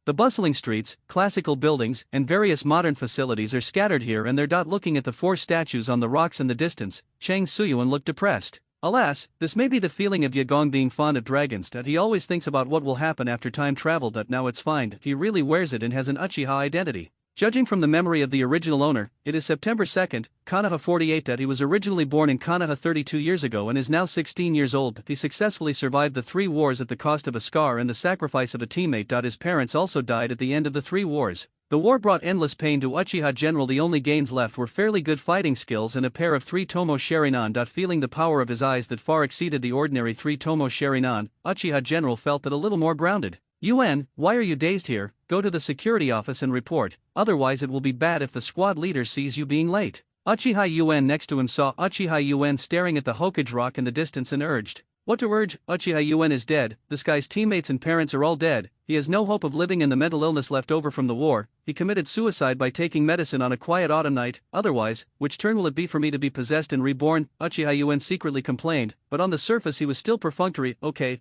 The bustling streets, classical buildings, and various modern facilities are scattered here and there. Looking at the four statues on the rocks in the distance, Chang Suyuan looked depressed. Alas, this may be the feeling of Yagong being fond of dragons. He always thinks about what will happen after time travel. Now it's fine, he really wears it and has an Uchiha identity. Judging from the memory of the original owner, it is September 2nd, Konoha 48. He was originally born in Konoha 32 years ago and is now 16 years old. He successfully survived the 3 wars at the cost of a scar and the sacrifice of a teammate. His parents also died at the end of the 3 wars. The war brought endless pain to Uchiha General. The only gains left were fairly good fighting skills and a pair of 3 Tomo Sharingan. Feeling the power of his eyes that far exceeded the ordinary 3 Tomo Sharingan, Uchiha General felt that a little more grounded. UN, why are you dazed here? Go to the security office and report, otherwise it will be bad if the squad leader sees you being late. Uchiha UN next to him saw Uchiha UN staring at the Hokage rock in the distance and urged. What to urge? Uchiha UN is dead, this guy's teammates and parents are all dead, he has no hope of living and the mental illness left over from the war, he committed suicide by taking medicine on a quiet autumn night, otherwise, which turn will it be for me to be possessed and reborn? Uchiha UN secretly complained, but on the surface he was still perfunctory. Okay,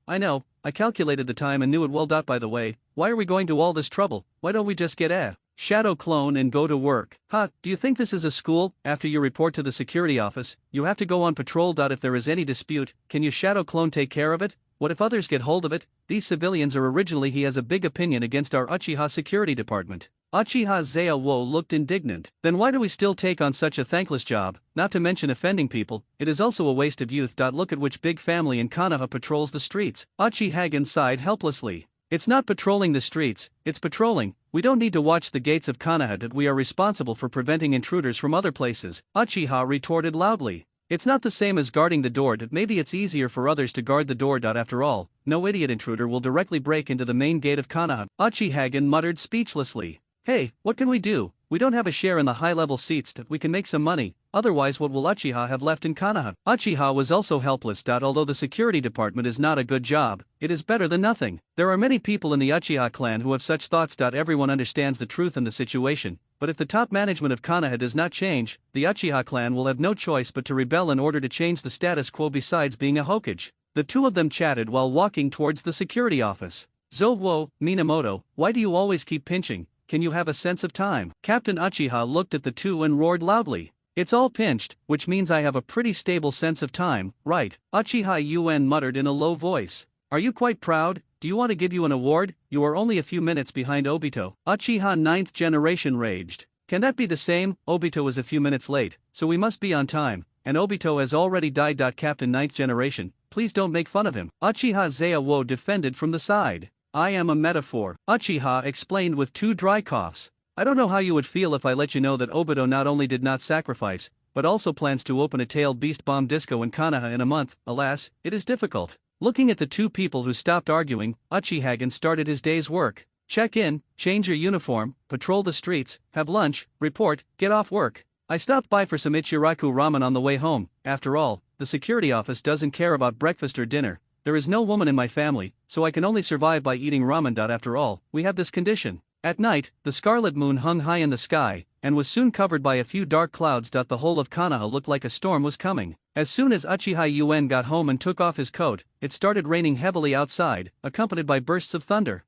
I know, I calculated the time and knew it well. By the way, why are we going to all this trouble? Why don't we just get a shadow clone and go to work? Do you think this is a school? After you report to the security office, you have to go on patrol. If there is any dispute, can you shadow clone take care of it? What if others get hold of it? These civilians are originally. He has a big opinion against our Uchiha security department. Uchiha Zao looked indignant. Then why do we still take on such a thankless job, not to mention offending people? It is also a waste of youth. Look at which big family in Konoha patrols the streets. Uchiha sighed helplessly. It's not patrolling the streets, it's patrolling. We don't need to watch the gates of Konoha. We are responsible for preventing intruders from other places. Uchiha retorted loudly. It's not the same as guarding the door. Maybe it's easier for others to guard the door. After all, no idiot intruder will directly break into the main gate of Konoha. Uchiha muttered speechlessly. Hey, what can we do? We don't have a share in the high-level seats. We can make some money, otherwise what will Uchiha have left in Konoha? Uchiha was also helpless. Although the security department is not a good job, it is better than nothing. There are many people in the Uchiha clan who have such thoughts. Everyone understands the truth in the situation, but if the top management of Konoha does not change, the Uchiha clan will have no choice but to rebel in order to change the status quo. Besides being a Hokage, the two of them chatted while walking towards the security office. Zowo, Minamoto, why do you always keep pinching? Can you have a sense of time? Captain Uchiha looked at the two and roared loudly. It's all pinched, which means I have a pretty stable sense of time, right? Uchiha UN muttered in a low voice. Are you quite proud? Do you want to give you an award? You are only a few minutes behind Obito. Uchiha 9th generation raged. Can that be the same? Obito is a few minutes late, so we must be on time, and Obito has already died. Captain 9th generation, please don't make fun of him. Uchiha Zao defended from the side. I am a metaphor, Uchiha explained with 2 dry coughs. I don't know how you would feel if I let you know that Obito not only did not sacrifice, but also plans to open a tailed beast bomb disco in Konoha in a month. Alas, it is difficult. Looking at the two people who stopped arguing, Uchiha started his day's work. Check in, change your uniform, patrol the streets, have lunch, report, get off work. I stopped by for some Ichiraku ramen on the way home. After all, the security office doesn't care about breakfast or dinner. There is no woman in my family, so I can only survive by eating ramen. After all, we have this condition. At night, the scarlet moon hung high in the sky, and was soon covered by a few dark clouds. The whole of Konoha looked like a storm was coming. As soon as Uchiha UN got home and took off his coat, it started raining heavily outside, accompanied by bursts of thunder.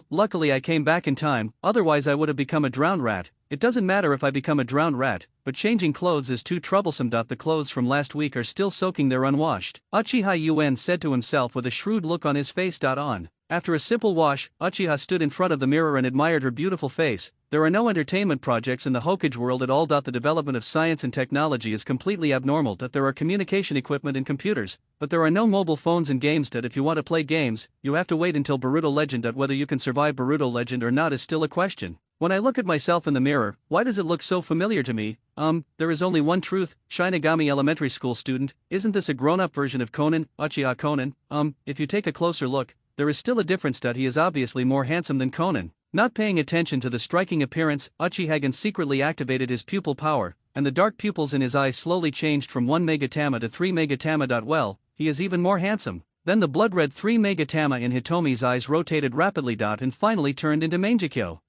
Luckily I came back in time, otherwise I would have become a drowned rat. It doesn't matter if I become a drowned rat, but changing clothes is too troublesome. The clothes from last week are still soaking there unwashed, Uchiha UN said to himself with a shrewd look on his face. After a simple wash, Uchiha stood in front of the mirror and admired her beautiful face. There are no entertainment projects in the Hokage world at all. The development of science and technology is completely abnormal. There are communication equipment and computers, but there are no mobile phones and games. If you want to play games, you have to wait until Boruto Legend. Whether you can survive Boruto Legend or not is still a question. When I look at myself in the mirror, why does it look so familiar to me? There is only one truth, Shinigami Elementary School student. Isn't this a grown-up version of Conan, Uchiha Conan? If you take a closer look, there is still a difference. He is obviously more handsome than Conan. Not paying attention to the striking appearance, Uchiha secretly activated his pupil power, and the dark pupils in his eyes slowly changed from 1 megatama to 3 megatama. Well, he is even more handsome. Then the blood-red 3 megatama in Hitomi's eyes rotated rapidly. And finally turned into Mangekyo.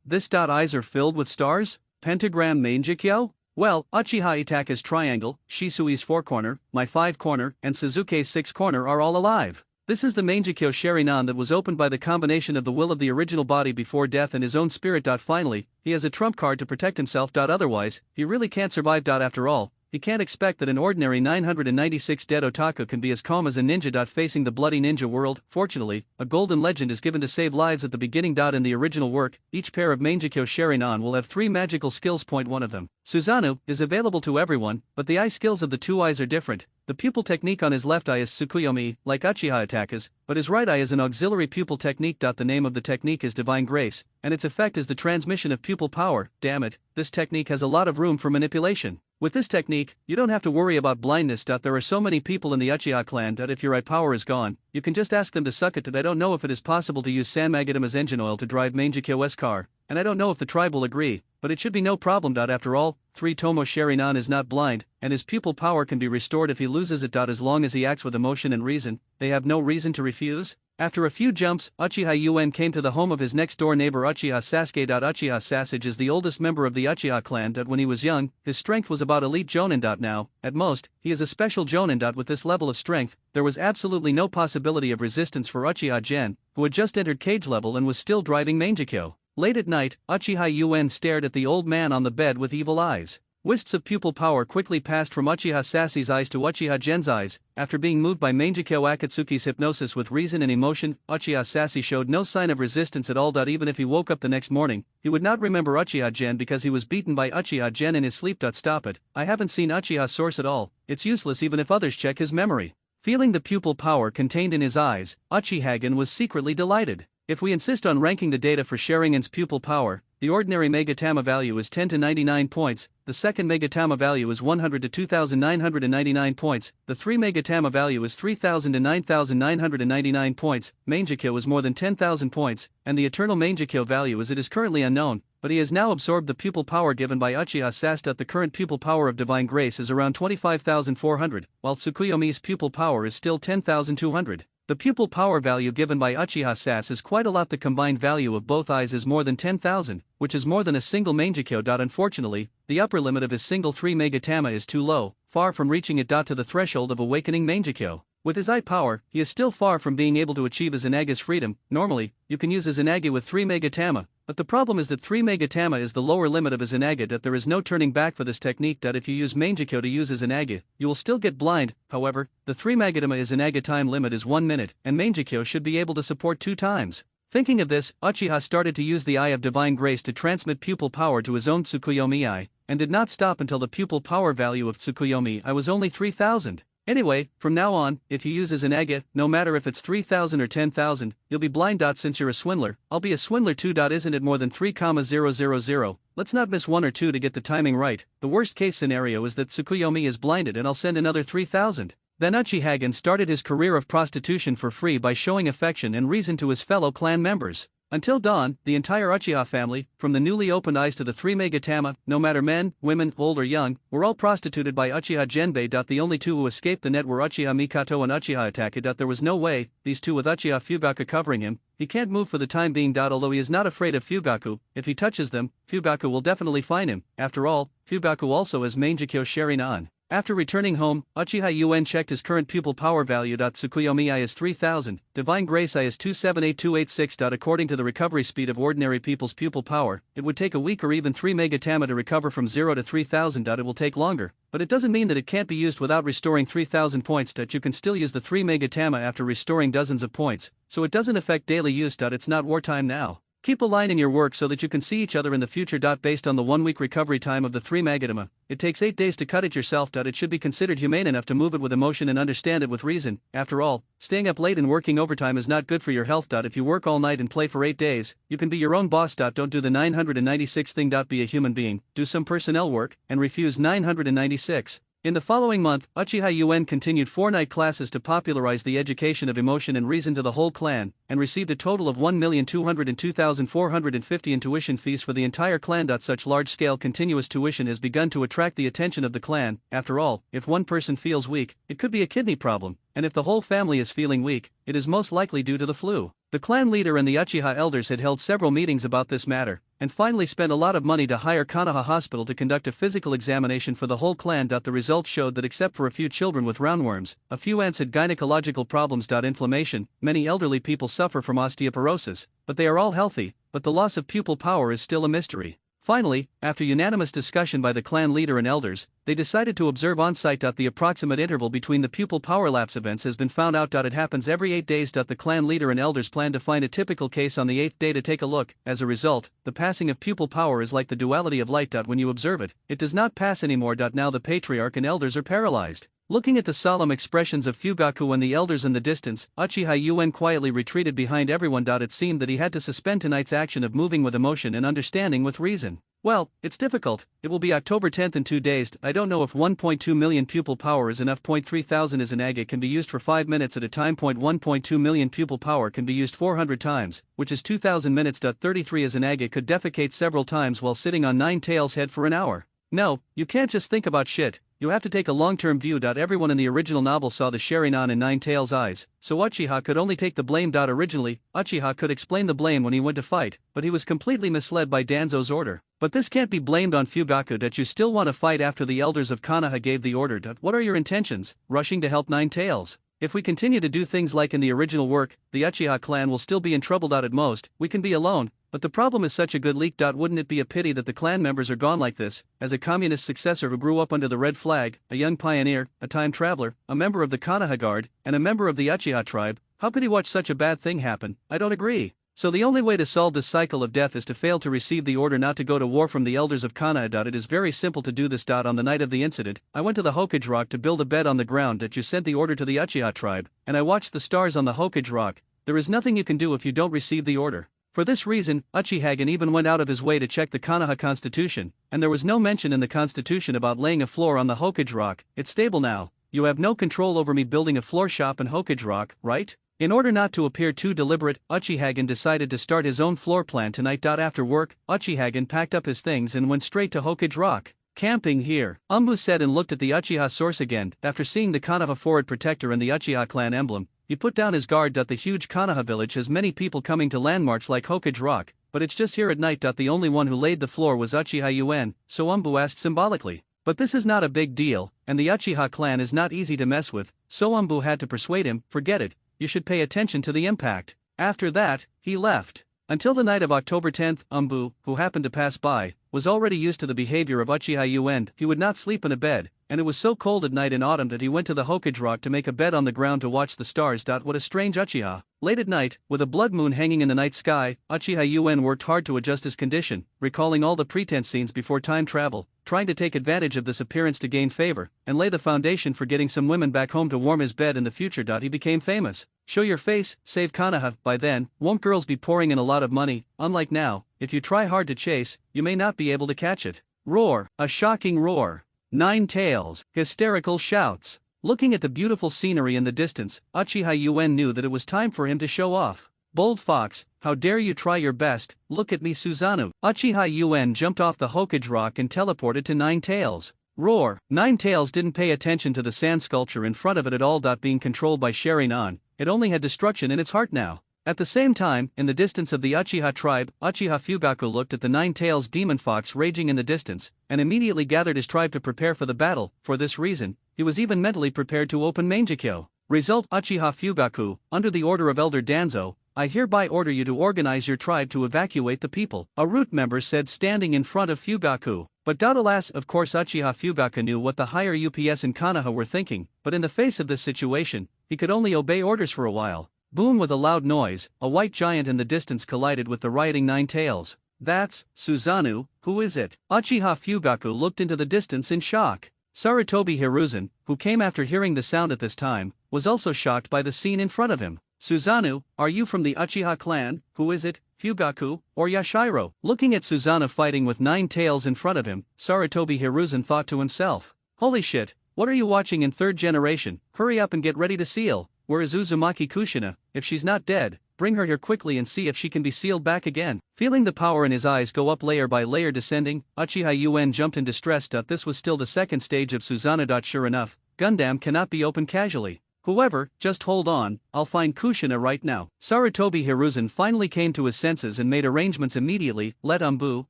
This eyes are filled with stars? Pentagram Mangekyo? Well, Uchiha Itaka's triangle, Shisui's 4-corner, my 5-corner, and Suzuki's 6-corner are all alive. This is the Mangekyo Sharinan that was opened by the combination of the will of the original body before death and his own spirit. Finally, he has a trump card to protect himself. Otherwise, he really can't survive. After all, he can't expect that an ordinary 996 dead otaku can be as calm as a ninja. Facing the bloody ninja world. Fortunately, a golden legend is given to save lives at the beginning. In the original work, each pair of Mangekyo Sharinan will have 3 magical skills. One of them, Susanoo, is available to everyone, but the eye skills of the 2 eyes are different. The pupil technique on his left eye is Tsukuyomi, like Uchiha attackers, but his right eye is an auxiliary pupil technique. The name of the technique is Divine Grace, and its effect is the transmission of pupil power. Damn it, this technique has a lot of room for manipulation. With this technique, you don't have to worry about blindness. There are so many people in the Uchiha clan that if your eye power is gone, you can just ask them to suck it. I don't know if it is possible to use Sanmagadama's engine oil to drive Mangekyo's car, and I don't know if the tribe will agree, but it should be no problem. After all, 3 Tomo Sharinan is not blind, and his pupil power can be restored if he loses it. As long as he acts with emotion and reason, they have no reason to refuse. After a few jumps, Uchiha Yuen came to the home of his next-door neighbor Uchiha Sasuke. Uchiha Sasuke is the oldest member of the Uchiha clan. When he was young, his strength was about elite jonin. Now, at most, he is a special jonin. With this level of strength, there was absolutely no possibility of resistance for Uchiha Gen, who had just entered cage level and was still driving Mangekyo. Late at night, Uchiha Yuen stared at the old man on the bed with evil eyes. Wisps of pupil power quickly passed from Uchiha Sasuke's eyes to Uchiha Gen's eyes. After being moved by Mangekyo Akatsuki's hypnosis with reason and emotion, Uchiha Sasuke showed no sign of resistance at all. Even if he woke up the next morning, he would not remember Uchiha Gen because he was beaten by Uchiha Gen in his sleep. Stop it, I haven't seen Uchiha source at all, it's useless even if others check his memory. Feeling the pupil power contained in his eyes, Uchiha Gen was secretly delighted. If we insist on ranking the data for Sharingan's pupil power, the ordinary Megatama value is 10 to 99 points, the second Megatama value is 100 to 2,999 points, the 3 Megatama value is 3,000 to 9,999 points, Mangekyo is more than 10,000 points, and the eternal Mangekyo value as it is currently unknown, but he has now absorbed the pupil power given by Uchiha Sasuke. The current pupil power of Divine Grace is around 25,400, while Tsukuyomi's pupil power is still 10,200. The pupil power value given by Uchiha Sasuke is quite a lot. The combined value of both eyes is more than 10,000, which is more than a single Mangekyo. Unfortunately, the upper limit of his single 3 Megatama is too low, far from reaching it. To the threshold of awakening Mangekyo. With his eye power, he is still far from being able to achieve Izanagi's freedom. Normally, you can use Izanagi with 3 Megatama, but the problem is that 3 Megatama is the lower limit of Izanagi. There is no turning back for this technique. If you use Mangekyo to use Izanagi, you will still get blind. However, the 3 Megatama Izanagi time limit is 1 minute, and Mangekyo should be able to support 2 times. Thinking of this, Uchiha started to use the Eye of Divine Grace to transmit pupil power to his own Tsukuyomi Eye, and did not stop until the pupil power value of Tsukuyomi Eye was only 3,000. Anyway, from now on, if you use Izanagi, no matter if it's 3,000 or 10,000, you'll be blind. Since you're a swindler, I'll be a swindler too. Isn't it more than 3,000? Let's not miss 1 or 2 to get the timing right. The worst case scenario is that Tsukuyomi is blinded and I'll send another 3,000. Then Uchiha Gen started his career of prostitution for free by showing affection and reason to his fellow clan members. Until dawn, the entire Uchiha family, from the newly opened eyes to the 3 Megatama, no matter men, women, old or young, were all prostituted by Uchiha Genbei. The only 2 who escaped the net were Uchiha Mikato and Uchiha Itachi. There was no way, these 2 with Uchiha Fugaku covering him, he can't move for the time being. Although he is not afraid of Fugaku, if he touches them, Fugaku will definitely find him. After all, Fugaku also has Mangekyo Sharinan. After returning home, Uchiha Yuen checked his current pupil power value. Tsukuyomi Eye is 3,000, Divine Grace Eye is 278286. According to the recovery speed of ordinary people's pupil power, it would take a week or even 3 Megatama to recover from 0 to 3,000. It will take longer, but it doesn't mean that it can't be used without restoring 3,000 points. You can still use the 3 Megatama after restoring dozens of points, so it doesn't affect daily use. It's not wartime now. Keep a line in your work so that you can see each other in the future. Based on the 1 week recovery time of the 3 Megatama, it takes 8 days to cut it yourself. It should be considered humane enough to move it with emotion and understand it with reason. After all, staying up late and working overtime is not good for your health. If you work all night and play for 8 days, you can be your own boss. Don't do the 996 thing. Be a human being, do some personnel work, and refuse 996. In the following month, Uchiha Yuen continued 4-night classes to popularize the education of emotion and reason to the whole clan, and received a total of 1,202,450 in tuition fees for the entire clan. Such large-scale continuous tuition has begun to attract the attention of the clan. After all, if one person feels weak, it could be a kidney problem, and if the whole family is feeling weak, it is most likely due to the flu. The clan leader and the Uchiha elders had held several meetings about this matter, and finally spent a lot of money to hire Konoha Hospital to conduct a physical examination for the whole clan. The results showed that except for a few children with roundworms, a few ants had gynecological problems. Inflammation, many elderly people suffer from osteoporosis, but they are all healthy, but the loss of pupil power is still a mystery. Finally, after unanimous discussion by the clan leader and elders, they decided to observe on-site. The approximate interval between the pupil power lapse events has been found out. It happens every 8 days. The clan leader and elders plan to find a typical case on the 8th day to take a look. As a result, the passing of pupil power is like the duality of light. When you observe it, it does not pass anymore. Now the patriarch and elders are paralyzed. Looking at the solemn expressions of Fugaku and the elders in the distance, Uchiha Yuen quietly retreated behind everyone. It seemed that he had to suspend tonight's action of moving with emotion and understanding with reason. Well, it's difficult. It will be October 10th in 2 days. I don't know if 1.2 million pupil power is enough. 3,000 izanagi can be used for 5 minutes at a time. 1.2 million pupil power can be used 400 times, which is 2,000 minutes. 33 izanagi could defecate several times while sitting on Nine Tails' head for an hour. No, you can't just think about shit. You have to take a long-term view. Everyone in the original novel saw the Sharingan in Nine Tails' eyes, so Uchiha could only take the blame. Originally, Uchiha could explain the blame when he went to fight, but he was completely misled by Danzo's order. But this can't be blamed on Fugaku. You still want to fight after the elders of Konoha gave the order. What are your intentions? Rushing to help Nine Tails? If we continue to do things like in the original work, the Uchiha clan will still be in trouble. At most, we can be alone. But the problem is such a good leak. Wouldn't it be a pity that the clan members are gone like this? As a communist successor who grew up under the red flag, a young pioneer, a time traveler, a member of the Konoha Guard, and a member of the Uchiha tribe, how could he watch such a bad thing happen? I don't agree. So the only way to solve this cycle of death is to fail to receive the order not to go to war from the elders of Konoha. It is very simple to do this. On the night of the incident, I went to the Hokage Rock to build a bed on the ground. You sent the order to the Uchiha tribe, and I watched the stars on the Hokage Rock. There is nothing you can do if you don't receive the order. For this reason, Uchihagen even went out of his way to check the Konoha constitution, and there was no mention in the constitution about laying a floor on the Hokage Rock. It's stable now. You have no control over me building a floor shop in Hokage Rock, right? In order not to appear too deliberate, Uchihagen decided to start his own floor plan tonight. After work, Uchihagen packed up his things and went straight to Hokage Rock. Camping here, Umbu said and looked at the Uchiha source again. After seeing the Konoha Forward Protector and the Uchiha clan emblem, he put down his guard. The huge Konoha village has many people coming to landmarks like Hokage Rock, but it's just here at night. The only one who laid the floor was Uchiha Yuen, so Umbu asked symbolically. But this is not a big deal, and the Uchiha clan is not easy to mess with, so Umbu had to persuade him, forget it, you should pay attention to the impact. After that, he left. Until the night of October 10th, Umbu, who happened to pass by, was already used to the behavior of Uchiha Yuen. He would not sleep in a bed, and it was so cold at night in autumn that he went to the Hokage Rock to make a bed on the ground to watch the stars. What a strange Uchiha. Late at night, with a blood moon hanging in the night sky, Uchiha Yuen worked hard to adjust his condition, recalling all the pretense scenes before time travel, trying to take advantage of this appearance to gain favor, and lay the foundation for getting some women back home to warm his bed in the future. He became famous. Show your face, save Konoha. By then, won't girls be pouring in a lot of money? Unlike now, if you try hard to chase, you may not be able to catch it. Roar, a shocking roar. Nine Tails, hysterical shouts. Looking at the beautiful scenery in the distance, Uchiha Yuen knew that it was time for him to show off. Bold fox, how dare you try your best, look at me Susanoo. Uchiha Yuen jumped off the Hokage Rock and teleported to Nine Tails. Roar. Nine Tails didn't pay attention to the sand sculpture in front of it at all. Being controlled by Sharingan, it only had destruction in its heart now. At the same time, in the distance of the Uchiha tribe, Uchiha Fugaku looked at the Nine Tails demon fox raging in the distance, and immediately gathered his tribe to prepare for the battle. For this reason, he was even mentally prepared to open Mangekyo. Result: Uchiha Fugaku, under the order of Elder Danzo, I hereby order you to organize your tribe to evacuate the people, a root member said standing in front of Fugaku. But alas, of course Uchiha Fugaku knew what the higher UPS in Konoha were thinking, but in the face of this situation, he could only obey orders for a while. Boom! With a loud noise, a white giant in the distance collided with the rioting Nine Tails. That's Susanoo, who is it? Uchiha Fugaku looked into the distance in shock. Sarutobi Hiruzen, who came after hearing the sound at this time, was also shocked by the scene in front of him. Susanoo, are you from the Uchiha clan? Who is it, Fugaku, or Yashiro? Looking at Susanoo fighting with Nine Tails in front of him, Sarutobi Hiruzen thought to himself, holy shit, what are you watching in third generation? Hurry up and get ready to seal. Where is Uzumaki Kushina? If she's not dead, bring her here quickly and see if she can be sealed back again. Feeling the power in his eyes go up layer by layer descending, Uchiha Yuen jumped in distress. This was still the second stage of Susanoo. Sure enough, Gundam cannot be opened casually. Whoever, just hold on, I'll find Kushina right now. Sarutobi Hiruzen finally came to his senses and made arrangements immediately. Let Umbu,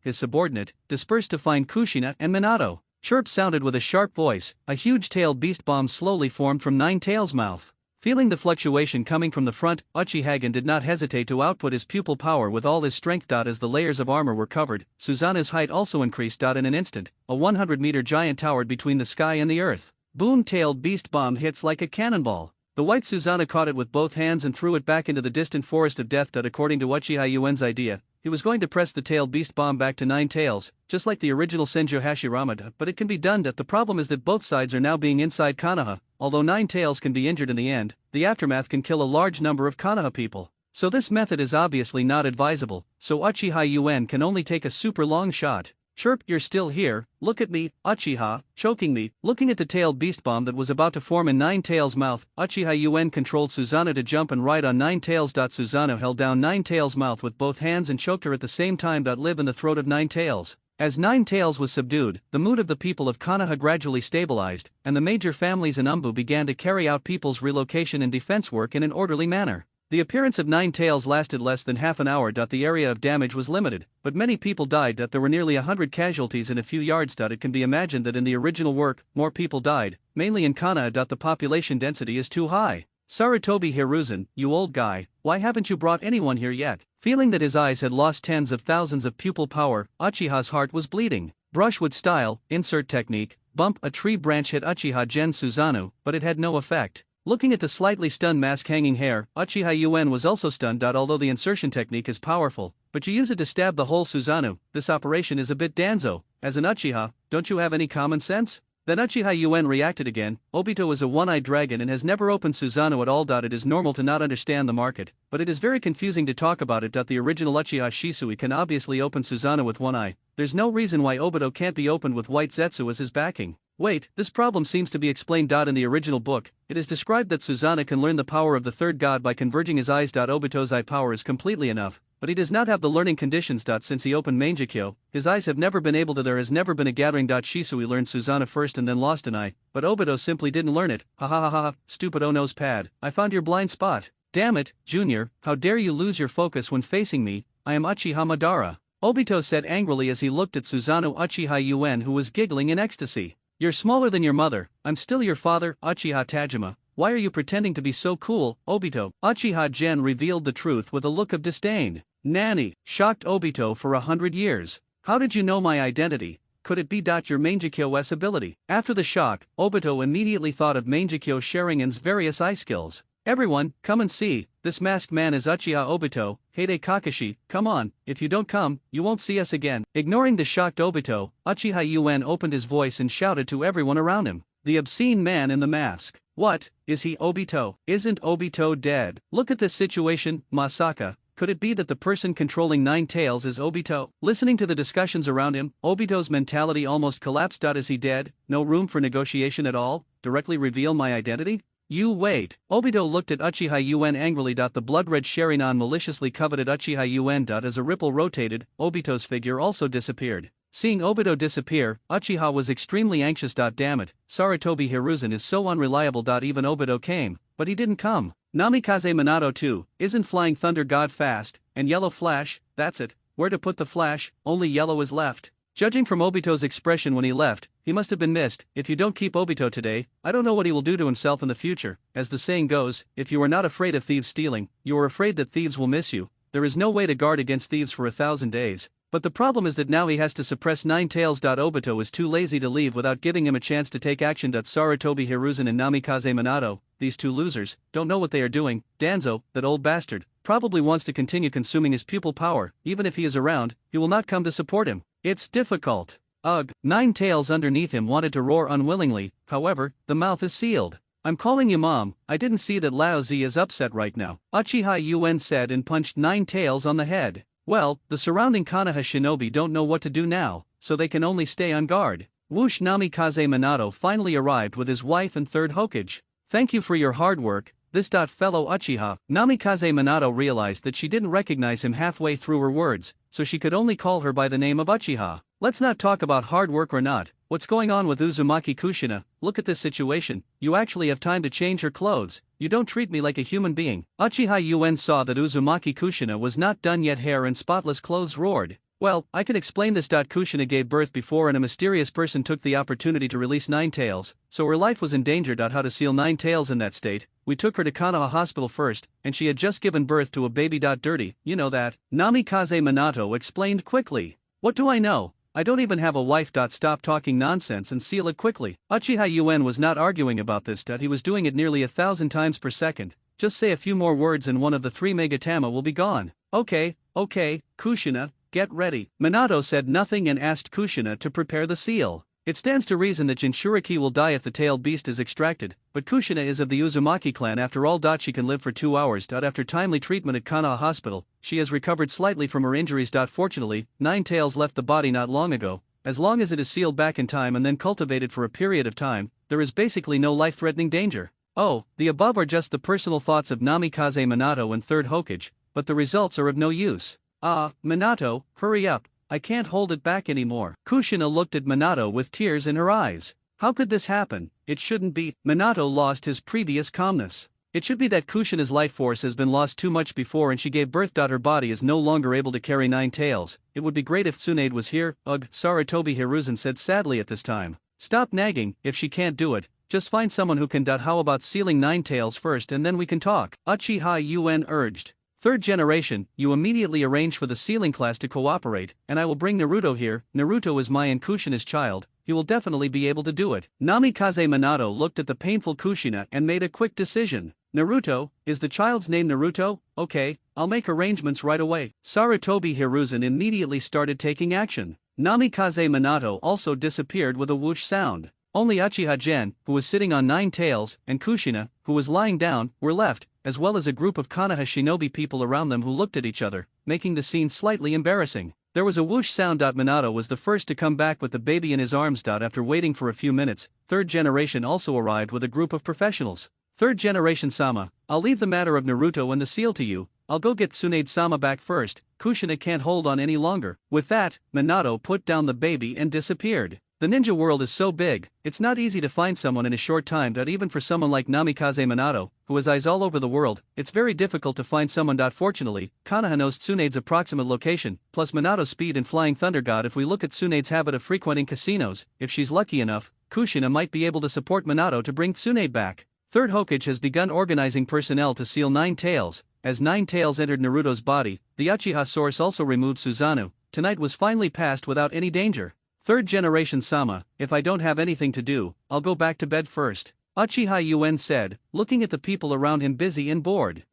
his subordinate, disperse to find Kushina and Minato. Chirp sounded with a sharp voice. A huge-tailed beast bomb slowly formed from Nine-Tails' mouth. Feeling the fluctuation coming from the front, Uchiha did not hesitate to output his pupil power with all his strength. As the layers of armor were covered, Susanoo's height also increased. In an instant, a 100-meter giant towered between the sky and the earth. Boom-tailed beast bomb hits like a cannonball. The white Susanoo caught it with both hands and threw it back into the distant forest of death. According to Uchiha's idea, he was going to press the tailed beast bomb back to Nine Tails, just like the original Senju Hashirama. But it can be done. The problem is that both sides are now being inside Konoha. Although Nine Tails can be injured in the end, the aftermath can kill a large number of Konoha people. So this method is obviously not advisable, so Uchiha can only take a super long shot. Chirp, you're still here, look at me, Uchiha, choking me. Looking at the tailed beast bomb that was about to form in Nine Tails' mouth, Uchiha controlled Susanoo to jump and ride on Nine Tails. Susanoo held down Nine Tails' mouth with both hands and choked her at the same time. Live in the throat of Nine Tails. As Nine Tails was subdued, the mood of the people of Konoha gradually stabilized, and the major families in Umbu began to carry out people's relocation and defense work in an orderly manner. The appearance of Nine Tails lasted less than half an hour. The area of damage was limited, but many people died. There were nearly 100 casualties in a few yards. It can be imagined that in the original work, more people died, mainly in Konoha. The population density is too high. Sarutobi Hiruzen, you old guy, why haven't you brought anyone here yet? Feeling that his eyes had lost tens of thousands of pupil power, Uchiha's heart was bleeding. Brushwood style, insert technique, bump. A tree branch hit Uchiha Susanoo, but it had no effect. Looking at the slightly stunned mask hanging hair, Uchiha was also stunned. Although the insertion technique is powerful, but you use it to stab the whole Susanoo, this operation is a bit danzo. As an Uchiha, don't you have any common sense? Then Uchiha reacted again. Obito is a one-eyed dragon and has never opened Susanoo at all. It is normal to not understand the market, but it is very confusing to talk about it. The original Uchiha Shisui can obviously open Susanoo with one eye. There's no reason why Obito can't be opened with white Zetsu as his backing. Wait, this problem seems to be explained. In the original book, it is described that Susanoo can learn the power of the third god by converging his eyes. Obito's eye power is completely enough, but he does not have the learning conditions. Since he opened Mangekyo, his eyes have never been able to. There has never been a gathering. Shisui learned Susanoo first and then lost an eye, but Obito simply didn't learn it. Ha ha ha ha, stupid nose pad, I found your blind spot. Damn it, Junior, how dare you lose your focus when facing me? I am Uchiha Madara. Obito said angrily as he looked at Susanoo. Uchiha who was giggling in ecstasy. You're smaller than your mother, I'm still your father, Uchiha Tajima. Why are you pretending to be so cool, Obito? Uchiha revealed the truth with a look of disdain. Nanny, shocked Obito for 100 years. How did you know my identity? Could it be your Mangekyo's ability? After the shock, Obito immediately thought of Mangekyo Sharingan's various eye skills. Everyone, come and see, this masked man is Uchiha Obito, Heide Kakashi, come on, if you don't come, you won't see us again. Ignoring the shocked Obito, Uchiha opened his voice and shouted to everyone around him. The obscene man in the mask. What, is he Obito? Isn't Obito dead? Look at this situation, Masaka. Could it be that the person controlling Nine Tails is Obito? Listening to the discussions around him, Obito's mentality almost collapsed. Is he dead? No room for negotiation at all? Directly reveal my identity? You wait. Obito looked at Uchiha angrily. The blood-red Sharingan maliciously coveted Uchiha as a ripple rotated, Obito's figure also disappeared. Seeing Obito disappear, Uchiha was extremely anxious. Damn it, Sarutobi Hiruzen is so unreliable. Even Obito came, but he didn't come. Namikaze Minato too, isn't Flying Thunder God fast, and Yellow Flash, that's it, where to put the Flash, only Yellow is left. Judging from Obito's expression when he left, he must have been missed. If you don't keep Obito today, I don't know what he will do to himself in the future. As the saying goes, if you are not afraid of thieves stealing, you are afraid that thieves will miss you. There is no way to guard against thieves for 1,000 days. But the problem is that now he has to suppress Nine Tails. Obito is too lazy to leave without giving him a chance to take action. Sarutobi Hiruzen and Namikaze Minato, these two losers, don't know what they are doing. Danzo, that old bastard, probably wants to continue consuming his pupil power. Even if he is around, he will not come to support him. It's difficult. Ugh. Nine Tails underneath him wanted to roar unwillingly, however, the mouth is sealed. I'm calling you mom, I didn't see that Laozi is upset right now. Uchiha said and punched Nine Tails on the head. Well, the surrounding Konoha shinobi don't know what to do now, so they can only stay on guard. Whoosh. Namikaze Minato finally arrived with his wife and third Hokage. Thank you for your hard work, this. Fellow Uchiha. Namikaze Minato realized that she didn't recognize him halfway through her words, so she could only call her by the name of Uchiha. Let's not talk about hard work or not, What's going on with Uzumaki Kushina? Look at this situation, you actually have time to change her clothes, you don't treat me like a human being. Uchiha Yuen saw that Uzumaki Kushina was not done yet. Hair and spotless clothes roared. Well, I can explain this. Kushina gave birth before and a mysterious person took the opportunity to release Nine Tails, so her life was in danger. How to seal Nine Tails in that state? We took her to Konoha Hospital first, and she had just given birth to a baby. Dirty, you know that. Namikaze Minato explained quickly. What do I know? I don't even have a wife. Stop talking nonsense and seal it quickly. Uchiha Yuen was not arguing about this. He was doing it nearly 1,000 times per second. Just say a few more words and one of the 3 Megatama will be gone. Okay, Kushina, get ready. Minato said nothing and asked Kushina to prepare the seal. It stands to reason that Jinchuriki will die if the tailed beast is extracted, but Kushina is of the Uzumaki clan after all. She can live for 2 hours. After timely treatment at Konoha Hospital, she has recovered slightly from her injuries. Fortunately, Nine Tails left the body not long ago. As long as it is sealed back in time and then cultivated for a period of time, there is basically no life-threatening danger. Oh, the above are just the personal thoughts of Namikaze Minato and Third Hokage, but the results are of no use. Minato, hurry up, I can't hold it back anymore. Kushina looked at Minato with tears in her eyes. How could this happen? It shouldn't be. Minato lost his previous calmness. It should be that Kushina's life force has been lost too much before and she gave birth. Her body is no longer able to carry Nine Tails. It would be great if Tsunade was here. Ugh, Sarutobi Hiruzen said sadly at this time. Stop nagging. If she can't do it, just find someone who can. How about sealing Nine Tails first and then we can talk? Uchiha Yuen urged. Third generation, you immediately arrange for the sealing class to cooperate, and I will bring Naruto here. Naruto is my and Kushina's child, he will definitely be able to do it. Namikaze Minato looked at the painful Kushina and made a quick decision. Naruto, is the child's name Naruto? Okay, I'll make arrangements right away. Sarutobi Hiruzen immediately started taking action. Namikaze Minato also disappeared with a whoosh sound. Only Uchiha Gen, who was sitting on Nine Tails, and Kushina, who was lying down, were left, as well as a group of Konoha shinobi people around them who looked at each other, making the scene slightly embarrassing. There was a whoosh sound. Minato was the first to come back with the baby in his arms. After waiting for a few minutes, Third Generation also arrived with a group of professionals. Third Generation Sama, I'll leave the matter of Naruto and the seal to you, I'll go get Tsunade Sama back first, Kushina can't hold on any longer. With that, Minato put down the baby and disappeared. The ninja world is so big, it's not easy to find someone in a short time. Even for someone like Namikaze Minato, who has eyes all over the world, it's very difficult to find someone. Fortunately, Konoha knows Tsunade's approximate location, plus Minato's speed and flying thunder. If we look at Tsunade's habit of frequenting casinos, if she's lucky enough, Kushina might be able to support Minato to bring Tsunade back. Third Hokage has begun organizing personnel to seal Nine Tails. As Nine Tails entered Naruto's body, the Uchiha source also removed Susanoo. Tonight was finally passed without any danger. Third Generation Sama, if I don't have anything to do, I'll go back to bed first. Uchiha Yuen said, looking at the people around him busy and bored.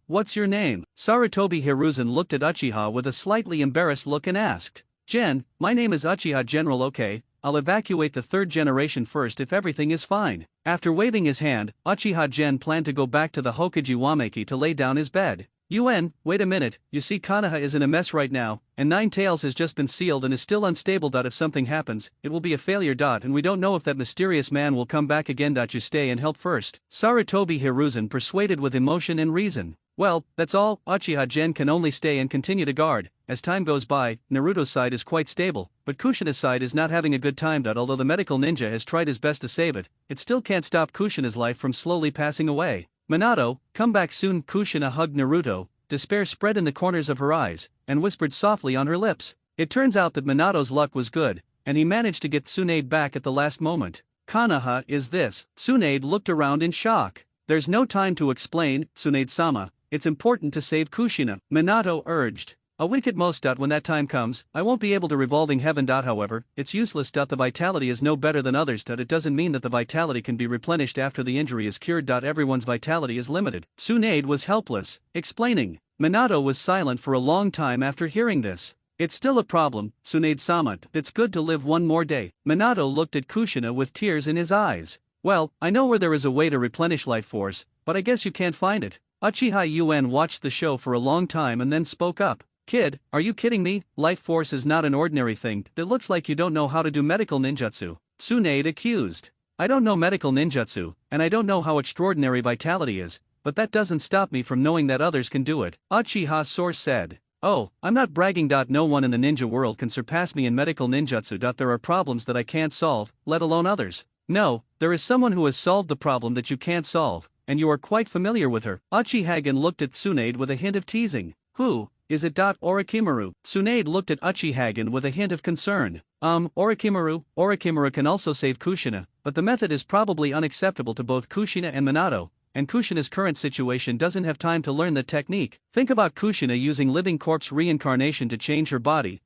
What's your name? Sarutobi Hiruzen looked at Uchiha with a slightly embarrassed look and asked. Gen, my name is Uchiha General. Okay, I'll evacuate the third generation first if everything is fine. After waving his hand, Uchiha Gen planned to go back to the Hokage Wameki to lay down his bed. Yuen, wait a minute, you see Konoha is in a mess right now, and Nine Tails has just been sealed and is still unstable. If something happens, it will be a failure. And we don't know if that mysterious man will come back again. You stay and help first. Sarutobi Hiruzen persuaded with emotion and reason. Well, that's all. Uchiha Gen can only stay and continue to guard. As time goes by, Naruto's side is quite stable, but Kushina's side is not having a good time. Although the medical ninja has tried his best to save it, it still can't stop Kushina's life from slowly passing away. Minato, come back soon. Kushina hugged Naruto, despair spread in the corners of her eyes, and whispered softly on her lips. It turns out that Minato's luck was good, and he managed to get Tsunade back at the last moment. Konoha is this? Tsunade looked around in shock. There's no time to explain, Tsunade-sama, it's important to save Kushina, Minato urged. A week at most. When that time comes, I won't be able to revolving heaven. However, it's useless. The vitality is no better than others. It doesn't mean that the vitality can be replenished after the injury is cured. Everyone's vitality is limited. Tsunade was helpless, explaining. Minato was silent for a long time after hearing this. It's still a problem, Tsunade-sama. It's good to live one more day. Minato looked at Kushina with tears in his eyes. Well, I know where there is a way to replenish life force, but I guess you can't find it. Uchiha Yuen watched the show for a long time and then spoke up. Kid, are you kidding me? Life force is not an ordinary thing. It looks like you don't know how to do medical ninjutsu. Tsunade accused. I don't know medical ninjutsu, and I don't know how extraordinary vitality is, but that doesn't stop me from knowing that others can do it, Uchiha source said. Oh, I'm not bragging. No one in the ninja world can surpass me in medical ninjutsu. There are problems that I can't solve, let alone others. No, there is someone who has solved the problem that you can't solve, and you are quite familiar with her. Uchiha looked at Tsunade with a hint of teasing. Who is it? Orochimaru. Tsunade looked at Uchiha with a hint of concern. Orochimaru. Orochimaru can also save Kushina, but the method is probably unacceptable to both Kushina and Minato, and Kushina's current situation doesn't have time to learn the technique. Think about Kushina using living corpse reincarnation to change her body.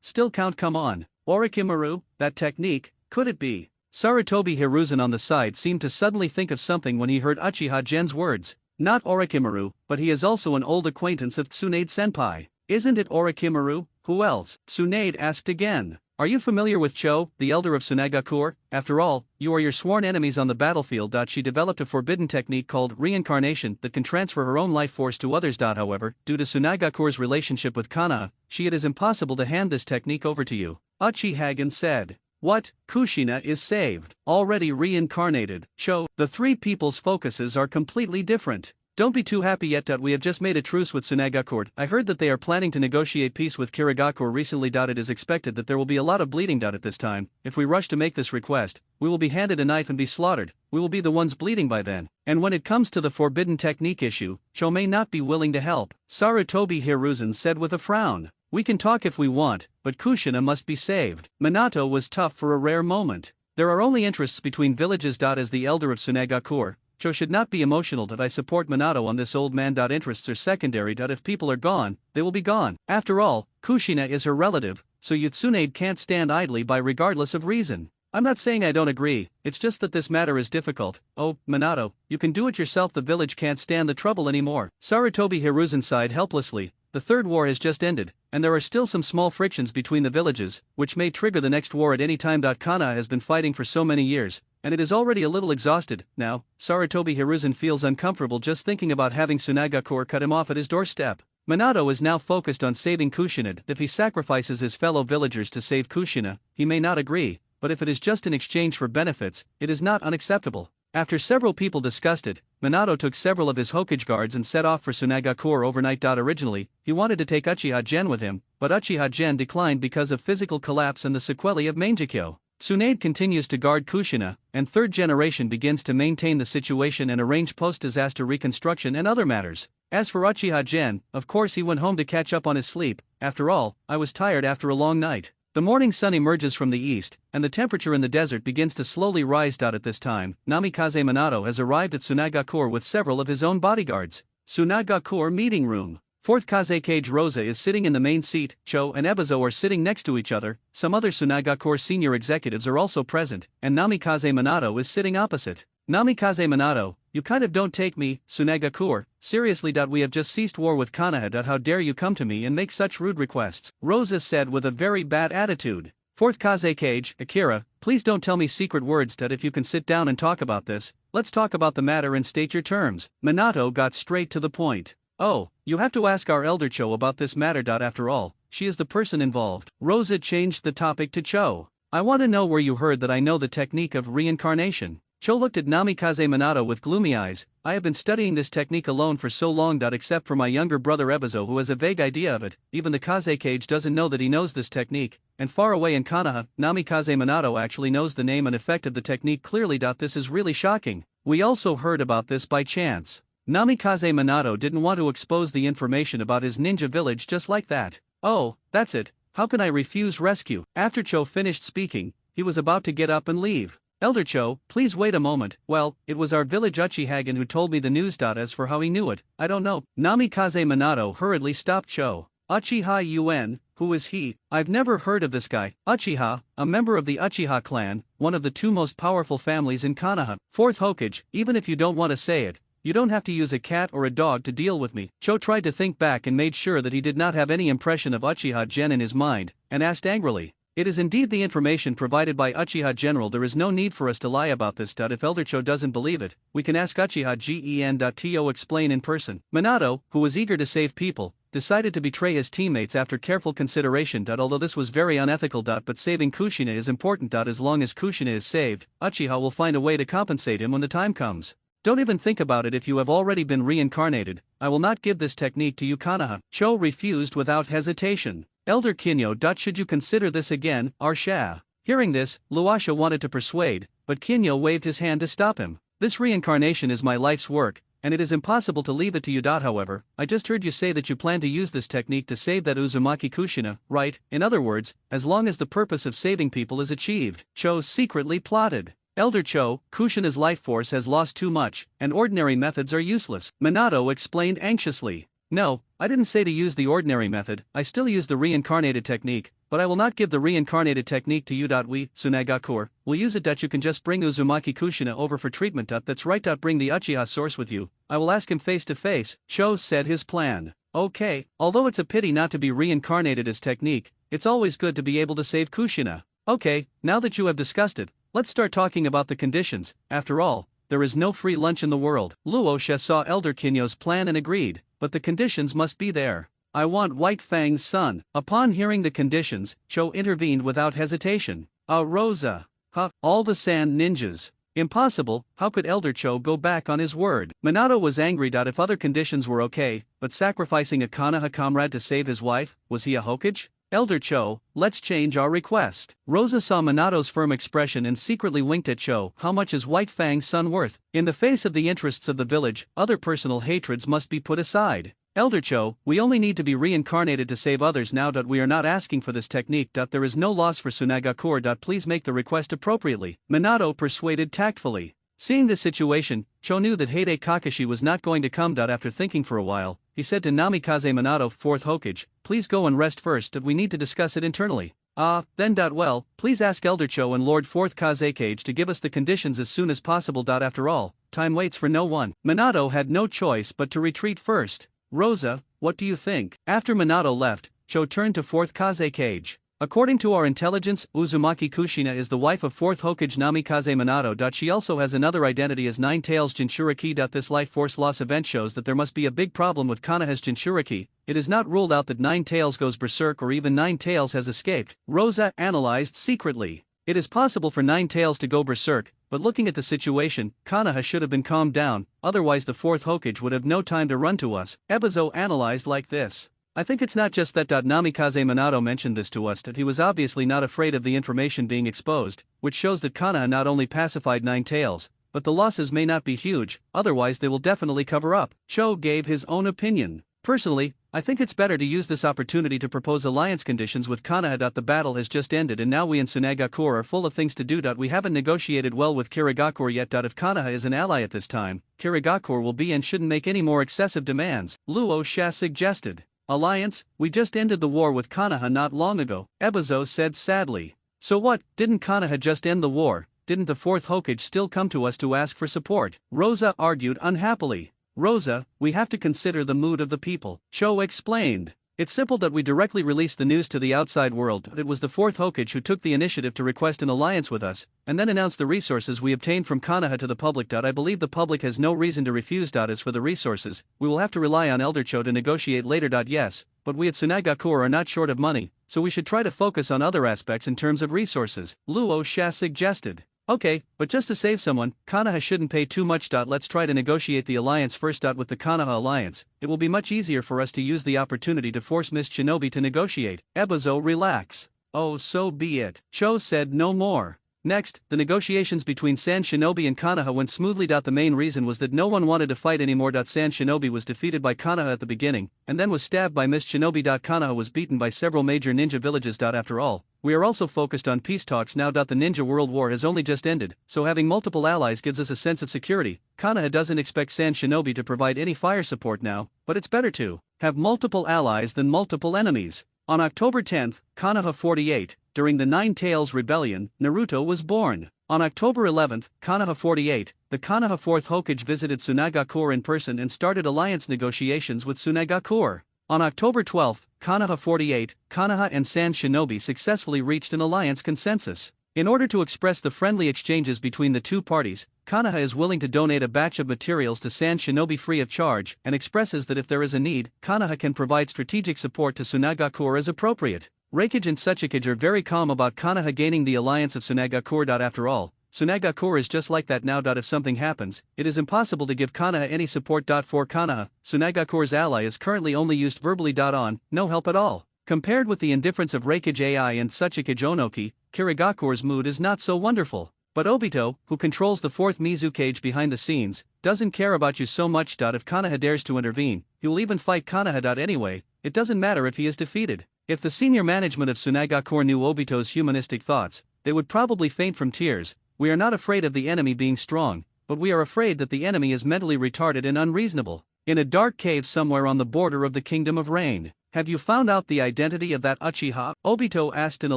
Still count. Come on. Orochimaru, that technique, could it be? Sarutobi Hiruzen on the side seemed to suddenly think of something when he heard Uchiha-gen's words. Not Orochimaru, but he is also an old acquaintance of Tsunade-senpai. Isn't it Orochimaru? Who else? Tsunade asked again. Are you familiar with Cho, the elder of Tsunagakur? After all, you are your sworn enemies on the battlefield. She developed a forbidden technique called reincarnation that can transfer her own life force to others. However, due to Tsunagakur's relationship with Konoha, it is impossible to hand this technique over to you. Uchiha said. What? Kushina is saved, already reincarnated. Cho, the three people's focuses are completely different. Don't be too happy yet. We have just made a truce with Tsunagakur. I heard that they are planning to negotiate peace with Kirigakur recently. It is expected that there will be a lot of bleeding. At this time, if we rush to make this request, we will be handed a knife and be slaughtered. We will be the ones bleeding by then. And when it comes to the forbidden technique issue, Cho may not be willing to help. Sarutobi Hiruzen said with a frown. We can talk if we want, but Kushina must be saved. Minato was tough for a rare moment. There are only interests between villages. As the elder of Tsunagakur, Cho should not be emotional. I support Minato on this. Old man. Interests are secondary. If people are gone, they will be gone. After all, Kushina is her relative, so Tsunade can't stand idly by regardless of reason. I'm not saying I don't agree, it's just that this matter is difficult. Oh, Minato, you can do it yourself. The village can't stand the trouble anymore. Sarutobi Hiruzen sighed helplessly. The third war has just ended, and there are still some small frictions between the villages, which may trigger the next war at any time. Konoha has been fighting for so many years, and it is already a little exhausted. Now, Sarutobi Hiruzen feels uncomfortable just thinking about having Tsunagakur cut him off at his doorstep. Minato is now focused on saving Kushina. If he sacrifices his fellow villagers to save Kushina, he may not agree, but if it is just in exchange for benefits, it is not unacceptable. After several people discussed it, Minato took several of his Hokage guards and set off for Tsunagakur overnight. Originally, he wanted to take Uchiha-gen with him, but Uchiha-gen declined because of physical collapse and the sequelae of Mangekyo. Tsunade continues to guard Kushina, and third generation begins to maintain the situation and arrange post-disaster reconstruction and other matters. As for Uchiha-gen, of course he went home to catch up on his sleep. After all, I was tired after a long night. The morning sun emerges from the east, and the temperature in the desert begins to slowly rise. At this time, Namikaze Minato has arrived at Tsunagakur with several of his own bodyguards. Tsunagakur meeting room. Fourth Kazekage Rosa is sitting in the main seat, Cho and Ebizo are sitting next to each other, some other Tsunagakur senior executives are also present, and Namikaze Minato is sitting opposite. Namikaze Minato, you kind of don't take me, Tsunagakur, seriously. We have just ceased war with Konoha. How dare you come to me and make such rude requests? Rosa said with a very bad attitude. Fourth Kazekage, Akira, please don't tell me secret words. If you can sit down and talk about this, let's talk about the matter and state your terms. Minato got straight to the point. Oh, you have to ask our elder Cho about this matter. After all, she is the person involved. Rosa changed the topic to Cho. I want to know where you heard that I know the technique of reincarnation. Cho looked at Namikaze Minato with gloomy eyes. I have been studying this technique alone for so long. Except for my younger brother Ebizo, who has a vague idea of it. Even the Kazekage doesn't know that he knows this technique, and far away in Konoha, Namikaze Minato actually knows the name and effect of the technique clearly. This is really shocking. We also heard about this by chance. Namikaze Minato didn't want to expose the information about his ninja village just like that. Oh, that's it. How can I refuse rescue? After Cho finished speaking, he was about to get up and leave. Elder Cho, please wait a moment. Well, it was our village Uchiha who told me the news. As for how he knew it, I don't know. Namikaze Minato hurriedly stopped Cho. Uchiha UN, who is he? I've never heard of this guy. Uchiha, a member of the Uchiha clan, one of the two most powerful families in Konoha. Fourth Hokage, even if you don't want to say it, you don't have to use a cat or a dog to deal with me. Cho tried to think back and made sure that he did not have any impression of Uchiha-gen in his mind, and asked angrily. It is indeed the information provided by Uchiha General. There is no need for us to lie about this. If Elder Cho doesn't believe it, we can ask Uchiha Gen.to explain in person. Minato, who was eager to save people, decided to betray his teammates after careful consideration. Although this was very unethical. But saving Kushina is important. As long as Kushina is saved, Uchiha will find a way to compensate him when the time comes. Don't even think about it if you have already been reincarnated. I will not give this technique to you, Kanaha. Cho refused without hesitation. Elder Kinyo. Should you consider this again, Arsha? Hearing this, Luasha wanted to persuade, but Kinyo waved his hand to stop him. This reincarnation is my life's work, and it is impossible to leave it to you. However, I just heard you say that you plan to use this technique to save that Uzumaki Kushina, right? In other words, as long as the purpose of saving people is achieved. Cho secretly plotted. Elder Cho, Kushina's life force has lost too much, and ordinary methods are useless. Minato explained anxiously. No, I didn't say to use the ordinary method, I still use the reincarnated technique, but I will not give the reincarnated technique to you. We, Tsunagakur, will use it. You can just bring Uzumaki Kushina over for treatment. That's right. Bring the Uchiha source with you. I will ask him face to face. Cho said his plan. Okay, although it's a pity not to be reincarnated as technique, it's always good to be able to save Kushina. Okay, now that you have discussed it, let's start talking about the conditions. After all, there is no free lunch in the world. Luosha saw Elder Kinyo's plan and agreed, but the conditions must be there. I want White Fang's son. Upon hearing the conditions, Cho intervened without hesitation. Rosa. Huh, all the sand ninjas. Impossible, how could Elder Cho go back on his word? Minato was angry. If other conditions were okay, but sacrificing a Konoha comrade to save his wife, was he a Hokage? Elder Cho, let's change our request. Rosa saw Minato's firm expression and secretly winked at Cho. How much is White Fang's son worth? In the face of the interests of the village, other personal hatreds must be put aside. Elder Cho, we only need to be reincarnated to save others now. We are not asking for this technique. There is no loss for Tsunagakur. Please make the request appropriately. Minato persuaded tactfully. Seeing the situation, Cho knew that Heide Kakashi was not going to come. After thinking for a while, he said to Namikaze Minato, 4th Hokage, please go and rest first. We need to discuss it internally. Then. Well, please ask Elder Cho and Lord 4th Kazekage to give us the conditions as soon as possible. After all, time waits for no one. Minato had no choice but to retreat first. Rosa, what do you think? After Minato left, Cho turned to 4th Kazekage. According to our intelligence, Uzumaki Kushina is the wife of 4th Hokage Namikaze Minato. She also has another identity as Nine Tails Jinchuriki. This life force loss event shows that there must be a big problem with Konoha's Jinchuriki. It is not ruled out that Nine Tails goes berserk or even Nine Tails has escaped. Rosa analyzed secretly. It is possible for Nine Tails to go berserk, but looking at the situation, Konoha should have been calmed down, otherwise the 4th Hokage would have no time to run to us. Ebizo analyzed like this. I think it's not just that. Namikaze Minato mentioned this to us, that he was obviously not afraid of the information being exposed, which shows that Konoha not only pacified Nine Tails, but the losses may not be huge, otherwise they will definitely cover up. Cho gave his own opinion. Personally, I think it's better to use this opportunity to propose alliance conditions with Konoha. The battle has just ended and now we in Tsunagakur are full of things to do. We haven't negotiated well with Kirigakur yet. If Konoha is an ally at this time, Kirigakur will be and shouldn't make any more excessive demands. Luosha suggested. Alliance, we just ended the war with Konoha not long ago, Ebizo said sadly. So what, didn't Konoha just end the war? Didn't the 4th Hokage still come to us to ask for support? Rosa argued unhappily. Rosa, we have to consider the mood of the people. Cho explained. It's simple that we directly released the news to the outside world. It was the 4th Hokage who took the initiative to request an alliance with us, and then announced the resources we obtained from Konoha to the public. I believe the public has no reason to refuse. As for the resources, we will have to rely on Elder Cho to negotiate later. Yes, but we at Tsunagakur are not short of money, so we should try to focus on other aspects in terms of resources, Luosha suggested. Okay, but just to save someone, Konoha shouldn't pay too much. Let's try to negotiate the alliance first. With the Konoha alliance, it will be much easier for us to use the opportunity to force Miss Shinobi to negotiate. Ebizo relax. Oh, so be it. Cho said no more. Next, the negotiations between San Shinobi and Konoha went smoothly. The main reason was that no one wanted to fight anymore. San Shinobi was defeated by Konoha at the beginning, and then was stabbed by Miss Shinobi. Konoha was beaten by several major ninja villages. After all, we are also focused on peace talks now. The Ninja World War has only just ended, so having multiple allies gives us a sense of security. Konoha doesn't expect San Shinobi to provide any fire support now, but it's better to have multiple allies than multiple enemies. On October 10, Konoha 48, during the Nine Tails Rebellion, Naruto was born. On October 11, Konoha 48, the Konoha 4th Hokage visited Tsunagakur in person and started alliance negotiations with Tsunagakur. On October 12, Konoha 48, Konoha and San Shinobi successfully reached an alliance consensus. In order to express the friendly exchanges between the two parties, Konoha is willing to donate a batch of materials to San Shinobi free of charge and expresses that if there is a need, Konoha can provide strategic support to Tsunagakur as appropriate. Reikage and Tsuchikage are very calm about Konoha gaining the alliance of Tsunagakur. After all, Tsunagakure is just like that now. If something happens, it is impossible to give Konoha any support. For Konoha, Tsunagakure's ally is currently only used verbally. On, no help at all. Compared with the indifference of Reikage AI and Tsuchikage Onoki, Kirigakure's mood is not so wonderful. But Obito, who controls the fourth Mizukage behind the scenes, doesn't care about you so much. If Konoha dares to intervene, he will even fight Konoha. Anyway, it doesn't matter if he is defeated. If the senior management of Tsunagakure knew Obito's humanistic thoughts, they would probably faint from tears. We are not afraid of the enemy being strong, but we are afraid that the enemy is mentally retarded and unreasonable. In a dark cave somewhere on the border of the Kingdom of Rain, have you found out the identity of that Uchiha? Obito asked in a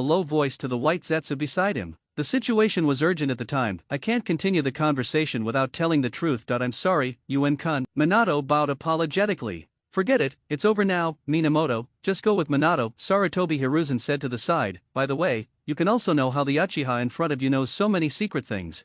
low voice to the white Zetsu beside him. The situation was urgent at the time. I can't continue the conversation without telling the truth. I'm sorry, UN-kun. Minato bowed apologetically. Forget it, it's over now, Minamoto, just go with Minato, Sarutobi Hiruzen said to the side. By the way, you can also know how the Uchiha in front of you knows so many secret things.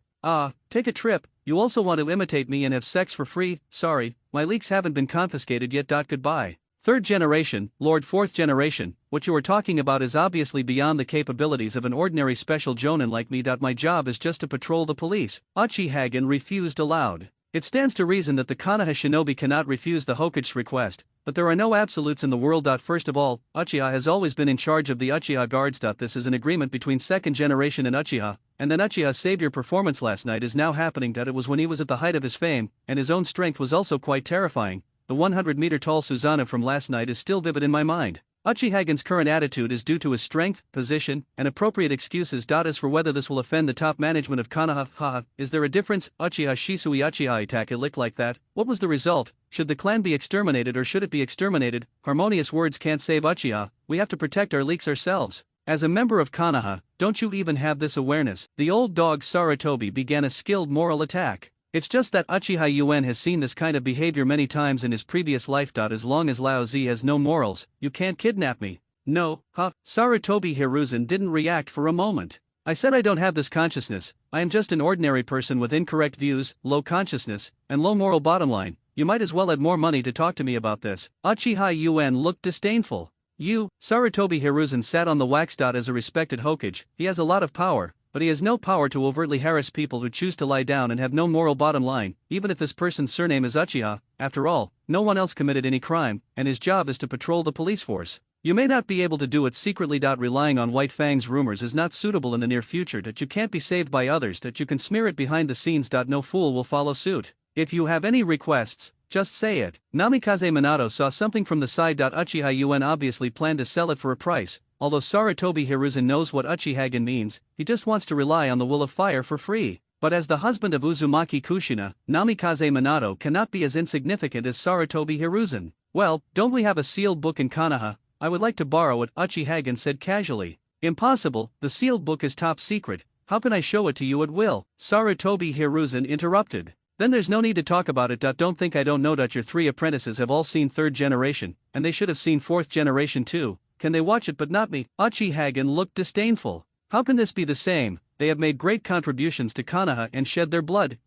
Take a trip, you also want to imitate me and have sex for free? Sorry, my leaks haven't been confiscated yet. Goodbye. Third generation, Lord fourth generation, what you are talking about is obviously beyond the capabilities of an ordinary special jonin like me. My job is just to patrol the police. Uchihagen refused aloud. It stands to reason that the Konoha shinobi cannot refuse the Hokage's request, but there are no absolutes in the world. First of all, Uchiha has always been in charge of the Uchiha guards. This is an agreement between second generation and Uchiha, and then Uchiha's savior performance last night is now happening. It was when he was at the height of his fame, and his own strength was also quite terrifying. The 100-meter-tall Susanoo from last night is still vivid in my mind. Uchihagen's current attitude is due to his strength, position, and appropriate excuses. As for whether this will offend the top management of Konoha, is there a difference? Uchiha Shisui Uchiha attack a lick like that. What was the result? Should the clan be exterminated or should it be exterminated? Harmonious words can't save Uchiha, we have to protect our leaks ourselves. As a member of Konoha, don't you even have this awareness? The old dog Sarutobi began a skilled moral attack. It's just that Uchiha UN has seen this kind of behavior many times in his previous life. As long as Lao Zi has no morals, you can't kidnap me. No, Sarutobi Hiruzen didn't react for a moment. I said I don't have this consciousness, I am just an ordinary person with incorrect views, low consciousness, and low moral bottom line. You might as well add more money to talk to me about this. Uchiha UN looked disdainful. Sarutobi Hiruzen sat on the wax. As a respected Hokage, he has a lot of power. But he has no power to overtly harass people who choose to lie down and have no moral bottom line, even if this person's surname is Uchiha. After all, no one else committed any crime, and his job is to patrol the police force. You may not be able to do it secretly. Relying on White Fang's rumors is not suitable in the near future. You can't be saved by others. You can smear it behind the scenes. No fool will follow suit. If you have any requests, just say it. Namikaze Minato saw something from the side. Uchiha UN obviously planned to sell it for a price. Although Sarutobi Hiruzen knows what Uchihagen means, he just wants to rely on the will of fire for free. But as the husband of Uzumaki Kushina, Namikaze Minato cannot be as insignificant as Sarutobi Hiruzen. Well, don't we have a sealed book in Konoha? I would like to borrow it, Uchihagen said casually. Impossible, the sealed book is top secret. How can I show it to you at will? Sarutobi Hiruzen interrupted. Then there's no need to talk about it. Don't think I don't know. Your three apprentices have all seen third generation, and they should have seen fourth generation too. Can they watch it but not me? Uchihagen looked disdainful. How can this be the same? They have made great contributions to Konoha and shed their blood.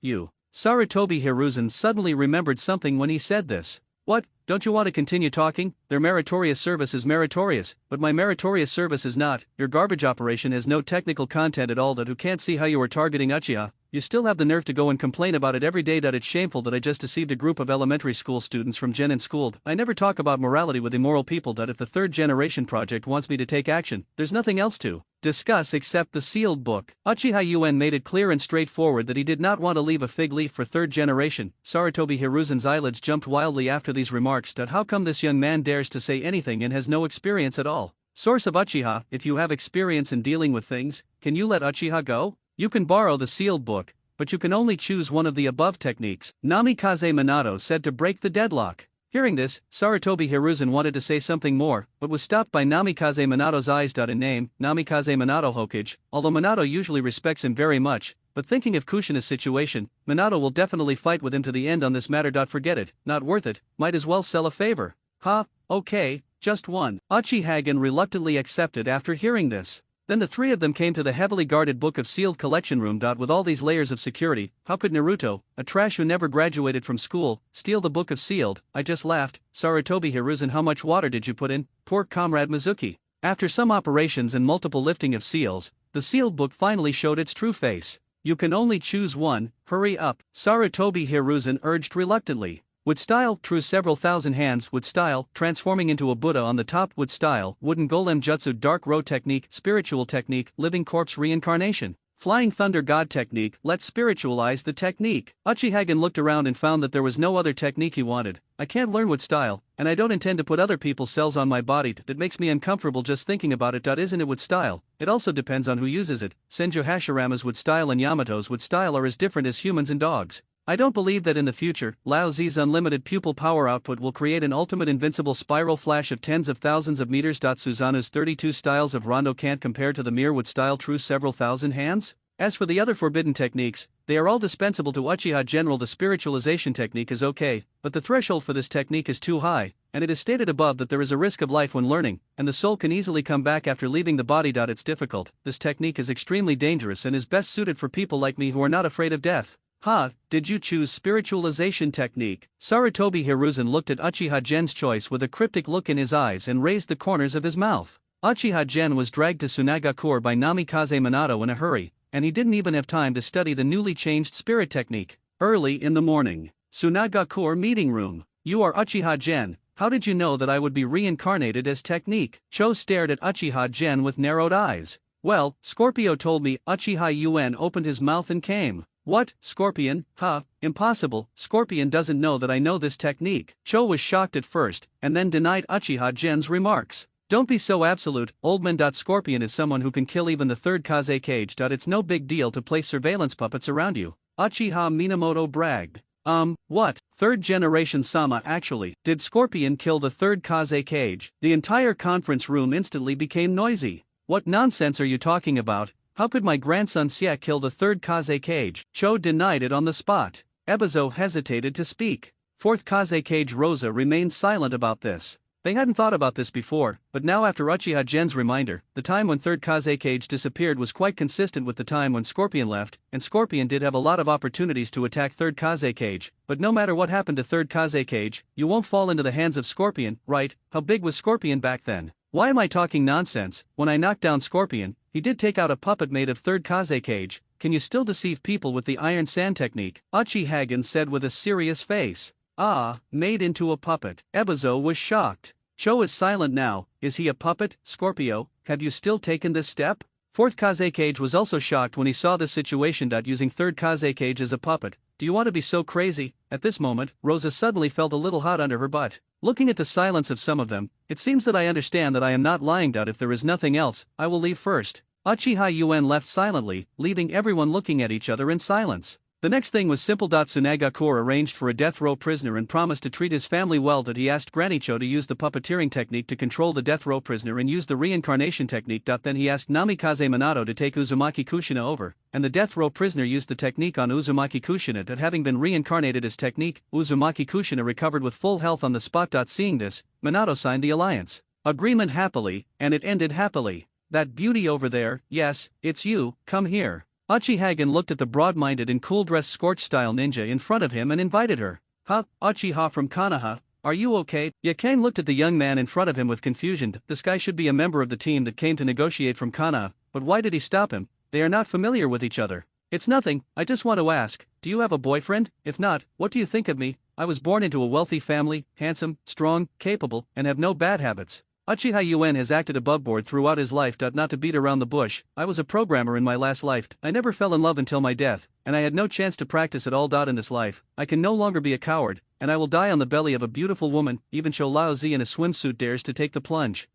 Sarutobi Hiruzen suddenly remembered something when he said this. What, don't you want to continue talking? Their meritorious service is meritorious, but my meritorious service is not. Your garbage operation has no technical content at all. Who can't see how you are targeting Uchiha? You still have the nerve to go and complain about it every day. It's shameful that I just deceived a group of elementary school students from Genin School. I never talk about morality with immoral people. If the third generation project wants me to take action, there's nothing else to discuss except the sealed book. Uchiha UN made it clear and straightforward that he did not want to leave a fig leaf for third generation. Sarutobi Hiruzen's eyelids jumped wildly after these remarks. How come this young man dares to say anything and has no experience at all? Source of Uchiha, if you have experience in dealing with things, can you let Uchiha go? You can borrow the sealed book, but you can only choose one of the above techniques, Namikaze Minato said to break the deadlock. Hearing this, Sarutobi Hiruzen wanted to say something more, but was stopped by Namikaze Minato's eyes. In name, Namikaze Minato Hokage, although Minato usually respects him very much, but thinking of Kushina's situation, Minato will definitely fight with him to the end on this matter. Forget it, not worth it, might as well sell a favor. Okay, just one. Uchihagen reluctantly accepted after hearing this. Then the three of them came to the heavily guarded book of sealed collection room. With all these layers of security, how could Naruto, a trash who never graduated from school, steal the book of sealed? I just laughed. Sarutobi Hiruzen, how much water did you put in? Poor comrade Mizuki. After some operations and multiple lifting of seals, the sealed book finally showed its true face. You can only choose one, hurry up. Sarutobi Hiruzen urged reluctantly. With style, true several thousand hands, with style, transforming into a Buddha on the top, with style, wooden golem jutsu, dark row technique, spiritual technique, living corpse reincarnation. Flying Thunder God technique, let's spiritualize the technique. Uchiha looked around and found that there was no other technique he wanted. I can't learn with style, and I don't intend to put other people's cells on my body. That makes me uncomfortable just thinking about it. Isn't it with style? It also depends on who uses it. Senjo Hashiramas with style and Yamatos with style are as different as humans and dogs. I don't believe that in the future, Lao Zi's unlimited pupil power output will create an ultimate invincible spiral flash of tens of thousands of meters. Susanoo's 32 styles of Rondo can't compare to the mere with style true several thousand hands? As for the other forbidden techniques, they are all dispensable to Uchiha General. The spiritualization technique is okay, but the threshold for this technique is too high, and it is stated above that there is a risk of life when learning, and the soul can easily come back after leaving the body. It's difficult. This technique is extremely dangerous and is best suited for people like me who are not afraid of death. Did you choose spiritualization technique? Sarutobi Hiruzen looked at Uchiha Gen's choice with a cryptic look in his eyes and raised the corners of his mouth. Uchiha Gen was dragged to Tsunagakur by Namikaze Minato in a hurry, and he didn't even have time to study the newly changed spirit technique. Early in the morning. Tsunagakur meeting room. You are Uchiha Gen, how did you know that I would be reincarnated as technique? Cho stared at Uchiha Gen with narrowed eyes. Well, Scorpio told me. Uchiha Yuen opened his mouth and came. What, Scorpion? Impossible, Scorpion doesn't know that I know this technique. Cho was shocked at first, and then denied Uchiha Gen's remarks. Don't be so absolute, old man. Scorpion is someone who can kill even the third Kaze cage. It's no big deal to place surveillance puppets around you. Uchiha Minamoto bragged. What? Third generation Sama actually. Did Scorpion kill the third Kaze cage? The entire conference room instantly became noisy. What nonsense are you talking about? How could my grandson Siak kill the third Kaze cage? Cho denied it on the spot. Ebizo hesitated to speak. Fourth Kaze cage. Rosa remained silent about this. They hadn't thought about this before, but now after Uchiha Gen's reminder, the time when third Kaze cage disappeared was quite consistent with the time when Scorpion left, and Scorpion did have a lot of opportunities to attack third Kaze cage, but no matter what happened to third Kaze cage, you won't fall into the hands of Scorpion, right? How big was Scorpion back then? Why am I talking nonsense? When I knocked down Scorpion, he did take out a puppet made of third Kaze cage. Can you still deceive people with the iron sand technique? Uchiha said with a serious face. Made into a puppet. Ebizo was shocked. Cho is silent now. Is he a puppet? Scorpio, have you still taken this step? Fourth Kaze cage was also shocked when he saw this situation. Using third Kaze cage as a puppet. Do you want to be so crazy? At this moment, Rosa suddenly felt a little hot under her butt. Looking at the silence of some of them, it seems that I understand that I am not lying. If there is nothing else, I will leave first. Uchiha Yuen left silently, leaving everyone looking at each other in silence. The next thing was simple. Tsunagakur arranged for a death row prisoner and promised to treat his family well. He asked Granny Cho to use the puppeteering technique to control the death row prisoner and use the reincarnation technique. Then he asked Namikaze Minato to take Uzumaki Kushina over, and the death row prisoner used the technique on Uzumaki Kushina. Having been reincarnated as technique, Uzumaki Kushina recovered with full health on the spot. Seeing this, Minato signed the alliance agreement happily, and it ended happily. That beauty over there, yes, it's you, come here. Uchiha looked at the broad-minded and cool-dressed scorch-style ninja in front of him and invited her. Uchiha from Konoha, are you okay? Yakane looked at the young man in front of him with confusion. This guy should be a member of the team that came to negotiate from Konoha, but why did he stop him? They are not familiar with each other. It's nothing, I just want to ask, do you have a boyfriend? If not, what do you think of me? I was born into a wealthy family, handsome, strong, capable, and have no bad habits. Uchiha Yuen has acted above board throughout his life. Not to beat around the bush, I was a programmer in my last life. I never fell in love until my death, and I had no chance to practice at all. In this life, I can no longer be a coward, and I will die on the belly of a beautiful woman. Even Cho Lao Zi in a swimsuit dares to take the plunge.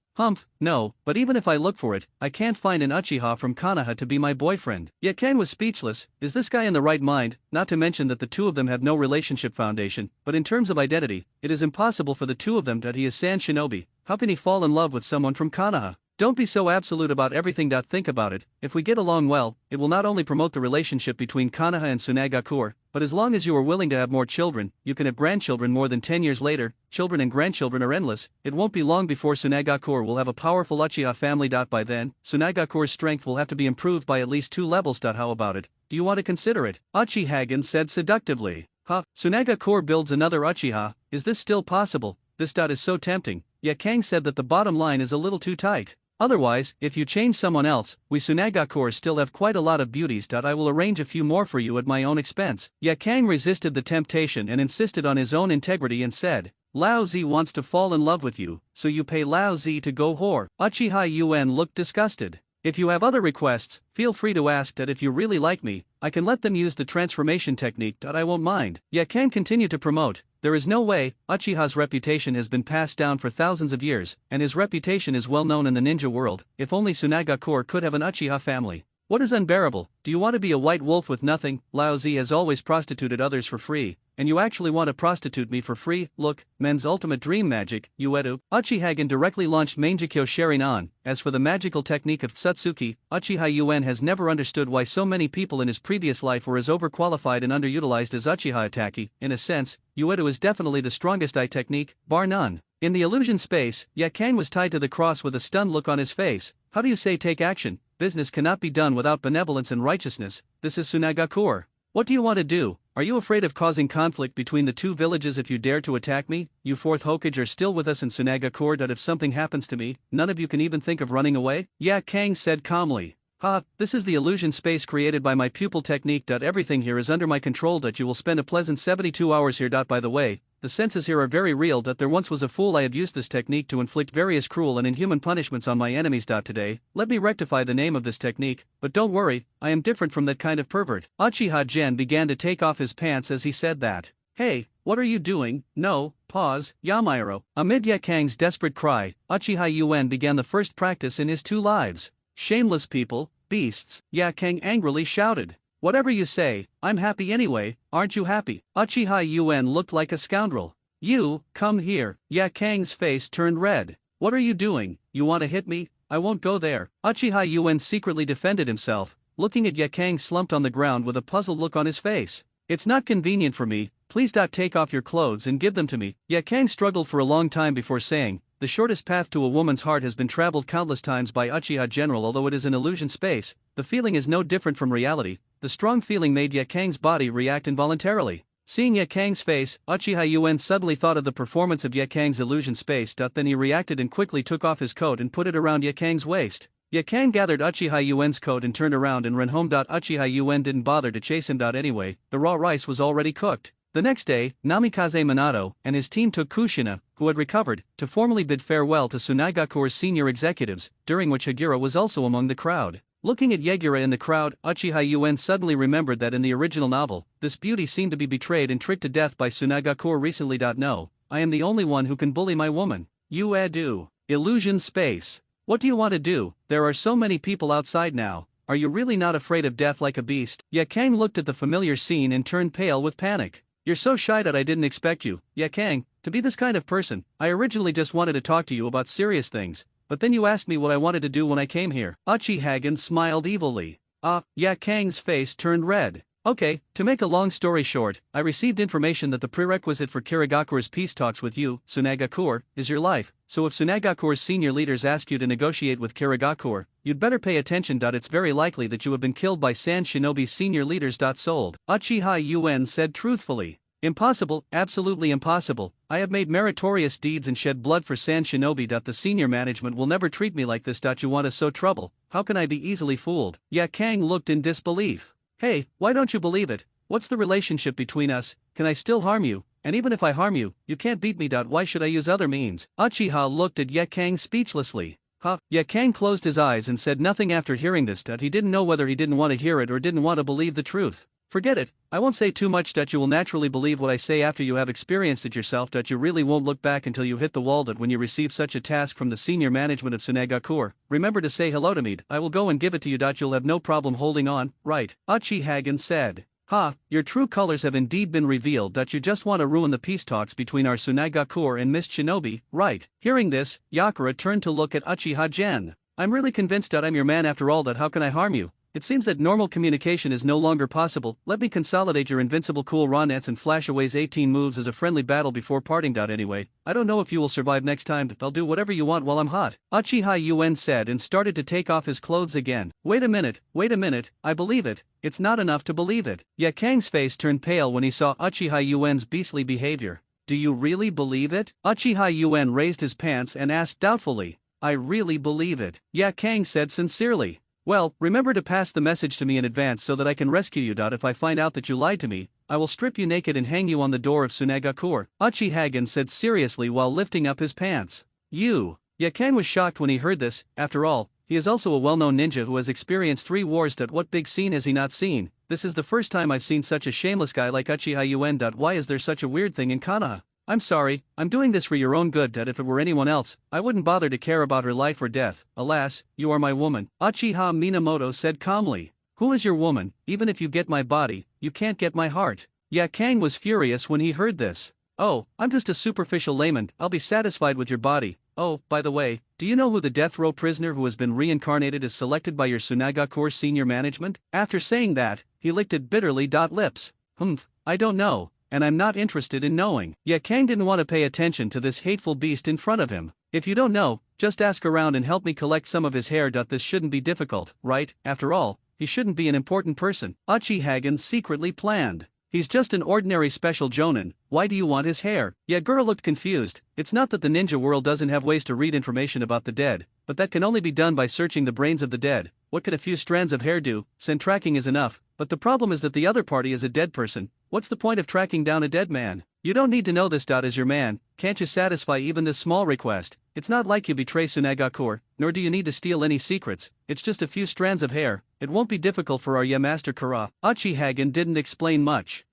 No, but even if I look for it, I can't find an Uchiha from Konoha to be my boyfriend. Yakane was speechless. Is this guy in the right mind? Not to mention that the two of them have no relationship foundation, but in terms of identity, it is impossible for the two of them. He is Sand Shinobi. How can he fall in love with someone from Konoha? Don't be so absolute about everything. Think about it. If we get along well, it will not only promote the relationship between Konoha and Tsunagakur, but as long as you are willing to have more children, you can have grandchildren more than 10 years later. Children and grandchildren are endless. It won't be long before Tsunagakur will have a powerful Uchiha family. By then, Tsunagakur's strength will have to be improved by at least 2 levels. How about it? Do you want to consider it? Uchiha said seductively. Tsunagakur builds another Uchiha, is this still possible? This is so tempting. Yet Kang said that the bottom line is a little too tight. Otherwise, if you change someone else, we Sunagakure still have quite a lot of beauties. I will arrange a few more for you at my own expense. Yakang resisted the temptation and insisted on his own integrity and said, Lao Zi wants to fall in love with you, so you pay Lao Zi to go whore. Uchiha Yuan looked disgusted. If you have other requests, feel free to ask. If you really like me, I can let them use the transformation technique. I won't mind. Yakang continued to promote. There is no way. Uchiha's reputation has been passed down for thousands of years, and his reputation is well known in the ninja world. If only Sunagakure could have an Uchiha family. What is unbearable? Do you want to be a white wolf with nothing? Lao Zi has always prostituted others for free, and you actually want to prostitute me for free? Look, men's ultimate dream magic, Uedo. Uchihagen directly launched Mangekyo Sharinan. As for the magical technique of Tsutsuki, Uchiha Yuan has never understood why so many people in his previous life were as overqualified and underutilized as Uchiha Itaki. In a sense, Uedo is definitely the strongest eye technique, bar none. In the illusion space, Yakang was tied to the cross with a stunned look on his face. How do you say take action? Business cannot be done without benevolence and righteousness. This is Sunagakure. What do you want to do? Are you afraid of causing conflict between the two villages if you dare to attack me? You fourth Hokage are still with us in Sunagakure. That if something happens to me, none of you can even think of running away? Yakang said calmly. Ha, this is the illusion space created by my pupil technique. Everything here is under my control. You will spend a pleasant 72 hours here. By the way, the senses here are very real. There once was a fool. I have used this technique to inflict various cruel and inhuman punishments on my enemies. Today, let me rectify the name of this technique, but don't worry, I am different from that kind of pervert. Uchiha Gen began to take off his pants as he said that. Hey, what are you doing? No, pause, Yamairo. Amid Yakang's desperate cry, Uchiha Yuan began the first practice in his 2 lives. Shameless people, beasts, Yakang angrily shouted. Whatever you say, I'm happy anyway, aren't you happy? Uchiha Yuan looked like a scoundrel. You, come here. Yakang's face turned red. What are you doing? You want to hit me? I won't go there. Uchiha Yuan secretly defended himself, looking at Yakang slumped on the ground with a puzzled look on his face. It's not convenient for me, please. Take off your clothes and give them to me. Yakang struggled for a long time before saying, the shortest path to a woman's heart has been traveled countless times by Uchiha General. Although it is an illusion space, the feeling is no different from reality. The strong feeling made Yakang's body react involuntarily. Seeing Yakang's face, Uchiha Yuan suddenly thought of the performance of Yakang's illusion space. Then he reacted and quickly took off his coat and put it around Yakang's waist. Yakang gathered Uchiha Yuan's coat and turned around and ran home. Uchiha Yuan didn't bother to chase him. Anyway, the raw rice was already cooked. The next day, Namikaze Minato and his team took Kushina, who had recovered, to formally bid farewell to Sunagakure's senior executives, during which Hagura was also among the crowd. Looking at Yagura in the crowd, Uchiha Yuan suddenly remembered that in the original novel, this beauty seemed to be betrayed and tricked to death by Sunagakure recently. No, I am the only one who can bully my woman. Uedo. Illusion space. What do you want to do? There are so many people outside now. Are you really not afraid of death like a beast? Yakang looked at the familiar scene and turned pale with panic. You're so shy that I didn't expect you, Yakang, to be this kind of person. I originally just wanted to talk to you about serious things, but then you asked me what I wanted to do when I came here. Uchihagen smiled evilly. Yakang's face turned red. Okay, to make a long story short, I received information that the prerequisite for Kirigakure's peace talks with you, Sunagakure, is your life, so if Sunagakure's senior leaders ask you to negotiate with Kirigakure, you'd better pay attention. It's very likely that you have been killed by Sand Shinobi's senior leaders. Sold. Uchiha Yuan said truthfully. Impossible, absolutely impossible. I have made meritorious deeds and shed blood for Sand Shinobi. The senior management will never treat me like this. You want to sow trouble? How can I be easily fooled? Yakang looked in disbelief. Hey, why don't you believe it? What's the relationship between us? Can I still harm you? And even if I harm you, you can't beat me. Why should I use other means? Uchiha looked at Yakang speechlessly. Yakang closed his eyes and said nothing after hearing this. He didn't know whether he didn't want to hear it or didn't want to believe the truth. Forget it, I won't say too much. You will naturally believe what I say after you have experienced it yourself. You really won't look back until you hit the wall. When you receive such a task from the senior management of Sunagakure, remember to say hello to me. I will go and give it to you. You'll have no problem holding on, right? Uchihagen said. Your true colors have indeed been revealed. You just want to ruin the peace talks between our Sunagakure and Miss Shinobi, right? Hearing this, Yakura turned to look at Uchiha Gen. I'm really convinced I'm your man after all. How can I harm you? It seems that normal communication is no longer possible. Let me consolidate your invincible cool Ronets and flash away's 18 moves as a friendly battle before parting. Anyway, I don't know if you will survive next time. I'll do whatever you want while I'm hot. Uchiha Yuan said and started to take off his clothes again. Wait a minute, I believe it. It's not enough to believe it. Yakang's face turned pale when he saw Uchiha Yuan's beastly behavior. Do you really believe it? Uchiha Yuan raised his pants and asked doubtfully. I really believe it. Ya Kang said sincerely. Well, remember to pass the message to me in advance so that I can rescue you. If I find out that you lied to me, I will strip you naked and hang you on the door of Tsunagakur, Uchiha said seriously while lifting up his pants. You. Ya Kang was shocked when he heard this. After all, he is also a well-known ninja who has experienced 3 wars. What big scene has he not seen? This is the first time I've seen such a shameless guy like Uchiha. Why is there such a weird thing in Konoha? I'm sorry, I'm doing this for your own good. If it were anyone else, I wouldn't bother to care about her life or death. Alas, you are my woman, Uchiha Minamoto said calmly. Who is your woman? Even if you get my body, you can't get my heart. Ya Kang was furious when he heard this. Oh, I'm just a superficial layman. I'll be satisfied with your body. Oh, by the way, do you know who the death row prisoner who has been reincarnated is selected by your Tsunagakur senior management? After saying that, he licked it bitterly. Lips. I don't know, and I'm not interested in knowing. Ya Kang didn't want to pay attention to this hateful beast in front of him. If you don't know, just ask around and help me collect some of his hair. This shouldn't be difficult, right? After all, he shouldn't be an important person. Uchiha secretly planned. He's just an ordinary special jonin. Why do you want his hair? Yagura looked confused. It's not that the ninja world doesn't have ways to read information about the dead, but that can only be done by searching the brains of the dead. What could a few strands of hair do? Scent tracking is enough, but the problem is that the other party is a dead person. What's the point of tracking down a dead man? You don't need to know this. As your man, can't you satisfy even this small request? It's not like you betray Tsunagakur, nor do you need to steal any secrets. It's just a few strands of hair. It won't be difficult for our Master Kara. Uchiha didn't explain much.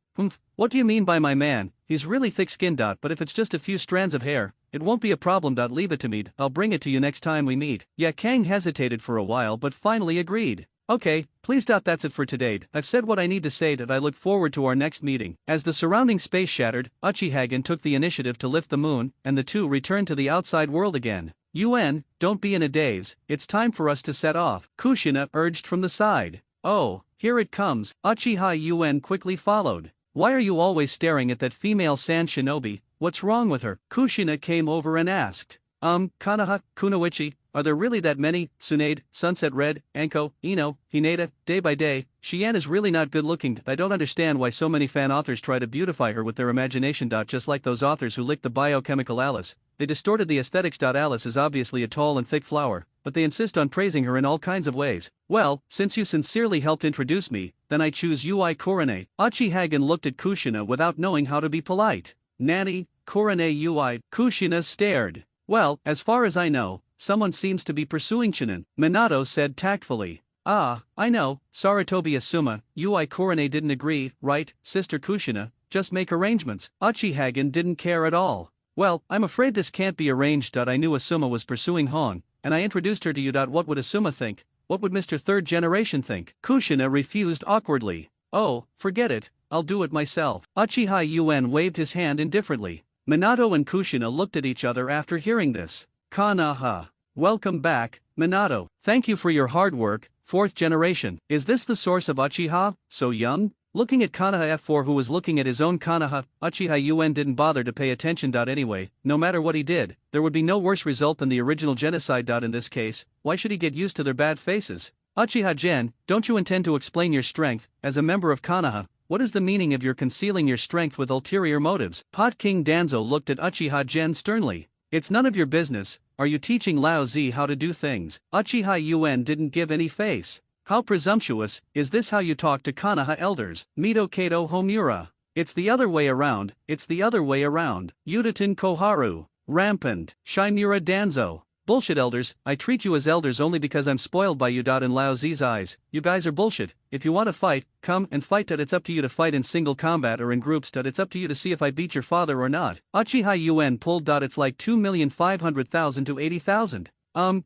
What do you mean by my man? He's really thick-skinned. But if it's just a few strands of hair, it won't be a problem. Leave it to me. I'll bring it to you next time we meet. Ya Kang hesitated for a while but finally agreed. Okay, please. That's it for today. I've said what I need to say. I look forward to our next meeting. As the surrounding space shattered, Uchiha took the initiative to lift the moon, and the two returned to the outside world again. UN, don't be in a daze. It's time for us to set off, Kushina urged from the side. Oh, here it comes. Uchiha UN quickly followed. Why are you always staring at that female sand shinobi? What's wrong with her? Kushina came over and asked. Konoha, Kunoichi, are there really that many? Tsunade, Sunset Red, Anko, Ino, Hinata, day by day. Shian is really not good looking. I don't understand why so many fan authors try to beautify her with their imagination. Just like those authors who licked the biochemical Alice. They distorted the aesthetics. Alice is obviously a tall and thick flower, but they insist on praising her in all kinds of ways. Well, since you sincerely helped introduce me, then I choose Ui Kurane. Uchiha looked at Kushina without knowing how to be polite. Nani, Kurane Ui? Kushina stared. Well, as far as I know, someone seems to be pursuing Chinin, Minato said tactfully. Ah, I know, Saratobi Asuma. Ui Kurane didn't agree, right, Sister Kushina? Just make arrangements. Uchiha didn't care at all. Well, I'm afraid this can't be arranged. I knew Asuma was pursuing Hong, and I introduced her to you. What would Asuma think? What would Mr. Third Generation think? Kushina refused awkwardly. Oh, forget it, I'll do it myself. Uchiha UN waved his hand indifferently. Minato and Kushina looked at each other after hearing this. Konoha. Welcome back, Minato. Thank you for your hard work, 4th generation. Is this the source of Uchiha, so young? Looking at Konoha F4 who was looking at his own Konoha, Uchiha UN didn't bother to pay attention. Anyway, no matter what he did, there would be no worse result than the original genocide. In this case, why should he get used to their bad faces? Uchiha Gen, don't you intend to explain your strength, as a member of Konoha? What is the meaning of your concealing your strength with ulterior motives? Pot King Danzo looked at Uchiha Gen sternly. It's none of your business. Are you teaching Lao Zi how to do things? Uchiha UN didn't give any face. How presumptuous, is this how you talk to Konoha elders? Mito Kato Homura. It's the other way around, it's the other way around. Udaten Koharu. Rampant. Shimura Danzo. Bullshit elders, I treat you as elders only because I'm spoiled by you. In Lao Zi's eyes, you guys are bullshit. If you want to fight, come and fight. It's up to you to fight in single combat or in groups. It's up to you to see if I beat your father or not. Uchiha UN pulled. It's like 2,500,000 to 80,000.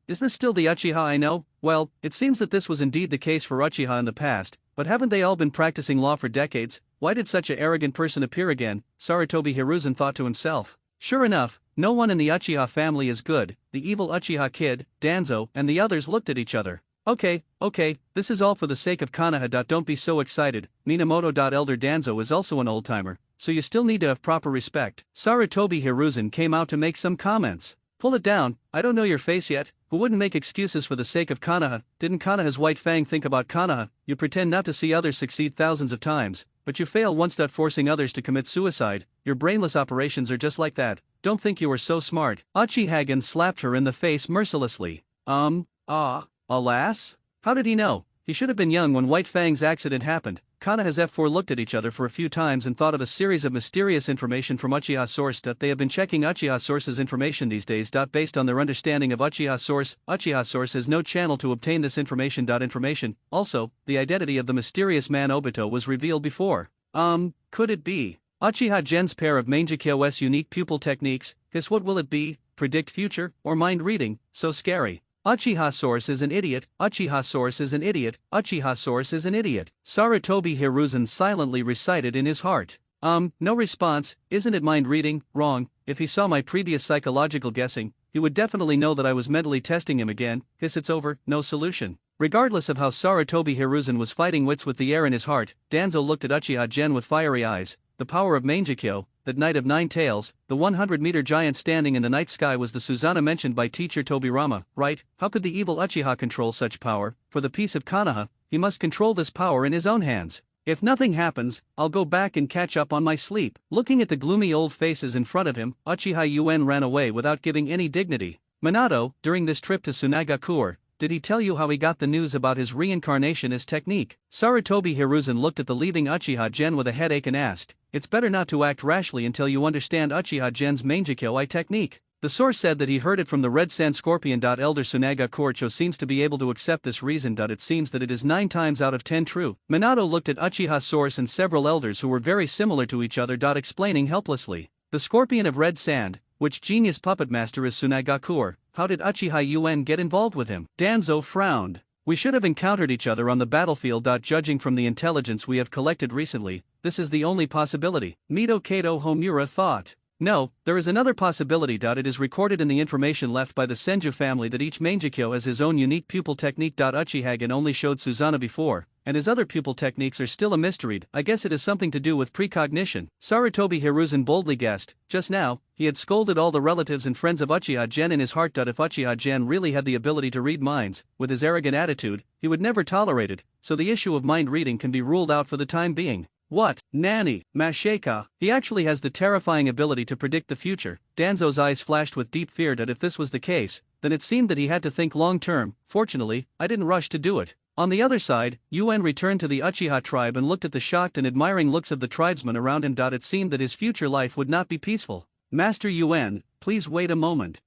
Is this still the Uchiha I know? Well, it seems that this was indeed the case for Uchiha in the past, but haven't they all been practicing law for decades? Why did such an arrogant person appear again? Saratobi Hiruzen thought to himself. Sure enough, no one in the Uchiha family is good. The evil Uchiha kid, Danzo, and the others looked at each other. Okay, this is all for the sake of Konoha. Don't be so excited. Minamoto. Elder Danzo is also an old-timer, so you still need to have proper respect. Saratobi Hiruzen came out to make some comments. Pull it down, I don't know your face yet. Who wouldn't make excuses for the sake of Konoha? Didn't Konoha's White Fang think about Konoha? You pretend not to see others succeed thousands of times, but you fail once. Forcing others to commit suicide, your brainless operations are just like that. don't think you are so smart. Uchiha slapped her in the face mercilessly. Alas? How did he know? He should have been young when White Fang's accident happened. Kanaha's F4 looked at each other for a few times and thought of a series of mysterious information from Uchiha source. They have been checking Uchiha source's information these days. Based on their understanding of Uchiha source has no channel to obtain this information. Also, the identity of the mysterious man Obito was revealed before. Could it be Uchiha Gen's pair of Mangekyo's unique pupil techniques? What will it be? Predict future, or mind reading? So scary. Uchiha source is an idiot, Uchiha source is an idiot, Uchiha source is an idiot. Sarutobi Hiruzen silently recited in his heart. No response. Isn't it mind reading? Wrong. If he saw my previous psychological guessing, he would definitely know that I was mentally testing him again. It's over, no solution. Regardless of how Sarutobi Hiruzen was fighting wits with the air in his heart, Danzo looked at Uchiha Gen with fiery eyes. The power of Mangekyo, that Knight of Nine Tails, the 100-meter giant standing in the night sky, was the Susanoo mentioned by teacher Tobirama, right? How could the evil Uchiha control such power? For the peace of Konoha, he must control this power in his own hands. If nothing happens, I'll go back and catch up on my sleep. Looking at the gloomy old faces in front of him, Uchiha Yuen ran away without giving any dignity. Minato, during this trip to Tsunagakure, did he tell you how he got the news about his reincarnation as technique? Sarutobi Hiruzen looked at the leaving Uchiha Gen with a headache and asked, it's better not to act rashly until you understand Uchiha Gen's Mangekyo technique. The source said that he heard it from the Red Sand Scorpion. Elder Tsunaga Korcho seems to be able to accept this reason. It seems that it is 9 times out of 10 true. Minato looked at Uchiha source and several elders who were very similar to each other. Explaining helplessly. The Scorpion of Red Sand, which genius puppet master is Tsunagakure, how did Uchiha Yuen get involved with him? Danzo frowned. We should have encountered each other on the battlefield. Judging from the intelligence we have collected recently, this is the only possibility, Mito Kato Homura thought. No, there is another possibility. It is recorded in the information left by the Senju family that each Mangekyo has his own unique pupil technique. Uchiha only showed Susanoo before, and his other pupil techniques are still a mystery. I guess it has something to do with precognition. Sarutobi Hiruzen boldly guessed. Just now, he had scolded all the relatives and friends of Uchiha Gen in his heart. If Uchiha Gen really had the ability to read minds, with his arrogant attitude, he would never tolerate it, so the issue of mind reading can be ruled out for the time being. What? Nani, Masheka, he actually has the terrifying ability to predict the future. Danzo's eyes flashed with deep fear that if this was the case, then it seemed that he had to think long term. Fortunately, I didn't rush to do it. On the other side, Yuen returned to the Uchiha tribe and looked at the shocked and admiring looks of the tribesmen around him. It seemed that his future life would not be peaceful. Master Yuen, please wait a moment.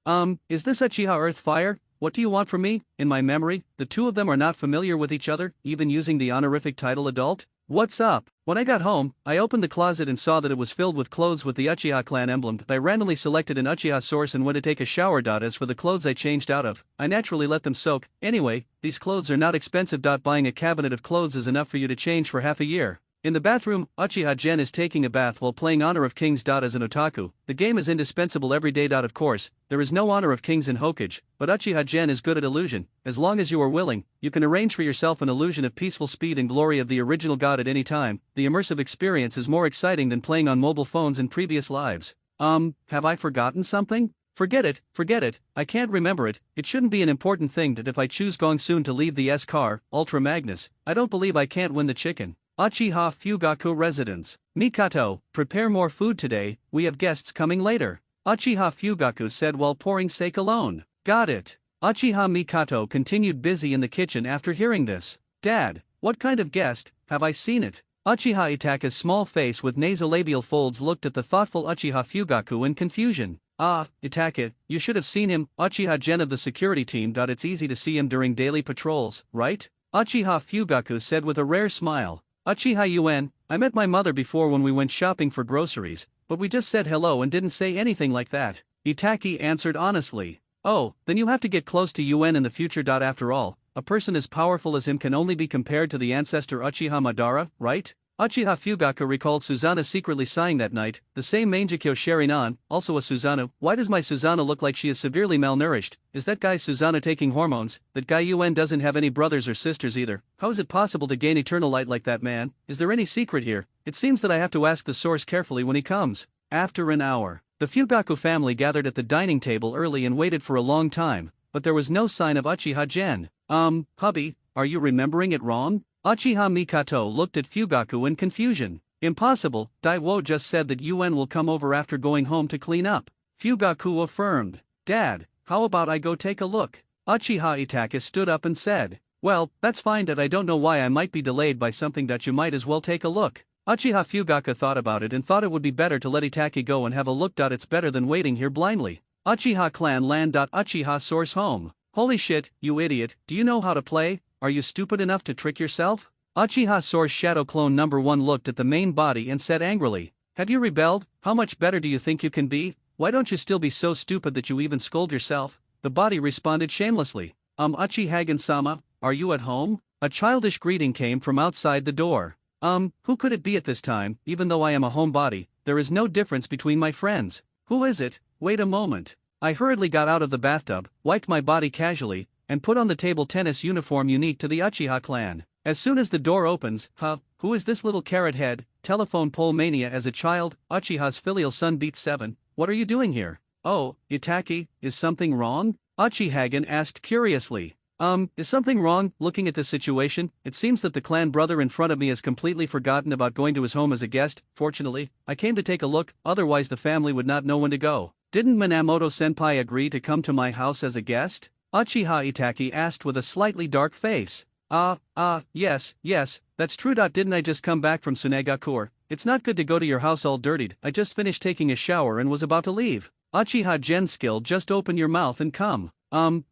Is this Uchiha Earth Fire? What do you want from me? In my memory, the two of them are not familiar with each other, even using the honorific title adult? What's up? When I got home, I opened the closet and saw that it was filled with clothes with the Uchiha clan emblem. I randomly selected an Uchiha source and went to take a shower. As for the clothes I changed out of, I naturally let them soak. Anyway, these clothes are not expensive. Buying a cabinet of clothes is enough for you to change for half a year. In the bathroom, Uchiha Gen is taking a bath while playing Honor of Kings. As an otaku, the game is indispensable every day. Of course, there is no Honor of Kings in Hokage, but Uchiha Gen is good at illusion. As long as you are willing, you can arrange for yourself an illusion of peaceful speed and glory of the original god at any time. The immersive experience is more exciting than playing on mobile phones in previous lives. Have I forgotten something? Forget it, I can't remember it. It shouldn't be an important thing that if I choose Gongsun to leave the S-Car, Ultra Magnus, I don't believe I can't win the chicken. Uchiha Fugaku residence. Mikato, prepare more food today, we have guests coming later. Uchiha Fugaku said while pouring sake alone. Got it. Uchiha Mikato continued busy in the kitchen after hearing this. Dad, what kind of guest? Have I seen it? Uchiha Itaka's small face with nasolabial folds looked at the thoughtful Uchiha Fugaku in confusion. Itaka, you should have seen him, Uchiha Gen of the security team. It's easy to see him during daily patrols, right? Uchiha Fugaku said with a rare smile. Uchiha Yuen, I met my mother before when we went shopping for groceries, but we just said hello and didn't say anything like that. Itaki answered honestly. Oh, then you have to get close to Yuen in the future. After all, a person as powerful as him can only be compared to the ancestor Uchiha Madara, right? Uchiha Fugaku recalled Susanoo secretly sighing that night, the same Mangekyo Sharinan, also a Susanoo. Why does my Susanoo look like she is severely malnourished? Is that guy Susanoo taking hormones? That guy Yuen doesn't have any brothers or sisters either. How is it possible to gain eternal light like that, man? Is there any secret here? It seems that I have to ask the source carefully when he comes. After an hour, the Fugaku family gathered at the dining table early and waited for a long time, but there was no sign of Uchiha Gen. Hubby, are you remembering it wrong? Uchiha Mikato looked at Fugaku in confusion. Impossible, Daiwo just said that Yuen will come over after going home to clean up. Fugaku affirmed. Dad, how about I go take a look? Uchiha Itachi stood up and said. Well, that's fine, Dad. I don't know why I might be delayed by something that you might as well take a look. Uchiha Fugaku thought about it and thought it would be better to let Itachi go and have a look. It's better than waiting here blindly. Uchiha clan land. Uchiha source home. Holy shit, you idiot, do you know how to play? Are you stupid enough to trick yourself? Uchiha source shadow clone number 1 looked at the main body and said angrily. Have you rebelled? How much better do you think you can be? Why don't you still be so stupid that you even scold yourself? The body responded shamelessly. Uchihagen-sama, are you at home? A childish greeting came from outside the door. Who could it be at this time? Even though I am a homebody, there is no difference between my friends. Who is it? Wait a moment. I hurriedly got out of the bathtub, wiped my body casually, and put on the table tennis uniform unique to the Uchiha clan. As soon as the door opens, who is this little carrot head? Telephone pole mania as a child, Uchiha's filial son beat 7. What are you doing here? Oh, Itachi, is something wrong? Uchihagen asked curiously. Is something wrong? Looking at this situation, it seems that the clan brother in front of me has completely forgotten about going to his home as a guest. Fortunately, I came to take a look, otherwise the family would not know when to go. Didn't Minamoto-senpai agree to come to my house as a guest? Uchiha Itachi asked with a slightly dark face. Yes, that's true. Didn't I just come back from Tsunegakure? It's not good to go to your house all dirtied. I just finished taking a shower and was about to leave. Uchiha Gen skill, just open your mouth and come.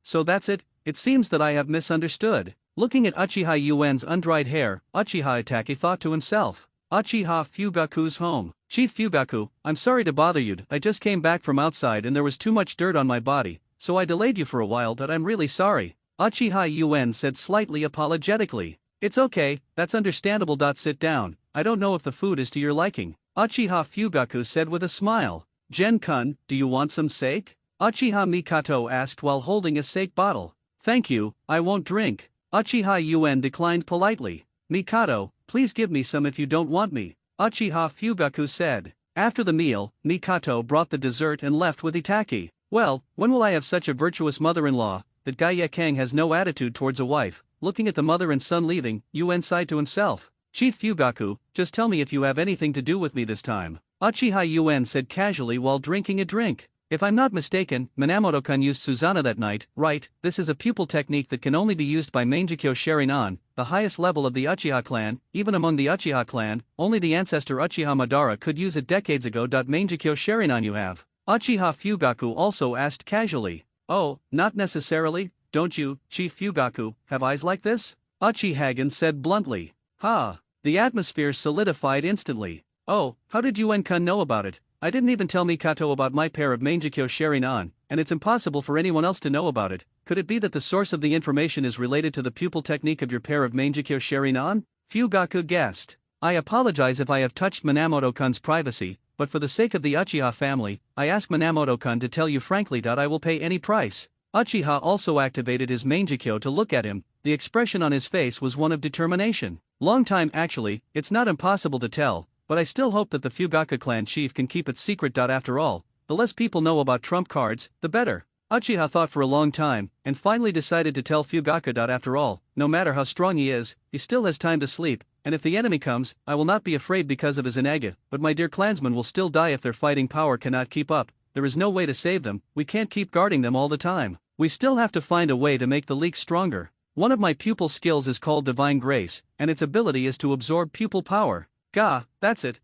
So that's it? It seems that I have misunderstood. Looking at Uchiha Yuen's undried hair, Uchiha Itachi thought to himself. Uchiha Fugaku's home. Chief Fugaku, I'm sorry to bother you. I just came back from outside and there was too much dirt on my body, so I delayed you for a while. I'm really sorry. Uchiha Yuen said slightly apologetically. It's okay, that's understandable. Sit down. I don't know if the food is to your liking. Uchiha Fugaku said with a smile. Gen-kun, do you want some sake? Uchiha Mikato asked while holding a sake bottle. Thank you, I won't drink. Uchiha Yuen declined politely. Mikado, please give me some if you don't want me. Uchiha Fugaku said. After the meal, Mikato brought the dessert and left with Itachi. Well, when will I have such a virtuous mother-in-law? That Gaia Kang has no attitude towards a wife. Looking at the mother and son leaving, Yuen sighed to himself. Chief Fugaku, just tell me if you have anything to do with me this time. Uchiha Yuen said casually while drinking a drink. If I'm not mistaken, Minamoto-kun used Susanna that night, right? This is a pupil technique that can only be used by Mangekyo Sharinan, the highest level of the Uchiha clan. Even among the Uchiha clan, only the ancestor Uchiha Madara could use it decades ago. Mangekyo Sharinan you have? Uchiha Fugaku also asked casually. Oh, not necessarily, don't you, Chief Fugaku, have eyes like this? Uchihagen said bluntly. The atmosphere solidified instantly. Oh, how did Yuen-kun know about it? I didn't even tell Mikato about my pair of Mangekyo Sharinan, and it's impossible for anyone else to know about it. Could it be that the source of the information is related to the pupil technique of your pair of Mangekyo Sharinan? Fugaku guessed. I apologize if I have touched Minamoto-kun's privacy, but for the sake of the Uchiha family, I ask Minamoto-kun to tell you frankly. I will pay any price. Uchiha also activated his Mangekyo to look at him. The expression on his face was one of determination. Long time actually, it's not impossible to tell, but I still hope that the Fugaku clan chief can keep it secret. After all, the less people know about trump cards, the better. Uchiha thought for a long time, and finally decided to tell Fugaku. After all, no matter how strong he is, he still has time to sleep, and if the enemy comes, I will not be afraid because of his izanagi, but my dear clansmen will still die if their fighting power cannot keep up. There is no way to save them, we can't keep guarding them all the time. We still have to find a way to make the leak stronger. One of my pupil skills is called Divine Grace, and its ability is to absorb pupil power. That's it.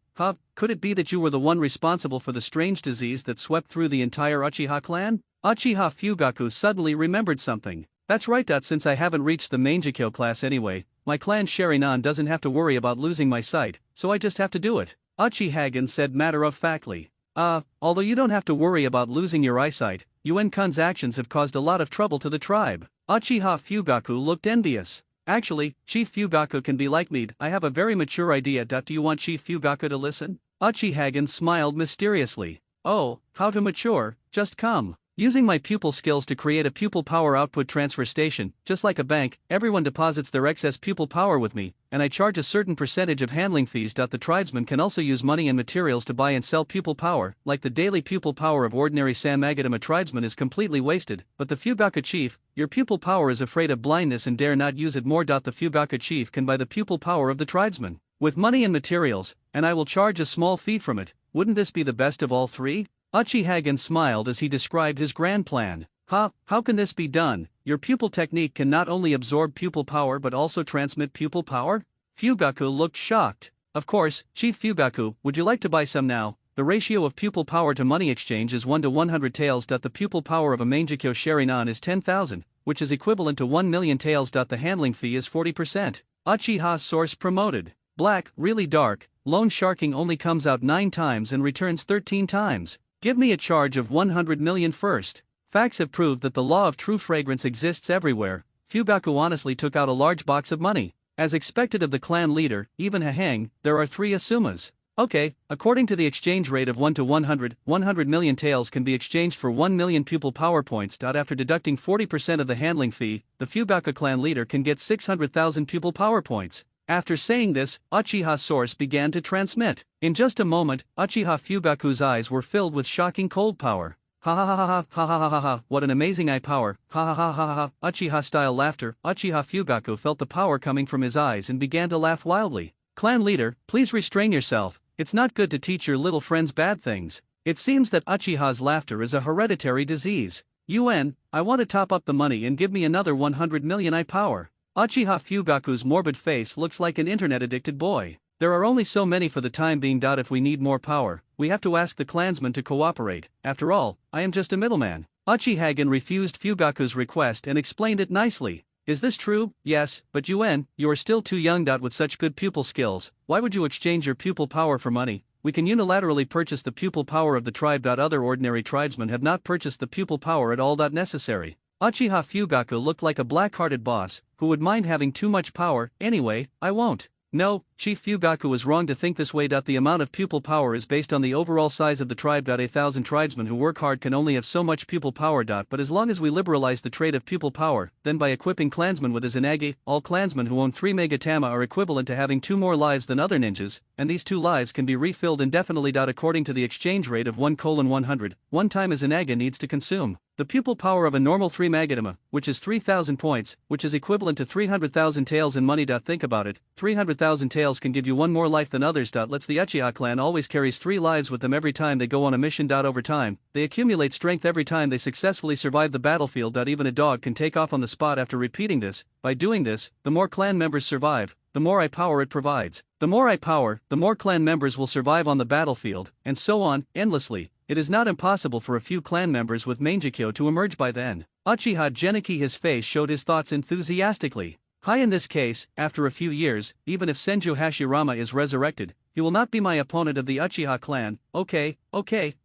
Could it be that you were the one responsible for the strange disease that swept through the entire Uchiha clan? Uchiha Fugaku suddenly remembered something. That's right. Since I haven't reached the Mangekyo class anyway, my clan Sharinan doesn't have to worry about losing my sight, so I just have to do it. Uchihagen said matter-of-factly. Although you don't have to worry about losing your eyesight, Yuen-kun's actions have caused a lot of trouble to the tribe. Uchiha Fugaku looked envious. Actually, Chief Fugaku can be like me. I have a very mature idea. Do you want Chief Fugaku to listen? Uchihagen smiled mysteriously. Oh, how to mature, just come. Using my pupil skills to create a pupil power output transfer station, just like a bank, everyone deposits their excess pupil power with me, and I charge a certain percentage of handling fees. The tribesmen can also use money and materials to buy and sell pupil power, like the daily pupil power of ordinary Samagadama tribesmen is completely wasted, but the Fugaku chief, your pupil power is afraid of blindness and dare not use it more. The Fugaku chief can buy the pupil power of the tribesmen with money and materials, and I will charge a small fee from it. Wouldn't this be the best of all three? Uchiha smiled as he described his grand plan. How can this be done? Your pupil technique can not only absorb pupil power but also transmit pupil power? Fugaku looked shocked. Of course, Chief Fugaku, would you like to buy some now? The ratio of pupil power to money exchange is 1 to 100 taels. The pupil power of a Mangekyo Sharinan is 10,000, which is equivalent to 1 million taels. The handling fee is 40%. Uchiha's source promoted. Black, really dark, loan sharking only comes out 9 times and returns 13 times. Give me a charge of 100 million first. Facts have proved that the law of true fragrance exists everywhere. Fugaku honestly took out a large box of money. As expected of the clan leader, even Hahang, there are 3 asumas. Okay, according to the exchange rate of 1 to 100, 100 million taels can be exchanged for 1 million pupil power points. After deducting 40% of the handling fee, the Fugaku clan leader can get 600,000 pupil power points. After saying this, Uchiha's source began to transmit. In just a moment, Uchiha Fugaku's eyes were filled with shocking cold power. Ha ha ha ha ha ha ha ha ha, what an amazing eye power, ha ha ha ha ha, Uchiha-style laughter. Uchiha Fugaku felt the power coming from his eyes and began to laugh wildly. Clan leader, please restrain yourself, it's not good to teach your little friends bad things. It seems that Uchiha's laughter is a hereditary disease. UN, I want to top up the money and give me another 100 million eye power. Uchiha Fugaku's morbid face looks like an internet-addicted boy. There are only so many for the time being. If we need more power, we have to ask the clansmen to cooperate. After all, I am just a middleman. Uchiha refused Fugaku's request and explained it nicely. Is this true? Yes, but UN, you are still too young. With such good pupil skills, why would you exchange your pupil power for money? We can unilaterally purchase the pupil power of the tribe. Other ordinary tribesmen have not purchased the pupil power at all. Necessary. Uchiha Fugaku looked like a black-hearted boss, who would mind having too much power. Anyway, I won't. No, Chief Fugaku was wrong to think this way. The amount of pupil power is based on the overall size of the tribe. 1,000 tribesmen who work hard can only have so much pupil power. But as long as we liberalize the trade of pupil power, then by equipping clansmen with izanagi, all clansmen who own 3 megatama are equivalent to having 2 more lives than other ninjas, and these 2 lives can be refilled indefinitely. According to the exchange rate of 1:100, 1 time izanaga needs to consume the pupil power of a normal 3 magatama, which is 3,000 points, which is equivalent to 300,000 taels in money. Think about it, 300,000 taels can give you 1 more life than others. Let's the Uchiha clan always carries 3 lives with them every time they go on a mission. Over time, they accumulate strength every time they successfully survive the battlefield. Even a dog can take off on the spot after repeating this. By doing this, the more clan members survive, the more eye power it provides. The more eye power, the more clan members will survive on the battlefield, and so on, endlessly. It is not impossible for a few clan members with Mangekyo to emerge by then. Uchiha Geniki, his face showed his thoughts enthusiastically. Hi, in this case, after a few years, even if Senju Hashirama is resurrected, he will not be my opponent of the Uchiha clan. Okay,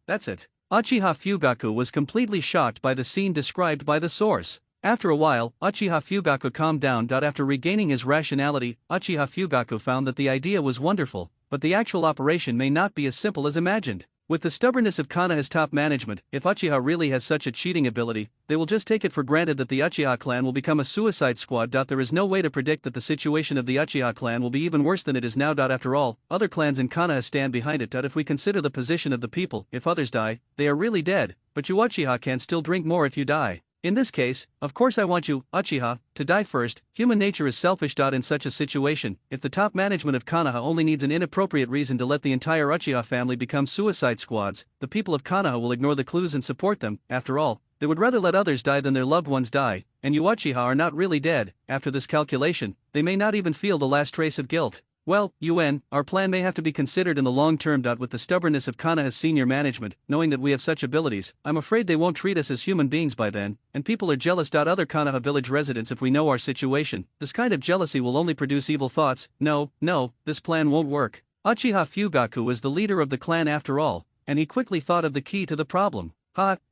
that's it. Uchiha Fugaku was completely shocked by the scene described by the source. After a while, Uchiha Fugaku calmed down. After regaining his rationality, Uchiha Fugaku found that the idea was wonderful, but the actual operation may not be as simple as imagined. With the stubbornness of Konoha's top management, if Uchiha really has such a cheating ability, they will just take it for granted that the Uchiha clan will become a suicide squad. There is no way to predict that the situation of the Uchiha clan will be even worse than it is now. After all, other clans in Konoha stand behind it. If we consider the position of the people, if others die, they are really dead, but you Uchiha can still drink more if you die. In this case, of course I want you, Uchiha, to die first. Human nature is selfish. In such a situation, if the top management of Konoha only needs an inappropriate reason to let the entire Uchiha family become suicide squads, the people of Konoha will ignore the clues and support them. After all, they would rather let others die than their loved ones die, and you Uchiha are not really dead. After this calculation, they may not even feel the last trace of guilt. Well, UN, our plan may have to be considered in the long term. With the stubbornness of Konoha's senior management, knowing that we have such abilities, I'm afraid they won't treat us as human beings by then, and people are jealous. Other Konoha village residents, if we know our situation, this kind of jealousy will only produce evil thoughts. No, this plan won't work. Uchiha Fugaku is the leader of the clan after all, and he quickly thought of the key to the problem.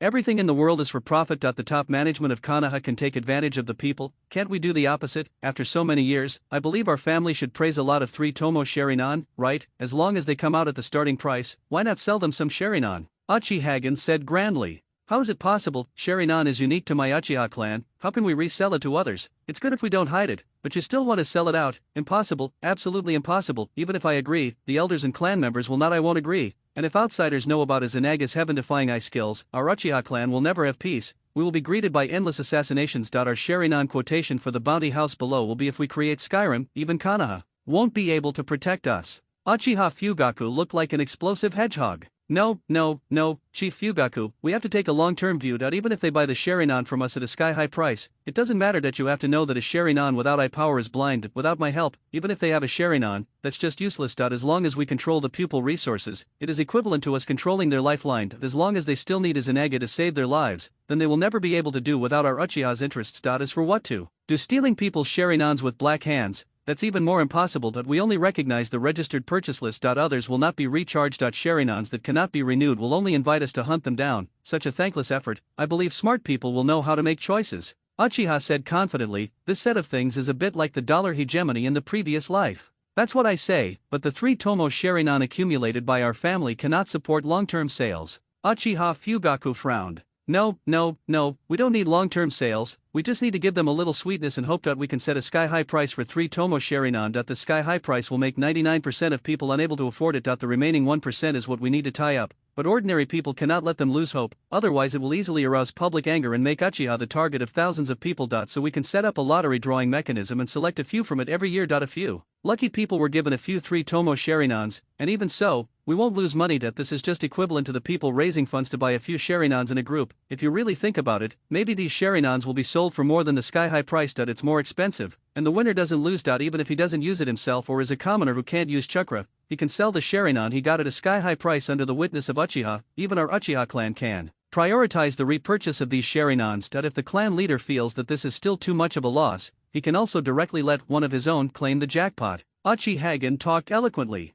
Everything in the world is for profit. The top management of Konoha can take advantage of the people. Can't we do the opposite? After so many years, I believe our family should praise a lot of 3 Tomo Sharinan, right? As long as they come out at the starting price, why not sell them some Sharinan? Uchiha said grandly. How is it possible? Sharinan is unique to my Uchiha clan. How can we resell it to others? It's good if we don't hide it, but you still want to sell it out. Impossible, absolutely impossible. Even if I agree, the elders and clan members will not. I won't agree. And if outsiders know about Izanaga's heaven-defying eye skills, our Uchiha clan will never have peace. We will be greeted by endless assassinations. Our Sharinan quotation for the bounty house below will be if we create Skyrim, even Konoha won't be able to protect us. Uchiha Fugaku looked like an explosive hedgehog. No, no, no, Chief Fugaku, we have to take a long-term view that even if they buy the Sharinan from us at a sky-high price, it doesn't matter that you have to know that a Sharinan without eye power is blind. Without my help, even if they have a Sharinan, that's just useless. As long as we control the pupil resources, it is equivalent to us controlling their lifeline. As long as they still need izanagi to save their lives, then they will never be able to do without our Uchiha's interests. As for what to do stealing people's Sharinans with black hands, that's even more impossible. That we only recognize the registered purchase list. Others will not be recharged. Sharinans that cannot be renewed will only invite us to hunt them down. Such a thankless effort. I believe smart people will know how to make choices, Uchiha said confidently. This set of things is a bit like the dollar hegemony in the previous life. That's what I say, but the 3 Tomo Sharinan accumulated by our family cannot support long-term sales. Uchiha Fugaku frowned. No, we don't need long-term sales, we just need to give them a little sweetness and hope that we can set a sky-high price for 3 Tomo Sharinan. The sky-high price will make 99% of people unable to afford it. The remaining 1% is what we need to tie up, but ordinary people cannot let them lose hope, otherwise it will easily arouse public anger and make Uchiha the target of thousands of people. So we can set up a lottery drawing mechanism and select a few from it every year. A few lucky people were given a few 3 Tomo Sharinans, and even so, we won't lose money. This is just equivalent to the people raising funds to buy a few Sharinans in a group. If you really think about it, maybe these Sharinans will be sold for more than the sky-high price. It's more expensive, and the winner doesn't lose. Even if he doesn't use it himself or is a commoner who can't use chakra, he can sell the Sharinan he got at a sky-high price under the witness of Uchiha. Even our Uchiha clan can prioritize the repurchase of these Sharinans. If the clan leader feels that this is still too much of a loss, he can also directly let one of his own claim the jackpot. Uchihagen talked eloquently.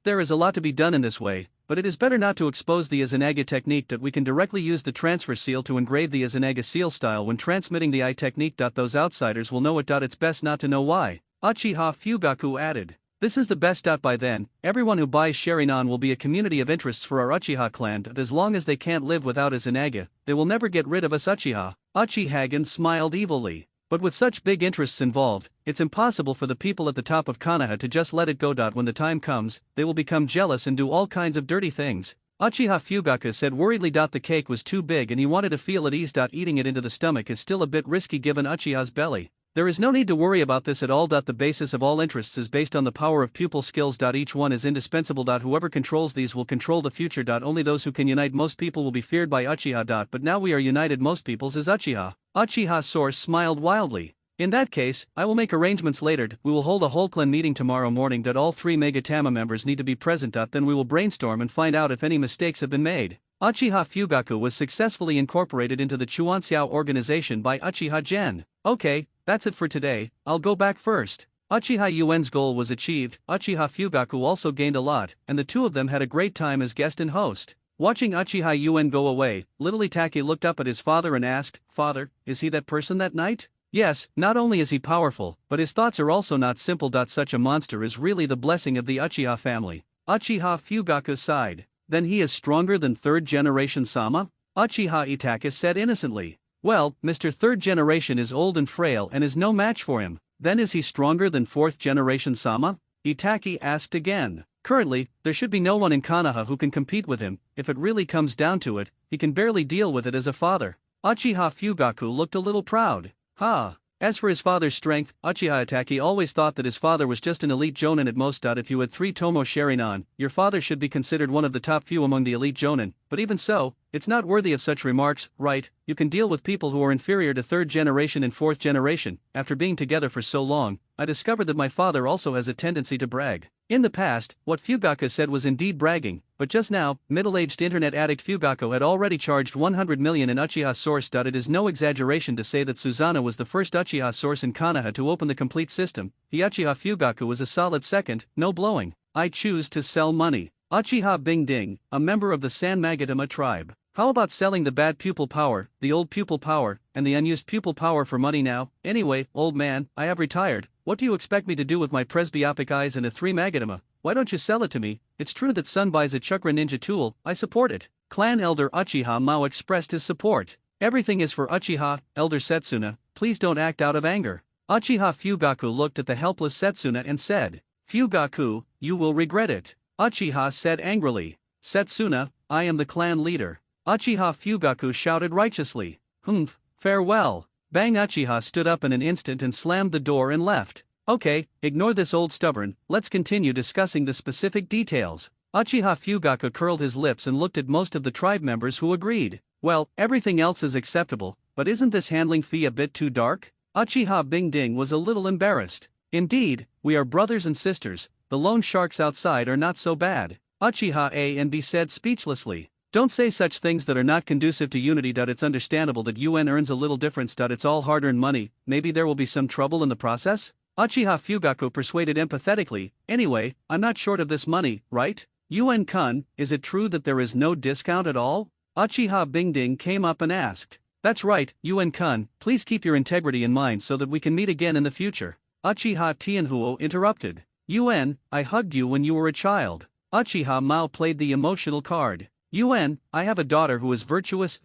There is a lot to be done in this way, but it is better not to expose the izanagi technique. We can directly use the transfer seal to engrave the izanagi seal style when transmitting the eye technique. Those outsiders will know it. It's best not to know why, Uchiha Fugaku added. This is the best. By then, everyone who buys Sharinan will be a community of interests for our Uchiha clan. As long as they can't live without izanagi, they will never get rid of us Uchiha. Uchihagen smiled evilly. But with such big interests involved, it's impossible for the people at the top of Konoha to just let it go. When the time comes, they will become jealous and do all kinds of dirty things, Uchiha Fugaku said worriedly. The cake was too big and he wanted to feel at ease. Eating it into the stomach is still a bit risky given Uchiha's belly. There is no need to worry about this at all. The basis of all interests is based on the power of pupil skills. Each one is indispensable. Whoever controls these will control the future. Only those who can unite most people will be feared by Uchiha. But now we are united. Most peoples is Uchiha. Uchiha source smiled wildly. In that case, I will make arrangements later. We will hold a whole clan meeting tomorrow morning. All 3 Megatama members need to be present. Then we will brainstorm and find out if any mistakes have been made. Uchiha Fugaku was successfully incorporated into the Chuanxiao organization by Uchiha Gen. Okay, that's it for today, I'll go back first. Uchiha Yuen's goal was achieved. Uchiha Fugaku also gained a lot, and the two of them had a great time as guest and host. Watching Uchiha Yuen go away, little Itaki looked up at his father and asked, "Father, is he that person that night?" Yes, not only is he powerful, but his thoughts are also not simple. Such a monster is really the blessing of the Uchiha family. Uchiha Fugaku sighed. Then he is stronger than third generation Sama? Uchiha Itaka said innocently. Well, Mr. Third Generation is old and frail and is no match for him. Then is he stronger than fourth generation Sama? Itaki asked again. Currently, there should be no one in Konoha who can compete with him. If it really comes down to it, he can barely deal with it as a father. Uchiha Fugaku looked a little proud. As for his father's strength, Uchiha Itaki always thought that his father was just an elite jonin at most. If you had 3 Tomo Sharinan, your father should be considered one of the top few among the elite jonin, but even so, it's not worthy of such remarks, right? You can deal with people who are inferior to third generation and fourth generation. After being together for so long, I discovered that my father also has a tendency to brag. In the past, what Fugaku said was indeed bragging, but just now, middle-aged internet addict Fugaku had already charged 100 million in Uchiha source. It is no exaggeration to say that Susanoo was the first Uchiha source in Konoha to open the complete system. The Uchiha Fugaku was a solid second, no blowing. I choose to sell money. Uchiha Bing Ding, a member of the San Magatama tribe. How about selling the bad pupil power, the old pupil power, and the unused pupil power for money now? Anyway, old man, I have retired. What do you expect me to do with my presbyopic eyes and a 3 Magatama? Why don't you sell it to me? It's true that Sun buys a Chakra Ninja tool, I support it. Clan Elder Uchiha Mao expressed his support. Everything is for Uchiha, Elder Setsuna, please don't act out of anger. Uchiha Fugaku looked at the helpless Setsuna and said, Fugaku, you will regret it. Uchiha said angrily. Setsuna, I am the clan leader. Uchiha Fugaku shouted righteously. Farewell. Bang! Uchiha stood up in an instant and slammed the door and left. Okay, ignore this old stubborn, let's continue discussing the specific details. Uchiha Fugaku curled his lips and looked at most of the tribe members who agreed. Well, everything else is acceptable, but isn't this handling fee a bit too dark? Uchiha Bingding was a little embarrassed. Indeed, we are brothers and sisters, the loan sharks outside are not so bad. Uchiha A and B said speechlessly. Don't say such things that are not conducive to unity. It's understandable that UN earns a little difference. It's all hard-earned money, maybe there will be some trouble in the process? Uchiha Fugaku persuaded empathetically, anyway, I'm not short of this money, right? UN-kun, is it true that there is no discount at all? Uchiha Bingding came up and asked. That's right, UN-kun, please keep your integrity in mind so that we can meet again in the future. Uchiha Tianhuo interrupted. UN, I hugged you when you were a child. Uchiha Mao played the emotional card. UN, I have a daughter who is virtuous,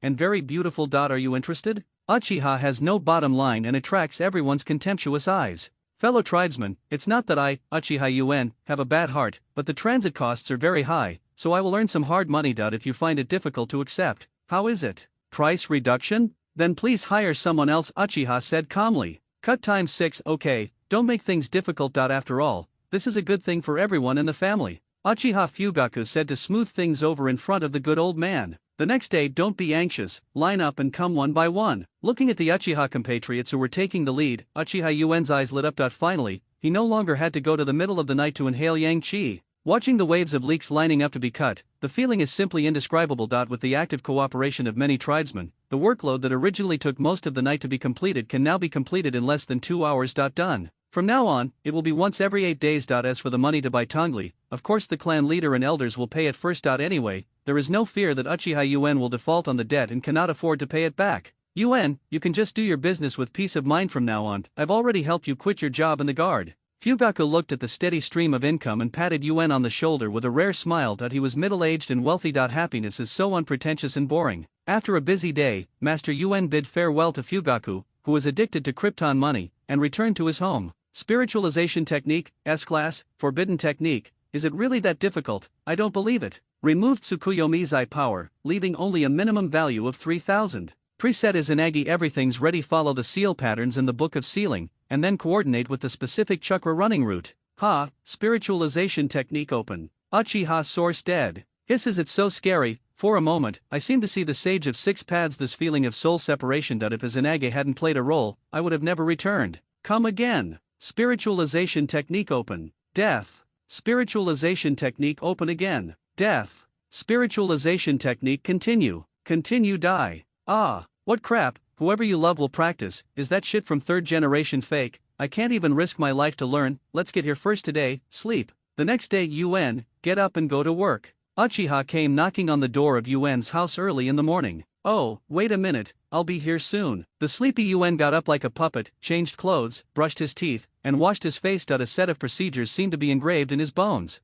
and very beautiful. Are you interested? Uchiha has no bottom line and attracts everyone's contemptuous eyes. Fellow tribesmen, it's not that I, Uchiha UN, have a bad heart, but the transit costs are very high, so I will earn some hard money. If you find it difficult to accept, how is it? Price reduction? Then please hire someone else, Uchiha said calmly. Cut times 6, okay, don't make things difficult. After all, this is a good thing for everyone in the family. Uchiha Fugaku said to smooth things over in front of the good old man. The next day, don't be anxious, line up and come one by one. Looking at the Uchiha compatriots who were taking the lead, Uchiha Yuen's eyes lit up. Finally, he no longer had to go to the middle of the night to inhale yang qi. Watching the waves of leeks lining up to be cut, the feeling is simply indescribable. With the active cooperation of many tribesmen, the workload that originally took most of the night to be completed can now be completed in less than 2 hours. Done. From now on, it will be once every 8 days. As for the money to buy Tongli, of course the clan leader and elders will pay it first. Anyway, there is no fear that Uchiha UN will default on the debt and cannot afford to pay it back. UN, you can just do your business with peace of mind from now on. I've already helped you quit your job in the guard. Fugaku looked at the steady stream of income and patted UN on the shoulder with a rare smile. He was middle-aged and wealthy. Happiness is so unpretentious and boring. After a busy day, Master UN bid farewell to Fugaku, who was addicted to Krypton money, and returned to his home. Spiritualization technique, S-class, forbidden technique, is it really that difficult? I don't believe it. Removed Tsukuyomi's power, leaving only a minimum value of 3000. Preset izanagi. Everything's ready. Follow the seal patterns in the book of sealing, and then coordinate with the specific chakra running route. Ha, spiritualization technique open. Uchiha source dead. Hisses it's so scary, for a moment, I seem to see the sage of 6 paths. This feeling of soul separation. If izanagi hadn't played a role, I would have never returned. Come again. Spiritualization technique open. Death. Spiritualization technique open again. Death. Spiritualization technique continue. Continue die. Ah, what crap, whoever you love will practice. Is that shit from 3rd generation fake? I can't even risk my life to learn. Let's get here first today, sleep. The next day UN, get up and go to work. Uchiha came knocking on the door of UN's house early in the morning. Oh, wait a minute, I'll be here soon. The sleepy UN got up like a puppet, changed clothes, brushed his teeth, and washed his face. A set of procedures seemed to be engraved in his bones.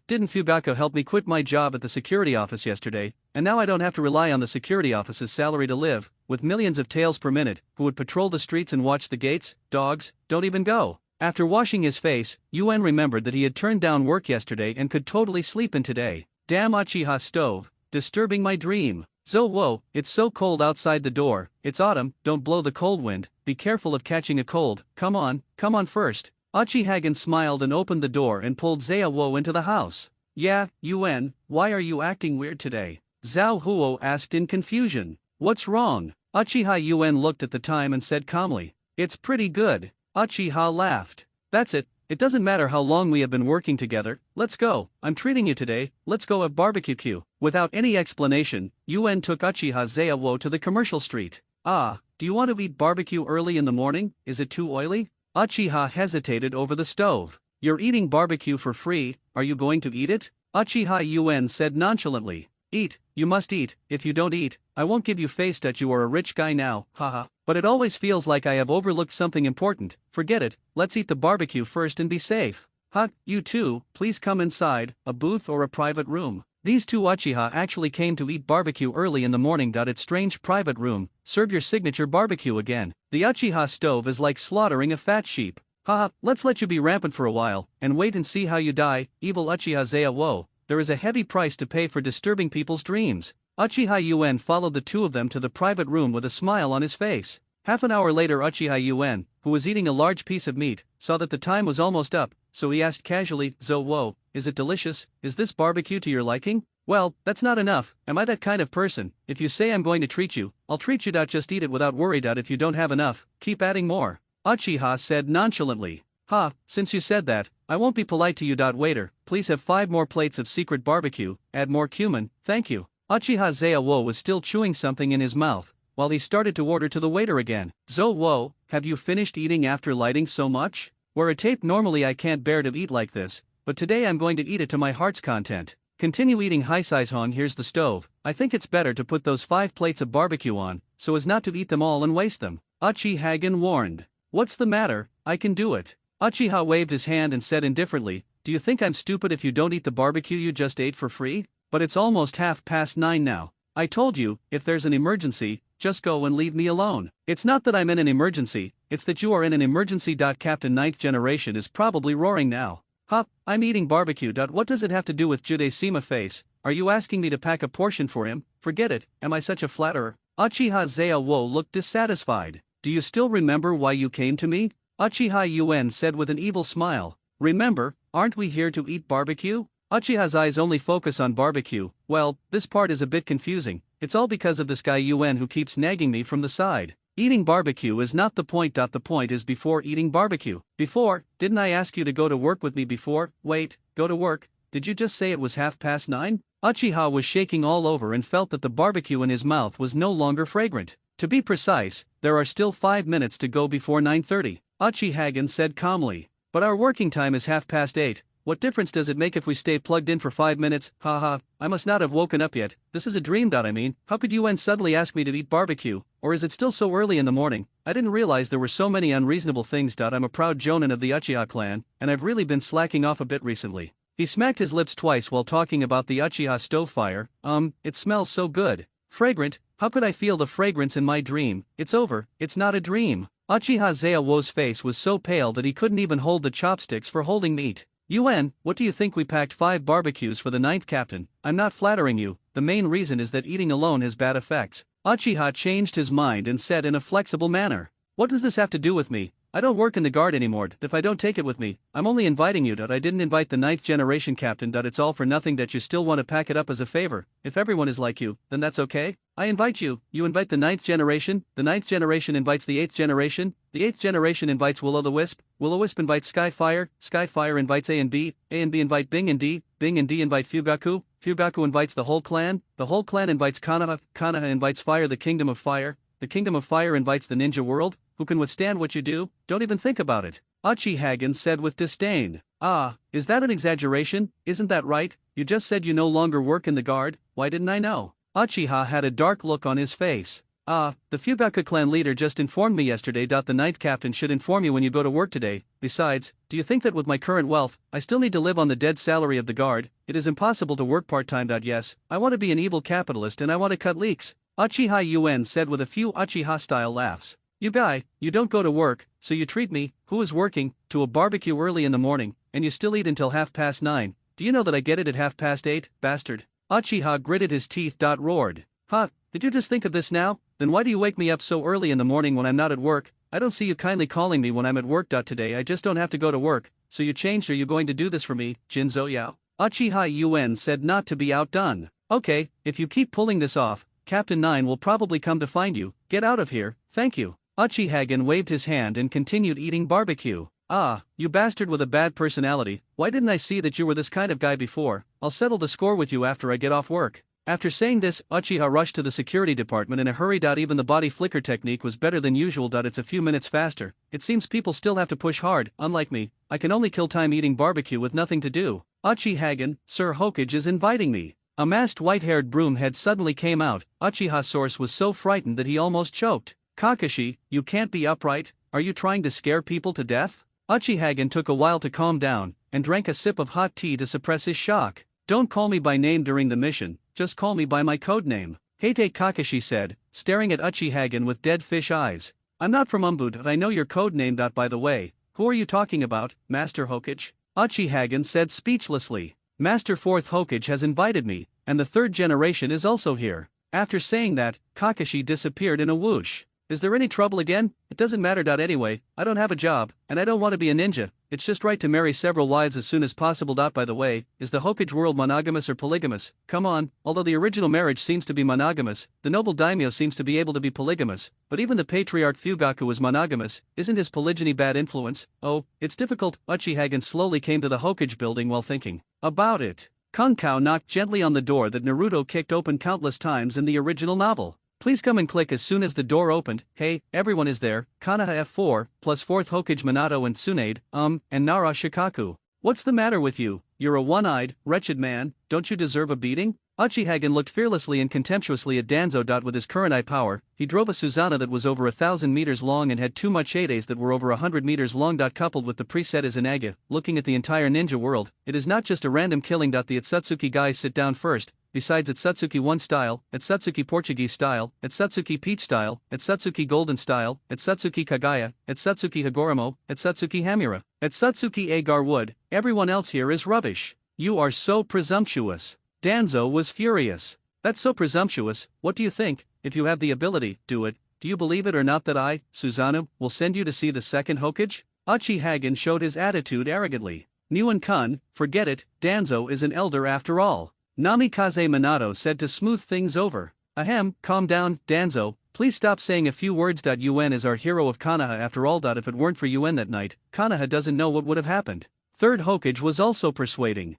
Didn't Fugaku help me quit my job at the security office yesterday, and now I don't have to rely on the security office's salary to live, with millions of tails per minute, who would patrol the streets and watch the gates. Dogs, don't even go. After washing his face, UN remembered that he had turned down work yesterday and could totally sleep in today. Damn Uchiha stove, disturbing my dream. Whoa, it's so cold outside the door. It's autumn, don't blow the cold wind, be careful of catching a cold. Come on first. Uchihagan smiled and opened the door and pulled Zhao into the house. Yeah, UN, why are you acting weird today? Zhao Huo asked in confusion. What's wrong? Uchiha UN looked at the time and said calmly. It's pretty good. Uchiha laughed. That's it. It doesn't matter how long we have been working together. Let's go. I'm treating you today. Let's go have barbecue. Without any explanation, UN took Uchiha Zhao to the commercial street. Ah, do you want to eat barbecue early in the morning? Is it too oily? Uchiha hesitated over the stove. You're eating barbecue for free, are you going to eat it? Uchiha UN said nonchalantly. Eat, you must eat. If you don't eat, I won't give you face. You are a rich guy now, haha. But it always feels like I have overlooked something important. Forget it, let's eat the barbecue first and be safe. You two, please come inside, a booth or a private room. These two Uchiha actually came to eat barbecue early in the morning. Its strange private room, serve your signature barbecue again. The Uchiha stove is like slaughtering a fat sheep. Let's let you be rampant for a while, and wait and see how you die, evil Uchiha Zhao. There is a heavy price to pay for disturbing people's dreams. Uchiha UN followed the two of them to the private room with a smile on his face. Half an hour later Uchiha UN, who was eating a large piece of meat, saw that the time was almost up, so he asked casually, "Zo, is it delicious? Is this barbecue to your liking?" "Well, that's not enough. Am I that kind of person? If you say I'm going to treat you, I'll treat you. Just eat it without worry. If you don't have enough, keep adding more," Uchiha said nonchalantly. "Ha, since you said that, I won't be polite to you. Waiter, please have 5 more plates of secret barbecue, add more cumin, thank you." Uchiha Zao was still chewing something in his mouth, while he started to order to the waiter again. "Zo, have you finished eating after lighting so much? Where a tape normally I can't bear to eat like this, but today I'm going to eat it to my heart's content. Continue eating high size Hong. Here's the stove. I think it's better to put those 5 plates of barbecue on, so as not to eat them all and waste them," Uchiha warned. "What's the matter? I can do it." Uchiha waved his hand and said indifferently, "Do you think I'm stupid if you don't eat the barbecue you just ate for free? But it's almost 9:30 now. I told you, if there's an emergency, just go and leave me alone." "It's not that I'm in an emergency, it's that you are in an emergency. Captain 9th generation is probably roaring now." "Huh, I'm eating barbecue. What does it have to do with Jude Sima face? Are you asking me to pack a portion for him? Forget it, am I such a flatterer?" Uchiha Zao looked dissatisfied. "Do you still remember why you came to me?" Uchiha Yuen said with an evil smile. "Remember, aren't we here to eat barbecue?" Uchiha's eyes only focus on barbecue. "Well, this part is a bit confusing. It's all because of this guy Yuen who keeps nagging me from the side. Eating barbecue is not the point. The point is before eating barbecue. Before, didn't I ask you to go to work with me before?" "Wait, go to work? Did you just say it was 9:30? Uchiha was shaking all over and felt that the barbecue in his mouth was no longer fragrant. "To be precise, there are still 5 minutes to go before 9:30, Uchiha said calmly. "But our working time is 8:30. What difference does it make if we stay plugged in for 5 minutes? Haha, I must not have woken up yet. This is a dream. I mean, how could Yuen suddenly ask me to eat barbecue? Or is it still so early in the morning? I didn't realize there were so many unreasonable things. I'm a proud Jonin of the Uchiha clan, and I've really been slacking off a bit recently." He smacked his lips twice while talking about the Uchiha stove fire. It smells so good. Fragrant, how could I feel the fragrance in my dream? It's over, it's not a dream." Uchiha Zao's face was so pale that he couldn't even hold the chopsticks for holding meat. "Yuen, what do you think we packed 5 barbecues for the 9th captain? I'm not flattering you, the main reason is that eating alone has bad effects." Uchiha changed his mind and said in a flexible manner, "What does this have to do with me? I don't work in the guard anymore. If I don't take it with me, I'm only inviting you. I didn't invite the 9th generation captain. It's all for nothing. You still want to pack it up as a favor. If everyone is like you, then that's okay. I invite you, you invite the 9th generation, the 9th generation invites the 8th generation, the 8th generation invites Will-O-the-Wisp, Will-O-Wisp invites Skyfire, Skyfire invites A and B invite Bing and D invite Fugaku, Fugaku invites the whole clan invites Konoha, Konoha invites Fire, the Kingdom of Fire invites the ninja world. Who can withstand what you do? Don't even think about it," Uchiha said with disdain. "Ah, is that an exaggeration? Isn't that right? You just said you no longer work in the guard. Why didn't I know?" Uchiha had a dark look on his face. "Ah, the Fugaku clan leader just informed me yesterday. The 9th captain should inform you when you go to work today. Besides, do you think that with my current wealth, I still need to live on the dead salary of the guard? It is impossible to work part-time. Yes, I want to be an evil capitalist and I want to cut leaks," Uchiha Yuen said with a few Uchiha-style laughs. "You don't go to work, so you treat me, who is working, to a barbecue early in the morning, and you still eat until 9:30. Do you know that I get it at 8:30, bastard?" Uchiha gritted his teeth. Roared. "Huh, did you just think of this now? Then why do you wake me up so early in the morning when I'm not at work? I don't see you kindly calling me when I'm at work. Today I just don't have to go to work, so you changed. Are you going to do this for me, Jinzo Yao?" Uchiha Yuen said not to be outdone. "Okay, if you keep pulling this off, Captain 9 will probably come to find you. Get out of here, thank you." Uchiha waved his hand and continued eating barbecue. "Ah, you bastard with a bad personality, why didn't I see that you were this kind of guy before? I'll settle the score with you after I get off work." After saying this, Uchiha rushed to the security department in a hurry. Even the body flicker technique was better than usual. It's a few minutes faster. It seems people still have to push hard, unlike me. I can only kill time eating barbecue with nothing to do. "Uchiha, Sir Hokage is inviting me." A masked white-haired broomhead suddenly came out. Uchiha's source was so frightened that he almost choked. "Kakashi, you can't be upright, are you trying to scare people to death?" Uchiha took a while to calm down, and drank a sip of hot tea to suppress his shock. "Don't call me by name during the mission, just call me by my code name," Heite Kakashi said, staring at Uchiha with dead fish eyes. "I'm not from Umbud, I know your code name. By the way, who are you talking about, Master Hokage?" Uchiha said speechlessly. "Master 4th Hokage has invited me, and the 3rd generation is also here." After saying that, Kakashi disappeared in a whoosh. Is there any trouble again? It doesn't matter. Anyway, I don't have a job, and I don't want to be a ninja. It's just right to marry several wives as soon as possible. By the way, is the Hokage world monogamous or polygamous? Come on, although the original marriage seems to be monogamous, the noble daimyo seems to be able to be polygamous, but even the patriarch Fugaku was monogamous. Isn't his polygyny bad influence? Oh, it's difficult. Uchiha slowly came to the Hokage building while thinking about it. Kung Kao knocked gently on the door that Naruto kicked open countless times in the original novel. Please come and click as soon as the door opened. Hey, everyone is there. Konoha F4, plus 4th Hokage Minato and Tsunade, and Nara Shikaku. What's the matter with you? You're a one-eyed, wretched man, don't you deserve a beating? Uchiha looked fearlessly and contemptuously at Danzo. With his Kurenai power, he drove a Susanoo that was over 1,000 meters long and had 2 machetes that were over 100 meters long. Coupled with the preset izanagi, looking at the entire ninja world, it is not just a random killing. The Atsutsuki guys sit down first. Besides Atsutsuki 1 style, Atsutsuki Portuguese style, Atsutsuki Peach style, Atsutsuki Golden style, Atsutsuki Kagaya, Atsutsuki Hagoromo, Atsutsuki Hamura, Atsutsuki Agar Wood, everyone else here is rubbish. You are so presumptuous. Danzo was furious. That's so presumptuous. What do you think? If you have the ability, do it. Do you believe it or not that I, Susanoo, will send you to see the second Hokage? Uchiha showed his attitude arrogantly. Nyuan-kun, forget it, Danzo is an elder after all. Namikaze Minato said to smooth things over. Ahem, calm down, Danzo, please stop saying a few words. Yuen is our hero of Konoha after all. If it weren't for Yuen that night, Konoha doesn't know what would have happened. Third Hokage was also persuading.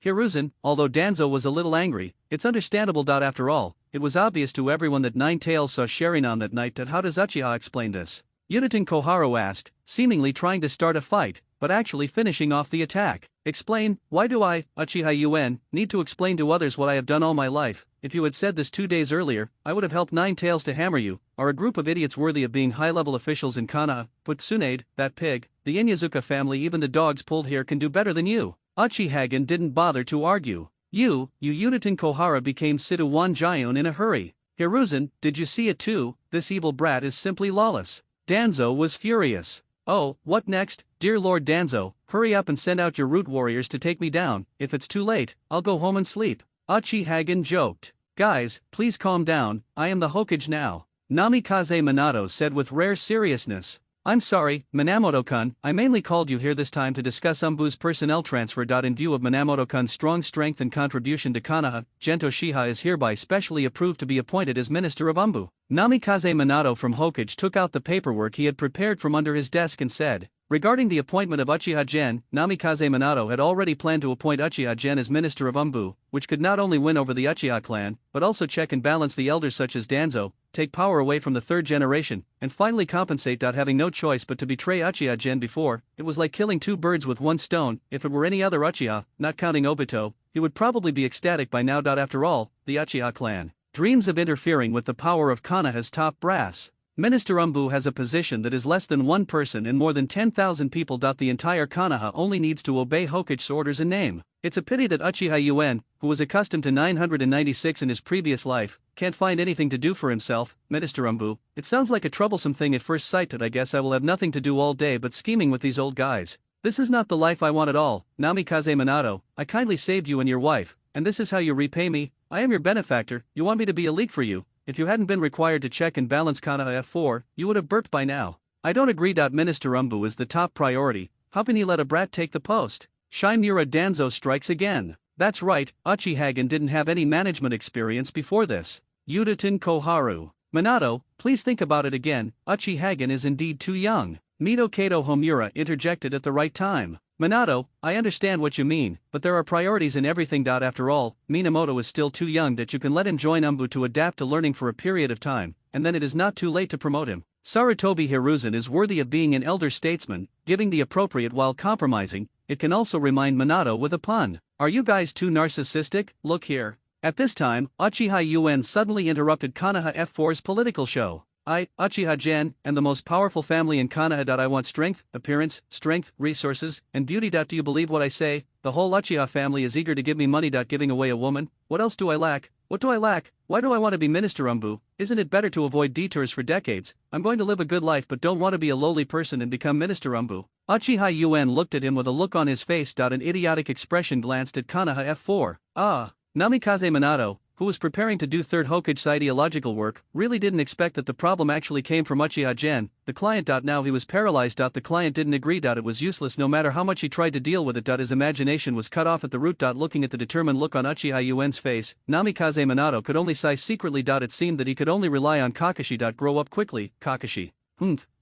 Hiruzen, although Danzo was a little angry, it's understandable. After all, it was obvious to everyone that Nine Tails saw Sharingan that night. How does Uchiha explain this? Uchiha Koharu asked, seemingly trying to start a fight, but actually finishing off the attack. Explain, why do I, Uchiha Yuen, need to explain to others what I have done all my life? If you had said this 2 days earlier, I would have helped Nine Tails to hammer you. Are a group of idiots worthy of being high-level officials in Konoha? But Tsunade, that pig, the Inyazuka family, even the dogs pulled here can do better than you. Uchiha didn't bother to argue. You Uchiha Kohara became Situ Wanjion in a hurry. Hiruzen, did you see it too? This evil brat is simply lawless. Danzo was furious. Oh, what next? Dear Lord Danzo, hurry up and send out your root warriors to take me down. If it's too late, I'll go home and sleep. Uchiha joked. Guys, please calm down, I am the Hokage now. Namikaze Minato said with rare seriousness. I'm sorry, Minamoto-kun, I mainly called you here this time to discuss Umbu's personnel transfer. In view of Minamoto-kun's strong strength and contribution to Konoha, Gento Shiha is hereby specially approved to be appointed as Minister of Umbu. Namikaze Minato from Hokage took out the paperwork he had prepared from under his desk and said, regarding the appointment of Uchiha Gen, Namikaze Minato had already planned to appoint Uchiha Gen as Minister of Umbu, which could not only win over the Uchiha clan, but also check and balance the elders such as Danzo, take power away from the third generation, and finally compensate. Having no choice but to betray Uchiha Gen before, it was like killing 2 birds with 1 stone. If it were any other Uchiha, not counting Obito, he would probably be ecstatic by now. After all, the Uchiha clan dreams of interfering with the power of Konoha's top brass. Minister Umbu has a position that is less than 1 person and more than 10,000 people. The entire Konoha only needs to obey Hokage's orders and name. It's a pity that Uchiha Yuen, who was accustomed to 996 in his previous life, can't find anything to do for himself. Minister Umbu, it sounds like a troublesome thing at first sight. I guess I will have nothing to do all day but scheming with these old guys. This is not the life I want at all. Namikaze Minato, I kindly saved you and your wife, and this is how you repay me. I am your benefactor. You want me to be a leak for you? If you hadn't been required to check and balance Konoha F4, you would have burped by now. I don't agree. Minister Umbu is the top priority. How can he let a brat take the post? Shinmura Danzo strikes again. That's right, Uchiha didn't have any management experience before this. Uchiha Koharu. Minato, please think about it again. Uchiha is indeed too young. Mito Kato Homura interjected at the right time. Minato, I understand what you mean, but there are priorities in everything. After all, Minamoto is still too young that you can let him join Umbu to adapt to learning for a period of time, and then it is not too late to promote him. Sarutobi Hiruzen is worthy of being an elder statesman, giving the appropriate while compromising. It can also remind Minato with a pun. Are you guys too narcissistic? Look here. At this time, Uchiha Yuen suddenly interrupted Konoha F4's political show. I, Uchiha Gen, am the most powerful family in Konoha. I want strength, appearance, strength, resources, and beauty. Do you believe what I say? The whole Uchiha family is eager to give me money. Giving away a woman? What else do I lack? What do I lack? Why do I want to be Minister Umbu? Isn't it better to avoid detours for decades? I'm going to live a good life but don't want to be a lowly person and become Minister Umbu. Uchiha Yuen looked at him with a look on his face. An idiotic expression glanced at Konoha F4. Ah. Namikaze Minato, who was preparing to do third Hokage ideological work, really didn't expect that the problem actually came from Uchiha Gen, the client. Now he was paralyzed. The client didn't agree. It was useless no matter how much he tried to deal with it. His imagination was cut off at the root. Looking at the determined look on Uchiha Yuen's face, Namikaze Minato could only sigh secretly. It seemed that he could only rely on Kakashi. Grow up quickly, Kakashi.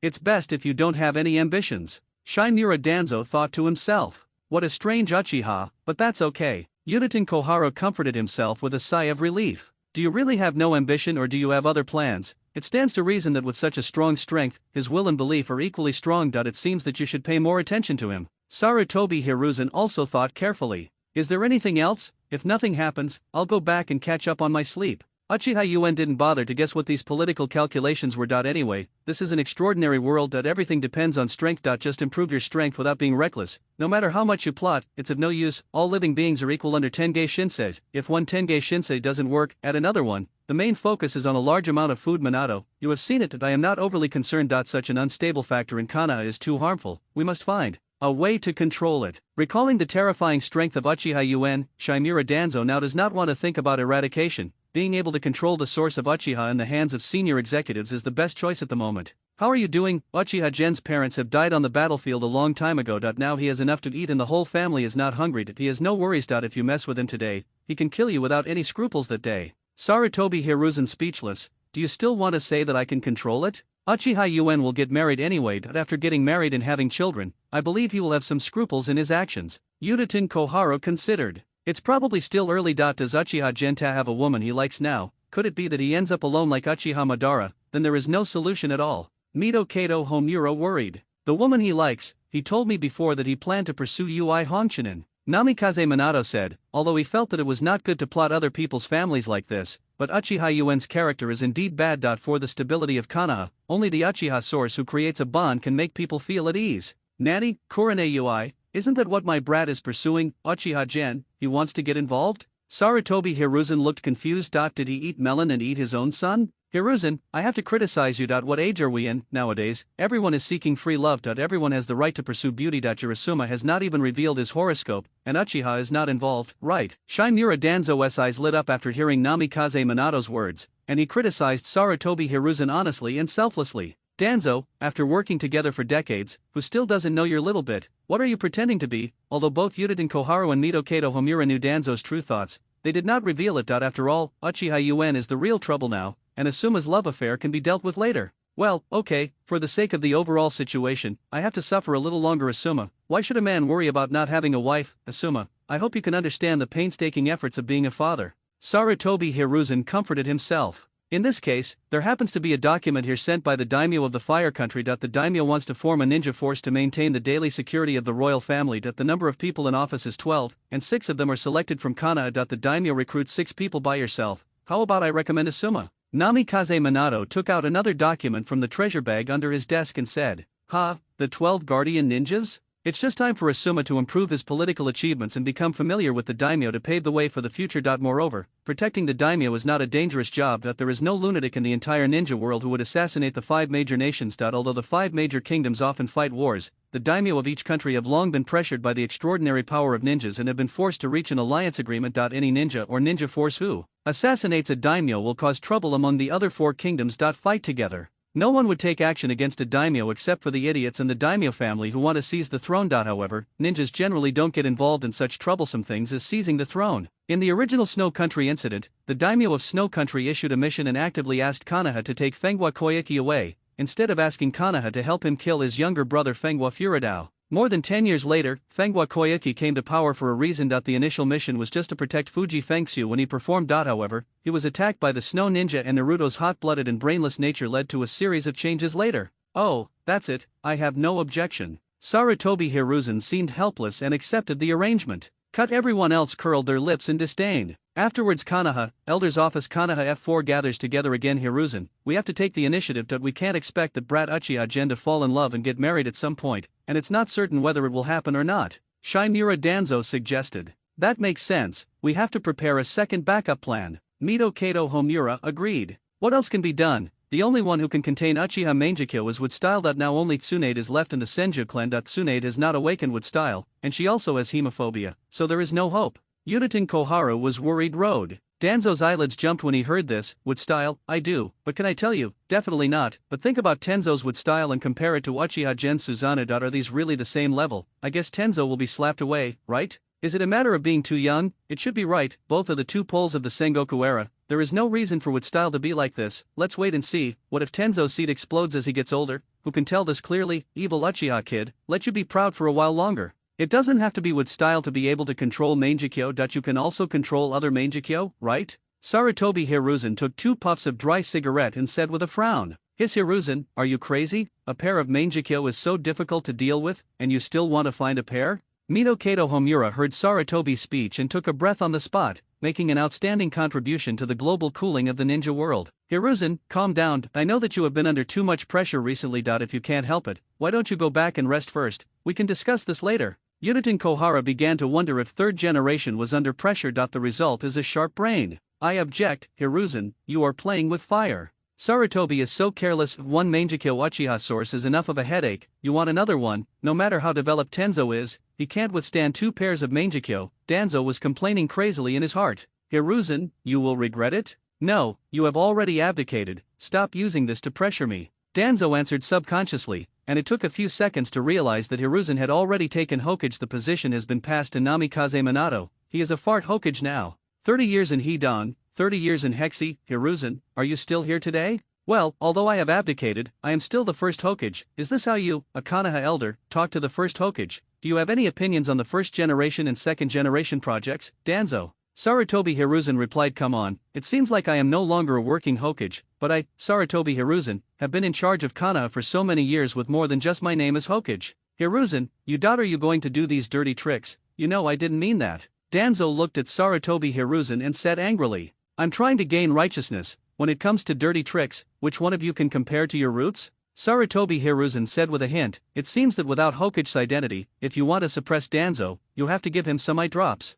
It's best if you don't have any ambitions. Shimura Danzo thought to himself. What a strange Uchiha, but that's okay. Uchiha Koharu comforted himself with a sigh of relief. Do you really have no ambition, or do you have other plans? It stands to reason that with such a strong strength, his will and belief are equally strong. It seems that you should pay more attention to him. Sarutobi Hiruzen also thought carefully. Is there anything else? If nothing happens, I'll go back and catch up on my sleep. Uchiha Yuen didn't bother to guess what these political calculations were. Anyway, this is an extraordinary world. Everything depends on strength. Just improve your strength without being reckless. No matter how much you plot, it's of no use. All living beings are equal under Tenge Shinsei. If one Tenge Shinsei doesn't work, add another one. The main focus is on a large amount of food. Minato, you have seen it. I am not overly concerned. Such an unstable factor in Konoha is too harmful. We must find a way to control it. Recalling the terrifying strength of Uchiha Yuen, Shimura Danzo now does not want to think about eradication. Being able to control the source of Uchiha in the hands of senior executives is the best choice at the moment. How are you doing? Uchiha Gen's parents have died on the battlefield a long time ago. Now he has enough to eat and the whole family is not hungry. He has no worries. If you mess with him today, he can kill you without any scruples that day. Sarutobi Hiruzen speechless. Do you still want to say that I can control it? Uchiha Yuen will get married anyway. After getting married and having children, I believe he will have some scruples in his actions. Uchiha Koharu considered. It's probably still early. Does Uchiha Genta have a woman he likes now? Could it be that he ends up alone like Uchiha Madara? Then there is no solution at all. Mito Kato Homura worried. The woman he likes, he told me before that he planned to pursue Ui Hongchinen. Namikaze Minato said, although he felt that it was not good to plot other people's families like this, but Uchiha Yuen's character is indeed bad. For the stability of Konoha, only the Uchiha source who creates a bond can make people feel at ease. Nanny, Kurane Ui, isn't that what my brat is pursuing? Uchiha Gen, he wants to get involved? Sarutobi Hiruzen looked confused. Did he eat melon and eat his own son? Hiruzen, I have to criticize you. What age are we in? Nowadays, everyone is seeking free love. Everyone has the right to pursue beauty. Urasuma has not even revealed his horoscope, and Uchiha is not involved, right? Shimura Danzo's eyes lit up after hearing Namikaze Minato's words, and he criticized Sarutobi Hiruzen honestly and selflessly. Danzo, after working together for decades, who still doesn't know your little bit, what are you pretending to be? Although both Uchiha Koharu and Mito Kato Homura knew Danzo's true thoughts, they did not reveal it. After all, Uchiha Yuen is the real trouble now, and Asuma's love affair can be dealt with later. Well, okay, for the sake of the overall situation, I have to suffer a little longer. Asuma, why should a man worry about not having a wife? Asuma, I hope you can understand the painstaking efforts of being a father. Sarutobi Hiruzen comforted himself. In this case, there happens to be a document here sent by the daimyo of the fire country. The daimyo wants to form a ninja force to maintain the daily security of the royal family. The number of people in office is 12, and 6 of them are selected from Konoha. The daimyo recruits 6 people by yourself. How about I recommend Asuma? Namikaze Minato took out another document from the treasure bag under his desk and said, the 12 guardian ninjas? It's just time for Asuma to improve his political achievements and become familiar with the daimyo to pave the way for the future. Moreover, protecting the daimyo is not a dangerous job. There is no lunatic in the entire ninja world who would assassinate the 5 major nations. Although the 5 major kingdoms often fight wars, the daimyo of each country have long been pressured by the extraordinary power of ninjas and have been forced to reach an alliance agreement. Any ninja or ninja force who assassinates a daimyo will cause trouble among the other 4 kingdoms. Fight together. No one would take action against a daimyo except for the idiots in the daimyo family who want to seize the throne. However, ninjas generally don't get involved in such troublesome things as seizing the throne. In the original Snow Country incident, the daimyo of Snow Country issued a mission and actively asked Konoha to take Fenghua Koyuki away, instead of asking Konoha to help him kill his younger brother Fenghua Furidao. More than 10 years later, Fenghua Koyuki came to power for a reason. The initial mission was just to protect Fuji Fengxiu when he performed. However, he was attacked by the Snow Ninja, and Naruto's hot-blooded and brainless nature led to a series of changes later. Oh, that's it, I have no objection. Sarutobi Hiruzen seemed helpless and accepted the arrangement. Everyone else curled their lips in disdain. Afterwards, Konoha, Elder's office. Konoha F4 gathers together again. Hiruzen, we have to take the initiative. We can't expect that brat Uchiha Gen to fall in love and get married at some point, and it's not certain whether it will happen or not. Shimura Danzo suggested. That makes sense, we have to prepare a second backup plan. Mito Kato Homura agreed. What else can be done? The only one who can contain Uchiha Mangekyo is with style. Now only Tsunade is left in the Senju clan. Tsunade has not awakened with style, and she also has hemophobia, so there is no hope. Uchiha Koharu was worried. Road. Danzo's eyelids jumped when he heard this. With style, I do, but can I tell you, definitely not. But think about Tenzo's with style and compare it to Uchiha Gen Susanoo. Are these really the same level? I guess Tenzo will be slapped away, right? Is it a matter of being too young? It should be right, both are the two poles of the Sengoku era. There is no reason for with style to be like this. Let's wait and see. What if Tenzo's seed explodes as he gets older? Who can tell this clearly? Evil Uchiha kid, let you be proud for a while longer. It doesn't have to be with style to be able to control Mangekyo. You can also control other Mangekyo, right? Sarutobi Hiruzen took 2 puffs of dry cigarette and said with a frown, His Hiruzen, are you crazy? A pair of Mangekyo is so difficult to deal with, and you still want to find a pair? Mito Kato Homura heard Sarutobi's speech and took a breath on the spot, making an outstanding contribution to the global cooling of the ninja world. Hiruzen, calm down. I know that you have been under too much pressure recently. If you can't help it, why don't you go back and rest first? We can discuss this later. Unitin Kohara began to wonder if third generation was under pressure. The result is a sharp brain. I object, Hiruzen, you are playing with fire. Sarutobi is so careless. One Mangekyo Uchiha source is enough of a headache. You want another one? No matter how developed Tenzo is, he can't withstand 2 pairs of Mangekyo. Danzo was complaining crazily in his heart. Hiruzen, you will regret it? No, you have already abdicated. Stop using this to pressure me. Danzo answered subconsciously, and it took a few seconds to realize that Hiruzen had already taken Hokage. The position has been passed to Namikaze Minato. He is a fart Hokage now. 30 years in Hidan, 30 years in Hexi. Hiruzen, are you still here today? Well, although I have abdicated, I am still the first Hokage. Is this how you, a Konoha elder, talk to the first Hokage? Do you have any opinions on the first generation and second generation projects, Danzo? Sarutobi Hiruzen replied, come on, it seems like I am no longer a working Hokage, but I, Sarutobi Hiruzen, have been in charge of Konoha for so many years with more than just my name as Hokage. Hiruzen, are you going to do these dirty tricks? You know I didn't mean that. Danzo looked at Sarutobi Hiruzen and said angrily, I'm trying to gain righteousness. When it comes to dirty tricks, which one of you can compare to your roots? Sarutobi Hiruzen said with a hint, it seems that without Hokage's identity, if you want to suppress Danzo, you'll have to give him some eye drops.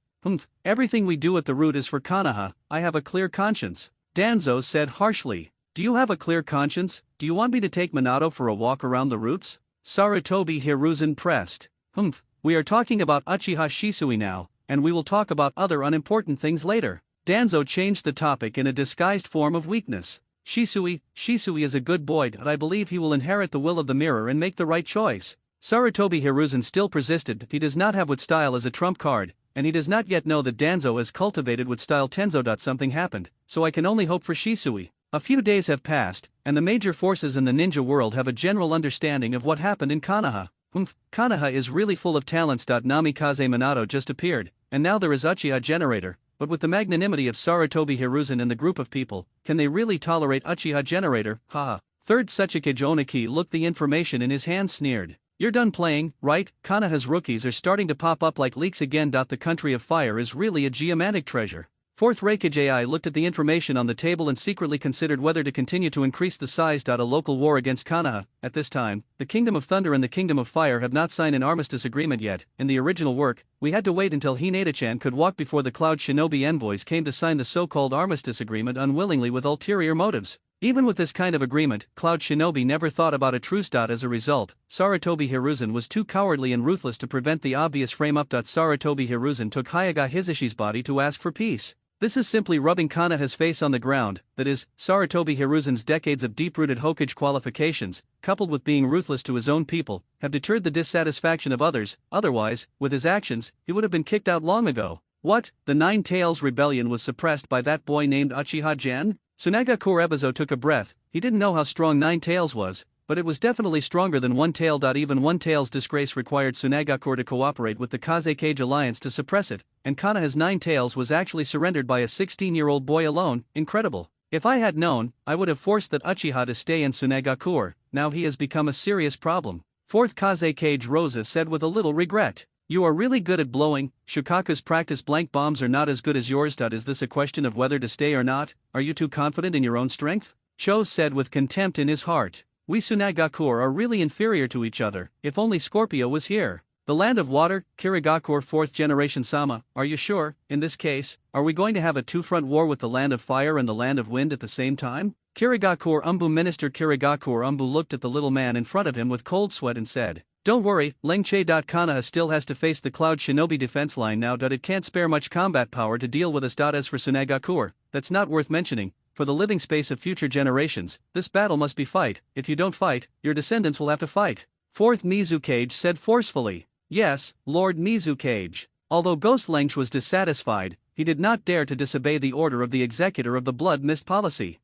Everything we do at the root is for Konoha. I have a clear conscience. Danzo said harshly. Do you have a clear conscience? Do you want me to take Minato for a walk around the roots? Sarutobi Hiruzen pressed. We are talking about Uchiha Shisui now, and we will talk about other unimportant things later. Danzo changed the topic in a disguised form of weakness. Shisui is a good boy, and I believe he will inherit the will of the mirror and make the right choice. Sarutobi Hiruzen still persisted. He does not have with style as a trump card, and he does not yet know that Danzo has cultivated with style Tenzo. Something happened, so I can only hope for Shisui. A few days have passed, and the major forces in the ninja world have a general understanding of what happened in Konoha. Konoha is really full of talents. Namikaze Minato just appeared, and now there is Uchiha Generator. But with the magnanimity of Sarutobi Hiruzen and the group of people, can they really tolerate Uchiha Generator? Ha! Third Sachikage Oniki looked the information in his hand, sneered. You're done playing, right? Konoha's rookies are starting to pop up like leaks again. The country of fire is really a geomantic treasure. Fourth Reikage AI looked at the information on the table and secretly considered whether to continue to increase the size. A local war against Konoha. At this time, the Kingdom of Thunder and the Kingdom of Fire have not signed an armistice agreement yet. In the original work, we had to wait until Hinata-chan could walk before the Cloud Shinobi envoys came to sign the so-called armistice agreement unwillingly with ulterior motives. Even with this kind of agreement, Cloud Shinobi never thought about a truce. As a result, Sarutobi Hiruzen was too cowardly and ruthless to prevent the obvious frame-up. Sarutobi Hiruzen took Hyaga Hizishi's body to ask for peace. This is simply rubbing Konoha's face on the ground. That is, Sarutobi Hiruzen's decades of deep-rooted Hokage qualifications, coupled with being ruthless to his own people, have deterred the dissatisfaction of others. Otherwise, with his actions, he would have been kicked out long ago. What? The Nine Tails rebellion was suppressed by that boy named Uchiha Gen? Tsunagakure Ebizo took a breath. He didn't know how strong Nine Tails was, but it was definitely stronger than One Tail. Even One Tail's disgrace required Tsunagakure to cooperate with the Kazekage Alliance to suppress it, and Konoha's Nine Tails was actually surrendered by a 16-year-old boy alone. Incredible. If I had known, I would have forced that Uchiha to stay in Tsunagakure. Now he has become a serious problem. Fourth Kazekage Rosa said with a little regret. You are really good at blowing. Shukaku's practice blank bombs are not as good as yours. Is this a question of whether to stay or not? Are you too confident in your own strength? Cho said with contempt in his heart. We Tsunagakure are really inferior to each other. If only Scorpio was here. The land of water, Kirigakure 4th generation Sama, are you sure? In this case, are we going to have a two-front war with the land of fire and the land of wind at the same time? Kirigakure Umbu Minister Kirigakure Umbu looked at the little man in front of him with cold sweat and said, Don't worry, Lengche. Kanaha still has to face the Cloud Shinobi defense line now. It can't spare much combat power to deal with us. As for Tsunagakur, that's not worth mentioning. For the living space of future generations, this battle must be fight. If you don't fight, your descendants will have to fight. Fourth Mizukage said forcefully. Yes, Lord Mizukage. Although Ghost Lengche was dissatisfied, he did not dare to disobey the order of the executor of the Blood Mist policy.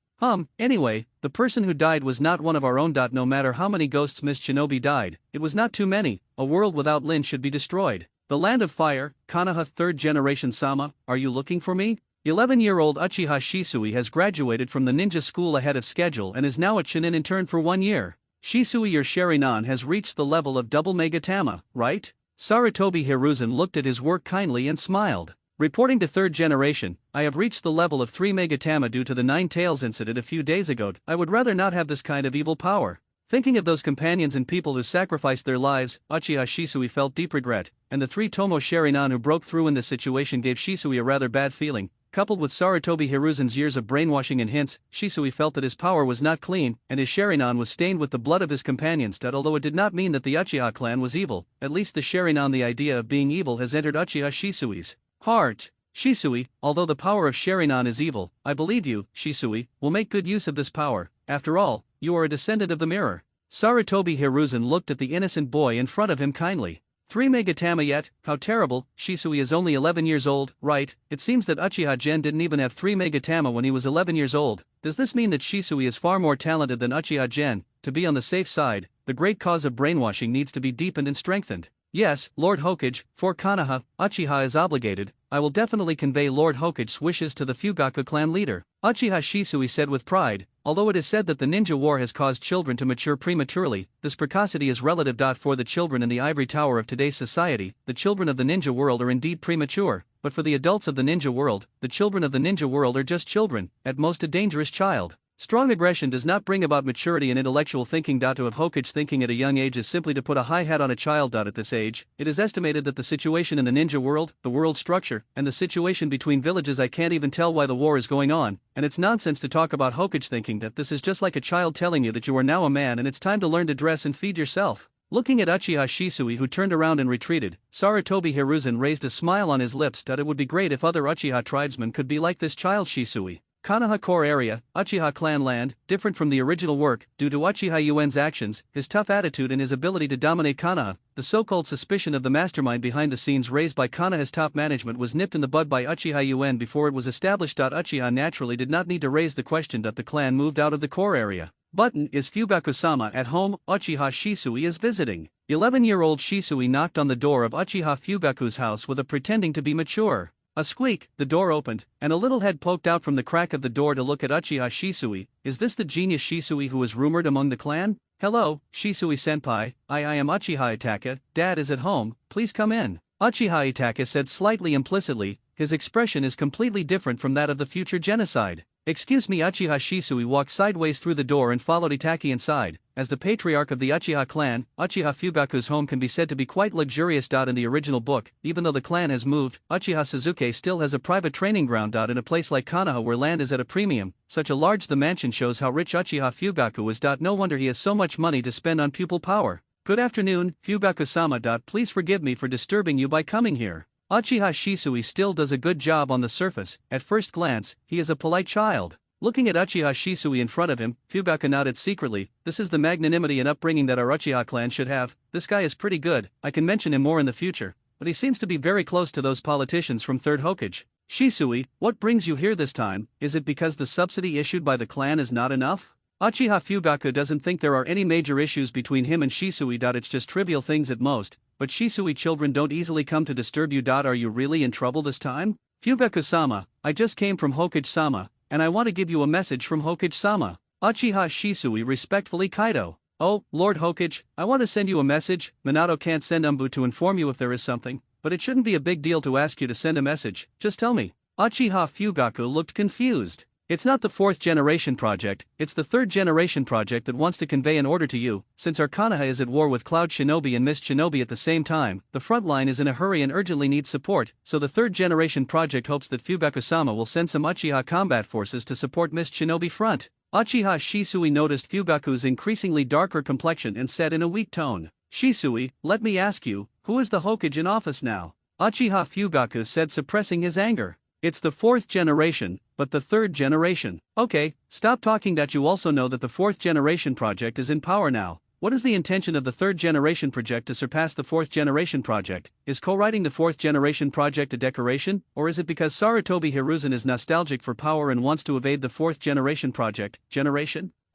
Anyway, the person who died was not one of our own. No matter how many Ghosts Mist Shinobi died, it was not too many. A world without Lin should be destroyed. The Land of Fire, Kanaha 3rd Generation Sama, are you looking for me? 11-year-old Uchiha Shisui has graduated from the ninja school ahead of schedule and is now a Chunin intern for 1 year. Shisui, your Sharingan has reached the level of double Megatama, right? Sarutobi Hiruzen looked at his work kindly and smiled. Reporting to 3rd Generation, I have reached the level of 3 Megatama due to the Nine Tails incident a few days ago. I would rather not have this kind of evil power. Thinking of those companions and people who sacrificed their lives, Uchiha Shisui felt deep regret, and the 3 Tomo Sharingan who broke through in this situation gave Shisui a rather bad feeling. Coupled with Sarutobi Hiruzen's years of brainwashing and hints, Shisui felt that his power was not clean, and his Sharingan was stained with the blood of his companions. Although it did not mean that the Uchiha clan was evil, at least the Sharingan, the idea of being evil, has entered Uchiha Shisui's heart. Shisui, although the power of Sharingan is evil, I believe you, Shisui, will make good use of this power. After all, you are a descendant of the mirror. Sarutobi Hiruzen looked at the innocent boy in front of him kindly. 3 Megatama yet? How terrible. Shisui is only 11 years old, right? It seems that Uchiha Gen didn't even have 3 Megatama when he was 11 years old. Does this mean that Shisui is far more talented than Uchiha Gen? To be on the safe side, the great cause of brainwashing needs to be deepened and strengthened. Yes, Lord Hokage, for Kanaha, Uchiha is obligated. I will definitely convey Lord Hokage's wishes to the Fugaku clan leader. Uchiha Shisui said with pride. Although it is said that the ninja war has caused children to mature prematurely, this precocity is relative. For the children in the ivory tower of today's society, the children of the ninja world are indeed premature, but for the adults of the ninja world, the children of the ninja world are just children, at most a dangerous child. Strong aggression does not bring about maturity and intellectual thinking. To have Hokage thinking at a young age is simply to put a high hat on a child. At this age, it is estimated that the situation in the ninja world, the world structure, and the situation between villages, I can't even tell why the war is going on, and it's nonsense to talk about Hokage thinking. That this is just like a child telling you that you are now a man and it's time to learn to dress and feed yourself. Looking at Uchiha Shisui, who turned around and retreated, Sarutobi Hiruzen raised a smile on his lips. It would be great if other Uchiha tribesmen could be like this child Shisui. Kanaha Core Area, Uchiha Clan Land, different from the original work, due to Uchiha Yuen's actions, his tough attitude and his ability to dominate Kanaha. The so-called suspicion of the mastermind behind the scenes raised by Kanaha's top management was nipped in the bud by Uchiha Yuen before it was established. Uchiha naturally did not need to raise the question that the clan moved out of the core area. Button, is Fugaku-sama at home? Uchiha Shisui is visiting. 11-year-old Shisui knocked on the door of Uchiha Fugaku's house with a pretending to be mature. A squeak, the door opened, and a little head poked out from the crack of the door to look at Uchiha Shisui. Is this the genius Shisui who is rumored among the clan? Hello, Shisui-senpai, I am Uchiha Itaka, Dad is at home, please come in. Uchiha Itaka said slightly implicitly. His expression is completely different from that of the future genocide. Excuse me. Uchiha Shisui walked sideways through the door and followed Itaki inside. As the patriarch of the Uchiha clan, Uchiha Fugaku's home can be said to be quite luxurious. In the original book, even though the clan has moved, Uchiha Suzuki still has a private training ground. In a place like Kanaha where land is at a premium, such a large the mansion shows how rich Uchiha Fugaku is. No wonder he has so much money to spend on pupil power. Good afternoon, Fugaku-sama. Please forgive me for disturbing you by coming here. Uchiha Shisui still does a good job on the surface. At first glance, he is a polite child. Looking at Uchiha Shisui in front of him, Fugaku nodded secretly. This is the magnanimity and upbringing that our Uchiha clan should have. This guy is pretty good, I can mention him more in the future, but he seems to be very close to those politicians from 3rd Hokage. Shisui, what brings you here this time? Is it because the subsidy issued by the clan is not enough? Uchiha Fugaku doesn't think there are any major issues between him and Shisui. It's just trivial things at most, but Shisui, children don't easily come to disturb you. Are you really in trouble this time? Fugaku-sama, I just came from Hokage-sama, and I want to give you a message from Hokage-sama. Uchiha Shisui respectfully. Kaido. Oh, Lord Hokage, I want to send you a message. Minato can't send Umbu to inform you if there is something, but it shouldn't be a big deal to ask you to send a message, just tell me. Uchiha Fugaku looked confused. It's not the 4th generation project, it's the 3rd generation project that wants to convey an order to you. Since our Kanaha is at war with Cloud Shinobi and Mist Shinobi at the same time, the front line is in a hurry and urgently needs support, so the 3rd generation project hopes that Fugaku-sama will send some Uchiha combat forces to support Mist Shinobi front. Uchiha Shisui noticed Fugaku's increasingly darker complexion and said in a weak tone. Shisui, let me ask you, who is the Hokage in office now? Uchiha Fugaku said, suppressing his anger. It's the fourth generation, but the third generation. Okay, stop talking. That you also know that the fourth generation project is in power now. What is the intention of the third generation project to surpass the fourth generation project? Is co-writing the fourth generation project a decoration, or is it because Sarutobi Hiruzen is nostalgic for power and wants to evade the fourth generation project?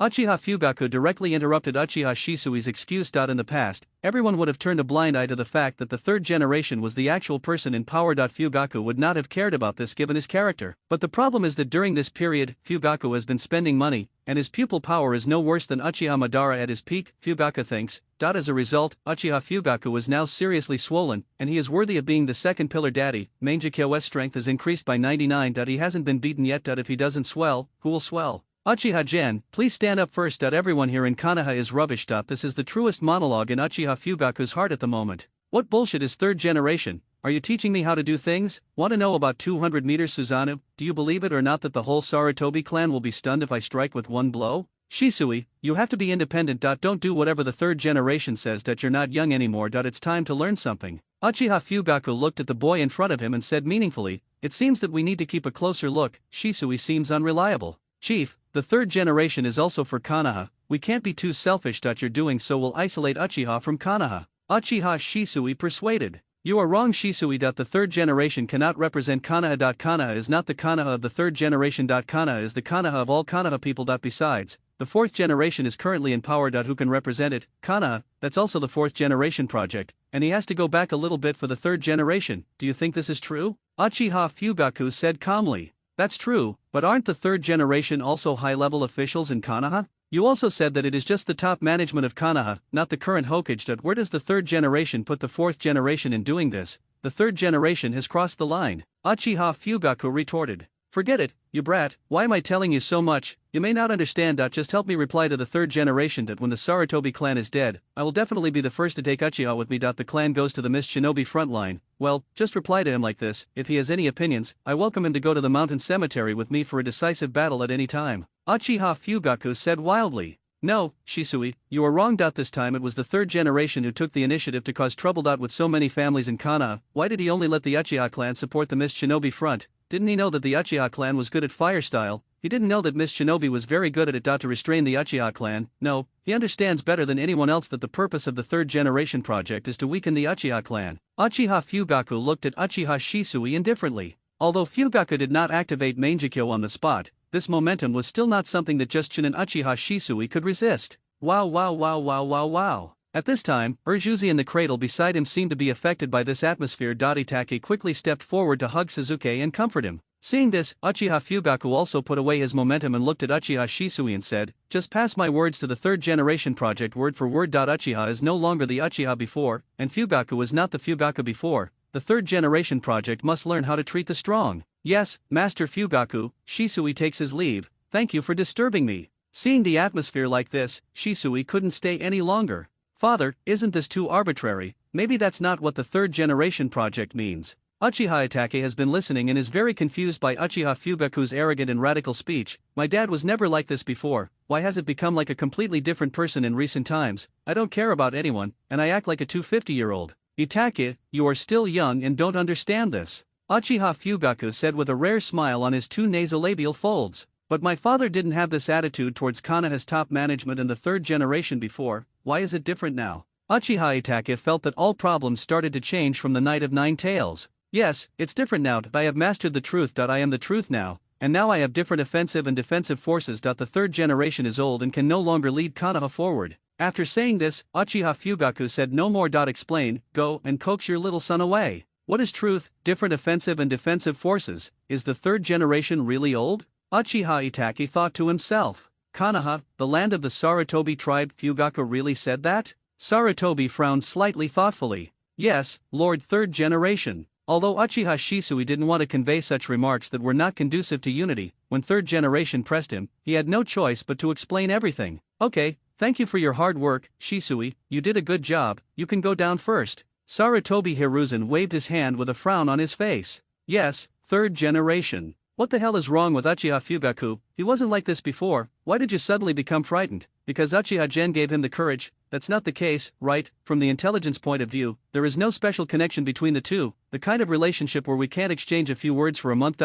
Uchiha Fugaku directly interrupted Uchiha Shisui's excuse. In the past, everyone would have turned a blind eye to the fact that the third generation was the actual person in power. Fugaku would not have cared about this given his character. But the problem is that during this period, Fugaku has been spending money, and his pupil power is no worse than Uchiha Madara at his peak, Fugaku thinks. As a result, Uchiha Fugaku is now seriously swollen, and he is worthy of being the second pillar daddy. Mangekyo's strength has increased by 99. He hasn't been beaten yet. If he doesn't swell, who will swell? Uchiha-gen, please stand up first. Everyone here in Konoha is rubbish. This is the truest monologue in Uchiha Fugaku's heart at the moment. What bullshit is third generation? Are you teaching me how to do things? Want to know about 200 meters Susanoo? Do you believe it or not that the whole Sarutobi clan will be stunned if I strike with one blow? Shisui, you have to be independent. Don't do whatever the third generation says. You're not young anymore. It's time to learn something. Uchiha Fugaku looked at the boy in front of him and said meaningfully, it seems that we need to keep a closer look. Shisui seems unreliable. Chief, the third generation is also for Konoha. We can't be too selfish. You're doing so will isolate Uchiha from Konoha. Uchiha Shisui persuaded. You are wrong, Shisui. The third generation cannot represent Konoha. Konoha is not the Konoha of the third generation. Konoha is the Konoha of all Konoha people. Besides, the fourth generation is currently in power. Who can represent it? Konoha, that's also the fourth generation project, and he has to go back a little bit for the third generation. Do you think this is true? Uchiha Fugaku said calmly. That's true, but aren't the third generation also high-level officials in Konoha? You also said that it is just the top management of Konoha, not the current Hokage. Where does the third generation put the fourth generation in doing this? The third generation has crossed the line. Uchiha Fugaku retorted. Forget it, you brat, why am I telling you so much? You may not understand. Just help me reply to the third generation that when the Sarutobi clan is dead, I will definitely be the first to take Uchiha with me. The clan goes to the Mist Shinobi front line. Well, just reply to him like this. If he has any opinions, I welcome him to go to the mountain cemetery with me for a decisive battle at any time. Uchiha Fugaku said wildly. No, Shisui, you are wrong. This time it was the third generation who took the initiative to cause trouble. With so many families in Konoha, why did he only let the Uchiha clan support the Mist Shinobi front? Didn't he know that the Uchiha clan was good at fire style? He didn't know that Mist Shinobi was very good at it. To restrain the Uchiha clan. No, he understands better than anyone else that the purpose of the third generation project is to weaken the Uchiha clan. Uchiha Fugaku looked at Uchiha Shisui indifferently. Although Fugaku did not activate Mangekyo on the spot, this momentum was still not something that just Shin and Uchiha Shisui could resist. Wow. At this time, Urjuzi in the cradle beside him seemed to be affected by this atmosphere. Itake quickly stepped forward to hug Suzuki and comfort him. Seeing this, Uchiha Fugaku also put away his momentum and looked at Uchiha Shisui and said, just pass my words to the third generation project word for word. Uchiha is no longer the Uchiha before, and Fugaku is not the Fugaku before. The third generation project must learn how to treat the strong. Yes, Master Fugaku. Shisui takes his leave. Thank you for disturbing me. Seeing the atmosphere like this, Shisui couldn't stay any longer. Father, isn't this too arbitrary? Maybe that's not what the third generation project means. Uchiha Itake has been listening and is very confused by Uchiha Fugaku's arrogant and radical speech. My dad was never like this before. Why has it become like a completely different person in recent times? I don't care about anyone, and I act like a 250-year-old. Itake, you are still young and don't understand this. Uchiha Fugaku said with a rare smile on his two nasolabial folds. But my father didn't have this attitude towards Konoha's top management and the third generation before. Why is it different now? Uchiha Itake felt that all problems started to change from the Night of Nine Tails. Yes, it's different now. I have mastered the truth. I am the truth now, and now I have different offensive and defensive forces. The third generation is old and can no longer lead Konoha forward. After saying this, Uchiha Fugaku said no more. Explain, go and coax your little son away. What is truth, different offensive and defensive forces? Is the third generation really old? Uchiha Itake thought to himself. Konoha, the land of the Sarutobi tribe. Fugaku really said that? Sarutobi frowned slightly thoughtfully. Yes, Lord Third Generation. Although Uchiha Shisui didn't want to convey such remarks that were not conducive to unity, when Third Generation pressed him, he had no choice but to explain everything. Okay, thank you for your hard work, Shisui, you did a good job, you can go down first. Sarutobi Hiruzen waved his hand with a frown on his face. Yes, Third Generation. What the hell is wrong with Uchiha Fugaku? He wasn't like this before. Why did you suddenly become frightened? Because Uchiha Gen gave him the courage? That's not the case, right? From the intelligence point of view, there is no special connection between the two, the kind of relationship where we can't exchange a few words for a month.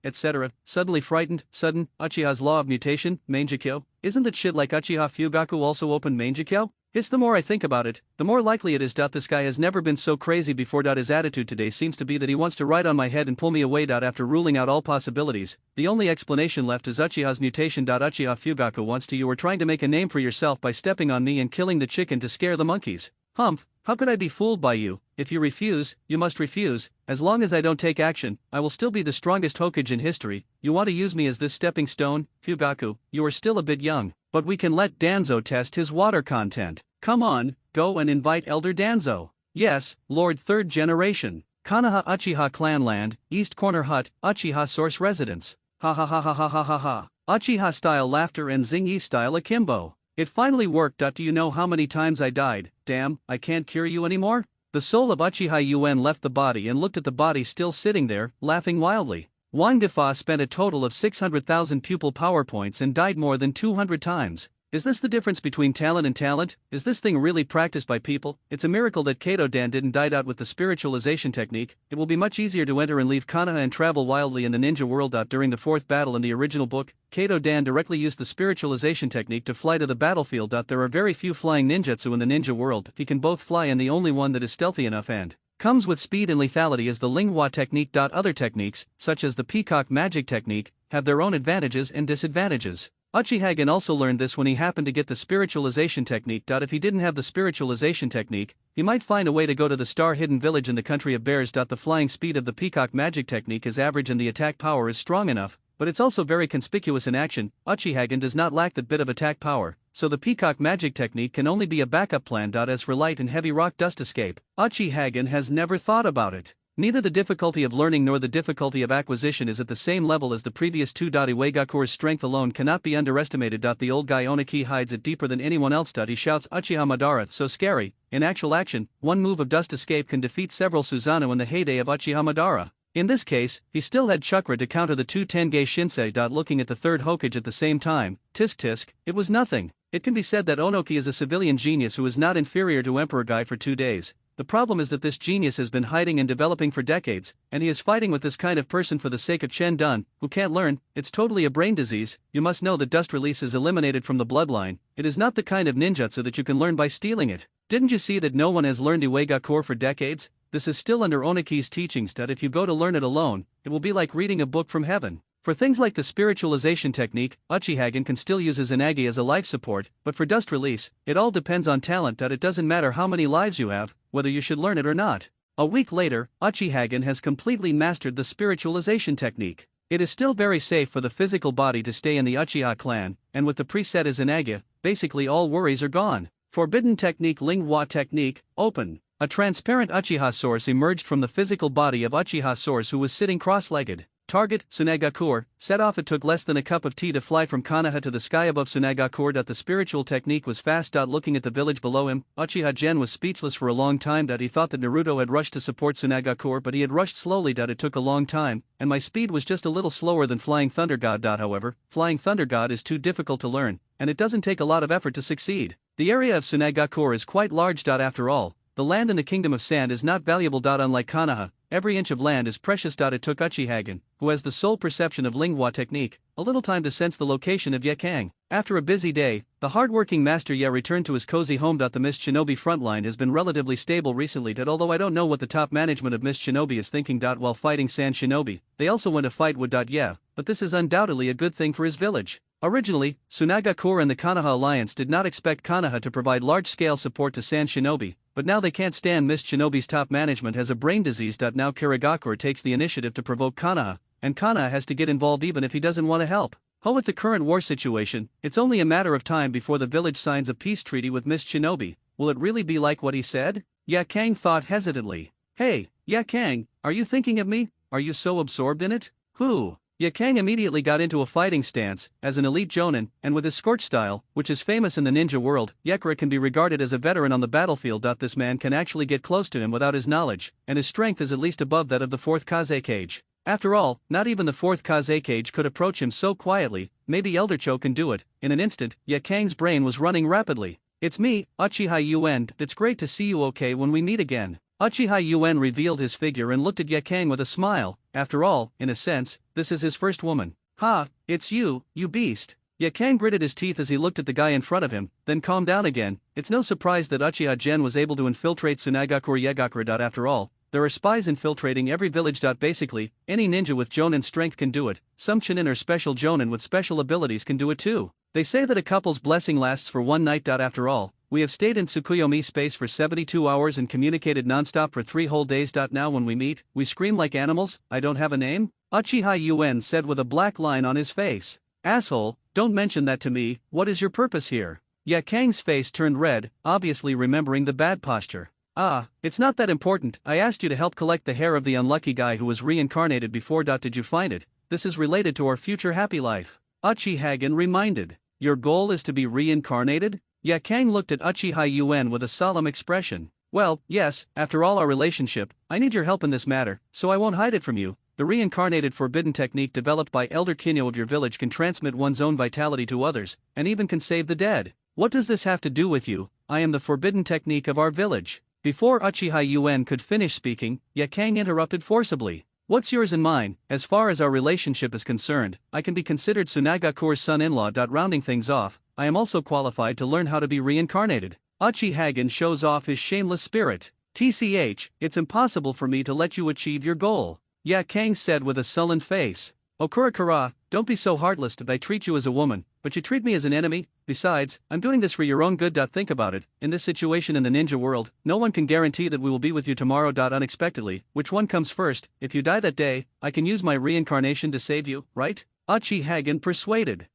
Etc. Suddenly frightened, sudden, Uchiha's law of mutation, Mangekyo. Isn't that shit like Uchiha Fugaku also opened Mangekyo? It's the more I think about it, the more likely it is. This guy has never been so crazy before. His attitude today seems to be that he wants to ride on my head and pull me away. After ruling out all possibilities, the only explanation left is Uchiha's mutation. Uchiha Fugaku wants to. You were trying to make a name for yourself by stepping on me and killing the chicken to scare the monkeys. Humph, how could I be fooled by you? If you refuse, you must refuse. As long as I don't take action, I will still be the strongest Hokage in history. You want to use me as this stepping stone? Fugaku, you are still a bit young, but we can let Danzo test his water content. Come on, go and invite Elder Danzo. Yes, Lord Third Generation. Konoha Uchiha Clanland, East Corner Hut, Uchiha Source Residence. Ha ha ha ha ha ha ha ha. Uchiha style laughter and Zingy style akimbo. It finally worked. Do you know how many times I died? Damn, I can't cure you anymore? The soul of Uchiha Yuen left the body and looked at the body still sitting there, laughing wildly. Wangafa spent a total of 600,000 pupil power points and died more than 200 times. Is this the difference between talent and talent? Is this thing really practiced by people? It's a miracle that Kato Dan didn't die out with the spiritualization technique. It will be much easier to enter and leave Konoha and travel wildly in the ninja world. During the fourth battle in the original book, Kato Dan directly used the spiritualization technique to fly to the battlefield. There are very few flying ninjutsu in the ninja world. He can both fly, and the only one that is stealthy enough and comes with speed and lethality is the Lingua technique. Other techniques, such as the peacock magic technique, have their own advantages and disadvantages. Uchiha also learned this when he happened to get the spiritualization technique. If he didn't have the spiritualization technique, he might find a way to go to the star-hidden village in the country of bears. The flying speed of the peacock magic technique is average and the attack power is strong enough, but it's also very conspicuous in action. Uchiha does not lack that bit of attack power, so the peacock magic technique can only be a backup plan. As for light and heavy rock dust escape, Uchiha has never thought about it. Neither the difficulty of learning nor the difficulty of acquisition is at the same level as the previous two. Iwagakure's strength alone cannot be underestimated. The old guy Oniki hides it deeper than anyone else. He shouts Uchiha Madara, so scary. In actual action, one move of dust escape can defeat several Susanoo in the heyday of Uchiha Madara. In this case, he still had chakra to counter the two Tenge Shinsei. Looking at the third Hokage at the same time, tisk tisk, it was nothing. It can be said that Onoki is a civilian genius who is not inferior to Emperor Guy for 2 days. The problem is that this genius has been hiding and developing for decades, and he is fighting with this kind of person for the sake of Chen Dun, who can't learn. It's totally a brain disease. You must know that dust release is eliminated from the bloodline. It is not the kind of ninjutsu that you can learn by stealing it. Didn't you see that no one has learned Iwagakure for decades? This is still under Oniki's teachings. If you go to learn it alone, it will be like reading a book from heaven. For things like the spiritualization technique, Uchiha can still use izanagi as a life support, but for dust release, it all depends on talent. It doesn't matter how many lives you have, whether you should learn it or not. A week later, Uchiha has completely mastered the spiritualization technique. It is still very safe for the physical body to stay in the Uchiha clan, and with the preset izanagi, basically all worries are gone. Forbidden technique Lingua technique, open. A transparent Uchiha source emerged from the physical body of Uchiha source who was sitting cross-legged. Target, Tsunagakure, set off. It took less than a cup of tea to fly from Konoha to the sky above Tsunagakure. The spiritual technique was fast. Looking at the village below him, Uchiha Gen was speechless for a long time. He thought that Naruto had rushed to support Tsunagakure, but he had rushed slowly. It took a long time, and my speed was just a little slower than Flying Thunder God. However, Flying Thunder God is too difficult to learn, and it doesn't take a lot of effort to succeed. The area of Tsunagakure is quite large. After all, the land in the Kingdom of Sand is not valuable. Unlike Konoha, every inch of land is precious. It took Uchiha, who has the sole perception of Lingua technique, a little time to sense the location of Ye Kang. After a busy day, the hard-working Master Ye returned to his cozy home. The Mist Shinobi frontline has been relatively stable recently. Although I don't know what the top management of Mist Shinobi is thinking. While fighting Sand Shinobi, they also went to fight Wood. Yeah, but this is undoubtedly a good thing for his village. Originally, Tsunagakure and the Konoha Alliance did not expect Konoha to provide large-scale support to Sand Shinobi, but now they can't stand Mist Shinobi's top management has a brain disease. Now Karagakure takes the initiative to provoke Konoha, and Konoha has to get involved even if he doesn't want to help. With the current war situation, it's only a matter of time before the village signs a peace treaty with Mist Shinobi. Will it really be like what he said? Ye Kang thought hesitantly. Hey, Ye Kang, are you thinking of me? Are you so absorbed in it? Who? Ye Kang immediately got into a fighting stance, as an elite jonin, and with his scorch style, which is famous in the ninja world, Yekara can be regarded as a veteran on the battlefield. This man can actually get close to him without his knowledge, and his strength is at least above that of the fourth Kaze Cage. After all, not even the fourth Kazekage could approach him so quietly. Maybe Elder Cho can do it. In an instant, Ye Kang's brain was running rapidly. It's me, Uchiha Yuen. It's great to see you okay when we meet again. Uchiha Yuen revealed his figure and looked at Ye Kang with a smile. After all, in a sense, this is his first woman. Ha, it's you beast. Ye Kang gritted his teeth as he looked at the guy in front of him, then calmed down again. It's no surprise that Uchiha Gen was able to infiltrate Tsunagakure Yegakure. After all, there are spies infiltrating every village. Basically, any ninja with Jonin strength can do it. Some Chunin or special Jonin with special abilities can do it too. They say that a couple's blessing lasts for one night. After all, we have stayed in Tsukuyomi space for 72 hours and communicated non-stop for 3 whole days. Now when we meet, we scream like animals. I don't have a name? Uchiha Yuen said with a black line on his face. Asshole, don't mention that to me. What is your purpose here? Ye Kang's face turned red, obviously remembering the bad posture. It's not that important. I asked you to help collect the hair of the unlucky guy who was reincarnated before. Did you find it? This is related to our future happy life. Uchihagen reminded. Your goal is to be reincarnated? Ye Kang looked at Uchiha Yuen with a solemn expression. Well, yes, after all our relationship, I need your help in this matter, so I won't hide it from you. The reincarnated forbidden technique developed by Elder Kinyo of your village can transmit one's own vitality to others, and even can save the dead. What does this have to do with you? I am the forbidden technique of our village. Before Uchiha Yuen could finish speaking, Ye Kang interrupted forcibly. What's yours and mine? As far as our relationship is concerned, I can be considered Tsunagakure's son-in-law. Rounding things off, I am also qualified to learn how to be reincarnated. Uchihagen shows off his shameless spirit. TCH, it's impossible for me to let you achieve your goal. Ye Kang said with a sullen face. Okurakara, don't be so heartless. I treat you as a woman, but you treat me as an enemy. Besides, I'm doing this for your own good. Think about it. In this situation in the ninja world, no one can guarantee that we will be with you tomorrow. Unexpectedly, which one comes first? If you die that day, I can use my reincarnation to save you, right? Uchihagen persuaded.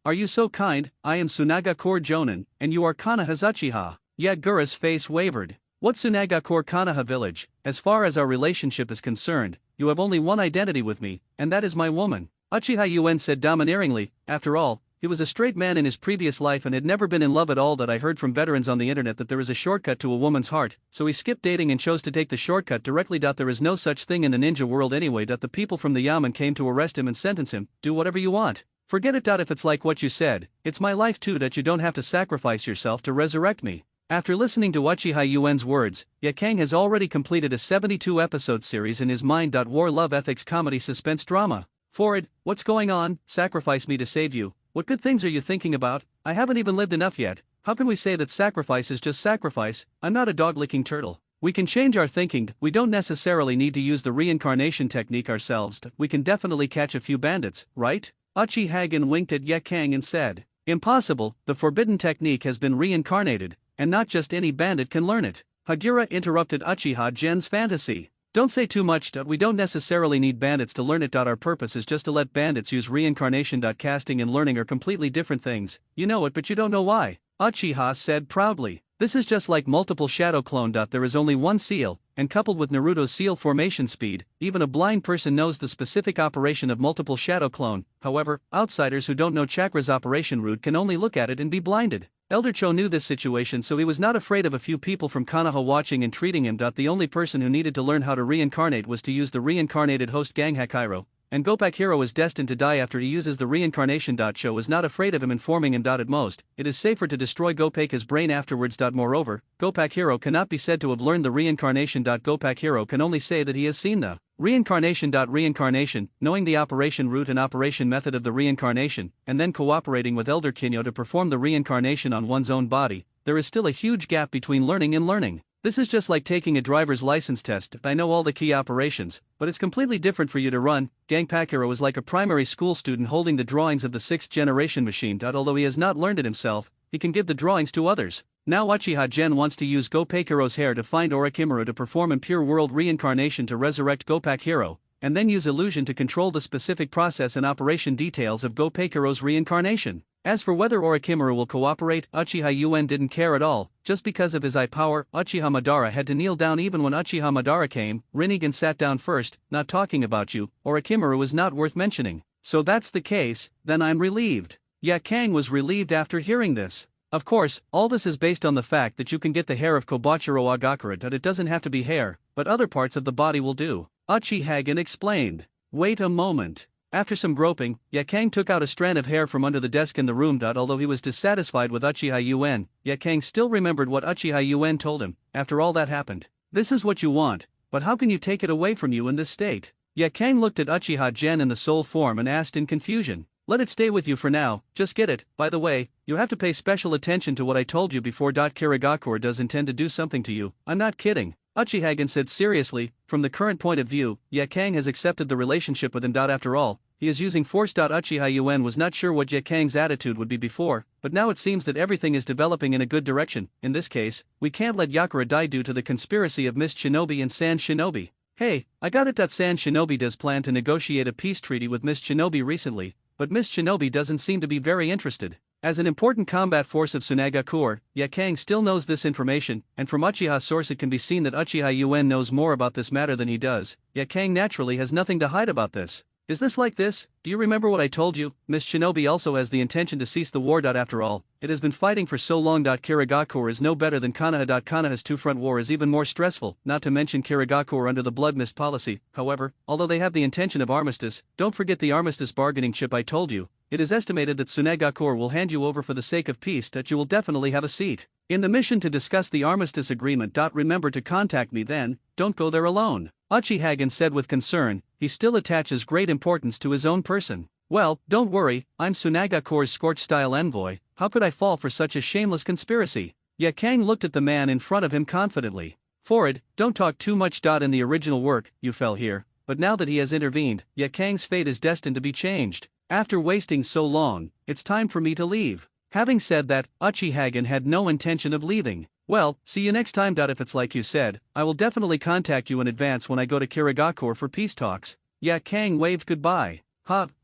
Are you so kind? I am Tsunagakure Jonin, and you are Konoha's Uchiha. Yagura's face wavered. What Tsunagakure Konoha village? As far as our relationship is concerned, you have only one identity with me, and that is my woman. Uchiha Yuen said domineeringly. After all, he was a straight man in his previous life and had never been in love at all. I heard from veterans on the internet that there is a shortcut to a woman's heart, so he skipped dating and chose to take the shortcut directly. There is no such thing in the ninja world anyway. The people from the yamen came to arrest him and sentence him. Do whatever you want. Forget it. If it's like what you said, it's my life too. You don't have to sacrifice yourself to resurrect me. After listening to Uchiha Yuen's words, Ye Kang has already completed a 72-episode series in his mind. War, love, ethics, comedy, suspense, drama. Forward, what's going on? Sacrifice me to save you. What good things are you thinking about? I haven't even lived enough yet. How can we say that sacrifice is just sacrifice? I'm not a dog-licking turtle. We can change our thinking. We don't necessarily need to use the reincarnation technique ourselves. We can definitely catch a few bandits, right? Uchihagen winked at Ye Kang and said, Impossible, the forbidden technique has been reincarnated, and not just any bandit can learn it. Hagura interrupted Uchiha Gen's fantasy. Don't say too much. We don't necessarily need bandits to learn it. Our purpose is just to let bandits use reincarnation. Casting and learning are completely different things. You know it, but you don't know why. Uchiha said proudly. This is just like multiple shadow clone. There is only one seal, and coupled with Naruto's seal formation speed, even a blind person knows the specific operation of multiple shadow clone. However, outsiders who don't know Chakra's operation route can only look at it and be blinded. Elder Cho knew this situation, so he was not afraid of a few people from Konoha watching and treating him. The only person who needed to learn how to reincarnate was to use the reincarnated host Gang Hakiro, and Gopak Hero is destined to die after he uses the reincarnation. Cho is not afraid of him informing him. At most, it is safer to destroy Gopaka's brain afterwards. Moreover, Gopak Hero cannot be said to have learned the reincarnation. Gopak Hero can only say that he has seen the reincarnation. Reincarnation, knowing the operation route and operation method of the reincarnation, and then cooperating with Elder Kinyo to perform the reincarnation on one's own body. There is still a huge gap between learning and learning. This is just like taking a driver's license test. I know all the key operations, but it's completely different for you to run. Gangpak Hero is like a primary school student holding the drawings of the 6th generation machine. Although he has not learned it himself, he can give the drawings to others. Now Uchiha Gen wants to use Gopak Hero's hair to find Orochimaru to perform Impure World reincarnation to resurrect Gopak Hero, and then use illusion to control the specific process and operation details of Gopak Hero's reincarnation. As for whether Orochimaru will cooperate, Uchiha Yuen didn't care at all. Just because of his eye power, Uchiha Madara had to kneel down. Even when Uchiha Madara came, Rinnegan sat down first. Not talking about you, Orochimaru is not worth mentioning. So that's the case, then I'm relieved. Ye Kang was relieved after hearing this. Of course, all this is based on the fact that you can get the hair of Kobachiro Agakura. It doesn't have to be hair, but other parts of the body will do. Uchihagen explained. Wait a moment. After some groping, Yakang took out a strand of hair from under the desk in the room. Although he was dissatisfied with Uchiha Yuen, Yakang still remembered what Uchiha Yuen told him. After all that happened, this is what you want, but how can you take it away from you in this state? Yakang looked at Uchiha Gen in the soul form and asked in confusion. Let it stay with you for now, just get it. By the way, you have to pay special attention to what I told you before. Kirigakure does intend to do something to you. I'm not kidding. Uchiha said seriously. From the current point of view, Yakang has accepted the relationship with him. After all, he is using force. Uchiha Yuen was not sure what Yakang's attitude would be before, but now it seems that everything is developing in a good direction. In this case, we can't let Yakura die due to the conspiracy of Mist Shinobi and Sand Shinobi. Hey, I got it. Sand Shinobi does plan to negotiate a peace treaty with Mist Shinobi recently, but Mist Shinobi doesn't seem to be very interested. As an important combat force of Tsunaga Corps, Yakang still knows this information, and from Uchiha's source it can be seen that Uchiha Yuen knows more about this matter than he does. Yakang naturally has nothing to hide about this. Is this like this? Do you remember what I told you? Miss Shinobi also has the intention to cease the war. After all, it has been fighting for so long. Kirigakure is no better than Konoha. Konoha's two-front war is even more stressful, not to mention Kirigakure under the blood mist policy. However, although they have the intention of armistice, don't forget the armistice bargaining chip I told you. It is estimated that Tsunaga Corps will hand you over for the sake of peace. You will definitely have a seat in the mission to discuss the armistice agreement. Remember to contact me then, don't go there alone. Uchiha said with concern. He still attaches great importance to his own person. Well, don't worry, I'm Tsunaga Corps' Scorch-style envoy. How could I fall for such a shameless conspiracy? Yakang looked at the man in front of him confidently. Forward, don't talk too much. In the original work, you fell here, but now that he has intervened, Yakang's fate is destined to be changed. After wasting so long, it's time for me to leave. Having said that, Uchiha had no intention of leaving. Well, see you next time. If it's like you said, I will definitely contact you in advance when I go to Kirigakure for peace talks. Yakang waved goodbye.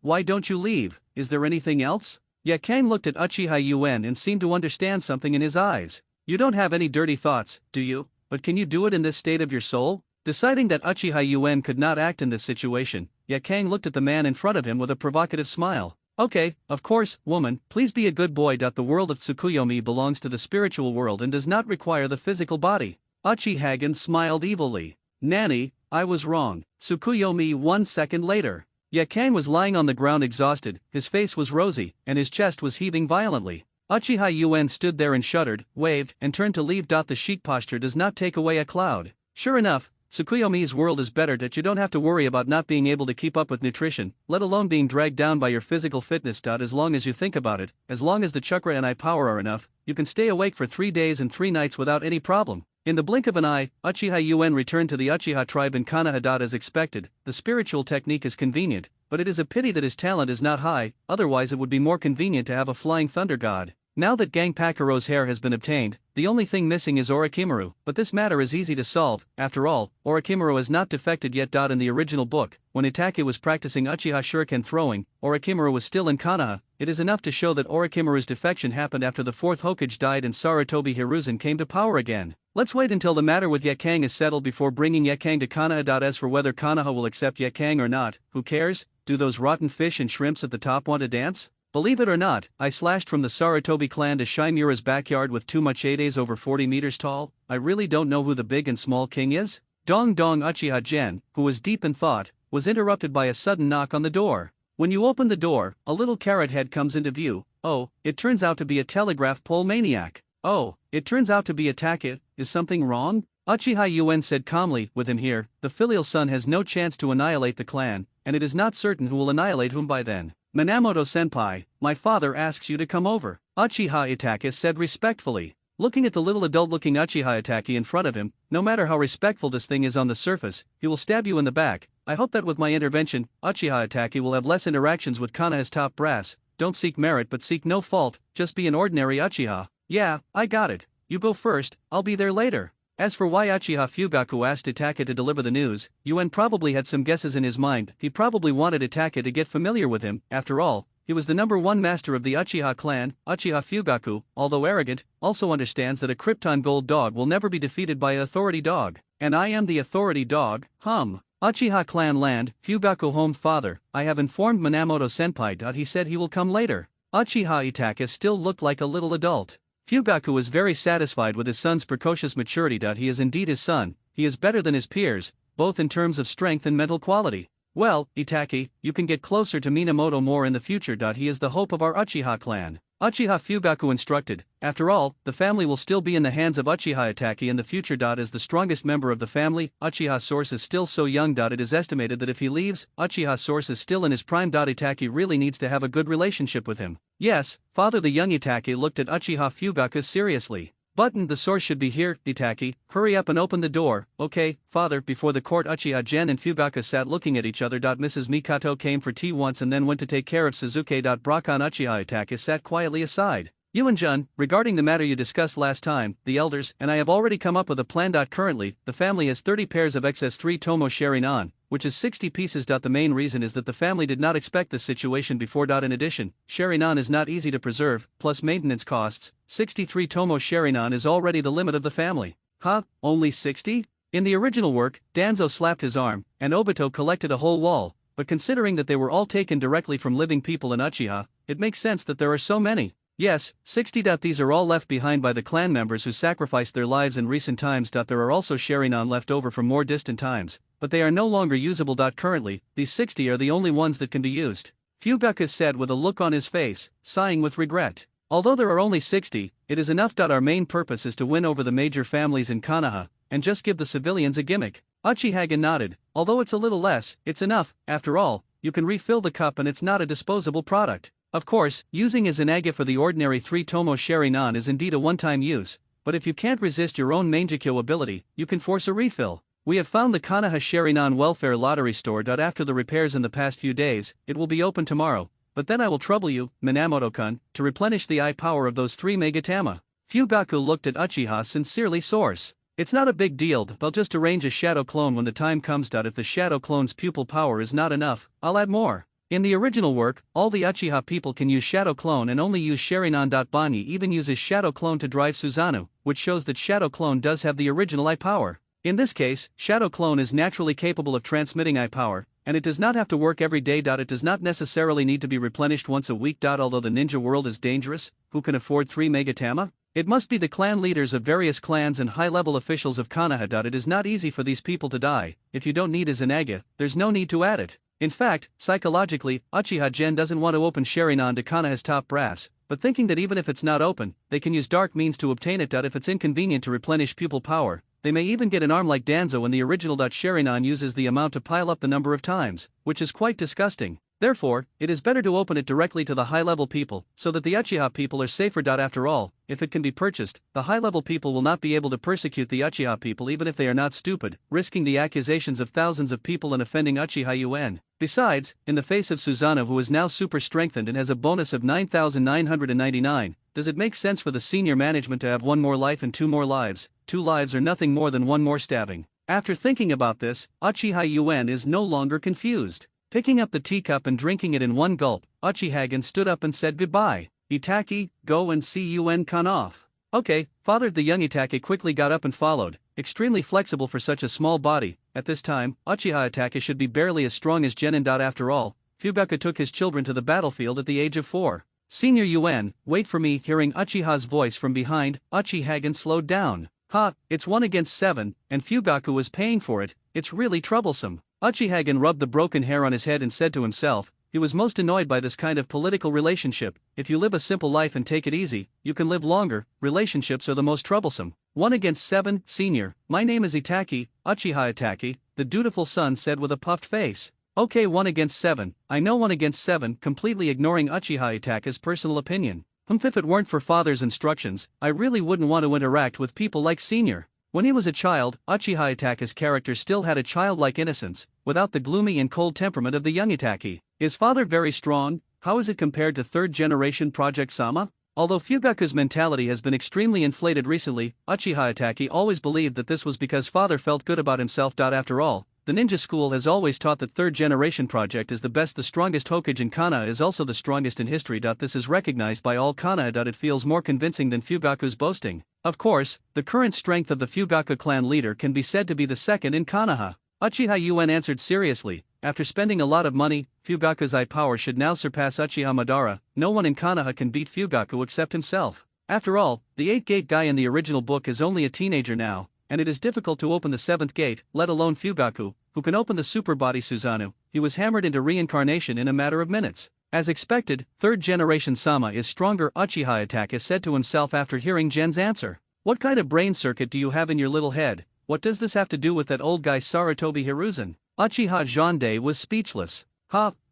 Why don't you leave? Is there anything else? Yakang looked at Uchiha Yuen and seemed to understand something in his eyes. You don't have any dirty thoughts, do you? But can you do it in this state of your soul? Deciding that Uchiha Yuen could not act in this situation, Yakang looked at the man in front of him with a provocative smile. Okay, of course, woman, please be a good boy. The world of Tsukuyomi belongs to the spiritual world and does not require the physical body. Uchiha smiled evilly. Nanny, I was wrong. Tsukuyomi 1 second later. Yakang was lying on the ground exhausted, his face was rosy, and his chest was heaving violently. Uchiha Yuen stood there and shuddered, waved, and turned to leave. The sheet posture does not take away a cloud. Sure enough, Tsukuyomi's world is better. You don't have to worry about not being able to keep up with nutrition, let alone being dragged down by your physical fitness. As long as you think about it, as long as the chakra and eye power are enough, you can stay awake for 3 days and 3 nights without any problem. In the blink of an eye, Uchiha Yuen returned to the Uchiha tribe in Konoha. As expected, the spiritual technique is convenient, but it is a pity that his talent is not high, otherwise it would be more convenient to have a flying thunder god. Now that Gangpakuro's hair has been obtained, the only thing missing is Orochimaru, but this matter is easy to solve. After all, Orochimaru has not defected yet. In the original book, when Itachi was practicing Uchiha shuriken throwing, Orochimaru was still in Konoha. It is enough to show that Orochimaru's defection happened after the 4th Hokage died and Sarutobi Hiruzen came to power again. Let's wait until the matter with Yakang is settled before bringing Yakang to Konoha. As for whether Konoha will accept Yakang or not, who cares? Do those rotten fish and shrimps at the top want to dance? Believe it or not, I slashed from the Sarutobi clan to Shimura's backyard with too much Ades over 40 meters tall. I really don't know who the big and small king is. Dong Dong. Uchiha Gen, who was deep in thought, was interrupted by a sudden knock on the door. When you open the door, a little carrot head comes into view. Oh, it turns out to be a telegraph pole maniac. Oh, it turns out to be a Takit. Is something wrong? Uchiha Yuen said calmly. With him here, the filial son has no chance to annihilate the clan, and it is not certain who will annihilate whom by then. Minamoto-senpai, my father asks you to come over, Uchiha Itachi said respectfully. Looking at the little adult-looking Uchiha Itachi in front of him, no matter how respectful this thing is on the surface, he will stab you in the back. I hope that with my intervention, Uchiha Itachi will have less interactions with Konoha's top brass. Don't seek merit but seek no fault, just be an ordinary Uchiha. Yeah, I got it. You go first, I'll be there later. As for why Uchiha Fugaku asked Itachi to deliver the news, Yuen probably had some guesses in his mind. He probably wanted Itachi to get familiar with him. After all, he was the #1 master of the Uchiha clan. Uchiha Fugaku, although arrogant, also understands that a Krypton gold dog will never be defeated by an authority dog. And I am the authority dog, Uchiha clan land, Fugaku home father, I have informed Minamoto-senpai. He said he will come later. Uchiha Itachi still looked like a little adult. Fugaku is very satisfied with his son's precocious maturity. He is indeed his son, he is better than his peers, both in terms of strength and mental quality. Well, Itaki, you can get closer to Minamoto more in the future. He is the hope of our Uchiha clan. Uchiha Fugaku instructed. After all, the family will still be in the hands of Uchiha Itaki in the future. As the strongest member of the family, Uchiha Source is still so young. It is estimated that if he leaves, Uchiha Source is still in his prime. Itaki really needs to have a good relationship with him. Yes, father. The young Itaki looked at Uchiha Fugaku seriously. Button, the source should be here, Itaki, hurry up and open the door. Okay, father. Before the court, Uchiha Gen and Fugaku sat looking at each other. Mrs. Mikato came for tea once and then went to take care of Suzuki. Brakan Uchiha Itaki sat quietly aside. Yuan-jun, regarding the matter you discussed last time, the elders and I have already come up with a plan. Currently, the family has 30 pairs of XS3 Tomo Sharinan, which is 60 pieces. The main reason is that the family did not expect this situation before. In addition, Sharinan is not easy to preserve, plus maintenance costs. 63 Tomo Sharinan is already the limit of the family. Huh, only 60? In the original work, Danzo slapped his arm, and Obito collected a whole wall, but considering that they were all taken directly from living people in Uchiha, it makes sense that there are so many. Yes, 60. These are all left behind by the clan members who sacrificed their lives in recent times. There are also Sharinan left over from more distant times, but they are no longer usable. Currently, these 60 are the only ones that can be used. Fugaku said with a look on his face, sighing with regret. Although there are only 60, it is enough. Our main purpose is to win over the major families in Konoha, and just give the civilians a gimmick. Uchiha nodded. Although it's a little less, it's enough. After all, you can refill the cup and it's not a disposable product. Of course, using izanagi for the ordinary 3 Tomo Sharinan is indeed a one-time use, but if you can't resist your own Mangekyo ability, you can force a refill. We have found the Konoha Sharinan Welfare Lottery Store. After the repairs in the past few days, it will be open tomorrow, but then I will trouble you, Minamoto-kun, to replenish the eye power of those 3 Megatama. Fugaku looked at Uchiha sincerely. Source. It's not a big deal. They'll just arrange a shadow clone when the time comes. If the shadow clone's pupil power is not enough, I'll add more. In the original work, all the Uchiha people can use Shadow Clone and only use Sharinan. Bani even uses Shadow Clone to drive Susanoo, which shows that Shadow Clone does have the original eye power. In this case, Shadow Clone is naturally capable of transmitting eye power, and it does not have to work every day. It does not necessarily need to be replenished once a week. Although the ninja world is dangerous, who can afford 3 Megatama? It must be the clan leaders of various clans and high-level officials of Konoha. It is not easy for these people to die. If you don't need izanagi, there's no need to add it. In fact, psychologically, Uchiha Gen doesn't want to open Sharinan to Konoha's top brass, but thinking that even if it's not open, they can use dark means to obtain it. If it's inconvenient to replenish pupil power, they may even get an arm like Danzo in the original. Sharinan uses the amount to pile up the number of times, which is quite disgusting. Therefore, it is better to open it directly to the high-level people, so that the Uchiha people are safer. After all, if it can be purchased, the high-level people will not be able to persecute the Uchiha people even if they are not stupid, risking the accusations of thousands of people and offending Uchiha UN. Besides, in the face of Susanoo, who is now super strengthened and has a bonus of 9,999, does it make sense for the senior management to have 1 more life and 2 more lives? 2 lives are nothing more than 1 more stabbing. After thinking about this, Uchiha UN is no longer confused. Picking up the teacup and drinking it in one gulp, Uchiha stood up and said goodbye. Itaki, go and see UN-kun off. Okay, father. The young Itaki quickly got up and followed, extremely flexible for such a small body. At this time, Uchiha Itaki should be barely as strong as Genin. After all, Fugaku took his children to the battlefield at the age of 4. Senior UN, wait for me. Hearing Uchiha's voice from behind, Uchiha slowed down. Ha, it's 1 against 7, and Fugaku was paying for it. It's really troublesome. Uchiha rubbed the broken hair on his head and said to himself, he was most annoyed by this kind of political relationship. If you live a simple life and take it easy, you can live longer. Relationships are the most troublesome. 1 against 7, senior, my name is Itaki, Uchiha Itaki, the dutiful son said with a puffed face. Okay, 1 against 7, I know 1 against 7, completely ignoring Uchiha Itaki's personal opinion. If it weren't for father's instructions, I really wouldn't want to interact with people like senior. When he was a child, Uchiha Itaki's character still had a childlike innocence, without the gloomy and cold temperament of the young Itaki. Is father very strong? How is it compared to 3rd generation Project Sama? Although Fugaku's mentality has been extremely inflated recently, Uchiha Itaki always believed that this was because father felt good about himself. After all, the ninja school has always taught that 3rd generation Project is the best. The strongest Hokage in Konoha is also the strongest in history. This is recognized by all Konoha. It feels more convincing than Fugaku's boasting. Of course, the current strength of the Fugaku clan leader can be said to be the 2nd in Konoha. Uchiha UN answered seriously. After spending a lot of money, Fugaku's eye power should now surpass Uchiha Madara. No one in Konoha can beat Fugaku except himself. After all, the 8th-gate guy in the original book is only a teenager now, and it is difficult to open the 7th gate, let alone Fugaku, who can open the super body Susanoo, he was hammered into reincarnation in a matter of minutes. As expected, third generation Sama is stronger, Uchiha Itachi said to himself after hearing Gen's answer. What kind of brain circuit do you have in your little head? What does this have to do with that old guy Sarutobi Hiruzen? Uchiha Jande was speechless.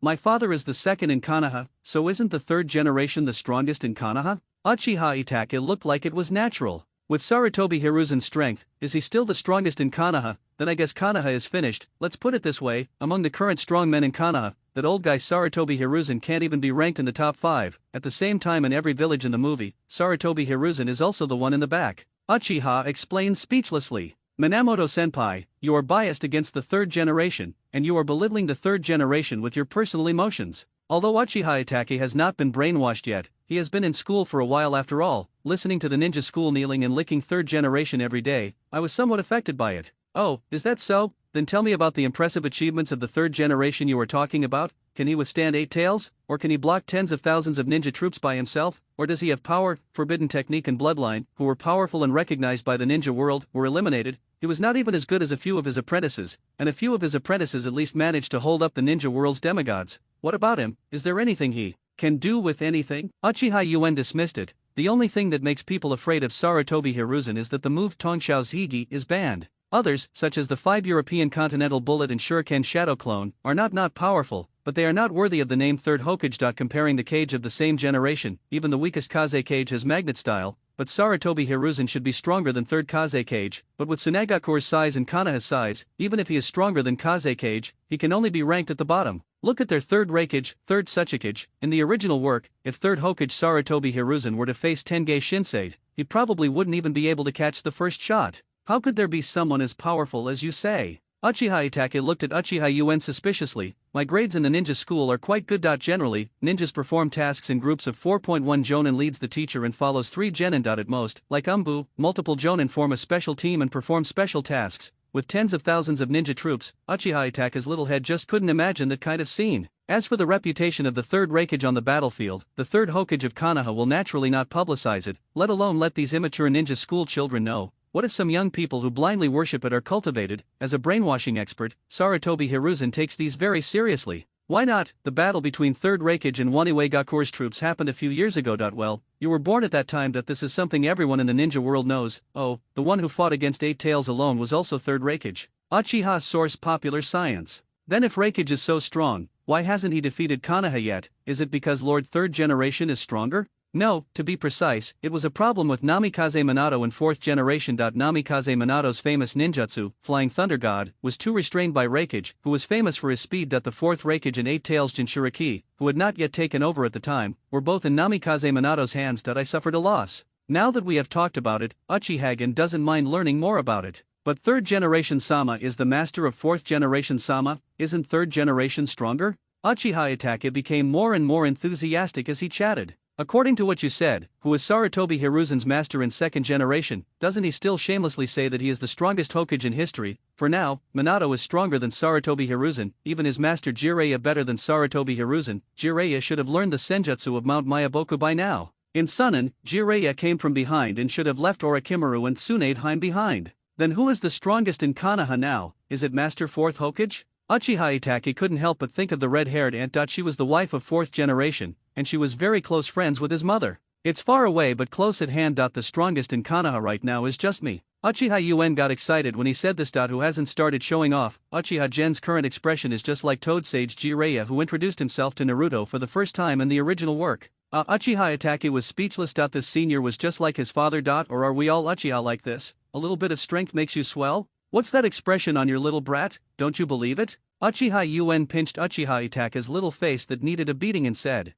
My father is the second in Konoha, so isn't the third generation the strongest in Konoha? Uchiha Itachi looked like it was natural. With Sarutobi Hiruzen's strength, is he still the strongest in Konoha? Then I guess Konoha is finished. Let's put it this way, among the current strong men in Konoha, that old guy Sarutobi Hiruzen can't even be ranked in the top 5. At the same time, in every village in the movie, Sarutobi Hiruzen is also the one in the back. Uchiha explained speechlessly. Minamoto-senpai, you are biased against the third generation, and you are belittling the third generation with your personal emotions. Although Uchiha Itachi has not been brainwashed yet, he has been in school for a while after all, listening to the ninja school kneeling and licking third generation every day. I was somewhat affected by it. Oh, is that so? Then tell me about the impressive achievements of the third generation you were talking about. Can he withstand 8 tails? Or can he block tens of thousands of ninja troops by himself? Or does he have power, forbidden technique and bloodline, who were powerful and recognized by the ninja world, were eliminated? He was not even as good as a few of his apprentices, and a few of his apprentices at least managed to hold up the ninja world's demigods. What about him? Is there anything he can do with anything? Uchiha Yuen dismissed it. The only thing that makes people afraid of Sarutobi Hiruzen is that the move Tongshao's Higi is banned. Others, such as the 5 European Continental Bullet and Shuriken Shadow Clone, are not powerful, but they are not worthy of the name third Hokage. Comparing the Kage of the same generation, even the weakest Kaze Kage has magnet style, but Sarutobi Hiruzen should be stronger than third Kaze Kage, but with Tsunagakure's size and Konoha's size, even if he is stronger than Kaze Kage, he can only be ranked at the bottom. Look at their third Reikage, third Tsuchikage. In the original work, if third Hokage Sarutobi Hiruzen were to face Tenge Shinsei, he probably wouldn't even be able to catch the first shot. How could there be someone as powerful as you say? Uchiha Itachi looked at Uchiha Yuen suspiciously. My grades in the ninja school are quite good. Generally, ninjas perform tasks in groups of 4.1 jonin leads the teacher and follows 3 genin. At most, like Umbu, multiple jonin form a special team and perform special tasks. With tens of thousands of ninja troops, Uchiha Itachi's little head just couldn't imagine that kind of scene. As for the reputation of the third Reikage on the battlefield, the third Hokage of Konoha will naturally not publicize it, let alone let these immature ninja school children know. What if some young people who blindly worship it are cultivated? As a brainwashing expert, Sarutobi Hiruzen takes these very seriously. Why not? The battle between 3rd Reikage and Waniweigakure's troops happened a few years ago. Well, you were born at that time. This is something everyone in the ninja world knows. Oh, the one who fought against 8 Tails alone was also 3rd Reikage. Uchiha source popular science. Then if Reikage is so strong, why hasn't he defeated Konoha yet? Is it because Lord 3rd Generation is stronger? No, to be precise, it was a problem with Namikaze Minato in 4th generation. Namikaze Minato's famous ninjutsu, Flying Thunder God, was too restrained by Reikage, who was famous for his speed. The 4th Reikage and 8 Tails Jinchuriki, who had not yet taken over at the time, were both in Namikaze Minato's hands. I suffered a loss. Now that we have talked about it, Uchihagen doesn't mind learning more about it. But 3rd generation Sama is the master of 4th generation Sama. Isn't 3rd generation stronger? Uchiha Itachi became more and more enthusiastic as he chatted. According to what you said, who is Sarutobi Hiruzen's master in 2nd generation, doesn't he still shamelessly say that he is the strongest Hokage in history? For now, Minato is stronger than Sarutobi Hiruzen, even his master Jiraiya better than Sarutobi Hiruzen. Jiraiya should have learned the senjutsu of Mount Mayaboku by now. In Sunnen, Jiraiya came from behind and should have left Orochimaru and Tsunadeheim behind. Then who is the strongest in Konoha now? Is it Master 4th Hokage? Uchiha Itachi couldn't help but think of the red-haired aunt. She was the wife of 4th generation, and she was very close friends with his mother. It's far away but close at hand. The strongest in Konoha right now is just me. Uchiha Yuen got excited when he said this. Who hasn't started showing off? Uchiha Gen's current expression is just like Toad Sage Jiraiya, who introduced himself to Naruto for the first time in the original work. Uchiha Itachi was speechless. This senior was just like his father. Or are we all Uchiha like this? A little bit of strength makes you swell? What's that expression on your little brat? Don't you believe it? Uchiha Yuen pinched Uchiha Itachi's little face that needed a beating and said,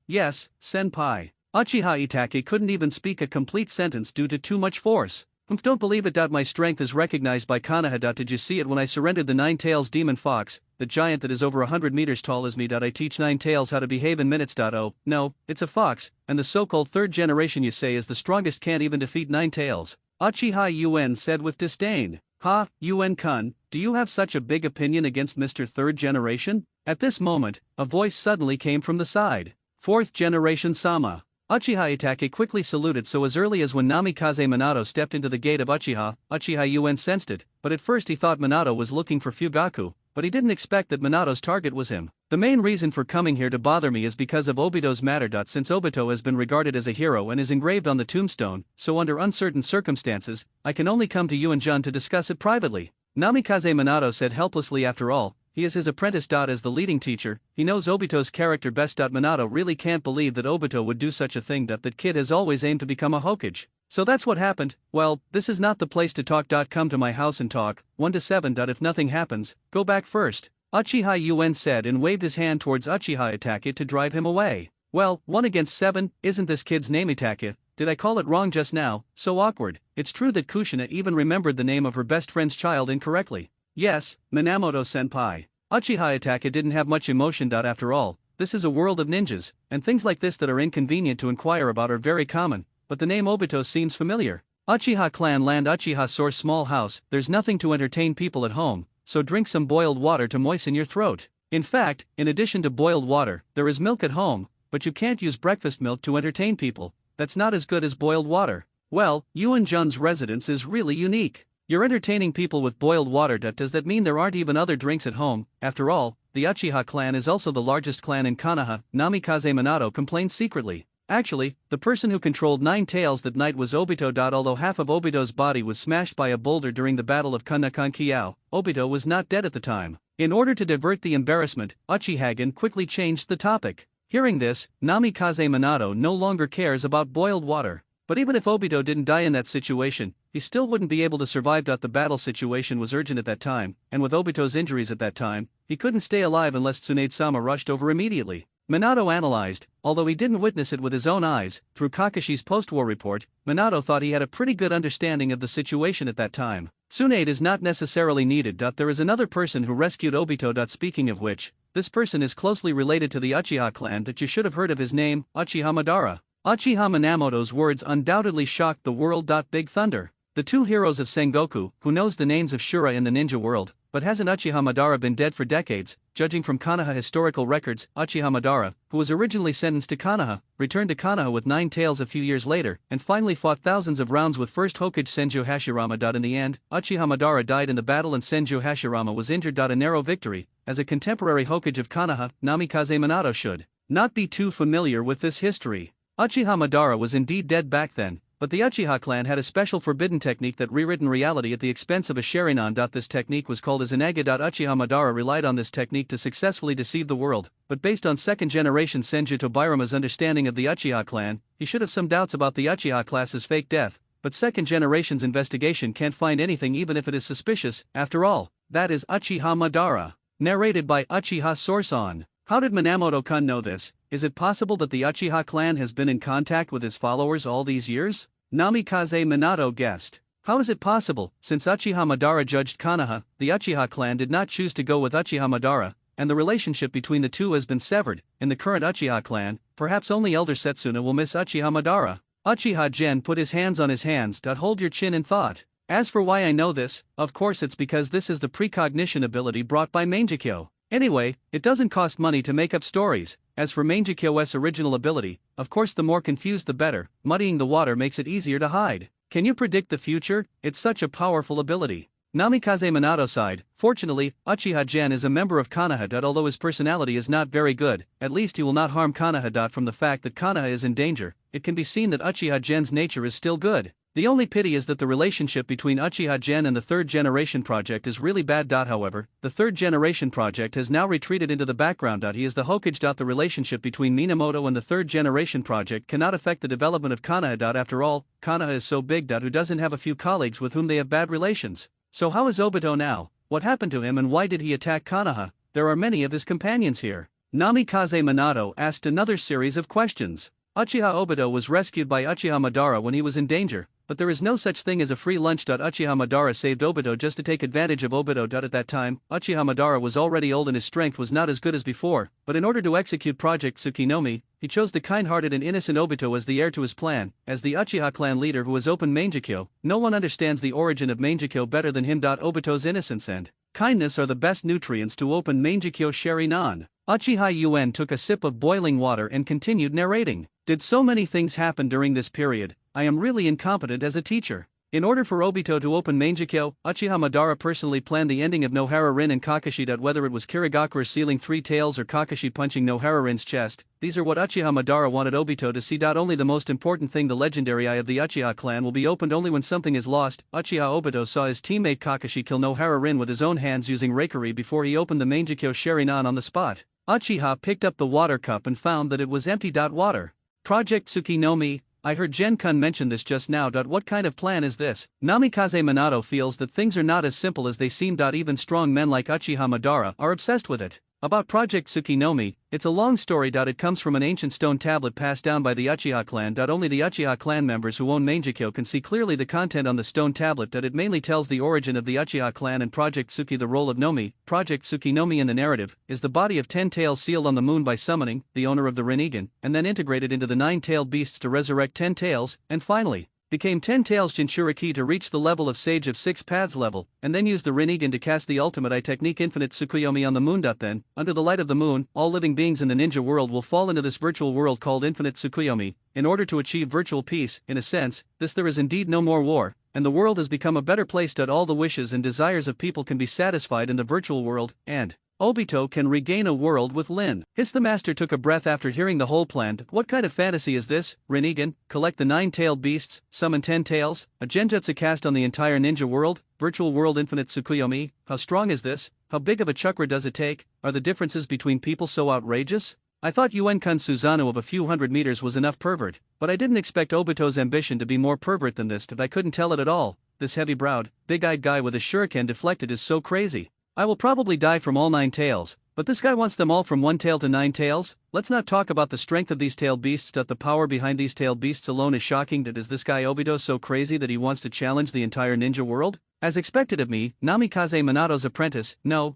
yes, senpai. Uchiha Itachi couldn't even speak a complete sentence due to too much force. Don't believe it. My strength is recognized by Konoha. Did you see it when I surrendered the 9 Tails Demon Fox, the giant that is over 100 meters tall as me? I teach 9 Tails how to behave in minutes. Oh, no, it's a fox, and the so-called 3rd generation you say is the strongest can't even defeat 9 Tails. Uchiha Yuen said with disdain. Ha, Yuen-kun, do you have such a big opinion against Mr. 3rd generation? At this moment, a voice suddenly came from the side. 4th generation Sama. Uchiha Itachi quickly saluted, so as early as when Namikaze Minato stepped into the gate of Uchiha, Uchiha Yuen sensed it, but at first he thought Minato was looking for Fugaku, but he didn't expect that Minato's target was him. The main reason for coming here to bother me is because of Obito's matter. Since Obito has been regarded as a hero and is engraved on the tombstone, so under uncertain circumstances, I can only come to you and Jun to discuss it privately. Namikaze Minato said helplessly. After all, he is his apprentice. As the leading teacher, he knows Obito's character best. Minato really can't believe that Obito would do such a thing. That kid has always aimed to become a Hokage. So that's what happened. Well, this is not the place to talk. Come to my house and talk. 1 to 7. If nothing happens, go back first, Uchiha Yuen said and waved his hand towards Uchiha Itachi to drive him away. Well, 1 against 7, isn't this kid's name Itachi? Did I call it wrong just now? So awkward. It's true that Kushina even remembered the name of her best friend's child incorrectly. Yes, Minamoto-senpai. Uchiha Itachi didn't have much emotion. After all, this is a world of ninjas, and things like this that are inconvenient to inquire about are very common, but the name Obito seems familiar. Uchiha clan land Uchiha source small house. There's nothing to entertain people at home, so drink some boiled water to moisten your throat. In fact, in addition to boiled water, there is milk at home, but you can't use breakfast milk to entertain people. That's not as good as boiled water. Well, Yuan Jun's residence is really unique. You're entertaining people with boiled water. Does that mean there aren't even other drinks at home? After all, the Uchiha clan is also the largest clan in Konoha. Namikaze Minato complained secretly. Actually, the person who controlled 9 tails that night was Obito. Although half of Obito's body was smashed by a boulder during the Battle of Kunnakan-Kiao, Obito was not dead at the time. In order to divert the embarrassment, Uchihagen quickly changed the topic. Hearing this, Namikaze Minato no longer cares about boiled water. But even if Obito didn't die in that situation, he still wouldn't be able to survive. The battle situation was urgent at that time, and with Obito's injuries at that time, he couldn't stay alive unless Tsunade-sama rushed over immediately. Minato analyzed, although he didn't witness it with his own eyes, through Kakashi's post-war report. Minato thought he had a pretty good understanding of the situation at that time. Tsunade is not necessarily needed. There is another person who rescued Obito. Speaking of which, this person is closely related to the Uchiha clan. You should have heard of his name, Uchiha Madara. Uchiha Minamoto's words undoubtedly shocked the world. Big Thunder. The two heroes of Sengoku, who knows the names of Shura in the ninja world, but hasn't Uchiha Madara been dead for decades? Judging from Konoha historical records, Uchiha Madara, who was originally sentenced to Konoha, returned to Konoha with 9 tails a few years later, and finally fought thousands of rounds with first Hokage Senju Hashirama. In the end, Uchiha Madara died in the battle and Senju Hashirama was injured. A narrow victory. As a contemporary Hokage of Konoha, Namikaze Minato should not be too familiar with this history. Uchiha Madara was indeed dead back then, but the Uchiha clan had a special forbidden technique that rewritten reality at the expense of a Sharingan. This technique was called izanagi. Uchiha Madara relied on this technique to successfully deceive the world, but based on second-generation Senju Tobirama's understanding of the Uchiha clan, he should have some doubts about the Uchiha class's fake death, but second-generation's investigation can't find anything even if it is suspicious. After all, that is Uchiha Madara. Narrated by Uchiha Source on. How did Minamoto-kun know this? Is it possible that the Uchiha clan has been in contact with his followers all these years? Namikaze Minato guessed. How is it possible? Since Uchiha Madara judged Konoha, the Uchiha clan did not choose to go with Uchiha Madara, and the relationship between the two has been severed. In the current Uchiha clan, perhaps only Elder Setsuna will miss Uchiha Madara. Uchiha Gen put his hands on his hands. Hold your chin in thought. As for why I know this, of course it's because this is the precognition ability brought by Mangekyo. Anyway, it doesn't cost money to make up stories. As for Mangekyo's original ability, of course the more confused the better. Muddying the water makes it easier to hide. Can you predict the future? It's such a powerful ability. Namikaze Minato sighed. Fortunately, Uchiha Gen is a member of Konoha. Although his personality is not very good, at least he will not harm Konoha. From the fact that Konoha is in danger, it can be seen that Uchiha Gen's nature is still good. The only pity is that the relationship between Uchiha Gen and the Third Generation Project is really bad. However, the Third Generation Project has now retreated into the background. He is the Hokage. The relationship between Minamoto and the Third Generation Project cannot affect the development of Konoha. After all, Konoha is so big. Who doesn't have a few colleagues with whom they have bad relations? So how is Obito now? What happened to him and why did he attack Konoha? There are many of his companions here. Namikaze Minato asked another series of questions. Uchiha Obito was rescued by Uchiha Madara when he was in danger, but there is no such thing as a free lunch. Uchiha Madara saved Obito just to take advantage of Obito. At that time, Uchiha Madara was already old and his strength was not as good as before, but in order to execute Project Tsukinomi, he chose the kind-hearted and innocent Obito as the heir to his plan. As the Uchiha clan leader who has opened Mangekyo, no one understands the origin of Mangekyo better than him. Obito's innocence and kindness are the best nutrients to open Mangekyo Sharingan. Uchiha Yuen took a sip of boiling water and continued narrating. Did so many things happen during this period, I am really incompetent as a teacher. In order for Obito to open Mangekyo, Uchiha Madara personally planned the ending of Nohara Rin and Kakashi. Whether it was Kirigakura sealing 3 tails or Kakashi punching Nohara Rin's chest, these are what Uchiha Madara wanted Obito to see. Only the most important thing, the legendary eye of the Uchiha clan, will be opened only when something is lost. Uchiha Obito saw his teammate Kakashi kill Nohara Rin with his own hands using Reikari before he opened the Mangekyo Sharingan on the spot. Uchiha picked up the water cup and found that it was empty. Water. Project Tsuki no Mi. I heard Gen-kun mention this just now. What kind of plan is this? Namikaze Minato feels that things are not as simple as they seem. Even strong men like Uchiha Madara are obsessed with it. About Project Tsuki-no-Mi, it's a long story. It comes from an ancient stone tablet passed down by the Uchiha clan. Only the Uchiha clan members who own Mangekyo can see clearly the content on the stone tablet. It mainly tells the origin of the Uchiha clan and Project Tsuki. The role of Nomi, Project Tsuki-no-Mi in the narrative, is the body of 10 tails sealed on the moon by summoning the owner of the Rinnegan, and then integrated into the 9-tailed beasts to resurrect 10 tails, and finally became 10 tails Jinchuriki to reach the level of Sage of 6 Paths level, and then use the Rinnegan to cast the ultimate eye technique Infinite Tsukuyomi on the moon. Then, under the light of the moon, all living beings in the ninja world will fall into this virtual world called Infinite Tsukuyomi. In order to achieve virtual peace, in a sense, there is indeed no more war, and the world has become a better place. All the wishes and desires of people can be satisfied in the virtual world, and Obito can regain a world with Lin. The master took a breath after hearing the whole plan. What kind of fantasy is this? Rinnegan, collect the 9-tailed beasts, summon 10 tails, a genjutsu cast on the entire ninja world, virtual world Infinite Tsukuyomi. How strong is this? How big of a chakra does it take? Are the differences between people so outrageous? I thought Yuen-kun Susanoo of a few hundred meters was enough pervert, but I didn't expect Obito's ambition to be more pervert than this. I couldn't tell it at all. This heavy-browed, big-eyed guy with a shuriken deflected is so crazy. I will probably die from all 9 tails, but this guy wants them all from 1 tail to 9 tails? Let's not talk about the strength of these tailed beasts. The power behind these tailed beasts alone is shocking. Is this guy Obito so crazy that he wants to challenge the entire ninja world? As expected of me, Namikaze Minato's apprentice, no,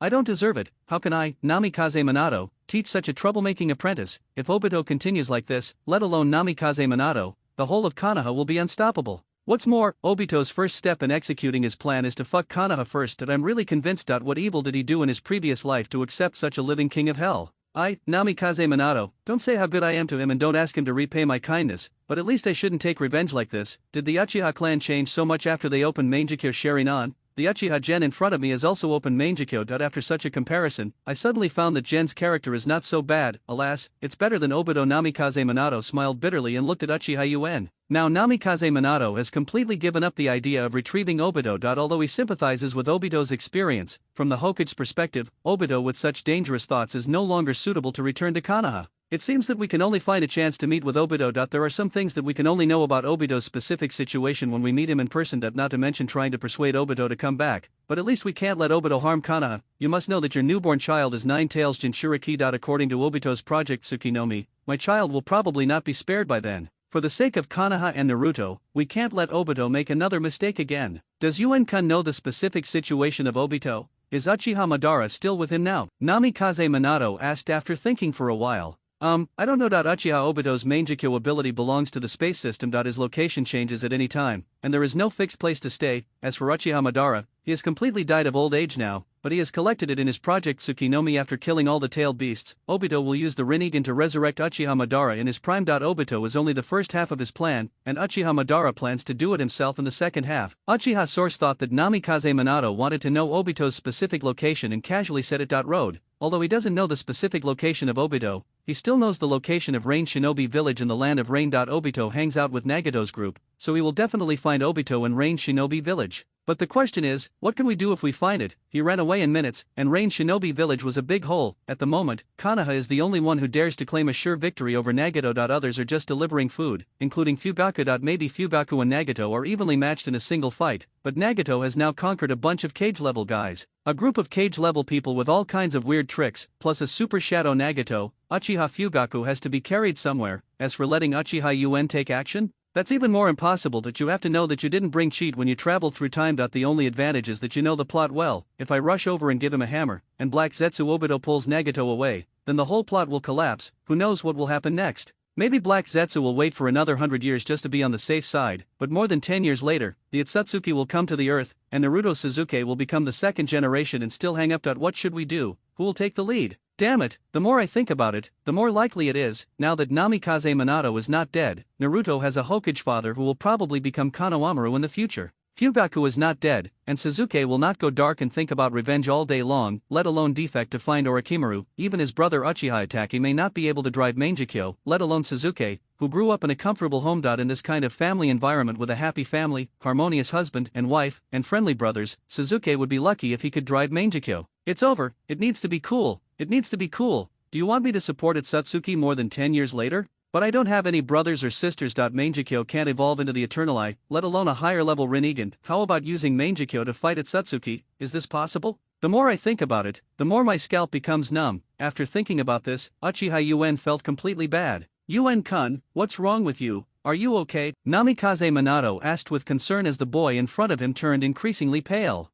I don't deserve it. How can I, Namikaze Minato, teach such a troublemaking apprentice? If Obito continues like this, let alone Namikaze Minato, the whole of Konoha will be unstoppable. What's more, Obito's first step in executing his plan is to fuck Konoha first. I'm really convinced. What evil did he do in his previous life to accept such a living king of hell? Namikaze Minato, don't say how good I am to him and don't ask him to repay my kindness, but at least I shouldn't take revenge like this. Did the Uchiha clan change so much after they opened Mangekyo Sharingan? The Uchiha Gen in front of me has also opened Mangekyo. After such a comparison, I suddenly found that Gen's character is not so bad. Alas, it's better than Obito. Namikaze Minato smiled bitterly and looked at Uchiha Yuen. Now Namikaze Minato has completely given up the idea of retrieving Obito. Although he sympathizes with Obito's experience, from the Hokage's perspective, Obito with such dangerous thoughts is no longer suitable to return to Konoha. It seems that we can only find a chance to meet with Obito. There are some things that we can only know about Obito's specific situation when we meet him in person. Not to mention trying to persuade Obito to come back, but at least we can't let Obito harm Konoha. You must know that your newborn child is 9 tails Jinchuriki. According to Obito's Project Tsuki no Mi, my child will probably not be spared by then. For the sake of Konoha and Naruto, we can't let Obito make another mistake again. Does Yuen-kun know the specific situation of Obito? Is Uchiha Madara still with him now? Namikaze Minato asked after thinking for a while. I don't know. Uchiha Obito's Mangekyo ability belongs to the space system. His location changes at any time, and there is no fixed place to stay. As for Uchiha Madara, he has completely died of old age now, but he has collected it in his Project Tsuki no Mi. After killing all the tailed beasts, Obito will use the Rinnegan to resurrect Uchiha Madara in his prime. Obito is only the first half of his plan, and Uchiha Madara plans to do it himself in the second half. Uchiha source thought that Namikaze Minato wanted to know Obito's specific location and casually said it. Road. Although he doesn't know the specific location of Obito, he still knows the location of Rain Shinobi Village in the Land of Rain. Obito hangs out with Nagato's group, so he will definitely find Obito in Rain Shinobi Village. But the question is, what can we do if we find it? He ran away in minutes, and Rain Shinobi Village was a big hole. At the moment, Konoha is the only one who dares to claim a sure victory over Nagato. Others are just delivering food, including Fugaku. Maybe Fugaku and Nagato are evenly matched in a single fight, but Nagato has now conquered a bunch of cage-level guys. A group of cage-level people with all kinds of weird tricks, plus a super shadow Nagato. Uchiha Fugaku has to be carried somewhere. As for letting Uchiha Yuen take action, that's even more impossible. You have to know that you didn't bring cheat when you travel through time. The only advantage is that you know the plot well. If I rush over and give him a hammer, and Black Zetsu Obito pulls Nagato away, then the whole plot will collapse. Who knows what will happen next? Maybe Black Zetsu will wait for another 100 years just to be on the safe side, but more than 10 years later, the Otsutsuki will come to the earth, and Naruto Suzuki will become the second generation and still hang up. What should we do? Who will take the lead? Damn it, the more I think about it, the more likely it is, now that Namikaze Minato is not dead, Naruto has a Hokage father who will probably become Konohamaru in the future. Fugaku is not dead, and Sasuke will not go dark and think about revenge all day long, let alone defect to find Orochimaru. Even his brother Uchiha Itachi may not be able to drive Mangekyo, let alone Sasuke, who grew up in a comfortable home. In this kind of family environment with a happy family, harmonious husband and wife, and friendly brothers, Sasuke would be lucky if he could drive Mangekyo. It's over, it needs to be cool, it needs to be cool. Do you want me to support Satsuki more than 10 years later? But I don't have any brothers or sisters. Mangekyo can't evolve into the Eternal Eye, let alone a higher level Rinnegan. How about using Mangekyo to fight Satsuki? Is this possible? The more I think about it, the more my scalp becomes numb. After thinking about this, Uchiha Yuen felt completely bad. Yuen-kun, what's wrong with you? Are you okay? Namikaze Minato asked with concern as the boy in front of him turned increasingly pale.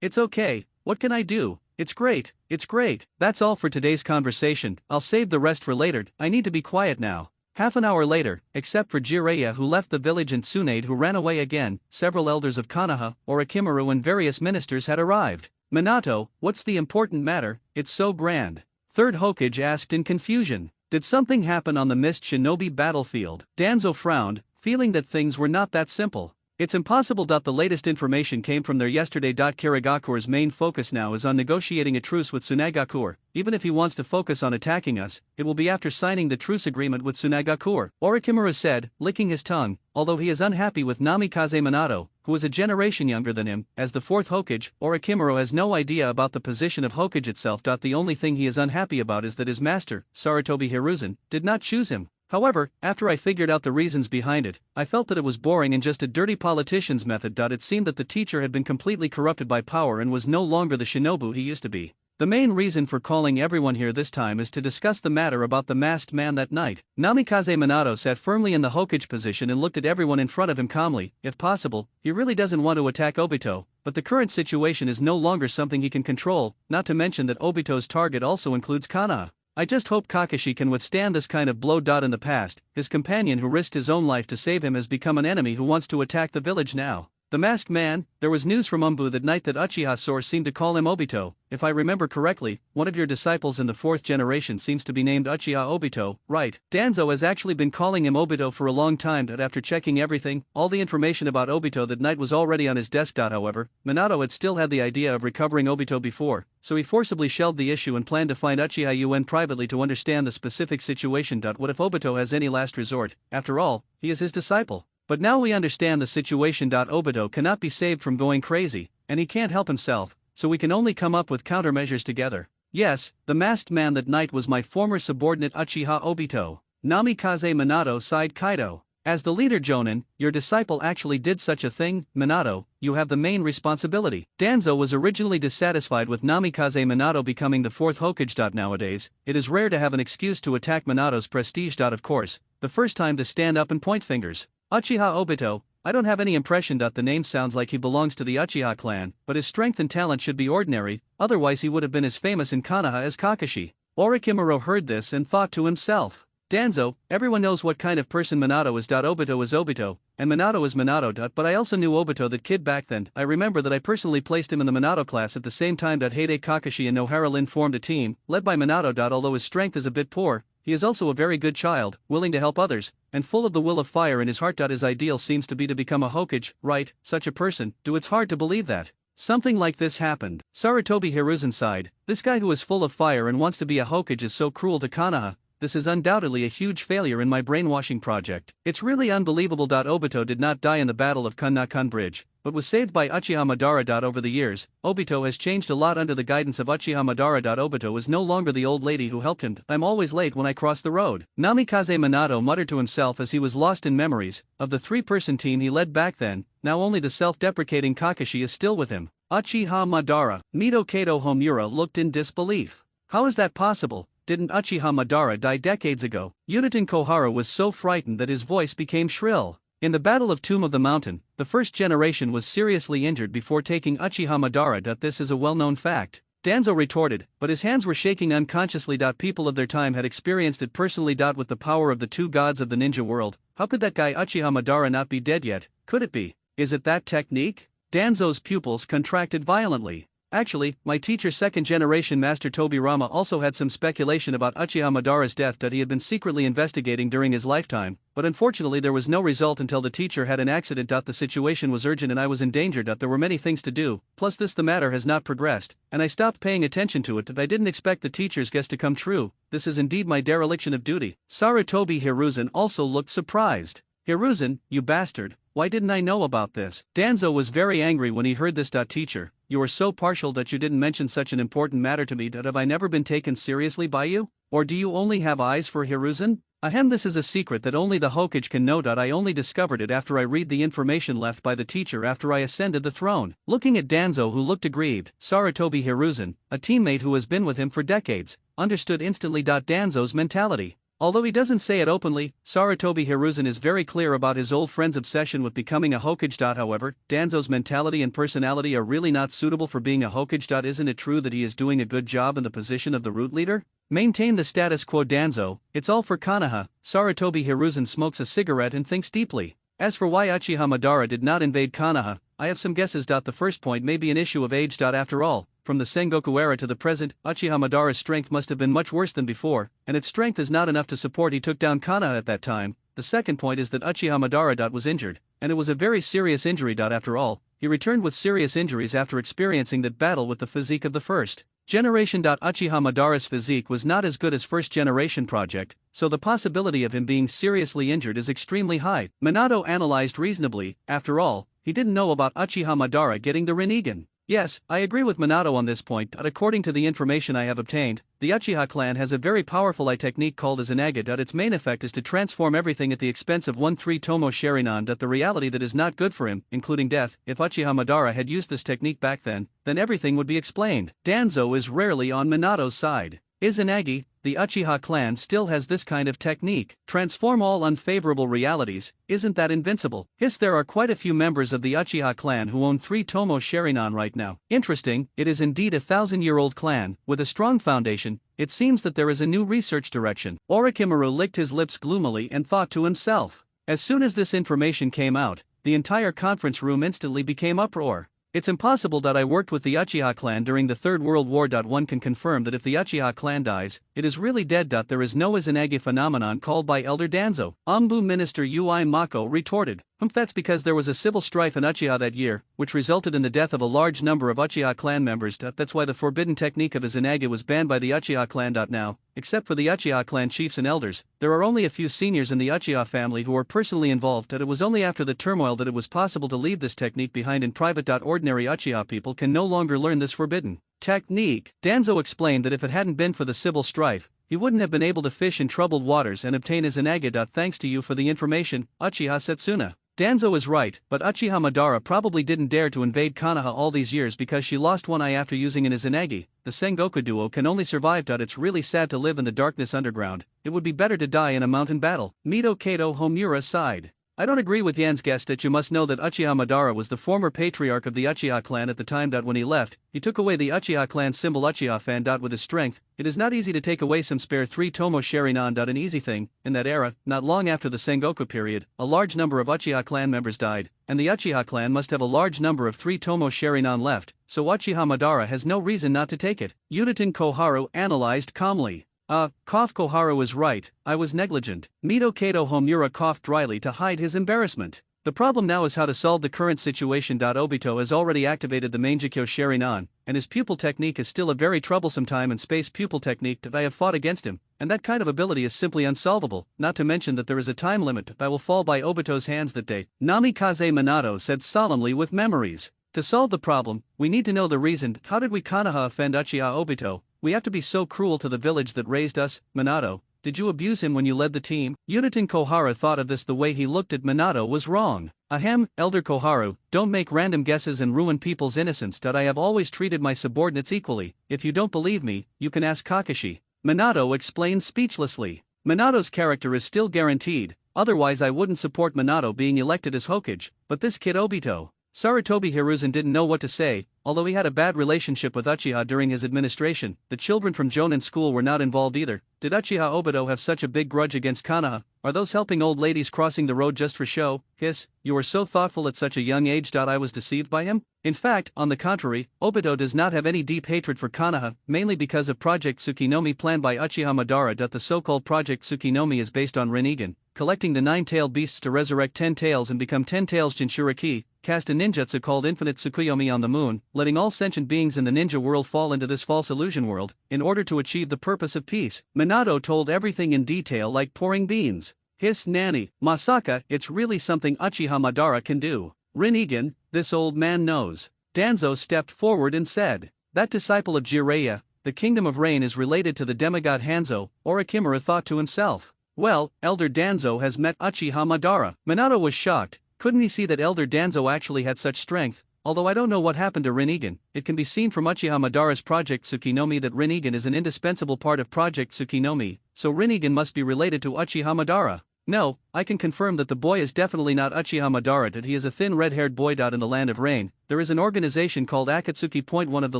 It's okay, what can I do? It's great, it's great. That's all for today's conversation, I'll save the rest for later, I need to be quiet now. Half an hour later, except for Jiraiya who left the village and Tsunade who ran away again, several elders of Konoha, Orochimaru and various ministers had arrived. Minato, what's the important matter? It's so grand. Third Hokage asked in confusion. Did something happen on the Mist Shinobi battlefield? Danzo frowned, feeling that things were not that simple. It's impossible. The latest information came from there yesterday. Kirigakure's main focus now is on negotiating a truce with Tsunagakure. Even if he wants to focus on attacking us, it will be after signing the truce agreement with Tsunagakure, Orochimaru said, licking his tongue, although he is unhappy with Namikaze Minato, who is a generation younger than him. As the fourth Hokage, Orochimaru has no idea about the position of Hokage itself. The only thing he is unhappy about is that his master, Sarutobi Hiruzen, did not choose him. However, after I figured out the reasons behind it, I felt that it was boring and just a dirty politician's method. It seemed that the teacher had been completely corrupted by power and was no longer the shinobu he used to be. The main reason for calling everyone here this time is to discuss the matter about the masked man that night. Namikaze Minato sat firmly in the Hokage position and looked at everyone in front of him calmly. If possible, he really doesn't want to attack Obito, but the current situation is no longer something he can control, not to mention that Obito's target also includes Konoha. I just hope Kakashi can withstand this kind of blow. In the past, his companion who risked his own life to save him has become an enemy who wants to attack the village now. The masked man, there was news from Umbu that night that Uchiha source seemed to call him Obito. If I remember correctly, one of your disciples in the fourth generation seems to be named Uchiha Obito, right? Danzo has actually been calling him Obito for a long time. After checking everything, all the information about Obito that night was already on his desk. However, Minato had still had the idea of recovering Obito before, so he forcibly shelved the issue and planned to find Uchiha Yuen privately to understand the specific situation. What if Obito has any last resort? After all, he is his disciple. But now we understand the situation. Obito cannot be saved from going crazy, and he can't help himself, so we can only come up with countermeasures together. Yes, the masked man that night was my former subordinate Uchiha Obito. Namikaze Minato sighed. Kaido. As the leader Jonin, your disciple actually did such a thing. Minato, you have the main responsibility. Danzo was originally dissatisfied with Namikaze Minato becoming the fourth Hokage. Nowadays, it is rare to have an excuse to attack Minato's prestige. Of course, the first time to stand up and point fingers. Uchiha Obito, I don't have any impression. The name sounds like he belongs to the Uchiha clan, but his strength and talent should be ordinary, otherwise he would have been as famous in Konoha as Kakashi. Orochimaru heard this and thought to himself, Danzo, everyone knows what kind of person Minato is. Obito is Obito, and Minato is Minato. But I also knew Obito that kid back then. I remember that I personally placed him in the Minato class at the same time. Heide Kakashi and Nohara Lin formed a team, led by Minato. Although his strength is a bit poor, he is also a very good child, willing to help others, and full of the will of fire in his heart. His ideal seems to be to become a Hokage, right? Such a person, it's hard to believe that something like this happened. Sarutobi Hiruzen sighed. This guy who is full of fire and wants to be a Hokage is so cruel to Konoha. This is undoubtedly a huge failure in my brainwashing project. It's really unbelievable. Obito did not die in the Battle of Kunnakan Bridge, but was saved by Uchiha Madara. Over the years, Obito has changed a lot under the guidance of Uchiha Madara. Obito is no longer the old lady who helped him. I'm always late when I cross the road. Namikaze Minato muttered to himself as he was lost in memories of the three-person team he led back then. Now only the self-deprecating Kakashi is still with him. Uchiha Madara. Mito Kato Homura looked in disbelief. How is that possible? Didn't Uchiha Madara die decades ago? Unitin Kohara was so frightened that his voice became shrill. In the Battle of Tomb of the Mountain, the first generation was seriously injured before taking Uchiha Madara. This is a well-known fact. Danzo retorted, but his hands were shaking unconsciously. People of their time had experienced it personally. With the power of the two gods of the ninja world, how could that guy Uchiha Madara not be dead yet? Could it be? Is it that technique? Danzo's pupils contracted violently. Actually, my teacher second generation Master Tobirama also had some speculation about Uchiha Madara's death that he had been secretly investigating during his lifetime, but unfortunately there was no result until the teacher had an accident. The situation was urgent and I was in danger. There were many things to do, plus the matter has not progressed, and I stopped paying attention to it. I didn't expect the teacher's guess to come true. This is indeed my dereliction of duty. Sarutobi Hiruzen also looked surprised. Hiruzen, you bastard, why didn't I know about this? Danzo was very angry when he heard this. Teacher, you are so partial that you didn't mention such an important matter to me. Have I never been taken seriously by you? Or do you only have eyes for Hiruzen? Ahem, this is a secret that only the Hokage can know. I only discovered it after I read the information left by the teacher after I ascended the throne. Looking at Danzo, who looked aggrieved, Sarutobi Hiruzen, a teammate who has been with him for decades, understood instantly. Danzo's mentality. Although he doesn't say it openly, Sarutobi Hiruzen is very clear about his old friend's obsession with becoming a Hokage. However, Danzo's mentality and personality are really not suitable for being a Hokage. Isn't it true that he is doing a good job in the position of the root leader? Maintain the status quo. Danzo, it's all for Konoha. Sarutobi Hiruzen smokes a cigarette and thinks deeply. As for why Uchiha Madara did not invade Konoha, I have some guesses. The first point may be an issue of age. After all, from the Sengoku era to the present, Uchiha Madara's strength must have been much worse than before, and its strength is not enough to support he took down Konoha at that time. The second point is that Uchiha Madara was injured, and it was a very serious injury. After all, he returned with serious injuries after experiencing that battle with the physique of the first generation. Uchiha Madara's physique was not as good as first generation project, so the possibility of him being seriously injured is extremely high. Minato analyzed reasonably. After all, he didn't know about Uchiha Madara getting the Rinnegan. Yes, I agree with Minato on this point. According to the information I have obtained, the Uchiha clan has a very powerful technique called izanagi. Its main effect is to transform everything at the expense of 1-3 Tomo Sharingan. The reality that is not good for him, including death. If Uchiha Madara had used this technique back then everything would be explained. Danzo is rarely on Minato's side. Izanagi, the Uchiha clan still has this kind of technique. Transform all unfavorable realities, isn't that invincible? There are quite a few members of the Uchiha clan who own 3 Tomo Sharingan right now. Interesting, it is indeed a 1,000-year-old clan, with a strong foundation. It seems that there is a new research direction. Orochimaru licked his lips gloomily and thought to himself. As soon as this information came out, the entire conference room instantly became uproar. It's impossible. I worked with the Uchiha clan during the Third World War. One can confirm that if the Uchiha clan dies, it is really dead. There is no izanagi phenomenon called by Elder Danzo. Anbu Minister Ui Mako retorted. That's because there was a civil strife in Uchiha that year, which resulted in the death of a large number of Uchiha clan members. That's why the forbidden technique of izanagi was banned by the Uchiha clan. Now, except for the Uchiha clan chiefs and elders, there are only a few seniors in the Uchiha family who are personally involved. It was only after the turmoil that it was possible to leave this technique behind in private. Ordinary Uchiha people can no longer learn this forbidden technique. Danzo explained that if it hadn't been for the civil strife, he wouldn't have been able to fish in troubled waters and obtain izanagi. Thanks to you for the information, Uchiha Setsuna. Danzo is right, but Uchiha Madara probably didn't dare to invade Konoha all these years because she lost one eye after using an izanagi. The Sengoku duo can only survive. It's really sad to live in the darkness underground. It would be better to die in a mountain battle. Mito Kato Homura sighed. I don't agree with Yan's guess that you must know that Uchiha Madara was the former patriarch of the Uchiha clan at the time. When he left, he took away the Uchiha clan symbol Uchiha fan. With his strength, it is not easy to take away some spare 3 Tomo Sharingan. An easy thing. In that era, not long after the Sengoku period, a large number of Uchiha clan members died, and the Uchiha clan must have a large number of 3 Tomo Sharingan left, so Uchiha Madara has no reason not to take it. Udaten Koharu analyzed calmly. Koharu is right, I was negligent. Mito Kato Homura coughed dryly to hide his embarrassment. The problem now is how to solve the current situation. Obito has already activated the Mangekyo Sharingan, and his pupil technique is still a very troublesome time and space pupil technique. I have fought against him, and that kind of ability is simply unsolvable, not to mention that there is a time limit that will fall by Obito's hands that day. Namikaze Minato said solemnly with memories. To solve the problem, we need to know the reason. How did we Konoha offend Uchiha Obito? We have to be so cruel to the village that raised us. Minato, did you abuse him when you led the team? Udaten Kohara thought of this. The way he looked at Minato was wrong. Ahem, Elder Koharu, don't make random guesses and ruin people's innocence. I have always treated my subordinates equally. If you don't believe me, you can ask Kakashi. Minato explained speechlessly. Minato's character is still guaranteed, otherwise I wouldn't support Minato being elected as Hokage, but this kid Obito. Sarutobi Hiruzen didn't know what to say. Although he had a bad relationship with Uchiha during his administration, the children from Jonin school were not involved either. Did Uchiha Obito have such a big grudge against Konoha? are those helping old ladies crossing the road just for show? Hiss, you are so thoughtful at such a young age. I was deceived by him? In fact, on the contrary, Obito does not have any deep hatred for Konoha, mainly because of Project Tsukinome planned by Uchiha Madara. The so-called Project Tsukinome is based on Rinnegan, collecting the 9-tailed beasts to resurrect 10 tails and become 10 tails Jinchuriki, cast a ninjutsu called Infinite Tsukuyomi on the moon, letting all sentient beings in the ninja world fall into this false illusion world, in order to achieve the purpose of peace. Minato told everything in detail like pouring beans. Hiss Nanny, Masaka, it's really something Uchiha Madara can do. Rinnegan, this old man knows. Danzo stepped forward and said, that disciple of Jiraiya, the kingdom of rain is related to the demigod Hanzo, or Akimura thought to himself. Well, Elder Danzo has met Uchiha Madara. Minato was shocked. Couldn't he see that Elder Danzo actually had such strength? Although I don't know what happened to Rinnegan, it can be seen from Uchiha Madara's Project Tsukinome that Rinnegan is an indispensable part of Project Tsukinome, so Rinnegan must be related to Uchiha Madara. No, I can confirm that the boy is definitely not Uchiha Madara. That he is a thin red-haired boy. In the land of rain, there is an organization called Akatsuki. One of the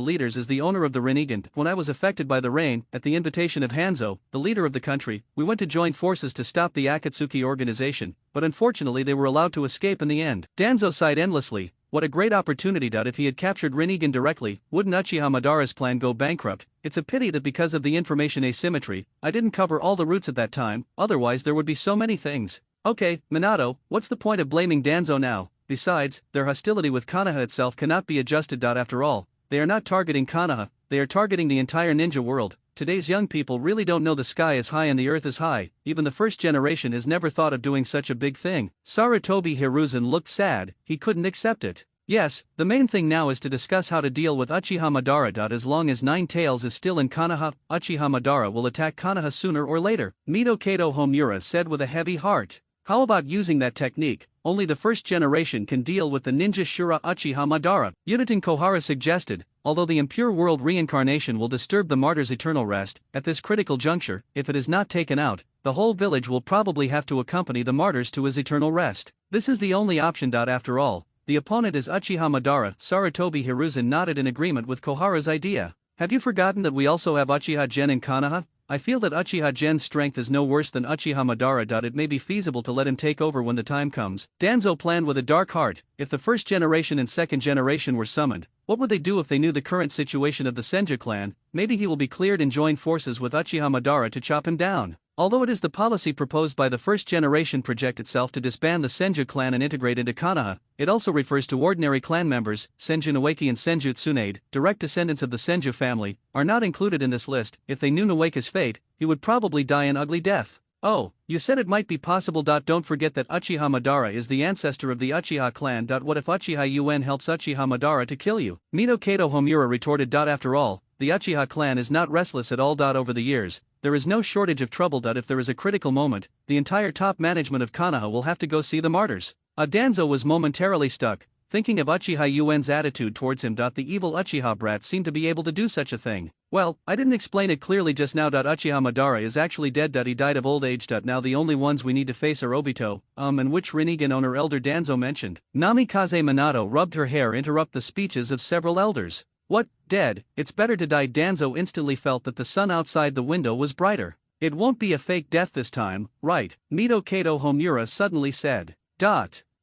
leaders is the owner of the Rinnegan. When I was affected by the rain, at the invitation of Hanzo, the leader of the country, we went to join forces to stop the Akatsuki organization, but unfortunately they were allowed to escape in the end. Danzo sighed endlessly. What a great opportunity. If he had captured Rinnegan directly, wouldn't Uchiha Madara's plan go bankrupt? It's a pity that because of the information asymmetry, I didn't cover all the routes at that time, otherwise there would be so many things. Okay, Minato, what's the point of blaming Danzo now? Besides, their hostility with Konoha itself cannot be adjusted. After all, they are not targeting Konoha, they are targeting the entire ninja world. Today's young people really don't know the sky is high and the earth is high. Even the first generation has never thought of doing such a big thing. Sarutobi Hiruzen looked sad, he couldn't accept it. Yes, the main thing now is to discuss how to deal with Uchiha Madara. As long as 9 Tails is still in Konoha, Uchiha Madara will attack Konoha sooner or later, Mito Kato Homura said with a heavy heart. How about using that technique? Only the first generation can deal with the ninja Shura Uchiha Madara, Unitin Kohara suggested. Although the impure world reincarnation will disturb the martyr's eternal rest, at this critical juncture, if it is not taken out, the whole village will probably have to accompany the martyrs to his eternal rest. This is the only option. After all, the opponent is Uchiha Madara. Sarutobi Hiruzen nodded in agreement with Kohara's idea. Have you forgotten that we also have Uchiha Gen in Konoha? I feel that Uchiha Gen's strength is no worse than Uchiha Madara. It may be feasible to let him take over when the time comes. Danzo planned with a dark heart. If the first generation and second generation were summoned, what would they do if they knew the current situation of the Senju clan? Maybe he will be cleared and join forces with Uchiha Madara to chop him down. Although it is the policy proposed by the first generation project itself to disband the Senju clan and integrate into Konoha, it also refers to ordinary clan members. Senju Noeki and Senju Tsunade, direct descendants of the Senju family, are not included in this list. If they knew Noeka's fate, he would probably die an ugly death. Oh, you said it might be possible. Don't forget that Uchiha Madara is the ancestor of the Uchiha clan. What if Uchiha UN helps Uchiha Madara to kill you? Mito Kato Homura retorted. After all, the Uchiha clan is not restless at all. Over the years, there is no shortage of trouble. If there is a critical moment, the entire top management of Konoha will have to go see the martyrs. Danzo was momentarily stuck, thinking of Uchiha UN's attitude towards him. The evil Uchiha brat seemed to be able to do such a thing. Well, I didn't explain it clearly just now. Uchiha Madara is actually dead. He died of old age. Now the only ones we need to face are Obito, and which Rinnegan owner Elder Danzo mentioned. Namikaze Minato rubbed her hair interrupt the speeches of several elders. What, dead? It's better to die. Danzo instantly felt that the sun outside the window was brighter. It won't be a fake death this time, right? Mito Kato Homura suddenly said.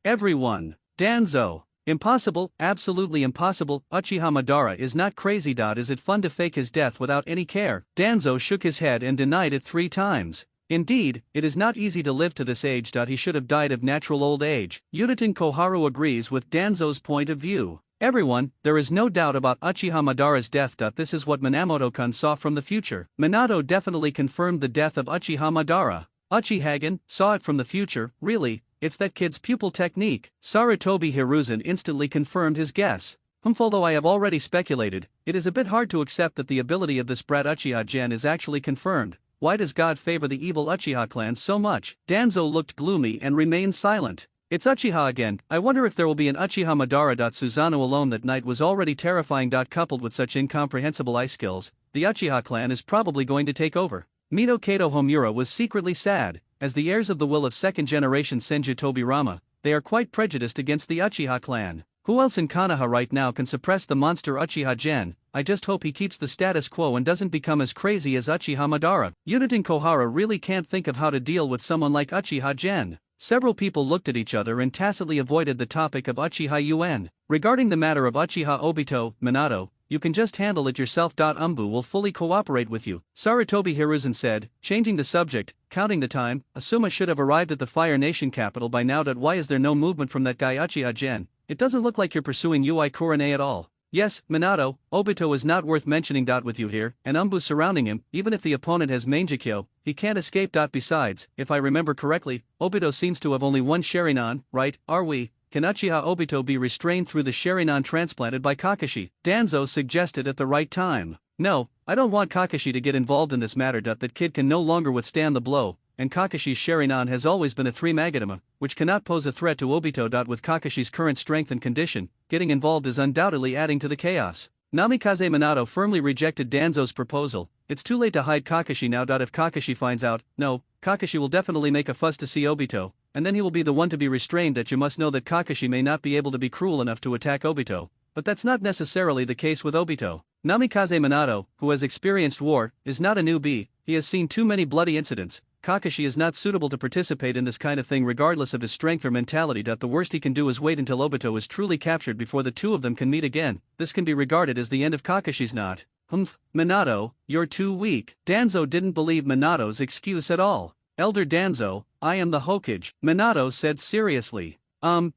Everyone. Danzo. Impossible, absolutely impossible. Uchiha Madara is not crazy. Is it fun to fake his death without any care? Danzo shook his head and denied it 3 times. Indeed, it is not easy to live to this age. He should have died of natural old age. Unitin Koharu agrees with Danzo's point of view. Everyone, there is no doubt about Uchiha Madara's death. This is what Minamoto-kun saw from the future. Minato definitely confirmed the death of Uchiha Madara. Uchihagen saw it from the future. Really, it's that kid's pupil technique. Sarutobi Hiruzen instantly confirmed his guess. Although I have already speculated, it is a bit hard to accept that the ability of this brat Uchiha Gen is actually confirmed. Why does God favor the evil Uchiha clan so much? Danzo looked gloomy and remained silent. It's Uchiha again. I wonder if there will be an Uchiha Madara. Susanoo alone that night was already terrifying. Coupled with such incomprehensible ice skills, the Uchiha clan is probably going to take over. Mito Kato Homura was secretly sad. As the heirs of the will of second-generation Senju Tobirama, they are quite prejudiced against the Uchiha clan. Who else in Konoha right now can suppress the monster Uchiha Gen? I just hope he keeps the status quo and doesn't become as crazy as Uchiha Madara. Unit and Kohara really can't think of how to deal with someone like Uchiha Gen. Several people looked at each other and tacitly avoided the topic of Uchiha UN. Regarding the matter of Uchiha Obito, Minato, you can just handle it yourself. Umbu will fully cooperate with you, Sarutobi Hiruzen said, changing the subject. Counting the time, Asuma should have arrived at the Fire Nation capital by now. Why is there no movement from that guy Uchiha Gen? It doesn't look like you're pursuing Ui Kurane at all. Yes, Minato, Obito is not worth mentioning. With you here, and Umbu surrounding him, even if the opponent has Mangekyo, he can't escape. Besides, if I remember correctly, Obito seems to have only one Sharingan, right? Are we? Can Uchiha Obito be restrained through the Sharingan transplanted by Kakashi? Danzo suggested at the right time. No, I don't want Kakashi to get involved in this matter. That kid can no longer withstand the blow, and Kakashi's Sharingan has always been a 3 Magatama, which cannot pose a threat to Obito. With Kakashi's current strength and condition, getting involved is undoubtedly adding to the chaos. Namikaze Minato firmly rejected Danzo's proposal. It's too late to hide Kakashi now. If Kakashi finds out, no, Kakashi will definitely make a fuss to see Obito, and then he will be the one to be restrained. You must know that Kakashi may not be able to be cruel enough to attack Obito, but that's not necessarily the case with Obito. Namikaze Minato, who has experienced war, is not a newbie. He has seen too many bloody incidents. Kakashi is not suitable to participate in this kind of thing regardless of his strength or mentality. The worst he can do is wait until Obito is truly captured before the two of them can meet again. This can be regarded as the end of Kakashi's knot. Minato, you're too weak. Danzo didn't believe Minato's excuse at all. Elder Danzo, I am the Hokage, Minato said seriously.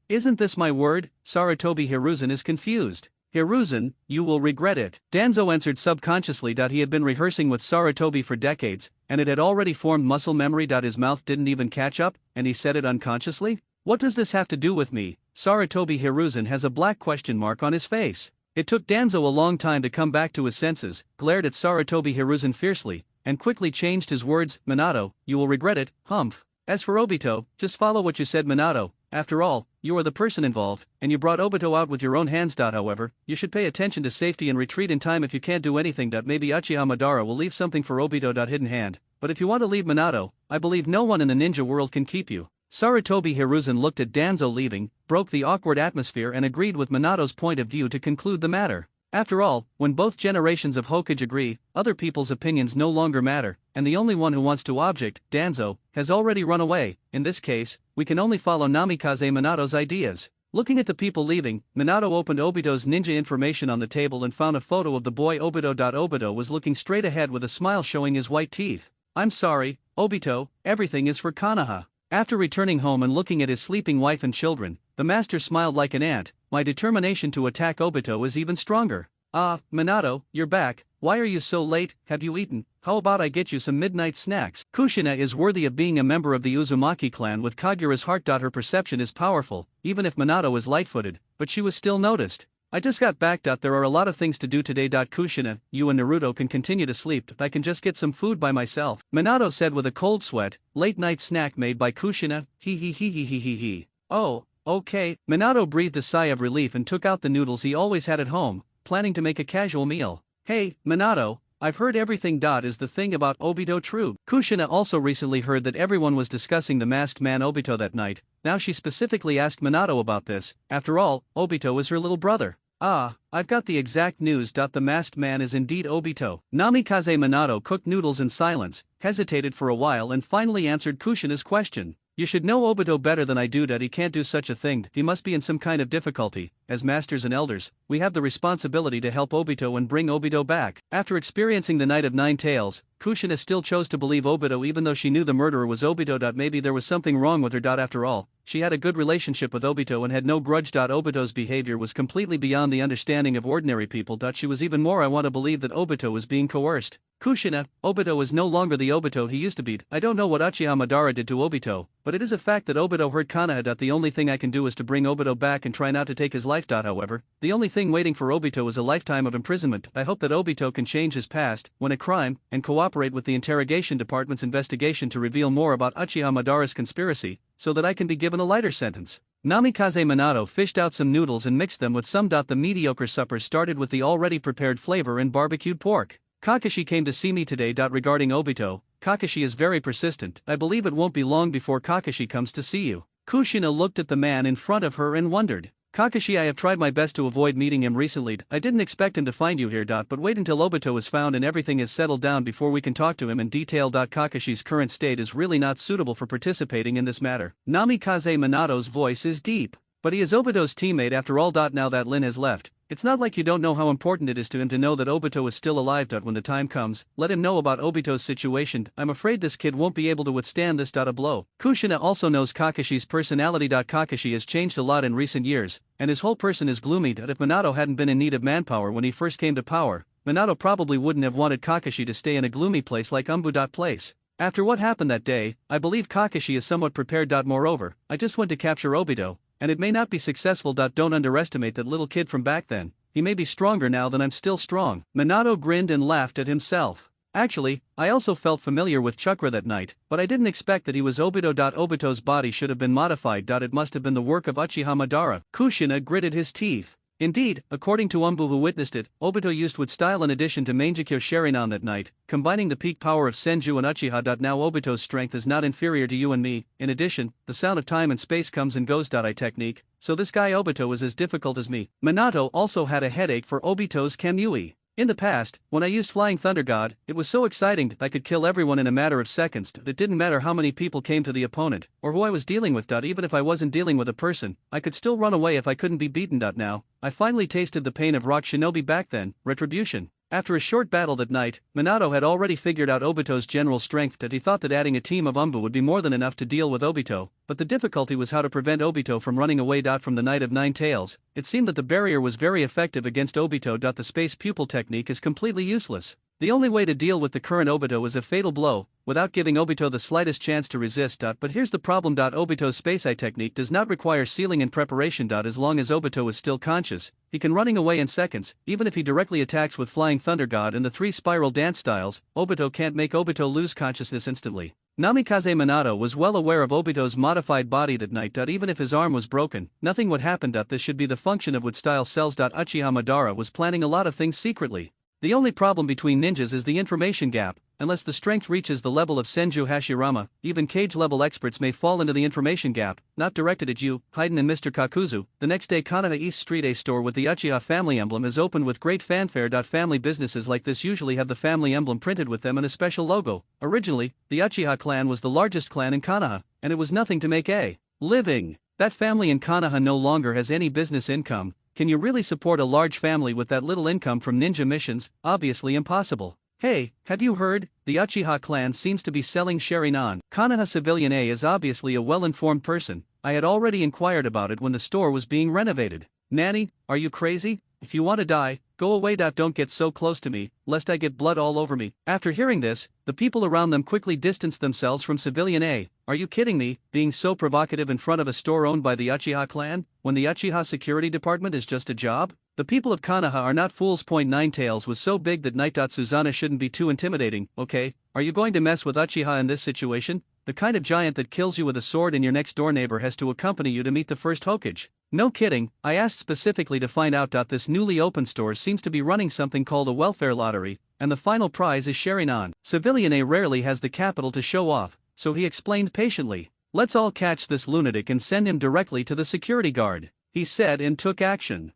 Isn't this my word? Sarutobi Hiruzen is confused. Hiruzen, you will regret it. Danzo answered subconsciously. He had been rehearsing with Sarutobi for decades, and it had already formed muscle memory. His mouth didn't even catch up, and he said it unconsciously? What does this have to do with me? Sarutobi Hiruzen has a black question mark on his face. It took Danzo a long time to come back to his senses, glared at Sarutobi Hiruzen fiercely, and quickly changed his words. Minato, you will regret it, humph. As for Obito, just follow what you said. Minato, after all, you are the person involved, and you brought Obito out with your own hands. However, you should pay attention to safety and retreat in time. If you can't do anything, maybe Uchiha Madara will leave something for Obito. Hidden hand. But if you want to leave Minato, I believe no one in the ninja world can keep you. Sarutobi Hiruzen looked at Danzo leaving, broke the awkward atmosphere and agreed with Minato's point of view to conclude the matter. After all, when both generations of Hokage agree, other people's opinions no longer matter, and the only one who wants to object, Danzo, has already run away. In this case, we can only follow Namikaze Minato's ideas. Looking at the people leaving, Minato opened Obito's ninja information on the table and found a photo of the boy Obito. Obito was looking straight ahead with a smile showing his white teeth. I'm sorry, Obito, everything is for Konoha. After returning home and looking at his sleeping wife and children, the master smiled like an ant. My determination to attack Obito is even stronger. Ah, Minato, you're back. Why are you so late? Have you eaten? How about I get you some midnight snacks? Kushina is worthy of being a member of the Uzumaki clan with Kagura's heart. Her perception is powerful, even if Minato is light-footed, but she was still noticed. I just got back. There are a lot of things to do today. Kushina, you and Naruto can continue to sleep. I can just get some food by myself, Minato said with a cold sweat. Late night snack made by Kushina, he. Oh, okay. Minato breathed a sigh of relief and took out the noodles he always had at home, planning to make a casual meal. Hey, Minato, I've heard everything. Is the thing about Obito true? Kushina also recently heard that everyone was discussing the masked man Obito that night. Now she specifically asked Minato about this. After all, Obito is her little brother. Ah, I've got the exact news. The masked man is indeed Obito. Namikaze Minato cooked noodles in silence, hesitated for a while and finally answered Kushina's question. You should know Obito better than I do. He can't do such a thing. He must be in some kind of difficulty. As masters and elders, we have the responsibility to help Obito and bring Obito back. After experiencing the Night of Nine Tails, Kushina still chose to believe Obito even though she knew the murderer was Obito. Maybe there was something wrong with her. After all, she had a good relationship with Obito and had no grudge. Obito's behavior was completely beyond the understanding of ordinary people. She was even more I want to believe that Obito was being coerced. Kushina, Obito is no longer the Obito he used to be. I don't know what Uchiha Madara did to Obito, but it is a fact that Obito hurt Konoha. The only thing I can do is to bring Obito back and try not to take his life. However, the only thing waiting for Obito is a lifetime of imprisonment. I hope that Obito can change his past, win a crime, and cooperate with the interrogation department's investigation to reveal more about Uchiha Madara's conspiracy, so that I can be given a lighter sentence. Namikaze Minato fished out some noodles and mixed them with some. The mediocre supper started with the already prepared flavor and barbecued pork. Kakashi came to see me today. Regarding Obito, Kakashi is very persistent. I believe it won't be long before Kakashi comes to see you. Kushina looked at the man in front of her and wondered. Kakashi, I have tried my best to avoid meeting him recently. I didn't expect him to find you here. But wait until Obito is found and everything is settled down before we can talk to him in detail. Kakashi's current state is really not suitable for participating in this matter. Namikaze Minato's voice is deep. But he is Obito's teammate after all. Now that Lin has left, it's not like you don't know how important it is to him to know that Obito is still alive. When the time comes, let him know about Obito's situation. I'm afraid this kid won't be able to withstand this. A blow. Kushina also knows Kakashi's personality. Kakashi has changed a lot in recent years, and his whole person is gloomy. If Minato hadn't been in need of manpower when he first came to power, Minato probably wouldn't have wanted Kakashi to stay in a gloomy place like Umbu. Place. After what happened that day, I believe Kakashi is somewhat prepared. Moreover, I just went to capture Obito, and it may not be successful. Don't underestimate that little kid from back then. He may be stronger now than I'm still strong. Minato grinned and laughed at himself. Actually, I also felt familiar with Chakra that night, but I didn't expect that he was Obito. Obito's body should have been modified. It must have been the work of Uchiha Madara. Kushina gritted his teeth. Indeed, according to Umbu who witnessed it, Obito used with style in addition to Mangekyo Sharingan that night, combining the peak power of Senju and Uchiha. Now Obito's strength is not inferior to you and me. In addition, the sound of time and space comes and goes. I technique, so this guy Obito is as difficult as me. Minato also had a headache for Obito's Kamui. In the past, when I used Flying Thunder God, it was so exciting that I could kill everyone in a matter of seconds. It didn't matter how many people came to the opponent, or who I was dealing with. Even if I wasn't dealing with a person, I could still run away if I couldn't be beaten. Now, I finally tasted the pain of Rock Shinobi back then, retribution. After a short battle that night, Minato had already figured out Obito's general strength. He thought that adding a team of Umbu would be more than enough to deal with Obito, but the difficulty was how to prevent Obito from running away. From the Night of Nine Tails, it seemed that the barrier was very effective against Obito. The space pupil technique is completely useless. The only way to deal with the current Obito is a fatal blow, without giving Obito the slightest chance to resist. But here's the problem. Obito's Space Eye technique does not require sealing and preparation. As long as Obito is still conscious, he can running away in seconds. Even if he directly attacks with Flying Thunder God and the 3 spiral dance styles, Obito can't make Obito lose consciousness instantly. Namikaze Minato was well aware of Obito's modified body that night. Even if his arm was broken, nothing would happen. This should be the function of wood style cells. Uchiha Madara was planning a lot of things secretly. The only problem between ninjas is the information gap. Unless the strength reaches the level of Senju Hashirama, even cage-level experts may fall into the information gap. Not directed at you, Haiden and Mr. Kakuzu. The next day, Konoha East Street, a store with the Uchiha family emblem, is opened with great fanfare. Family businesses like this usually have the family emblem printed with them and a special logo. Originally, the Uchiha clan was the largest clan in Konoha, and it was nothing to make a living. That family in Konoha no longer has any business income. Can you really support a large family with that little income from ninja missions? Obviously impossible. Hey, have you heard? The Uchiha clan seems to be selling Sharingan. Konoha Civilian A is obviously a well-informed person. I had already inquired about it when the store was being renovated. Nanny, are you crazy? If you want to die, go away. Don't get so close to me, lest I get blood all over me. After hearing this, the people around them quickly distanced themselves from Civilian A. Are you kidding me, being so provocative in front of a store owned by the Uchiha clan, when the Uchiha security department is just a job? The people of Konoha are not fools. Nine Tails was so big that Night. Susanna shouldn't be too intimidating. Okay, are you going to mess with Uchiha in this situation? The kind of giant that kills you with a sword and your next door neighbor has to accompany you to meet the first Hokage. No kidding, I asked specifically to find out. This newly opened store seems to be running something called a welfare lottery, and the final prize is Sharingan. Civilian A rarely has the capital to show off, so he explained patiently. Let's all catch this lunatic and send him directly to the security guard, he said and took action.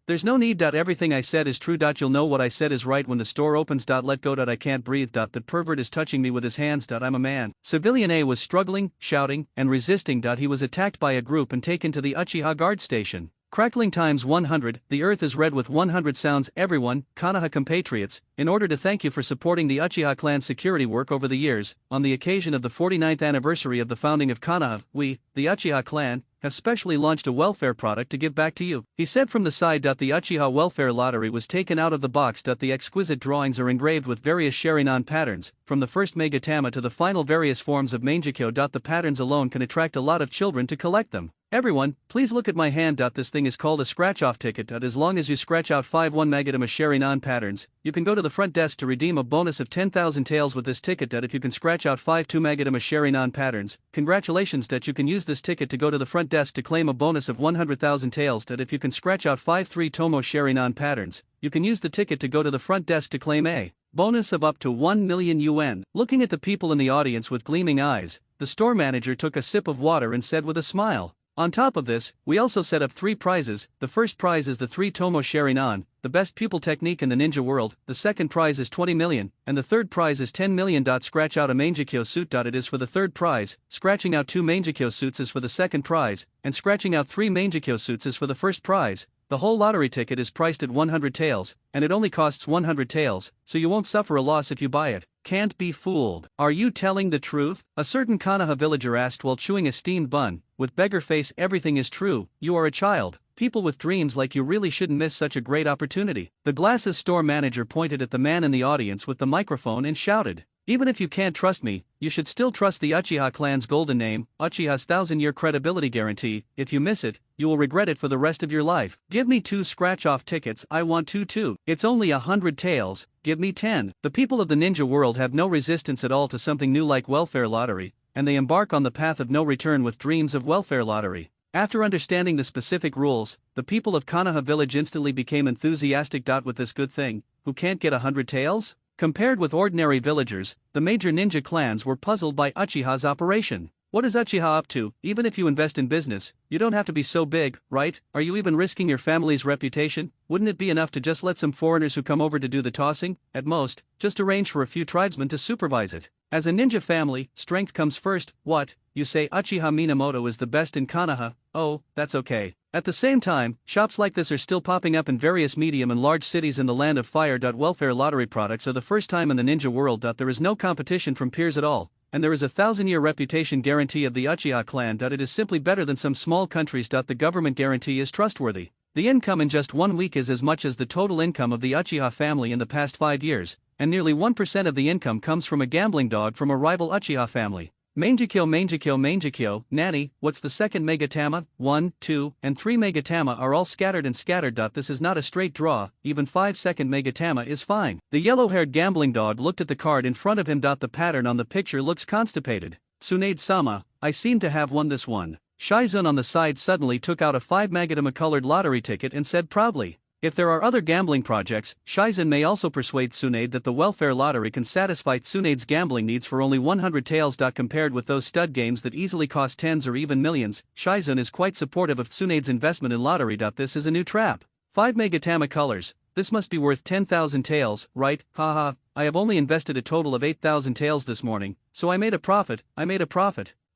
There's no need. Everything I said is true. You'll know what I said is right when the store opens. Let go. I can't breathe. That pervert is touching me with his hands. I'm a man. Civilian A was struggling, shouting, and resisting. He was attacked by a group and taken to the Uchiha guard station. Crackling times 100, the earth is red with 100 sounds. Everyone, Konoha compatriots, in order to thank you for supporting the Uchiha clan's security work over the years, on the occasion of the 49th anniversary of the founding of Konoha, we, the Uchiha clan, have specially launched a welfare product to give back to you, he said from the side. The Uchiha welfare lottery was taken out of the box. The exquisite drawings are engraved with various Sharingan patterns, from the first Megatama to the final various forms of Mangekyo. The patterns alone can attract a lot of children to collect them. Everyone, please look at my hand. This thing is called a scratch-off ticket. As long as you scratch out 1 Megatama Sharingan patterns, you can go to the front desk to redeem a bonus of 10,000 taels with this ticket. If you can scratch out 2 Megatama Sharingan patterns, congratulations. You can use this ticket to go to the front desk to claim a bonus of 100,000 taels. If you can scratch out 3 Tomo Sharingan patterns, you can use the ticket to go to the front desk to claim a bonus of up to 1 million yuan. Looking at the people in the audience with gleaming eyes, the store manager took a sip of water and said with a smile, On top of this, we also set up 3 prizes. The first prize is the 3 Tomo Sharingan, the best pupil technique in the ninja world, the second prize is 20 million, and the third prize is 10 million. Scratch out a Mangekyo suit. It is for the third prize, scratching out 2 Mangekyo suits is for the second prize, and scratching out 3 Mangekyo suits is for the first prize. The whole lottery ticket is priced at 100 taels, and it only costs 100 taels, so you won't suffer a loss if you buy it. Can't be fooled. Are you telling the truth? A certain Konoha villager asked while chewing a steamed bun. With beggar face, everything is true. You are a child. People with dreams like you really shouldn't miss such a great opportunity. The glasses store manager pointed at the man in the audience with the microphone and shouted, "Even if you can't trust me, you should still trust the Uchiha clan's golden name, Uchiha's 1000-year credibility guarantee. If you miss it, you will regret it for the rest of your life. Give me 2 scratch-off tickets, I want 2 too. It's only 100 taels, give me 10. The people of the ninja world have no resistance at all to something new like welfare lottery, and they embark on the path of no return with dreams of welfare lottery. After understanding the specific rules, the people of Konoha village instantly became enthusiastic. With this good thing, who can't get 100 taels? Compared with ordinary villagers, the major ninja clans were puzzled by Uchiha's operation. What is Uchiha up to? Even if you invest in business, you don't have to be so big, right? Are you even risking your family's reputation? Wouldn't it be enough to just let some foreigners who come over to do the tossing? At most, just arrange for a few tribesmen to supervise it. As a ninja family, strength comes first. What? You say Uchiha Minamoto is the best in Konoha? Oh, that's okay. At the same time, shops like this are still popping up in various medium and large cities in the land of fire. Welfare lottery products are the first time in the ninja world. There is no competition from peers at all, and there is a 1000-year reputation guarantee of the Uchiha clan. It is simply better than some small countries. The government guarantee is trustworthy. The income in just 1 week is as much as the total income of the Uchiha family in the past 5 years, and nearly 1% of the income comes from a gambling dog from a rival Uchiha family. Mangekyo, Nanny, what's the second Megatama? 1, 2, and 3 Megatama are all scattered and scattered. This is not a straight draw, even 5-second Megatama is fine. The yellow-haired gambling dog looked at the card in front of him. The pattern on the picture looks constipated. Tsunade-sama, I seem to have won this one. Shizun on the side suddenly took out a 5 Megatama-colored lottery ticket and said proudly. If there are other gambling projects, Shizun may also persuade Tsunade that the welfare lottery can satisfy Tsunade's gambling needs for only 100 taels. Compared with those stud games that easily cost tens or even millions, Shizun is quite supportive of Tsunade's investment in lottery. This is a new trap. 5 Megatama colors, this must be worth 10,000 taels, right? Haha, I have only invested a total of 8,000 taels this morning, so I made a profit.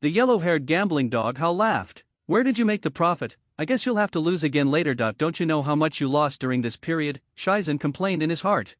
The yellow-haired gambling dog laughed. Where did you make the profit? I guess you'll have to lose again later. Don't you know how much you lost during this period? Shizun complained in his heart.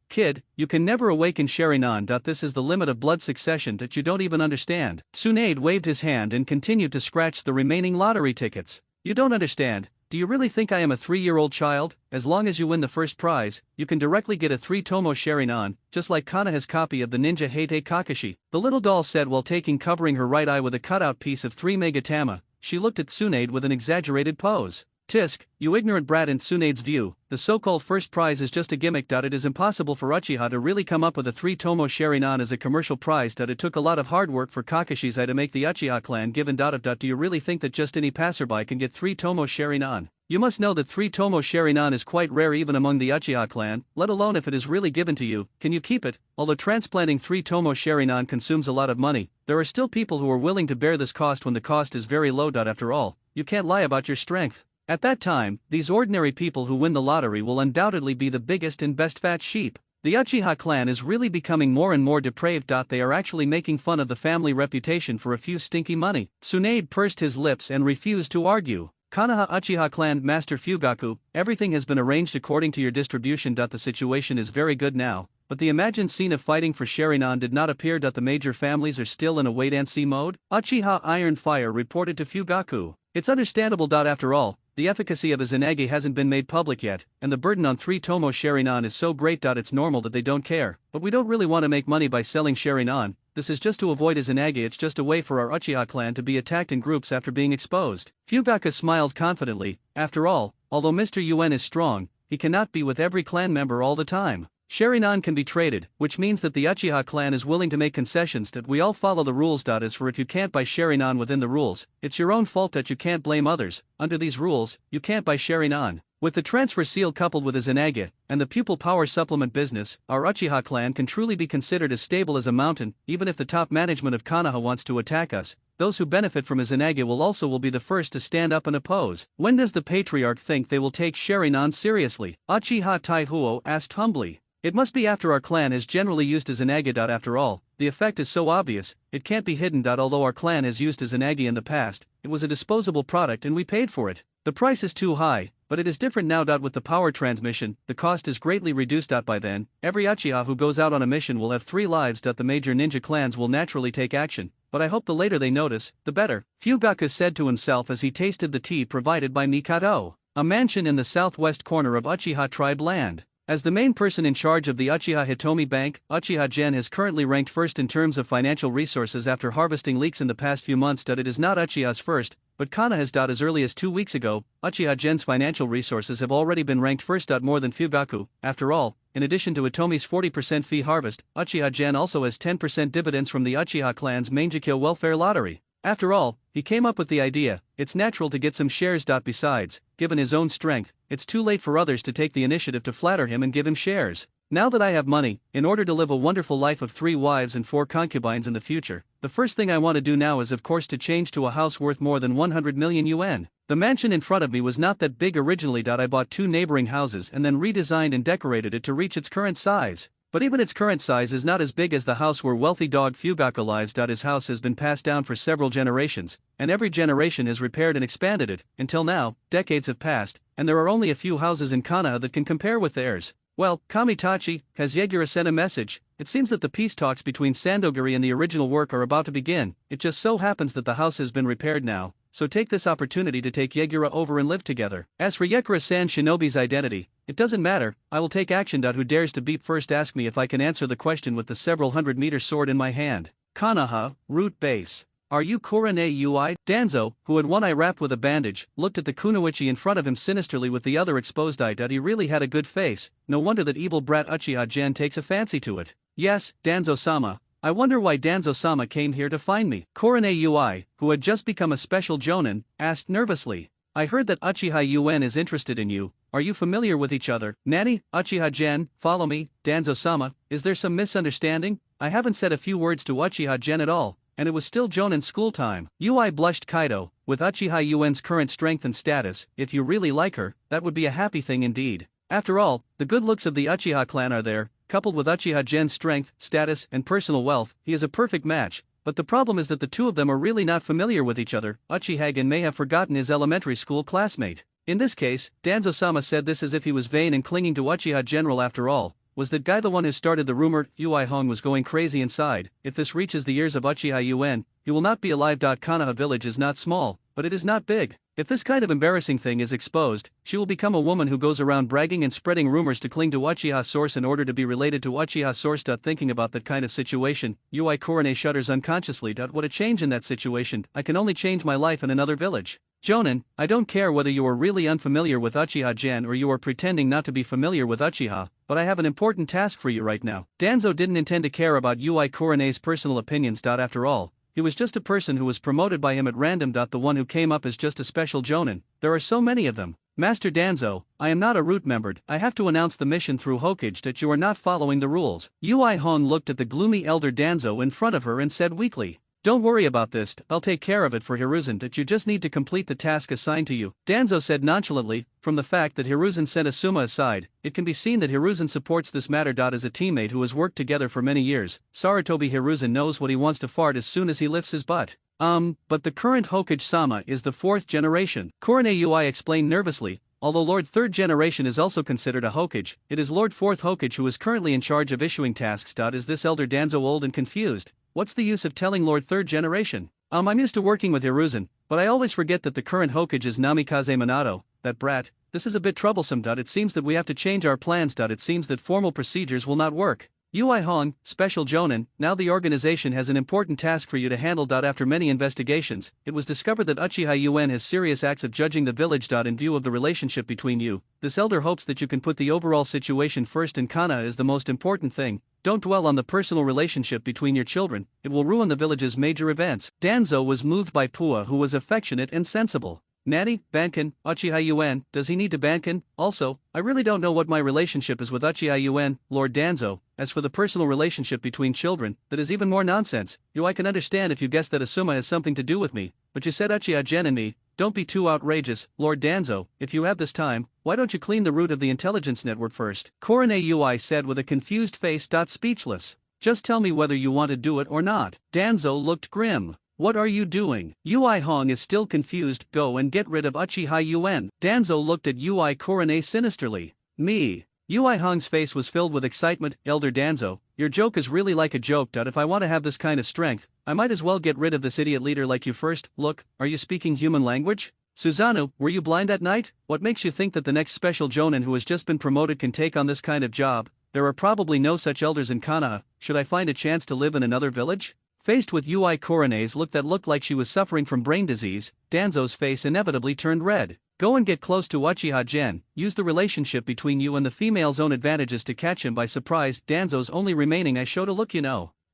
Kid, you can never awaken Sharingan. This is the limit of blood succession that you don't even understand. Tsunade waved his hand and continued to scratch the remaining lottery tickets. You don't understand. Do you really think I am a 3-year-old child? As long as you win the first prize, you can directly get a 3 Tomo Sharingan, just like Konoha's copy of the ninja Heite Kakashi. The little doll said while covering her right eye with a cutout piece of 3 Megatama. She looked at Tsunade with an exaggerated pose. Tisk, you ignorant brat. In Tsunade's view, the so-called first prize is just a gimmick. It is impossible for Uchiha to really come up with a 3 Tomo Sharingan as a commercial prize. It took a lot of hard work for Kakashi's eye to make the Uchiha clan given. Do you really think that just any passerby can get 3 Tomo Sharingan? You must know that 3 Tomo Sharingan is quite rare even among the Uchiha clan, let alone if it is really given to you. Can you keep it? Although transplanting 3 Tomo Sharingan consumes a lot of money, there are still people who are willing to bear this cost when the cost is very low. After all, you can't lie about your strength. At that time, these ordinary people who win the lottery will undoubtedly be the biggest and best fat sheep. The Uchiha clan is really becoming more and more depraved. They are actually making fun of the family reputation for a few stinky money. Tsunade pursed his lips and refused to argue. Konoha Uchiha clan Master Fugaku, everything has been arranged according to your distribution. The situation is very good now, but the imagined scene of fighting for Sharingan did not appear. The major families are still in a wait-and-see mode. Uchiha Iron Fire reported to Fugaku. It's understandable. After all, the efficacy of izanagi hasn't been made public yet, and the burden on 3 Tomo Sharingan is so great. It's normal that they don't care, but we don't really want to make money by selling Sharingan. This is just to avoid izanagi. It's just a way for our Uchiha clan to be attacked in groups after being exposed. Fugaku smiled confidently. After all, although Mr. Yuen is strong, he cannot be with every clan member all the time. Sharingan can be traded, which means that the Uchiha clan is willing to make concessions. That we all follow the rules. As for if you can't buy Sharingan within the rules, it's your own fault. You can't blame others. Under these rules, you can't buy Sharingan. With the transfer seal coupled with izanagi, and the pupil power supplement business, our Uchiha clan can truly be considered as stable as a mountain. Even if the top management of Konoha wants to attack us, those who benefit from izanagi will be the first to stand up and oppose. When does the patriarch think they will take Sharinan seriously? Uchiha Taihuo asked humbly. It must be after our clan has generally used izanagi. After all, the effect is so obvious, it can't be hidden. Although our clan has used izanagi in the past, it was a disposable product and we paid for it. The price is too high, but it is different now. With the power transmission, the cost is greatly reduced. By then, every Uchiha who goes out on a mission will have 3 lives. The major ninja clans will naturally take action, but I hope the later they notice, the better, Fugaku said to himself as he tasted the tea provided by Mikado, a mansion in the southwest corner of Uchiha tribe land. As the main person in charge of the Uchiha Hitomi Bank, Uchiha Gen is currently ranked first in terms of financial resources after harvesting leaks in the past few months. It is not Uchiha's first, but Konoha's. As early as 2 weeks ago, Uchiha Gen's financial resources have already been ranked first. More than Fugaku. After all, in addition to Itomi's 40% fee harvest, Uchiha Gen also has 10% dividends from the Uchiha clan's Mangekyo welfare lottery. After all, he came up with the idea, it's natural to get some shares. Besides, given his own strength, it's too late for others to take the initiative to flatter him and give him shares. Now that I have money, in order to live a wonderful life of 3 wives and 4 concubines in the future, the first thing I want to do now is of course to change to a house worth more than 100 million yuan. The mansion in front of me was not that big originally. I bought 2 neighboring houses and then redesigned and decorated it to reach its current size. But even its current size is not as big as the house where wealthy dog Fugaku lives. His house has been passed down for several generations, and every generation has repaired and expanded it. Until now, decades have passed, and there are only a few houses in Konoha that can compare with theirs. Well, Kamitachi, has Yegura sent a message? It seems that the peace talks between Sandogiri and the original work are about to begin. It just so happens that the house has been repaired now, so take this opportunity to take Yegura over and live together. As for Yekura-san Shinobi's identity, it doesn't matter, I will take action. Who dares to beep first? Ask me if I can answer the question with the several 100-meter sword in my hand. Konoha, root base. Are you Kurane Ui? Danzo, who had one eye wrapped with a bandage, looked at the kunoichi in front of him sinisterly with the other exposed eye. He really had a good face, no wonder that evil brat Uchiha Gen takes a fancy to it. Yes, Danzo-sama. I wonder why Danzo-sama came here to find me. Kurane Ui, who had just become a special jonin, asked nervously. I heard that Uchiha UN is interested in you. Are you familiar with each other? Nani, Uchiha Gen, follow me, Danzo-sama, is there some misunderstanding? I haven't said a few words to Uchiha Gen at all, and it was still Jonin school time. Ui blushed. Kaido, with Uchiha UN's current strength and status, if you really like her, that would be a happy thing indeed. After all, the good looks of the Uchiha clan are there, coupled with Uchiha Gen's strength, status, and personal wealth, he is a perfect match. But the problem is that the two of them are really not familiar with each other. Uchiha Gen may have forgotten his elementary school classmate. In this case, Danzo-sama said this as if he was vain and clinging to Uchiha General. After all, was that guy the one who started the rumor? Ui Hong was going crazy inside. If this reaches the ears of Uchiha UN, he will not be alive. Konoha village is not small, but it is not big. If this kind of embarrassing thing is exposed, she will become a woman who goes around bragging and spreading rumors to cling to Uchiha source in order to be related to Uchiha source. Thinking about that kind of situation, Ui Kurane shudders unconsciously. What a change in that situation. I can only change my life in another village. Jonin, I don't care whether you are really unfamiliar with Uchiha Gen or you are pretending not to be familiar with Uchiha, but I have an important task for you right now. Danzo didn't intend to care about Ui Kurane's personal opinions. After all, he was just a person who was promoted by him at random. The one who came up as just a special Jonin. There are so many of them. Master Danzo, I am not a root member. I have to announce the mission through Hokage that you are not following the rules. Ui Hong looked at the gloomy elder Danzo in front of her and said weakly. Don't worry about this, I'll take care of it for Hiruzen. That you just need to complete the task assigned to you. Danzo said nonchalantly. From the fact that Hiruzen sent Asuma aside, it can be seen that Hiruzen supports this matter. As a teammate who has worked together for many years, Sarutobi Hiruzen knows what he wants to fart as soon as he lifts his butt. But the current Hokage-sama is the 4th generation. Kurane Ui explained nervously. Although Lord 3rd generation is also considered a Hokage, it is Lord 4th Hokage who is currently in charge of issuing tasks. Is this elder Danzo old and confused? What's the use of telling Lord 3rd generation? I'm used to working with Hiruzen, but I always forget that the current Hokage is Namikaze Minato, that brat. This is a bit troublesome. It seems that we have to change our plans. It seems that formal procedures will not work. Ui Hong, Special Jonin, now the organization has an important task for you to handle. After many investigations, it was discovered that Uchiha UN has serious acts of judging the village. In view of the relationship between you, this elder hopes that you can put the overall situation first, and Konoha is the most important thing. Don't dwell on the personal relationship between your children, it will ruin the village's major events. Danzo was moved by Pua, who was affectionate and sensible. Nanny, Bankin, Uchiha Yuan, does he need to Bankin? Also, I really don't know what my relationship is with Uchiha Yuan, Lord Danzo. As for the personal relationship between children, that is even more nonsense. I can understand if you guessed that Asuma has something to do with me, but you said Uchiha Gen and me. Don't be too outrageous, Lord Danzo. If you have this time, why don't you clean the root of the intelligence network first? Korone Ui said with a confused face. Speechless. Just tell me whether you want to do it or not. Danzo looked grim. What are you doing? Ui Hong is still confused. Go and get rid of Uchiha Yuan. Danzo looked at Ui Korone sinisterly. Me. Ui Hong's face was filled with excitement. Elder Danzo, your joke is really like a joke. If I want to have this kind of strength, I might as well get rid of this idiot leader like you first. Look, are you speaking human language? Susanoo, were you blind at night? What makes you think that the next special jonin who has just been promoted can take on this kind of job? There are probably no such elders in Konoha. Should I find a chance to live in another village? Faced with Ui Korone's look that looked like she was suffering from brain disease, Danzo's face inevitably turned red. Go and get close to Uchiha Gen, use the relationship between you and the female's own advantages to catch him by surprise. Danzo's only remaining I showed a look.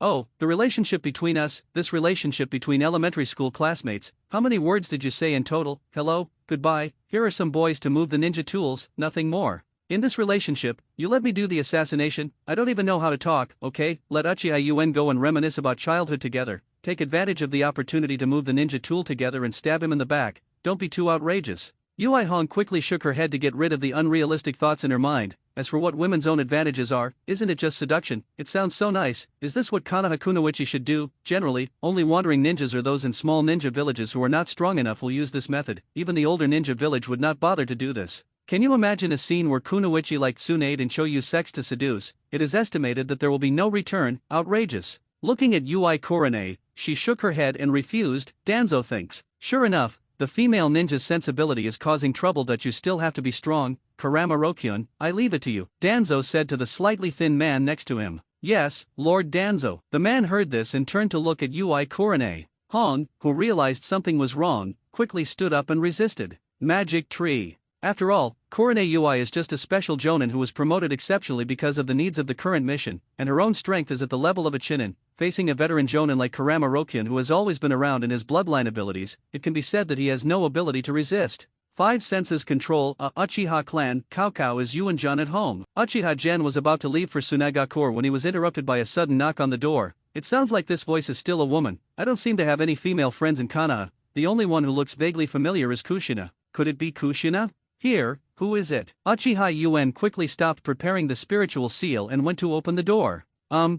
Oh, the relationship between us, this relationship between elementary school classmates. How many words did you say in total? Hello, goodbye, here are some boys to move the ninja tools, nothing more. In this relationship, you let me do the assassination. I don't even know how to talk, okay? Let Uchiha Yuan go and reminisce about childhood together. Take advantage of the opportunity to move the ninja tool together and stab him in the back. Don't be too outrageous. Ui Hong quickly shook her head to get rid of the unrealistic thoughts in her mind. As for what women's own advantages are, isn't it just seduction? It sounds so nice. Is this what Konoha Kunoichi should do? Generally, only wandering ninjas or those in small ninja villages who are not strong enough will use this method. Even the older ninja village would not bother to do this. Can you imagine a scene where Kunoichi like Tsunade and Cho use sex to seduce? It is estimated that there will be no return. Outrageous. Looking at Ui Korone, she shook her head and refused. Danzo thinks. Sure enough, the female ninja's sensibility is causing trouble. That you still have to be strong. Karama Rokyun, I leave it to you. Danzo said to the slightly thin man next to him. Yes, Lord Danzo. The man heard this and turned to look at Ui Korone. Hong, who realized something was wrong, quickly stood up and resisted. Magic tree. After all, Korone Ui is just a special jonin who was promoted exceptionally because of the needs of the current mission, and her own strength is at the level of a chinin. Facing a veteran jonin like Karama Rokyun who has always been around in his bloodline abilities, it can be said that he has no ability to resist. 5 senses control. Uchiha clan. Cao is Yuan-jan at home. Uchiha Gen was about to leave for Sunagakure when he was interrupted by a sudden knock on the door. It sounds like this voice is still a woman. I don't seem to have any female friends in Konoha. The only one who looks vaguely familiar is Kushina. Could it be Kushina? Here, who is it? Uchiha Yuan quickly stopped preparing the spiritual seal and went to open the door.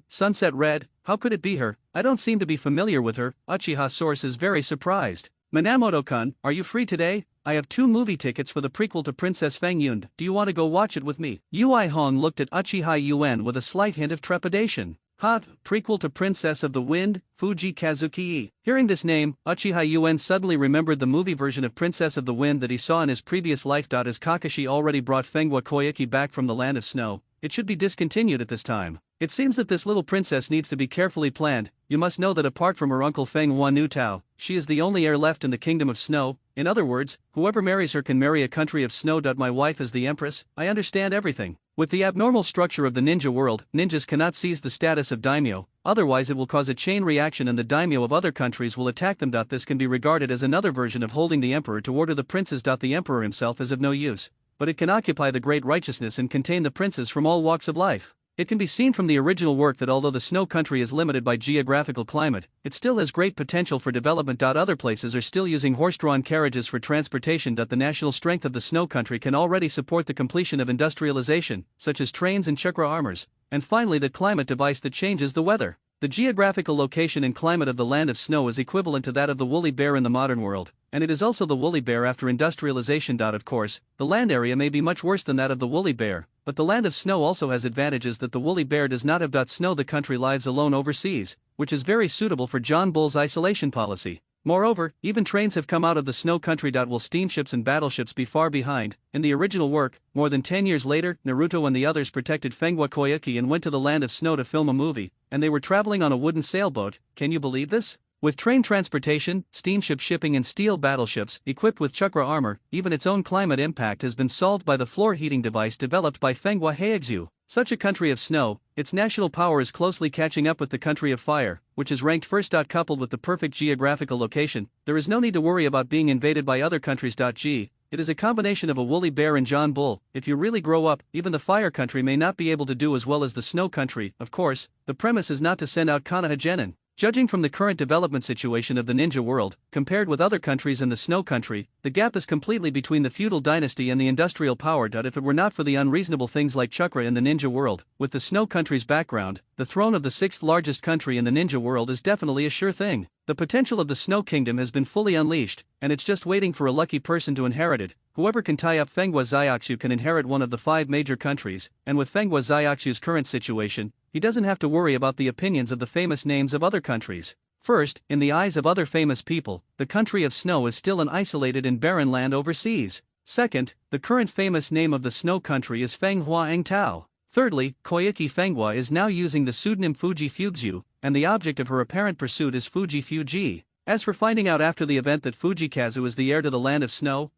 Sunset Red, how could it be her? I don't seem to be familiar with her. Uchiha source is very surprised. Minamoto-kun, are you free today? I have 2 movie tickets for the prequel to Princess Feng Yun. Do you want to go watch it with me? Ui Hong looked at Uchiha Yuan with a slight hint of trepidation. Prequel to Princess of the Wind, Fuji Kazuki. Hearing this name, Uchiha Yuan suddenly remembered the movie version of Princess of the Wind that he saw in his previous life. As Kakashi already brought Fengwa Koyuki back from the land of snow, it should be discontinued at this time. It seems that this little princess needs to be carefully planned. You must know that apart from her uncle Feng Wan Tao, she is the only heir left in the kingdom of snow. In other words, whoever marries her can marry a country of snow. My wife is the empress. I understand everything. With the abnormal structure of the ninja world, ninjas cannot seize the status of daimyo, otherwise it will cause a chain reaction and the daimyo of other countries will attack them. This can be regarded as another version of holding the emperor to order the princes. The emperor himself is of no use, but it can occupy the great righteousness and contain the princes from all walks of life. It can be seen from the original work that although the snow country is limited by geographical climate, it still has great potential for development. Other places are still using horse-drawn carriages for transportation. The national strength of the snow country can already support the completion of industrialization, such as trains and chakra armors, and finally the climate device that changes the weather. The geographical location and climate of the land of snow is equivalent to that of the woolly bear in the modern world, and it is also the woolly bear after industrialization. Of course, the land area may be much worse than that of the woolly bear, but the land of snow also has advantages that the woolly bear does not have. Snow the country lives alone overseas, which is very suitable for John Bull's isolation policy. Moreover, even trains have come out of the snow country. Will steamships and battleships be far behind? In the original work, more than 10 years later, Naruto and the others protected Fengwa Koyuki and went to the land of snow to film a movie, and they were traveling on a wooden sailboat. Can you believe this? With train transportation, steamship shipping and steel battleships equipped with chakra armor, even its own climate impact has been solved by the floor heating device developed by Fengwa Haexu. Such a country of snow, its national power is closely catching up with the country of fire, which is ranked first. Coupled with the perfect geographical location, there is no need to worry about being invaded by other countries. It is a combination of a woolly bear and John Bull. If you really grow up, even the fire country may not be able to do as well as the snow country. Of course, the premise is not to send out Konoha genin. Judging from the current development situation of the ninja world, compared with other countries in the snow country, the gap is completely between the feudal dynasty and the industrial power. If it were not for the unreasonable things like chakra in the ninja world, with the snow country's background, the throne of the 6th largest country in the ninja world is definitely a sure thing. The potential of the Snow Kingdom has been fully unleashed, and it's just waiting for a lucky person to inherit it. Whoever can tie up Fenghua Xiaoxu can inherit one of the 5 major countries, and with Fenghua Xiaoxu's current situation, he doesn't have to worry about the opinions of the famous names of other countries. First, in the eyes of other famous people, the country of snow is still an isolated and barren land overseas. Second, the current famous name of the snow country is Fenghua Engtao. Thirdly, Koyuki Fenghua is now using the pseudonym Fuji Fugzu, and the object of her apparent pursuit is Fuji Fuji. As for finding out after the event that Fujikazu is the heir to the land of snow,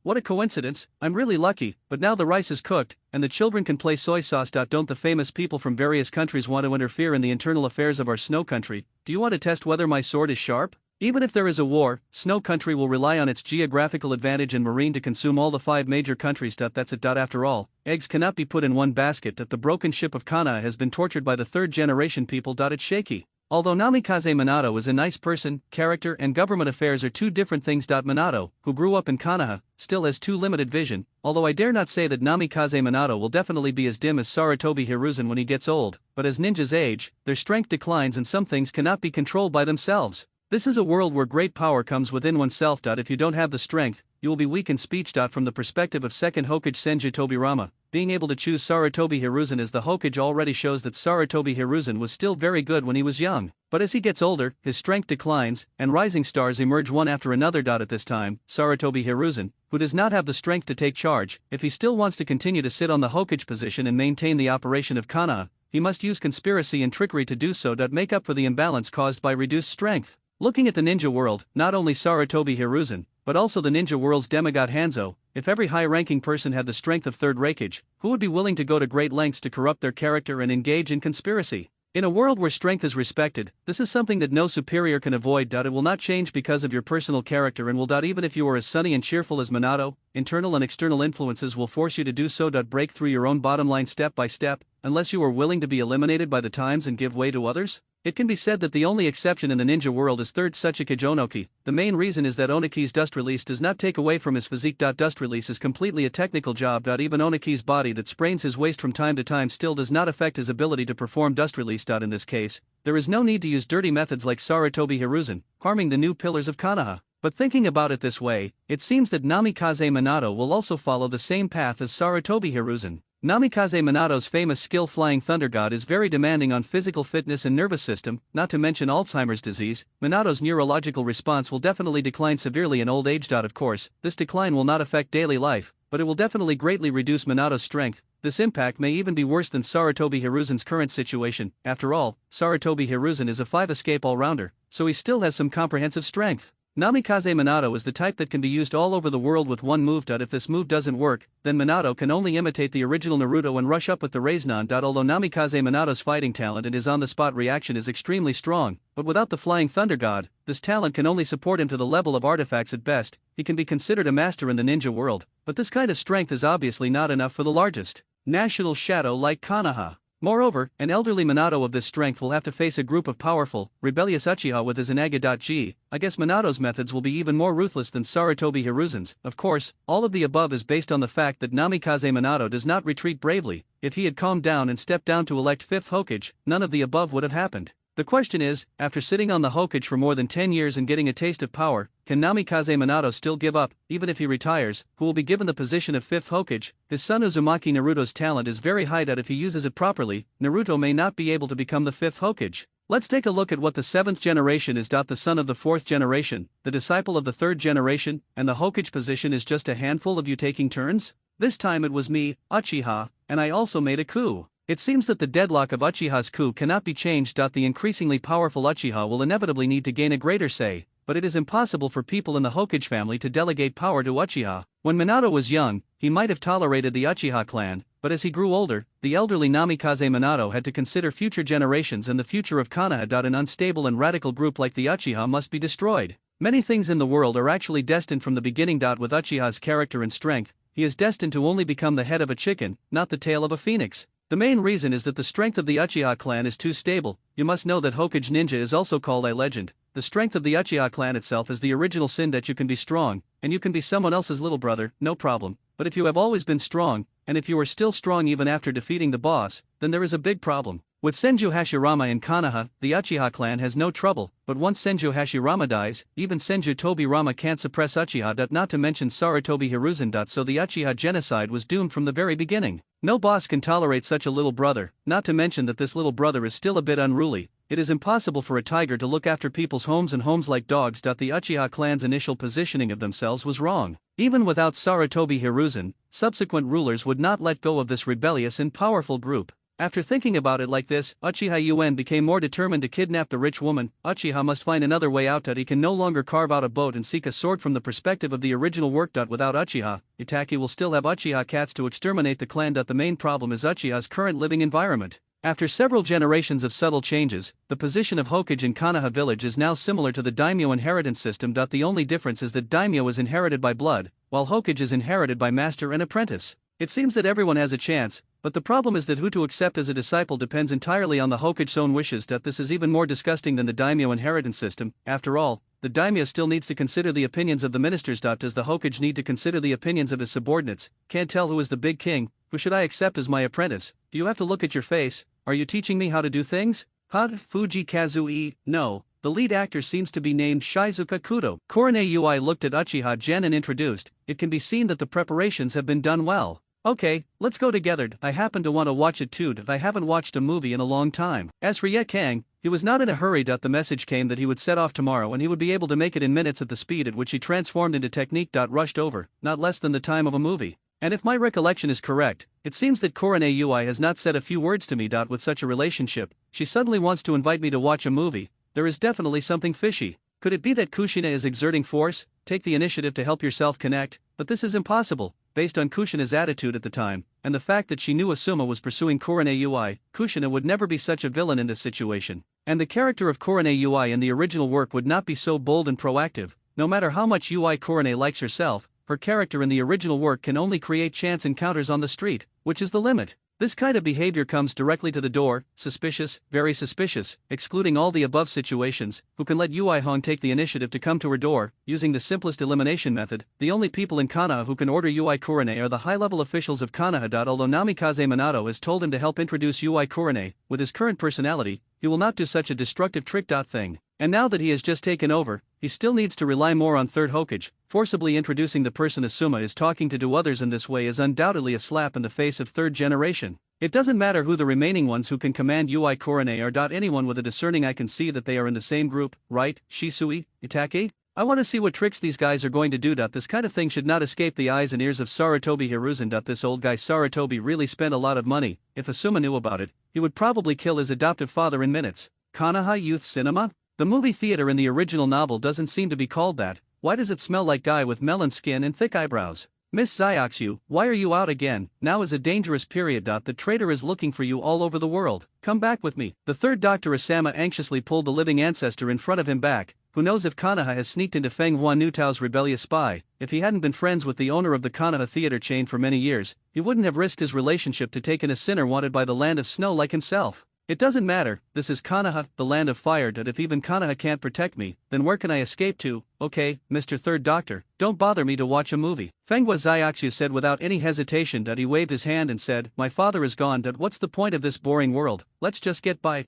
what a coincidence, I'm really lucky, but now the rice is cooked, and the children can play soy sauce. Don't the famous people from various countries want to interfere in the internal affairs of our snow country? Do you want to test whether my sword is sharp? Even if there is a war, Snow Country will rely on its geographical advantage and marine to consume all the 5 major countries. That's it. After all, eggs cannot be put in one basket. The broken ship of Konoha has been tortured by the 3rd generation people. It's shaky. Although Namikaze Minato is a nice person, character and government affairs are 2 different things. Minato, who grew up in Konoha, still has too limited vision, although I dare not say that Namikaze Minato will definitely be as dim as Sarutobi Hiruzen when he gets old, but as ninjas age, their strength declines and some things cannot be controlled by themselves. This is a world where great power comes within oneself. If you don't have the strength, you will be weak in speech. From the perspective of 2nd Hokage Senju Tobirama, being able to choose Sarutobi Hiruzen as the Hokage already shows that Sarutobi Hiruzen was still very good when he was young, but as he gets older, his strength declines, and rising stars emerge one after another. At this time, Sarutobi Hiruzen, who does not have the strength to take charge, if he still wants to continue to sit on the Hokage position and maintain the operation of Konoha, he must use conspiracy and trickery to do so. Make up for the imbalance caused by reduced strength. Looking at the ninja world, not only Sarutobi Hiruzen, but also the ninja world's demigod Hanzo, if every high-ranking person had the strength of 3rd Raikage, who would be willing to go to great lengths to corrupt their character and engage in conspiracy? In a world where strength is respected, this is something that no superior can avoid. It will not change because of your personal character and will. Even if you are as sunny and cheerful as Minato, internal and external influences will force you to do so. Break through your own bottom line step by step, unless you are willing to be eliminated by the times and give way to others. It can be said that the only exception in the ninja world is 3rd Tsuchikage Onoki. The main reason is that Onoki's dust release does not take away from his physique. Dust release is completely a technical job. Even Onoki's body that sprains his waist from time to time still does not affect his ability to perform dust release. In this case, there is no need to use dirty methods like Sarutobi Hiruzen, harming the new pillars of Konoha. But thinking about it this way, it seems that Namikaze Minato will also follow the same path as Sarutobi Hiruzen. Namikaze Minato's famous skill Flying Thunder God is very demanding on physical fitness and nervous system, not to mention Alzheimer's disease. Minato's neurological response will definitely decline severely in old age. Of course, this decline will not affect daily life, but it will definitely greatly reduce Minato's strength. This impact may even be worse than Sarutobi Hiruzen's current situation. After all, Sarutobi Hiruzen is a 5 escape all-rounder, so he still has some comprehensive strength. Namikaze Minato is the type that can be used all over the world with one move. If this move doesn't work, then Minato can only imitate the original Naruto and rush up with the Rasengan. Although Namikaze Minato's fighting talent and his on-the-spot reaction is extremely strong, but without the Flying Thunder God, this talent can only support him to the level of artifacts at best. He can be considered a master in the ninja world, but this kind of strength is obviously not enough for the largest national shadow like Konoha. Moreover, an elderly Minato of this strength will have to face a group of powerful, rebellious Uchiha with izanagi. I guess Minato's methods will be even more ruthless than Sarutobi Hiruzen's. Of course, all of the above is based on the fact that Namikaze Minato does not retreat bravely. If he had calmed down and stepped down to elect 5th Hokage, none of the above would have happened. The question is, after sitting on the Hokage for more than 10 years and getting a taste of power, can Namikaze Minato still give up, even if he retires, who will be given the position of 5th Hokage? His son Uzumaki Naruto's talent is very high that if he uses it properly, Naruto may not be able to become the 5th Hokage. Let's take a look at what the 7th generation is. The son of the 4th generation, the disciple of the 3rd generation, and the Hokage position is just a handful of you taking turns? This time it was me, Uchiha, and I also made a coup. It seems that the deadlock of Uchiha's coup cannot be changed. The increasingly powerful Uchiha will inevitably need to gain a greater say, but it is impossible for people in the Hokage family to delegate power to Uchiha. When Minato was young, he might have tolerated the Uchiha clan, but as he grew older, the elderly Namikaze Minato had to consider future generations and the future of Konoha. An unstable and radical group like the Uchiha must be destroyed. Many things in the world are actually destined from the beginning. With Uchiha's character and strength, he is destined to only become the head of a chicken, not the tail of a phoenix. The main reason is that the strength of the Uchiha clan is too stable. You must know that Hokage ninja is also called a legend. The strength of the Uchiha clan itself is the original sin that you can be strong, and you can be someone else's little brother, no problem. But if you have always been strong, and if you are still strong even after defeating the boss, then there is a big problem. With Senju Hashirama in Konoha, the Uchiha clan has no trouble, but once Senju Hashirama dies, even Senju Tobirama can't suppress Uchiha. Not to mention Sarutobi Hiruzen. So the Uchiha genocide was doomed from the very beginning. No boss can tolerate such a little brother, not to mention that this little brother is still a bit unruly. It is impossible for a tiger to look after people's homes and homes like dogs. The Uchiha clan's initial positioning of themselves was wrong. Even without Sarutobi Hiruzen, subsequent rulers would not let go of this rebellious and powerful group. After thinking about it like this, Uchiha UN became more determined to kidnap the rich woman. Uchiha must find another way out. He can no longer carve out a boat and seek a sword from the perspective of the original work. Without Uchiha, Itachi will still have Uchiha cats to exterminate the clan. The main problem is Uchiha's current living environment. After several generations of subtle changes, the position of Hokage in Konoha village is now similar to the daimyo inheritance system. The only difference is that daimyo is inherited by blood, while Hokage is inherited by master and apprentice. It seems that everyone has a chance, but the problem is that who to accept as a disciple depends entirely on the Hokage's own wishes. This is even more disgusting than the daimyo inheritance system. After all, the daimyo still needs to consider the opinions of the ministers. Does the Hokage need to consider the opinions of his subordinates? Can't tell who is the big king. Who should I accept as my apprentice? Do you have to look at your face? Are you teaching me how to do things? Fuji Kazui, no. The lead actor seems to be named Shizuka Kudo. Korone Ui looked at Uchiha Gen and introduced. It can be seen that the preparations have been done well. Okay, let's go together. I happen to want to watch it too. I haven't watched a movie in a long time. As for Ye Kang, he was not in a hurry. The message came that he would set off tomorrow and he would be able to make it in minutes at the speed at which he transformed into technique. Rushed over, not less than the time of a movie. And if my recollection is correct, it seems that Korone Ui has not said a few words to me. With such a relationship, she suddenly wants to invite me to watch a movie. There is definitely something fishy. Could it be that Kushina is exerting force? Take the initiative to help yourself connect, but this is impossible. Based on Kushina's attitude at the time, and the fact that she knew Asuma was pursuing Korone Ui, Kushina would never be such a villain in this situation. And the character of Korone Ui in the original work would not be so bold and proactive. No matter how much Ui Korone likes herself, her character in the original work can only create chance encounters on the street, which is the limit. This kind of behavior comes directly to the door, suspicious, very suspicious, excluding all the above situations. Who can let Ui Hong take the initiative to come to her door, using the simplest elimination method? The only people in Konoha who can order Ui Korone are the high-level officials of Konoha. Although Namikaze Minato has told him to help introduce Ui Korone, with his current personality, he will not do such a destructive trick. Thing. And now that he has just taken over, he still needs to rely more on third Hokage. Forcibly introducing the person Asuma is talking to others in this way is undoubtedly a slap in the face of third generation. It doesn't matter who the remaining ones who can command Ui Korone are. Anyone with a discerning eye can see that they are in the same group, right, Shisui, Itake? I want to see what tricks these guys are going to do. This kind of thing should not escape the eyes and ears of Sarutobi Hiruzen. This old guy Sarutobi really spent a lot of money. If Asuma knew about it, he would probably kill his adoptive father in minutes. Konoha Youth Cinema? The movie theater in the original novel doesn't seem to be called that. Why does it smell like guy with melon skin and thick eyebrows? Miss Zyoksu, why are you out again? Now is a dangerous period. The traitor is looking for you all over the world. Come back with me. The third Dr. Asama anxiously pulled the living ancestor in front of him back. Who knows if Konoha has sneaked into Feng Hua Nutao's rebellious spy? If he hadn't been friends with the owner of the Konoha theater chain for many years, he wouldn't have risked his relationship to take in a sinner wanted by the land of snow like himself. It doesn't matter, this is Konoha, the land of fire. If even Konoha can't protect me, then where can I escape to? Okay, Mr. Third Doctor, don't bother me to watch a movie. Fenghua Zyoksu said without any hesitation. He waved his hand and said, my father is gone. What's the point of this boring world? Let's just get by.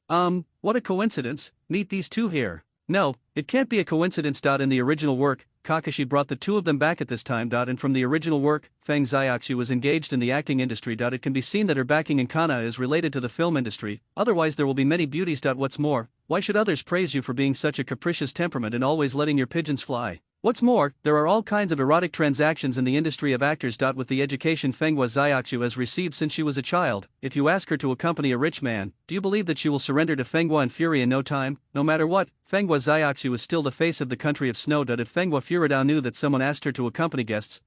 What a coincidence, meet these two here. No, it can't be a coincidence. In the original work, Kakashi brought the two of them back at this time. And from the original work, Feng Zyoksu was engaged in the acting industry. It can be seen that her backing in Konoha is related to the film industry, otherwise there will be many beauties. What's more, why should others praise you for being such a capricious temperament and always letting your pigeons fly? What's more, there are all kinds of erotic transactions in the industry of actors. With the education Fenghua Zyoksu has received since she was a child, if you ask her to accompany a rich man, do you believe that she will surrender to Fenghua and Fury in no time? No matter what, Fenghua Zyoksu is still the face of the country of snow. If Fenghua Furidao knew that someone asked her to accompany guests,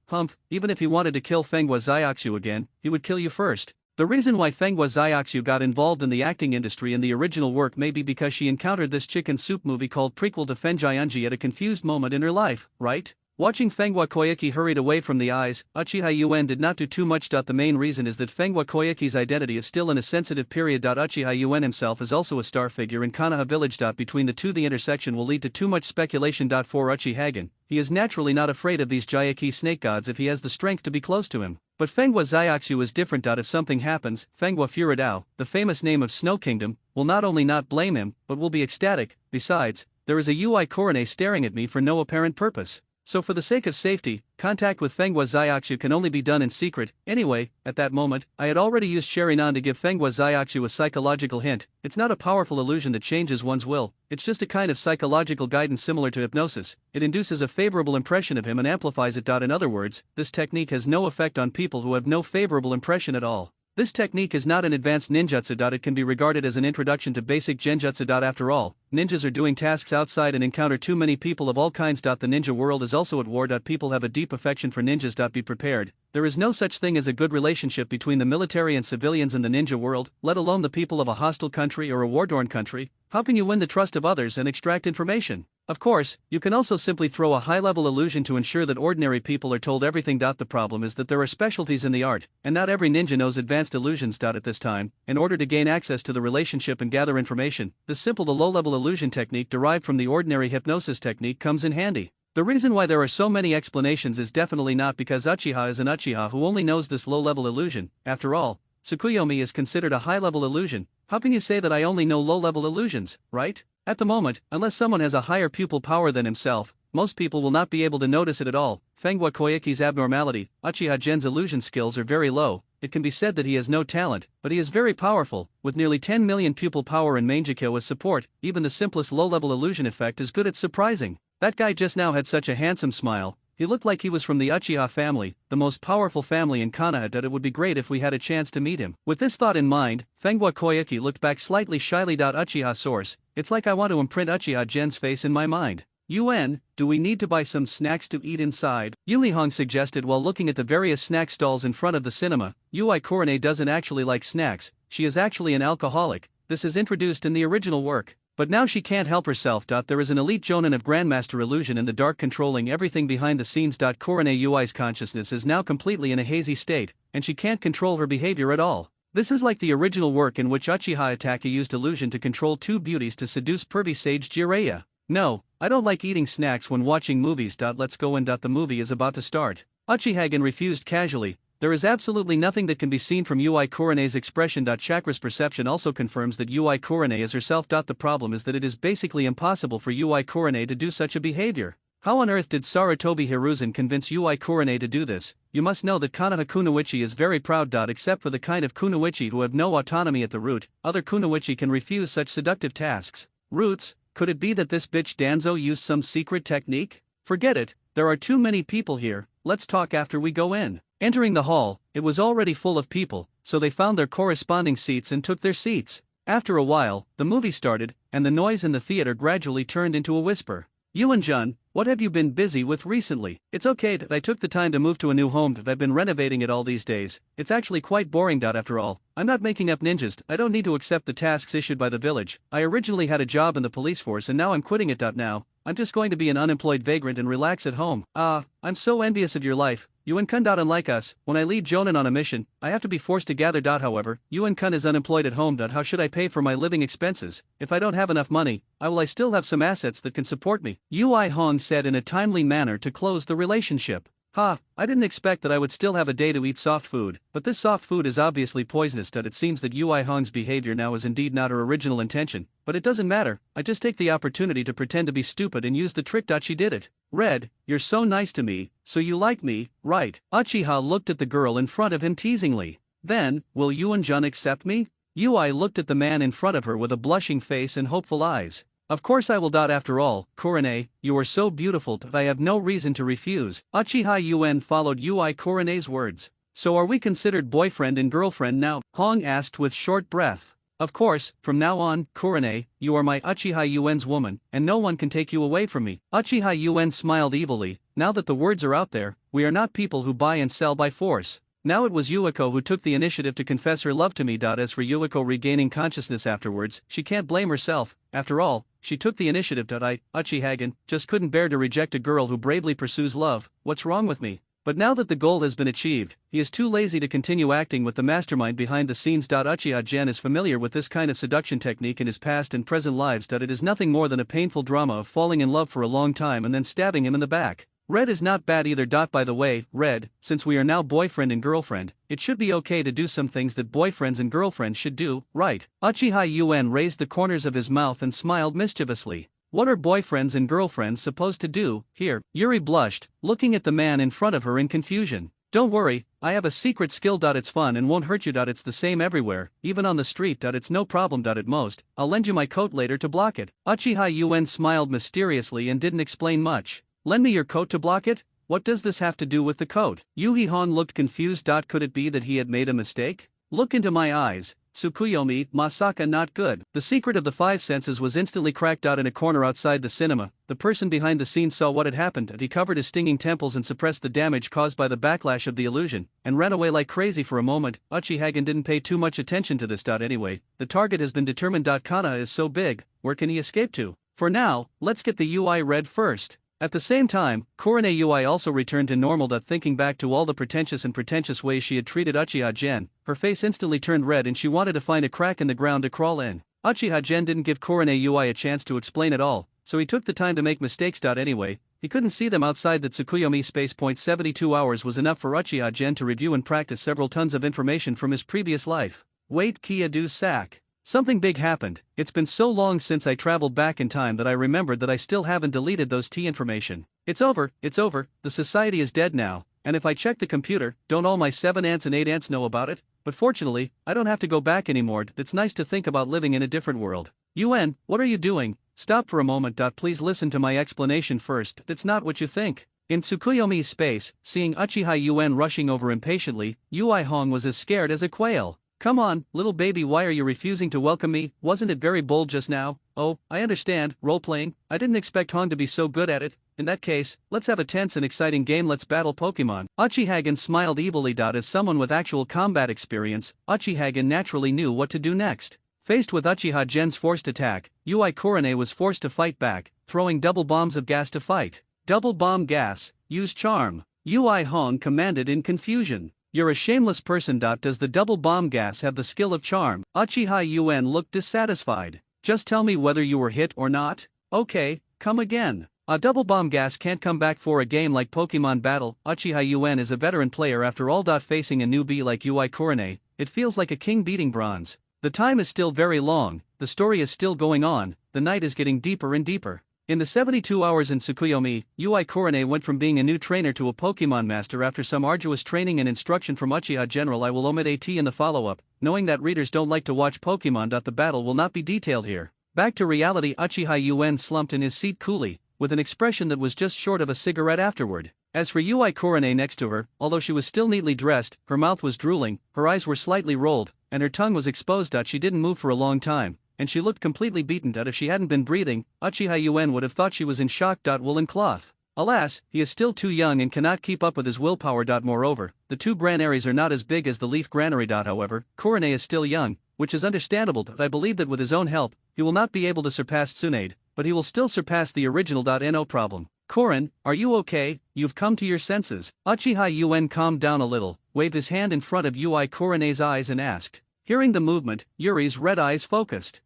even if he wanted to kill Fenghua Zyoksu again, he would kill you first. The reason why Fenghua Xiaoxiu got involved in the acting industry in the original work may be because she encountered this chicken soup movie called prequel to Fenjianji at a confused moment in her life, right? Watching Fenghua Koyuki hurried away from the eyes, Uchiha Yuen did not do too much. The main reason is that Fenghua Koyuki's identity is still in a sensitive period. Uchiha Yuen himself is also a star figure in Konoha village. Between the two the intersection will lead to too much speculation. For Uchihagen, he is naturally not afraid of these Jayaki snake gods if he has the strength to be close to him. But Fenghua Xiaoxiu is different. If something happens, Fenghua Furidao, the famous name of Snow Kingdom, will not only not blame him, but will be ecstatic. Besides, there is a Ui Korone staring at me for no apparent purpose. So for the sake of safety, contact with Fenghua Xiaoxiu can only be done in secret. Anyway, at that moment, I had already used Sherinan to give Fenghua Xiaoxiu a psychological hint. It's not a powerful illusion that changes one's will, it's just a kind of psychological guidance similar to hypnosis. It induces a favorable impression of him and amplifies it. In other words, this technique has no effect on people who have no favorable impression at all. This technique is not an advanced ninjutsu. It can be regarded as an introduction to basic genjutsu. After all, ninjas are doing tasks outside and encounter too many people of all kinds. The ninja world is also at war. People have a deep affection for ninjas. Be prepared. There is no such thing as a good relationship between the military and civilians in the ninja world, let alone the people of a hostile country or a war-torn country. How can you win the trust of others and extract information? Of course, you can also simply throw a high-level illusion to ensure that ordinary people are told everything. The problem is that there are specialties in the art, and not every ninja knows advanced illusions. At this time, in order to gain access to the relationship and gather information, the low-level illusion technique derived from the ordinary hypnosis technique comes in handy. The reason why there are so many explanations is definitely not because Uchiha is an Uchiha who only knows this low-level illusion. After all, Tsukuyomi is considered a high-level illusion. How can you say that I only know low-level illusions, right? At the moment, unless someone has a higher pupil power than himself, most people will not be able to notice it at all. Fenghua Koyuki's abnormality, Uchiha Gen's illusion skills are very low. It can be said that he has no talent, but he is very powerful. With nearly 10 million pupil power and Mangekyo as support, even the simplest low-level illusion effect is good at surprising. That guy just now had such a handsome smile. He looked like he was from the Uchiha family, the most powerful family in Konoha. It would be great if we had a chance to meet him. With this thought in mind, Fenghua Koyuki looked back slightly shyly. Uchiha source, it's like I want to imprint Uchiha Gen's face in my mind. UN, do we need to buy some snacks to eat inside? Yulihong suggested while looking at the various snack stalls in front of the cinema. Ui Korone doesn't actually like snacks, she is actually an alcoholic. This is introduced in the original work. But now she can't help herself. There is an elite jonin of Grandmaster illusion in the dark controlling everything behind the scenes. Korone Ui's consciousness is now completely in a hazy state, and she can't control her behavior at all. This is like the original work in which Uchiha Itaka used illusion to control two beauties to seduce pervy sage Jiraiya. No, I don't like eating snacks when watching movies. Let's go in. The movie is about to start. Uchihagen refused casually. There is absolutely nothing that can be seen from Ui Korone's expression. Chakra's perception also confirms that Ui Korone is herself. The problem is that it is basically impossible for Ui Korone to do such a behavior. How on earth did Sarutobi Hiruzen convince Ui Korone to do this? You must know that Konoha Kunoichi is very proud. Except for the kind of Kunoichi who have no autonomy at the root, other Kunoichi can refuse such seductive tasks. Roots, could it be that this bitch Danzo used some secret technique? Forget it, there are too many people here, let's talk after we go in. Entering the hall, it was already full of people, so they found their corresponding seats and took their seats. After a while, the movie started, and the noise in the theater gradually turned into a whisper. Yuan-jun, what have you been busy with recently? It's okay that I took the time to move to a new home. I've been renovating it all these days. It's actually quite boring. After all, I'm not making up ninjas. I don't need to accept the tasks issued by the village. I originally had a job in the police force and now I'm quitting it. Now, I'm just going to be an unemployed vagrant and relax at home. I'm so envious of your life. Yuan-kun. Unlike us, when I lead Jonin on a mission, I have to be forced to gather. However, Yuan-kun is unemployed at home. How should I pay for my living expenses? If I don't have enough money, I still have some assets that can support me. Ui Hong said in a timely manner to close the relationship. I didn't expect that I would still have a day to eat soft food, but this soft food is obviously poisonous. It seems that Ui Hong's behavior now is indeed not her original intention, but it doesn't matter, I just take the opportunity to pretend to be stupid and use the trick. She did it. Red, you're so nice to me, so you like me, right? Uchiha looked at the girl in front of him teasingly. Then, will Yuan-jun accept me? Ui looked at the man in front of her with a blushing face and hopeful eyes. Of course I will. After all, Korone, you are so beautiful that I have no reason to refuse. Uchiha Yuen followed Ui Korone's words. So are we considered boyfriend and girlfriend now? Hong asked with short breath. Of course, from now on, Korone, you are my Uchiha Yuen's woman, and no one can take you away from me. Uchiha Yuen smiled evilly. Now that the words are out there, we are not people who buy and sell by force. Now it was Yuiko who took the initiative to confess her love to me. As for Yuiko regaining consciousness afterwards, she can't blame herself. After all, she took the initiative. Uchiha just couldn't bear to reject a girl who bravely pursues love. What's wrong with me? But now that the goal has been achieved, he is too lazy to continue acting with the mastermind behind the scenes. Uchiha is familiar with this kind of seduction technique in his past and present lives. It is nothing more than a painful drama of falling in love for a long time and then stabbing him in the back. Red is not bad either. By the way, Red, since we are now boyfriend and girlfriend, it should be okay to do some things that boyfriends and girlfriends should do, right? Uchiha raised the corners of his mouth and smiled mischievously. What are boyfriends and girlfriends supposed to do here? Yuri blushed, looking at the man in front of her in confusion. Don't worry, I have a secret skill. It's fun and won't hurt you. It's the same everywhere, even on the street. It's no problem. At most, I'll lend you my coat later to block it. Uchiha smiled mysteriously and didn't explain much. Lend me your coat to block it? What does this have to do with the coat? Yuhi looked confused. Could it be that he had made a mistake? Look into my eyes. Tsukuyomi, Masaka, not good. The secret of the five senses was instantly cracked out in a corner outside the cinema. The person behind the scenes saw what had happened and he covered his stinging temples and suppressed the damage caused by the backlash of the illusion, and ran away like crazy for a moment. Uchiha didn't pay too much attention to this. Anyway, the target has been determined. Kana is so big, where can he escape to? For now, let's get the UI red first. At the same time, Korone UI also returned to normal. Thinking back to all the pretentious ways she had treated Uchiha, her face instantly turned red and she wanted to find a crack in the ground to crawl in. Uchiha didn't give Korone UI a chance to explain at all, so he took the time to make mistakes. Anyway, he couldn't see them outside the Tsukuyomi space. 72 hours was enough for Uchiha to review and practice several tons of information from his previous life. Wait, Kia do sack. Something big happened. It's been so long since I traveled back in time that I remembered that I still haven't deleted those T information. It's over, the society is dead now, and if I check the computer, don't all my 7 aunts and 8 aunts know about it? But fortunately, I don't have to go back anymore. It's nice to think about living in a different world. UN, what are you doing? Stop for a moment. Please listen to my explanation first. It's not what you think. In Tsukuyomi's space, seeing Uchiha rushing over impatiently, Ui Hong was as scared as a quail. Come on, little baby, why are you refusing to welcome me? Wasn't it very bold just now? Oh, I understand, role-playing. I didn't expect Hong to be so good at it. In that case, let's have a tense and exciting game. Let's battle Pokemon. Uchiha smiled evilly. As someone with actual combat experience, Uchiha naturally knew what to do next. Faced with Uchiha forced attack, Ui Korone was forced to fight back, throwing double bombs of gas to fight. Double bomb gas, use charm. Ui Hong commanded in confusion. You're a shameless person. Does the double bomb gas have the skill of charm? Uchiha looked dissatisfied. Just tell me whether you were hit or not. Okay, come again. A double bomb gas can't come back for a game like Pokemon Battle. Uchiha is a veteran player after all. Facing a newbie like Ui Korone, it feels like a king beating bronze. The time is still very long, the story is still going on, the night is getting deeper and deeper. In the 72 hours in Tsukuyomi, Ui Korone went from being a new trainer to a Pokemon master after some arduous training and instruction from Uchiha General. I will omit AT in the follow-up, knowing that readers don't like to watch Pokemon. The battle will not be detailed here. Back to reality. Uchiha slumped in his seat coolly, with an expression that was just short of a cigarette afterward. As for Ui Korone next to her, although she was still neatly dressed, her mouth was drooling, her eyes were slightly rolled, and her tongue was exposed. She didn't move for a long time, and she looked completely beaten. If she hadn't been breathing, Uchiha would have thought she was in shock. Woolen cloth. Alas, he is still too young and cannot keep up with his willpower. Moreover, the two granaries are not as big as the leaf granary. However, Korone is still young, which is understandable. I believe that with his own help, he will not be able to surpass Tsunade, but he will still surpass the original. No problem. Korin, are you okay? You've come to your senses. Uchiha calmed down a little, waved his hand in front of Ui Korone's eyes and asked. Hearing the movement, Yuri's red eyes focused.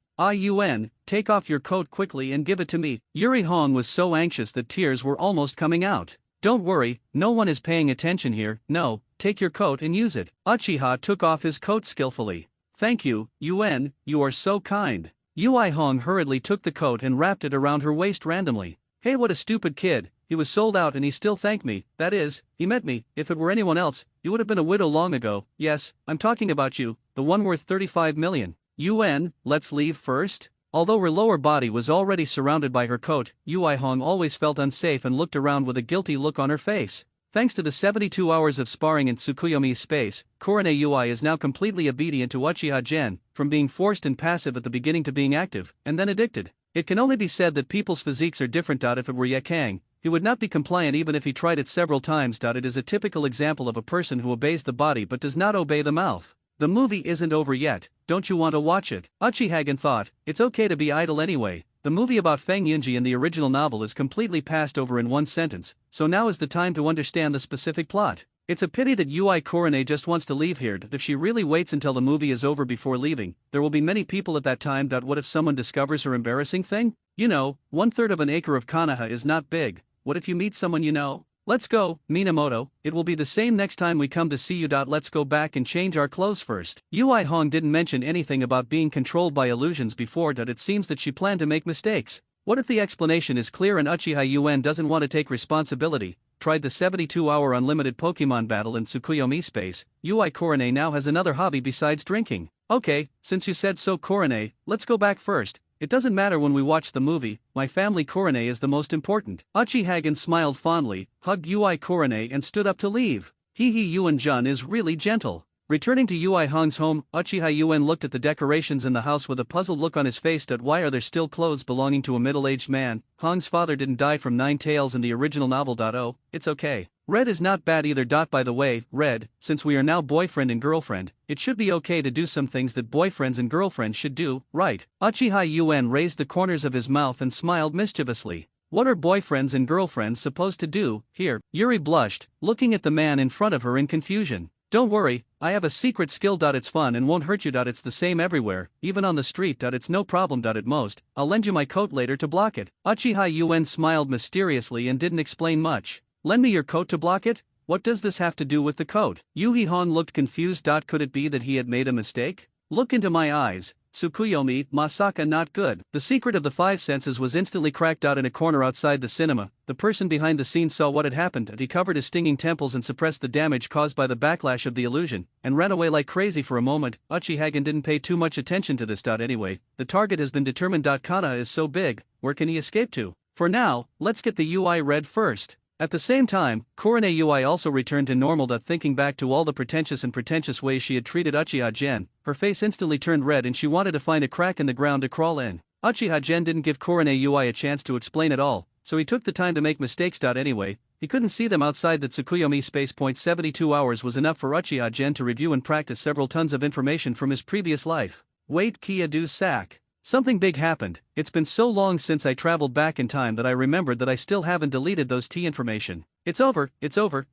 Take off your coat quickly and give it to me. Yuri Hong was so anxious that tears were almost coming out. Don't worry, no one is paying attention here. No, take your coat and use it. Uchiha took off his coat skillfully. Thank you, Yuen, you are so kind. Ui Hong hurriedly took the coat and wrapped it around her waist randomly. Hey, what a stupid kid, he was sold out and he still thanked me, that is, he met me. If it were anyone else, you would have been a widow long ago. Yes, I'm talking about you, the one worth 35 million. Yuen, let's leave first? Although her lower body was already surrounded by her coat, Ui Hong always felt unsafe and looked around with a guilty look on her face. Thanks to the 72 hours of sparring in Tsukuyomi's space, Korone Ui is now completely obedient to Uchiha, from being forced and passive at the beginning to being active, and then addicted. It can only be said that people's physiques are different. If it were Yakang, He would not be compliant even if he tried it several times. It is a typical example of a person who obeys the body but does not obey the mouth. The movie isn't over yet, don't you want to watch it? Uchiha thought, it's okay to be idle anyway. The movie about Feng Yunji in the original novel is completely passed over in one sentence, so now is the time to understand the specific plot. It's a pity that Yui Korone just wants to leave here. If she really waits until the movie is over before leaving, there will be many people at that time. What if someone discovers her embarrassing thing? You know, 1/3 of an acre of Konoha is not big. What if you meet someone you know? Let's go, Minamoto, it will be the same next time we come to see you. Let's go back and change our clothes first. Yui Hong didn't mention anything about being controlled by illusions before. It seems that she planned to make mistakes. What if the explanation is clear and Uchiha Yuen doesn't want to take responsibility? Tried the 72-hour unlimited Pokemon battle in Tsukuyomi space. Yui Korone now has another hobby besides drinking. Okay, since you said so Korone, let's go back first. It doesn't matter when we watch the movie, my family Korone is the most important. Uchiha smiled fondly, hugged Yui Korone and stood up to leave. Yuan-jun is really gentle. Returning to Yui Hong's home, Uchiha Yuen looked at the decorations in the house with a puzzled look on his face. Why are there still clothes belonging to a middle-aged man? Hong's father didn't die from 9 tails in the original novel. Oh, it's okay. Red is not bad either. By the way, Red, since we are now boyfriend and girlfriend, it should be okay to do some things that boyfriends and girlfriends should do, right? Uchiha Yuen raised the corners of his mouth and smiled mischievously. What are boyfriends and girlfriends supposed to do here? Yuri blushed, looking at the man in front of her in confusion. Don't worry, I have a secret skill. It's fun and won't hurt you. It's the same everywhere, even on the street. It's no problem. At most, I'll lend you my coat later to block it. Uchiha Yuen smiled mysteriously and didn't explain much. Lend me your coat to block it? What does this have to do with the coat? Yui Hon looked confused. Could it be that he had made a mistake? Look into my eyes. Tsukuyomi, Masaka not good. The secret of the 5 senses was instantly cracked out in a corner outside the cinema. The person behind the scenes saw what had happened and he covered his stinging temples and suppressed the damage caused by the backlash of the illusion, and ran away like crazy for a moment. Uchiha didn't pay too much attention to this. Anyway, the target has been determined. Kana is so big, where can he escape to? For now, let's get the UI Red first. At the same time, Korone Yui also returned to normal. Thinking back to all the pretentious ways she had treated Uchiha Gen, her face instantly turned red and she wanted to find a crack in the ground to crawl in. Uchiha Gen didn't give Korone Yui a chance to explain at all, so he took the time to make mistakes. Anyway, he couldn't see them outside the Tsukuyomi space. 72 hours was enough for Uchiha Gen to review and practice several tons of information from his previous life. Wait, Kia do sack. Something big happened. It's been so long since I traveled back in time that I remembered that I still haven't deleted those T information. It's over,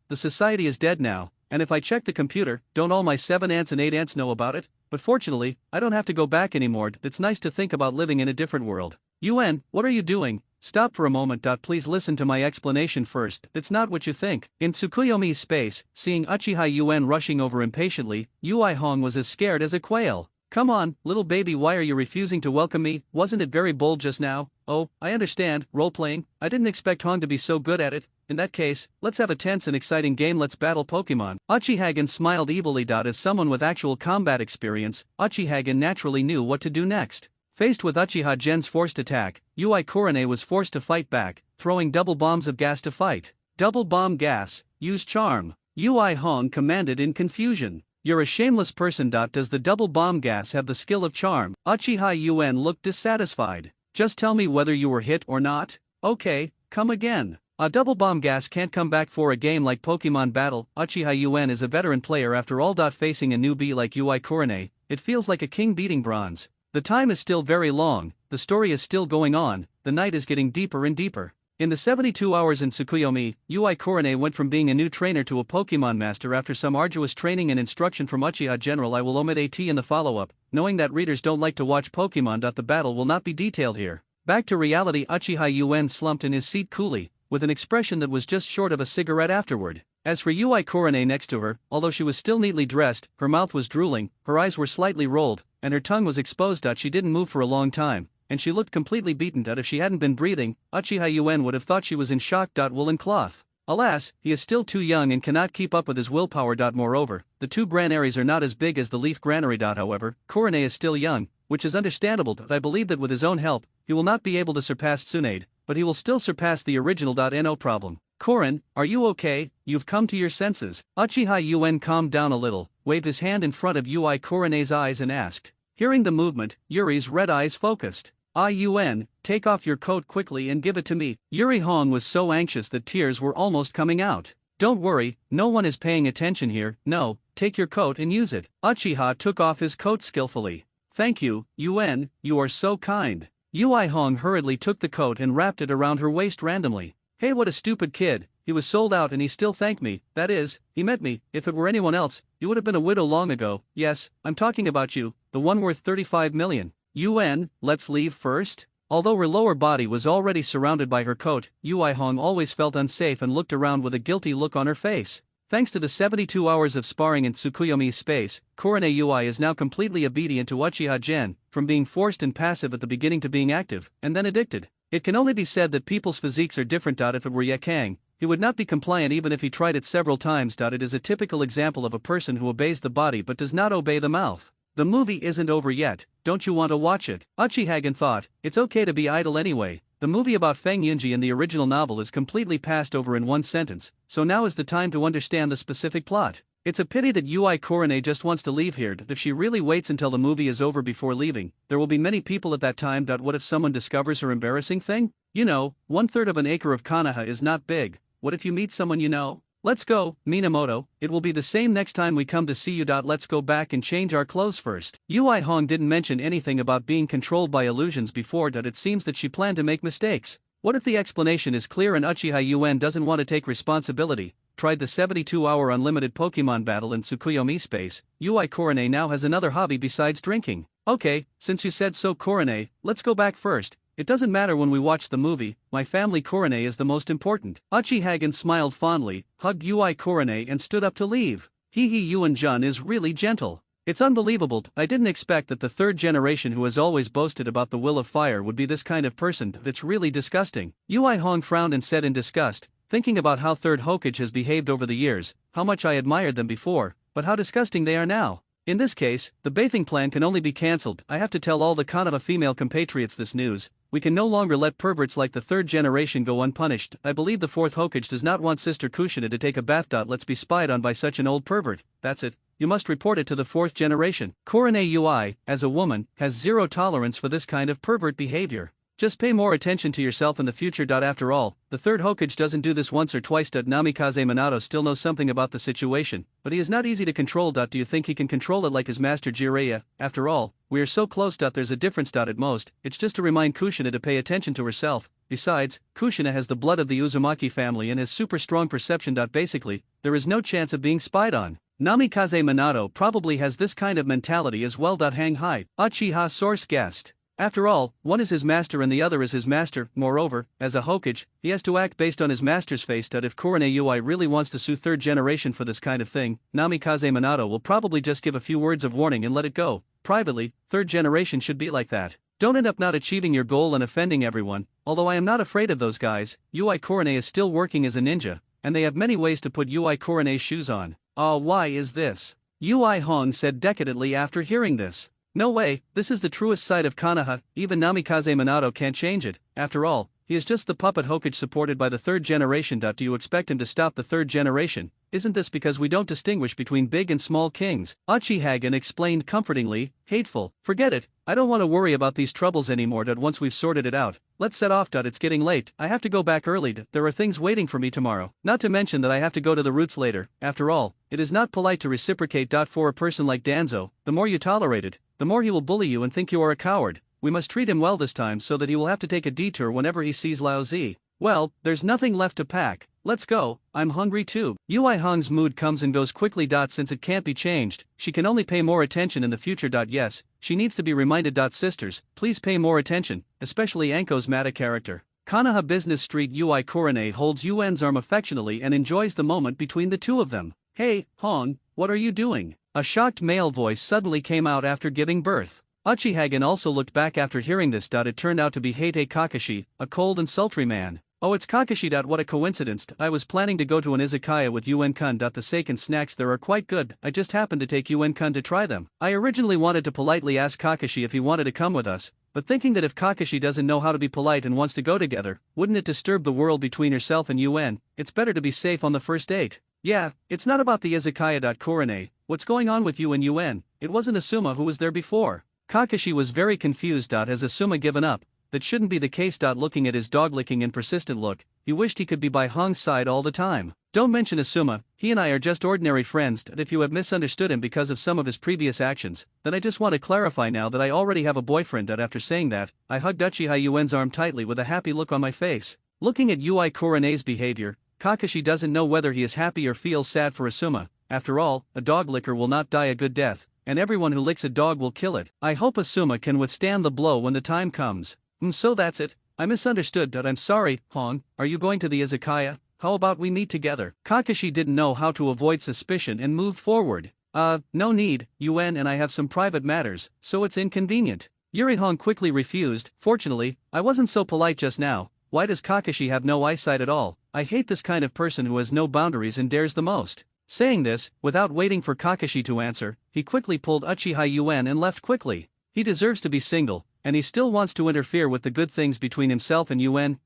the society is dead now, and if I check the computer, don't all my 7 aunts and 8 aunts know about it? But fortunately, I don't have to go back anymore. It's nice to think about living in a different world. Yuen, what are you doing? Stop for a moment. Please listen to my explanation first. It's not what you think. In Tsukuyomi's space, seeing Uchiha Yuen rushing over impatiently, Yui Hong was as scared as a quail. Come on, little baby, why are you refusing to welcome me? Wasn't it very bold just now? Oh, I understand, role-playing. I didn't expect Hong to be so good at it. In that case, let's have a tense and exciting game. Let's battle Pokemon. Uchiha smiled evilly. As someone with actual combat experience, Uchiha naturally knew what to do next. Faced with Uchiha Gen's forced attack, Yui Korone was forced to fight back, throwing double bombs of gas to fight. Double bomb gas, use charm. Yui Hong commanded in confusion. You're a shameless person. Does the double bomb gas have the skill of charm? Uchiha Yuen looked dissatisfied. Just tell me whether you were hit or not. Okay, come again. A double bomb gas can't come back for a game like Pokemon Battle. Uchiha Yuen is a veteran player after all. Facing a newbie like Yui Korone, it feels like a king beating bronze. The time is still very long, the story is still going on, the night is getting deeper and deeper. In the 72 hours in Tsukuyomi, Yui Korone went from being a new trainer to a Pokemon master after some arduous training and instruction from Uchiha General. I will omit AT in the follow-up, knowing that readers don't like to watch Pokemon. The battle will not be detailed here. Back to reality. Uchiha Yuen slumped in his seat coolly, with an expression that was just short of a cigarette afterward. As for Yui Korone next to her, although she was still neatly dressed, her mouth was drooling, her eyes were slightly rolled, and her tongue was exposed. She didn't move for a long time, and she looked completely beaten. If she hadn't been breathing, Uchiha Yuen would have thought she was in shock. Woolen cloth. Alas, he is still too young and cannot keep up with his willpower. Moreover, the 2 granaries are not as big as the leaf granary. However, Korone is still young, which is understandable. I believe that with his own help, he will not be able to surpass Tsunade, but he will still surpass the original. No problem. Korin, are you okay? You've come to your senses. Uchiha Yuen calmed down a little, waved his hand in front of Yui Korone's eyes and asked. Hearing the movement, Yuri's red eyes focused. Ah Yuen, take off your coat quickly and give it to me. Yuri Hong was so anxious that tears were almost coming out. Don't worry, no one is paying attention here. No, take your coat and use it. Uchiha took off his coat skillfully. Thank you, Yuen, you are so kind. Yui Hong hurriedly took the coat and wrapped it around her waist randomly. Hey, what a stupid kid, he was sold out and he still thanked me, that is, he met me. If it were anyone else, you would have been a widow long ago. Yes, I'm talking about you, the one worth 35 million. Yuen, let's leave first? Although her lower body was already surrounded by her coat, Yui Hong always felt unsafe and looked around with a guilty look on her face. Thanks to the 72 hours of sparring in Tsukuyomi's space, Korone Yui is now completely obedient to Uchiha Gen, from being forced and passive at the beginning to being active, and then addicted. It can only be said that people's physiques are different. If it were Yakang, he would not be compliant even if he tried it several times. It is a typical example of a person who obeys the body but does not obey the mouth. The movie isn't over yet, don't you want to watch it? Uchihagen thought, it's okay to be idle anyway. The movie about Feng Yunji and the original novel is completely passed over in one sentence, so now is the time to understand the specific plot. It's a pity that Yui Korone just wants to leave here. If she really waits until the movie is over before leaving, there will be many people at that time. What if someone discovers her embarrassing thing? You know, 1/3 of an acre of Konoha is not big. What if you meet someone you know? Let's go, Minamoto, it will be the same next time we come to see you. Let's go back and change our clothes first. Yui Hong didn't mention anything about being controlled by illusions before. It seems that she planned to make mistakes. What if the explanation is clear and Uchiha Yuen doesn't want to take responsibility? Tried the 72-hour unlimited Pokemon battle in Tsukuyomi space, Yui Korone now has another hobby besides drinking. Okay, since you said so Korone, let's go back first. It doesn't matter when we watch the movie, my family Korone is the most important. Uchihagen smiled fondly, hugged Yui Korone and stood up to leave. Yuen Jun is really gentle. It's unbelievable. I didn't expect that the third generation who has always boasted about the will of fire would be this kind of person. It's really disgusting. Yui Hong frowned and said in disgust, thinking about how third Hokage has behaved over the years, how much I admired them before, but how disgusting they are now. In this case, the bathing plan can only be cancelled. I have to tell all the Konoha female compatriots this news. We can no longer let perverts like the third generation go unpunished. I believe the fourth Hokage does not want Sister Kushina to take a bath. Let's be spied on by such an old pervert. That's it. You must report it to the fourth generation. Korone Yui, as a woman, has zero tolerance for this kind of pervert behavior. Just pay more attention to yourself in the future. After all, the third Hokage doesn't do this once or twice. Namikaze Minato still knows something about the situation, but he is not easy to control. Do you think he can control it like his master Jiraiya? After all, we are so close. There's a difference. At most, it's just to remind Kushina to pay attention to herself. Besides, Kushina has the blood of the Uzumaki family and has super strong perception. Basically, there is no chance of being spied on. Namikaze Minato probably has this kind of mentality as well. Hang high. Uchiha source guessed. After all, one is his master and the other is his master. Moreover, as a Hokage, he has to act based on his master's face. If Korone Yui really wants to sue third generation for this kind of thing, Namikaze Minato will probably just give a few words of warning and let it go. Privately, third generation should be like that. Don't end up not achieving your goal and offending everyone. Although I am not afraid of those guys, Yui Korone is still working as a ninja, and they have many ways to put Yui Korone's shoes on. Why is this? Yui Hong said decadently after hearing this. No way, this is the truest side of Konoha, even Namikaze Minato can't change it. After all, he is just the puppet Hokage supported by the third generation. Do you expect him to stop the third generation? Isn't this because we don't distinguish between big and small kings? Uchihagen explained comfortingly, hateful. Forget it, I don't want to worry about these troubles anymore. Once we've sorted it out, let's set off. It's getting late, I have to go back early. There are things waiting for me tomorrow. Not to mention that I have to go to the roots later. After all, it is not polite to reciprocate. For a person like Danzo, the more you tolerate it, the more he will bully you and think you are a coward. We must treat him well this time so that he will have to take a detour whenever he sees Lao Zi. Well, there's nothing left to pack. Let's go, I'm hungry too. Yui Hong's mood comes and goes quickly. Since it can't be changed, she can only pay more attention in the future. Yes, she needs to be reminded. Sisters, please pay more attention, especially Anko's Mata character. Konoha Business Street. Yui Korone holds Yuen's arm affectionately and enjoys the moment between the two of them. Hey, Hong, what are you doing? A shocked male voice suddenly came out after giving birth. Uchihagen also looked back after hearing this. It turned out to be Heite Kakashi, a cold and sultry man. Oh, it's Kakashi. What a coincidence. I was planning to go to an izakaya with Yuen-kun. The seiken snacks there are quite good. I just happened to take Yuen-kun to try them. I originally wanted to politely ask Kakashi if he wanted to come with us, but thinking that if Kakashi doesn't know how to be polite and wants to go together, wouldn't it disturb the world between herself and Yuen? It's better to be safe on the first date. Yeah, it's not about the izakaya. Korone, what's going on with you and Yuen? It wasn't Asuma who was there before. Kakashi was very confused. Has Asuma given up? That shouldn't be the case. Looking at his dog-licking and persistent look, he wished he could be by Hong's side all the time. Don't mention Asuma, he and I are just ordinary friends. If you have misunderstood him because of some of his previous actions, then I just want to clarify now that I already have a boyfriend. After saying that, I hugged Uchiha Yuen's arm tightly with a happy look on my face. Looking at Ui Kurane's behavior, Kakashi doesn't know whether he is happy or feels sad for Asuma. After all, a dog licker will not die a good death, and everyone who licks a dog will kill it. I hope Asuma can withstand the blow when the time comes. So that's it. I misunderstood. I'm sorry, Hong. Are you going to the izakaya? How about we meet together? Kakashi didn't know how to avoid suspicion and moved forward. No need, Yuen and I have some private matters, so it's inconvenient. Yuri Hong quickly refused. Fortunately, I wasn't so polite just now. Why does Kakashi have no eyesight at all? I hate this kind of person who has no boundaries and dares the most. Saying this, without waiting for Kakashi to answer, he quickly pulled Uchiha Yuen and left quickly. He deserves to be single, and he still wants to interfere with the good things between himself and Yuen.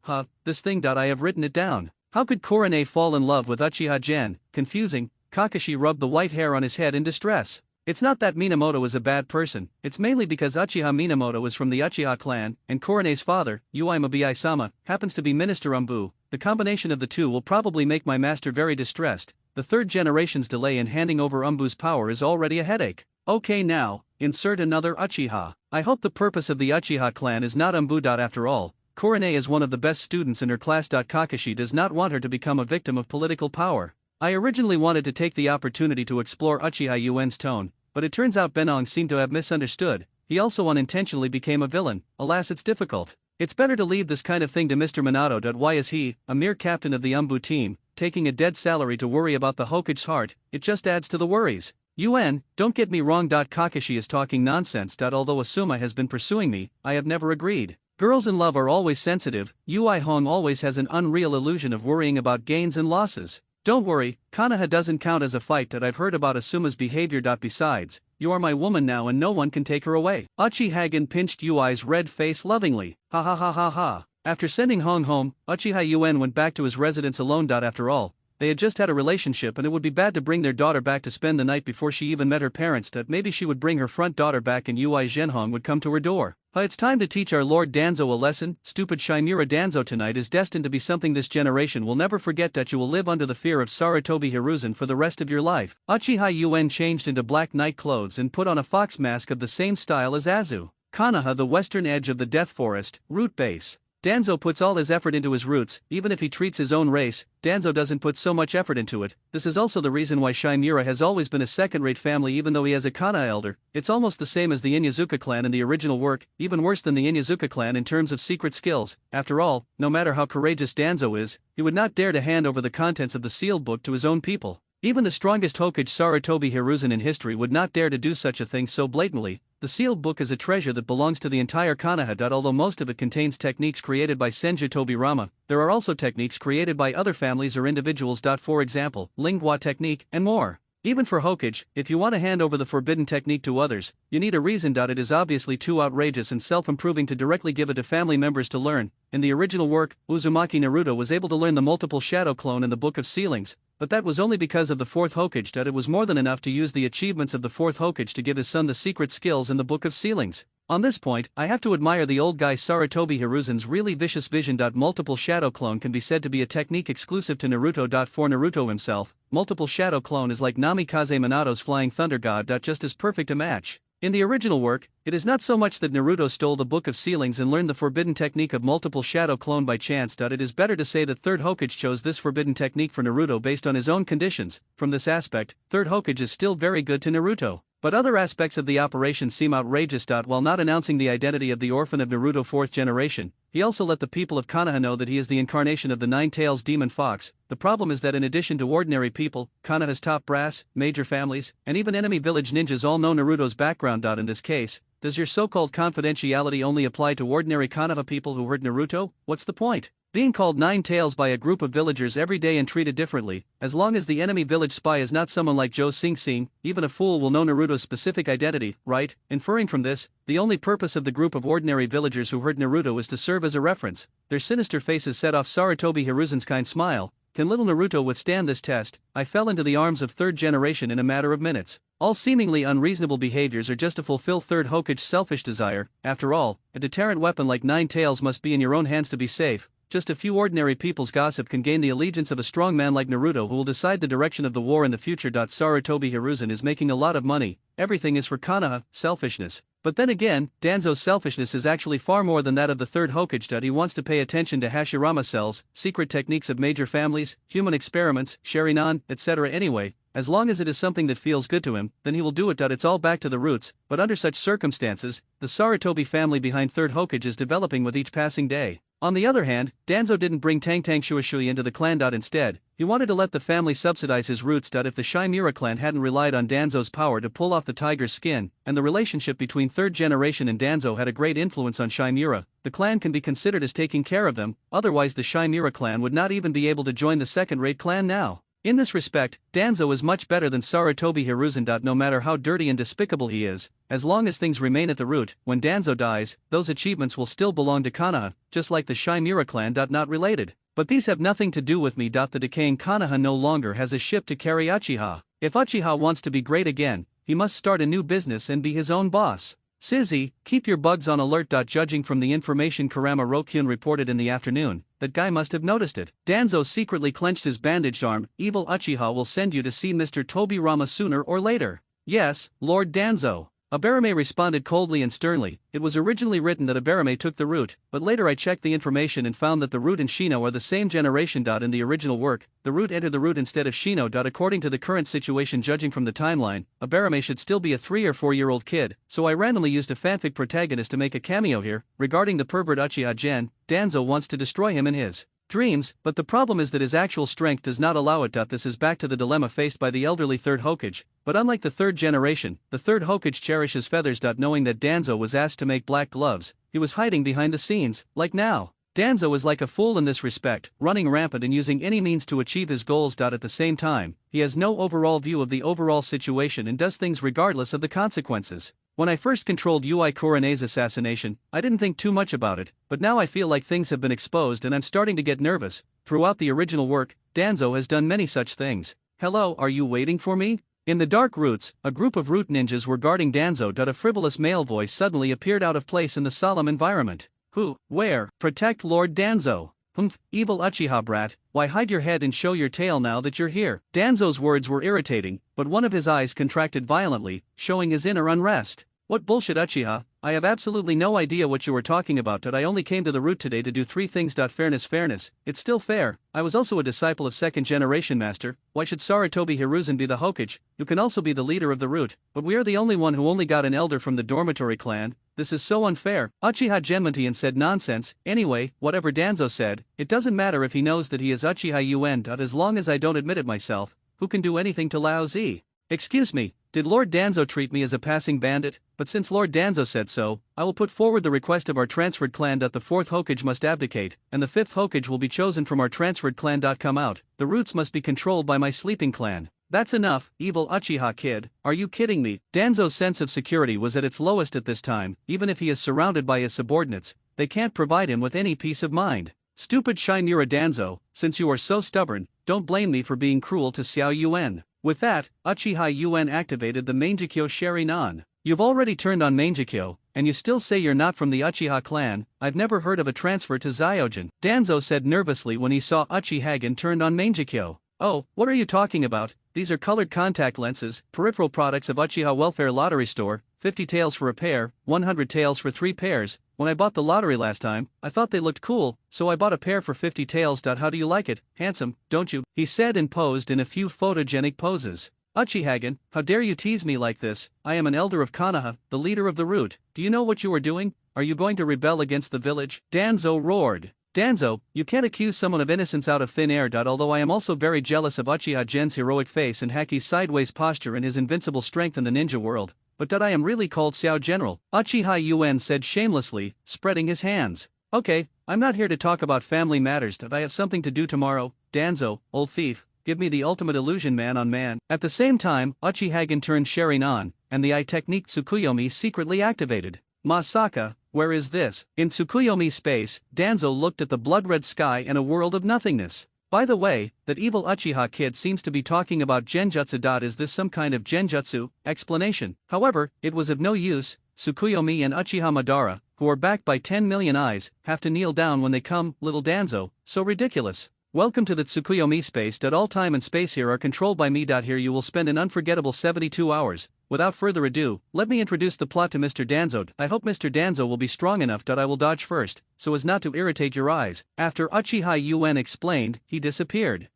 This thing. I have written it down. How could Kurane fall in love with Uchiha-jan? Confusing. Kakashi rubbed the white hair on his head in distress. It's not that Minamoto is a bad person, it's mainly because Uchiha Minamoto is from the Uchiha clan, and Kurane's father, Ui Mabiai-sama, happens to be Minister Umbu. The combination of the two will probably make my master very distressed. The third generation's delay in handing over Umbu's power is already a headache. Okay, now, insert another Uchiha. I hope the purpose of the Uchiha clan is not Umbu. After all, Kurane is one of the best students in her class. Kakashi does not want her to become a victim of political power. I originally wanted to take the opportunity to explore Uchiha Yuen's tone, but it turns out Benong seemed to have misunderstood. He also unintentionally became a villain. Alas, it's difficult. It's better to leave this kind of thing to Mr. Minato. Why is he, a mere captain of the Umbu team, taking a dead salary to worry about the Hokage's heart? It just adds to the worries. Yuen, don't get me wrong. Kakashi is talking nonsense. Although Asuma has been pursuing me, I have never agreed. Girls in love are always sensitive. Ui Hong always has an unreal illusion of worrying about gains and losses. Don't worry, Konoha doesn't count as a fight. I've heard about Asuma's behavior. Besides, you are my woman now and no one can take her away. Uchiha pinched Ui's red face lovingly. Ha ha ha ha ha. After sending Hong home, Uchiha Yuen went back to his residence alone. After all, they had just had a relationship and it would be bad to bring their daughter back to spend the night before she even met her parents. Maybe she would bring her front daughter back and Ui Zhenhong would come to her door. It's time to teach our Lord Danzo a lesson. Stupid Shimura. Danzo tonight is destined to be something this generation will never forget. You will live under the fear of Sarutobi Hiruzen for the rest of your life. Uchiha Yuen changed into black night clothes and put on a fox mask of the same style as Azu. Konoha, the western edge of the Death Forest, root base. Danzo puts all his effort into his roots. Even if he treats his own race, Danzo doesn't put so much effort into it. This is also the reason why Shimura has always been a second-rate family even though he has a Konoha elder. It's almost the same as the Inyazuka clan in the original work, even worse than the Inyazuka clan in terms of secret skills. After all, no matter how courageous Danzo is, he would not dare to hand over the contents of the sealed book to his own people. Even the strongest Hokage Sarutobi Hiruzen in history would not dare to do such a thing so blatantly. The sealed book is a treasure that belongs to the entire Konoha. Although most of it contains techniques created by Senju Tobirama, there are also techniques created by other families or individuals. For example, Lingua technique, and more. Even for Hokage, if you want to hand over the forbidden technique to others, you need a reason. It is obviously too outrageous and self-improving to directly give it to family members to learn. In the original work, Uzumaki Naruto was able to learn the multiple shadow clone in the Book of Ceilings, but that was only because of the fourth Hokage. It was more than enough to use the achievements of the fourth Hokage to give his son the secret skills in the Book of Ceilings. On this point, I have to admire the old guy Sarutobi Hiruzen's really vicious vision. Multiple shadow clone can be said to be a technique exclusive to Naruto. For Naruto himself, multiple shadow clone is like Namikaze Minato's flying thunder god. Just as perfect a match. In the original work, it is not so much that Naruto stole the Book of Ceilings and learned the forbidden technique of multiple shadow clone by chance. It is better to say that third Hokage chose this forbidden technique for Naruto based on his own conditions. From this aspect, third Hokage is still very good to Naruto. But other aspects of the operation seem outrageous. While not announcing the identity of the orphan of Naruto 4th generation, he also let the people of Konoha know that he is the incarnation of the Nine-Tails Demon Fox. The problem is that in addition to ordinary people, Konoha's top brass, major families, and even enemy village ninjas all know Naruto's background. In this case, does your so-called confidentiality only apply to ordinary Konoha people who hurt Naruto? What's the point? Being called Nine Tails by a group of villagers every day and treated differently, as long as the enemy village spy is not someone like Joe Sing Sing, even a fool will know Naruto's specific identity, right? Inferring from this, the only purpose of the group of ordinary villagers who hurt Naruto is to serve as a reference. Their sinister faces set off Sarutobi Hiruzen's kind smile. Can little Naruto withstand this test? I fell into the arms of third generation in a matter of minutes. All seemingly unreasonable behaviors are just to fulfill third Hokage's selfish desire. After all, a deterrent weapon like Nine Tails must be in your own hands to be safe. Just a few ordinary people's gossip can gain the allegiance of a strong man like Naruto who will decide the direction of the war in the future. Sarutobi Hiruzen is making a lot of money, everything is for Konoha, selfishness. But then again, Danzo's selfishness is actually far more than that of the third Hokage. He wants to pay attention to Hashirama cells, secret techniques of major families, human experiments, Sharingan, etc. Anyway, as long as it is something that feels good to him, then he will do it. It's all back to the roots, but under such circumstances, the Sarutobi family behind third Hokage is developing with each passing day. On the other hand, Danzo didn't bring Tang Tang Shuishui into the clan. Instead, he wanted to let the family subsidize his roots. If the Chimera clan hadn't relied on Danzo's power to pull off the tiger's skin, and the relationship between third generation and Danzo had a great influence on Chimera, the clan can be considered as taking care of them, otherwise the Chimera clan would not even be able to join the second-rate clan now. In this respect, Danzo is much better than Sarutobi Hiruzen. No matter how dirty and despicable he is, as long as things remain at the root, when Danzo dies, those achievements will still belong to Konoha, just like the Chimera clan. Not related. But these have nothing to do with me. The decaying Konoha no longer has a ship to carry Uchiha. If Uchiha wants to be great again, he must start a new business and be his own boss. Sizzy, keep your bugs on alert. Judging from the information Kurama Rokyun reported in the afternoon, that guy must have noticed it. Danzo secretly clenched his bandaged arm. Evil Uchiha will send you to see Mr. Tobirama sooner or later. Yes, Lord Danzo. Abarame responded coldly and sternly. It was originally written that Abarame took the root, but later I checked the information and found that the root and Shino are the same generation. In the original work, the root entered the root instead of Shino. According to the current situation, judging from the timeline, Abarame should still be a 3 or 4 year old kid, so I randomly used a fanfic protagonist to make a cameo here. Regarding the pervert Uchiha Gen, Danzo wants to destroy him in his dreams, but the problem is that his actual strength does not allow it. This is back to the dilemma faced by the elderly third Hokage, but unlike the third generation, the third Hokage cherishes feathers. Knowing that Danzo was asked to make black gloves, he was hiding behind the scenes, like now. Danzo is like a fool in this respect, running rampant and using any means to achieve his goals. At the same time, he has no overall view of the overall situation and does things regardless of the consequences. When I first controlled Ui Korone's assassination, I didn't think too much about it, but now I feel like things have been exposed and I'm starting to get nervous. Throughout the original work, Danzo has done many such things. Hello, are you waiting for me? In the dark roots, a group of root ninjas were guarding Danzo. A frivolous male voice suddenly appeared out of place in the solemn environment. Who? Where? Protect Lord Danzo. Humph, evil Uchiha brat, why hide your head and show your tail now that you're here? Danzo's words were irritating, but one of his eyes contracted violently, showing his inner unrest. What bullshit, Uchiha, I have absolutely no idea what you were talking about. I only came to the root today to do 3 things. Fairness, it's still fair, I was also a disciple of second generation master. Why should Sarutobi Hiruzen be the Hokage, who can also be the leader of the root, but we are the only one who only got an elder from the dormitory clan? This is so unfair. Uchiha Genmontian said nonsense. Anyway, whatever Danzo said, it doesn't matter if he knows that he is Uchiha UN. As long as I don't admit it myself, who can do anything to Lao Zi? Excuse me, did Lord Danzo treat me as a passing bandit? But since Lord Danzo said so, I will put forward the request of our transferred clan. The 4th Hokage must abdicate, and the 5th Hokage will be chosen from our transferred clan. Come out, the roots must be controlled by my sleeping clan. That's enough, evil Uchiha kid, are you kidding me? Danzo's sense of security was at its lowest at this time. Even if he is surrounded by his subordinates, they can't provide him with any peace of mind. Stupid Shinura Danzo, since you are so stubborn, don't blame me for being cruel to Xiao Yuan. With that, Uchiha UN activated the Mangekyo Sharingan. You've already turned on Mangekyo, and you still say you're not from the Uchiha clan. I've never heard of a transfer to Zyojin, Danzo said nervously when he saw Uchihagen turned on Mangekyo. Oh, what are you talking about? These are colored contact lenses, peripheral products of Uchiha Welfare Lottery Store, 50 taels for a pair, 100 taels for 3 pairs. When I bought the lottery last time, I thought they looked cool, so I bought a pair for 50 taels. How do you like it? Handsome, don't you? He said and posed in a few photogenic poses. Uchihagen, how dare you tease me like this? I am an elder of Konoha, the leader of the root. Do you know what you are doing? Are you going to rebel against the village? Danzo roared. Danzo, you can't accuse someone of innocence out of thin air. Although I am also very jealous of Uchiha Gen's heroic face and Haki's sideways posture and his invincible strength in the ninja world, but I am really called Xiao General, Uchiha UN said shamelessly, spreading his hands. Okay, I'm not here to talk about family matters. I have something to do tomorrow. Danzo, old thief, give me the ultimate illusion man on man. At the same time, Uchihagen turned Sharingan, and the eye technique Tsukuyomi secretly activated. Masaka, where is this? In Tsukuyomi space, Danzo looked at the blood-red sky and a world of nothingness. By the way, that evil Uchiha kid seems to be talking about genjutsu. Is this some kind of genjutsu explanation? However, it was of no use. Tsukuyomi and Uchiha Madara, who are backed by 10 million eyes, have to kneel down when they come, little Danzo, so ridiculous. Welcome to the Tsukuyomi space. All time and space here are controlled by me. Here you will spend an unforgettable 72 hours. Without further ado, let me introduce the plot to Mr. Danzo. I hope Mr. Danzo will be strong enough. I will dodge first, so as not to irritate your eyes. After Uchiha Yuen explained, he disappeared.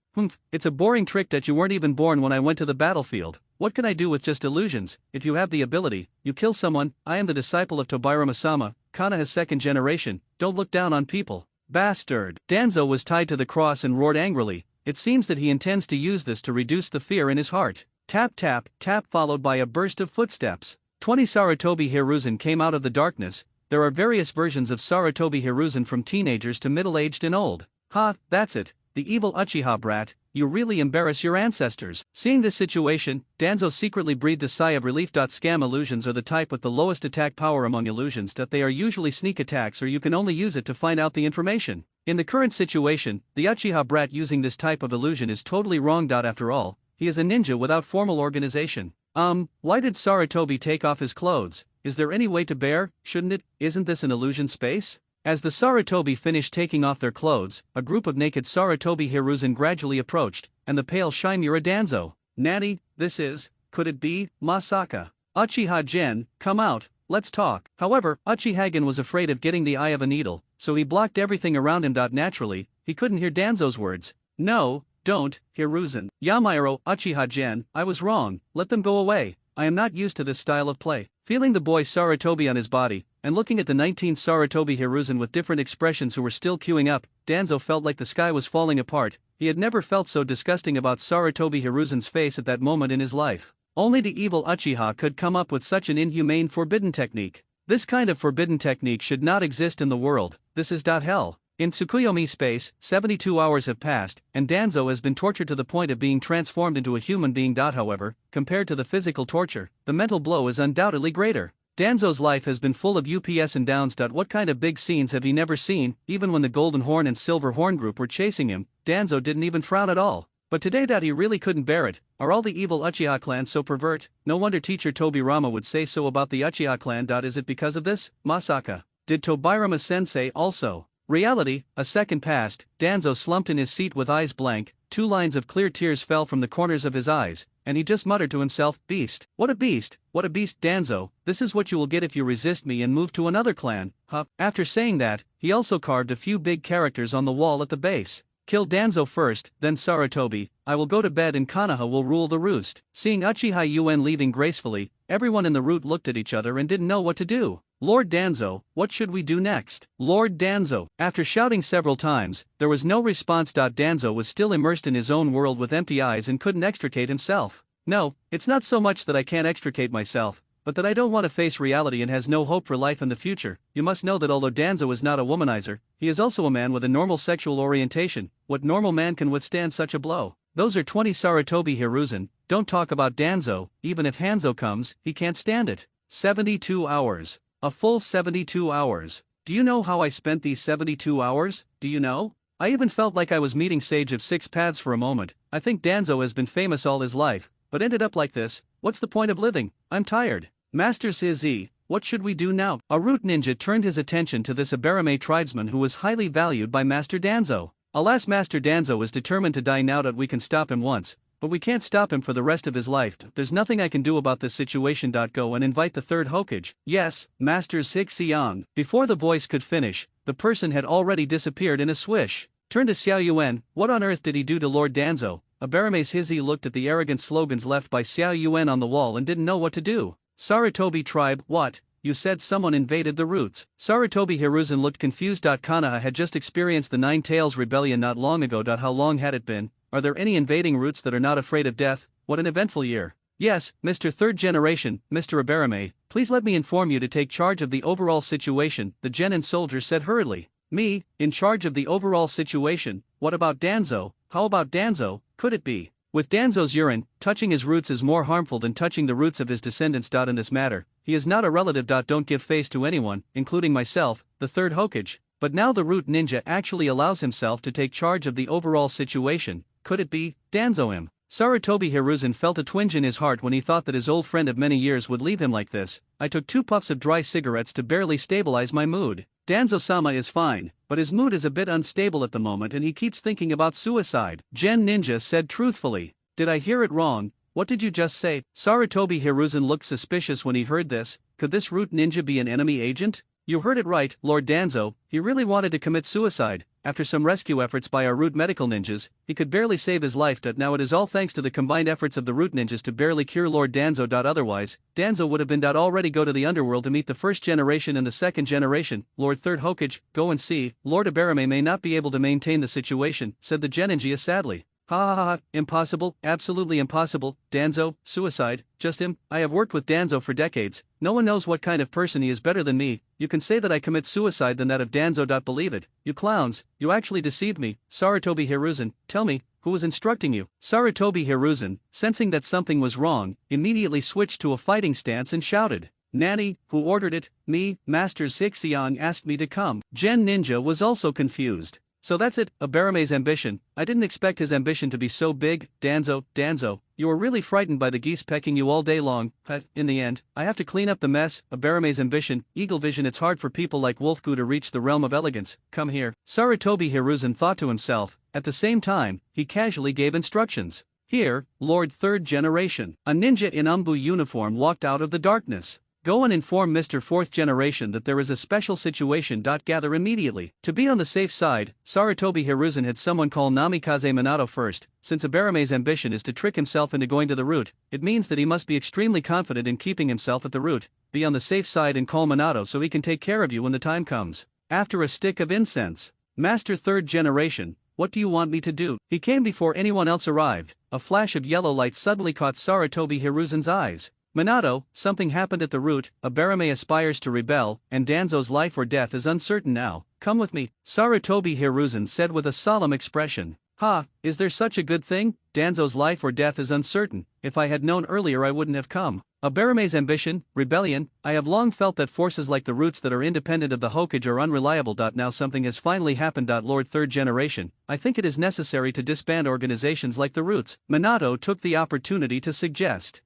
It's a boring trick that you weren't even born when I went to the battlefield. What can I do with just illusions? If you have the ability, you kill someone. I am the disciple of Tobirama-sama, Kanaha's second generation. Don't look down on people. Bastard. Danzo was tied to the cross and roared angrily. It seems that he intends to use this to reduce the fear in his heart. Tap tap, tap, followed by a burst of footsteps. 20 Sarutobi Hiruzen came out of the darkness. There are various versions of Sarutobi Hiruzen from teenagers to middle-aged and old. Ha, that's it. The evil Uchiha brat, you really embarrass your ancestors. Seeing this situation, Danzo secretly breathed a sigh of relief. Scam illusions are the type with the lowest attack power among illusions. They are usually sneak attacks, or you can only use it to find out the information. In the current situation, the Uchiha brat using this type of illusion is totally wrong. After all, he is a ninja without formal organization. Why did Sarutobi take off his clothes? Is there any way to bear? Shouldn't it? Isn't this an illusion space? As the Sarutobi finished taking off their clothes, a group of naked Sarutobi Hiruzen gradually approached, and the pale Shinmura Danzo. Natty, this is, could it be, Masaka? Uchiha Gen, come out, let's talk. However, Uchihagen was afraid of getting the eye of a needle, so he blocked everything around him. Naturally, he couldn't hear Danzo's words. No, don't, Hiruzen. Yamairo, Uchiha Gen, I was wrong, let them go away. I am not used to this style of play. Feeling the boy Sarutobi on his body, and looking at the 19 Sarutobi Hiruzen with different expressions who were still queuing up, Danzo felt like the sky was falling apart. He had never felt so disgusting about Sarutobi Hiruzen's face at that moment in his life. Only the evil Uchiha could come up with such an inhumane forbidden technique. This kind of forbidden technique should not exist in the world. This is hell. In Tsukuyomi space, 72 hours have passed, and Danzo has been tortured to the point of being transformed into a human being. However, compared to the physical torture, the mental blow is undoubtedly greater. Danzo's life has been full of ups and downs. What kind of big scenes have he never seen? Even when the Golden Horn and Silver Horn group were chasing him, Danzo didn't even frown at all. But today he really couldn't bear it. Are all the evil Uchiha clan so pervert? No wonder teacher Tobirama would say so about the Uchiha clan. Is it because of this? Masaka. Did Tobirama sensei also? Reality, a second passed, Danzo slumped in his seat with eyes blank, 2 lines of clear tears fell from the corners of his eyes, and he just muttered to himself, beast. What a beast, Danzo, this is what you will get if you resist me and move to another clan, huh? After saying that, he also carved a few big characters on the wall at the base. Kill Danzo first, then Sarutobi, I will go to bed and Kanaha will rule the roost. Seeing Uchiha Yuen leaving gracefully, everyone in the route looked at each other and didn't know what to do. Lord Danzo, what should we do next? Lord Danzo. After shouting several times, there was no response. Danzo was still immersed in his own world with empty eyes and couldn't extricate himself. No, it's not so much that I can't extricate myself, but that I don't want to face reality and has no hope for life in the future. You must know that although Danzo is not a womanizer, he is also a man with a normal sexual orientation. What normal man can withstand such a blow? Those are 20 Sarutobi Hiruzen. Don't talk about Danzo, even if Hanzo comes, he can't stand it. 72 hours. A full 72 hours. Do you know how I spent these 72 hours? Do you know? I even felt like I was meeting Sage of Six Paths for a moment. I think Danzo has been famous all his life, but ended up like this. What's the point of living? I'm tired. Master Sizzy, what should we do now? A root ninja turned his attention to this Abarame tribesman who was highly valued by Master Danzo. Alas, Master Danzo is determined to die now. We can stop him once, but we can't stop him for the rest of his life. There's nothing I can do about this situation. Go and invite the third Hokage. Yes, Master Xixiang. Before the voice could finish, the person had already disappeared in a swish. Turn to Xiao Yuan, what on earth did he do to Lord Danzo? Abarame's Hizzy looked at the arrogant slogans left by Xiao Yuan on the wall and didn't know what to do. Sarutobi tribe, what? You said someone invaded the roots. Sarutobi Hiruzen looked confused. Kanaha had just experienced the Nine Tails rebellion not long ago. How long had it been? Are there any invading roots that are not afraid of death? What an eventful year. Yes, Mr. Third Generation, Mr. Abarame, please let me inform you to take charge of the overall situation, the genin soldier said hurriedly. Me, in charge of the overall situation? What about Danzo? How about Danzo? Could it be? With Danzo's urine, touching his roots is more harmful than touching the roots of his descendants. In this matter, he is not a relative. Don't give face to anyone, including myself, the third Hokage. But now the root ninja actually allows himself to take charge of the overall situation. Could it be danzo him? Sarutobi Hiruzen felt a twinge in his heart when he thought that his old friend of many years would leave him like this. I took 2 puffs of dry cigarettes to barely stabilize my mood. Danzo-sama is fine, but his mood is a bit unstable at the moment and he keeps thinking about suicide. Gen Ninja said truthfully. Did I hear it wrong? What did you just say? Sarutobi Hiruzen looked suspicious when he heard this. Could this root ninja be an enemy agent? You heard it right, Lord Danzo. He really wanted to commit suicide. After some rescue efforts by our root medical ninjas, he could barely save his life. Now it is all thanks to the combined efforts of the root ninjas to barely cure Lord Danzo. Otherwise, Danzo would have been already go to the underworld to meet the first generation and the second generation. Lord Third Hokage, go and see. Lord Aberame may not be able to maintain the situation, said the Geninja sadly. Ha ha ha, impossible, absolutely impossible. Danzo, suicide, just him. I have worked with Danzo for decades. No one knows what kind of person he is better than me. You can say that I commit suicide than that of Danzo. Believe it. You clowns, you actually deceived me. Sarutobi Hiruzen, tell me, who was instructing you? Sarutobi Hiruzen, sensing that something was wrong, immediately switched to a fighting stance and shouted. Nanny, who ordered it? Me, Master Zixiang asked me to come. Gen Ninja was also confused. So that's it, Abarame's ambition. I didn't expect his ambition to be so big. Danzo, you were really frightened by the geese pecking you all day long, but in the end, I have to clean up the mess. Abarame's ambition, Eagle Vision. It's hard for people like Wolfgu to reach the realm of elegance. Come here. Sarutobi Hiruzen thought to himself. At the same time, he casually gave instructions. Here, Lord Third Generation. A ninja in Umbu uniform walked out of the darkness. Go and inform Mr. Fourth Generation that there is a special situation. Gather immediately. To be on the safe side, Sarutobi Hiruzen had someone call Namikaze Minato first. Since Abarame's ambition is to trick himself into going to the root, it means that he must be extremely confident in keeping himself at the root. Be on the safe side and call Minato so he can take care of you when the time comes. After a stick of incense. Master Third Generation, what do you want me to do? He came before anyone else arrived. A flash of yellow light suddenly caught Sarutobi Hiruzen's eyes. Minato, something happened at the root. Abarame aspires to rebel, and Danzo's life or death is uncertain now. Come with me, Sarutobi Hiruzen said with a solemn expression. Ha, is there such a good thing? Danzo's life or death is uncertain. If I had known earlier I wouldn't have come. Abarame's ambition, rebellion. I have long felt that forces like the roots that are independent of the Hokage are unreliable. Now something has finally happened. Lord Third Generation, I think it is necessary to disband organizations like the roots. Minato took the opportunity to suggest.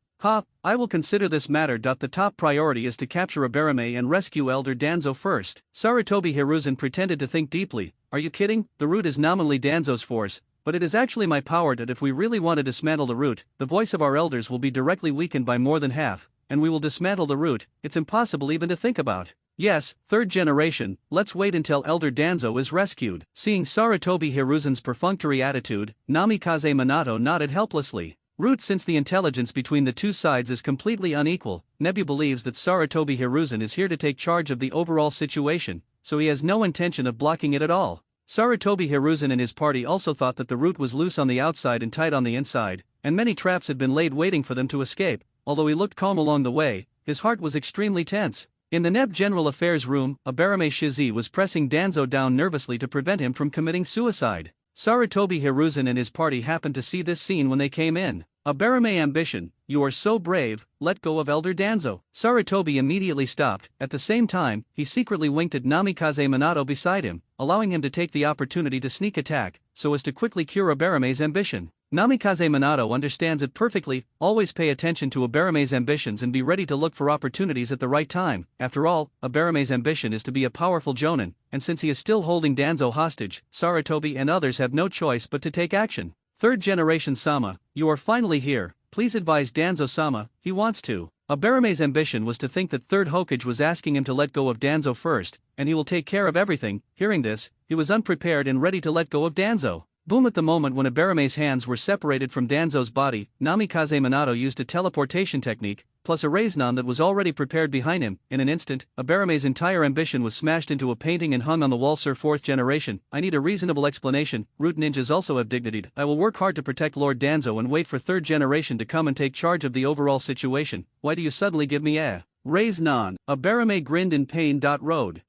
I will consider this matter. The top priority is to capture Abarame and rescue Elder Danzo first. Sarutobi Hiruzen pretended to think deeply. Are you kidding? The root is nominally Danzo's force, but it is actually my power. If we really want to dismantle the root, the voice of our elders will be directly weakened by more than half, and we will dismantle the root. It's impossible even to think about. Yes, Third Generation, let's wait until Elder Danzo is rescued. Seeing Sarutobi Hiruzen's perfunctory attitude, Namikaze Minato nodded helplessly. Root, since the intelligence between the two sides is completely unequal, Nebu believes that Sarutobi Hiruzen is here to take charge of the overall situation, so he has no intention of blocking it at all. Sarutobi Hiruzen and his party also thought that the root was loose on the outside and tight on the inside, and many traps had been laid waiting for them to escape. Although he looked calm along the way, his heart was extremely tense. In the NEB General Affairs room, Abarame Shizi was pressing Danzo down nervously to prevent him from committing suicide. Sarutobi Hiruzen and his party happened to see this scene when they came in. Abarame ambition, you are so brave, let go of Elder Danzo. Sarutobi immediately stopped. At the same time, he secretly winked at Namikaze Minato beside him, allowing him to take the opportunity to sneak attack, so as to quickly cure Abarame's ambition. Namikaze Minato understands it perfectly. Always pay attention to Abarame's ambitions and be ready to look for opportunities at the right time. After all, Abarame's ambition is to be a powerful jonin, and since he is still holding Danzo hostage, Sarutobi and others have no choice but to take action. Third Generation Sama, you are finally here. Please advise Danzo Sama, he wants to. Abarame's ambition was to think that Third Hokage was asking him to let go of Danzo first, and he will take care of everything. Hearing this, he was unprepared and ready to let go of Danzo. Boom! At the moment when Abarame's hands were separated from Danzo's body, Namikaze Minato used a teleportation technique, plus a Raisnon that was already prepared behind him. In an instant, Abarame's entire ambition was smashed into a painting and hung on the wall. Sir Fourth Generation, I need a reasonable explanation. Root ninjas also have dignity. I will work hard to protect Lord Danzo and wait for Third Generation to come and take charge of the overall situation. Why do you suddenly give me a Raisnon? Abarame grinned in pain. Road.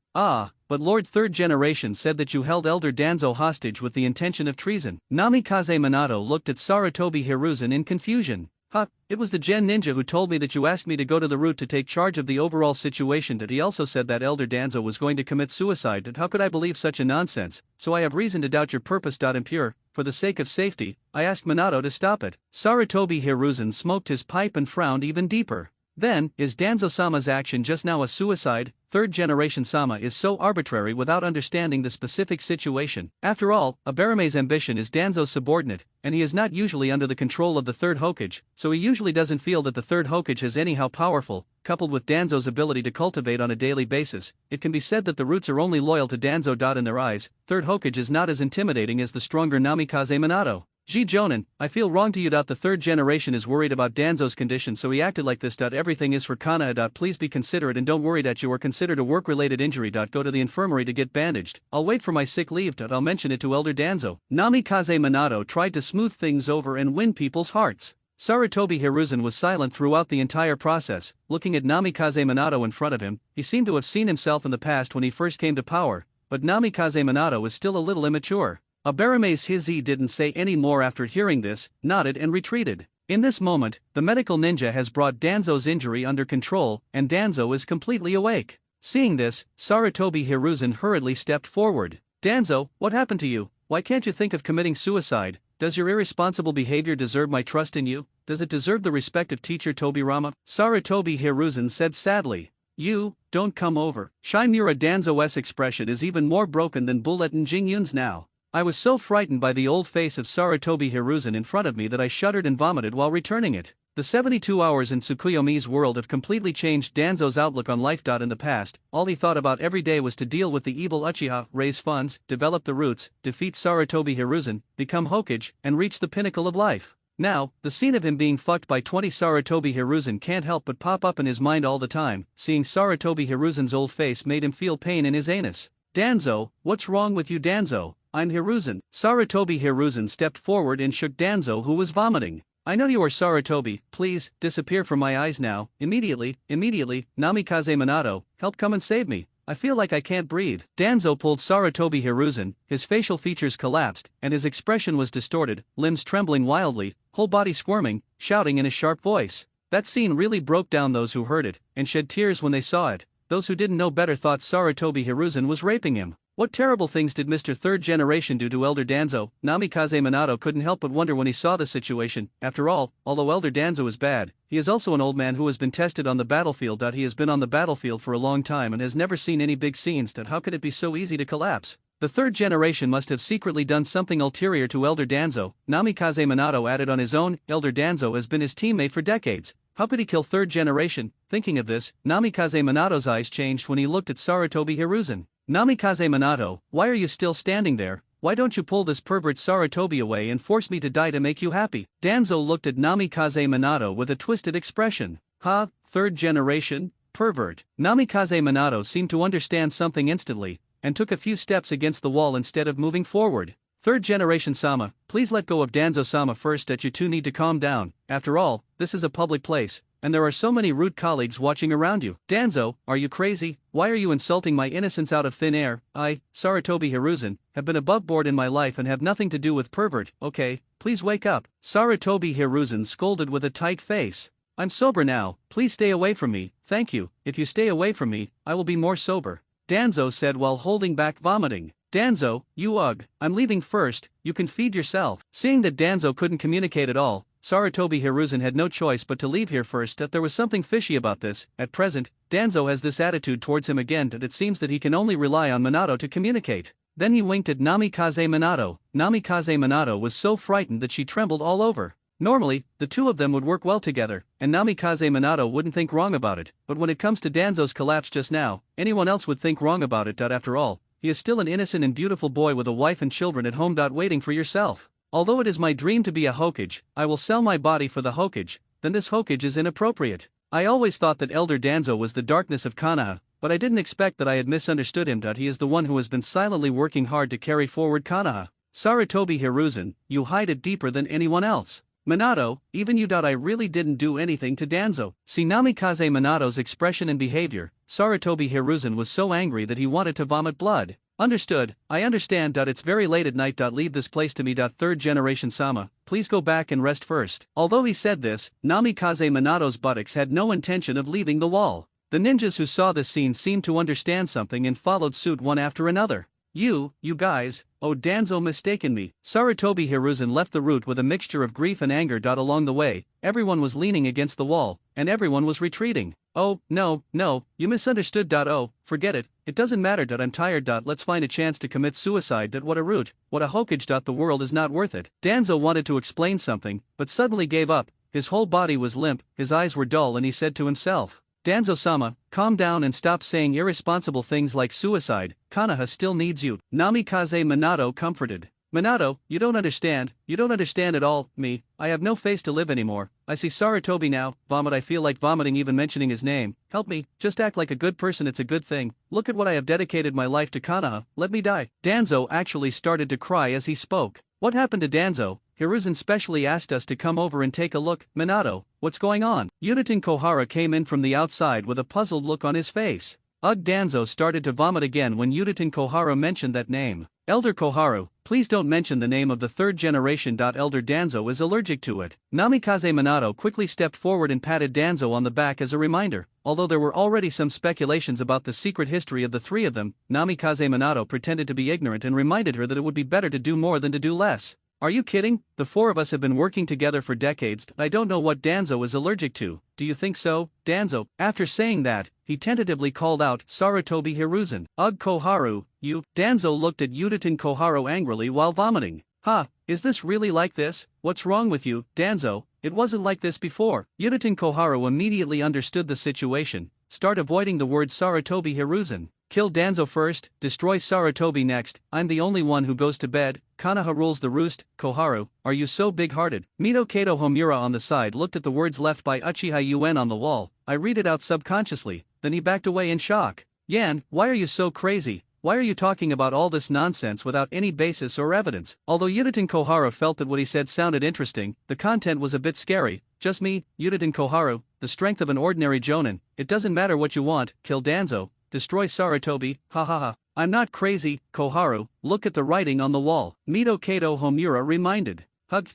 But Lord Third Generation said that you held Elder Danzo hostage with the intention of treason. Namikaze Minato looked at Sarutobi Hiruzen in confusion. Ha, it was the Gen Ninja who told me that you asked me to go to the route to take charge of the overall situation, that he also said that Elder Danzo was going to commit suicide, that how could I believe such a nonsense, so I have reason to doubt your purpose. Impure, for the sake of safety, I asked Minato to stop it. Sarutobi Hiruzen smoked his pipe and frowned even deeper. Then, is Danzo-sama's action just now a suicide? Third generation Sama is so arbitrary without understanding the specific situation. After all, Abarume's ambition is Danzo's subordinate, and he is not usually under the control of the third Hokage, so he usually doesn't feel that the third Hokage is anyhow powerful. Coupled with Danzo's ability to cultivate on a daily basis, it can be said that the roots are only loyal to Danzo. In their eyes, third Hokage is not as intimidating as the stronger Namikaze Minato. G. Jonin, I feel wrong to you. The third generation is worried about Danzo's condition, so he acted like this. Everything is for Kanaa. Please be considerate and don't worry that you are considered a work-related injury. Go to the infirmary to get bandaged. I'll wait for my sick leave. I'll mention it to Elder Danzo. Namikaze Minato tried to smooth things over and win people's hearts. Sarutobi Hiruzen was silent throughout the entire process, looking at Namikaze Minato in front of him. He seemed to have seen himself in the past when he first came to power, but Namikaze Minato is still a little immature. Abarume's Hizi didn't say any more after hearing this, nodded and retreated. In this moment, the medical ninja has brought Danzo's injury under control, and Danzo is completely awake. Seeing this, Sarutobi Hiruzen hurriedly stepped forward. Danzo, what happened to you? Why can't you think of committing suicide? Does your irresponsible behavior deserve my trust in you? Does it deserve the respect of teacher Tobirama? Sarutobi Hiruzen said sadly. You, don't come over. Shimura Danzo's expression is even more broken than Bulletin Jingyun's now. I was so frightened by the old face of Sarutobi Hiruzen in front of me that I shuddered and vomited while returning it. The 72 hours in Tsukuyomi's world have completely changed Danzo's outlook on life. In the past, all he thought about every day was to deal with the evil Uchiha, raise funds, develop the roots, defeat Sarutobi Hiruzen, become Hokage, and reach the pinnacle of life. Now, the scene of him being fucked by 20 Sarutobi Hiruzen can't help but pop up in his mind all the time. Seeing Sarutobi Hiruzen's old face made him feel pain in his anus. Danzo, what's wrong with you, Danzo? I'm Hiruzen. Sarutobi Hiruzen stepped forward and shook Danzo, who was vomiting. I know you are Sarutobi, please, disappear from my eyes now, immediately, Namikaze Minato, help come and save me. I feel like I can't breathe. Danzo pulled Sarutobi Hiruzen, his facial features collapsed, and his expression was distorted, limbs trembling wildly, whole body squirming, shouting in a sharp voice. That scene really broke down those who heard it, and shed tears when they saw it. Those who didn't know better thought Sarutobi Hiruzen was raping him. What terrible things did Mr. Third Generation do to Elder Danzo? Namikaze Minato couldn't help but wonder when he saw the situation. After all, although Elder Danzo is bad, he is also an old man who has been tested on the battlefield. He has been on the battlefield for a long time and has never seen any big scenes. How could it be so easy to collapse? The third generation must have secretly done something ulterior to Elder Danzo. Namikaze Minato added on his own. Elder Danzo has been his teammate for decades. How could he kill third generation? Thinking of this, Namikaze Minato's eyes changed when he looked at Sarutobi Hiruzen. Namikaze Minato, why are you still standing there? Why don't you pull this pervert Sarutobi away and force me to die to make you happy? Danzo looked at Namikaze Minato with a twisted expression. Ha, third generation, pervert. Namikaze Minato seemed to understand something instantly, and took a few steps against the wall instead of moving forward. Third generation Sama, please let go of Danzo-sama first. You two need to calm down. After all, this is a public place, and there are so many rude colleagues watching around you. Danzo, are you crazy? Why are you insulting my innocence out of thin air? I, Sarutobi Hiruzen, have been above board in my life and have nothing to do with pervert. Okay, please wake up. Sarutobi Hiruzen scolded with a tight face. I'm sober now, please stay away from me. Thank you, if you stay away from me, I will be more sober. Danzo said while holding back vomiting. Danzo, you ugh, I'm leaving first, you can feed yourself. Seeing that Danzo couldn't communicate at all, Sarutobi Hiruzen had no choice but to leave here first. That there was something fishy about this. At present, Danzo has this attitude towards him again that it seems that he can only rely on Minato to communicate. Then he winked at Namikaze Minato. Namikaze Minato was so frightened that she trembled all over. Normally, the two of them would work well together, and Namikaze Minato wouldn't think wrong about it, but when it comes to Danzo's collapse just now, anyone else would think wrong about it. After all, he is still an innocent and beautiful boy with a wife and children at home. Waiting for yourself. Although it is my dream to be a Hokage, I will sell my body for the Hokage, then this Hokage is inappropriate. I always thought that Elder Danzo was the darkness of Konoha, but I didn't expect that I had misunderstood him. He is the one who has been silently working hard to carry forward Konoha. Sarutobi Hiruzen, you hide it deeper than anyone else. Minato, even you. I really didn't do anything to Danzo. See Namikaze Minato's expression and behavior, Sarutobi Hiruzen was so angry that he wanted to vomit blood. Understood, I understand. It's very late at night. Leave this place to me. Third generation Sama, please go back and rest first. Although he said this, Namikaze Minato's buttocks had no intention of leaving the wall. The ninjas who saw this scene seemed to understand something and followed suit one after another. You guys, oh danzo mistaken me. Sarutobi Hiruzen left the route with a mixture of grief and anger. Along the way, everyone was leaning against the wall, and everyone was retreating. Oh, no, you misunderstood. Oh, forget it, it doesn't matter. I'm tired. Let's find a chance to commit suicide. What a route, what a hokage. The world is not worth it. Danzo wanted to explain something, but suddenly gave up. His whole body was limp, his eyes were dull, and he said to himself, Danzo-sama, calm down and stop saying irresponsible things like suicide. Konoha still needs you. Namikaze Minato comforted. Minato, you don't understand at all. I have no face to live anymore. I see Sarutobi now. Vomit. I feel like vomiting even mentioning his name. Help me, just act like a good person. It's a good thing. Look at what I have dedicated my life to. Konoha, let me die. Danzo actually started to cry as he spoke. What happened to Danzo? Hiruzen specially asked us to come over and take a look. Minato, what's going on? Uchiha Kohara came in from the outside with a puzzled look on his face. Ugh, Danzo started to vomit again when Uchiha Kohara mentioned that name. Elder Koharu, please don't mention the name of the third generation. Elder Danzo is allergic to it. Namikaze Minato quickly stepped forward and patted Danzo on the back as a reminder. Although there were already some speculations about the secret history of the three of them, Namikaze Minato pretended to be ignorant and reminded her that it would be better to do more than to do less. Are you kidding? The four of us have been working together for decades. I don't know what Danzo is allergic to. Do you think so, Danzo? After saying that, he tentatively called out Sarutobi Hiruzen. Ugh, Koharu, you. Danzo looked at Uchiha Koharu angrily while vomiting. Is this really like this? What's wrong with you, Danzo? It wasn't like this before. Uchiha Koharu immediately understood the situation. Start avoiding the word Sarutobi Hiruzen. Kill Danzo first, destroy Sarutobi next. I'm the only one who goes to bed. Konoha rules the roost. Koharu, are you so big-hearted? Mito Kato Homura on the side looked at the words left by Uchiha UN on the wall. I read it out subconsciously, then he backed away in shock. Yan, why are you so crazy? Why are you talking about all this nonsense without any basis or evidence? Although Uchiha Kohara felt that what he said sounded interesting, the content was a bit scary. Just me, Uchiha Koharu, the strength of an ordinary jonin. It doesn't matter what you want, kill Danzo. Destroy Sarutobi, I'm not crazy, Koharu, look at the writing on the wall. Mito Kato Homura reminded.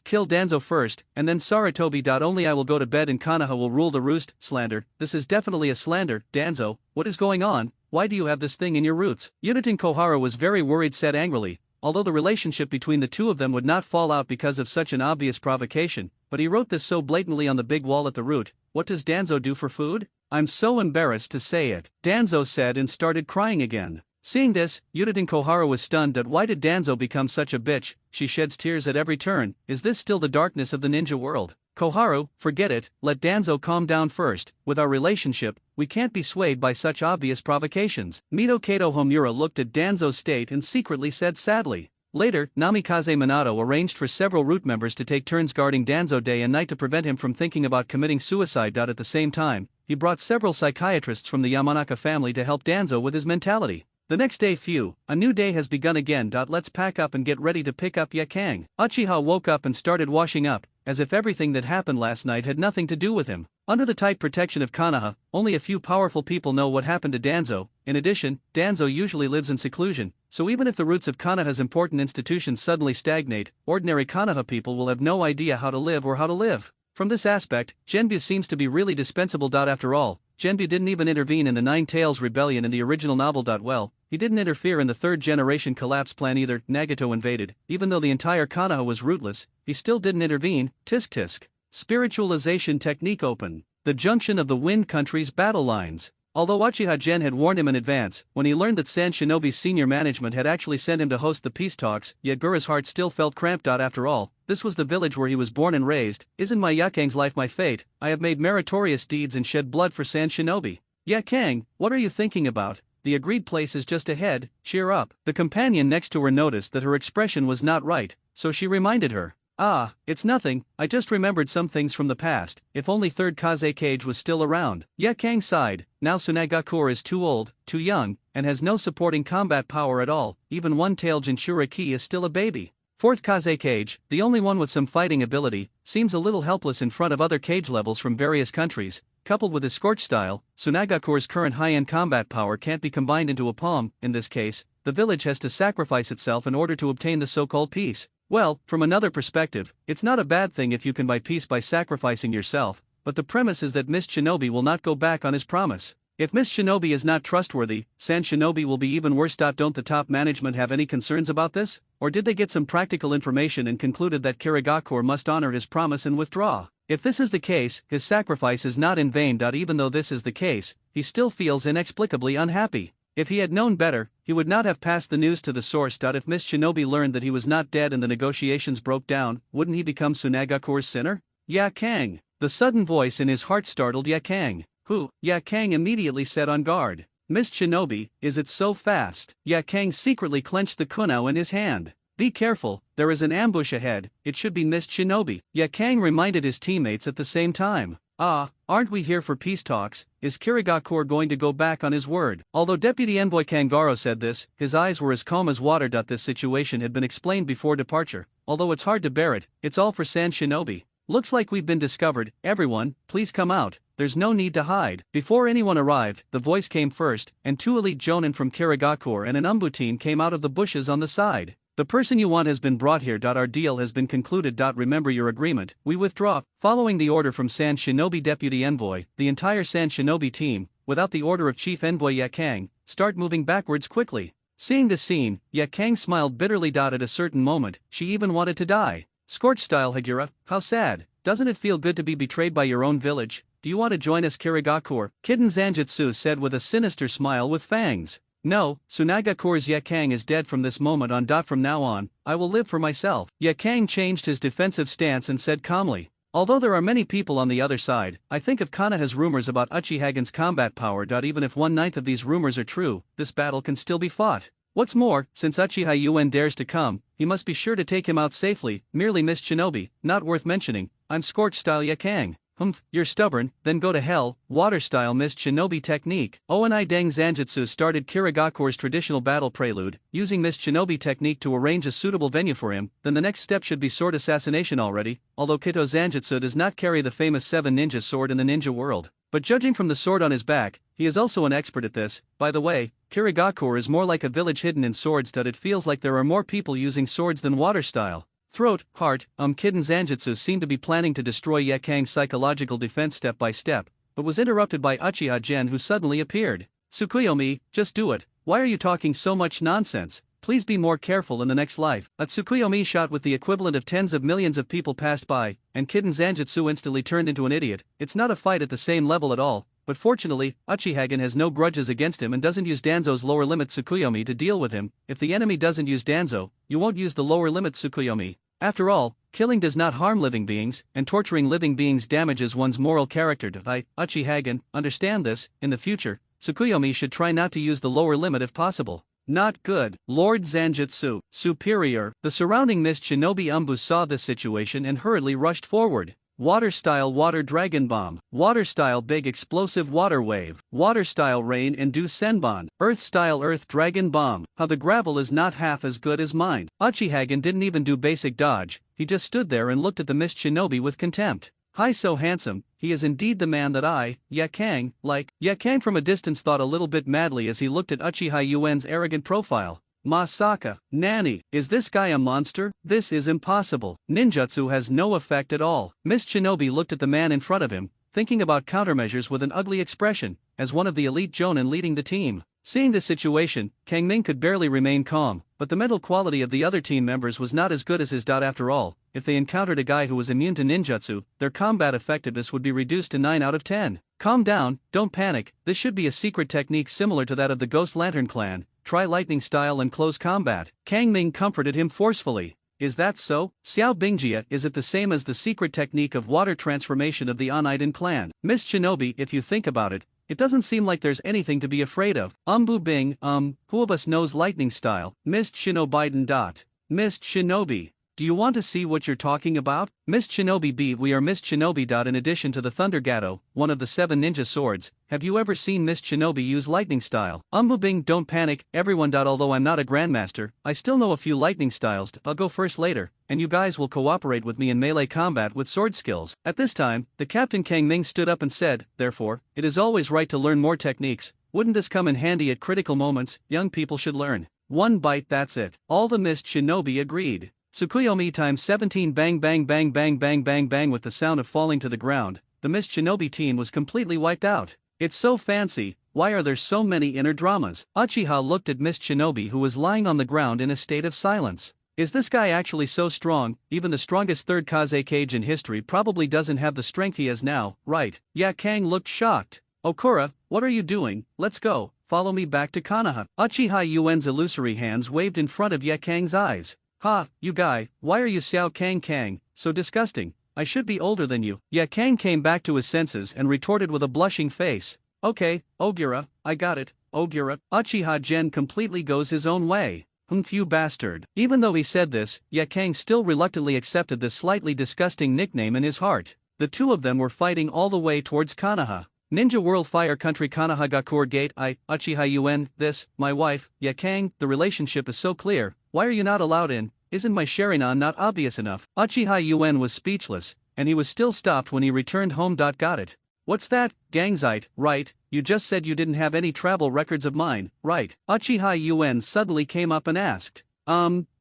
Kill Danzo first, and then Sarutobi. Only I will go to bed and Konoha will rule the roost. Slander, this is definitely a slander. Danzo, what is going on? Why do you have this thing in your roots? Uchiha Kohara was very worried, said angrily, although the relationship between the two of them would not fall out because of such an obvious provocation, but he wrote this so blatantly on the big wall at the root. What does Danzo do for food? I'm so embarrassed to say it, Danzo said and started crying again. Seeing this, Uchiha Kohara was stunned at why did Danzo become such a bitch. She sheds tears at every turn. Is this still the darkness of the ninja world? Koharu, forget it, let Danzo calm down first. With our relationship, we can't be swayed by such obvious provocations. Mito Kato Homura looked at Danzo's state and secretly said sadly. Later, Namikaze Minato arranged for several root members to take turns guarding Danzo day and night to prevent him from thinking about committing suicide. At the same time, he brought several psychiatrists from the Yamanaka family to help Danzo with his mentality. The next day, a new day has begun again. Let's pack up and get ready to pick up Yakang. Uchiha woke up and started washing up, as if everything that happened last night had nothing to do with him. Under the tight protection of Konoha, only a few powerful people know what happened to Danzo. In addition, Danzo usually lives in seclusion, so even if the roots of Konoha's important institutions suddenly stagnate, ordinary Konoha people will have no idea how to live or how to live. From this aspect, Genbu seems to be really dispensable. After all, Genbu didn't even intervene in the Nine Tails rebellion in the original novel. Well, he didn't interfere in the third generation collapse plan either. Nagato invaded, even though the entire Konoha was rootless, he still didn't intervene. Tisk tisk. Spiritualization technique open. The junction of the Wind Country's battle lines. Although Uchiha Gen had warned him in advance, when he learned that San Shinobi's senior management had actually sent him to host the peace talks, yet Gura's heart still felt cramped. After all, this was the village where he was born and raised. Isn't my Yakang's life my fate? I have made meritorious deeds and shed blood for San Shinobi. Yakang, what are you thinking about? The agreed place is just ahead, cheer up. The companion next to her noticed that her expression was not right, so she reminded her. It's nothing, I just remembered some things from the past. If only third Kaze Cage was still around. Yakang sighed. Now Tsunagakur is too old, too young, and has no supporting combat power at all. Even one-tailed Jinchuriki is still a baby. Fourth Kaze Cage, the only one with some fighting ability, seems a little helpless in front of other cage levels from various countries. coupled with his scorch style, Tsunagakure's current high-end combat power can't be combined into a palm. In this case, the village has to sacrifice itself in order to obtain the so-called peace. Well, from another perspective, it's not a bad thing if you can buy peace by sacrificing yourself, but the premise is that Mist Shinobi will not go back on his promise. If Mist Shinobi is not trustworthy, Sand Shinobi will be even worse. Don't the top management have any concerns about this? Or did they get some practical information and concluded that Kirigakure must honor his promise and withdraw? If this is the case, his sacrifice is not in vain. Even though this is the case, he still feels inexplicably unhappy. If he had known better, he would not have passed the news to the source. If Mist Shinobi learned that he was not dead and the negotiations broke down, wouldn't he become Tsunagakure's sinner? Ya Kang! The sudden voice in his heart startled Ya Kang, who, Ya Kang immediately set on guard. Mist Shinobi, is it so fast? Ya Kang secretly clenched the kunao in his hand. Be careful, there is an ambush ahead, it should be Mist Shinobi. Ya Kang reminded his teammates at the same time. Aren't we here for peace talks? Is Kirigakure going to go back on his word? Although Deputy Envoy Kangaro said this, his eyes were as calm as water. This situation had been explained before departure, although it's hard to bear it, it's all for Sand Shinobi. Looks like we've been discovered, everyone, please come out, there's no need to hide. Before anyone arrived, the voice came first, and 2 elite jonin from Kirigakure and an Umbu team came out of the bushes on the side. The person you want has been brought here. Our deal has been concluded. Remember your agreement, we withdraw. Following the order from Sand Shinobi Deputy Envoy, the entire Sand Shinobi team, without the order of Chief Envoy Ya Kang, start moving backwards quickly. Seeing the scene, Ya Kang smiled bitterly. At a certain moment, she even wanted to die. Scorch style Hagura, how sad, doesn't it feel good to be betrayed by your own village? Do you want to join us, Kirigakure? Kitten Zanjutsu said with a sinister smile with fangs. No, Tsunagakure's Ya Kang is dead from this moment on. From now on, I will live for myself. Ya Kang changed his defensive stance and said calmly. Although there are many people on the other side, I think if Kana has rumors about Uchihagen's combat power. Even if 1/9 of these rumors are true, this battle can still be fought. What's more, since Uchiha Yuen dares to come, he must be sure to take him out safely. Merely Mist Shinobi, not worth mentioning. I'm Scorch style Ya Kang. You're stubborn, then go to hell. Water style Mist Shinobi technique. Onai Deng Zanjutsu started Kirigakure's traditional battle prelude, using Mist Shinobi technique to arrange a suitable venue for him. Then the next step should be sword assassination already, although Kito Zanjutsu does not carry the famous 7 ninja sword in the ninja world. But judging from the sword on his back, he is also an expert at this. By the way, Kirigakure is more like a village hidden in swords. It feels like there are more people using swords than water style. Throat, heart, Kitten Zanjutsu seemed to be planning to destroy Ya Kang's psychological defense step by step, but was interrupted by Uchiha Gen, who suddenly appeared. Tsukuyomi, just do it. Why are you talking so much nonsense? Please be more careful in the next life. A Tsukuyomi shot with the equivalent of tens of millions of people passed by, and Kitten Zanjutsu instantly turned into an idiot. It's not a fight at the same level at all, but fortunately, Uchihagen has no grudges against him and doesn't use Danzo's lower limit Tsukuyomi to deal with him. If the enemy doesn't use Danzo, you won't use the lower limit Tsukuyomi. After all, killing does not harm living beings, and torturing living beings damages one's moral character. Uchihagen, understand this. In the future, Tsukuyomi should try not to use the lower limit if possible. Not good. Lord Zanjutsu, superior. The surrounding Mist Shinobi Umbu saw this situation and hurriedly rushed forward. Water style Water Dragon Bomb. Water style Big Explosive Water Wave. Water style Rain and Dew Senbon. Earth style Earth Dragon Bomb. How the gravel is not half as good as mine. Uchihagen didn't even do basic dodge, he just stood there and looked at the Mist Shinobi with contempt. Hi, so handsome, he is indeed the man that I, Ya Kang, like. Ya Kang from a distance thought a little bit madly as he looked at Uchiha Yuen's arrogant profile. Masaka, Nani, is this guy a monster? This is impossible. Ninjutsu has no effect at all. Mist Shinobi looked at the man in front of him, thinking about countermeasures with an ugly expression, as one of the elite jonin leading the team. Seeing the situation, Kang Ming could barely remain calm, but the mental quality of the other team members was not as good as his. After all, if they encountered a guy who was immune to ninjutsu, their combat effectiveness would be reduced to 9 out of 10. Calm down, don't panic, this should be a secret technique similar to that of the Ghost Lantern clan. Try lightning style and close combat. Kang Ming comforted him forcefully. Is that so? Xiao Bingjia, is it the same as the secret technique of water transformation of the Oneiden clan? Mist Shinobi, if you think about it, it doesn't seem like there's anything to be afraid of. Umbu Bing, who of us knows lightning style? Mist Shinobiden. Mist Shinobi. Do you want to see what you're talking about? Mist Shinobi B. We are Mist Shinobi. In addition to the Thunder Gato, one of the 7 ninja swords, have you ever seen Mist Shinobi use lightning style? Bing, don't panic, everyone. Although I'm not a grandmaster, I still know a few lightning styles. I'll go first later, and you guys will cooperate with me in melee combat with sword skills. At this time, the Captain Kang Ming stood up and said, therefore, it is always right to learn more techniques. Wouldn't this come in handy at critical moments? Young people should learn. One bite, that's it. All the Mist Shinobi agreed. Tsukuyomi times 17. Bang bang bang bang bang bang bang. With the sound of falling to the ground, the Mist Shinobi team was completely wiped out. It's so fancy, why are there so many inner dramas? Uchiha looked at Mist Shinobi, who was lying on the ground in a state of silence. Is this guy actually so strong? Even the strongest third Kazekage in history probably doesn't have the strength he has now, right? Yeah, Kang looked shocked. Okura, what are you doing? Let's go, follow me back to Konoha. Uchiha Yuen's illusory hands waved in front of Kang's eyes. Ha, you guy, why are you Xiao Kang, so disgusting? I should be older than you. Kang came back to his senses and retorted with a blushing face. Okay, Ogura, I got it, Ogura. Uchiha Gen completely goes his own way. You bastard. Even though he said this, Kang still reluctantly accepted this slightly disgusting nickname in his heart. The two of them were fighting all the way towards Konoha. Ninja World Fire Country Konoha Gakure Gate. Uchiha Yuen, this, my wife, Kang, the relationship is so clear, why are you not allowed in? Isn't my Sharingan not obvious enough? Uchiha Yuen was speechless, and he was still stopped when he returned home. Got it. What's that, Gangzite, right? You just said you didn't have any travel records of mine, right? Uchiha Yuen suddenly came up and asked.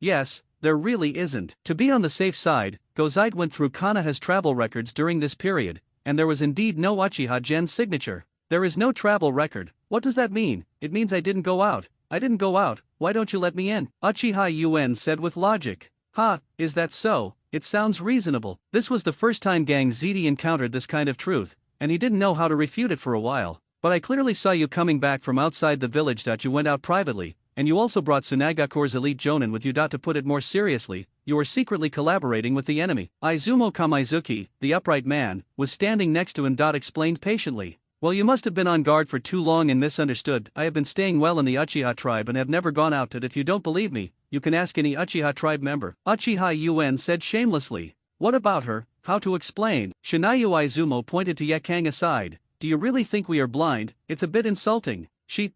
Yes, there really isn't. To be on the safe side, Gozite went through Konoha's travel records during this period, and there was indeed no Uchiha Gen's signature. There is no travel record. What does that mean? It means I didn't go out. I didn't go out, why don't you let me in? Uchiha Yuen said with logic. Ha, is that so? It sounds reasonable. This was the first time Gang Ziti encountered this kind of truth, and he didn't know how to refute it for a while. But I clearly saw you coming back from outside the village. You went out privately, and you also brought Tsunagakure's elite Jonin with you. To put it more seriously, you were secretly collaborating with the enemy. Izumo Kamaizuki, the upright man, was standing next to him. Explained patiently. Well, you must have been on guard for too long and misunderstood. I have been staying well in the Uchiha tribe and have never gone out. If you don't believe me, you can ask any Uchiha tribe member. Uchiha Yuen said shamelessly. What about her? How to explain? Shinayu Izumo pointed to Kang aside. Do you really think we are blind? It's a bit insulting.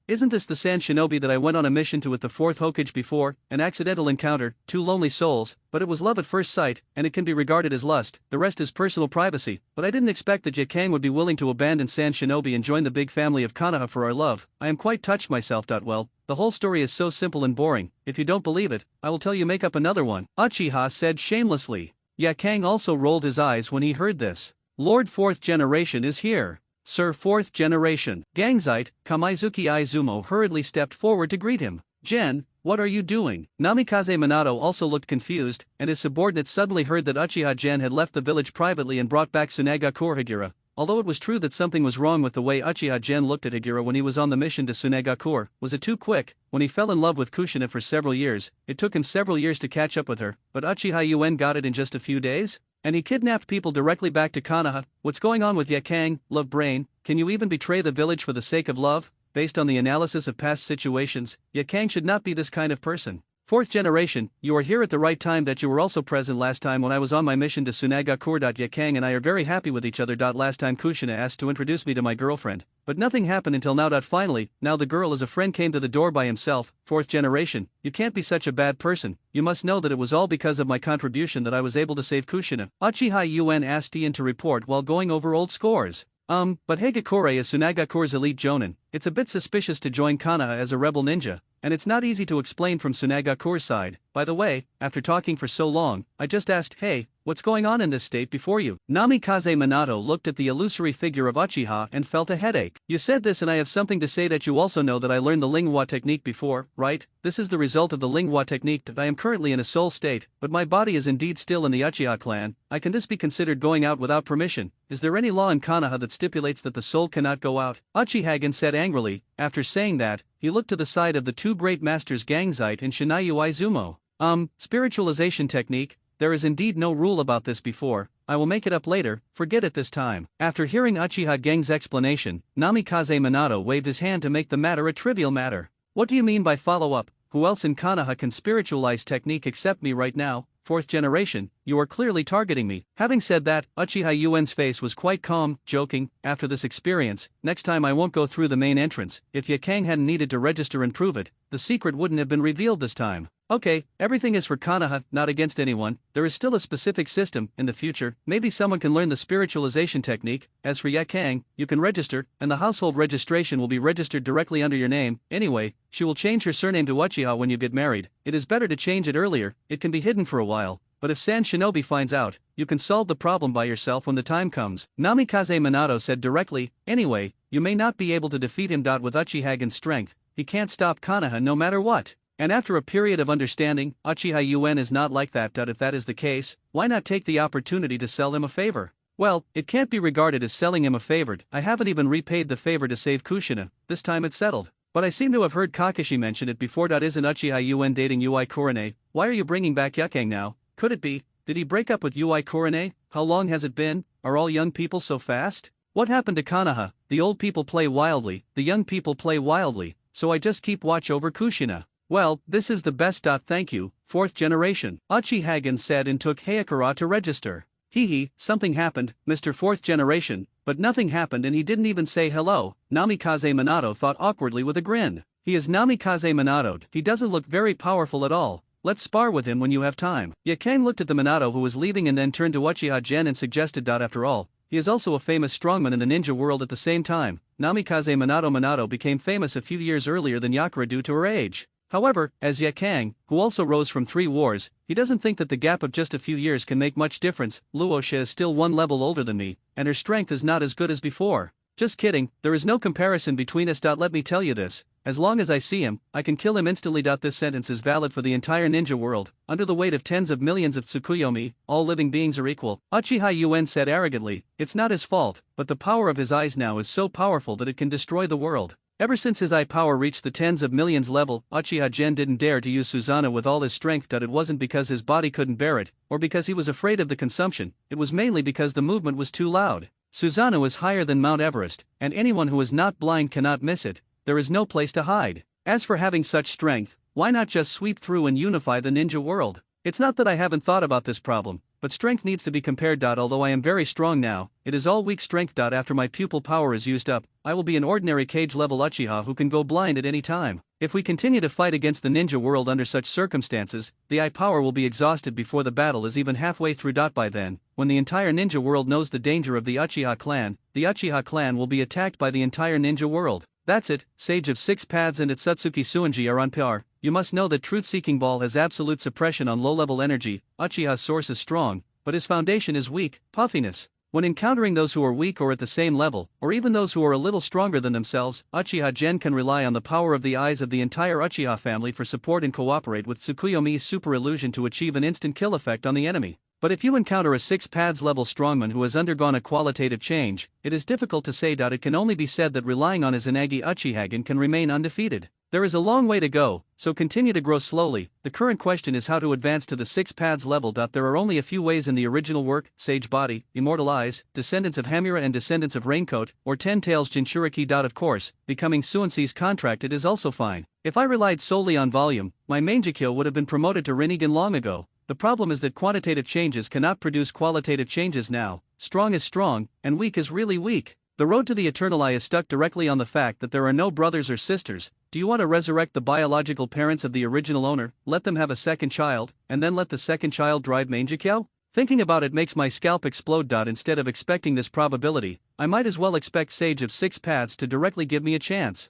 Isn't this the Sand Shinobi that I went on a mission to with the 4th Hokage before? An accidental encounter, 2 lonely souls, but it was love at first sight, and it can be regarded as lust. The rest is personal privacy, but I didn't expect that Kang would be willing to abandon Sand Shinobi and join the big family of Konoha for our love. I am quite touched myself. Well, the whole story is so simple and boring. If you don't believe it, I will tell you. Make up another one. Uchiha said shamelessly. Kang also rolled his eyes when he heard this. Lord 4th Generation is here. Sir 4th Generation. Gangzite, Kamaizuki Izumo hurriedly stepped forward to greet him. Gen, what are you doing? Namikaze Minato also looked confused, and his subordinates suddenly heard that Uchiha Gen had left the village privately and brought back Tsunagakure Higura. Although it was true that something was wrong with the way Uchiha Gen looked at Higura when he was on the mission to Tsunagakure, was it too quick? When he fell in love with Kushina for several years, it took him several years to catch up with her, but Uchiha Yuen got it in just a few days? And he kidnapped people directly back to Konoha. What's going on with Kang, love brain? Can you even betray the village for the sake of love? Based on the analysis of past situations, Kang should not be this kind of person. 4th Generation, you are here at the right time. You were also present last time when I was on my mission to Tsunagakure. Kang and I are very happy with each other. Last time Kushina asked to introduce me to my girlfriend, but nothing happened until now. Finally, now the girl as a friend came to the door by himself. 4th Generation, you can't be such a bad person. You must know that it was all because of my contribution that I was able to save Kushina. Uchiha Yuen asked Ian to report while going over old scores. But Hagakure is Tsunagakure's elite Jonin. It's a bit suspicious to join Konoha as a rebel ninja, and it's not easy to explain from Tsunagakure's side. By the way, after talking for so long, I just asked, hey, what's going on in this state before you? Namikaze Minato looked at the illusory figure of Uchiha and felt a headache. You said this and I have something to say. You also know that I learned the Lingua technique before, right? This is the result of the Lingua technique. I am currently in a soul state, but my body is indeed still in the Uchiha clan. Can this be considered going out without permission? Is there any law in Konoha that stipulates that the soul cannot go out? Uchihagen said angrily. After saying that, he looked to the side of the two great masters Gangzite and Shinayu Izumo. Spiritualization technique, there is indeed no rule about this before, I will make it up later, forget it this time. After hearing Uchiha Geng's explanation, Namikaze Minato waved his hand to make the matter a trivial matter. What do you mean by follow-up? Who else in Konoha can spiritualize technique except me right now? fourth generation, you are clearly targeting me. Having said that, Uchiha Yuen's face was quite calm, joking, after this experience, next time I won't go through the main entrance. If Yakang hadn't needed to register and prove it, the secret wouldn't have been revealed this time. Okay, everything is for Konoha, not against anyone. There is still a specific system. In the future, maybe someone can learn the spiritualization technique. As for Yakang, you can register, and the household registration will be registered directly under your name. Anyway, she will change her surname to Uchiha when you get married. It is better to change it earlier, it can be hidden for a while. But if San Shinobi finds out, you can solve the problem by yourself when the time comes. Namikaze Minato said directly, anyway, you may not be able to defeat him. With Uchihagen's strength, he can't stop Konoha no matter what. And after a period of understanding, Uchiha Yuen is not like that. If that is the case, why not take the opportunity to sell him a favor? Well, it can't be regarded as selling him a favor. I haven't even repaid the favor to save Kushina, this time it's settled. But I seem to have heard Kakashi mention it before. Isn't Uchiha Yuen dating Ui Kurane? Why are you bringing back Yakang now? Could it be? Did he break up with Ui Kurane? How long has it been? Are all young people so fast? What happened to Konoha? The old people play wildly, the young people play wildly, so I just keep watch over Kushina. Well, this is the best. Thank you, fourth generation. Uchihagen said and took Hayakura to register. Something happened, Mr. Fourth Generation, but nothing happened and he didn't even say hello, Namikaze Minato thought awkwardly with a grin. He is Namikaze Minato, he doesn't look very powerful at all. Let's spar with him when you have time. Yakang looked at the Minato who was leaving and then turned to Uchiha Gen and suggested. After all, he is also a famous strongman in the ninja world at the same time. Namikaze Minato became famous a few years earlier than Yakura due to her age. However, as Yakang, who also rose from 3 wars, he doesn't think that the gap of just a few years can make much difference. Luosha is still 1 level older than me, and her strength is not as good as before. Just kidding, there is no comparison between us. Let me tell you this, as long as I see him, I can kill him instantly. This sentence is valid for the entire ninja world. Under the weight of tens of millions of Tsukuyomi, all living beings are equal. Uchiha Yuen said arrogantly, it's not his fault, but the power of his eyes now is so powerful that it can destroy the world. Ever since his eye power reached the tens of millions level, Uchiha Gen didn't dare to use Susanoo with all his strength. It wasn't because his body couldn't bear it, or because he was afraid of the consumption, it was mainly because the movement was too loud. Susanoo is higher than Mount Everest, and anyone who is not blind cannot miss it. There is no place to hide. As for having such strength, why not just sweep through and unify the ninja world? It's not that I haven't thought about this problem, but strength needs to be compared. Although I am very strong now, it is all weak strength. After my pupil power is used up, I will be an ordinary cage level Uchiha who can go blind at any time. If we continue to fight against the ninja world under such circumstances, the eye power will be exhausted before the battle is even halfway through. By then, when the entire ninja world knows the danger of the Uchiha clan will be attacked by the entire ninja world. That's it, Sage of 6 Paths and Itsutsuki Suinji are on par. You must know that Truth-Seeking Ball has absolute suppression on low-level energy. Uchiha's source is strong, but his foundation is weak, puffiness. When encountering those who are weak or at the same level, or even those who are a little stronger than themselves, Uchiha Gen can rely on the power of the eyes of the entire Uchiha family for support and cooperate with Tsukuyomi's super illusion to achieve an instant kill effect on the enemy. But if you encounter a 6 Paths level strongman who has undergone a qualitative change, it is difficult to say. It can only be said that relying on izanagi Uchihagen can remain undefeated. There is a long way to go, so continue to grow slowly. The current question is how to advance to the 6 Paths level. There are only a few ways in the original work: Sage Body, Immortal Eyes, Descendants of Hamura and Descendants of Raincoat, or 10 Tails Jinchuriki. Of course, becoming Suinsei's contracted is also fine. If I relied solely on volume, my Mangekyo would have been promoted to Rinnegan long ago. The problem is that quantitative changes cannot produce qualitative changes now. Strong is strong, and weak is really weak. The road to the Eternal Eye is stuck directly on the fact that there are no brothers or sisters. Do you want to resurrect the biological parents of the original owner, let them have a second child, and then let the second child drive Mangekyo? Thinking about it makes my scalp explode. Instead of expecting this probability, I might as well expect Sage of 6 Paths to directly give me a chance.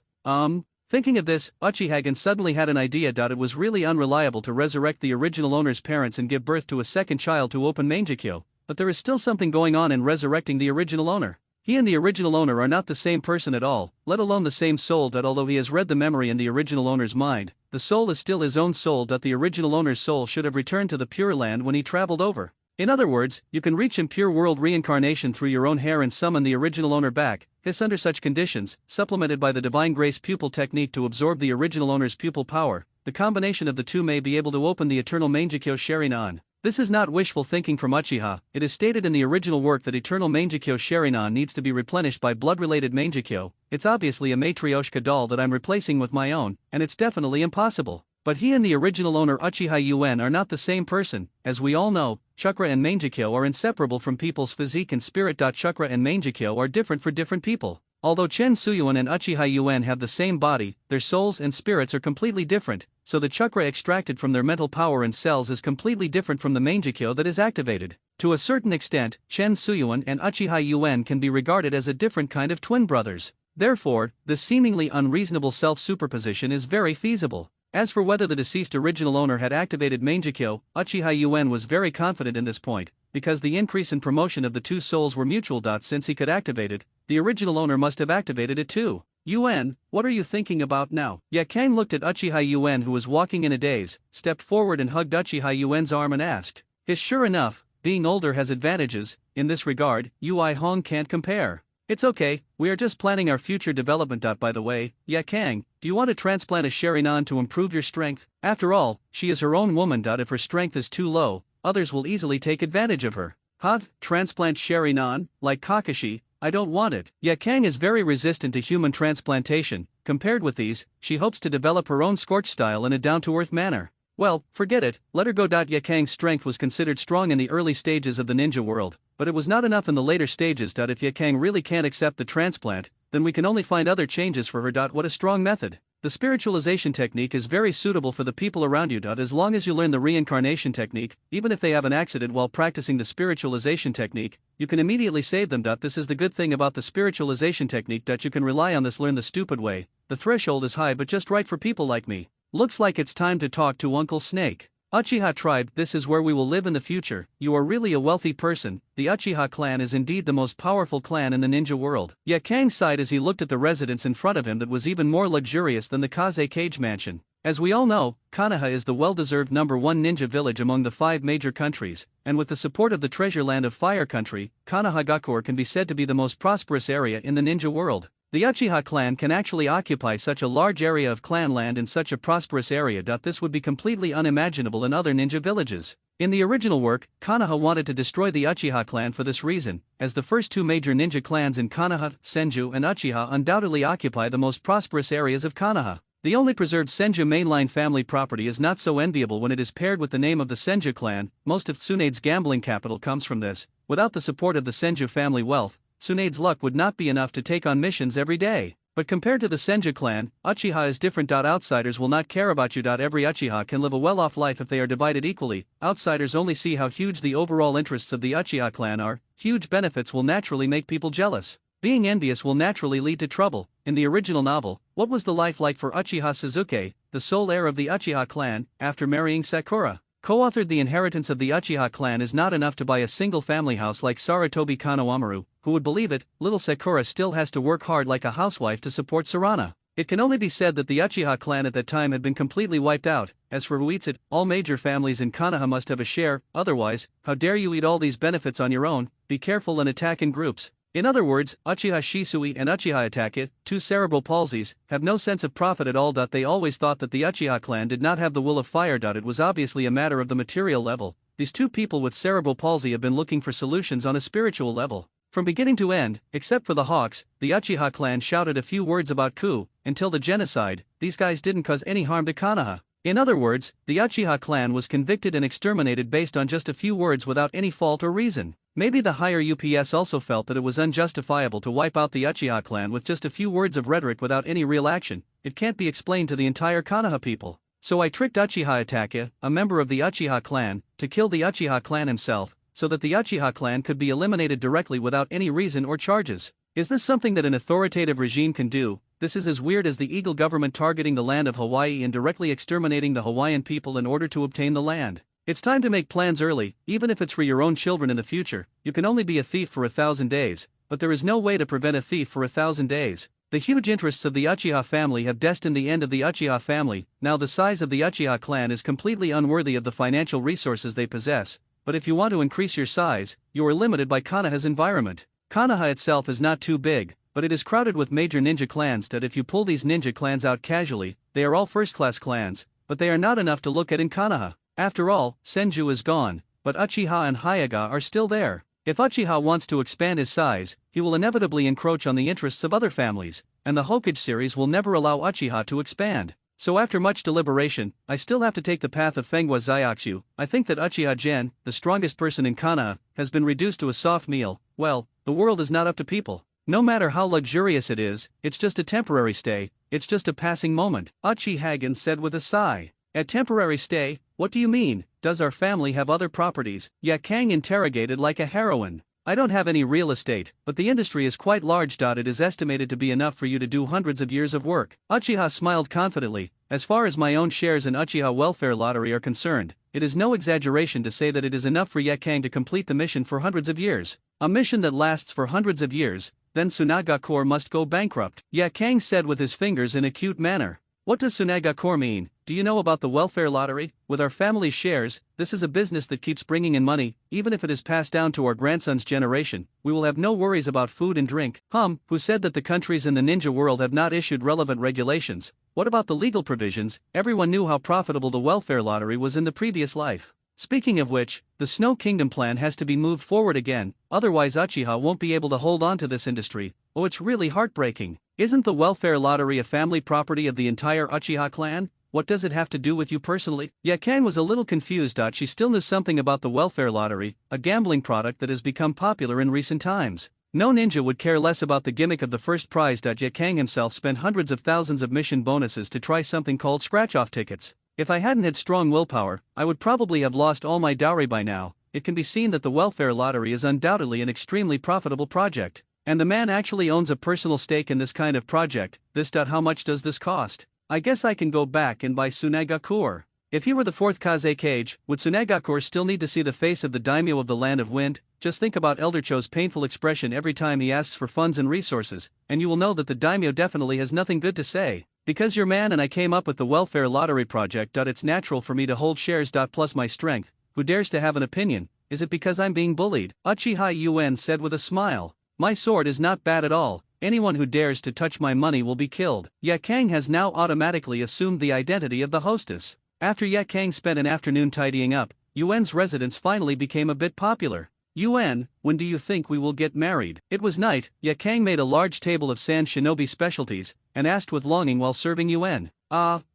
Thinking of this, Uchihagen suddenly had an idea. It was really unreliable to resurrect the original owner's parents and give birth to a second child to open Mangekyo, but there is still something going on in resurrecting the original owner. He and the original owner are not the same person at all, let alone the same soul. Although he has read the memory in the original owner's mind, the soul is still his own soul. The original owner's soul should have returned to the Pure Land when he traveled over. In other words, you can reach impure world reincarnation through your own hair and summon the original owner back. His under such conditions, supplemented by the Divine Grace pupil technique to absorb the original owner's pupil power, the combination of the two may be able to open the eternal Mangekyo Sharingan. This is not wishful thinking from Uchiha. It is stated in the original work that eternal Mangekyo Sharingan needs to be replenished by blood-related Mangekyo. It's obviously a Matryoshka doll that I'm replacing with my own, and it's definitely impossible. But he and the original owner Uchiha Yuen are not the same person. As we all know, chakra and mangekyo are inseparable from people's physique and spirit. Chakra and mangekyo are different for different people. Although Chen Suyuan and Uchiha Yuen have the same body, their souls and spirits are completely different, so the chakra extracted from their mental power and cells is completely different from the mangekyo that is activated. To a certain extent, Chen Suyuan and Uchiha Yuen can be regarded as a different kind of twin brothers. Therefore, this seemingly unreasonable self-superposition is very feasible. As for whether the deceased original owner had activated mangekyo, Uchiha Yuen was very confident in this point, because the increase in promotion of the two souls were mutual. Since he could activate it, the original owner must have activated it too. Yuen, what are you thinking about now? Yakang looked at Uchiha Yuen, who was walking in a daze, stepped forward and hugged Uchiha Yuen's arm and asked. Sure enough, being older has advantages. In this regard, Ui Hong can't compare. It's okay, we are just planning our future development. By the way, Yakang, do you want to transplant a Sherinan to improve your strength? After all, she is her own woman. If her strength is too low, others will easily take advantage of her. Huh? Transplant Sherinan, like Kakashi? I don't want it. Yakang is very resistant to human transplantation. Compared with these, she hopes to develop her own scorch style in a down-to-earth manner. Well, forget it, let her go. Yakang's strength was considered strong in the early stages of the ninja world, but it was not enough in the later stages. If Yakang really can't accept the transplant, then we can only find other changes for her. What a strong method. The spiritualization technique is very suitable for the people around you. As long as you learn the reincarnation technique, even if they have an accident while practicing the spiritualization technique, you can immediately save them. This is the good thing about the spiritualization technique. You can rely on this. Learn the stupid way. The threshold is high but just right for people like me. Looks like it's time to talk to Uncle Snake. Uchiha tribe, this is where we will live in the future. You are really a wealthy person. The Uchiha clan is indeed the most powerful clan in the ninja world. Yakang sighed as he looked at the residence in front of him that was even more luxurious than the Kaze Cage mansion. As we all know, Konoha is the well-deserved #1 ninja village among the 5 major countries, and with the support of the treasure land of Fire Country, Konohagakure can be said to be the most prosperous area in the ninja world. The Uchiha clan can actually occupy such a large area of clan land in such a prosperous area. This would be completely unimaginable in other ninja villages. In the original work, Konoha wanted to destroy the Uchiha clan for this reason, as the first 2 major ninja clans in Konoha, Senju and Uchiha undoubtedly occupy the most prosperous areas of Konoha. The only preserved Senju mainline family property is not so enviable when it is paired with the name of the Senju clan. Most of Tsunade's gambling capital comes from this. Without the support of the Senju family wealth, Tsunade's luck would not be enough to take on missions every day. But compared to the Senju clan, Uchiha is different. Outsiders will not care about you. Every Uchiha can live a well-off life if they are divided equally. Outsiders only see how huge the overall interests of the Uchiha clan are. Huge benefits will naturally make people jealous. Being envious will naturally lead to trouble. In the original novel, what was the life like for Uchiha Suzuki, the sole heir of the Uchiha clan, after marrying Sakura? Co-authored The inheritance of the Uchiha clan is not enough to buy a single family house like Saratobi Kanoamaru. Who would believe it, little Sakura still has to work hard like a housewife to support Sarana. It can only be said that the Uchiha clan at that time had been completely wiped out. As for Uitsut, all major families in Konoha must have a share, otherwise, how dare you eat all these benefits on your own? Be careful and attack in groups. In other words, Uchiha Shisui and Uchiha Atake, 2 cerebral palsies, have no sense of profit at all. They always thought that the Uchiha clan did not have the will of fire. It was obviously a matter of the material level. These 2 people with cerebral palsy have been looking for solutions on a spiritual level. From beginning to end, except for the Hawks, the Uchiha clan shouted a few words about coup. Until the genocide, these guys didn't cause any harm to Konoha. In other words, the Uchiha clan was convicted and exterminated based on just a few words without any fault or reason. Maybe the higher UPS also felt that it was unjustifiable to wipe out the Uchiha clan with just a few words of rhetoric without any real action. It can't be explained to the entire Konoha people. So I tricked Uchiha Atake, a member of the Uchiha clan, to kill the Uchiha clan himself, so that the Uchiha clan could be eliminated directly without any reason or charges. Is this something that an authoritative regime can do? This is as weird as the Eagle government targeting the land of Hawaii and directly exterminating the Hawaiian people in order to obtain the land. It's time to make plans early, even if it's for your own children in the future. You can only be a thief for 1,000 days, but there is no way to prevent a thief for 1,000 days. The huge interests of the Uchiha family have destined the end of the Uchiha family. Now the size of the Uchiha clan is completely unworthy of the financial resources they possess. But if you want to increase your size, you are limited by Konoha's environment. Konoha itself is not too big, but it is crowded with major ninja clans that if you pull these ninja clans out casually, they are all first-class clans, but they are not enough to look at in Konoha. After all, Senju is gone, but Uchiha and Hyaga are still there. If Uchiha wants to expand his size, he will inevitably encroach on the interests of other families, and the Hokage series will never allow Uchiha to expand. So after much deliberation, I still have to take the path of Fenghua Xiaoxu. I think that Uchiha Gen, the strongest person in Konoha, has been reduced to a soft meal. Well, the world is not up to people. No matter how luxurious it is, it's just a temporary stay, it's just a passing moment. Uchiha said with a sigh. A temporary stay? What do you mean? Does our family have other properties? Yakang interrogated like a heroine. I don't have any real estate, but the industry is quite large. It is estimated to be enough for you to do hundreds of years of work. Uchiha smiled confidently. As far as my own shares in Uchiha Welfare Lottery are concerned, it is no exaggeration to say that it is enough for Yakang to complete the mission for hundreds of years. A mission that lasts for hundreds of years, then Tsunagakure must go bankrupt. Yakang said with his fingers in a cute manner. What does Tsunagakure mean? Do you know about the welfare lottery? With our family's shares, this is a business that keeps bringing in money, even if it is passed down to our grandson's generation. We will have no worries about food and drink. Who said that the countries in the ninja world have not issued relevant regulations? What about the legal provisions? Everyone knew how profitable the welfare lottery was in the previous life. Speaking of which, the Snow Kingdom plan has to be moved forward again, otherwise Uchiha won't be able to hold on to this industry. Oh, it's really heartbreaking. Isn't the welfare lottery a family property of the entire Uchiha clan? What does it have to do with you personally? Yakang was a little confused. She still knew something about the welfare lottery, a gambling product that has become popular in recent times. No ninja would care less about the gimmick of the first prize. Yakang himself spent hundreds of thousands of mission bonuses to try something called scratch-off tickets. If I hadn't had strong willpower, I would probably have lost all my dowry by now. It can be seen that the welfare lottery is undoubtedly an extremely profitable project. And the man actually owns a personal stake in this kind of project. How much does this cost? I guess I can go back and buy Tsunagakure. If he were the fourth Kazekage, would Tsunagakure still need to see the face of the daimyo of the Land of Wind? Just think about Elder Cho's painful expression every time he asks for funds and resources, and you will know that the daimyo definitely has nothing good to say. Because your man and I came up with the welfare lottery project. It's natural for me to hold shares. Plus my strength. Who dares to have an opinion? Is it because I'm being bullied? Uchiha Yuen said with a smile. My sword is not bad at all. Anyone who dares to touch my money will be killed. Yakang has now automatically assumed the identity of the hostess. After Yakang spent an afternoon tidying up, Yuen's residence finally became a bit popular. Yuen, when do you think we will get married? It was night. Yakang made a large table of sand shinobi specialties, and asked with longing while serving Yuen.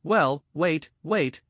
Well, wait,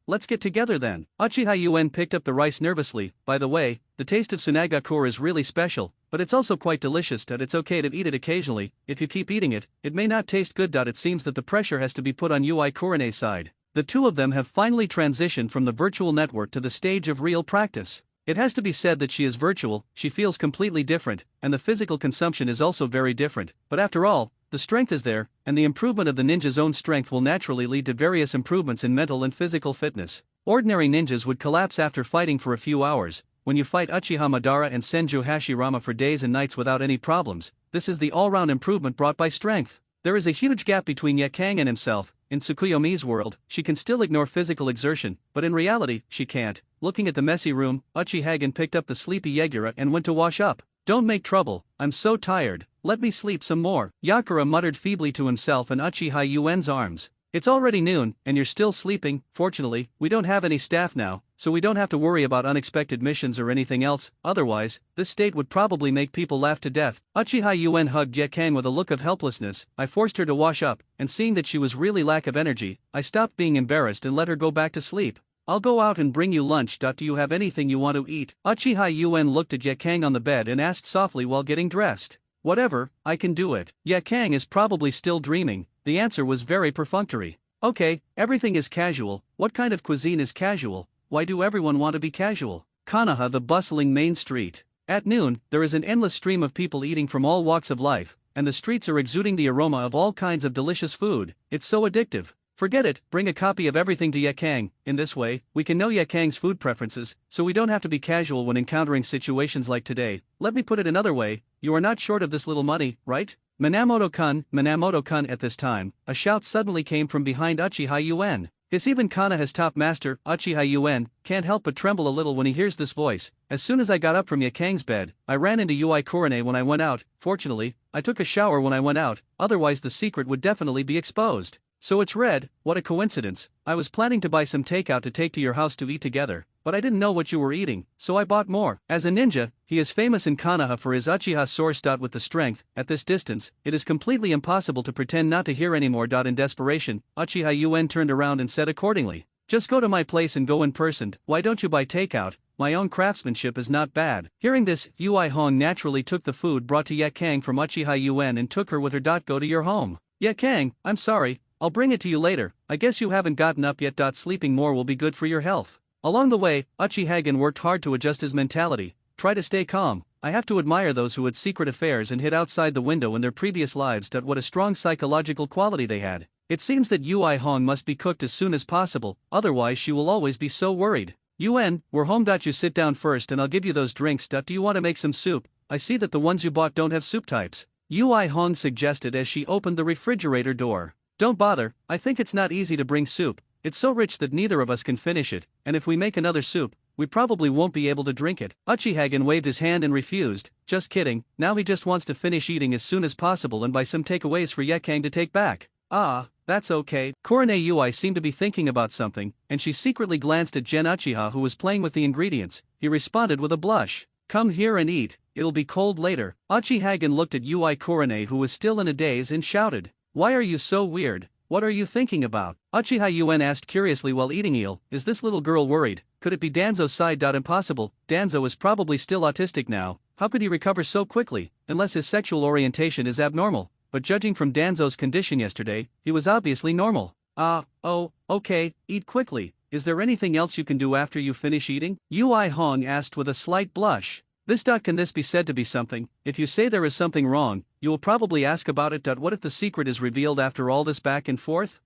let's get together then. Uchiha Yuen picked up the rice nervously. By the way, the taste of Tsunagakure is really special, but it's also quite delicious. It's okay to eat it occasionally. If you keep eating it, it may not taste good. It seems that the pressure has to be put on Ui Kurene's side. The two of them have finally transitioned from the virtual network to the stage of real practice. It has to be said that she is virtual, she feels completely different, and the physical consumption is also very different, but after all, the strength is there, and the improvement of the ninja's own strength will naturally lead to various improvements in mental and physical fitness. Ordinary ninjas would collapse after fighting for a few hours. When you fight Uchiha Madara and Senju Hashirama for days and nights without any problems, this is the all-round improvement brought by strength. There is a huge gap between Yakang and himself. In Tsukuyomi's world, she can still ignore physical exertion, but in reality, she can't. Looking at the messy room, Uchiha picked up the sleepy Yagura and went to wash up. Don't make trouble, I'm so tired, let me sleep some more. Yakura muttered feebly to himself in Uchiha Yuen's arms. It's already noon, and you're still sleeping. Fortunately, we don't have any staff now, so we don't have to worry about unexpected missions or anything else. Otherwise, this state would probably make people laugh to death. Uchiha Yuen hugged Yakang with a look of helplessness. I forced her to wash up, and seeing that she was really lack of energy, I stopped being embarrassed and let her go back to sleep. I'll go out and bring you lunch. Do you have anything you want to eat? Uchiha Yuen looked at Yakang on the bed and asked softly while getting dressed. Whatever, I can do it. Yakang is probably still dreaming. The answer was very perfunctory. Okay, everything is casual. What kind of cuisine is casual? Why do everyone want to be casual? Konoha, the bustling main street. At noon, there is an endless stream of people eating from all walks of life, and the streets are exuding the aroma of all kinds of delicious food. It's so addictive. Forget it, bring a copy of everything to Yakang. In this way, we can know Yakang's food preferences, so we don't have to be casual when encountering situations like today. Let me put it another way, you are not short of this little money, right? Minamoto-kun. At this time, a shout suddenly came from behind Uchiha Yuen. It's even Konoha's top master, Uchiha Yuen, can't help but tremble a little when he hears this voice. As soon as I got up from Yakang's bed, I ran into Ui Kurene when I went out. Fortunately, I took a shower when I went out, otherwise the secret would definitely be exposed. So it's Red, what a coincidence. I was planning to buy some takeout to take to your house to eat together. but I didn't know what you were eating, so I bought more. As a ninja, he is famous in Konoha for his Uchiha source. With the strength, at this distance, it is completely impossible to pretend not to hear anymore. In desperation, Uchiha Yuen turned around and said accordingly. Just go to my place and go in person, why don't you buy takeout? My own craftsmanship is not bad. Hearing this, Yui Hong naturally took the food brought to Ye Kang from Uchiha Yuen and took her with her. Go to your home. Ye Kang, I'm sorry, I'll bring it to you later, I guess you haven't gotten up yet. Sleeping more will be good for your health. Along the way, Uchihagen worked hard to adjust his mentality, try to stay calm. I have to admire those who had secret affairs and hid outside the window in their previous lives. What a strong psychological quality they had. It seems that Yui Hong must be cooked as soon as possible, otherwise she will always be so worried. Yuen, we're home. You sit down first and I'll give you those drinks. Do you want to make some soup? I see that the ones you bought don't have soup types. Yui Hong suggested as she opened the refrigerator door. Don't bother, I think it's not easy to bring soup. It's so rich that neither of us can finish it, and if we make another soup, we probably won't be able to drink it. Uchihagen waved his hand and refused. Just kidding, now he just wants to finish eating as soon as possible and buy some takeaways for Ye Kang to take back. Ah, that's okay. Korone Yui seemed to be thinking about something, and she secretly glanced at Gen Uchiha who was playing with the ingredients. He responded with a blush. Come here and eat, it'll be cold later. Uchihagen looked at Yui Korone who was still in a daze and shouted. Why are you so weird? What are you thinking about? Uchiha Yuen asked curiously while eating eel. Is this little girl worried? Could it be Danzo's side? Impossible, Danzo is probably still autistic now. How could he recover so quickly, unless his sexual orientation is abnormal? But judging from Danzo's condition yesterday, he was obviously normal. Oh, okay, eat quickly. Is there anything else you can do after you finish eating? Yui Hong asked with a slight blush. Can this be said to be something? If you say there is something wrong, you will probably ask about it. What if the secret is revealed after all this back and forth?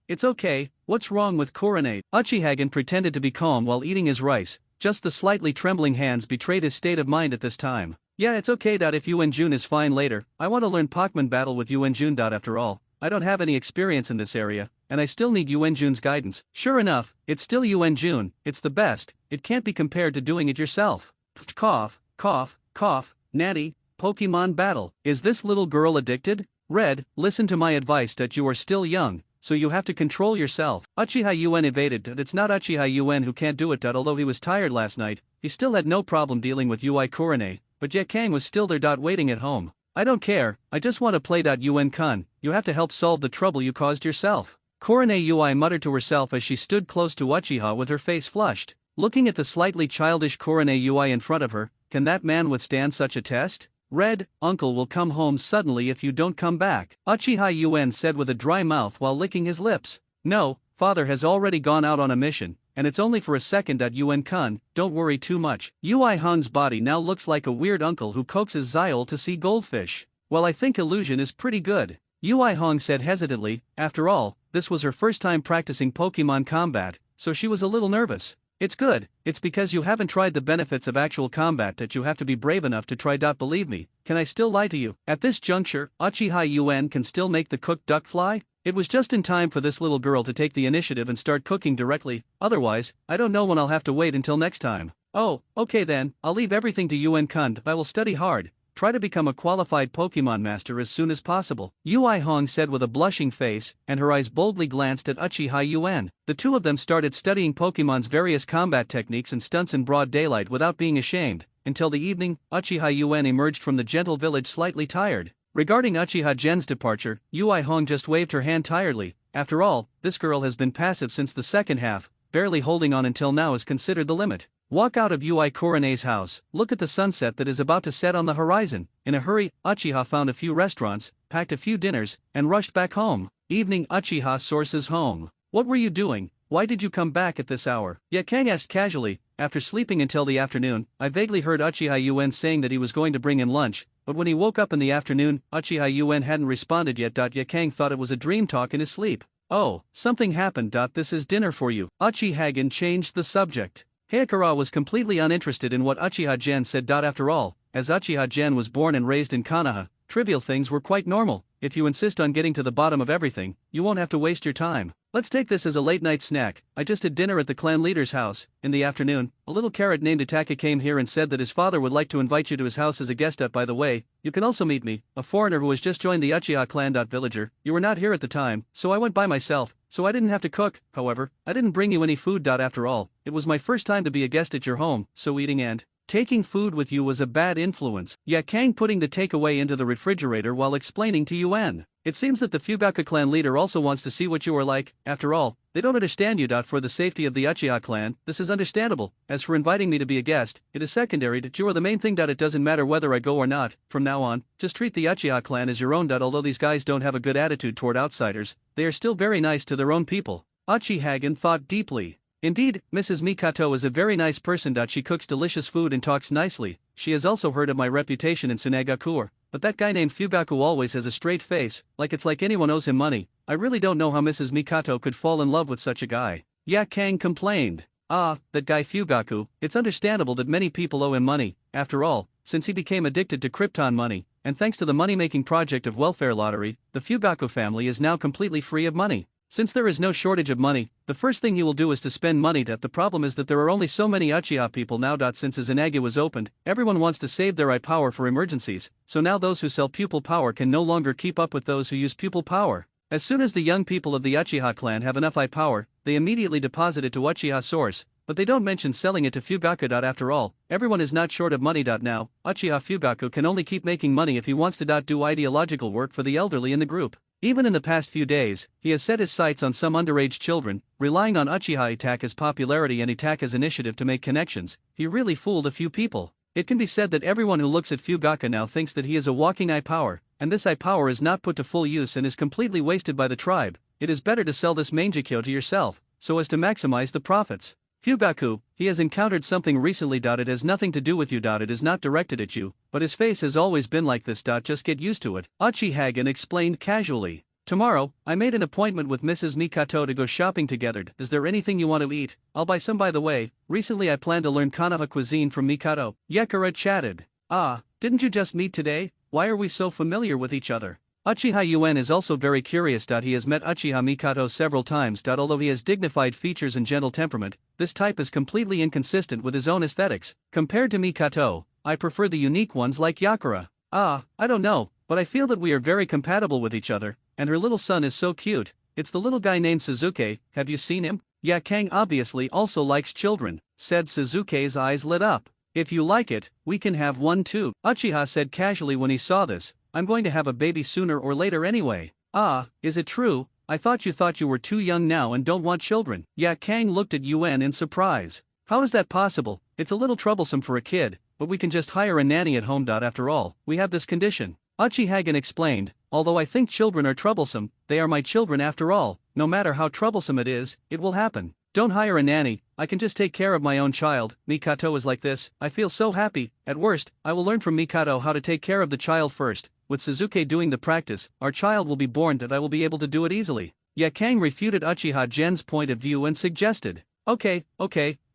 It's okay, what's wrong with Korone? Uchihagen pretended to be calm while eating his rice, just the slightly trembling hands betrayed his state of mind at this time. Yeah, it's okay. If Yuen Jun is fine later, I want to learn Pokemon battle with Yuen Jun. After all, I don't have any experience in this area, and I still need Yuen Jun's guidance. Sure enough, it's still Yuen Jun, it's the best, it can't be compared to doing it yourself. Cough, cough, cough, natty, Pokemon battle. Is this little girl addicted? Red, listen to my advice. You are still young, so you have to control yourself. Uchiha Yuen evaded. It's not Uchiha Yuen who can't do it. Although he was tired last night, he still had no problem dealing with Yui Korone, but Ye Kang was still there. Waiting at home. I don't care, I just want to play. Yuen-kun, you have to help solve the trouble you caused yourself. Korone Yui muttered to herself as she stood close to Uchiha with her face flushed. Looking at the slightly childish Korone Yui in front of her, can that man withstand such a test? Red, uncle will come home suddenly if you don't come back, Uchiha Yuen said with a dry mouth while licking his lips. No, father has already gone out on a mission, and it's only for a second. Yuen-kun, don't worry too much. Yui Hong's body now looks like a weird uncle who coaxes Zyol to see goldfish. Well, I think illusion is pretty good, Yui Hong said hesitantly. After all, this was her first time practicing Pokemon combat, so she was a little nervous. It's good, it's because you haven't tried the benefits of actual combat that you have to be brave enough to try. Believe me, can I still lie to you? At this juncture, Uchiha Yuen can still make the cooked duck fly? It was just in time for this little girl to take the initiative and start cooking directly, otherwise, I don't know when I'll have to wait until next time. Oh, okay then, I'll leave everything to Yuen-kun. I will study hard, try to become a qualified Pokemon master as soon as possible, Yui Hong said with a blushing face, and her eyes boldly glanced at Uchiha Yuen. The two of them started studying Pokemon's various combat techniques and stunts in broad daylight without being ashamed. Until the evening, Uchiha Yuen emerged from the gentle village slightly tired. Regarding Uchiha Gen's departure, Yui Hong just waved her hand tiredly. After all, this girl has been passive since the second half, barely holding on until now is considered the limit. Walk out of Yui Korone's house, look at the sunset that is about to set on the horizon. In a hurry, Uchiha found a few restaurants, packed a few dinners, and rushed back home. Evening. Uchiha sources home. What were you doing? Why did you come back at this hour? Ye Kang asked casually. After sleeping until the afternoon, I vaguely heard Uchiha Yuen saying that he was going to bring him lunch, but when he woke up in the afternoon, Uchiha Yuen hadn't responded yet. Ye Kang thought it was a dream talk in his sleep. Oh, something happened. This is dinner for you. Uchihagen changed the subject. Hayakura was completely uninterested in what Uchiha Gen said. After all, as Uchiha Gen was born and raised in Konoha, trivial things were quite normal. If you insist on getting to the bottom of everything, you won't have to waste your time. Let's take this as a late-night snack. I just had dinner at the clan leader's house. In the afternoon, a little carrot named Itaka came here and said that his father would like to invite you to his house as a guest. By the way, you can also meet me, a foreigner who has just joined the Uchiha clan. Villager, you were not here at the time, so I went by myself, so I didn't have to cook. However, I didn't bring you any food. After all, it was my first time to be a guest at your home, so eating and taking food with you was a bad influence. Yakang putting the takeaway into the refrigerator while explaining to Yuan. It seems that the Fugaku clan leader also wants to see what you are like. After all, they don't understand you. For the safety of the Uchiha clan, this is understandable. As for inviting me to be a guest, it is secondary. You are the main thing. It doesn't matter whether I go or not. From now on, just treat the Uchiha clan as your own. Although these guys don't have a good attitude toward outsiders, they are still very nice to their own people. Uchihagen thought deeply. Indeed, Mrs. Mikato is a very nice person. She cooks delicious food and talks nicely. She has also heard of my reputation in Tsunagakur, but that guy named Fugaku always has a straight face, like it's like anyone owes him money. I really don't know how Mrs. Mikato could fall in love with such a guy. Yakang complained. Ah, that guy Fugaku. It's understandable that many people owe him money. After all, since he became addicted to Krypton money, and thanks to the money-making project of welfare lottery, the Fugaku family is now completely free of money. Since there is no shortage of money, the first thing he will do is to spend money. The problem is that there are only so many Uchiha people now. Since izanagi was opened, everyone wants to save their eye power for emergencies, so now those who sell pupil power can no longer keep up with those who use pupil power. As soon as the young people of the Uchiha clan have enough eye power, they immediately deposit it to Uchiha source, but they don't mention selling it to Fugaku. After all, everyone is not short of money. Now, Uchiha Fugaku can only keep making money if he wants to do ideological work for the elderly in the group. Even in the past few days, he has set his sights on some underage children, relying on Uchiha Itaka's popularity and Itaka's initiative to make connections. He really fooled a few people. It can be said that everyone who looks at Fugaku now thinks that he is a walking eye power, and this eye power is not put to full use and is completely wasted by the tribe. It is better to sell this mangekyo to yourself, so as to maximize the profits. Fugaku, he has encountered something recently. It has nothing to do with you. It is not directed at you, but his face has always been like this. Just get used to it. Uchihagen explained casually. Tomorrow, I made an appointment with Mrs. Mikato to go shopping together. Is there anything you want to eat? I'll buy some. By the way, recently I planned to learn Konoha cuisine from Mikato. Yakura chatted. Ah, didn't you just meet today? Why are we so familiar with each other? Uchiha Yuan is also very curious. He has met Uchiha Mikato several times. Although he has dignified features and gentle temperament, this type is completely inconsistent with his own aesthetics. Compared to Mikato, I prefer the unique ones like Yakura. Ah, I don't know, but I feel that we are very compatible with each other, and her little son is so cute. It's the little guy named Suzuki. Have you seen him? Yakang obviously also likes children, said. Suzuki's eyes lit up. If you like it, we can have one too. Uchiha said casually when he saw this. I'm going to have a baby sooner or later anyway. Ah, is it true? I thought you were too young now and don't want children. Yakang looked at Yuan in surprise. How is that possible? It's a little troublesome for a kid, but we can just hire a nanny at home. After all, we have this condition. Uchihagen explained, although I think children are troublesome, they are my children after all. No matter how troublesome it is, it will happen. Don't hire a nanny, I can just take care of my own child. Mikato is like this, I feel so happy. At worst, I will learn from Mikato how to take care of the child first. With Suzuki doing the practice, our child will be born and I will be able to do it easily. Yakang refuted Uchiha Gen's point of view and suggested. Okay,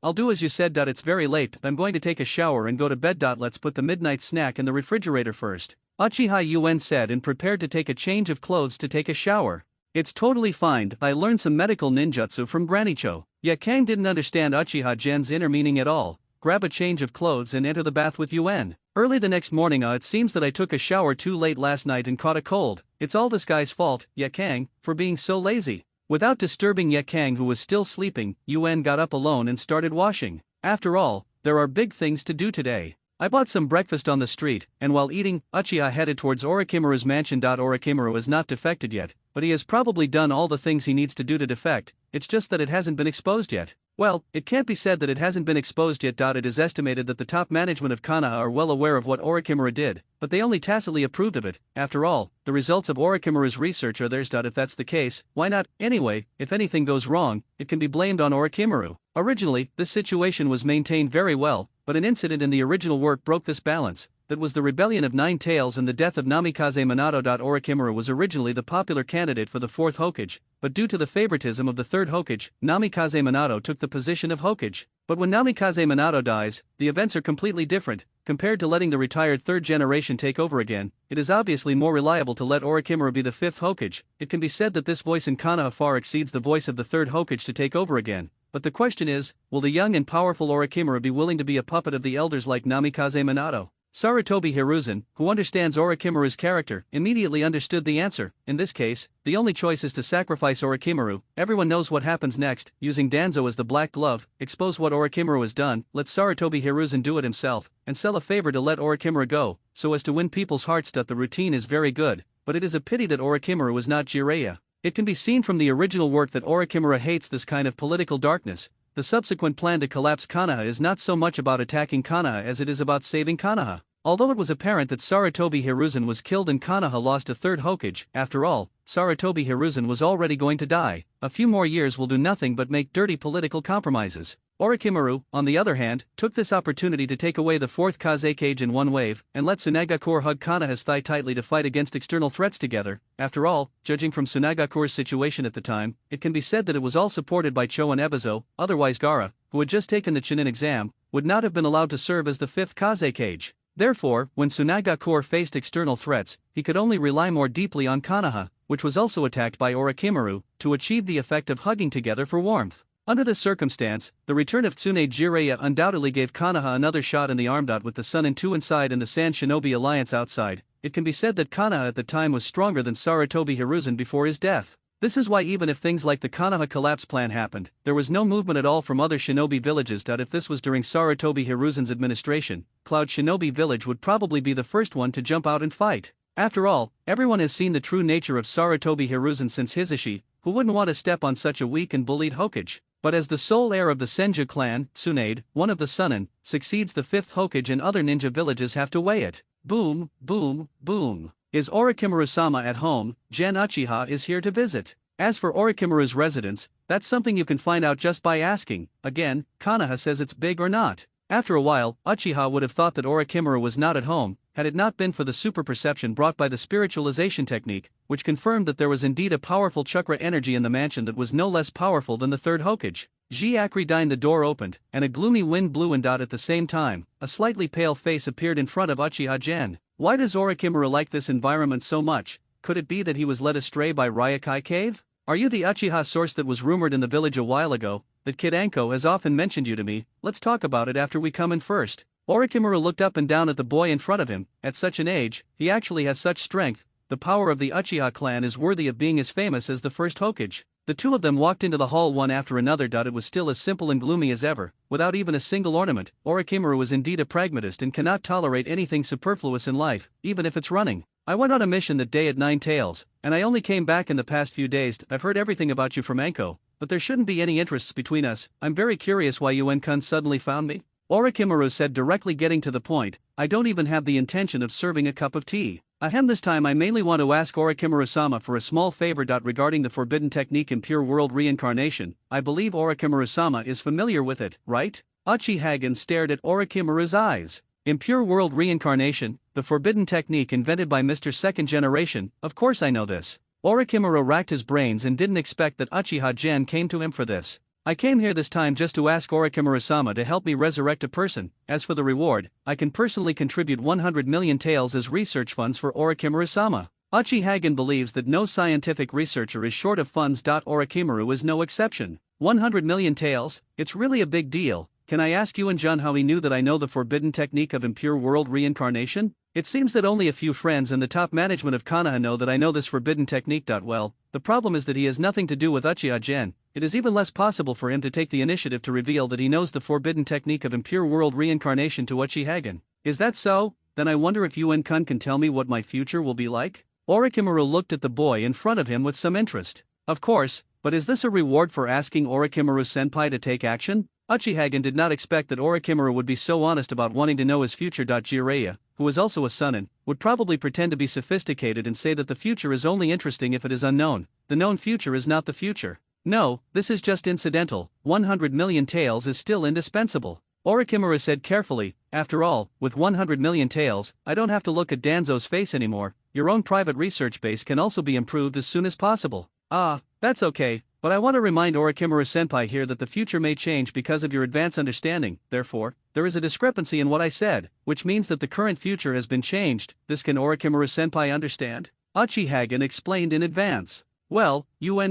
I'll do as you said. It's very late, I'm going to take a shower and go to bed. Let's put the midnight snack in the refrigerator first. Uchiha Yuan said and prepared to take a change of clothes to take a shower. It's totally fine, I learned some medical ninjutsu from Granicho. Yakang didn't understand Uchiha Gen's inner meaning at all. Grab a change of clothes and enter the bath with Yuan. Early the next morning, it seems that I took a shower too late last night and caught a cold. It's all this guy's fault, Yakang, for being so lazy. Without disturbing Yakang, who was still sleeping, Yuan got up alone and started washing. After all, there are big things to do today. I bought some breakfast on the street, and while eating, Uchiha headed towards Orochimaru's mansion. Orochimaru is not defected yet, but he has probably done all the things he needs to do to defect, it's just that it hasn't been exposed yet. Well, it can't be said that it hasn't been exposed yet. It is estimated that the top management of Konoha are well aware of what Orochimaru did, but they only tacitly approved of it. After all, the results of Orochimaru's research are theirs. If that's the case, why not? Anyway, if anything goes wrong, it can be blamed on Orochimaru. Originally, this situation was maintained very well, but an incident in the original work broke this balance. that was the rebellion of 9 tails and the death of Namikaze Minato. Orochimaru was originally the popular candidate for the 4th Hokage, but due to the favoritism of the 3rd Hokage, Namikaze Minato took the position of Hokage. But when Namikaze Minato dies, the events are completely different. Compared to letting the retired 3rd generation take over again, it is obviously more reliable to let Orochimaru be the 5th Hokage. It can be said that this voice in Konoha far exceeds the voice of the 3rd Hokage to take over again. But the question is, will the young and powerful Orochimaru be willing to be a puppet of the elders like Namikaze Minato? Sarutobi Hiruzen, who understands Orochimaru's character, immediately understood the answer. In this case, the only choice is to sacrifice Orochimaru. Everyone knows what happens next. Using danzo as the black glove, expose what Orochimaru has done, let Sarutobi Hiruzen do it himself, and sell a favor to let Orochimaru go, so as to win people's hearts. The routine is very good, but it is a pity that Orochimaru is not Jiraiya. It can be seen from the original work that Orochimaru hates this kind of political darkness. The subsequent plan to collapse Konoha is not so much about attacking Konoha as it is about saving Konoha. Although it was apparent that Sarutobi Hiruzen was killed and Konoha lost a 3rd Hokage, after all, Sarutobi Hiruzen was already going to die. A few more years will do nothing but make dirty political compromises. Orochimaru, on the other hand, took this opportunity to take away the 4th Kazekage in one wave, and let Tsunagakure hug Konoha's thigh tightly to fight against external threats together. After all, judging from Tsunagakure's situation at the time, it can be said that it was all supported by Cho and Ebizo. Otherwise Gaara, who had just taken the Chunin exam, would not have been allowed to serve as the 5th Kazekage. Therefore, when Tsunagakure faced external threats, he could only rely more deeply on Konoha, which was also attacked by Orochimaru, to achieve the effect of hugging together for warmth. Under this circumstance, the return of Tsunade Jiraiya undoubtedly gave Konoha another shot in the arm. With the Sun and 2 inside and the Sand Shinobi Alliance outside, it can be said that Konoha at the time was stronger than Sarutobi Hiruzen before his death. This is why even if things like the Konoha collapse plan happened, there was no movement at all from other shinobi villages. If this was during Sarutobi Hiruzen's administration, Cloud Shinobi Village would probably be the first one to jump out and fight. After all, everyone has seen the true nature of Sarutobi Hiruzen since Hisashi, who wouldn't want to step on such a weak and bullied Hokage. But as the sole heir of the Senju clan, Tsunade, one of the Sunin, succeeds the 5th Hokage and other ninja villages have to weigh it. Boom, boom, boom. Is Orochimaru-sama at home? Gen Uchiha is here to visit. As for Orochimaru's residence, that's something you can find out just by asking. Again, Konoha says it's big or not. After a while, Uchiha would have thought that Orochimaru was not at home, had it not been for the super perception brought by the spiritualization technique, which confirmed that there was indeed a powerful chakra energy in the mansion that was no less powerful than the 3rd Hokage. The door opened, and a gloomy wind blew and at the same time, a slightly pale face appeared in front of Uchiha Gen. Why does Orochimaru like this environment so much? Could it be that he was led astray by Ryokai Cave? Are you the Uchiha source that was rumored in the village a while ago? That Kid Anko has often mentioned you to me. Let's talk about it after we come in first. Orochimaru looked up and down at the boy in front of him. At such an age, he actually has such strength. The power of the Uchiha clan is worthy of being as famous as the 1st Hokage. The two of them walked into the hall one after another. It was still as simple and gloomy as ever, without even a single ornament. Orochimaru is indeed a pragmatist and cannot tolerate anything superfluous in life, even if it's running. I went on a mission that day at 9 Tails, and I only came back in the past few days. I've heard everything about you from Anko, but there shouldn't be any interests between us. I'm very curious why you and Kun suddenly found me. Orochimaru said, directly getting to the point. I don't even have the intention of serving a cup of tea. This time I mainly want to ask Orochimaru-sama for a small favor. Regarding the forbidden technique in pure world reincarnation, I believe Orochimaru-sama is familiar with it, right? Uchiha stared at Orochimaru's eyes. In pure world reincarnation, the forbidden technique invented by Mr. Second Generation, of course I know this. Orochimaru racked his brains and didn't expect that Uchiha Gen came to him for this. I came here this time just to ask Orochimaru-sama to help me resurrect a person. As for the reward, I can personally contribute 100 million taels as research funds for Orochimaru-sama. Uchiha believes that no scientific researcher is short of funds. Orochimaru is no exception. 100 million taels, it's really a big deal. Can I ask you and Jun how he knew that I know the forbidden technique of impure world reincarnation? It seems that only a few friends and the top management of Konoha know that I know this forbidden technique. Well, the problem is that he has nothing to do with Uchiha Gen. It is even less possible for him to take the initiative to reveal that he knows the forbidden technique of impure world reincarnation to Uchiha. Is that so? Then I wonder if you and Kun can tell me what my future will be like? Orochimaru looked at the boy in front of him with some interest. Of course, but is this a reward for asking Orochimaru-senpai to take action? Uchiha did not expect that Orochimaru would be so honest about wanting to know his future. Jiraiya, who is also a Sunin, would probably pretend to be sophisticated and say that the future is only interesting if it is unknown. The known future is not the future. No, this is just incidental. 100 million taels is still indispensable. Orochimaru said carefully, after all, with 100 million tails, I don't have to look at Danzo's face anymore. Your own private research base can also be improved as soon as possible. Ah, that's okay, but I want to remind Orochimaru-senpai here that the future may change because of your advanced understanding, therefore, there is a discrepancy in what I said, which means that the current future has been changed. This can Orochimaru-senpai understand? Uchiha explained in advance. Well,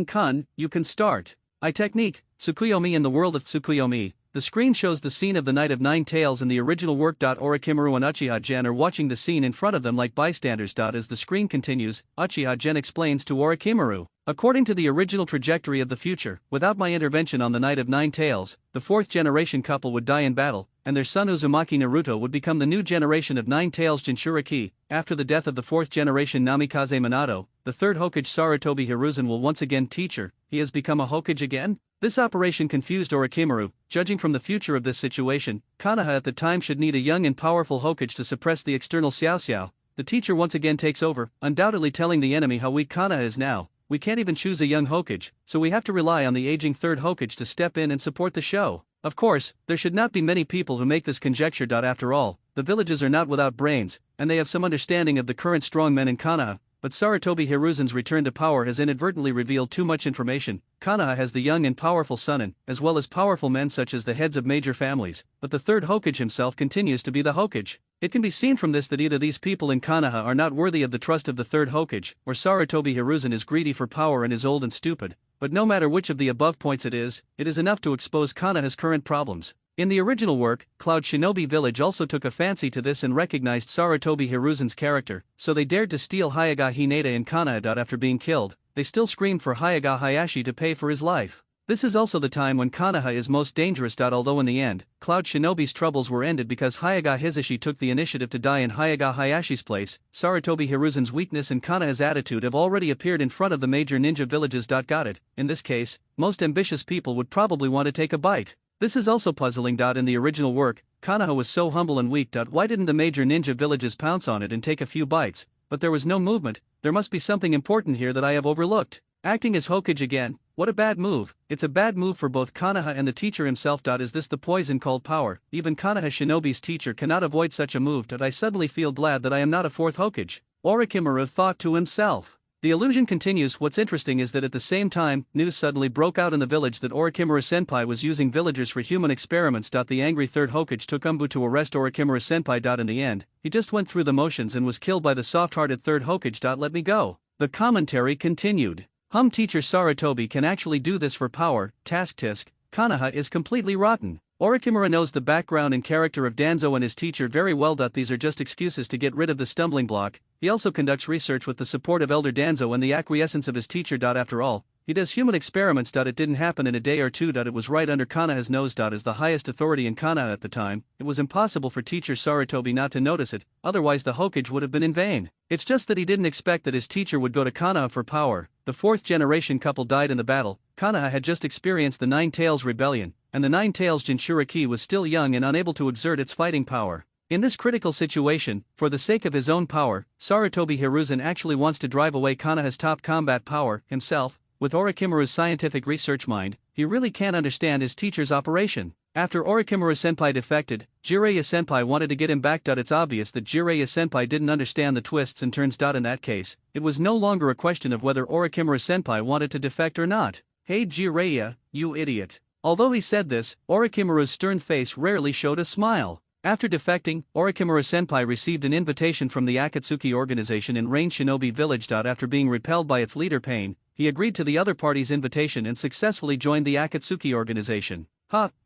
Kun, you can start. Technique, Tsukuyomi. In the world of Tsukuyomi, the screen shows the scene of the Night of Nine Tails in the original work. Orochimaru and Uchiha are watching the scene in front of them like bystanders. As the screen continues, Uchiha explains to Orochimaru. According to the original trajectory of the future, without my intervention on the Night of Nine Tails, the fourth generation couple would die in battle, and their son Uzumaki Naruto would become the new generation of Nine Tails Jinchuriki. After the death of the fourth generation Namikaze Minato, the third Hokage Sarutobi Hiruzen will once again teach her. He has become a Hokage again? This operation confused Orochimaru. Judging from the future of this situation, Konoha at the time should need a young and powerful Hokage to suppress the external Xiao Xiao. The teacher once again takes over, undoubtedly telling the enemy how weak Konoha is now. We can't even choose a young Hokage, so we have to rely on the aging third Hokage to step in and support the show. Of course, there should not be many people who make this conjecture. After all, the villages are not without brains, and they have some understanding of the current strong men in Konoha. But Sarutobi Hiruzen's return to power has inadvertently revealed too much information. Konoha has the young and powerful Sunin, as well as powerful men such as the heads of major families, but the third Hokage himself continues to be the Hokage. It can be seen from this that either these people in Konoha are not worthy of the trust of the third Hokage, or Sarutobi Hiruzen is greedy for power and is old and stupid. But no matter which of the above points it is enough to expose Konoha's current problems. In the original work, Cloud Shinobi Village also took a fancy to this and recognized Sarutobi Hiruzen's character, so they dared to steal Hyaga Hinata in Konoha. After being killed, they still screamed for Hyaga Hayashi to pay for his life. This is also the time when Konoha is most dangerous. Although in the end, Cloud Shinobi's troubles were ended because Hyaga Hisashi took the initiative to die in Hyaga Hayashi's place, Sarutobi Hiruzen's weakness and Konoha's attitude have already appeared in front of the major ninja villages. Got it. In this case, most ambitious people would probably want to take a bite. This is also puzzling. In the original work, Konoha was so humble and weak. Why didn't the major ninja villages pounce on it and take a few bites? But there was no movement. There must be something important here that I have overlooked. Acting as Hokage again, what a bad move. It's a bad move for both Konoha and the teacher himself. Is this the poison called power? Even Konoha Shinobi's teacher cannot avoid such a move. I suddenly feel glad that I am not a fourth Hokage. Orochimaru thought to himself. The illusion continues. What's interesting is that at the same time, news suddenly broke out in the village that Orochimaru-senpai was using villagers for human experiments. The angry third Hokage took Umbu to arrest Orochimaru-senpai. In the end, he just went through the motions and was killed by the soft-hearted third Hokage. Let me go. The commentary continued. Teacher Sarutobi can actually do this for power. Tisk. Konoha is completely rotten. Orochimaru knows the background and character of Danzo and his teacher very well. These are just excuses to get rid of the stumbling block. He also conducts research with the support of Elder Danzo and the acquiescence of his teacher. After all, he does human experiments. It didn't happen in a day or two. It was right under Konoha's nose. As the highest authority in Konoha at the time, it was impossible for teacher Sarutobi not to notice it, otherwise the Hokage would have been in vain. It's just that he didn't expect that his teacher would go to Konoha for power. The fourth generation couple died in the battle. Konoha had just experienced the Nine Tails Rebellion, and the Nine Tails Jinchuriki was still young and unable to exert its fighting power. In this critical situation, for the sake of his own power, Sarutobi Hiruzen actually wants to drive away Konoha's top combat power, himself. With Orochimaru's scientific research mind, he really can't understand his teacher's operation. After Orochimaru-senpai defected, Jiraiya-senpai wanted to get him back. It's obvious that Jiraiya-senpai didn't understand the twists and turns. In that case, it was no longer a question of whether Orochimaru-senpai wanted to defect or not. Hey Jiraiya, you idiot. Although he said this, Orochimaru's stern face rarely showed a smile. After defecting, Orochimaru-senpai received an invitation from the Akatsuki organization in Rain Shinobi Village. After being repelled by its leader Pain, he agreed to the other party's invitation and successfully joined the Akatsuki organization.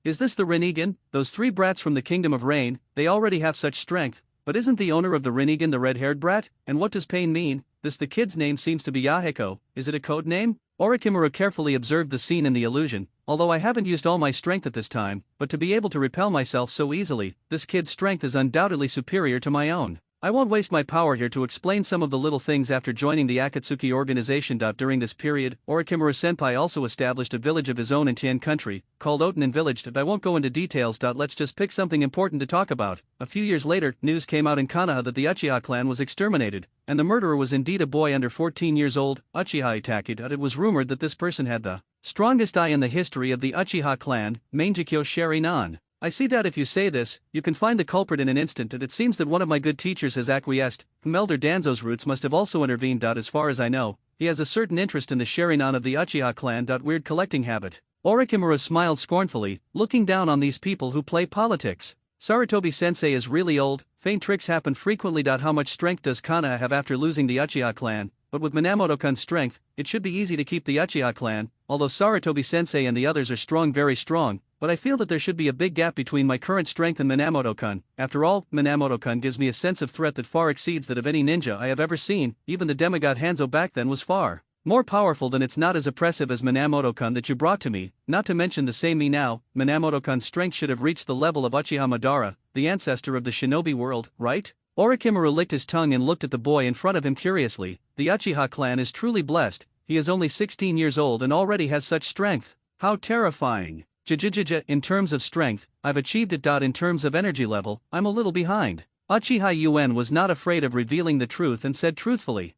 Is this the Rinnegan? Those three brats from the Kingdom of Rain, they already have such strength, but isn't the owner of the Rinnegan the red-haired brat? And what does Pain mean? The kid's name seems to be Yahiko, is it a code name? Orochimaru carefully observed the scene and the illusion. Although I haven't used all my strength at this time, but to be able to repel myself so easily, this kid's strength is undoubtedly superior to my own. I won't waste my power here to explain some of the little things after joining the Akatsuki organization. During this period, Orochimaru-senpai also established a village of his own in Tien country, called Otanin Village. I won't go into details. Let's just pick something important to talk about. A few years later, news came out in Konoha that the Uchiha clan was exterminated, and the murderer was indeed a boy under 14 years old, Uchiha Itachi. It was rumored that this person had the strongest eye in the history of the Uchiha clan, Mangekyo Sharinan. I see that if you say this, you can find the culprit in an instant, and it seems that one of my good teachers has acquiesced, whom Elder Danzo's roots must have also intervened. As far as I know, he has a certain interest in the Sharingan of the Uchiha clan. Weird collecting habit. Orochimaru smiled scornfully, looking down on these people who play politics. Sarutobi-sensei is really old, faint tricks happen frequently. How much strength does Konoha have after losing the Uchiha clan? But with Minamoto-kun's strength, it should be easy to keep the Uchiha clan, although Sarutobi-sensei and the others are strong, very strong, but I feel that there should be a big gap between my current strength and Minamoto-kun. After all, Minamoto-kun gives me a sense of threat that far exceeds that of any ninja I have ever seen. Even the demigod Hanzo back then was far more powerful than it's not as oppressive as Minamoto-kun that you brought to me, not to mention the same me now. Minamoto-kun's strength should have reached the level of Uchiha Madara, the ancestor of the shinobi world, right? Orochimaru licked his tongue and looked at the boy in front of him curiously. The Uchiha clan is truly blessed, he is only 16 years old and already has such strength. How terrifying. In terms of strength, I've achieved it. In terms of energy level, I'm a little behind. Uchiha Yuen was not afraid of revealing the truth and said truthfully,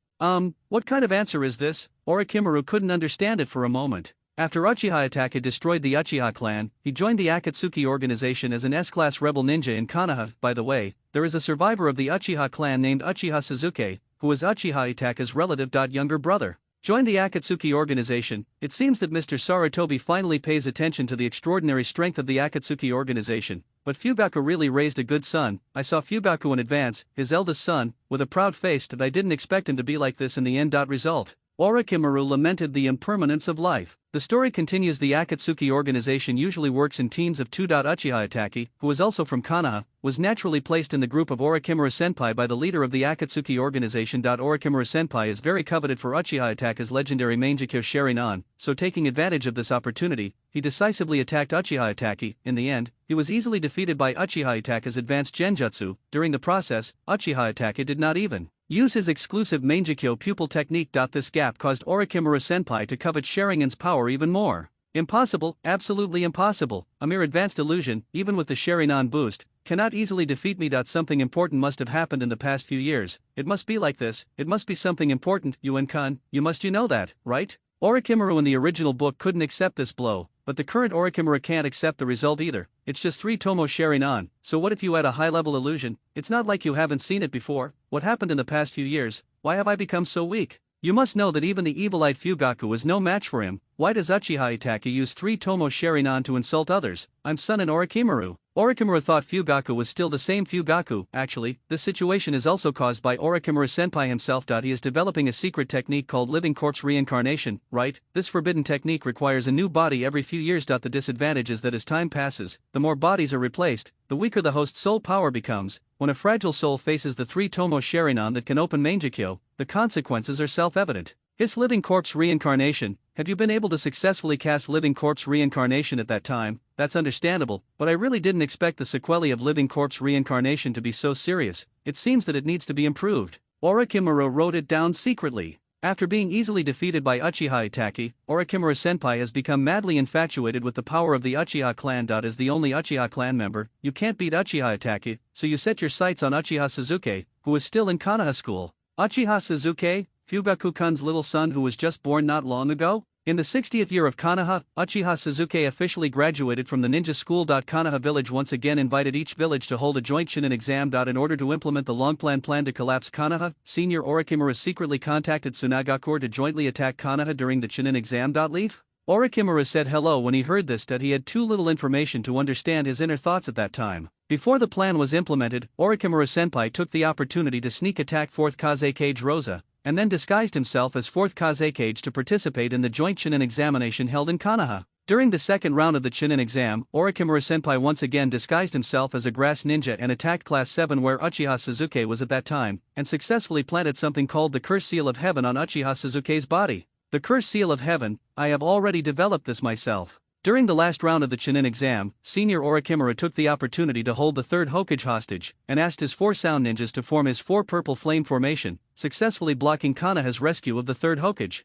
what kind of answer is this? Orochimaru couldn't understand it for a moment. After Uchiha attack had destroyed the Uchiha clan, he joined the Akatsuki organization as an S-class rebel ninja in Konoha. By the way, there is a survivor of the Uchiha clan named Uchiha Suzuki, who was Uchiha Itaka's relative. Younger brother. Joined the Akatsuki organization. It seems that Mr. Sarutobi finally pays attention to the extraordinary strength of the Akatsuki organization, but Fugaku really raised a good son. I saw Fugaku in advance, his eldest son, with a proud face, and I didn't expect him to be like this in the end. Result. Orochimaru lamented the impermanence of life. The story continues. The Akatsuki organization usually works in teams of two. Uchiha Itaki, who is also from Konoha, was naturally placed in the group of Orochimaru Senpai by the leader of the Akatsuki organization. Orochimaru Senpai is very coveted for Uchiha Itaka's legendary Mangekyo Sharingan, so taking advantage of this opportunity, he decisively attacked Uchiha Itaki. In the end, he was easily defeated by Uchiha Itaka's advanced genjutsu. During the process, Uchiha Itaka did not even use his exclusive Mangekyo pupil technique. This gap caused Orochimaru Senpai to covet Sharingan's power even more. Impossible, absolutely impossible, a mere advanced illusion, even with the Sharingan boost, cannot easily defeat me. Something important must have happened in the past few years. It must be like this, it must be something important. Yuen-kun, you know that, right? Orochimaru in the original book couldn't accept this blow, but the current Orochimaru can't accept the result either. It's just 3 Tomo Sharingan, so what if you had a high-level illusion? It's not like you haven't seen it before. What happened in the past few years? Why have I become so weak? You must know that even the evil-eyed Fugaku is no match for him. Why does Uchiha Itaki use 3 Tomo Sharingan to insult others? I'm son in Orochimaru. Orochimaru thought Fugaku was still the same Fugaku. Actually, this situation is also caused by Orochimaru Senpai himself. He is developing a secret technique called living corpse reincarnation, right? This forbidden technique requires a new body every few years. The disadvantage is that as time passes, the more bodies are replaced, the weaker the host's soul power becomes. When a fragile soul faces the 3 Tomo Sharingan that can open Mangekyo, the consequences are self-evident. His living corpse reincarnation. Have you been able to successfully cast living corpse reincarnation at that time? That's understandable, but I really didn't expect the sequelae of living corpse reincarnation to be so serious. It seems that it needs to be improved. Orochimaru wrote it down secretly. After being easily defeated by Uchiha Itaki, Orochimaru Senpai has become madly infatuated with the power of the Uchiha clan. As the only Uchiha clan member, you can't beat Uchiha Itaki, so you set your sights on Uchiha Suzuki, who is still in Konoha school. Uchiha Suzuki, Fugaku-kun's little son who was just born not long ago? In the 60th year of Konoha, Uchiha Suzuki officially graduated from the ninja school. Konoha village once again invited each village to hold a joint Chunin exam. In order to implement the long-planned plan to collapse Konoha, Senior Orochimaru secretly contacted Tsunagakur to jointly attack Konoha during the Chunin exam. Leaf? Orochimaru said hello when he heard this. He had too little information to understand his inner thoughts at that time. Before the plan was implemented, Orochimaru Senpai took the opportunity to sneak attack 4th Kazekage Rosa, and then disguised himself as 4th Kazekage to participate in the joint Chunin examination held in Konoha. During the second round of the Chunin exam, Orochimaru Senpai once again disguised himself as a grass ninja and attacked Class 7 where Uchiha Suzuki was at that time, and successfully planted something called the Curse Seal of Heaven on Uchiha Suzuki's body. The Curse Seal of Heaven, I have already developed this myself. During the last round of the Chunin exam, Senior Orochimaru took the opportunity to hold the 3rd Hokage hostage, and asked his 4 sound ninjas to form his 4 purple flame formation, successfully blocking Konoha's rescue of the 3rd Hokage.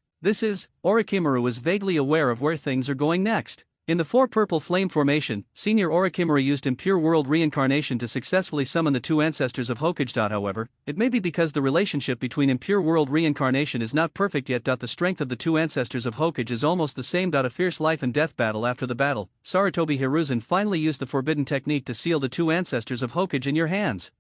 Orochimaru is vaguely aware of where things are going next. In the 4 purple flame formation, Senior Orochimaru used impure world reincarnation to successfully summon the 2 ancestors of Hokage. However, it may be because the relationship between impure world reincarnation is not perfect yet. The strength of the 2 ancestors of Hokage is almost the same. A fierce life and death battle. After the battle, Sarutobi Hiruzen finally used the forbidden technique to seal the 2 ancestors of Hokage in your hands.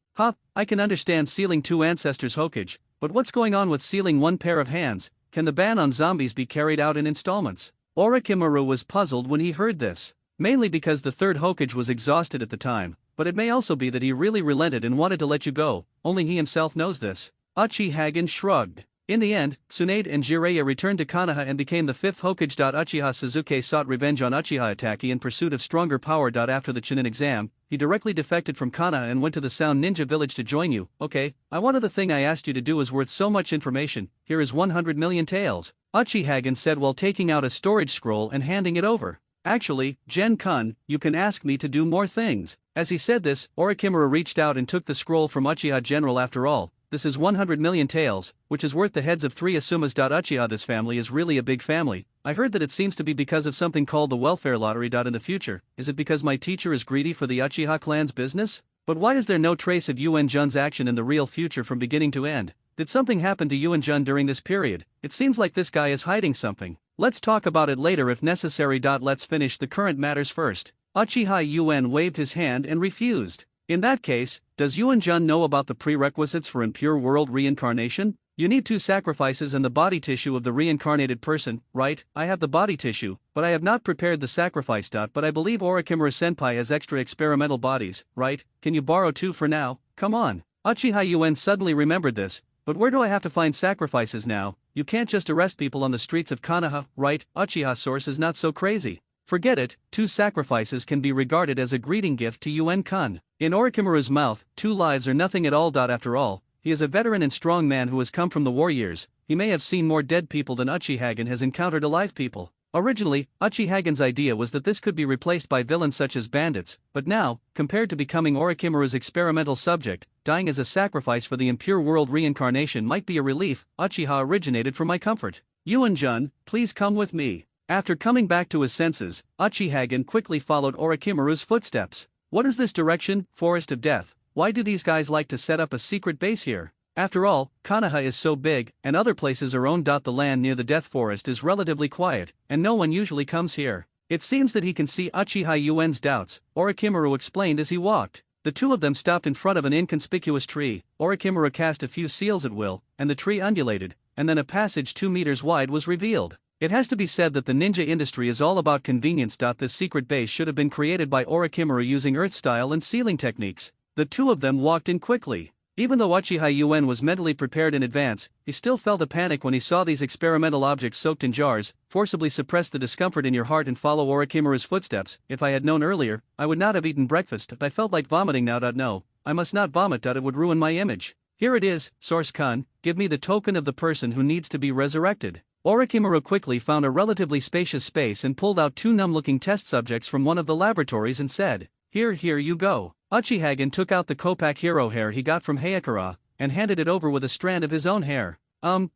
I can understand sealing 2 ancestors Hokage, but what's going on with sealing 1 pair of hands? Can the ban on zombies be carried out in installments? Orochimaru was puzzled when he heard this, mainly because the 3rd Hokage was exhausted at the time, but it may also be that he really relented and wanted to let you go, only he himself knows this. Uchiha shrugged. In the end, Tsunade and Jiraiya returned to Konoha and became the 5th Hokage. Uchiha Sasuke sought revenge on Uchiha Itachi in pursuit of stronger power. After the Chunin exam, he directly defected from Konoha and went to the Sound Ninja village to join you. Okay, I wanted the thing I asked you to do is worth so much information, here is 100 million taels, Uchiha said while taking out a storage scroll and handing it over. Actually, Gen-kun, you can ask me to do more things. As he said this, Orochimaru reached out and took the scroll from Uchiha General. After all, this is 100 million taels, which is worth the heads of 3 Asumas. Uchiha, this family is really a big family. I heard that it seems to be because of something called the welfare lottery. In the future, is it because my teacher is greedy for the Uchiha clan's business? But why is there no trace of Yuan Jun's action in the real future from beginning to end? Did something happen to Yuan Jun during this period? It seems like this guy is hiding something. Let's talk about it later if necessary. Let's finish the current matters first. Uchiha Yuan waved his hand and refused. In that case, does Yuan Jun know about the prerequisites for impure world reincarnation? You need 2 sacrifices and the body tissue of the reincarnated person, right? I have the body tissue, but I have not prepared the sacrifice. But I believe Orochimaru Senpai has extra experimental bodies, right? Can you borrow 2 for now? Come on. Uchiha Yuan suddenly remembered this. But where do I have to find sacrifices now? You can't just arrest people on the streets of Konoha, right? Uchiha source is not so crazy. Forget it, 2 sacrifices can be regarded as a greeting gift to Yuan-kun. In Orochimaru's mouth, 2 lives are nothing at all. After all, he is a veteran and strong man who has come from the war years. He may have seen more dead people than Uchiha has encountered alive people. Originally, Uchiha's idea was that this could be replaced by villains such as bandits, but now, compared to becoming Orochimaru's experimental subject, dying as a sacrifice for the impure world reincarnation might be a relief. Uchiha originated for my comfort. Yuan Jun, please come with me. After coming back to his senses, Uchiha quickly followed Orochimaru's footsteps. What is this direction, Forest of Death? Why do these guys like to set up a secret base here? After all, Konoha is so big, and other places are owned. The land near the Death Forest is relatively quiet, and no one usually comes here. It seems that he can see Uchiha Yuan's doubts, Orochimaru explained as he walked. The 2 of them stopped in front of an inconspicuous tree. Orochimaru cast a few seals at will, and the tree undulated, and then a passage 2 meters wide was revealed. It has to be said that the ninja industry is all about convenience. This secret base should have been created by Orochimaru using earth style and sealing techniques. The 2 of them walked in quickly. Even though Uchiha Yuan was mentally prepared in advance, he still felt a panic when he saw these experimental objects soaked in jars. Forcibly suppress the discomfort in your heart and follow Orochimaru's footsteps. If I had known earlier, I would not have eaten breakfast. I felt like vomiting now. No, I must not vomit. It would ruin my image. Here it is, Source-kun, give me the token of the person who needs to be resurrected. Orochimaru quickly found a relatively spacious space and pulled out 2 numb-looking test subjects from one of the laboratories and said, Here you go. Uchiha took out the Kopak hero hair he got from Hayakura, and handed it over with a strand of his own hair.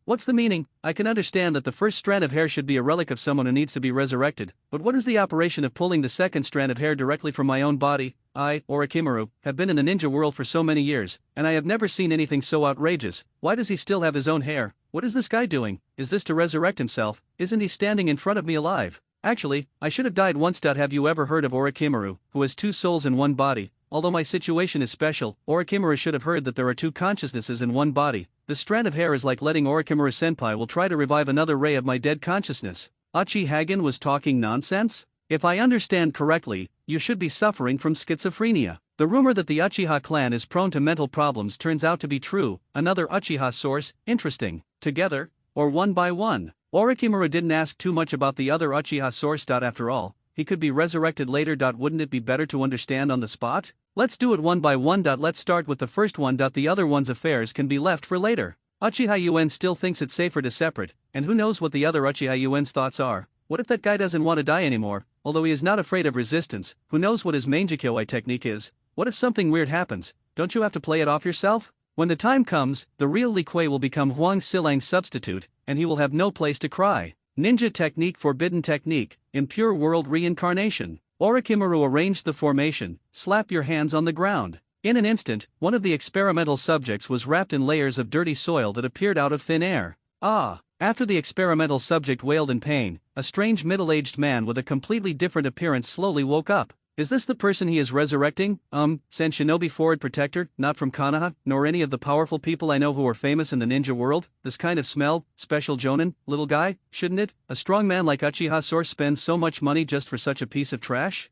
What's the meaning? I can understand that the first strand of hair should be a relic of someone who needs to be resurrected, but what is the operation of pulling the second strand of hair directly from my own body? I, Orochimaru, have been in the ninja world for so many years, and I have never seen anything so outrageous. Why does he still have his own hair? What is this guy doing? Is this to resurrect himself? Isn't he standing in front of me alive? Actually, I should have died once. Have you ever heard of Orochimaru, who has 2 souls in one body? Although my situation is special, Orochimaru should have heard that there are 2 consciousnesses in one body. The strand of hair is like letting Orochimaru Senpai will try to revive another ray of my dead consciousness. Uchiha was talking nonsense? If I understand correctly, you should be suffering from schizophrenia. The rumor that the Uchiha clan is prone to mental problems turns out to be true. Another Uchiha source, interesting. Together, or one by one? Orochimaru didn't ask too much about the other Uchiha source. After all, he could be resurrected later. Wouldn't it be better to understand on the spot? Let's do it one by one. Let's start with the first one. The other one's affairs can be left for later. Uchiha Yuan still thinks it's safer to separate, and who knows what the other Uchiha Yuan's thoughts are. What if that guy doesn't want to die anymore? Although he is not afraid of resistance, who knows what his Mangekyou technique is? What if something weird happens? Don't you have to play it off yourself? When the time comes, the real Li Kuei will become Huang Silang's substitute, and he will have no place to cry. Ninja technique, forbidden technique, impure world reincarnation. Orochimaru arranged the formation, slap your hands on the ground. In an instant, one of the experimental subjects was wrapped in layers of dirty soil that appeared out of thin air. Ah! After the experimental subject wailed in pain, a strange middle-aged man with a completely different appearance slowly woke up. Is this the person he is resurrecting? Sen Shinobi Forward Protector, not from Konoha, nor any of the powerful people I know who are famous in the ninja world. This kind of smell, special jonin, little guy, shouldn't it? A strong man like Uchiha source spends so much money just for such a piece of trash?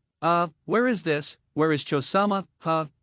Where is this? Where is Cho-sama?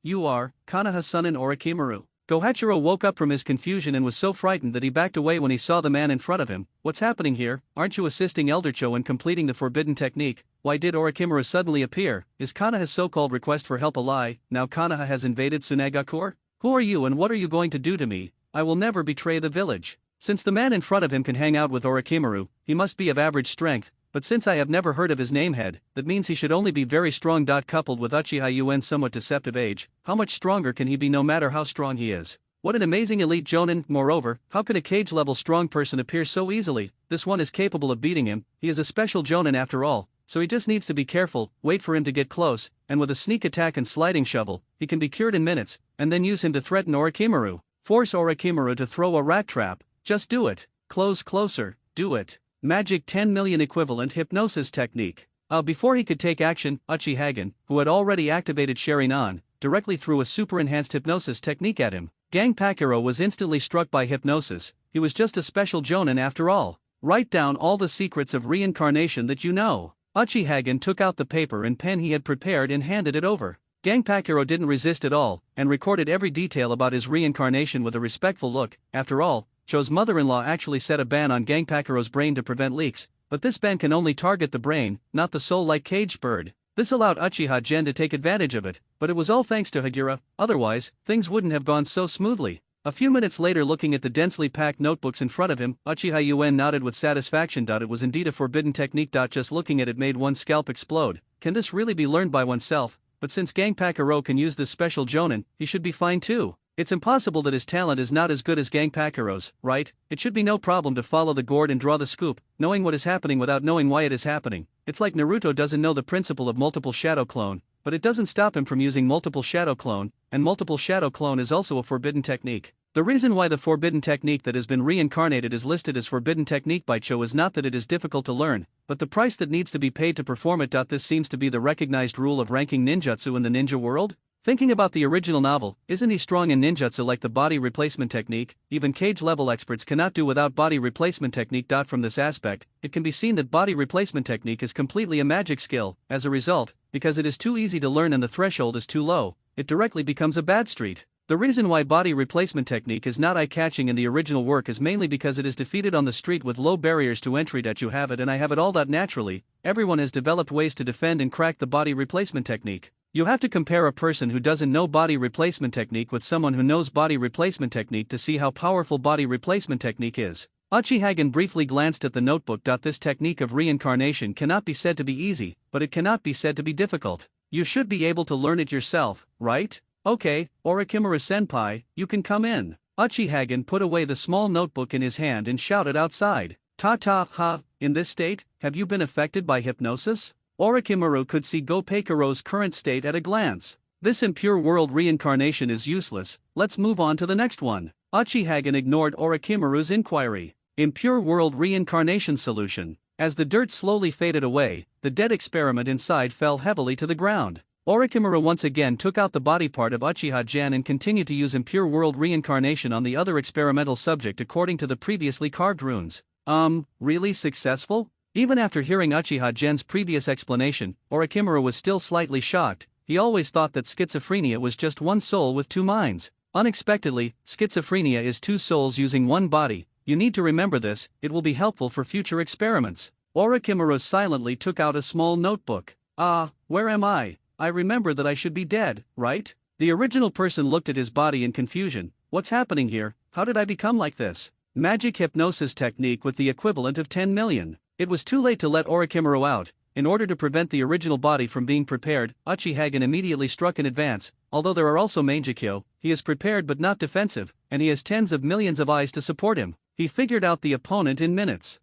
You are, Konoha-san and Orochimaru. Gohachiro woke up from his confusion and was so frightened that he backed away when he saw the man in front of him. What's happening here? Aren't you assisting Elder Cho in completing the forbidden technique? Why did Orochimaru suddenly appear? Is Konoha's so-called request for help a lie? Now Konoha has invaded Tsunagakure? Who are you and what are you going to do to me? I will never betray the village. Since the man in front of him can hang out with Orochimaru, he must be of average strength, but since I have never heard of his namehead, that means he should only be very strong. Coupled with Uchiha Yuen's somewhat deceptive age, how much stronger can he be no matter how strong he is? What an amazing elite jonin. Moreover, how could a cage-level strong person appear so easily? This one is capable of beating him. He is a special jonin after all, so he just needs to be careful, wait for him to get close, and with a sneak attack and sliding shovel, he can be cured in minutes, and then use him to threaten Orochimaru. Force Orochimaru to throw a rat trap. Just do it. Closer, do it. Magic 10 million equivalent hypnosis technique. Before he could take action, Uchiha, who had already activated Sharingan, directly threw a super-enhanced hypnosis technique at him. Gangpakuro was instantly struck by hypnosis. He was just a special jonin after all. Write down all the secrets of reincarnation that you know. Uchiha took out the paper and pen he had prepared and handed it over. Gangpakuro didn't resist at all, and recorded every detail about his reincarnation with a respectful look. After all, Cho's mother-in-law actually set a ban on Gangpakuro's brain to prevent leaks, but this ban can only target the brain, not the soul like caged bird. This allowed Uchiha to take advantage of it, but it was all thanks to Hagura, otherwise, things wouldn't have gone so smoothly. A few minutes later, looking at the densely packed notebooks in front of him, Uchiha Yuen nodded with satisfaction. It was indeed a forbidden technique. Just looking at it made one's scalp explode. Can this really be learned by oneself? But since Gangpakuro can use this special jonin, he should be fine too. It's impossible that his talent is not as good as Gangpakuro's, right? It should be no problem to follow the gourd and draw the scoop, knowing what is happening without knowing why it is happening. It's like Naruto doesn't know the principle of multiple shadow clone, but it doesn't stop him from using multiple shadow clone, and multiple shadow clone is also a forbidden technique. The reason why the forbidden technique that has been reincarnated is listed as forbidden technique by Cho is not that it is difficult to learn, but the price that needs to be paid to perform it. This seems to be the recognized rule of ranking ninjutsu in the ninja world. Thinking about the original novel, isn't he strong in ninjutsu like the body replacement technique? Even cage-level experts cannot do without body replacement technique. From this aspect, it can be seen that body replacement technique is completely a magic skill. As a result, because it is too easy to learn and the threshold is too low, it directly becomes a bad street. The reason why body replacement technique is not eye-catching in the original work is mainly because it is defeated on the street with low barriers to entry. You have it and I have it all. Naturally, everyone has developed ways to defend and crack the body replacement technique. You have to compare a person who doesn't know body replacement technique with someone who knows body replacement technique to see how powerful body replacement technique is. Uchiha briefly glanced at the notebook. This technique of reincarnation cannot be said to be easy, but it cannot be said to be difficult. You should be able to learn it yourself, right? Okay, Orochimaru-senpai, you can come in. Uchiha put away the small notebook in his hand and shouted outside. In this state, have you been affected by hypnosis? Orochimaru could see Gopeikiro's current state at a glance. This impure world reincarnation is useless, let's move on to the next one. Uchiha ignored Orochimaru's inquiry. Impure world reincarnation solution. As the dirt slowly faded away, the dead experiment inside fell heavily to the ground. Orochimaru once again took out the body part of Uchiha and continued to use impure world reincarnation on the other experimental subject according to the previously carved runes. Really successful? Even after hearing Uchiha-gen's previous explanation, Orochimaru was still slightly shocked. He always thought that schizophrenia was just one soul with two minds. Unexpectedly, schizophrenia is two souls using one body. You need to remember this, it will be helpful for future experiments. Orochimaru silently took out a small notebook. Where am I? I remember that I should be dead, right? The original person looked at his body in confusion. What's happening here? How did I become like this? Magic hypnosis technique with the equivalent of 10 million. It was too late to let Orochimaru out. In order to prevent the original body from being prepared, Uchiha immediately struck in advance. Although there are also Mangekyo, he is prepared but not defensive, and he has tens of millions of eyes to support him. He figured out the opponent in minutes.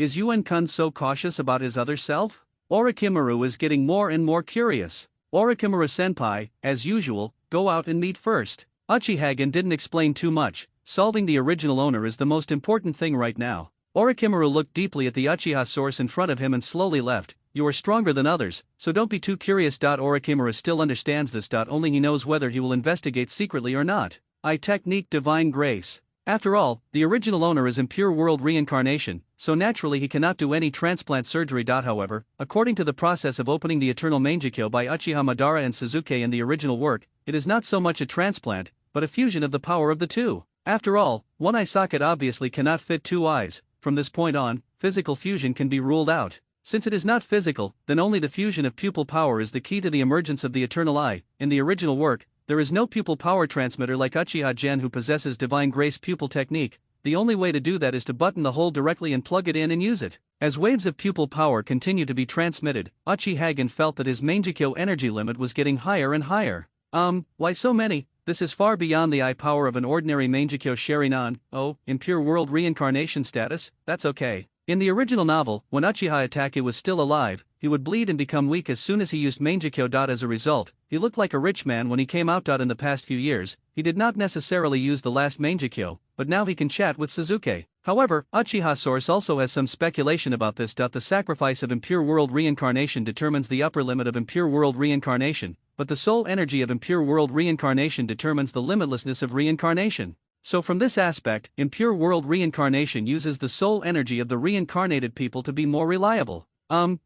Is Yuan-kun so cautious about his other self? Orochimaru is getting more and more curious. Orochimaru-senpai, as usual, go out and meet first. Uchiha didn't explain too much. Solving the original owner is the most important thing right now. Orochimaru looked deeply at the Uchiha source in front of him and slowly left. You are stronger than others, so don't be too curious. Orochimaru still understands this. Only he knows whether he will investigate secretly or not. Technique Divine Grace. After all, the original owner is impure world reincarnation, so naturally he cannot do any transplant surgery. However, according to the process of opening the eternal Mangekyo by Uchiha Madara and Suzuki in the original work, it is not so much a transplant, but a fusion of the power of the two. After all, one eye socket obviously cannot fit two eyes. From this point on, physical fusion can be ruled out. Since it is not physical, then only the fusion of pupil power is the key to the emergence of the eternal eye. In the original work, there is no pupil power transmitter like Uchiha who possesses divine grace pupil technique. The only way to do that is to button the hole directly and plug it in and use it. As waves of pupil power continue to be transmitted, Uchiha felt that his Mangekyo energy limit was getting higher and higher. Why so many? This is far beyond the eye power of an ordinary Mangekyo Sharinan. Oh, impure world reincarnation status? That's okay. In the original novel, when Uchiha Itachi was still alive, he would bleed and become weak as soon as he used Mangekyo. As a result, he looked like a rich man when he came out. In the past few years, he did not necessarily use the last Mangekyo, but now he can chat with Suzuki. However, Uchiha source also has some speculation about this. The sacrifice of impure world reincarnation determines the upper limit of impure world reincarnation, but the soul energy of impure world reincarnation determines the limitlessness of reincarnation. So from this aspect, impure world reincarnation uses the soul energy of the reincarnated people to be more reliable.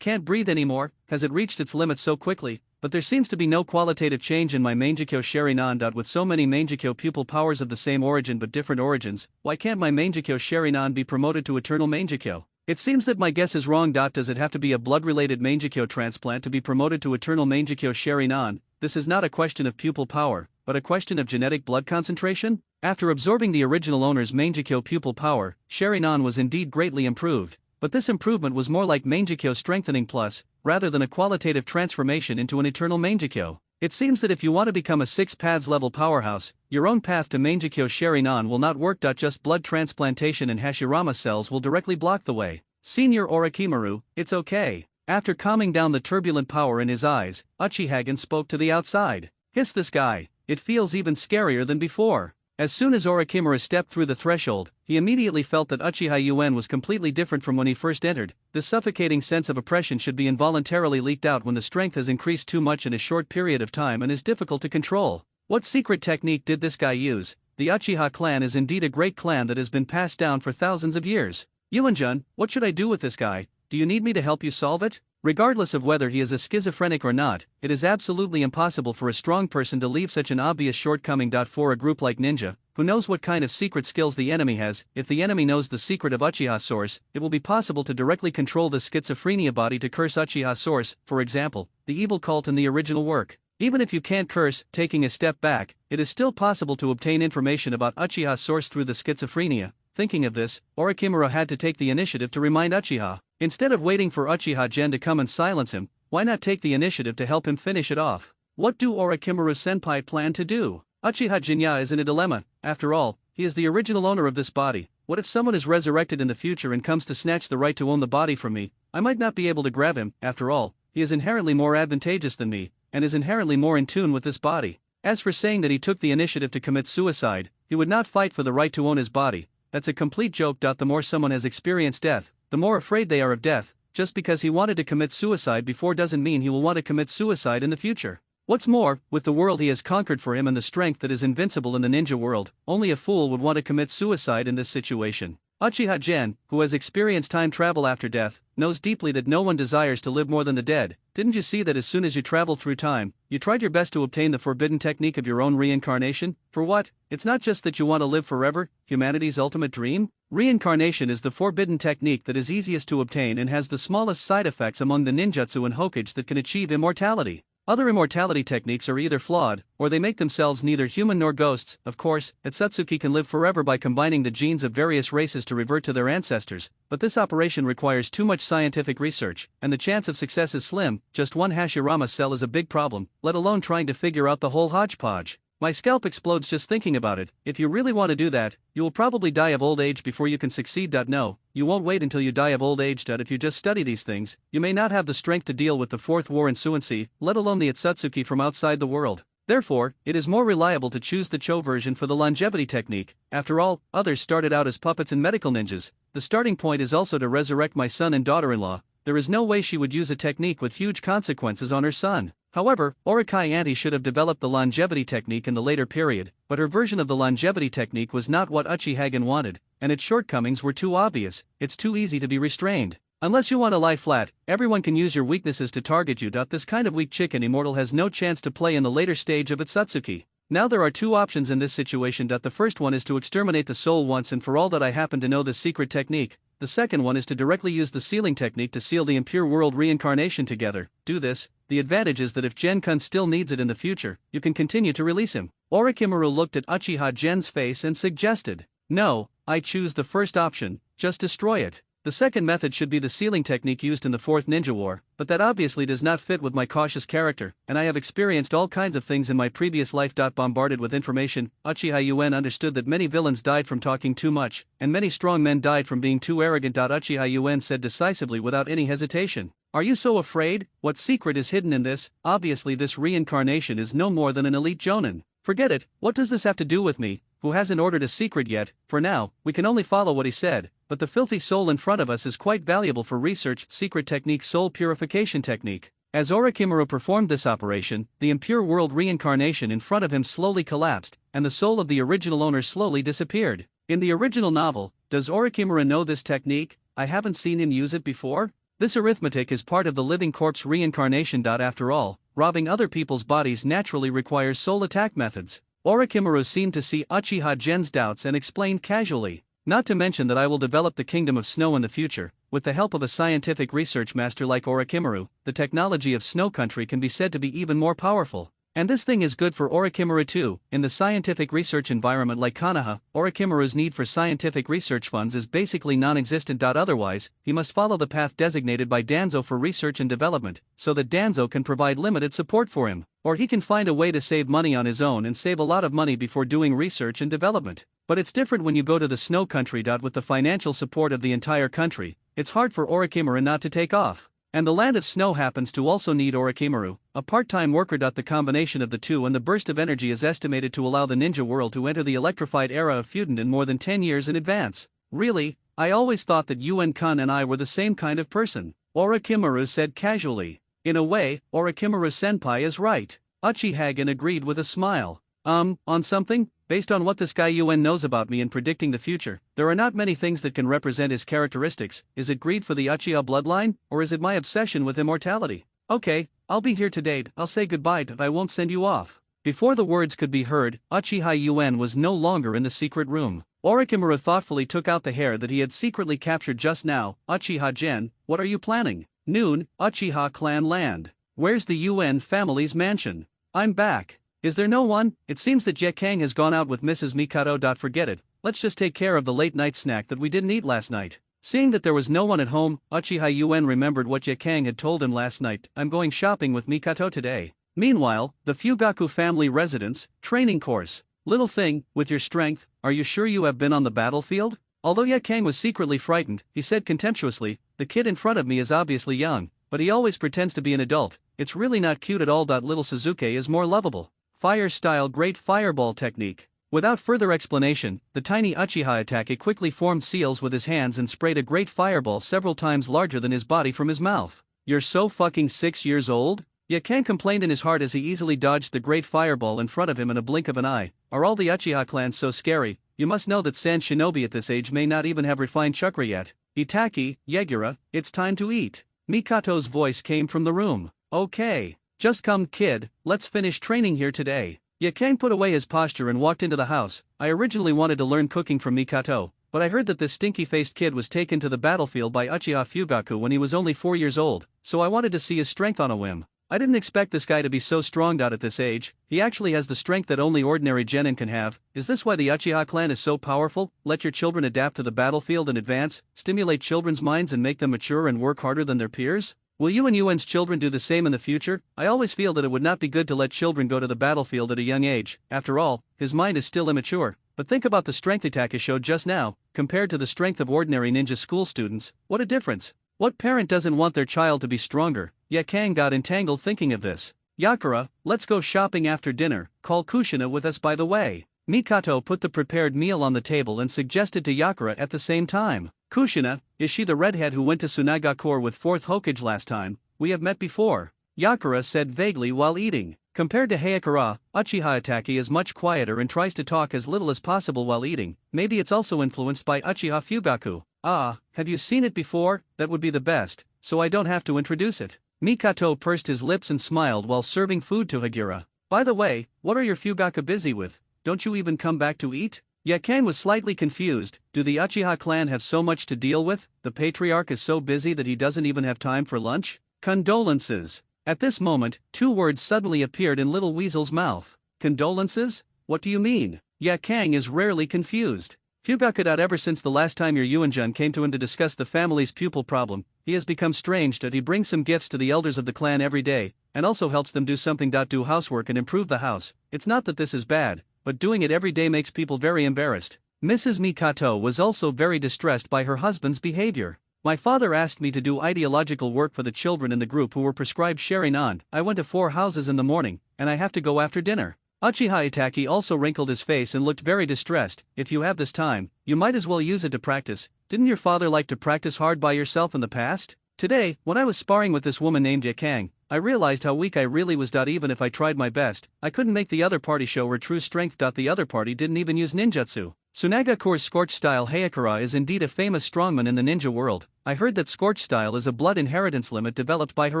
Can't breathe anymore, has it reached its limit so quickly? But there seems to be no qualitative change in my Mangekyo Sharinan. With so many Mangekyo pupil powers of the same origin but different origins, why can't my Mangekyo Sharinan be promoted to eternal Mangekyo? It seems that my guess is wrong. Does it have to be a blood-related Mangekyo transplant to be promoted to eternal Mangekyo Sharinan? This is not a question of pupil power, but a question of genetic blood concentration? After absorbing the original owner's Mangekyo pupil power, Sharinan was indeed greatly improved, but this improvement was more like Mangekyo strengthening plus, rather than a qualitative transformation into an eternal Mangekyo. It seems that if you want to become a 6 paths level powerhouse, your own path to Mangekyo Sharinan will not work. Just blood transplantation and Hashirama cells will directly block the way. Senior Orochimaru, it's okay. After calming down the turbulent power in his eyes, Uchiha spoke to the outside. Hiss this guy, it feels even scarier than before. As soon as Orochimaru stepped through the threshold, he immediately felt that Uchiha Yuen was completely different from when he first entered. This suffocating sense of oppression should be involuntarily leaked out when the strength has increased too much in a short period of time and is difficult to control. What secret technique did this guy use? The Uchiha clan is indeed a great clan that has been passed down for thousands of years. Yuan-jun, what should I do with this guy? Do you need me to help you solve it? Regardless of whether he is a schizophrenic or not, it is absolutely impossible for a strong person to leave such an obvious shortcoming. For a group like Ninja, who knows what kind of secret skills the enemy has, if the enemy knows the secret of Uchiha source, it will be possible to directly control the schizophrenia body to curse Uchiha source, for example, the evil cult in the original work. Even if you can't curse, taking a step back, it is still possible to obtain information about Uchiha source through the schizophrenia. Thinking of this, Orochimaru had to take the initiative to remind Uchiha. Instead of waiting for Uchiha to come and silence him, why not take the initiative to help him finish it off? What do Orochimaru-senpai plan to do? Uchiha Jinya is in a dilemma. After all, he is the original owner of this body. What if someone is resurrected in the future and comes to snatch the right to own the body from me? I might not be able to grab him. After all, he is inherently more advantageous than me, and is inherently more in tune with this body. As for saying that he took the initiative to commit suicide, he would not fight for the right to own his body. That's a complete joke. The more someone has experienced death, the more afraid they are of death. Just because he wanted to commit suicide before doesn't mean he will want to commit suicide in the future. What's more, with the world he has conquered for him and the strength that is invincible in the ninja world, only a fool would want to commit suicide in this situation. Uchiha, who has experienced time travel after death, knows deeply that no one desires to live more than the dead. Didn't you see that as soon as you travel through time, you tried your best to obtain the forbidden technique of your own reincarnation? For what? It's not just that you want to live forever, humanity's ultimate dream? Reincarnation is the forbidden technique that is easiest to obtain and has the smallest side effects among the ninjutsu and hokage that can achieve immortality. Other immortality techniques are either flawed, or they make themselves neither human nor ghosts. Of course, Atsutsuki can live forever by combining the genes of various races to revert to their ancestors, but this operation requires too much scientific research, and the chance of success is slim. Just one Hashirama cell is a big problem, let alone trying to figure out the whole hodgepodge. My scalp explodes just thinking about it. If you really want to do that, you will probably die of old age before you can succeed. No, you won't wait until you die of old age. If you just study these things, you may not have the strength to deal with the fourth war in Suansi, let alone the Atsutsuki from outside the world. Therefore, it is more reliable to choose the Cho version for the longevity technique. After all, others started out as puppets and medical ninjas. The starting point is also to resurrect my son and daughter-in-law. There is no way she would use a technique with huge consequences on her son. However, Orokai Auntie should have developed the longevity technique in the later period, but her version of the longevity technique was not what Uchiha wanted, and its shortcomings were too obvious. It's too easy to be restrained. Unless you want to lie flat, everyone can use your weaknesses to target you. This kind of weak chicken immortal has no chance to play in the later stage of its Satsuki. Now there are two options in this situation. The first one is to exterminate the soul once and for all. That I happen to know this secret technique. The second one is to directly use the sealing technique to seal the impure world reincarnation together. Do this. The advantage is that if Gen-kun still needs it in the future, you can continue to release him. Orochimaru looked at Uchiha Gen's face and suggested, "No, I choose the first option, just destroy it." The second method should be the sealing technique used in the Fourth Ninja War, but that obviously does not fit with my cautious character, and I have experienced all kinds of things in my previous life. Bombarded with information, Uchiha Yuen understood that many villains died from talking too much, and many strong men died from being too arrogant. Uchiha Yuen said decisively without any hesitation, "Are you so afraid? What secret is hidden in this? Obviously this reincarnation is no more than an elite jonin. Forget it, what does this have to do with me, who hasn't ordered a secret yet? For now, we can only follow what he said, but the filthy soul in front of us is quite valuable for research." Secret technique, soul purification technique. As Orochimaru performed this operation, the impure world reincarnation in front of him slowly collapsed, and the soul of the original owner slowly disappeared. In the original novel, does Orochimaru know this technique? I haven't seen him use it before. This arithmetic is part of the living corpse reincarnation. After all, robbing other people's bodies naturally requires soul attack methods. Orochimaru seemed to see Uchiha Gen's doubts and explained casually, "Not to mention that I will develop the Kingdom of Snow in the future. With the help of a scientific research master like Orochimaru, the technology of Snow Country can be said to be even more powerful. And this thing is good for Orochimaru too. In the scientific research environment like Konoha, Orochimaru's need for scientific research funds is basically non-existent. Otherwise, he must follow the path designated by Danzo for research and development, so that Danzo can provide limited support for him. Or he can find a way to save money on his own and save a lot of money before doing research and development. But it's different when you go to the Snow Country. With the financial support of the entire country, it's hard for Orochimaru not to take off. And the Land of Snow happens to also need Orochimaru, a part-time worker. The combination of the two and the burst of energy is estimated to allow the ninja world to enter the electrified era of Fuden in more than 10 years in advance. Really? I always thought that Yuen-kun and I were the same kind of person, Orochimaru said casually. In a way, Orochimaru-senpai is right. Uchiha agreed with a smile. On something? Based on what this guy Yuen knows about me in predicting the future, there are not many things that can represent his characteristics. Is it greed for the Uchiha bloodline, or is it my obsession with immortality? Okay, I'll be here today. I'll say goodbye, but I won't send you off. Before the words could be heard, Uchiha Yuen was no longer in the secret room. Orochimaru thoughtfully took out the hair that he had secretly captured just now. Uchiha Gen, what are you planning? Noon, Uchiha clan land. Where's the Yuen family's mansion? I'm back. Is there no one? It seems that Yekang has gone out with Mrs. Mikado. Forget it, let's just take care of the late night snack that we didn't eat last night. Seeing that there was no one at home, Uchiha Yuen remembered what Yekang had told him last night. I'm going shopping with Mikato today. Meanwhile, the Fugaku family residence, training course. Little thing, with your strength, are you sure you have been on the battlefield? Although Yekang was secretly frightened, he said contemptuously, the kid in front of me is obviously young, but he always pretends to be an adult. It's really not cute at all. Little Suzuki is more lovable. Fire-style great fireball technique. Without further explanation, the tiny Uchiha Itake quickly formed seals with his hands and sprayed a great fireball several times larger than his body from his mouth. You're so fucking 6 years old? Yakan complained in his heart as he easily dodged the great fireball in front of him in a blink of an eye. Are all the Uchiha clans so scary? You must know that Sand Shinobi at this age may not even have refined chakra yet. Itaki, Yegura, it's time to eat. Mikato's voice came from the room. Okay. Just come kid, let's finish training here today. Yakang put away his posture and walked into the house. I originally wanted to learn cooking from Mikato, but I heard that this stinky-faced kid was taken to the battlefield by Uchiha Fugaku when he was only 4 years old, so I wanted to see his strength on a whim. I didn't expect this guy to be so strong. At this age, he actually has the strength that only ordinary genin can have. Is this why the Uchiha clan is so powerful? Let your children adapt to the battlefield in advance, stimulate children's minds and make them mature and work harder than their peers? Will you and Yuan's children do the same in the future? I always feel that it would not be good to let children go to the battlefield at a young age. After all, his mind is still immature. But think about the strength Itachi showed just now, compared to the strength of ordinary ninja school students. What a difference. What parent doesn't want their child to be stronger? Yet Kang got entangled thinking of this. Yakura, let's go shopping after dinner, call Kushina with us by the way. Mikato put the prepared meal on the table and suggested to Yakura at the same time. Kushina, is she the redhead who went to Tsunagakure with 4th Hokage last time? We have met before. Yakura said vaguely while eating. Compared to Hayakura, Uchiha Itachi is much quieter and tries to talk as little as possible while eating. Maybe it's also influenced by Uchiha Fugaku. Ah, have you seen it before? That would be the best, so I don't have to introduce it. Mikato pursed his lips and smiled while serving food to Hagura. By the way, what are your Fugaku busy with? Don't you even come back to eat? Yakan was slightly confused. Do the Uchiha clan have so much to deal with? The patriarch is so busy that he doesn't even have time for lunch? Condolences. At this moment, 2 words suddenly appeared in Little Weasel's mouth. Condolences? What do you mean? Yakang is rarely confused. Fugaku. Ever since the last time your Yuanjun came to him to discuss the family's pupil problem, he has become strange that he brings some gifts to the elders of the clan every day, and also helps them do something. Do housework and improve the house. It's not that this is bad, but doing it every day makes people very embarrassed. Mrs. Mikato was also very distressed by her husband's behavior. My father asked me to do ideological work for the children in the group who were prescribed sharing on. I went to 4 houses in the morning, and I have to go after dinner. Uchiha Itachi also wrinkled his face and looked very distressed. If you have this time, you might as well use it to practice. Didn't your father like to practice hard by yourself in the past? Today, when I was sparring with this woman named Yakang, I realized how weak I really was. Even if I tried my best, I couldn't make the other party show her true strength. The other party didn't even use ninjutsu. Tsunagakure's Scorch Style Hayakura is indeed a famous strongman in the ninja world. I heard that Scorch Style is a blood inheritance limit developed by her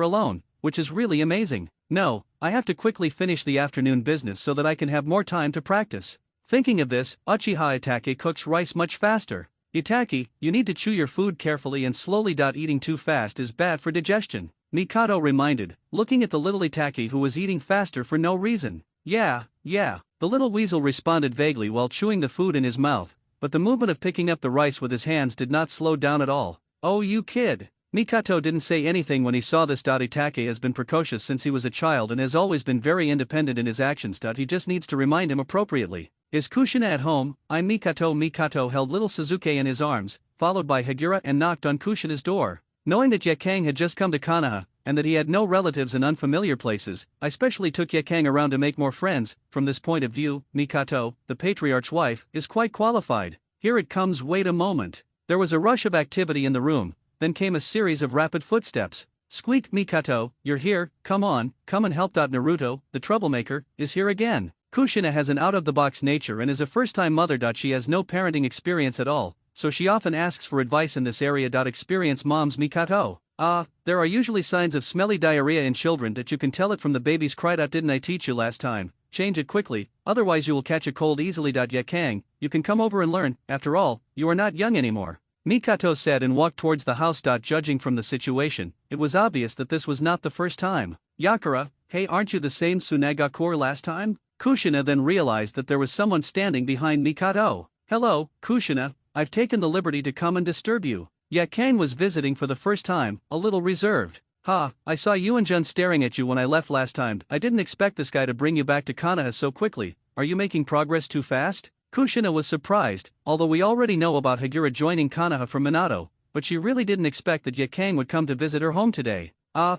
alone, which is really amazing. No, I have to quickly finish the afternoon business so that I can have more time to practice. Thinking of this, Uchiha Itachi cooks rice much faster. Itachi, you need to chew your food carefully and slowly. Eating too fast is bad for digestion. Mikado reminded, looking at the little Itachi who was eating faster for no reason. Yeah. The little weasel responded vaguely while chewing the food in his mouth, but the movement of picking up the rice with his hands did not slow down at all. Oh you kid. Mikato didn't say anything when he saw this. Itachi has been precocious since he was a child and has always been very independent in his actions. He just needs to remind him appropriately. Is Kushina at home? I'm Mikato. Mikato held little Suzuki in his arms, followed by Hagura, and knocked on Kushina's door. Knowing that Yakang had just come to Konoha, and that he had no relatives in unfamiliar places, I specially took Yakang around to make more friends. From this point of view, Mikato, the patriarch's wife, is quite qualified. Here it comes. Wait a moment. There was a rush of activity in the room, then came a series of rapid footsteps. Squeak. Mikato, you're here, come on, come and help. Naruto, the troublemaker, is here again. Kushina has an out-of-the-box nature and is a first-time mother. She has no parenting experience at all, so she often asks for advice in this area. Experience moms. Mikato. There are usually signs of smelly diarrhea in children that you can tell it from the baby's cry. Didn't I teach you last time? Change it quickly, otherwise you will catch a cold easily. Yakang, you can come over and learn, after all, you are not young anymore. Mikato said and walked towards the house. Judging from the situation, it was obvious that this was not the first time. Yakura, hey, aren't you the same Tsunagakure last time? Kushina then realized that there was someone standing behind Mikato. Hello, Kushina, I've taken the liberty to come and disturb you. Yakang was visiting for the first time, a little reserved. I saw Yuanjun staring at you when I left last time. I didn't expect this guy to bring you back to Konoha so quickly. Are you making progress too fast? Kushina was surprised, although we already know about Hagura joining Konoha from Minato, but she really didn't expect that Yakang would come to visit her home today. A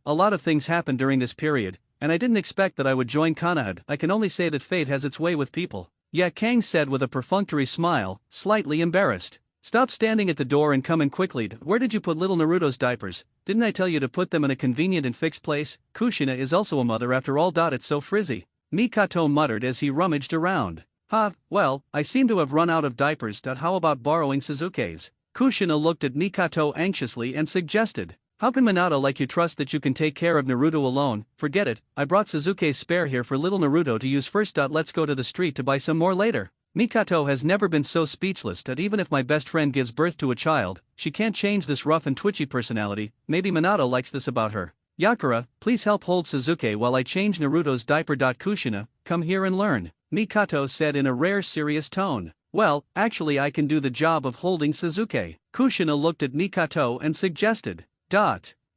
lot of things happened during this period, and I didn't expect that I would join Konoha. I can only say that fate has its way with people. Yakang said with a perfunctory smile, slightly embarrassed. Stop standing at the door and come in quickly. Where did you put little Naruto's diapers? Didn't I tell you to put them in a convenient and fixed place? Kushina is also a mother after all. It's so frizzy. Mikato muttered as he rummaged around. Well, I seem to have run out of diapers. How about borrowing Suzuki's? Kushina looked at Mikato anxiously and suggested. How can Minato like you trust that you can take care of Naruto alone? Forget it, I brought Suzuki's spare here for little Naruto to use first. Let's go to the street to buy some more later. Mikato has never been so speechless that even if my best friend gives birth to a child, she can't change this rough and twitchy personality. Maybe Minato likes this about her. Yakura, please help hold Suzuki while I change Naruto's diaper. Kushina, come here and learn, Mikato said in a rare serious tone. Well, actually I can do the job of holding Suzuki. Kushina looked at Mikato and suggested.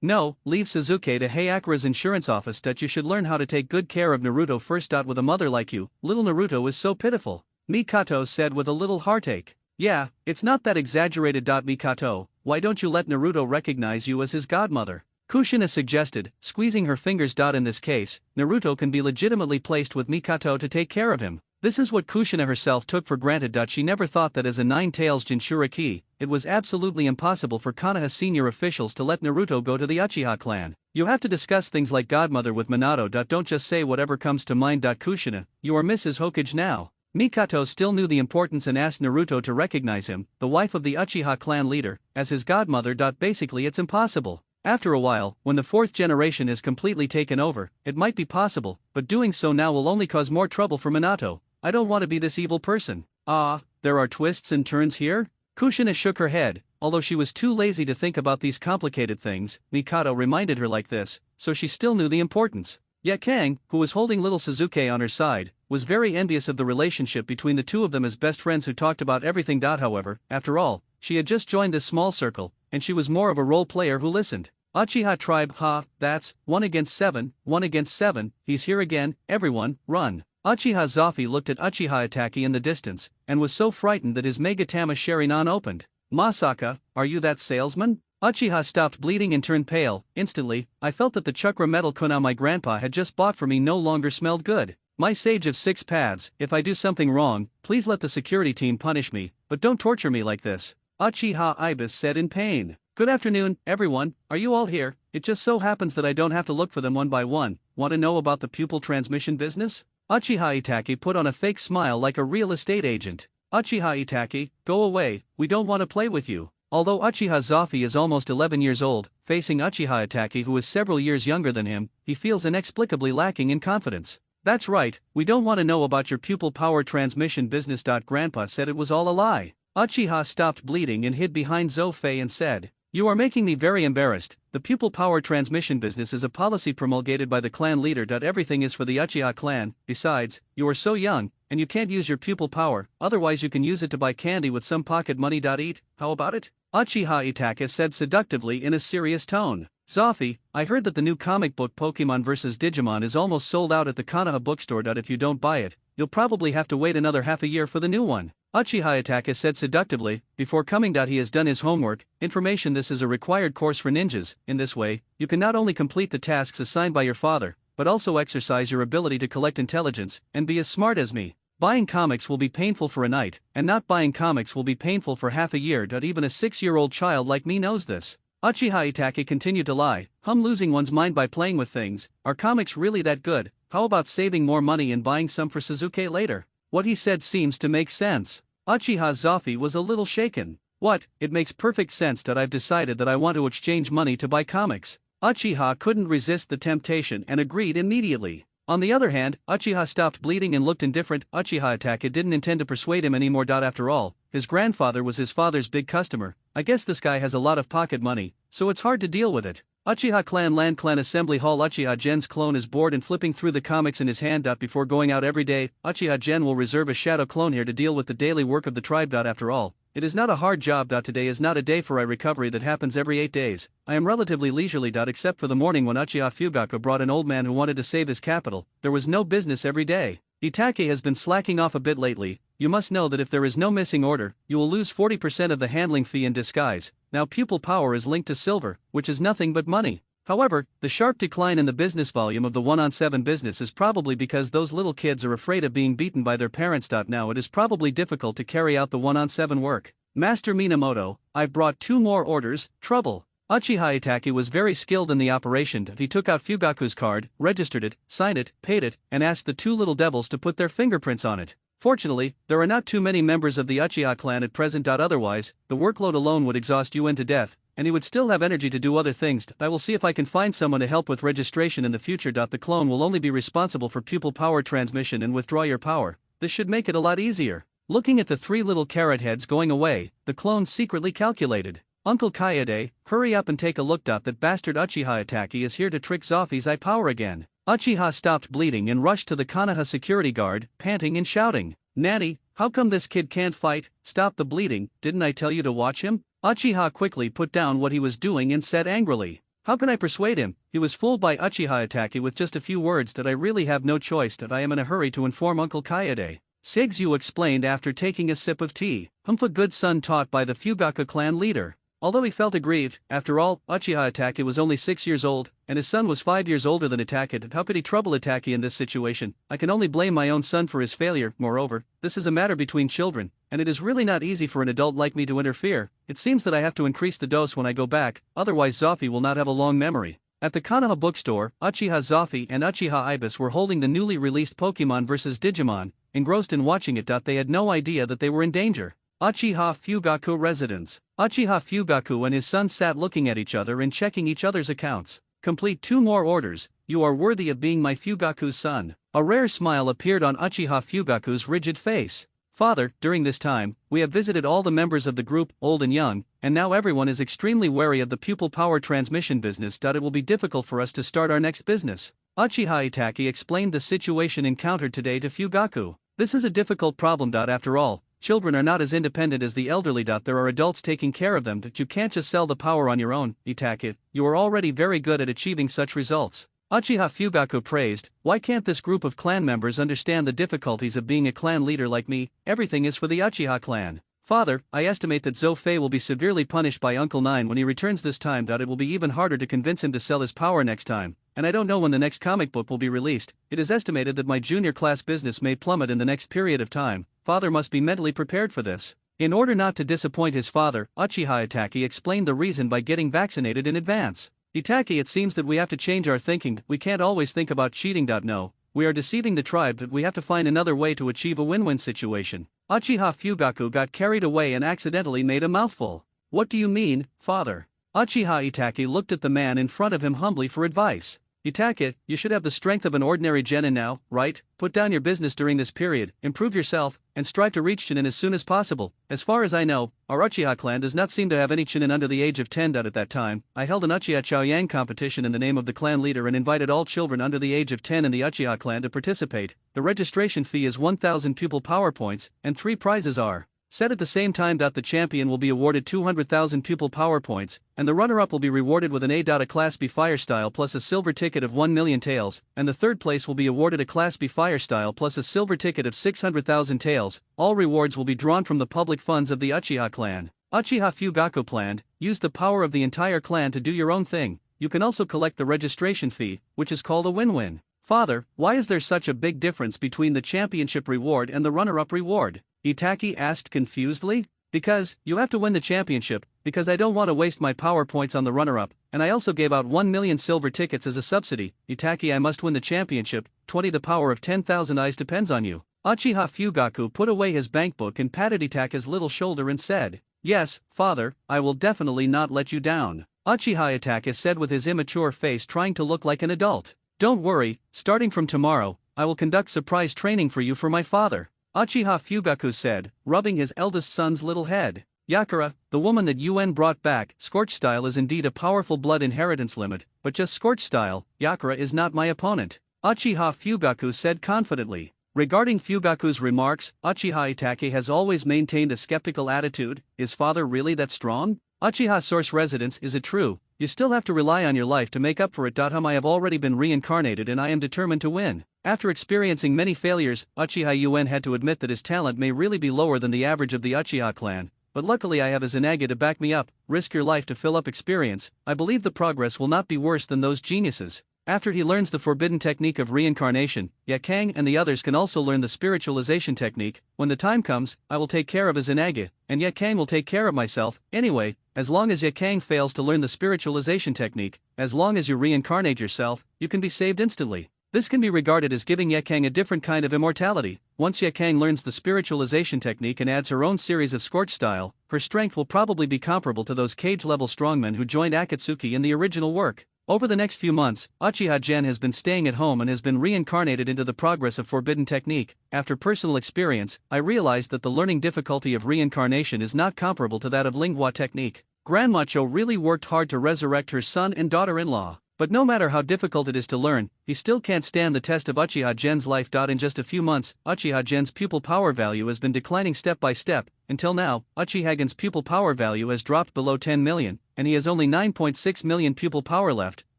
No, leave Suzuki to Hayakura's insurance office. You should learn how to take good care of Naruto first. With a mother like you, little Naruto is so pitiful, Mikato said with a little heartache. Yeah, it's not that exaggerated. Mikato, why don't you let Naruto recognize you as his godmother? Kushina suggested, squeezing her fingers. In this case, Naruto can be legitimately placed with Mikato to take care of him. This is what Kushina herself took for granted. She never thought that as a Nine-Tails Jinchuriki, it was absolutely impossible for Konoha senior officials to let Naruto go to the Uchiha clan. You have to discuss things like godmother with Minato. Don't just say whatever comes to mind. Kushina, you are Mrs. Hokage now. Mikato still knew the importance and asked Naruto to recognize him, the wife of the Uchiha clan leader, as his godmother. Basically it's impossible. After a while, when the fourth generation is completely taken over, it might be possible, but doing so now will only cause more trouble for Minato. I don't want to be this evil person. There are twists and turns here? Kushina shook her head, although she was too lazy to think about these complicated things. Mikado reminded her like this, so she still knew the importance. Yet Kang, who was holding little Suzuki on her side, was very envious of the relationship between the two of them as best friends who talked about everything. However, after all, she had just joined this small circle, and she was more of a role player who listened. Uchiha tribe, that's 1 against 7, 1 against 7, he's here again, everyone, run. Uchiha Zoffy looked at Uchiha Itachi in the distance, and was so frightened that his Megatama Sharingan opened. Masaka, are you that salesman? Uchiha stopped bleeding and turned pale. Instantly, I felt that the chakra metal kunai my grandpa had just bought for me no longer smelled good. My sage of 6 paths, if I do something wrong, please let the security team punish me, but don't torture me like this. Uchiha Ibis said in pain. Good afternoon, everyone, are you all here? It just so happens that I don't have to look for them one by one. Want to know about the pupil transmission business? Uchiha Itaki put on a fake smile like a real estate agent. Uchiha Itaki, go away, we don't want to play with you. Although Uchiha Zoffy is almost 11 years old, facing Uchiha Itaki who is several years younger than him, he feels inexplicably lacking in confidence. That's right, we don't want to know about your pupil power transmission business. Grandpa said it was all a lie. Uchiha stopped bleeding and hid behind Zofei and said, you are making me very embarrassed. The pupil power transmission business is a policy promulgated by the clan leader. Everything is for the Uchiha clan. Besides, you are so young, and you can't use your pupil power, otherwise you can use it to buy candy with some pocket money. Eat, how about it? Uchiha Itaka said seductively in a serious tone. Zoffy, I heard that the new comic book Pokemon vs. Digimon is almost sold out at the Konoha bookstore. If you don't buy it, you'll probably have to wait another half a year for the new one. Uchiha Itaka said seductively, before coming. He has done his homework. Information: this is a required course for ninjas. In this way, you can not only complete the tasks assigned by your father, but also exercise your ability to collect intelligence and be as smart as me. Buying comics will be painful for a night, and not buying comics will be painful for half a year. Even a 6-year-old child like me knows this. Uchiha Itaki continued to lie, losing one's mind by playing with things. Are comics really that good? How about saving more money and buying some for Suzuki later? What he said seems to make sense. Uchiha Zoffy was a little shaken. What? It makes perfect sense. I've decided that I want to exchange money to buy comics. Uchiha couldn't resist the temptation and agreed immediately. On the other hand, Uchiha stopped bleeding and looked indifferent. Uchiha Itaka didn't intend to persuade him anymore. After all, his grandfather was his father's big customer. I guess this guy has a lot of pocket money, so it's hard to deal with it. Uchiha Clan Land Clan Assembly Hall. Uchiha Gen's clone is bored and flipping through the comics in his hand. Before going out every day, Uchiha Gen will reserve a shadow clone here to deal with the daily work of the tribe. After all, it is not a hard job. Today is not a day for a recovery that happens every 8 days. I am relatively leisurely. Except for the morning when Uchiha Fugaku brought an old man who wanted to save his capital, there was no business every day. Itake has been slacking off a bit lately. You must know that if there is no missing order, you will lose 40% of the handling fee in disguise. Now pupil power is linked to silver, which is nothing but money. However, the sharp decline in the business volume of the 1-on-7 business is probably because those little kids are afraid of being beaten by their parents. Now it is probably difficult to carry out the 1-on-7 work. Master Minamoto, I've brought 2 more orders. Trouble. Uchiha Itaki was very skilled in the operation. He took out Fugaku's card, registered it, signed it, paid it, and asked the 2 little devils to put their fingerprints on it. Fortunately, there are not too many members of the Uchiha clan at present. Otherwise, the workload alone would exhaust Yuen to death, and he would still have energy to do other things. I will see if I can find someone to help with registration in the future. The clone will only be responsible for pupil power transmission and withdraw your power. This should make it a lot easier. Looking at the 3 little carrot heads going away, the clone secretly calculated. Uncle Kaede, hurry up and take a look. That bastard Uchiha Itaki is here to trick Zoffy's eye power again. Uchiha stopped bleeding and rushed to the Konoha security guard, panting and shouting, Nanny, how come this kid can't fight? Stop the bleeding, didn't I tell you to watch him? Uchiha quickly put down what he was doing and said angrily, How can I persuade him? He was fooled by Uchiha Itachi with just a few words that I really have no choice, that I am in a hurry to inform Uncle Kaede. Seigyu explained after taking a sip of tea. Humph, good son taught by the Fugaku clan leader. Although he felt aggrieved, after all, Uchiha Itachi was only 6 years old, and his son was 5 years older than Itachi. How could he trouble Itachi in this situation? I can only blame my own son for his failure. Moreover, this is a matter between children, and it is really not easy for an adult like me to interfere. It seems that I have to increase the dose when I go back, otherwise Zoffy will not have a long memory. At the Konoha bookstore, Uchiha Zoffy and Uchiha Ibis were holding the newly released Pokemon vs. Digimon. Engrossed in watching it, they had no idea that they were in danger. Uchiha Fugaku residence. Uchiha Fugaku and his son sat looking at each other and checking each other's accounts. Complete 2 more orders. You are worthy of being my Fugaku's son. A rare smile appeared on Uchiha Fugaku's rigid face. Father, during this time, we have visited all the members of the group, old and young, and now everyone is extremely wary of the pupil power transmission business. It will be difficult for us to start our next business. Uchiha Itachi explained the situation encountered today to Fugaku. This is a difficult problem. After all, children are not as independent as the elderly. There are adults taking care of them. You can't just sell the power on your own, Itachi. You are already very good at achieving such results. Uchiha Fugaku praised. Why can't this group of clan members understand the difficulties of being a clan leader like me? Everything is for the Uchiha clan. Father, I estimate that Zofei will be severely punished by Uncle Nine when he returns this time. It will be even harder to convince him to sell his power next time, and I don't know when the next comic book will be released. It is estimated that my junior class business may plummet in the next period of time. Father must be mentally prepared for this. In order not to disappoint his father, Uchiha Itachi explained the reason by getting vaccinated in advance. Itachi, it seems that we have to change our thinking. We can't always think about cheating. No, we are deceiving the tribe, but we have to find another way to achieve a win-win situation. Uchiha Fugaku got carried away and accidentally made a mouthful. What do you mean, father? Uchiha Itachi looked at the man in front of him humbly for advice. Itachi, you should have the strength of an ordinary genin now, right? Put down your business during this period, improve yourself, and strive to reach Chunin as soon as possible. As far as I know, our Uchiha clan does not seem to have any Chunin under the age of 10. At that time, I held an Uchiha Chaoyang competition in the name of the clan leader and invited all children under the age of 10 in the Uchiha clan to participate. The registration fee is 1,000 pupil power points, and 3 prizes are set at the same time. The champion will be awarded 200,000 pupil power points, and the runner-up will be rewarded with an A. Class B fire style plus a silver ticket of 1 million taels, and the third place will be awarded a Class B fire style plus a silver ticket of 600,000 taels. All rewards will be drawn from the public funds of the Uchiha clan. Uchiha Fugaku planned, use the power of the entire clan to do your own thing. You can also collect the registration fee, which is called a win-win. Father, why is there such a big difference between the championship reward and the runner-up reward? Itachi asked confusedly. Because, you have to win the championship, because I don't want to waste my power points on the runner-up, and I also gave out 1 million silver tickets as a subsidy. Itachi, I must win the championship, 20 the power of 10,000 eyes depends on you. Uchiha Fugaku put away his bankbook and patted Itachi's little shoulder and said, yes, father, I will definitely not let you down. Uchiha Itachi said with his immature face trying to look like an adult. Don't worry, starting from tomorrow, I will conduct surprise training for you for my father. Uchiha Fugaku said, rubbing his eldest son's little head. Yakura, the woman that UN brought back, Scorch Style is indeed a powerful blood inheritance limit, but just Scorch Style, Yakura is not my opponent. Uchiha Fugaku said confidently. Regarding Fugaku's remarks, Uchiha Itachi has always maintained a skeptical attitude. Is father really that strong? Uchiha Source Residence, is it true? You still have to rely on your life to make up for it. I have already been reincarnated and I am determined to win. After experiencing many failures, Uchiha UN had to admit that his talent may really be lower than the average of the Uchiha clan, but luckily I have izanagi to back me up. Risk your life to fill up experience. I believe the progress will not be worse than those geniuses. After he learns the forbidden technique of reincarnation, Yakang and the others can also learn the spiritualization technique. When the time comes, I will take care of izanagi, and Yakang will take care of myself. Anyway, as long as Yakang fails to learn the spiritualization technique, as long as you reincarnate yourself, you can be saved instantly. This can be regarded as giving Yakang a different kind of immortality. Once Yakang learns the spiritualization technique and adds her own series of Scorch Style, her strength will probably be comparable to those cage-level strongmen who joined Akatsuki in the original work. Over the next few months, Uchiha Gen has been staying at home and has been reincarnated into the progress of forbidden technique. After personal experience, I realized that the learning difficulty of reincarnation is not comparable to that of lingua technique. Grandma Cho really worked hard to resurrect her son and daughter-in-law. But no matter how difficult it is to learn, he still can't stand the test of Uchiha Gen's life. In just a few months, Uchiha Gen's pupil power value has been declining step by step. Until now, Uchiha Gen's pupil power value has dropped below 10 million, and he has only 9.6 million pupil power left,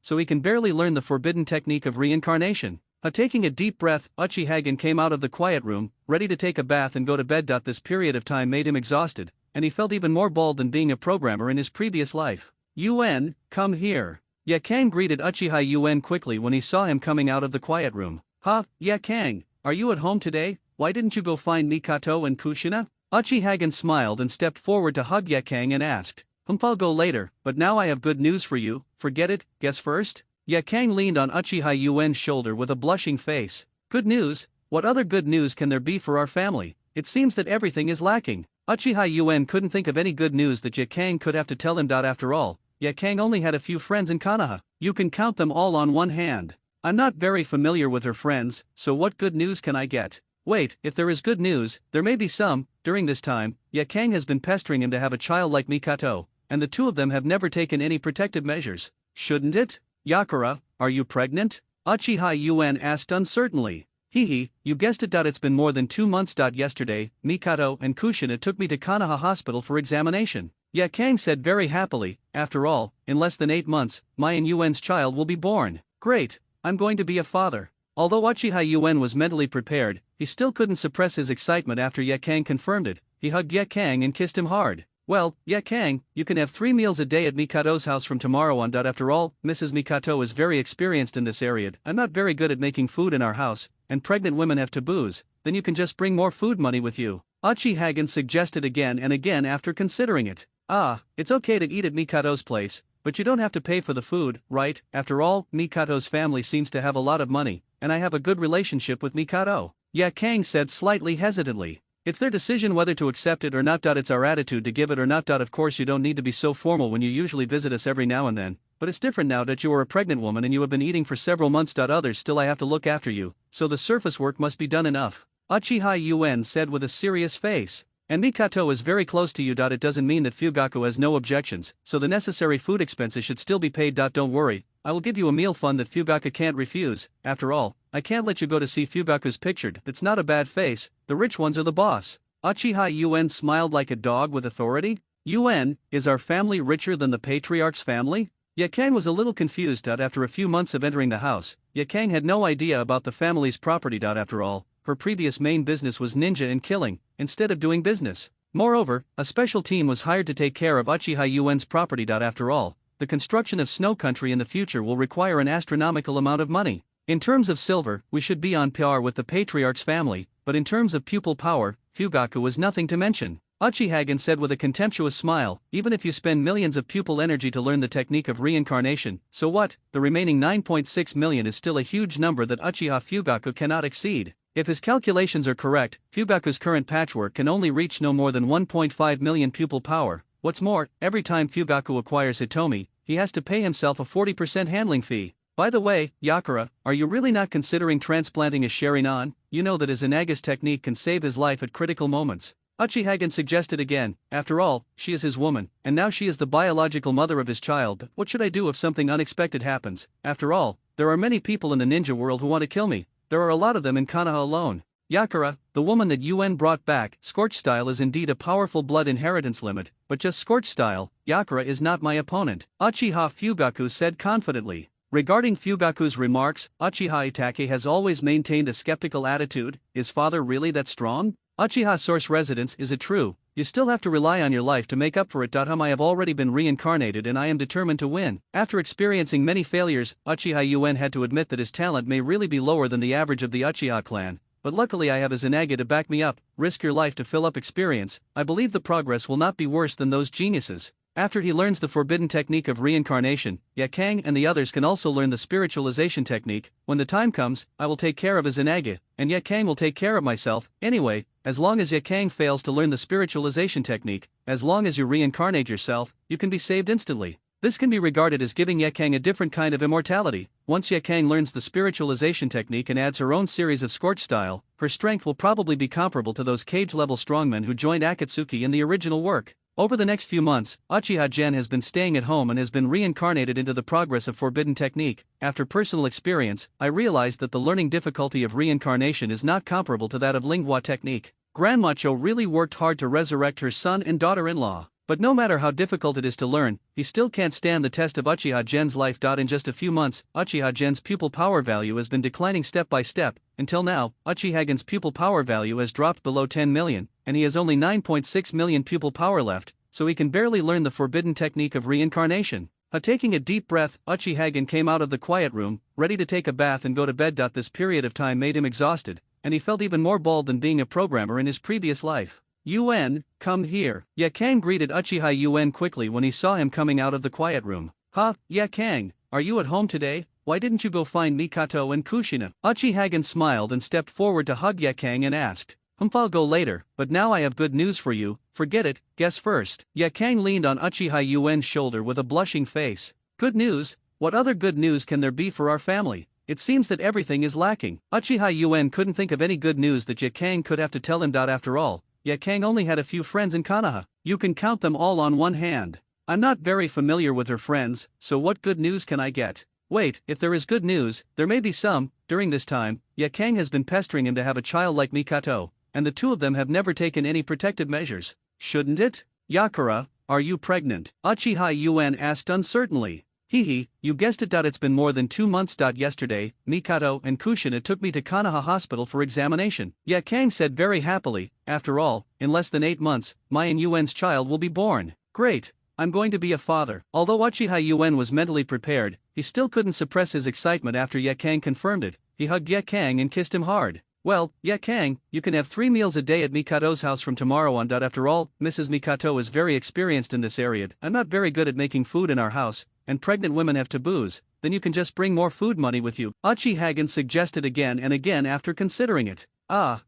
so he can barely learn the forbidden technique of reincarnation. Taking a deep breath, Uchiha Gen came out of the quiet room, ready to take a bath and go to bed. This period of time made him exhausted, and he felt even more bald than being a programmer in his previous life. Yuen, come here. Ye Kang greeted Uchiha Yuen quickly when he saw him coming out of the quiet room. Ye Kang, are you at home today? Why didn't you go find Mikato and Kushina? Uchiha Gen smiled and stepped forward to hug Ye Kang and asked, I'll go later, but now I have good news for you. Forget it, guess first? Ye Kang leaned on Uchiha Yuen's shoulder with a blushing face. Good news? What other good news can there be for our family? It seems that everything is lacking. Uchiha Yuen couldn't think of any good news that Ye Kang could have to tell him. After all, Ye Kang only had a few friends in Konoha. You can count them all on one hand. I'm not very familiar with her friends, so what good news can I get? Wait, if there is good news, there may be some. During this time, Ye Kang has been pestering him to have a child like Mikato, and the two of them have never taken any protective measures. Shouldn't it? Yakura, are you pregnant? Uchiha Yuen asked uncertainly. You guessed it. It's been more than 2 months. Yesterday, Mikato and Kushina took me to Konoha Hospital for examination. Ye Kang said very happily. After all, in less than 8 months, my and Yuen's child will be born. Great, I'm going to be a father. Although Uchiha Yuen was mentally prepared, he still couldn't suppress his excitement after Ye Kang confirmed it. He hugged Ye Kang and kissed him hard. Well, Ye Kang, you can have 3 meals a day at Mikato's house from tomorrow on. After all, Mrs. Mikato is very experienced in this area. I'm not very good at making food in our house, and pregnant women have taboos. Then you can just bring more food money with you. Uchiha Gen suggested again and again after considering it. It's okay to eat at Mikato's place, but you don't have to pay for the food, right? After all, Mikato's family seems to have a lot of money, and I have a good relationship with Mikato. Ye Kang said slightly hesitantly. It's their decision whether to accept it or not. It's our attitude to give it or not. Of course, you don't need to be so formal when you usually visit us every now and then, but it's different now that you are a pregnant woman and you have been eating for several months. Others still I have to look after you, so the surface work must be done enough. Uchiha Yuen said with a serious face. And Mikato is very close to you. It doesn't mean that Fugaku has no objections, so the necessary food expenses should still be paid. Don't worry, I will give you a meal fund that Fugaku can't refuse. After all, I can't let you go to see Fugaku's pictured. It's not a bad face, the rich ones are the boss. Uchiha Yuen smiled like a dog with authority. Yuen, is our family richer than the patriarch's family? Ye Kang was a little confused. After a few months of entering the house, Ye Kang had no idea about the family's property. After all, her previous main business was ninja and killing, instead of doing business. Moreover, a special team was hired to take care of Uchiha Yuen's property. After all, the construction of Snow Country in the future will require an astronomical amount of money. In terms of silver, we should be on par with the patriarch's family, but in terms of pupil power, Fugaku was nothing to mention. Uchiha Gen said with a contemptuous smile, even if you spend millions of pupil energy to learn the technique of reincarnation, so what? The remaining 9.6 million is still a huge number that Uchiha Fugaku cannot exceed. If his calculations are correct, Fugaku's current patchwork can only reach no more than 1.5 million pupil power. What's more, every time Fugaku acquires Hitomi, he has to pay himself a 40% handling fee. By the way, Yakura, are you really not considering transplanting his Sharinan? You know that Izanaga's technique can save his life at critical moments. Uchiha Gen suggested again. After all, she is his woman, and now she is the biological mother of his child. What should I do if something unexpected happens? After all, there are many people in the ninja world who want to kill me. There are a lot of them in Konoha alone. Yakura, the woman that Yuen brought back, Scorch Style is indeed a powerful blood inheritance limit, but just Scorch Style, Yakura is not my opponent, Uchiha Fugaku said confidently. Regarding Fugaku's remarks, Uchiha Itachi has always maintained a skeptical attitude. Is father really that strong? Uchiha Source Residence, is it true? You still have to rely on your life to make up for it. I have already been reincarnated and I am determined to win. After experiencing many failures, Uchiha Yuen had to admit that his talent may really be lower than the average of the Uchiha clan. But luckily I have Izanagi to back me up. Risk your life to fill up experience. I believe the progress will not be worse than those geniuses. After he learns the forbidden technique of reincarnation, Ye Kang and the others can also learn the spiritualization technique. When the time comes, I will take care of Izanagi, and Ye Kang will take care of myself. Anyway, as long as Ye Kang fails to learn the spiritualization technique, as long as you reincarnate yourself, you can be saved instantly. This can be regarded as giving Ye Kang a different kind of immortality. Once Ye Kang learns the spiritualization technique and adds her own series of Scorch Style, her strength will probably be comparable to those cage-level strongmen who joined Akatsuki in the original work. Over the next few months, Uchiha Gen has been staying at home and has been reincarnated into the progress of forbidden technique. After personal experience, I realized that the learning difficulty of reincarnation is not comparable to that of lingua technique. Grandma Cho really worked hard to resurrect her son and daughter-in-law. But no matter how difficult it is to learn, he still can't stand the test of Uchiha Gen's life. In just a few months, Uchiha Gen's pupil power value has been declining step by step. Until now, Uchiha Gen's pupil power value has dropped below 10 million, and he has only 9.6 million pupil power left, so he can barely learn the forbidden technique of reincarnation. Taking a deep breath, Uchiha Gen came out of the quiet room, ready to take a bath and go to bed. This period of time made him exhausted, and he felt even more bald than being a programmer in his previous life. Yuen, come here. Ye Kang greeted Uchiha Yuen quickly when he saw him coming out of the quiet room. Ye Kang, are you at home today? Why didn't you go find Mikato and Kushina? Uchiha Gen smiled and stepped forward to hug Ye Kang and asked, I'll go later, but now I have good news for you. Forget it, guess first. Ye Kang leaned on Uchiha Yuen's shoulder with a blushing face. Good news? What other good news can there be for our family? It seems that everything is lacking. Uchiha Yuen couldn't think of any good news that Ye Kang could have to tell him. After all, Ye Kang only had a few friends in Konoha. You can count them all on one hand. I'm not very familiar with her friends, so what good news can I get? Wait, if there is good news, there may be some. During this time, Ye Kang has been pestering him to have a child like Mikato, and the two of them have never taken any protective measures. Shouldn't it? Yakura, are you pregnant? Uchiha Yuen asked uncertainly. You guessed it. It's been more than 2 months. Yesterday, Mikato and Kushina took me to Konoha Hospital for examination. Ye Kang said very happily. After all, in less than 8 months, my and Yuen's child will be born. Great, I'm going to be a father. Although Uchiha Yuen was mentally prepared, he still couldn't suppress his excitement after Ye Kang confirmed it. He hugged Ye Kang and kissed him hard. Well, Ye Kang, you can have 3 meals a day at Mikato's house from tomorrow on. After all, Mrs. Mikato is very experienced in this area. I'm not very good at making food in our house, and pregnant women have taboos. Then you can just bring more food money with you. Uchiha Gen suggested again and again after considering it.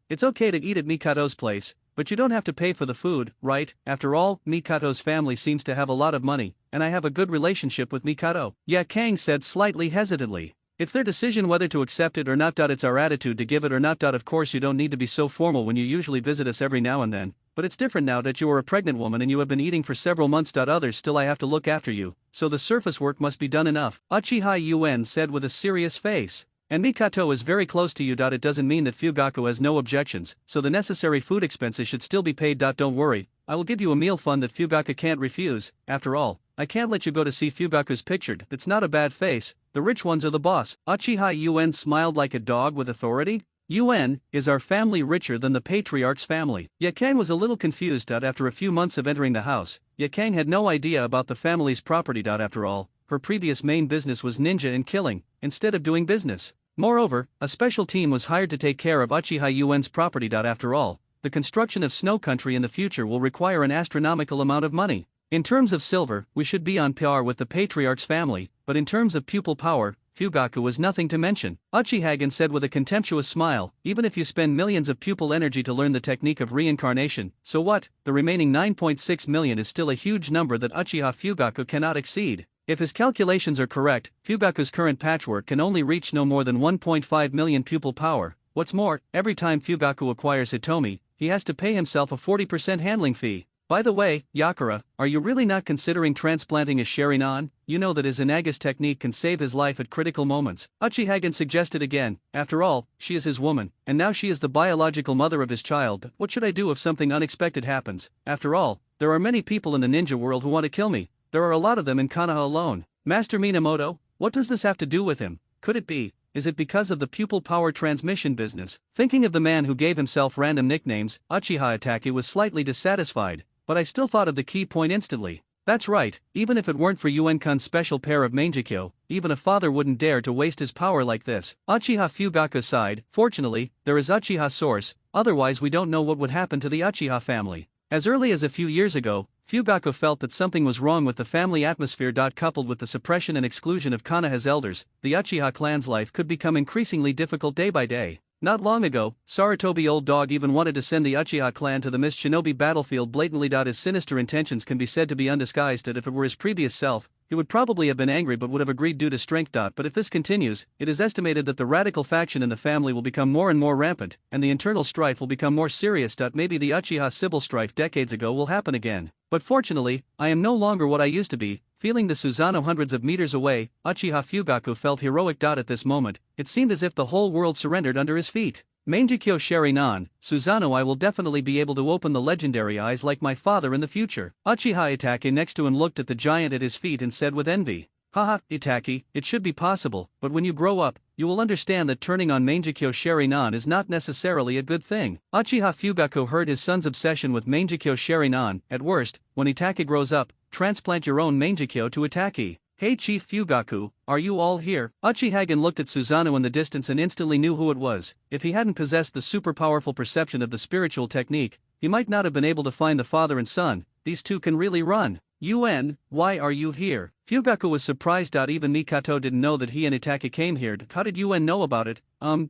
It's okay to eat at Mikato's place, but you don't have to pay for the food, right? After all, Mikato's family seems to have a lot of money, and I have a good relationship with Mikato. Ye Kang said slightly hesitantly. It's their decision whether to accept it or not. It's our attitude to give it or not. Of course, you don't need to be so formal when you usually visit us every now and then, but it's different now that you are a pregnant woman and you have been eating for several months. Others still I have to look after you, so the surface work must be done enough. Uchiha Yuen said with a serious face. And Mikato is very close to you. It doesn't mean that Fugaku has no objections, so the necessary food expenses should still be paid. Don't worry, I will give you a meal fund that Fugaku can't refuse. After all, I can't let you go to see Fugaku's picture. It's not a bad face. The rich ones are the boss. Uchiha Yuen smiled like a dog with authority. Yuen, is our family richer than the patriarch's family? Ye Kang was a little confused. After a few months of entering the house, Ye Kang had no idea about the family's property. After all, her previous main business was ninja and killing, instead of doing business. Moreover, a special team was hired to take care of Uchiha Yuen's property. After all, the construction of Snow Country in the future will require an astronomical amount of money. In terms of silver, we should be on par with the patriarch's family, but in terms of pupil power, Fugaku was nothing to mention. Uchiha Gen said with a contemptuous smile, even if you spend millions of pupil energy to learn the technique of reincarnation, so what? The remaining 9.6 million is still a huge number that Uchiha Fugaku cannot exceed. If his calculations are correct, Fugaku's current patchwork can only reach no more than 1.5 million pupil power. What's more, every time Fugaku acquires Hitomi, he has to pay himself a 40% handling fee. By the way, Yakura, are you really not considering transplanting his Sharinan? You know that izanagi technique can save his life at critical moments. Uchiha Gen suggested again. After all, she is his woman, and now she is the biological mother of his child. What should I do if something unexpected happens? After all, there are many people in the ninja world who want to kill me. There are a lot of them in Konoha alone. Master Minamoto, what does this have to do with him? Could it be? Is it because of the pupil power transmission business? Thinking of the man who gave himself random nicknames, Uchiha Itachi was slightly dissatisfied. But I still thought of the key point instantly. That's right, even if it weren't for Yuen-kun's special pair of Mangekyo, even a father wouldn't dare to waste his power like this. Uchiha Fugaku sighed. Fortunately, there is Uchiha Source, otherwise we don't know what would happen to the Uchiha family. As early as a few years ago, Fugaku felt that something was wrong with the family atmosphere. Coupled with the suppression and exclusion of Konoha's elders, the Uchiha clan's life could become increasingly difficult day by day. Not long ago, Sarutobi Old Dog even wanted to send the Uchiha clan to the Mist Shinobi battlefield blatantly. His sinister intentions can be said to be undisguised, and if it were his previous self, he would probably have been angry but would have agreed due to strength. But if this continues, it is estimated that the radical faction in the family will become more and more rampant, and the internal strife will become more serious. Maybe the Uchiha Sybil strife decades ago will happen again. But fortunately, I am no longer what I used to be. Feeling the Susanoo hundreds of meters away, Uchiha Fugaku felt heroic. At this moment, it seemed as if the whole world surrendered under his feet. Mangekyo Sherinan, Susanoo, I will definitely be able to open the legendary eyes like my father in the future. Uchiha Itake next to him looked at the giant at his feet and said with envy, "Haha, Itake, it should be possible, but when you grow up, you will understand that turning on Mangekyo Sherinan is not necessarily a good thing." Uchiha Fugaku heard his son's obsession with Mangekyo Sherinan. At worst, when Itake grows up, transplant your own Mangekyo to Itake. Hey Chief Fugaku, are you all here? Uchiha looked at Susanoo in the distance and instantly knew who it was. If he hadn't possessed the super powerful perception of the spiritual technique, he might not have been able to find the father and son. These two can really run. UN, why are you here? Fugaku was surprised. Even Mikato didn't know that he and Itake came here. How did UN know about it?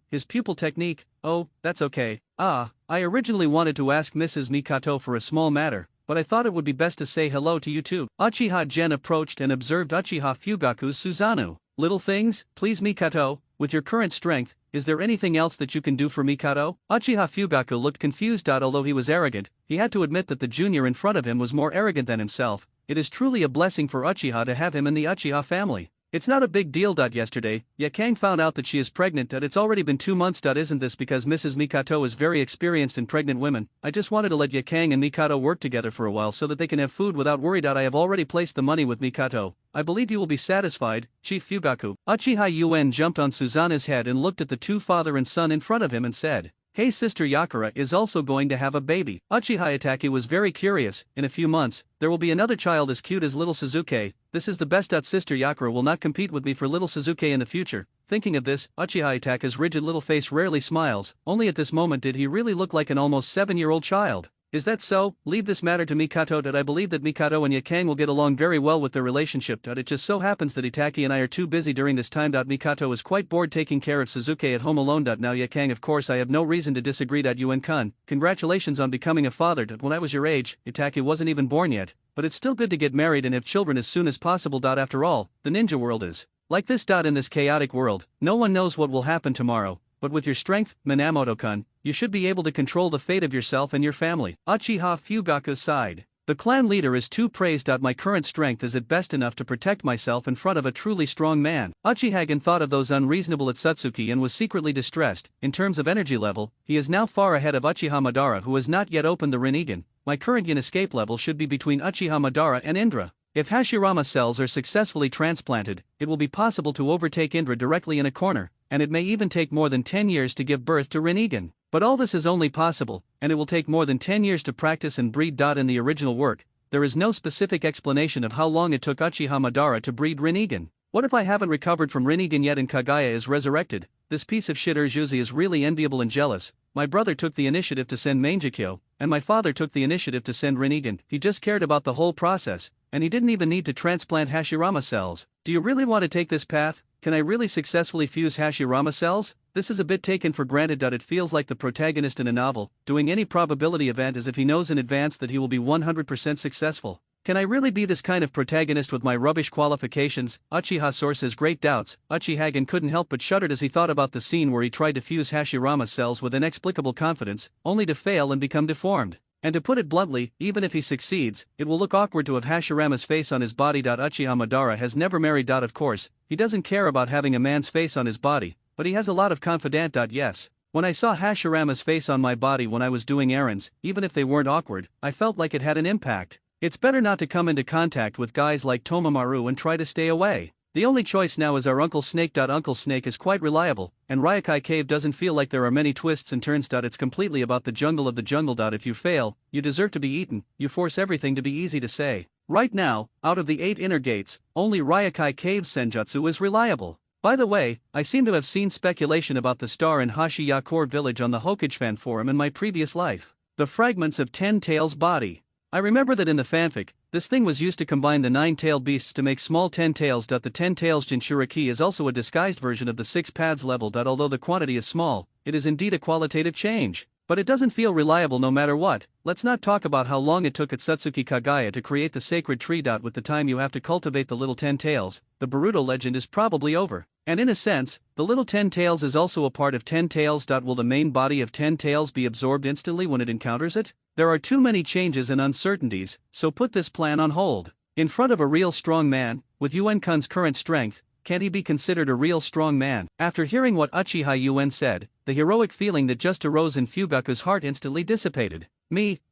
His pupil technique. Oh, that's okay. I originally wanted to ask Mrs. Mikato for a small matter, but I thought it would be best to say hello to you too. Uchiha Gen approached and observed Uchiha Fugaku's Susanoo. Little things, please Mikato, with your current strength, is there anything else that you can do for Mikato? Uchiha Fugaku looked confused. Although he was arrogant, he had to admit that the junior in front of him was more arrogant than himself. It is truly a blessing for Uchiha to have him in the Uchiha family. It's not a big deal. Yesterday, Yakang found out that she is pregnant. It's already been 2 months. Isn't this because Mrs. Mikato is very experienced in pregnant women? I just wanted to let Yakang and Mikato work together for a while so that they can have food without worry. I have already placed the money with Mikato. I believe you will be satisfied, Chief Fugaku. Uchiha UN jumped on Susanoo's head and looked at the two father and son in front of him and said, "Hey, Sister Yakura is also going to have a baby." Uchiha Itake was very curious. In a few months, there will be another child as cute as little Suzuki. This is the best. Sister Yakura will not compete with me for little Suzuki in the future. Thinking of this, Uchiha Itake's rigid little face rarely smiles. Only at this moment did he really look like an almost 7-year-old child. Is that so? Leave this matter to Mikato. I believe that Mikato and Yakang will get along very well with their relationship. It just so happens that Itake and I are too busy during this time. Mikato is quite bored taking care of Suzuki at home alone. Now Yakang, of course I have no reason to disagree. UN-kun, congratulations on becoming a father. When I was your age, Itake wasn't even born yet, but it's still good to get married and have children as soon as possible. After all, the ninja world is like this. In this chaotic world, no one knows what will happen tomorrow. But with your strength, Minamoto-kun, you should be able to control the fate of yourself and your family. Uchiha Fugaku sighed. The clan leader is too praised. My current strength is at best enough to protect myself in front of a truly strong man. Uchiha thought of those unreasonable Atsutsuki and was secretly distressed. In terms of energy level, he is now far ahead of Uchiha Madara, who has not yet opened the Rinnegan. My current yin escape level should be between Uchiha Madara and Indra. If Hashirama cells are successfully transplanted, it will be possible to overtake Indra directly in a corner, and it may even take more than 10 years to give birth to Rinnegan. But all this is only possible, and it will take more than 10 years to practice and breed. In the original work, there is no specific explanation of how long it took Uchiha Madara to breed Rinnegan. What if I haven't recovered from Rinnegan yet and Kagaya is resurrected? This piece of shit Urjuzi is really enviable and jealous. My brother took the initiative to send Mangekyo, and my father took the initiative to send Rinnegan. He just cared about the whole process, and he didn't even need to transplant Hashirama cells. Do you really want to take this path? Can I really successfully fuse Hashirama cells? This is a bit taken for granted. It feels like the protagonist in a novel, doing any probability event as if he knows in advance that he will be 100% successful. Can I really be this kind of protagonist with my rubbish qualifications? Uchiha source has great doubts. Uchiha couldn't help but shuddered as he thought about the scene where he tried to fuse Hashirama cells with inexplicable confidence, only to fail and become deformed. And to put it bluntly, even if he succeeds, it will look awkward to have Hashirama's face on his body. Uchiha Madara has never married. Of course, he doesn't care about having a man's face on his body, but he has a lot of confidant. Yes. When I saw Hashirama's face on my body when I was doing errands, even if they weren't awkward, I felt like it had an impact. It's better not to come into contact with guys like Tomomaru and try to stay away. The only choice now is our Uncle Snake. Uncle Snake is quite reliable, and Ryokai Cave doesn't feel like there are many twists and turns. It's completely about the jungle of the jungle. If you fail, you deserve to be eaten. You force everything to be easy to say. Right now, out of the 8 inner gates, only Ryokai Cave Senjutsu is reliable. By the way, I seem to have seen speculation about the star in Hashiyakure village on the Hokage fan forum in my previous life. The fragments of 10 Tails body. I remember that in the fanfic, this thing was used to combine the 9-tailed beasts to make small 10 tails. The 10 tails Jinchuriki is also a disguised version of the 6 paths level. Although the quantity is small, it is indeed a qualitative change. but it doesn't feel reliable no matter what. Let's not talk about how long it took at Satsuki Kagaya to create the sacred tree. With the time you have to cultivate the little 10 tails, the Boruto legend is probably over. And in a sense, the little 10 tails is also a part of 10 tails. Will the main body of 10 tails be absorbed instantly when it encounters it? There are too many changes and uncertainties, so put this plan on hold. In front of a real strong man, with Yuen-kun's current strength, can't he be considered a real strong man? After hearing what Uchiha Yuen said, the heroic feeling that just arose in Fugaku's heart instantly dissipated.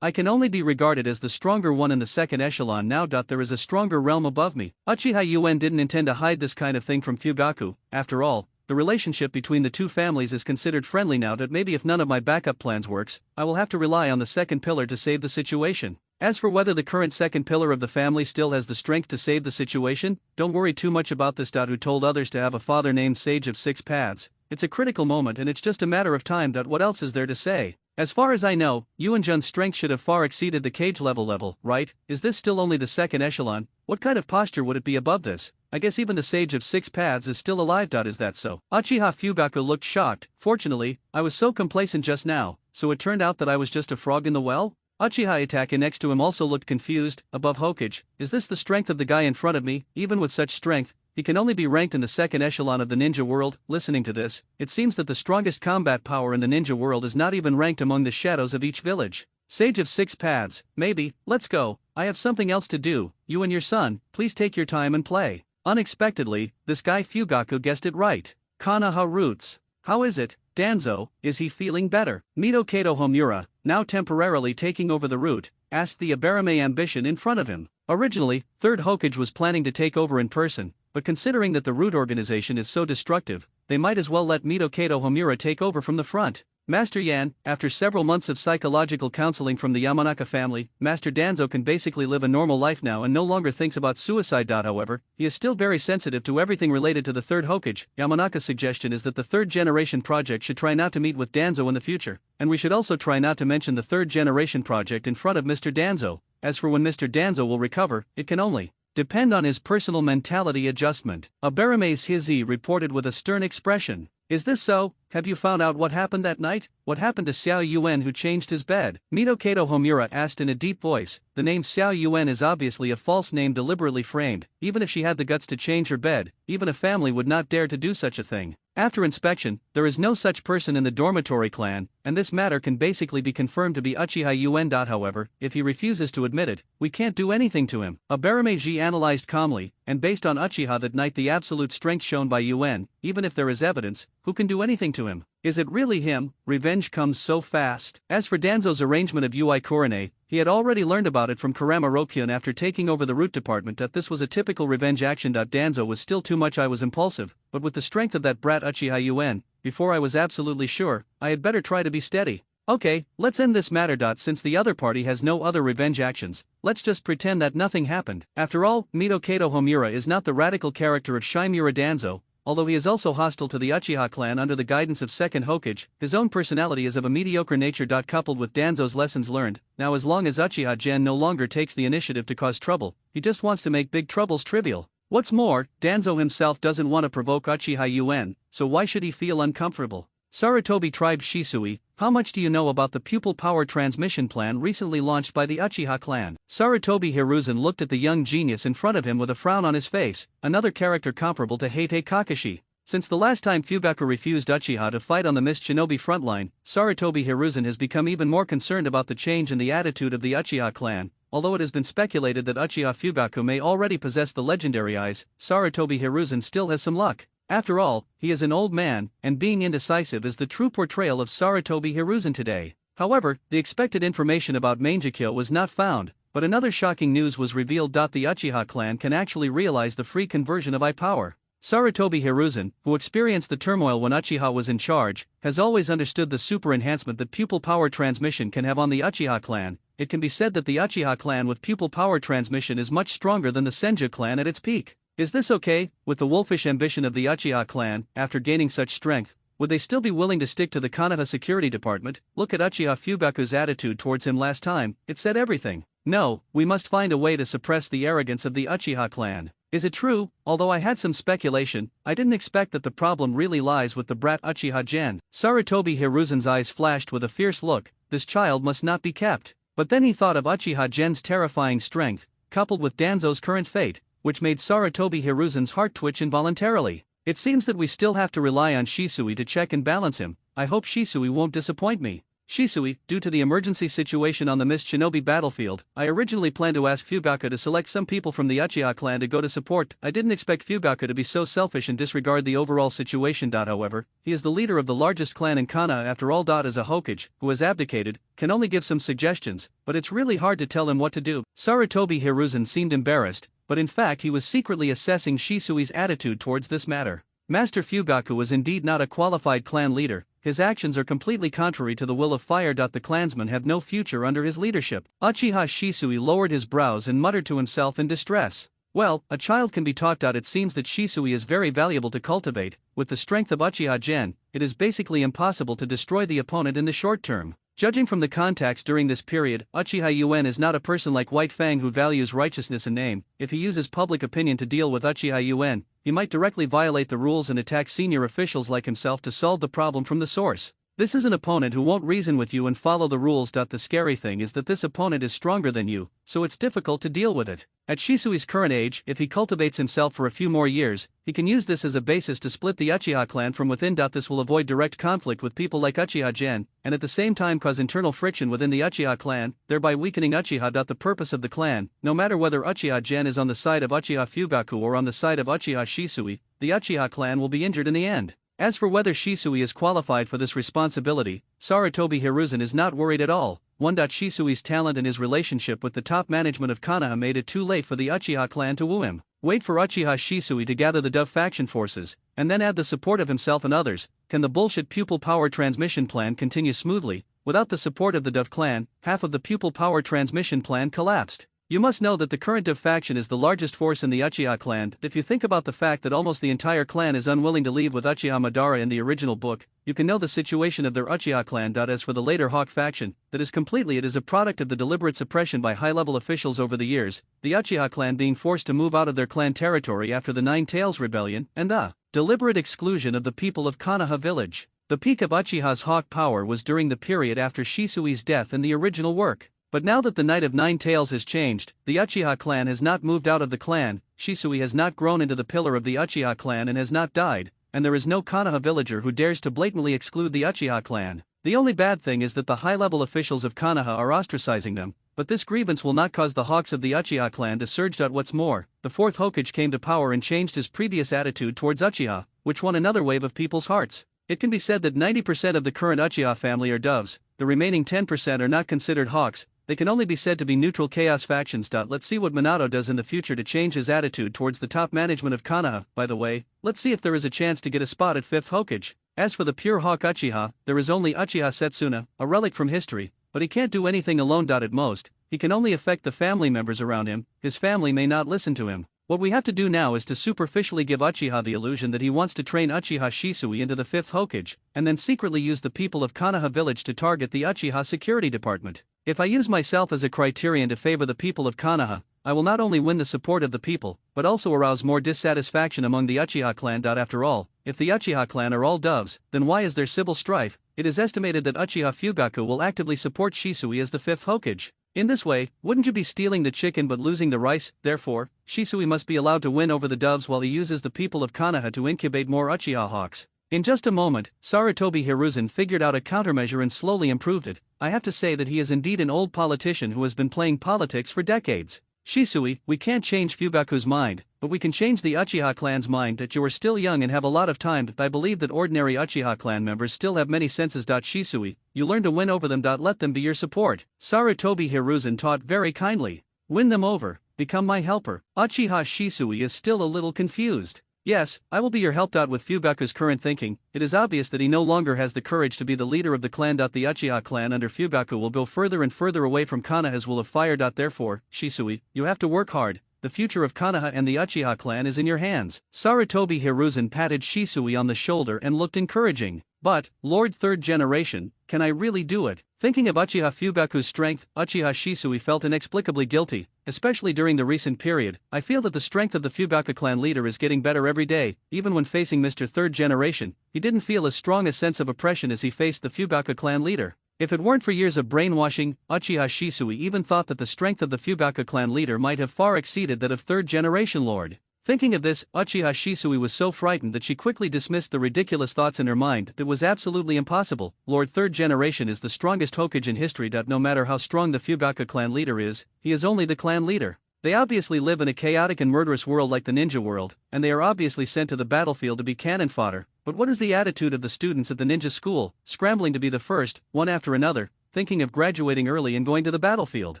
I can only be regarded as the stronger one in the second echelon now. There is a stronger realm above me. Uchiha Yuen didn't intend to hide this kind of thing from Fugaku. After all, the relationship between the two families is considered friendly now. Maybe if none of my backup plans works, I will have to rely on the second pillar to save the situation. As for whether the current second pillar of the family still has the strength to save the situation, don't worry too much about this. Who told others to have a father named Sage of Six Paths? It's a critical moment and it's just a matter of time. What else is there to say? As far as I know, Yuan-jun's strength should have far exceeded the cage level, right? Is this still only the second echelon? What kind of posture would it be above this? I guess even the Sage of Six Paths is still alive. Is that so? Uchiha Fugaku looked shocked. Fortunately, I was so complacent just now, so it turned out that I was just a frog in the well? Uchiha Itachi next to him also looked confused. Above Hokage, is this the strength of the guy in front of me? Even with such strength, he can only be ranked in the second echelon of the ninja world. Listening to this, it seems that the strongest combat power in the ninja world is not even ranked among the shadows of each village. Sage of Six Paths, maybe. Let's go. I have something else to do. You and your son, please take your time and play. Unexpectedly, this guy Fugaku guessed it right. Konoha roots. How is it, Danzo? Is he feeling better? Mito Kato Homura, now temporarily taking over the route, asked the Abarame ambition in front of him. Originally, Third Hokage was planning to take over in person, but considering that the root organization is so destructive, they might as well let Mito Kato Homura take over from the front. Master Yan, after several months of psychological counseling from the Yamanaka family, Master Danzo can basically live a normal life now and no longer thinks about suicide. However, he is still very sensitive to everything related to the Third Hokage. Yamanaka's suggestion is that the third generation project should try not to meet with Danzo in the future, and we should also try not to mention the third generation project in front of Mr. Danzo. As for when Mr. Danzo will recover, it can only depend on his personal mentality adjustment. Abarame's Hizi reported with a stern expression. Is this so? Have you found out what happened that night? What happened to Xiao Yuan who changed his bed? Mito Kato Homura asked in a deep voice. The name Xiao Yuan is obviously a false name deliberately framed. Even if she had the guts to change her bed, even a family would not dare to do such a thing. After inspection, there is no such person in the dormitory clan, and this matter can basically be confirmed to be Uchiha Yuen. However, if he refuses to admit it, we can't do anything to him. Abarameji analyzed calmly, and based on Uchiha that night the absolute strength shown by Yuen, even if there is evidence, who can do anything to him? Is it really him? Revenge comes so fast. As for Danzo's arrangement of Ui Korone, he had already learned about it from Kurama Rokyun after taking over the root department. This was a typical revenge action. Danzo was still too much. I was impulsive, but with the strength of that brat Uchiha Yuen, before I was absolutely sure, I had better try to be steady. Okay, let's end this matter. Since the other party has no other revenge actions, let's just pretend that nothing happened. After all, Mito Kato Homura is not the radical character of Shimura Danzo. Although he is also hostile to the Uchiha clan under the guidance of Second Hokage, his own personality is of a mediocre nature. Coupled with Danzo's lessons learned, now as long as Uchiha Gen no longer takes the initiative to cause trouble, he just wants to make big troubles trivial. What's more, Danzo himself doesn't want to provoke Uchiha Yuen, so why should he feel uncomfortable? Sarutobi tribe Shisui, how much do you know about the pupil power transmission plan recently launched by the Uchiha clan? Sarutobi Hiruzen looked at the young genius in front of him with a frown on his face, another character comparable to Heite Kakashi. Since the last time Fugaku refused Uchiha to fight on the Mist Shinobi frontline, Sarutobi Hiruzen has become even more concerned about the change in the attitude of the Uchiha clan. Although it has been speculated that Uchiha Fugaku may already possess the legendary eyes, Sarutobi Hiruzen still has some luck. After all, he is an old man, and being indecisive is the true portrayal of Sarutobi Hiruzen today. However, the expected information about Mangekyo was not found, but another shocking news was revealed. The Uchiha clan can actually realize the free conversion of eye power. Sarutobi Hiruzen, who experienced the turmoil when Uchiha was in charge, has always understood the super enhancement that pupil power transmission can have on the Uchiha clan. It can be said that the Uchiha clan with pupil power transmission is much stronger than the Senju clan at its peak. Is this okay? With the wolfish ambition of the Uchiha clan, after gaining such strength, would they still be willing to stick to the Konoha security department? Look at Uchiha Fugaku's attitude towards him last time, it said everything. No, we must find a way to suppress the arrogance of the Uchiha clan. Is it true? Although I had some speculation, I didn't expect that the problem really lies with the brat Uchiha Gen. Sarutobi Hiruzen's eyes flashed with a fierce look. This child must not be kept. But then he thought of Uchiha Gen's terrifying strength, coupled with Danzo's current fate, which made Sarutobi Hiruzen's heart twitch involuntarily. It seems that we still have to rely on Shisui to check and balance him. I hope Shisui won't disappoint me. Shisui, due to the emergency situation on the Mist Shinobi battlefield, I originally planned to ask Fugaku to select some people from the Uchiha clan to go to support. I didn't expect Fugaku to be so selfish and disregard the overall situation. However, he is the leader of the largest clan in Konoha after all. As a Hokage, who has abdicated, can only give some suggestions, but it's really hard to tell him what to do. Sarutobi Hiruzen seemed embarrassed, but in fact he was secretly assessing Shisui's attitude towards this matter. Master Fugaku was indeed not a qualified clan leader. His actions are completely contrary to the will of fire. The clansmen have no future under his leadership. Uchiha Shisui lowered his brows and muttered to himself in distress. Well, a child can be taught. It seems that Shisui is very valuable to cultivate. With the strength of Uchiha Gen, it is basically impossible to destroy the opponent in the short term. Judging from the contacts during this period, Uchiha Yuen is not a person like White Fang who values righteousness and name. If he uses public opinion to deal with Uchiha Yuen, he might directly violate the rules and attack senior officials like himself to solve the problem from the source. This is an opponent who won't reason with you and follow the rules. The scary thing is that this opponent is stronger than you, so it's difficult to deal with it. At Shisui's current age, if he cultivates himself for a few more years, he can use this as a basis to split the Uchiha clan from within. This will avoid direct conflict with people like Uchiha Gen, and at the same time cause internal friction within the Uchiha clan, thereby weakening Uchiha. The purpose of the clan, no matter whether Uchiha Gen is on the side of Uchiha Fugaku or on the side of Uchiha Shisui, the Uchiha clan will be injured in the end. As for whether Shisui is qualified for this responsibility, Sarutobi Hiruzen is not worried at all. Shisui's talent and his relationship with the top management of Konoha made it too late for the Uchiha clan to woo him. Wait for Uchiha Shisui to gather the Dove faction forces, and then add the support of himself and others. Can the bullshit pupil power transmission plan continue smoothly? Without the support of the Dove clan, half of the pupil power transmission plan collapsed. You must know that the current Dove faction is the largest force in the Uchiha clan. If you think about the fact that almost the entire clan is unwilling to leave with Uchiha Madara in the original book, you can know the situation of their Uchiha clan. As for the later Hawk faction, it is a product of the deliberate suppression by high-level officials over the years, the Uchiha clan being forced to move out of their clan territory after the Nine Tails Rebellion, and the deliberate exclusion of the people of Konoha village. The peak of Uchiha's Hawk power was during the period after Shisui's death in the original work. But now that the Night of Nine Tails has changed, the Uchiha clan has not moved out of the clan, Shisui has not grown into the pillar of the Uchiha clan and has not died, and there is no Konoha villager who dares to blatantly exclude the Uchiha clan. The only bad thing is that the high-level officials of Konoha are ostracizing them, but this grievance will not cause the Hawks of the Uchiha clan to surge. What's more, the fourth Hokage came to power and changed his previous attitude towards Uchiha, which won another wave of people's hearts. It can be said that 90% of the current Uchiha family are doves, the remaining 10% are not considered Hawks. They can only be said to be neutral chaos factions. Let's see what Minato does in the future to change his attitude towards the top management of Konoha. By the way, let's see if there is a chance to get a spot at 5th Hokage. As for the pure Hawk Uchiha, there is only Uchiha Setsuna, a relic from history, but he can't do anything alone. At most, he can only affect the family members around him. His family may not listen to him. What we have to do now is to superficially give Uchiha the illusion that he wants to train Uchiha Shisui into the 5th Hokage, and then secretly use the people of Konoha village to target the Uchiha security department. If I use myself as a criterion to favor the people of Konoha, I will not only win the support of the people, but also arouse more dissatisfaction among the Uchiha clan. After all, if the Uchiha clan are all doves, then why is there civil strife? It is estimated that Uchiha Fugaku will actively support Shisui as the 5th Hokage. In this way, wouldn't you be stealing the chicken but losing the rice? Therefore, Shisui must be allowed to win over the doves while he uses the people of Konoha to incubate more Uchiha Hawks. In just a moment, Sarutobi Hiruzen figured out a countermeasure and slowly improved it. I have to say that he is indeed an old politician who has been playing politics for decades. Shisui, we can't change Fugaku's mind, but we can change the Uchiha clan's mind. That you are still young and have a lot of time. I believe that ordinary Uchiha clan members still have many senses. Shisui, you learn to win over them. Let them be your support. Sarutobi Hiruzen taught very kindly. Win them over, become my helper. Uchiha Shisui is still a little confused. Yes, I will be your help. With Fugaku's current thinking, it is obvious that he no longer has the courage to be the leader of the clan. The Uchiha clan under Fugaku will go further and further away from Konoha's will of fire. Therefore, Shisui, you have to work hard. the future of Konoha and the Uchiha clan is in your hands. Sarutobi Hiruzen patted Shisui on the shoulder and looked encouraging. But, Lord Third Generation, can I really do it? Thinking of Uchiha Fugaku's strength, Uchiha Shisui felt inexplicably guilty, especially during the recent period. I feel that the strength of the Fugaku clan leader is getting better every day. Even when facing Mr. Third Generation, he didn't feel as strong a sense of oppression as he faced the Fugaku clan leader. If it weren't for years of brainwashing, Uchiha Shisui even thought that the strength of the Fugaku clan leader might have far exceeded that of Third Generation Lord. Thinking of this, Uchiha Shisui was so frightened that she quickly dismissed the ridiculous thoughts in her mind that was absolutely impossible. Lord Third Generation is the strongest Hokage in history. No matter how strong the Fugaku clan leader is, he is only the clan leader. They obviously live in a chaotic and murderous world like the ninja world, and they are obviously sent to the battlefield to be cannon fodder. But what is the attitude of the students at the ninja school, scrambling to be the first, one after another, thinking of graduating early and going to the battlefield?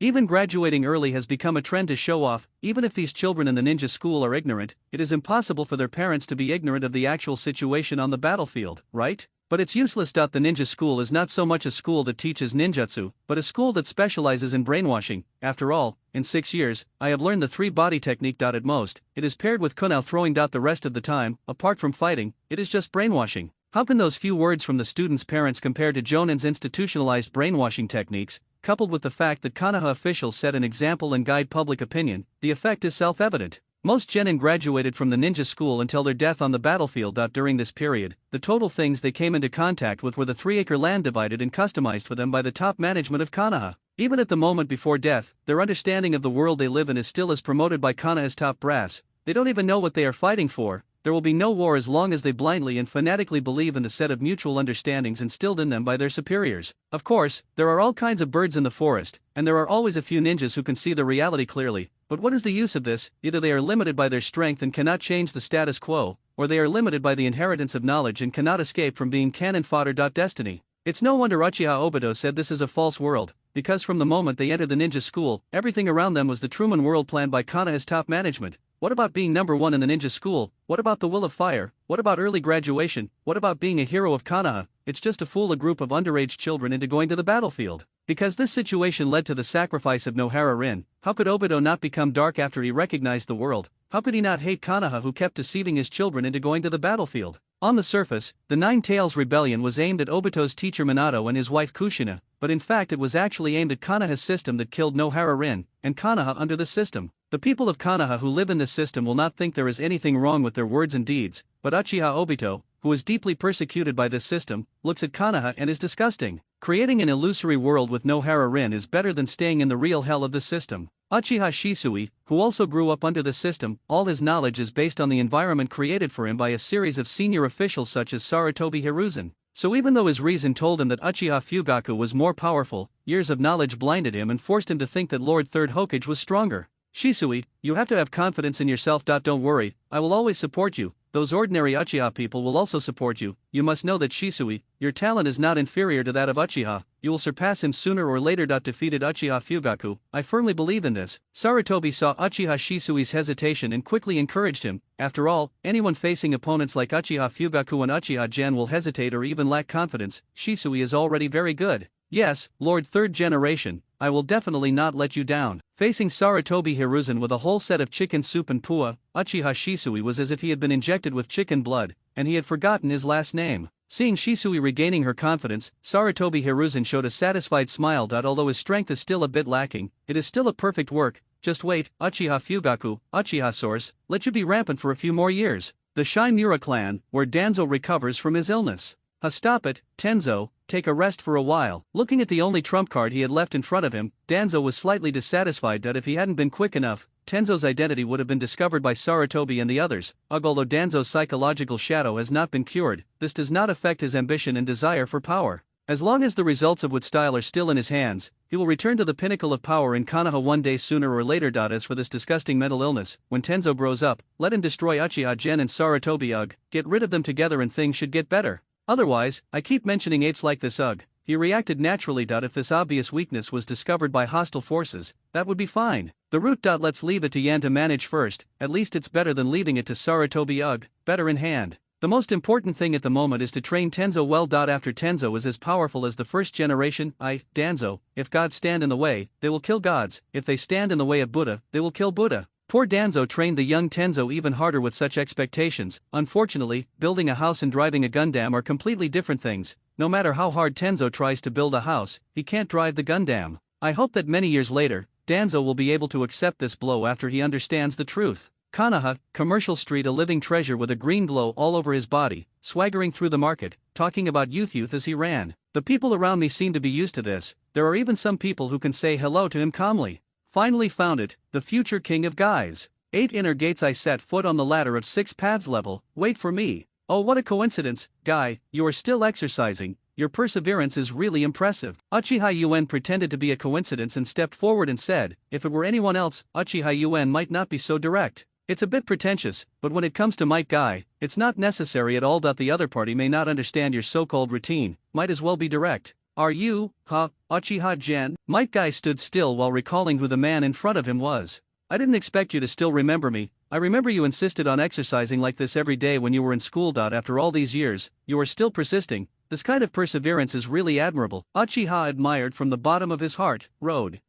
Even graduating early has become a trend to show off. Even if these children in the ninja school are ignorant, it is impossible for their parents to be ignorant of the actual situation on the battlefield, right? But it's useless. The ninja school is not so much a school that teaches ninjutsu, but a school that specializes in brainwashing. After all, in 6 years, I have learned the 3-body technique. At most, it is paired with kunao throwing. The rest of the time, apart from fighting, it is just brainwashing. How can those few words from the students' parents compare to Jonin's institutionalized brainwashing techniques? Coupled with the fact that Konoha officials set an example and guide public opinion, the effect is self-evident. Most genin graduated from the ninja school until their death on the battlefield. During this period, the total things they came into contact with were the 3-acre land divided and customized for them by the top management of Konoha. Even at the moment before death, their understanding of the world they live in is still as promoted by Konoha's top brass. They don't even know what they are fighting for. There will be no war as long as they blindly and fanatically believe in the set of mutual understandings instilled in them by their superiors. Of course, there are all kinds of birds in the forest, and there are always a few ninjas who can see the reality clearly. But what is the use of this? Either they are limited by their strength and cannot change the status quo, or they are limited by the inheritance of knowledge and cannot escape from being cannon fodder. Destiny. It's no wonder Uchiha Obito said this is a false world, because from the moment they entered the ninja school, everything around them was the Truman world planned by Konoha's top management. What about being number one in the ninja school? What about the will of fire? What about early graduation? What about being a hero of Konoha? It's just to fool a group of underage children into going to the battlefield. Because this situation led to the sacrifice of Nohara Rin, how could Obito not become dark after he recognized the world? How could he not hate Konoha who kept deceiving his children into going to the battlefield? On the surface, the Nine Tails Rebellion was aimed at Obito's teacher Minato and his wife Kushina, but in fact it was actually aimed at Konoha's system that killed Nohara Rin, and Konoha under the system. The people of Konoha who live in this system will not think there is anything wrong with their words and deeds, but Uchiha Obito, who is deeply persecuted by this system, looks at Konoha and is disgusting. Creating an illusory world with Nohara Rin is better than staying in the real hell of the system. Uchiha Shisui, who also grew up under the system, all his knowledge is based on the environment created for him by a series of senior officials such as Sarutobi Hiruzen. So even though his reason told him that Uchiha Fugaku was more powerful, years of knowledge blinded him and forced him to think that Lord Third Hokage was stronger. Shisui, you have to have confidence in yourself. Don't worry, I will always support you. Those ordinary Uchiha people will also support you. You must know that Shisui, your talent is not inferior to that of Uchiha. You will surpass him sooner or later. Defeated Uchiha Fugaku, I firmly believe in this. Sarutobi saw Uchiha Shisui's hesitation and quickly encouraged him. After all, anyone facing opponents like Uchiha Fugaku and Uchiha Gen will hesitate or even lack confidence. Shisui is already very good. Yes, Lord Third Generation, I will definitely not let you down. Facing Sarutobi Hiruzen with a whole set of chicken soup and pua, Uchiha Shisui was as if he had been injected with chicken blood, and he had forgotten his last name. Seeing Shisui regaining her confidence, Sarutobi Hiruzen showed a satisfied smile. Although his strength is still a bit lacking, it is still a perfect work. Just wait, Uchiha Fugaku, Uchiha Source, let you be rampant for a few more years. The Shimura clan, where Danzo recovers from his illness. Stop it, Tenzo, take a rest for a while. Looking at the only trump card he had left in front of him, Danzo was slightly dissatisfied that if he hadn't been quick enough, Tenzo's identity would have been discovered by Sarutobi and the others. Although Danzo's psychological shadow has not been cured, this does not affect his ambition and desire for power. As long as the results of Wood style are still in his hands, he will return to the pinnacle of power in Konoha one day sooner or later. As for this disgusting mental illness, when Tenzo grows up, let him destroy Uchiha Gen and Sarutobi. Get rid of them together and things should get better. Otherwise, I keep mentioning apes like this. He reacted naturally. If this obvious weakness was discovered by hostile forces, that would be fine. The root. Let's leave it to Yan to manage first. At least it's better than leaving it to Sarutobi. Better in hand. The most important thing at the moment is to train Tenzo well. After Tenzo is as powerful as the first generation, Danzo, if gods stand in the way, they will kill gods. If they stand in the way of Buddha, they will kill Buddha. Poor Danzo trained the young Tenzo even harder with such expectations. Unfortunately, building a house and driving a Gundam are completely different things. No matter how hard Tenzo tries to build a house, he can't drive the Gundam. I hope that many years later, Danzo will be able to accept this blow after he understands the truth. Konoha, Commercial Street, a living treasure with a green glow all over his body, swaggering through the market, talking about youth as he ran. The people around me seem to be used to this. There are even some people who can say hello to him calmly. Finally found it, the future king of guys. 8 inner gates. I set foot on the ladder of 6 paths level. Wait for me. Oh, what a coincidence, guy, you are still exercising. Your perseverance is really impressive. Uchiha Yuen pretended to be a coincidence and stepped forward and said, if it were anyone else, Uchiha Yuen might not be so direct. It's a bit pretentious, but when it comes to Might Guy, it's not necessary at all. The other party may not understand your so-called routine, might as well be direct. Are you, Uchiha Gen? Might Guy stood still while recalling who the man in front of him was. I didn't expect you to still remember me. I remember you insisted on exercising like this every day when you were in school. After all these years, you are still persisting. This kind of perseverance is really admirable. Uchiha admired from the bottom of his heart. Road.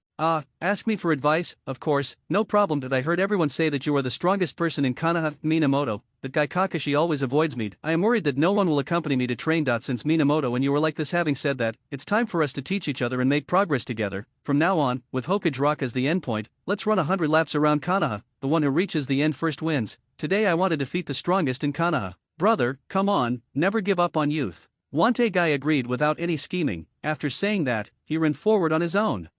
Ask me for advice, of course, no problem. I heard everyone say that you are the strongest person in Konoha. Minamoto, that guy Kakashi always avoids me. I am worried that no one will accompany me to train. Since Minamoto and you are like this. Having said that, it's time for us to teach each other and make progress together. From now on, with Hokage Rock as the endpoint, let's run 100 laps around Konoha. The one who reaches the end first wins. Today I want to defeat the strongest in Konoha. Brother, come on, never give up on youth. Wante Guy agreed without any scheming. After saying that, he ran forward on his own.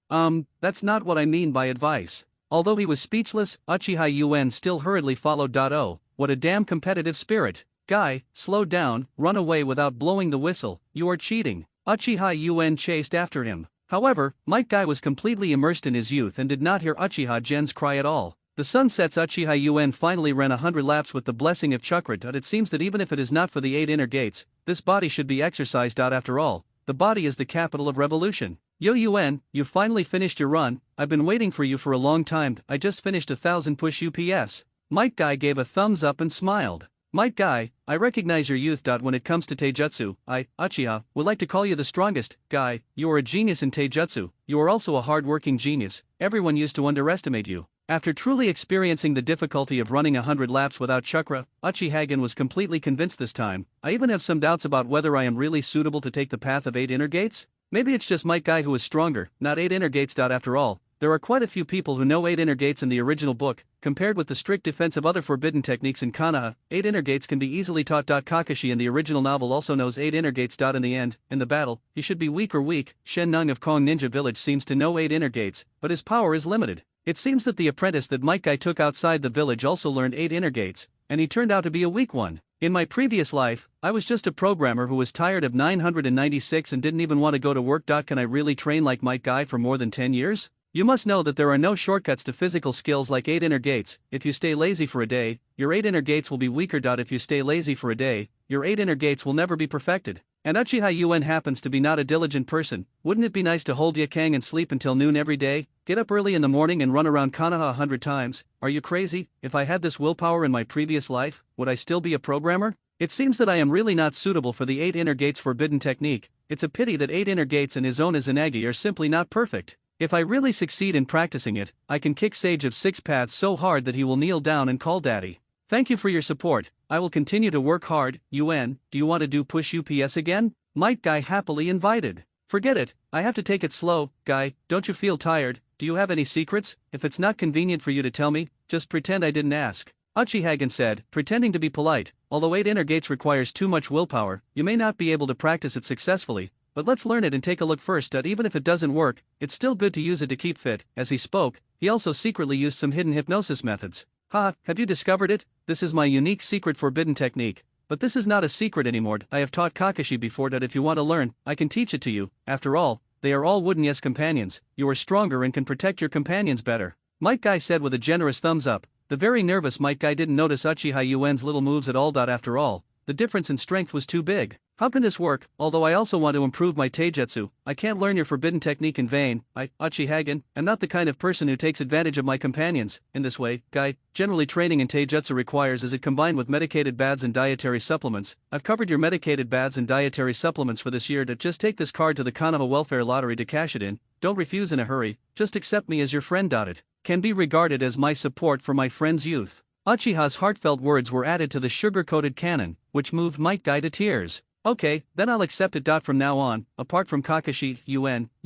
That's not what I mean by advice. Although he was speechless, Uchiha Yuen still hurriedly followed. Oh, what a damn competitive spirit. Guy, slow down, run away without blowing the whistle, you are cheating. Uchiha Yuen chased after him. However, Might Guy was completely immersed in his youth and did not hear Uchiha Gen's cry at all. The sun sets. Uchiha Yuen finally ran 100 laps with the blessing of Chakra. It seems that even if it is not for the 8 inner gates, this body should be exercised. After all, the body is the capital of revolution. Yo Yuen, you finally finished your run. I've been waiting for you for a long time. I just finished 1,000 push UPS. Might Guy gave a thumbs up and smiled. Might Guy, I recognize your youth. When it comes to Taijutsu, I, Uchiha, would like to call you the strongest. Guy, you are a genius in Taijutsu. You are also a hard-working genius. Everyone used to underestimate you. After truly experiencing the difficulty of running 100 laps without Chakra, Uchiha was completely convinced this time. I even have some doubts about whether I am really suitable to take the path of 8 inner gates. Maybe it's just Might Guy who is stronger, not 8 inner gates. After all, there are quite a few people who know 8 inner gates in the original book. Compared with the strict defense of other forbidden techniques in Konoha, 8 inner gates can be easily taught. Kakashi in the original novel also knows 8 inner gates. In the end, in the battle, he should be weak. Shen Nung of Kong Ninja Village seems to know 8 inner gates, but his power is limited. It seems that the apprentice that Might Guy took outside the village also learned 8 inner gates, and he turned out to be a weak one. In my previous life, I was just a programmer who was tired of 996 and didn't even want to go to work. Can I really train like Might Guy for more than 10 years? You must know that there are no shortcuts to physical skills like 8 inner gates. If you stay lazy for a day, your 8 inner gates will be weaker. If you stay lazy for a day, your 8 inner gates will never be perfected. And Uchiha Yuen happens to be not a diligent person. Wouldn't it be nice to hold Yakang and sleep until noon every day? Get up early in the morning and run around Konoha 100 times? Are you crazy? If I had this willpower in my previous life, would I still be a programmer? It seems that I am really not suitable for the 8 inner gates forbidden technique. It's a pity that 8 inner gates and his own izanagi are simply not perfect. If I really succeed in practicing it, I can kick Sage of 6 Paths so hard that he will kneel down and call daddy. Thank you for your support. I will continue to work hard. Yuen, do you want to do push UPS again? Might Guy happily invited. Forget it, I have to take it slow. Guy, don't you feel tired? Do you have any secrets? If it's not convenient for you to tell me, just pretend I didn't ask. Uchiha said, pretending to be polite. Although 8 inner gates requires too much willpower, you may not be able to practice it successfully. But let's learn it and take a look first. Even if it doesn't work, it's still good to use it to keep fit. As he spoke, he also secretly used some hidden hypnosis methods. Have you discovered it? This is my unique secret forbidden technique. But this is not a secret anymore. I have taught Kakashi before. If you want to learn, I can teach it to you. After all, they are all wooden companions. You are stronger and can protect your companions better. Might Guy said with a generous thumbs up. The very nervous Might Guy didn't notice Uchiha Yuen's little moves at all. After all, the difference in strength was too big. How can this work? Although I also want to improve my taijutsu, I can't learn your forbidden technique in vain. I, Uchiha, am not the kind of person who takes advantage of my companions. In this way, Guy, generally training in taijutsu requires is it combined with medicated baths and dietary supplements. I've covered your medicated baths and dietary supplements for this year. Just take this card to the Konoha Welfare Lottery to cash it in. Don't refuse in a hurry, just accept me as your friend. It. can be regarded as my support for my friend's youth. Uchiha's heartfelt words were added to the sugar-coated canon, which moved Might Guy to tears. Okay, then I'll accept it. From now on, apart from Kakashi, you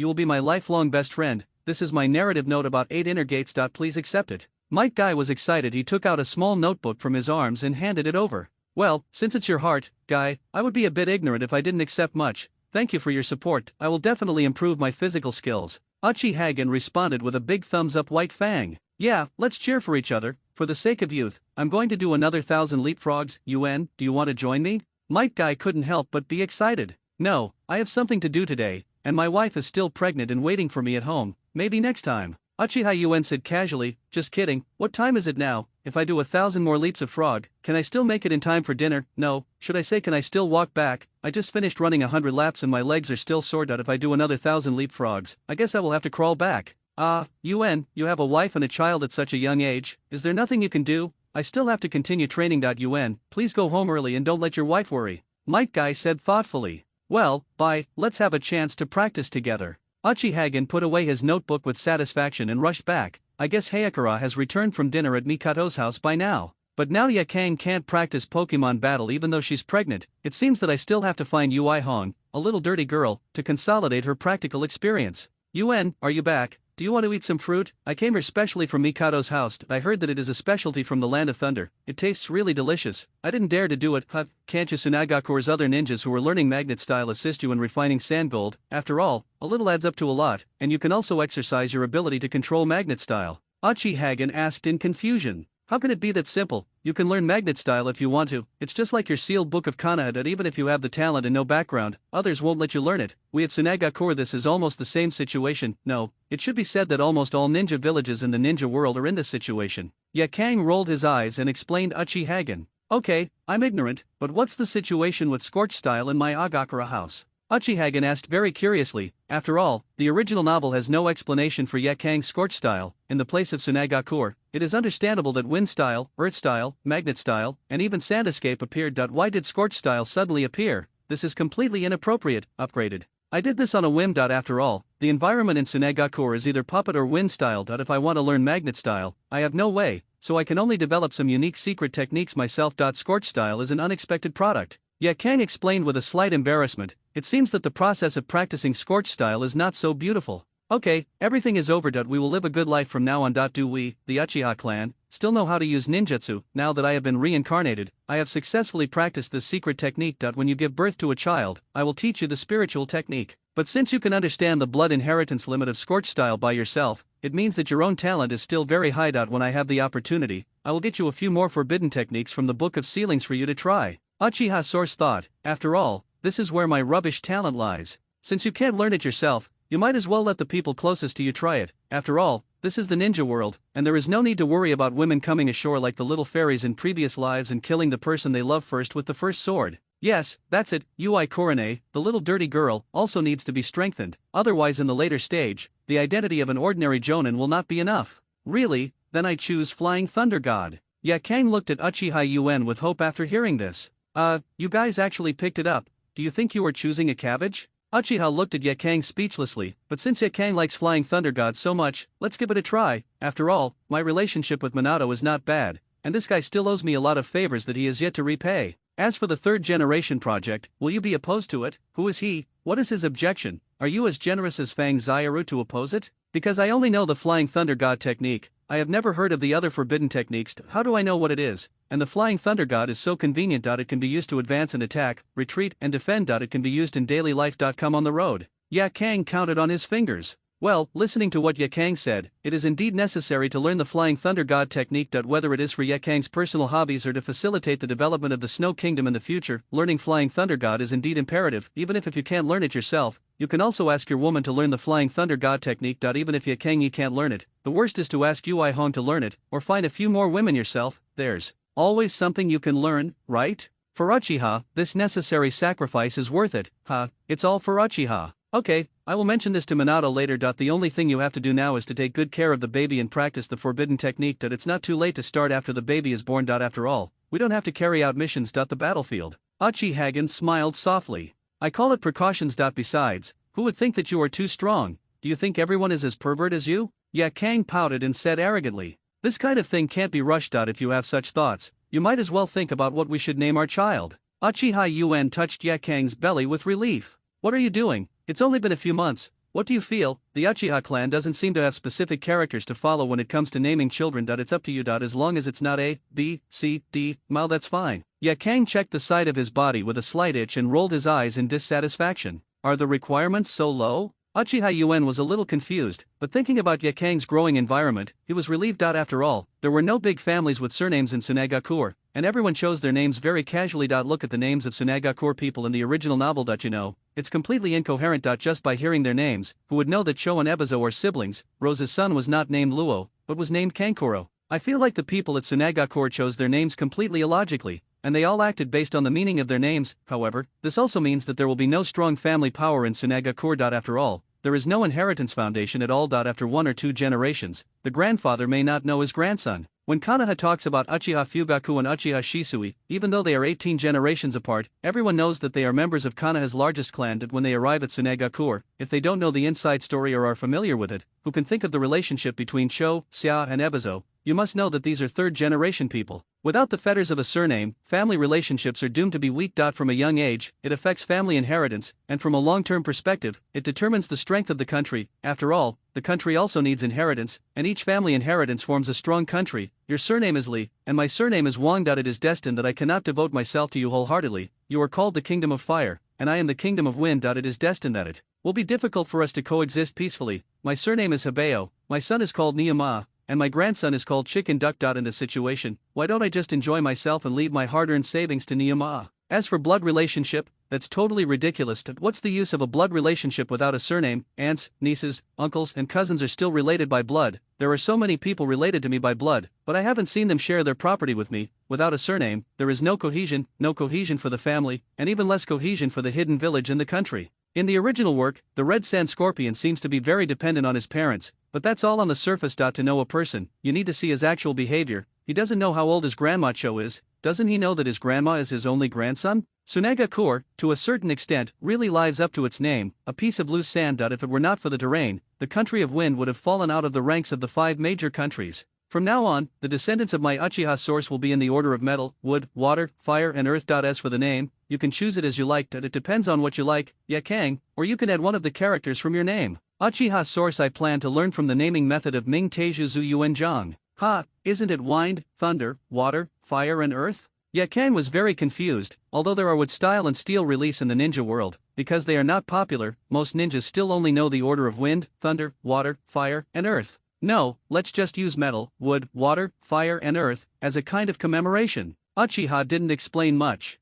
will be my lifelong best friend. This is my narrative note about 8 inner gates. Please accept it. Might Guy was excited. He took out a small notebook from his arms and handed it over. Well, since it's your heart, Guy, I would be a bit ignorant if I didn't accept much. Thank you for your support. I will definitely improve my physical skills. Uchiha responded with a big thumbs up. White Fang. Yeah, let's cheer for each other. For the sake of youth, I'm going to do another 1,000 leapfrogs. Do you want to join me? Might Guy couldn't help but be excited. No, I have something to do today, and my wife is still pregnant and waiting for me at home. Maybe next time. Uchiha said casually, just kidding. What time is it now? If I do 1,000 more leaps of frog, can I still make it in time for dinner? No, should I say can I still walk back? I just finished running 100 laps and my legs are still sore. If I do another 1,000 leapfrogs, I guess I will have to crawl back. You have a wife and a child at such a young age. Is there nothing you can do? I still have to continue training. Please go home early and don't let your wife worry. Might Guy said thoughtfully. Well, bye, let's have a chance to practice together. Uchiha put away his notebook with satisfaction and rushed back. I guess Hayakura has returned from dinner at Mikoto's house by now. But now Yakang can't practice Pokemon battle even though she's pregnant. It seems that I still have to find Ui Hong, a little dirty girl, to consolidate her practical experience. Are you back? Do you want to eat some fruit? I came here specially from Mikoto's house. I heard that it is a specialty from the Land of Thunder. It tastes really delicious. I didn't dare to do it. Can't you? Sunagakure's other ninjas who are learning magnet style assist you in refining sand gold. After all, a little adds up to a lot, and you can also exercise your ability to control magnet style. Uchiha asked in confusion. How can it be that simple? You can learn magnet style if you want to. It's just like your sealed book of Kana that even if you have the talent and no background, others won't let you learn it. We at Sunagakure this is almost the same situation. No, it should be said that almost all ninja villages in the ninja world are in this situation. Yakang rolled his eyes and explained Uchiha. Okay, I'm ignorant, but what's the situation with Scorch style in my Agakura house? Uchiha asked very curiously. After all, the original novel has no explanation for Yakang's Scorch style. In the place of Sunagakure, it is understandable that Wind style, Earth style, Magnet style, and even Sand escape appeared. Why did Scorch style suddenly appear? This is completely inappropriate. Upgraded. I did this on a whim. After all, the environment in Sunagakure is either puppet or wind style. If I want to learn magnet style, I have no way, so I can only develop some unique secret techniques myself. Scorch style is an unexpected product. Yakang explained with a slight embarrassment. It seems that the process of practicing Scorch style is not so beautiful. Okay, everything is over. We will live a good life from now on. Do we, the Uchiha clan, still know how to use ninjutsu? Now that I have been reincarnated, I have successfully practiced this secret technique. When you give birth to a child, I will teach you the spiritual technique. But since you can understand the blood inheritance limit of Scorch style by yourself, it means that your own talent is still very high. When I have the opportunity, I will get you a few more forbidden techniques from the Book of Ceilings for you to try. Uchiha Source thought, after all, this is where my rubbish talent lies. Since you can't learn it yourself, you might as well let the people closest to you try it. After all, this is the ninja world, and there is no need to worry about women coming ashore like the little fairies in previous lives and killing the person they love first with the first sword. Yes, that's it. Ui Korone, the little dirty girl, also needs to be strengthened. Otherwise in the later stage, the identity of an ordinary jonin will not be enough. Really? Then I choose Flying Thunder God. Yakang looked at Uchiha with hope after hearing this. You guys actually picked it up. Do you think you are choosing a cabbage? Uchiha looked at Yakang speechlessly, but since Yakang likes Flying Thunder God so much, let's give it a try. After all, my relationship with Minato is not bad, and this guy still owes me a lot of favors that he has yet to repay. As for the third generation project, will you be opposed to it? Who is he? What is his objection? Are you as generous as Fang Zairu to oppose it? Because I only know the Flying Thunder God technique, I have never heard of the other forbidden techniques. How do I know what it is? And the Flying Thunder God is so convenient. It can be used to advance and attack, retreat and defend. It can be used in daily life. Come on the road. Yakang counted on his fingers. Well, listening to what Yakang said, it is indeed necessary to learn the Flying Thunder God technique. Whether it is for Yakang's personal hobbies or to facilitate the development of the Snow Kingdom in the future, learning Flying Thunder God is indeed imperative. Even if you can't learn it yourself, you can also ask your woman to learn the Flying Thunder God technique. Even if Yakang can't learn it, the worst is to ask Ui Hong to learn it, or find a few more women yourself. There's always something you can learn, right? For Uchiha, this necessary sacrifice is worth it. It's all for Uchiha. Okay, I will mention this to Minato later. The only thing you have to do now is to take good care of the baby and practice the forbidden technique. It's not too late to start after the baby is born. After all, we don't have to carry out missions. The battlefield. Uchiha smiled softly. I call it precautions. Besides, who would think that you are too strong? Do you think everyone is as pervert as you? Ye Kang pouted and said arrogantly. This kind of thing can't be rushed. If you have such thoughts, you might as well think about what we should name our child. Uchiha Yuan touched Ye Kang's belly with relief. What are you doing? It's only been a few months. What do you feel? The Uchiha clan doesn't seem to have specific characters to follow when it comes to naming children. It's up to you. As long as it's not A, B, C, D, Mal, that's fine. Ye Kang checked the side of his body with a slight itch and rolled his eyes in dissatisfaction. Are the requirements so low? Uchiha Yuan was a little confused, but thinking about Ye Kang's growing environment, he was relieved. After all, there were no big families with surnames in Tsunagakur, and everyone chose their names very casually. Look at the names of Tsunagakur people in the original novel. It's completely incoherent. Just by hearing their names, who would know that Cho and Ebizo are siblings? Rose's son was not named Luo, but was named Kankuro. I feel like the people at Tsunagakur chose their names completely illogically, and they all acted based on the meaning of their names. However, this also means that there will be no strong family power in Tsunagakur. After all, there is no inheritance foundation at all. After 1 or 2 generations, the grandfather may not know his grandson. When Konoha talks about Uchiha Fugaku and Uchiha Shisui, even though they are 18 generations apart, everyone knows that they are members of Konoha's largest clan. When they arrive at Tsunagakur, if they don't know the inside story or are familiar with it, who can think of the relationship between Cho, Xia and Ebizo? You must know that these are third-generation people. Without the fetters of a surname, family relationships are doomed to be weak. From a young age, it affects family inheritance, and from a long-term perspective, it determines the strength of the country. After all, the country also needs inheritance, and each family inheritance forms a strong country. Your surname is Li, and my surname is Wang. It is destined that I cannot devote myself to you wholeheartedly. You are called the Kingdom of Fire, and I am the Kingdom of Wind. It is destined that it will be difficult for us to coexist peacefully. My surname is Hibeo, my son is called Niyama, and my grandson is called Chicken Duck. In this situation, why don't I just enjoy myself and leave my hard-earned savings to Niyama? As for blood relationship, that's totally ridiculous. What's the use of a blood relationship without a surname? Aunts, nieces, uncles and cousins are still related by blood. There are so many people related to me by blood, but I haven't seen them share their property with me. Without a surname, there is no cohesion for the family, and even less cohesion for the hidden village and the country. In the original work, the Red Sand Scorpion seems to be very dependent on his parents, but that's all on the surface. To know a person, you need to see his actual behavior. He doesn't know how old his grandma Cho is. Doesn't he know that his grandma is his only grandson? Tsunagakur, to a certain extent, really lives up to its name, a piece of loose sand. If it were not for the terrain, the country of wind would have fallen out of the ranks of the 5 major countries. From now on, the descendants of my Uchiha source will be in the order of metal, wood, water, fire and earth. As for the name, you can choose it as you like. It depends on what you like, Ye Kang, or you can add one of the characters from your name. Uchiha source I plan to learn from the naming method of Ming Teju Zu Yuan Zhang. Isn't it wind, thunder, water, fire and earth? Ye Kang was very confused. Although there are wood style and steel release in the ninja world, because they are not popular, most ninjas still only know the order of wind, thunder, water, fire and earth. No, let's just use metal, wood, water, fire and earth as a kind of commemoration. Uchiha didn't explain much.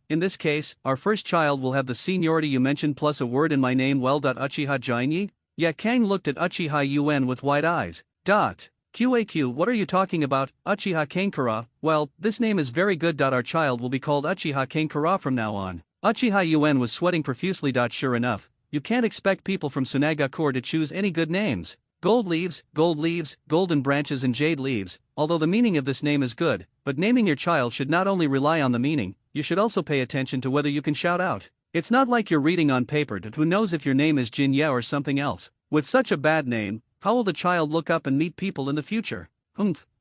In this case, our first child will have the seniority you mentioned plus a word in my name. Uchiha Jainyi? Ye Kang looked at Uchiha Yuan with wide eyes. QAQ, what are you talking about? Uchiha Kankura? Well, this name is very good. Our child will be called Uchiha Kankura from now on. Uchiha Yuan was sweating profusely. Sure enough, you can't expect people from Tsunagakur to choose any good names. Gold leaves, golden branches and jade leaves. Although the meaning of this name is good, but naming your child should not only rely on the meaning, you should also pay attention to whether you can shout out. It's not like you're reading on paper. Who knows if your name is Jinye or something else. With such a bad name, how will the child look up and meet people in the future?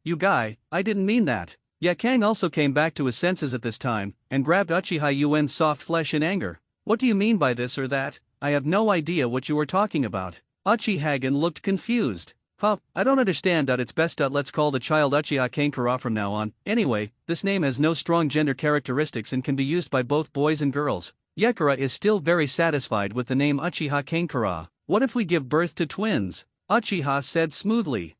You guy, I didn't mean that. Ye Kang also came back to his senses at this time, and grabbed Uchiha Yuan's soft flesh in anger. What do you mean by this or that? I have no idea what you are talking about. Uchihagen looked confused. I don't understand. It's best. Let's call the child Uchiha Kankura from now on. Anyway, this name has no strong gender characteristics and can be used by both boys and girls. Yekura is still very satisfied with the name Uchiha Kankura. What if we give birth to twins? Uchiha said smoothly.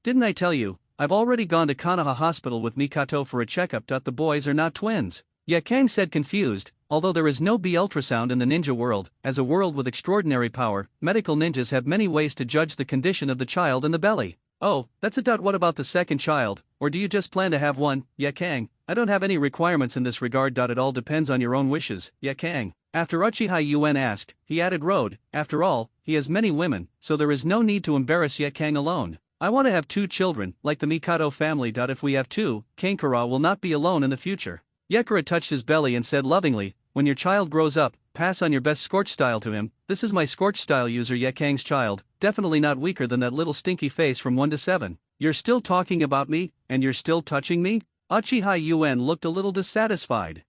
Didn't I tell you? I've already gone to Konoha Hospital with Mikato for a checkup. The boys are not twins. Ye Kang said confused. Although there is no B ultrasound in the ninja world, as a world with extraordinary power, medical ninjas have many ways to judge the condition of the child in the belly. Oh, that's a. What about the second child, or do you just plan to have one, Ye Kang? I don't have any requirements in this regard. It all depends on your own wishes, Ye Kang. After Uchiha Yuan asked, he added road. After all, he has many women, so there is no need to embarrass Ye Kang alone. I want to have 2 children, like the Mikado family. If we have 2, Kankura will not be alone in the future. Yekura touched his belly and said lovingly, when your child grows up, pass on your best scorch style to him. This is my scorch style user Ye Kang's child. definitely not weaker than that little stinky face from 1 to 7. You're still talking about me, and you're still touching me? Uchiha Yuen looked a little dissatisfied.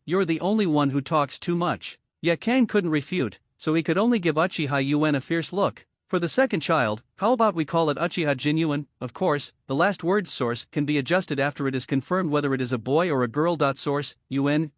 You're the only one who talks too much. Yet Kang couldn't refute, so he could only give Uchiha Yuen a fierce look. For the second child, how about we call it Uchiha Jinyuan? Of course, the last word source can be adjusted after it is confirmed whether it is a boy or a girl. Source, Yuen,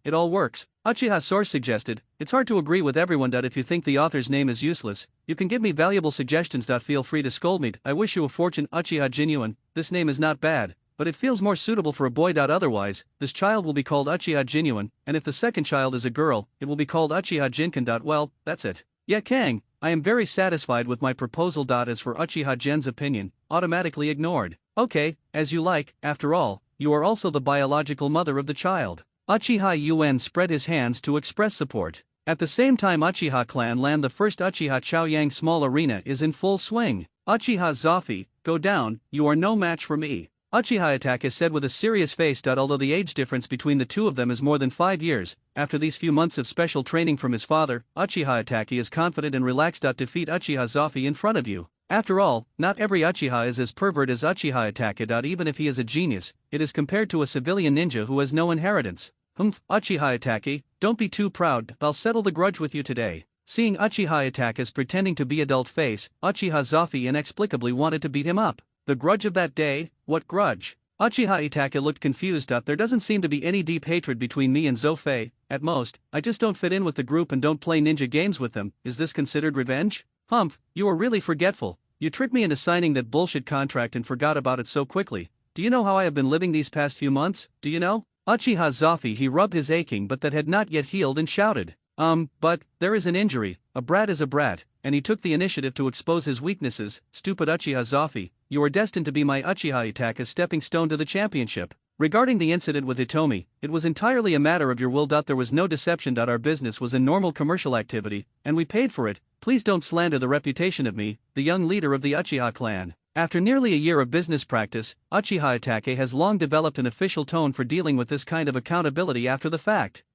it all works. Uchiha source suggested, it's hard to agree with everyone. If you think the author's name is useless, you can give me valuable suggestions. Feel free to scold me. I wish you a fortune. Uchiha Jinyuan, this name is not bad, but it feels more suitable for a boy. Otherwise, this child will be called Uchiha Jinyuan, and if the second child is a girl, it will be called Uchiha Jinkan. Well, that's it. Yeah, Kang, I am very satisfied with my proposal. As for Uchiha Gen's opinion, automatically ignored. Okay, as you like, after all, you are also the biological mother of the child. Uchiha Yuen spread his hands to express support. At the same time, Uchiha Clan Land, the first Uchiha Chaoyang small arena, is in full swing. Uchiha Zoffy, go down, you are no match for me. Uchiha Itachi said with a serious face. Although the age difference between the two of them is more than 5 years, after these few months of special training from his father, Uchiha Itachi is confident and relaxed. Defeat Uchiha Zoffy in front of you. After all, not every Uchiha is as pervert as Uchiha Itachi. Even if he is a genius, it is compared to a civilian ninja who has no inheritance. Uchiha Itachi, don't be too proud. I'll settle the grudge with you today. Seeing Uchiha Itachi's pretending to be adult face, Uchiha Zoffy inexplicably wanted to beat him up. The grudge of that day? What grudge? Uchiha Itachi looked confused. There doesn't seem to be any deep hatred between me and Zofei. At most, I just don't fit in with the group and don't play ninja games with them. Is this considered revenge? You are really forgetful. You tricked me into signing that bullshit contract and forgot about it so quickly. Do you know how I have been living these past few months? Do you know? Uchiha Zoffy, he rubbed his aching butt that had not yet healed and shouted. But, there is an injury, a brat is a brat, and he took the initiative to expose his weaknesses. Stupid Uchiha Zoffy, you are destined to be my Uchiha Itachi's stepping stone to the championship. Regarding the incident with Hitomi, it was entirely a matter of your will. There was no deception. Our business was a normal commercial activity, and we paid for it. Please don't slander the reputation of me, the young leader of the Uchiha clan. After nearly a year of business practice, Uchiha Itachi has long developed an official tone for dealing with this kind of accountability after the fact.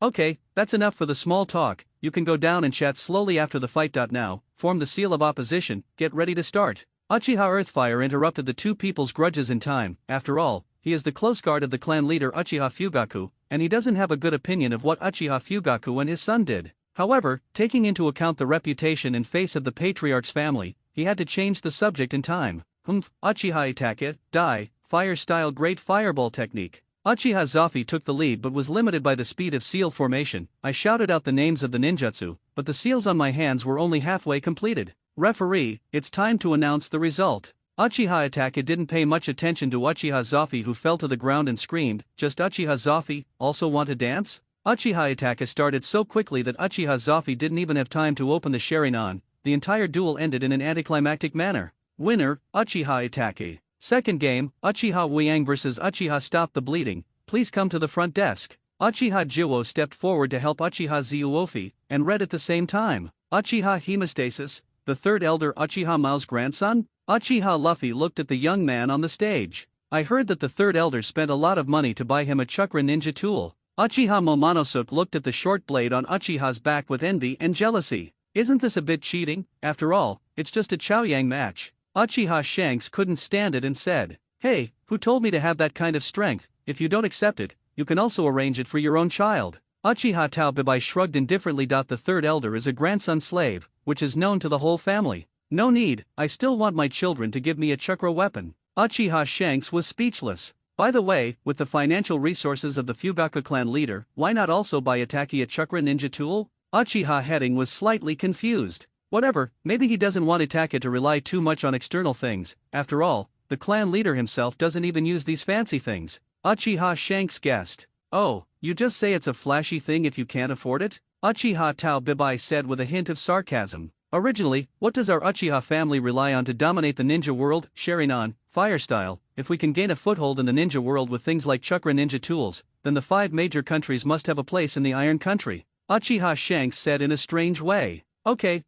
Okay, that's enough for the small talk. You can go down and chat slowly after the fight. Now, form the seal of opposition, get ready to start. Uchiha Earthfire interrupted the two people's grudges in time. After all, he is the close guard of the clan leader Uchiha Fugaku, and he doesn't have a good opinion of what Uchiha Fugaku and his son did. However, taking into account the reputation and face of the patriarch's family, he had to change the subject in time. Uchiha Itachi, die, fire style great fireball technique. Uchiha Zoffy took the lead but was limited by the speed of seal formation. I shouted out the names of the ninjutsu, but the seals on my hands were only halfway completed. Referee, it's time to announce the result. Uchiha Itachi didn't pay much attention to Uchiha Zoffy, who fell to the ground and screamed. Just Uchiha Zoffy, also want to dance? Uchiha Itachi started so quickly that Uchiha Zoffy didn't even have time to open the Sharingan. The entire duel ended in an anticlimactic manner. Winner, Uchiha Itachi. Second game, Uchiha Wuyang vs Uchiha Stop the Bleeding, please come to the front desk. Uchiha Jiwo stepped forward to help Uchiha Zuofi, and read at the same time. Uchiha Hemostasis, the third elder Uchiha Mao's grandson? Uchiha Luffy looked at the young man on the stage. I heard that the third elder spent a lot of money to buy him a chakra ninja tool. Uchiha Momonosuke looked at the short blade on Uchiha's back with envy and jealousy. Isn't this a bit cheating? After all, it's just a Chaoyang match. Uchiha Shanks couldn't stand it and said, "Hey, who told me to have that kind of strength? If you don't accept it, you can also arrange it for your own child." Uchiha Taobibai shrugged indifferently. The third elder is a grandson slave, which is known to the whole family. No need, I still want my children to give me a chakra weapon. Uchiha Shanks was speechless. By the way, with the financial resources of the Fugaku clan leader, why not also buy Itaki a chakra ninja tool? Uchiha Heading was slightly confused. Whatever, maybe he doesn't want Itachi to rely too much on external things. After all, the clan leader himself doesn't even use these fancy things. Uchiha Shanks guessed. Oh, you just say it's a flashy thing if you can't afford it? Uchiha Taobibai said with a hint of sarcasm. Originally, what does our Uchiha family rely on to dominate the ninja world? Sharingan, fire style. If we can gain a foothold in the ninja world with things like chakra ninja tools, then the 5 major countries must have a place in the Iron Country. Uchiha Shanks said in a strange way. Okay,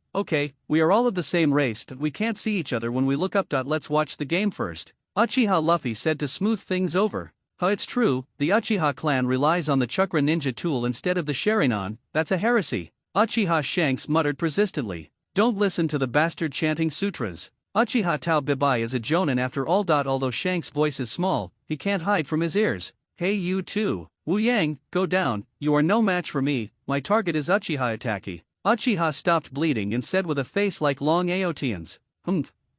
we are all of the same race, but we can't see each other when we look up. Let's watch the game first. Uchiha Luffy said to smooth things over. It's true, the Uchiha clan relies on the chakra ninja tool instead of the Sharingan. That's a heresy. Uchiha Shanks muttered persistently. Don't listen to the bastard chanting sutras. Uchiha Tao Bibai is a jonin after all. Although Shank's voice is small, he can't hide from his ears. Hey you too. Wu Yang, go down, you are no match for me, my target is Uchiha Itaki. Uchiha stopped bleeding and said with a face like long Aotean's.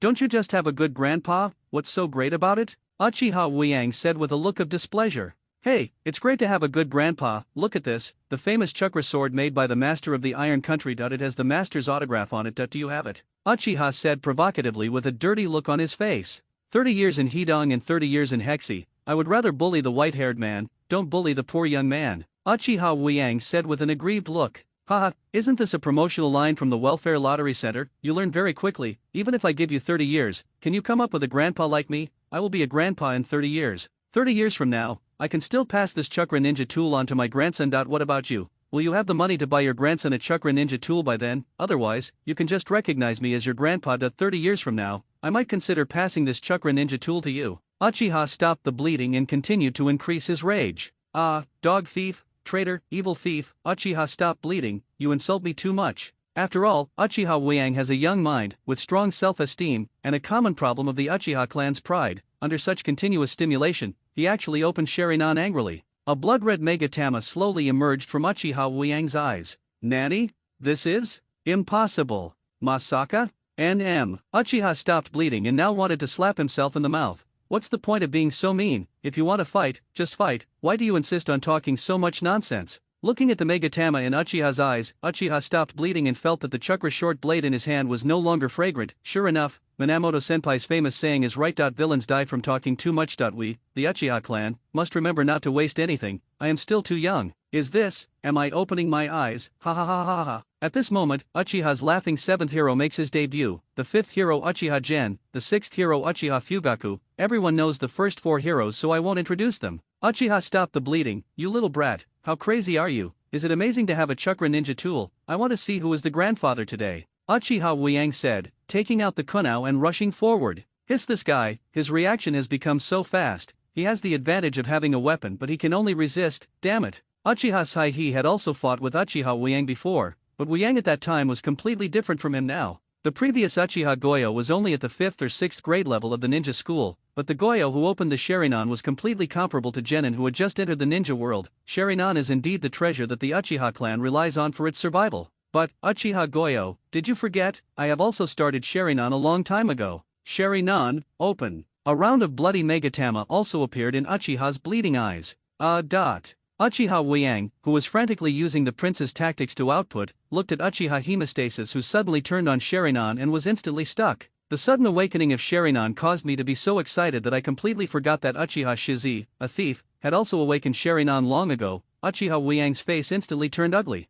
Don't you just have a good grandpa, what's so great about it? Uchiha Wu Yang said with a look of displeasure. Hey, it's great to have a good grandpa, look at this, the famous chakra sword made by the master of the Iron Country. It has the master's autograph on it. Do you have it? Uchiha said provocatively with a dirty look on his face. 30 years in Hidong and 30 years in Hexi, I would rather bully the white-haired man, don't bully the poor young man. Uchiha Wu Yang said with an aggrieved look. Haha, isn't this a promotional line from the Welfare Lottery Center? You learn very quickly, even if I give you 30 years, can you come up with a grandpa like me? I will be a grandpa in 30 years. 30 years from now, I can still pass this chakra ninja tool on to my grandson. What about you? Will you have the money to buy your grandson a chakra ninja tool by then? Otherwise, you can just recognize me as your grandpa. 30 years from now, I might consider passing this chakra ninja tool to you. Uchiha stopped the bleeding and continued to increase his rage. Ah, dog thief, traitor, evil thief, Uchiha stop bleeding, you insult me too much. After all, Uchiha Wu Yang has a young mind, with strong self-esteem, and a common problem of the Uchiha clan's pride. Under such continuous stimulation, he actually opened Sharingan angrily. A blood-red Megatama slowly emerged from Uchiha Wu Yang's eyes. Nani? This is? Impossible. Masaka? NM. Uchiha stopped bleeding and now wanted to slap himself in the mouth. What's the point of being so mean? If you want to fight, just fight. Why do you insist on talking so much nonsense? Looking at the Megatama in Uchiha's eyes, Uchiha stopped bleeding and felt that the chakra short blade in his hand was no longer fragrant. Sure enough, Minamoto-senpai's famous saying is right. Villains die from talking too much. We, the Uchiha clan, must remember not to waste anything. I am still too young. Is this, am I opening my eyes? Ha ha ha ha ha. At this moment, Uchiha's laughing 7th hero makes his debut, the 5th hero Uchiha Gen, the 6th hero Uchiha Fugaku. Everyone knows the first 4 heroes, so I won't introduce them. Uchiha stopped the bleeding. You little brat, how crazy are you? Is it amazing to have a chakra ninja tool? I want to see who is the grandfather today. Uchiha Wu Yang said, taking out the kunao and rushing forward. Hiss, this guy, his reaction has become so fast. He has the advantage of having a weapon, but he can only resist, damn it. Uchiha Sai-He had also fought with Uchiha Wu Yang before, but Wu Yang at that time was completely different from him now. The previous Uchiha Goyo was only at the 5th or 6th grade level of the ninja school, but the Goyo who opened the Sharingan was completely comparable to Genin who had just entered the ninja world. Sharingan is indeed the treasure that the Uchiha clan relies on for its survival. But, Uchiha Goyo, did you forget? I have also started Sharingan a long time ago. Sharingan, open. A round of bloody Megatama also appeared in Uchiha's bleeding eyes. Uchiha Wu Yang, who was frantically using the prince's tactics to output, looked at Uchiha Hemostasis who suddenly turned on Sharingan and was instantly stuck. The sudden awakening of Sharingan caused me to be so excited that I completely forgot that Uchiha Shizi, a thief, had also awakened Sharingan long ago. Uchiha Wu Yang's face instantly turned ugly.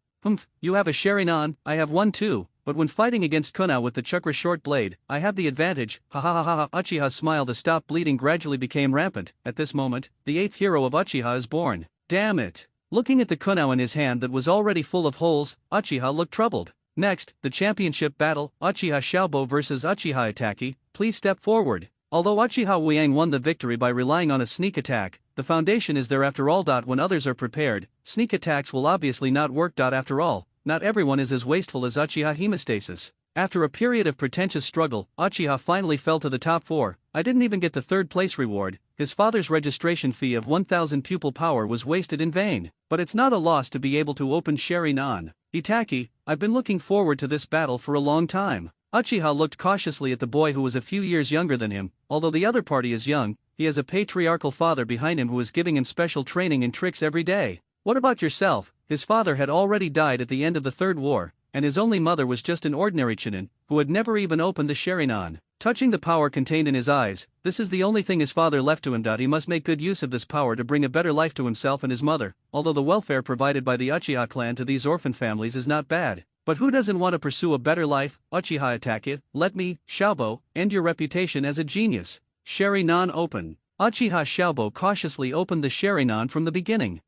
You have a Sharingan, I have one too, but when fighting against Kunao with the chakra short blade, I have the advantage. Ha ha ha ha ha. Uchiha's smile to stop bleeding gradually became rampant. At this moment, the 8th hero of Uchiha is born. Damn it. Looking at the kunao in his hand that was already full of holes, Uchiha looked troubled. Next, the championship battle, Uchiha Xiaobo vs Uchiha Itaki, please step forward. Although Uchiha Wu Yang won the victory by relying on a sneak attack, the foundation is there after all. When others are prepared, sneak attacks will obviously not work. After all, not everyone is as wasteful as Uchiha Hemostasis. After a period of pretentious struggle, Uchiha finally fell to the top 4. I didn't even get the 3rd place reward. His father's registration fee of 1000 pupil power was wasted in vain. But it's not a loss to be able to open Sharingan. Itaki, I've been looking forward to this battle for a long time. Uchiha looked cautiously at the boy who was a few years younger than him. Although the other party is young, he has a patriarchal father behind him who is giving him special training and tricks every day. What about yourself? His father had already died at the end of the 3rd war, and his only mother was just an ordinary Chunin, who had never even opened the Sharingan. Touching the power contained in his eyes, this is the only thing his father left to him. He must make good use of this power to bring a better life to himself and his mother. Although the welfare provided by the Uchiha clan to these orphan families is not bad. But who doesn't want to pursue a better life? Uchiha Itaki, let me, Xiaobo, end your reputation as a genius. Sharingan open. Uchiha Xiaobo cautiously opened the Sharingan from the beginning.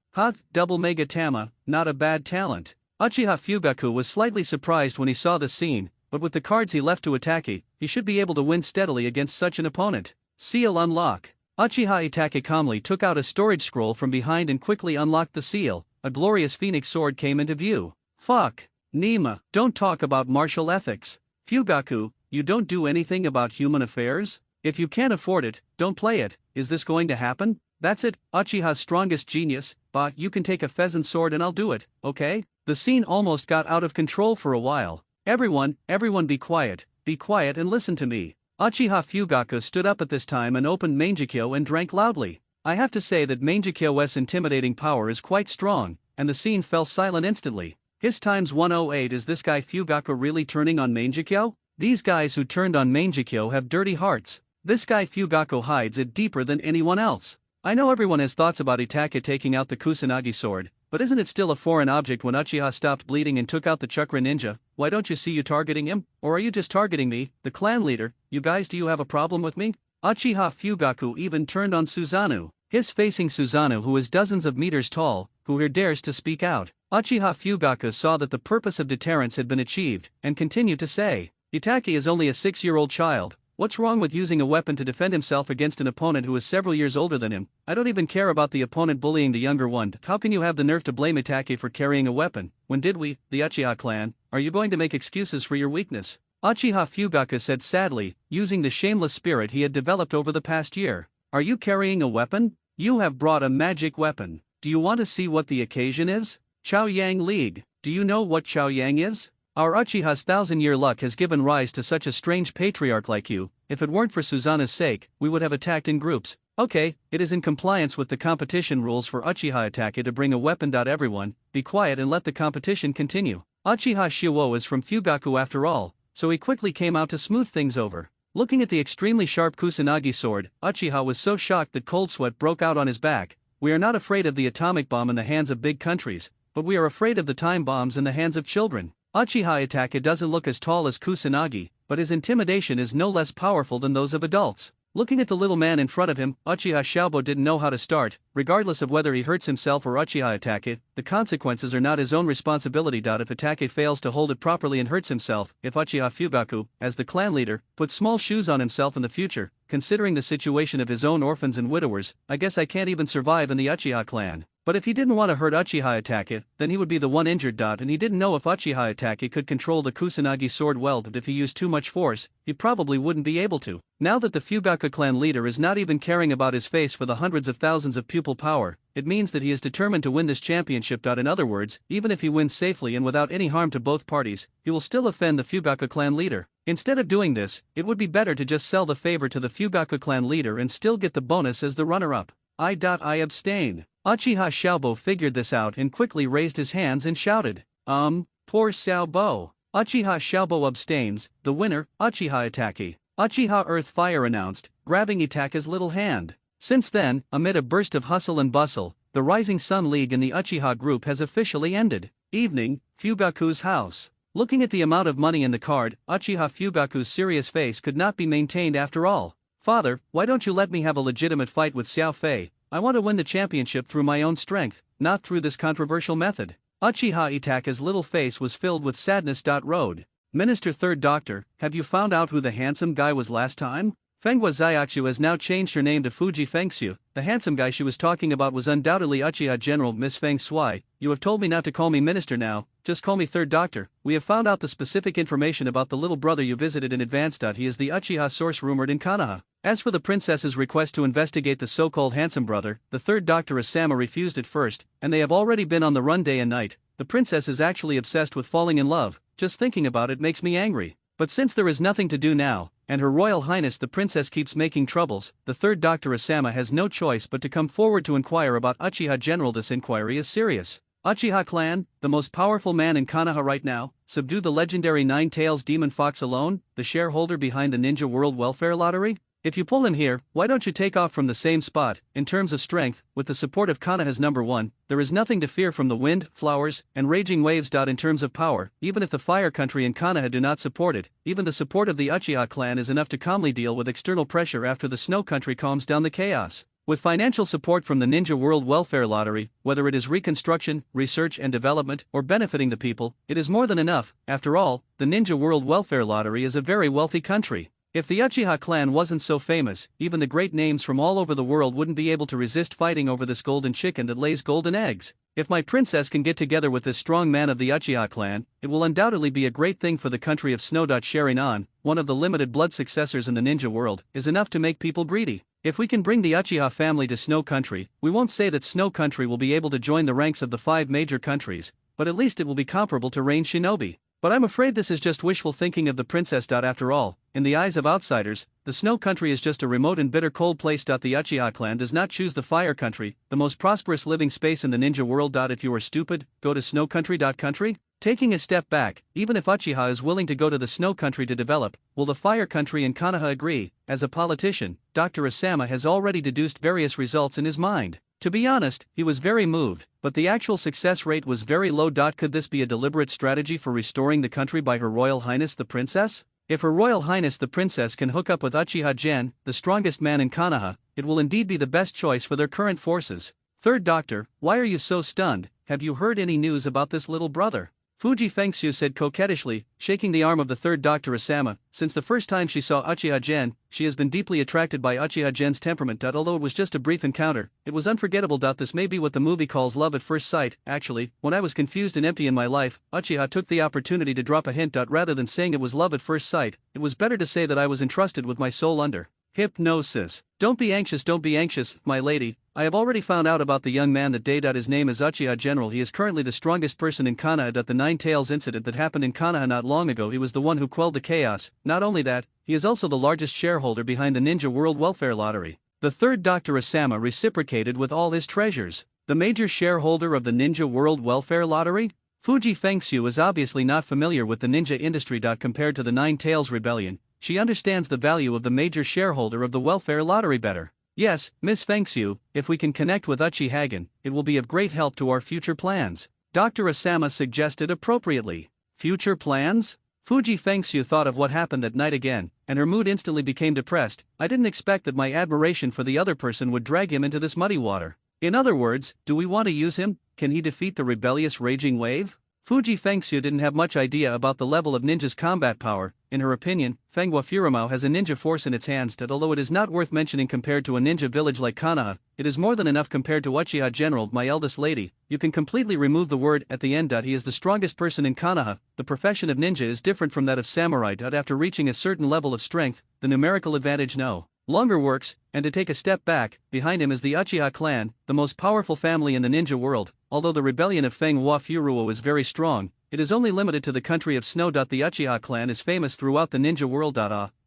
Double Megatama, not a bad talent. Uchiha Fugaku was slightly surprised when he saw the scene, but with the cards he left to Itaki, he should be able to win steadily against such an opponent. Seal unlock. Uchiha Itaki calmly took out a storage scroll from behind and quickly unlocked the seal. A glorious phoenix sword came into view. Fuck. Nima, don't talk about martial ethics. Fugaku, you don't do anything about human affairs? If you can't afford it, don't play it. Is this going to happen? That's it, Uchiha's strongest genius. Bah, you can take a pheasant sword and I'll do it, okay? The scene almost got out of control for a while. Everyone be quiet and listen to me. Uchiha Fugaku stood up at this time and opened Mangekyo and drank loudly. I have to say that Mangekyo's intimidating power is quite strong, and the scene fell silent instantly. His times 108. Is this guy Fugaku really turning on Mangekyo? These guys who turned on Mangekyo have dirty hearts. This guy Fugaku hides it deeper than anyone else. I know everyone has thoughts about Itachi taking out the Kusanagi sword, but isn't it still a foreign object when Uchiha stopped bleeding and took out the chakra ninja? Why don't you see you targeting him? Or are you just targeting me, the clan leader? You guys, do you have a problem with me? Uchiha Fugaku even turned on Susanoo. His facing Susanoo, who is dozens of meters tall, who here dares to speak out. Uchiha Fugaku saw that the purpose of deterrence had been achieved, and continued to say, Itachi is only a 6-year-old child. What's wrong with using a weapon to defend himself against an opponent who is several years older than him? I don't even care about the opponent bullying the younger one. How can you have the nerve to blame Itachi for carrying a weapon? When did we, the Uchiha clan? Are you going to make excuses for your weakness? Uchiha Fugaku said sadly, using the shameless spirit he had developed over the past year. Are you carrying a weapon? You have brought a magic weapon. Do you want to see what the occasion is? Chaoyang League. Do you know what Chaoyang is? Our Uchiha's 1,000-year luck has given rise to such a strange patriarch like you. If it weren't for Susanoo's sake, we would have attacked in groups. Okay, it is in compliance with the competition rules for Uchiha Itachi to bring a weapon. Everyone, be quiet and let the competition continue. Uchiha Shiwo is from Fugaku after all, so he quickly came out to smooth things over. Looking at the extremely sharp Kusanagi sword, Uchiha was so shocked that cold sweat broke out on his back. We are not afraid of the atomic bomb in the hands of big countries, but we are afraid of the time bombs in the hands of children. Uchiha Itachi doesn't look as tall as Kusanagi, but his intimidation is no less powerful than those of adults. Looking at the little man in front of him, Uchiha Shaobo didn't know how to start. Regardless of whether he hurts himself or Uchiha Itachi, the consequences are not his own responsibility. If Itachi fails to hold it properly and hurts himself, if Uchiha Fugaku, as the clan leader, puts small shoes on himself in the future, considering the situation of his own orphans and widowers, I guess I can't even survive in the Uchiha clan. But if he didn't want to hurt Uchiha Itachi, then he would be the one injured. And he didn't know if Uchiha Itachi could control the Kusanagi sword well. If he used too much force, he probably wouldn't be able to. Now that the Fugaku clan leader is not even caring about his face for the hundreds of thousands of pupil power, it means that he is determined to win this championship. In other words, even if he wins safely and without any harm to both parties, he will still offend the Fugaku clan leader. Instead of doing this, it would be better to just sell the favor to the Fugaku clan leader and still get the bonus as the runner-up. I abstain. Uchiha Shaobo figured this out and quickly raised his hands and shouted, poor Xiaobo. Uchiha Shaobo abstains, the winner, Uchiha Itachi. Uchiha Earth Fire announced, grabbing Itachi's little hand. Since then, amid a burst of hustle and bustle, the Rising Sun League in the Uchiha group has officially ended. Evening, Fugaku's house. Looking at the amount of money in the card, Uchiha Fugaku's serious face could not be maintained after all. Father, why don't you let me have a legitimate fight with Xiao Fei? I want to win the championship through my own strength, not through this controversial method. Uchiha Itachi's little face was filled with sadness. Road. Minister Third Doctor, have you found out who the handsome guy was last time? Fenghua Xiaoxu has now changed her name to Fuji Fengxiu. The handsome guy she was talking about was undoubtedly Uchiha General Miss Feng Shui. You have told me not to call me minister now, just call me Third Doctor. We have found out the specific information about the little brother you visited in advance. He is the Uchiha source rumored in Konoha. As for the princess's request to investigate the so-called handsome brother, the Third Doctor Asama refused at first, and they have already been on the run day and night. The princess is actually obsessed with falling in love. Just thinking about it makes me angry. But since there is nothing to do now, and Her Royal Highness the Princess keeps making troubles, the Third Doctor Asama has no choice but to come forward to inquire about Uchiha General. This inquiry is serious. Uchiha clan, the most powerful man in Konoha right now, subdue the legendary Nine-Tails Demon Fox alone, the shareholder behind the Ninja World Welfare Lottery? If you pull him here, why don't you take off from the same spot? In terms of strength, with the support of Konoha's #1, there is nothing to fear from the wind, flowers, and raging waves. In terms of power, even if the fire country and Konoha do not support it, even the support of the Uchiha clan is enough to calmly deal with external pressure after the snow country calms down the chaos. With financial support from the Ninja World Welfare Lottery, whether it is reconstruction, research and development, or benefiting the people, it is more than enough. After all, the Ninja World Welfare Lottery is a very wealthy country. If the Uchiha clan wasn't so famous, even the great names from all over the world wouldn't be able to resist fighting over this golden chicken that lays golden eggs. If my princess can get together with this strong man of the Uchiha clan, it will undoubtedly be a great thing for the country of Snow. Sharing on, one of the limited blood successors in the ninja world, is enough to make people greedy. If we can bring the Uchiha family to Snow Country, we won't say that Snow Country will be able to join the ranks of the 5 major countries, but at least it will be comparable to Rain Shinobi. But I'm afraid this is just wishful thinking of the princess. After all, in the eyes of outsiders, the Snow Country is just a remote and bitter cold place. The Uchiha clan does not choose the Fire Country, the most prosperous living space in the ninja world. If you are stupid, go to Snow Country. Country? Taking a step back, even if Uchiha is willing to go to the Snow Country to develop, will the Fire Country and Konoha agree? As a politician, Dr. Asama has already deduced various results in his mind. To be honest, he was very moved, but the actual success rate was very low. Could this be a deliberate strategy for restoring the country by Her Royal Highness the Princess? If Her Royal Highness the Princess can hook up with Uchiha Gen, the strongest man in Konoha, it will indeed be the best choice for their current forces. Third Doctor, why are you so stunned? Have you heard any news about this little brother? Fuji Fengxiu said coquettishly, shaking the arm of the third Dr. Asama. Since the first time she saw Uchiha Gen, she has been deeply attracted by Uchiha Gen's temperament. Although it was just a brief encounter, it was unforgettable. This may be what the movie calls love at first sight. Actually, when I was confused and empty in my life, Uchiha took the opportunity to drop a hint. Rather than saying it was love at first sight, it was better to say that I was entrusted with my soul under hypnosis. Don't be anxious, my lady. I have already found out about the young man that day. His name is Uchiha General. He is currently the strongest person in Konoha. The Nine Tails incident that happened in Konoha not long ago, he was the one who quelled the chaos. Not only that, he is also the largest shareholder behind the Ninja World Welfare Lottery. The third Dr. Asama reciprocated with all his treasures. The major shareholder of the Ninja World Welfare Lottery? Fuji Fengxiu is obviously not familiar with the ninja industry. Compared to the Nine Tails Rebellion, she understands the value of the major shareholder of the welfare lottery better. Yes, Miss Fengxiu, if we can connect with Uchiha, it will be of great help to our future plans. Dr. Asama suggested appropriately. Future plans? Fuji Fengxiu thought of what happened that night again, and her mood instantly became depressed. I didn't expect that my admiration for the other person would drag him into this muddy water. In other words, do we want to use him? Can he defeat the rebellious raging wave? Fuji Fengxiu didn't have much idea about the level of ninja's combat power. In her opinion, Fenghua Furimao has a ninja force in its hands that, although it is not worth mentioning compared to a ninja village like Konoha, it is more than enough compared to Uchiha General. My eldest lady, you can completely remove the word at the end. He is the strongest person in Konoha. The profession of ninja is different from that of samurai. After reaching a certain level of strength, the numerical advantage no longer works, and to take a step back, behind him is the Uchiha clan, the most powerful family in the ninja world. Although the rebellion of Fenghua Furuo is very strong, it is only limited to the country of Snow. The Uchiha clan is famous throughout the ninja world.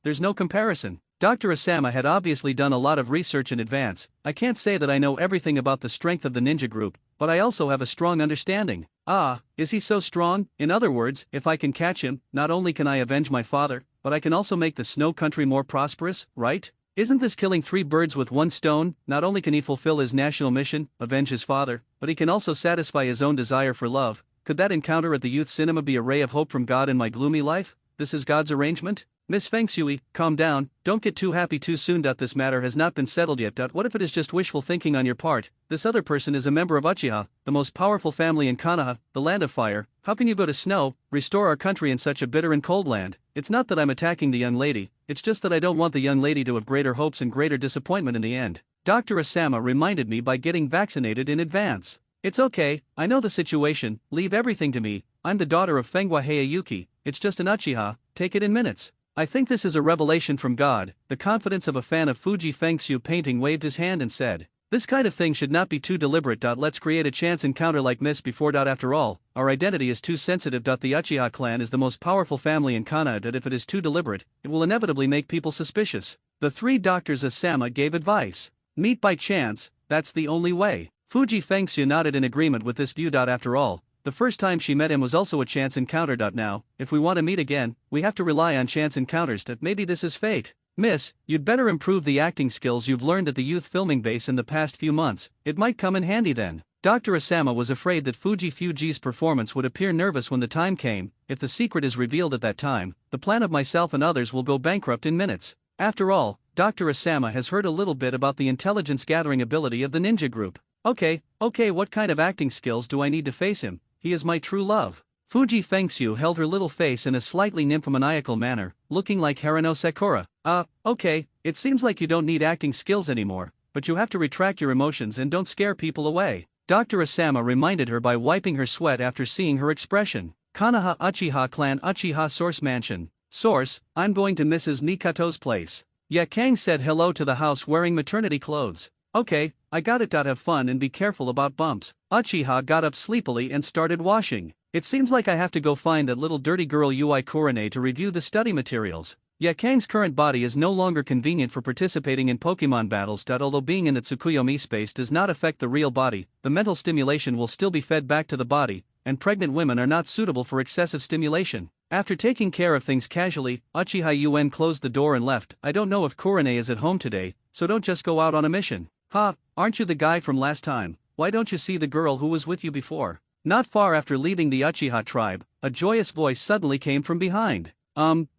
There's no comparison. Dr. Asama had obviously done a lot of research in advance. I can't say that I know everything about the strength of the ninja group, but I also have a strong understanding. Is he so strong? In other words, if I can catch him, not only can I avenge my father, but I can also make the Snow Country more prosperous, right? Isn't this killing 3 birds with 1 stone? Not only can he fulfill his national mission, avenge his father, but he can also satisfy his own desire for love. Could that encounter at the youth cinema be a ray of hope from God in my gloomy life? This is God's arrangement? Miss Fengxiu, calm down, don't get too happy too soon. This matter has not been settled yet. What if it is just wishful thinking on your part? This other person is a member of Uchiha, the most powerful family in Konoha, the land of fire. How can you go to Snow, restore our country in such a bitter and cold land? It's not that I'm attacking the young lady, it's just that I don't want the young lady to have greater hopes and greater disappointment in the end. Dr. Asama reminded me by getting vaccinated in advance. It's okay, I know the situation, leave everything to me. I'm the daughter of Fenghua Hayayuki, it's just an Uchiha, take it in minutes. I think this is a revelation from God. The confidence of a fan of Fuji Fengxiu painting waved his hand and said, this kind of thing should not be too deliberate. Let's create a chance encounter like Miss before. After all, our identity is too sensitive. The Uchiha clan is the most powerful family in Konoha. If it is too deliberate, it will inevitably make people suspicious. The 3 doctors Asama gave advice. Meet by chance, that's the only way. Fuji Fengxiu nodded in agreement with this view. After all, the first time she met him was also a chance encounter. Now, if we want to meet again, we have to rely on chance encounters. Maybe this is fate. Miss, you'd better improve the acting skills you've learned at the youth filming base in the past few months. It might come in handy then. Dr. Asama was afraid that Fuji's performance would appear nervous when the time came. If the secret is revealed at that time, the plan of myself and others will go bankrupt in minutes. After all, Dr. Asama has heard a little bit about the intelligence gathering ability of the ninja group. Okay, what kind of acting skills do I need to face him? He is my true love. Fuji Fengxiu held her little face in a slightly nymphomaniacal manner, looking like Haruno Sakura. Okay, it seems like you don't need acting skills anymore, but you have to retract your emotions and don't scare people away. Dr. Asama reminded her by wiping her sweat after seeing her expression. Konoha Uchiha Clan Uchiha Source Mansion. Source, I'm going to Mrs. Mikato's place. Yakang said hello to the house wearing maternity clothes. Okay, I got it. Have fun and be careful about bumps. Uchiha got up sleepily and started washing. It seems like I have to go find that little dirty girl Ui Kurane to review the study materials. Yakang's current body is no longer convenient for participating in Pokemon battles. Although being in the Tsukuyomi space does not affect the real body, the mental stimulation will still be fed back to the body, and pregnant women are not suitable for excessive stimulation. After taking care of things casually, Uchiha Yuen closed the door and left. I don't know if Kurane is at home today, so don't just go out on a mission. Ha, aren't you the guy from last time? Why don't you see the girl who was with you before? Not far after leaving the Uchiha tribe, a joyous voice suddenly came from behind.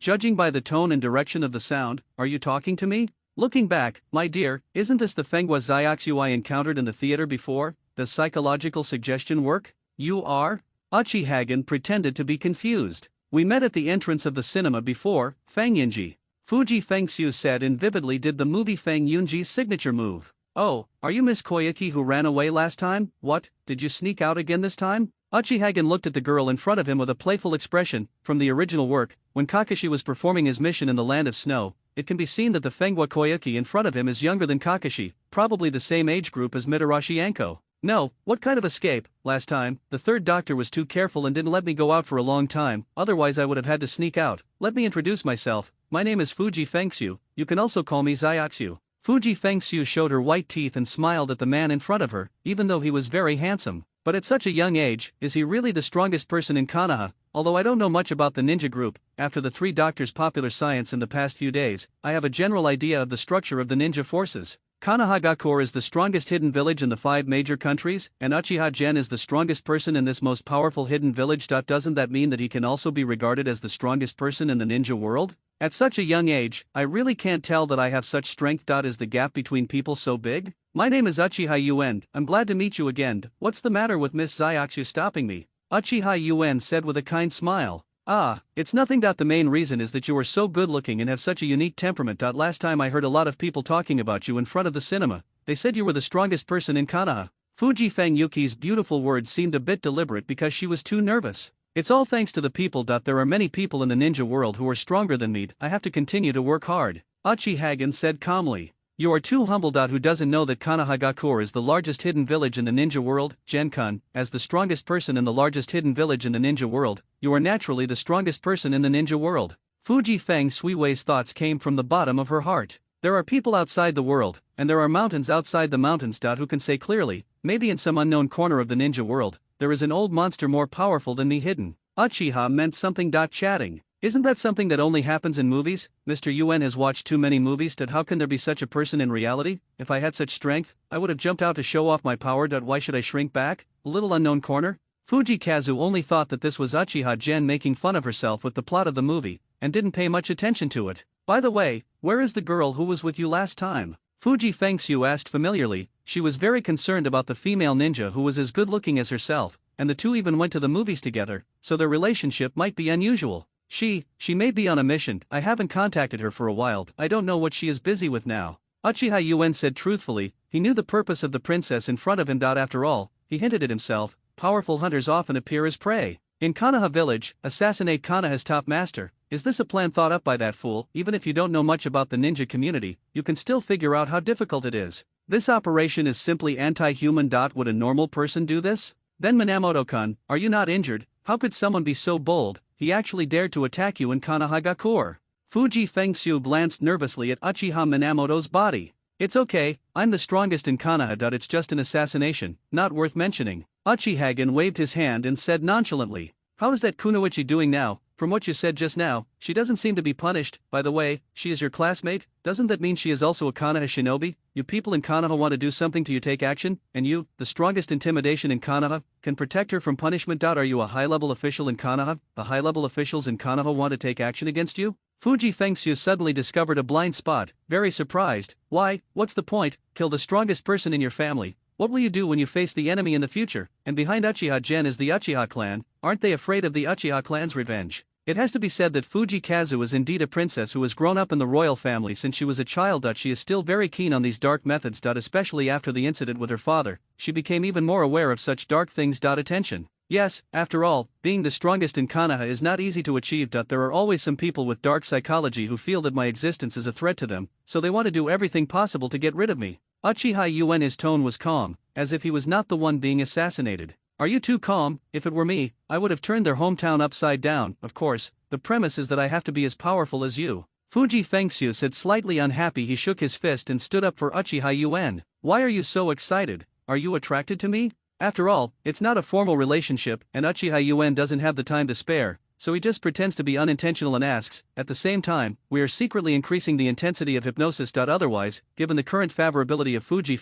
Judging by the tone and direction of the sound, are you talking to me? Looking back, my dear, isn't this the Fengwa Zyaksu I encountered in the theater before? Does psychological suggestion work? You are? Uchihagen pretended to be confused. We met at the entrance of the cinema before, Fang Yunji. Fuji Fengxiu said and vividly did the movie Fang Yunji's signature move. Oh, are you Miss Koyuki who ran away last time? What, did you sneak out again this time? Uchihagen looked at the girl in front of him with a playful expression. From the original work, when Kakashi was performing his mission in the Land of Snow, it can be seen that the Fengwa Koyuki in front of him is younger than Kakashi, probably the same age group as Mitarashi Anko. No, what kind of escape? Last time, the third doctor was too careful and didn't let me go out for a long time, otherwise I would have had to sneak out. Let me introduce myself, my name is Fuji Fengxiu, you can also call me Zyaksu. Fuji Fengxiu showed her white teeth and smiled at the man in front of her, even though he was very handsome. But at such a young age, is he really the strongest person in Konoha? Although I don't know much about the ninja group, after the three doctors' popular science in the past few days, I have a general idea of the structure of the ninja forces. Konohagakure is the strongest hidden village in the 5 major countries, and Uchiha Gen is the strongest person in this most powerful hidden village. Doesn't that mean that he can also be regarded as the strongest person in the ninja world? At such a young age, I really can't tell that I have such strength. Is the gap between people so big? My name is Uchiha Yuen, I'm glad to meet you again. What's the matter with Miss Zyaksu stopping me? Uchiha Yuen said with a kind smile. Ah, it's nothing. The main reason is that you are so good looking and have such a unique temperament. Last time I heard a lot of people talking about you in front of the cinema. They said you were the strongest person in Konoha. Fuji Fang Yuki's beautiful words seemed a bit deliberate because she was too nervous. It's all thanks to the people. There are many people in the ninja world who are stronger than me. I have to continue to work hard. Uchihagen said calmly. You are too humble. Who doesn't know that Konohagakure is the largest hidden village in the ninja world? Gen-kun, as the strongest person in the largest hidden village in the ninja world, you are naturally the strongest person in the ninja world. Fuji Fang Suiwei's thoughts came from the bottom of her heart. There are people outside the world, and there are mountains outside the mountains. Who can say clearly, maybe in some unknown corner of the ninja world, there is an old monster more powerful than me hidden. Uchiha meant something. Chatting. Isn't that something that only happens in movies? Mr. Yuen has watched too many movies. How can there be such a person in reality? If I had such strength, I would have jumped out to show off my power. Why should I shrink back? A little unknown corner? Fuji Kazu only thought that this was Uchiha Gen making fun of herself with the plot of the movie, and didn't pay much attention to it. By the way, where is the girl who was with you last time? Fuji Fengxiu asked familiarly. She was very concerned about the female ninja who was as good looking as herself, and the two even went to the movies together, so their relationship might be unusual. She may be on a mission. I haven't contacted her for a while. I don't know what she is busy with now. Uchiha Yuen said truthfully. He knew the purpose of the princess in front of him. After all, he hinted it himself, powerful hunters often appear as prey. In Konoha village, assassinate Konoha's top master. Is this a plan thought up by that fool? Even if you don't know much about the ninja community, you can still figure out how difficult it is. This operation is simply anti-human. Would a normal person do this? Then Minamoto-kun, are you not injured? How could someone be so bold? He actually dared to attack you in Konohagakure. Fuji Fengxiu glanced nervously at Uchiha Minamoto's body. It's okay, I'm the strongest in Konoha. It's just an assassination, not worth mentioning. Uchihagen waved his hand and said nonchalantly. How is that Kunoichi doing now? From what you said just now, she doesn't seem to be punished. By the way, she is your classmate? Doesn't that mean she is also a Konoha shinobi? You people in Konoha want to do something to you, take action, and you, the strongest intimidation in Konoha, can protect her from punishment. Are you a high-level official in Konoha? The high-level officials in Konoha want to take action against you? Fuji Fengxiu suddenly discovered a blind spot, very surprised. Why, what's the point? Kill the strongest person in your family. What will you do when you face the enemy in the future? And behind Uchiha Gen is the Uchiha clan. Aren't they afraid of the Uchiha clan's revenge? It has to be said that Fujikazu is indeed a princess who has grown up in the royal family since she was a child. She is still very keen on these dark methods. Especially after the incident with her father, she became even more aware of such dark things. Attention. Yes, after all, being the strongest in Konoha is not easy to achieve. There are always some people with dark psychology who feel that my existence is a threat to them, so they want to do everything possible to get rid of me. Uchiha Yuen. His tone was calm, as if he was not the one being assassinated. Are you too calm? If it were me, I would have turned their hometown upside down. Of course, the premise is that I have to be as powerful as you. Fuji Fengxiu said, slightly unhappy. He shook his fist and stood up for Uchiha Yuen. Why are you so excited? Are you attracted to me? After all, it's not a formal relationship, and Uchiha Yuen doesn't have the time to spare, so he just pretends to be unintentional and asks, at the same time, we are secretly increasing the intensity of hypnosis. Otherwise, given the current favorability of Fuji,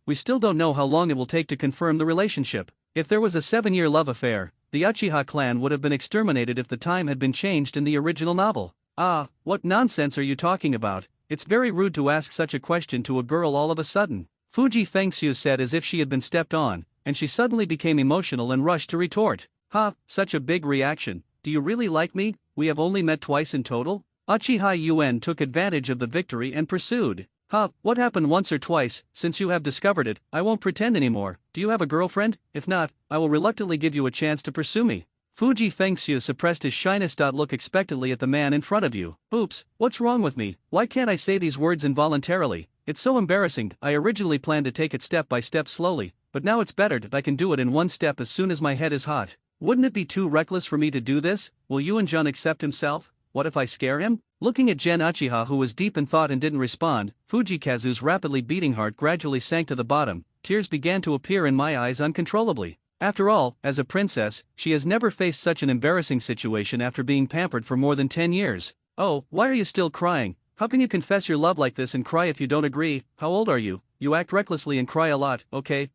we still don't know how long it will take to confirm the relationship. If there was a 7-year love affair, the Uchiha clan would have been exterminated if the time had been changed in the original novel. Ah, what nonsense are you talking about? It's very rude to ask such a question to a girl all of a sudden. Fuji Fengxiu said as if she had been stepped on, and she suddenly became emotional and rushed to retort. Ha, such a big reaction. Do you really like me? We have only met twice in total? Uchiha Yuen took advantage of the victory and pursued. Ha, what happened once or twice? Since you have discovered it, I won't pretend anymore. Do you have a girlfriend? If not, I will reluctantly give you a chance to pursue me. Fuji Fengxiu suppressed his shyness. Look expectantly at the man in front of you. Oops, what's wrong with me? Why can't I say these words involuntarily? It's so embarrassing. I originally planned to take it step by step slowly, but now it's better that I can do it in one step as soon as my head is hot. Wouldn't it be too reckless for me to do this? Will Yuan-jun accept himself? What if I scare him? Looking at Gen Uchiha, who was deep in thought and didn't respond, Fujikazu's rapidly beating heart gradually sank to the bottom. Tears began to appear in my eyes uncontrollably. After all, as a princess, she has never faced such an embarrassing situation after being pampered for more than 10 years. Oh, why are you still crying? How can you confess your love like this and cry if you don't agree? How old are you? You act recklessly and cry a lot. Okay,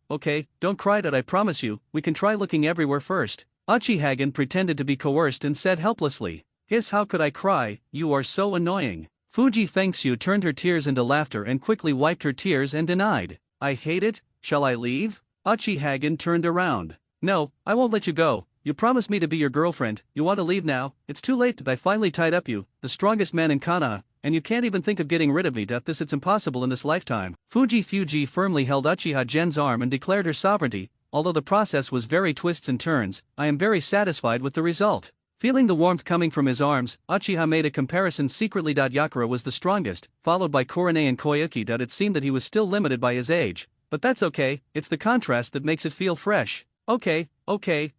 don't cry. I promise you, we can try looking everywhere first. Uchihagen pretended to be coerced and said helplessly. How could I cry? You are so annoying. Fuji Fengxiu turned her tears into laughter and quickly wiped her tears and denied. I hate it. Shall I leave? Uchihagen turned around. No, I won't let you go. You promised me to be your girlfriend. You want to leave now? It's too late. I finally tied up you, the strongest man in Konoha, and you can't even think of getting rid of me. It's impossible in this lifetime. Fuji firmly held Uchiha Gen's arm and declared her sovereignty. Although the process was very twists and turns, I am very satisfied with the result. Feeling the warmth coming from his arms, Uchiha made a comparison secretly. Yakura was the strongest, followed by Korone and Koyuki. It seemed that he was still limited by his age, but that's okay, it's the contrast that makes it feel fresh. Okay,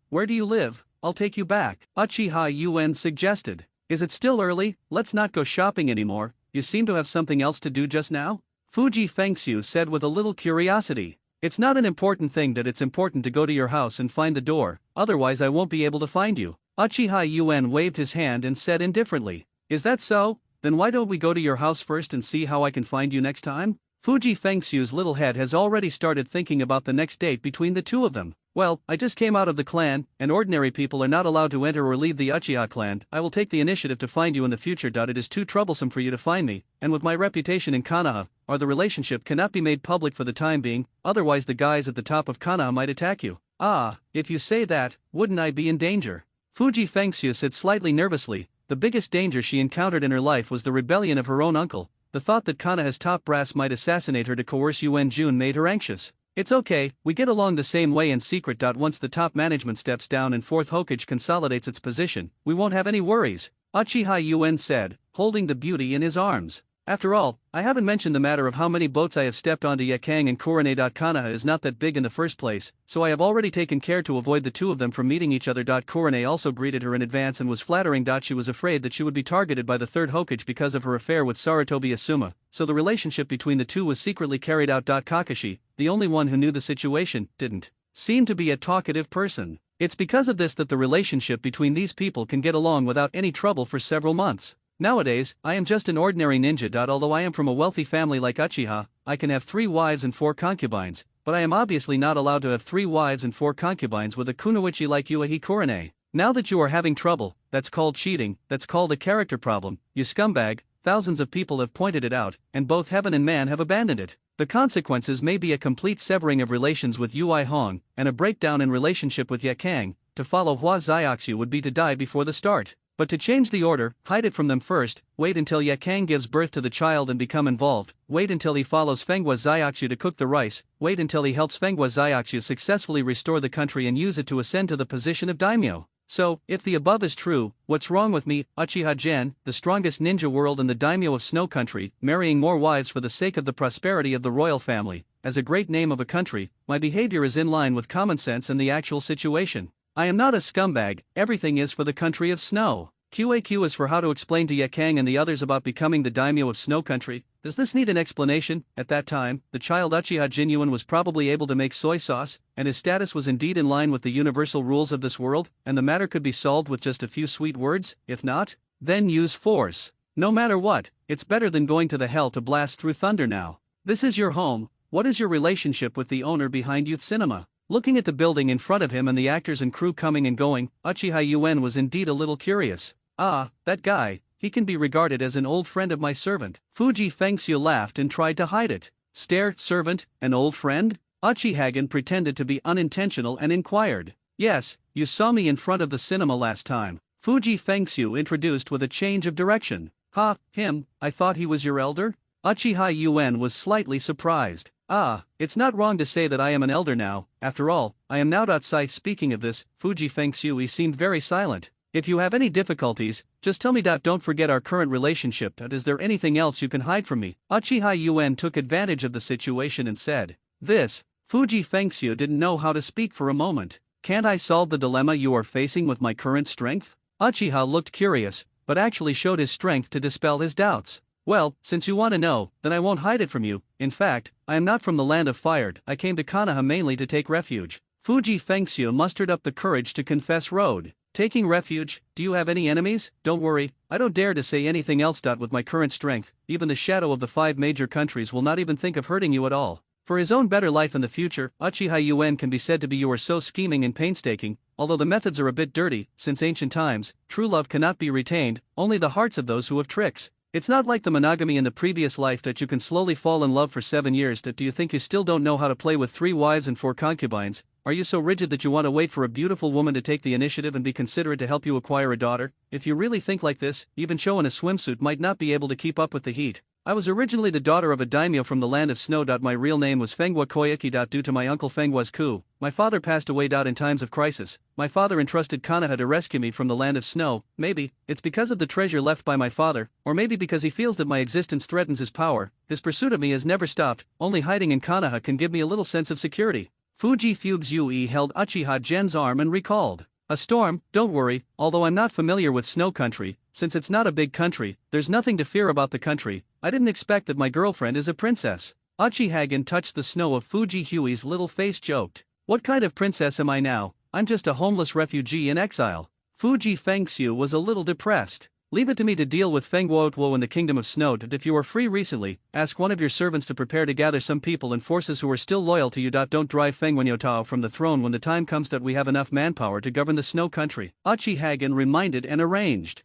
where do you live? I'll take you back, Uchiha Yuen suggested. Is it still early? Let's not go shopping anymore. You seem to have something else to do just now? Fuji Fengxiu said with a little curiosity. It's not an important thing. It's important to go to your house and find the door, otherwise I won't be able to find you. Uchiha Yuen waved his hand and said indifferently. Is that so? Then why don't we go to your house first and see how I can find you next time? Fuji Fengxiu's little head has already started thinking about the next date between the two of them. Well, I just came out of the clan, and ordinary people are not allowed to enter or leave the Uchiha clan. I will take the initiative to find you in the future. It is too troublesome for you to find me, and with my reputation in Konoha, the relationship cannot be made public for the time being, otherwise the guys at the top of Konoha might attack you. Ah, if you say that, wouldn't I be in danger? Fuji Fengxiu said slightly nervously. The biggest danger she encountered in her life was the rebellion of her own uncle. The thought that Konoha's top brass might assassinate her to coerce Yuan-jun made her anxious. It's okay, we get along the same way in secret. Once the top management steps down and 4th Hokage consolidates its position, we won't have any worries, Uchiha Yuen said, holding the beauty in his arms. After all, I haven't mentioned the matter of how many boats I have stepped onto. Yakang and Korone. Konoha is not that big in the first place, so I have already taken care to avoid the two of them from meeting each other. Korone also greeted her in advance and was flattering. She was afraid that she would be targeted by the 3rd Hokage because of her affair with Sarutobi Asuma, so the relationship between the two was secretly carried out. Kakashi, the only one who knew the situation, didn't seem to be a talkative person. It's because of this that the relationship between these people can get along without any trouble for several months. Nowadays, I am just an ordinary ninja. Although I am from a wealthy family like Uchiha, I can have 3 wives and 4 concubines, but I am obviously not allowed to have 3 wives and 4 concubines with a kunoichi like Uchiha Korone. Now that you are having trouble, that's called cheating, that's called a character problem, you scumbag. Thousands of people have pointed it out, and both heaven and man have abandoned it. The consequences may be a complete severing of relations with Ui Hong, and a breakdown in relationship with Yakang. To follow Hua Xiaoxu would be to die before the start. But to change the order, hide it from them first, wait until Yakang gives birth to the child and become involved, wait until he follows Fenghua Xiaoxu to cook the rice, wait until he helps Fenghua Xiaoxu successfully restore the country and use it to ascend to the position of daimyo. So, if the above is true, what's wrong with me, Uchiha Gen, the strongest ninja world in the daimyo of Snow Country, marrying more wives for the sake of the prosperity of the royal family, as a great name of a country? My behavior is in line with common sense and the actual situation. I am not a scumbag, everything is for the country of snow. QAQ is for how to explain to Yakang and the others about becoming the daimyo of Snow Country. Does this need an explanation? At that time, the child Uchiha Jinyuan was probably able to make soy sauce, and his status was indeed in line with the universal rules of this world, and the matter could be solved with just a few sweet words. If not, then use force. No matter what, it's better than going to the hell to blast through thunder now. This is your home. What is your relationship with the owner behind Youth Cinema? Looking at the building in front of him and the actors and crew coming and going, Uchiha Yuen was indeed a little curious. Ah, that guy, he can be regarded as an old friend of my servant. Fuji Fengxiu laughed and tried to hide it. Stare, servant, an old friend? Uchihagen pretended to be unintentional and inquired. Yes, you saw me in front of the cinema last time. Fuji Fengxiu introduced with a change of direction. Ha, him, I thought he was your elder? Uchiha Yuen was slightly surprised. Ah, it's not wrong to say that I am an elder now, after all, I am now outside. Speaking of this, Fuji Fengxiu seemed very silent. If you have any difficulties, just tell me. Don't forget our current relationship. Is there anything else you can hide from me? Uchiha Yuen took advantage of the situation and said. This, Fuji Fengxiu didn't know how to speak for a moment. Can't I solve the dilemma you are facing with my current strength? Uchiha looked curious, but actually showed his strength to dispel his doubts. Well, since you want to know, then I won't hide it from you. In fact, I am not from the land of fire. I came to Konoha mainly to take refuge. Fuji Fengxiu mustered up the courage to confess. Road. Taking refuge, do you have any enemies? Don't worry, I don't dare to say anything else. With my current strength, even the shadow of the 5 major countries will not even think of hurting you at all. For his own better life in the future, Uchiha Yuen can be said to be you are so scheming and painstaking, although the methods are a bit dirty. Since ancient times, true love cannot be retained, only the hearts of those who have tricks. It's not like the monogamy in the previous life that you can slowly fall in love for 7 years. Do you think you still don't know how to play with 3 wives and 4 concubines? Are you so rigid that you want to wait for a beautiful woman to take the initiative and be considerate to help you acquire a daughter? If you really think like this, even Cho in a swimsuit might not be able to keep up with the heat. I was originally the daughter of a daimyo from the land of snow. My real name was Fenghua Koyaki. Due to my uncle Fenghua's coup, my father passed away. In times of crisis, my father entrusted Konoha to rescue me from the land of snow. Maybe it's because of the treasure left by my father, or maybe because he feels that my existence threatens his power. His pursuit of me has never stopped. Only hiding in Konoha can give me a little sense of security. Fuji Fugues Yui held Uchiha Gen's arm and recalled. A storm? Don't worry, although I'm not familiar with Snow Country, since it's not a big country, there's nothing to fear about the country. I didn't expect that my girlfriend is a princess. Uchihagen touched the snow of Fuji Hui's little face, joked. What kind of princess am I now? I'm just a homeless refugee in exile. Fuji Fengxiu was a little depressed. Leave it to me to deal with Fenghuotwo in the Kingdom of Snow. If you are free recently, ask one of your servants to prepare to gather some people and forces who are still loyal to you. Don't drive Fenghuanyotao from the throne when the time comes that we have enough manpower to govern the Snow Country. Uchihagen reminded and arranged.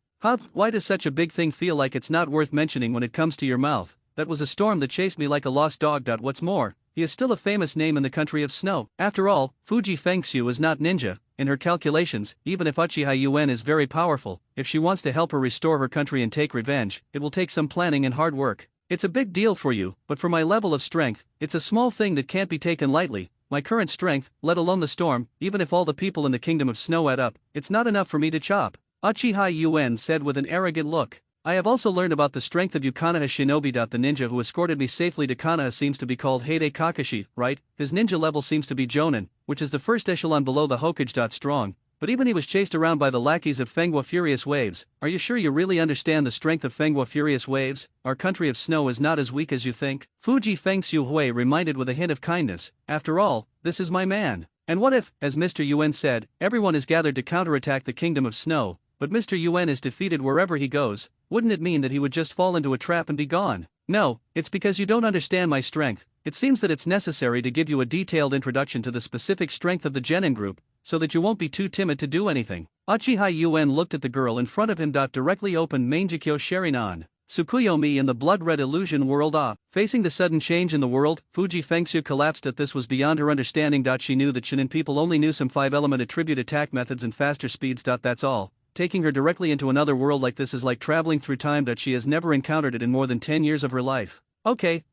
Why does such a big thing feel like it's not worth mentioning when it comes to your mouth? That was a storm that chased me like a lost dog. What's more, he is still a famous name in the country of snow. After all, Fuji Fengxiu is not ninja. In her calculations, even if Uchiha Yuen is very powerful, if she wants to help her restore her country and take revenge, it will take some planning and hard work. It's a big deal for you, but for my level of strength, it's a small thing that can't be taken lightly. My current strength, let alone the storm, even if all the people in the Kingdom of Snow add up, it's not enough for me to chop. Uchiha Yuen said with an arrogant look. I have also learned about the strength of you Konoha shinobi. The ninja who escorted me safely to Konoha seems to be called Heide Kakashi, right? His ninja level seems to be Jonin, which is the first echelon below the Hokage. Strong, but even he was chased around by the lackeys of Fenghua Furious Waves. Are you sure you really understand the strength of Fenghua Furious Waves? Our country of snow is not as weak as you think. Fuji Fengxiu Hui reminded with a hint of kindness. After all, this is my man. And what if, as Mr. Yuen said, everyone is gathered to counterattack the Kingdom of Snow, but Mr. Yuen is defeated wherever he goes? Wouldn't it mean that he would just fall into a trap and be gone? No, it's because you don't understand my strength. It seems that it's necessary to give you a detailed introduction to the specific strength of the Genin group, so that you won't be too timid to do anything. Uchiha Yuen looked at the girl in front of him. Directly opened Mangekyo Sherinan. Tsukuyomi in the blood-red illusion world. Facing the sudden change in the world, Fuji Fengxiu collapsed. This was beyond her understanding. She knew that Shinin people only knew some 5-element attribute attack methods and faster speeds. That's all. taking her directly into another world like this is like traveling through time that she has never encountered it in more than 10 years of her life. Okay,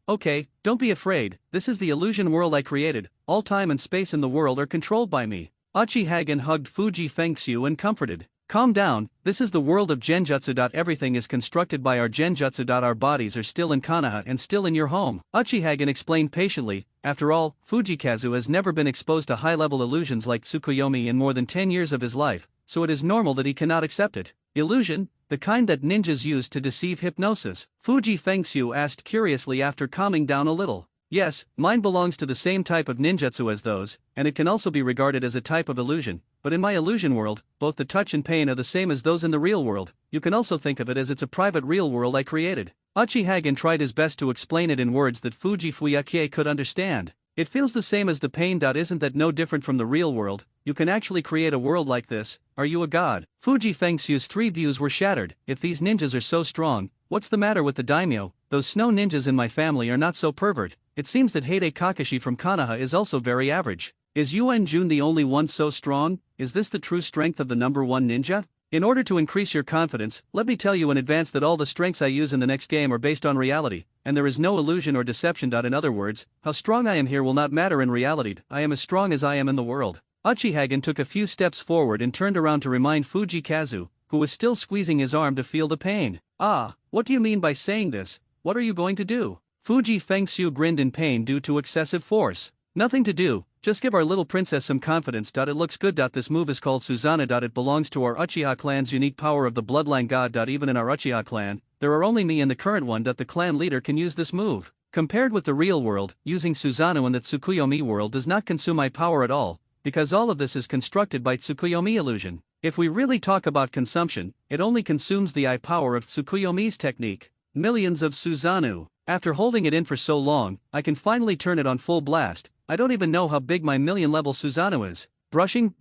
don't be afraid, this is the illusion world I created, all time and space in the world are controlled by me. Uchiha hugged Fuji Fengxiu and comforted. Calm down, this is the world of genjutsu. Everything is constructed by our genjutsu. Our bodies are still in Konoha and still in your home. Uchiha explained patiently, after all, Fujikazu has never been exposed to high-level illusions like Tsukuyomi in more than 10 years of his life, so it is normal that he cannot accept it. Illusion? The kind that ninjas use to deceive hypnosis? Fuji Fengxiu asked curiously after calming down a little. Yes, mine belongs to the same type of ninjutsu as those, and it can also be regarded as a type of illusion, but in my illusion world, both the touch and pain are the same as those in the real world. You can also think of it as it's a private real world I created. Uchiha tried his best to explain it in words that Fuji Fuyuki could understand. It feels the same as the pain. Isn't that no different from the real world? You can actually create a world like this. Are you a god? Fuji Fengxiu's 3 views were shattered. If these ninjas are so strong, what's the matter with the daimyo? Those snow ninjas in my family are not so pervert. It seems that Heide Kakashi from Konoha is also very average. Is Yuan Jun the only one so strong? Is this the true strength of the number 1 ninja? In order to increase your confidence, let me tell you in advance that all the strengths I use in the next game are based on reality, and there is no illusion or deception. In other words, how strong I am here will not matter in reality. I am as strong as I am in the world. Uchiha took a few steps forward and turned around to remind Fujikazu, who was still squeezing his arm to feel the pain. Ah, what do you mean by saying this? What are you going to do? Fuji Fengxiu grinned in pain due to excessive force. Nothing to do, just give our little princess some confidence. It looks good. This move is called Susanna. It belongs to our Uchiha clan's unique power of the bloodline god. Even in our Uchiha clan, there are only me and the current one that the clan leader can use this move. Compared with the real world, using Susanoo in the Tsukuyomi world does not consume my power at all, because all of this is constructed by Tsukuyomi illusion. If we really talk about consumption, it only consumes the eye power of Tsukuyomi's technique. Millions of Susanoo. After holding it in for so long, I can finally turn it on full blast. I don't even know how big my million-level Susanoo is. Brushing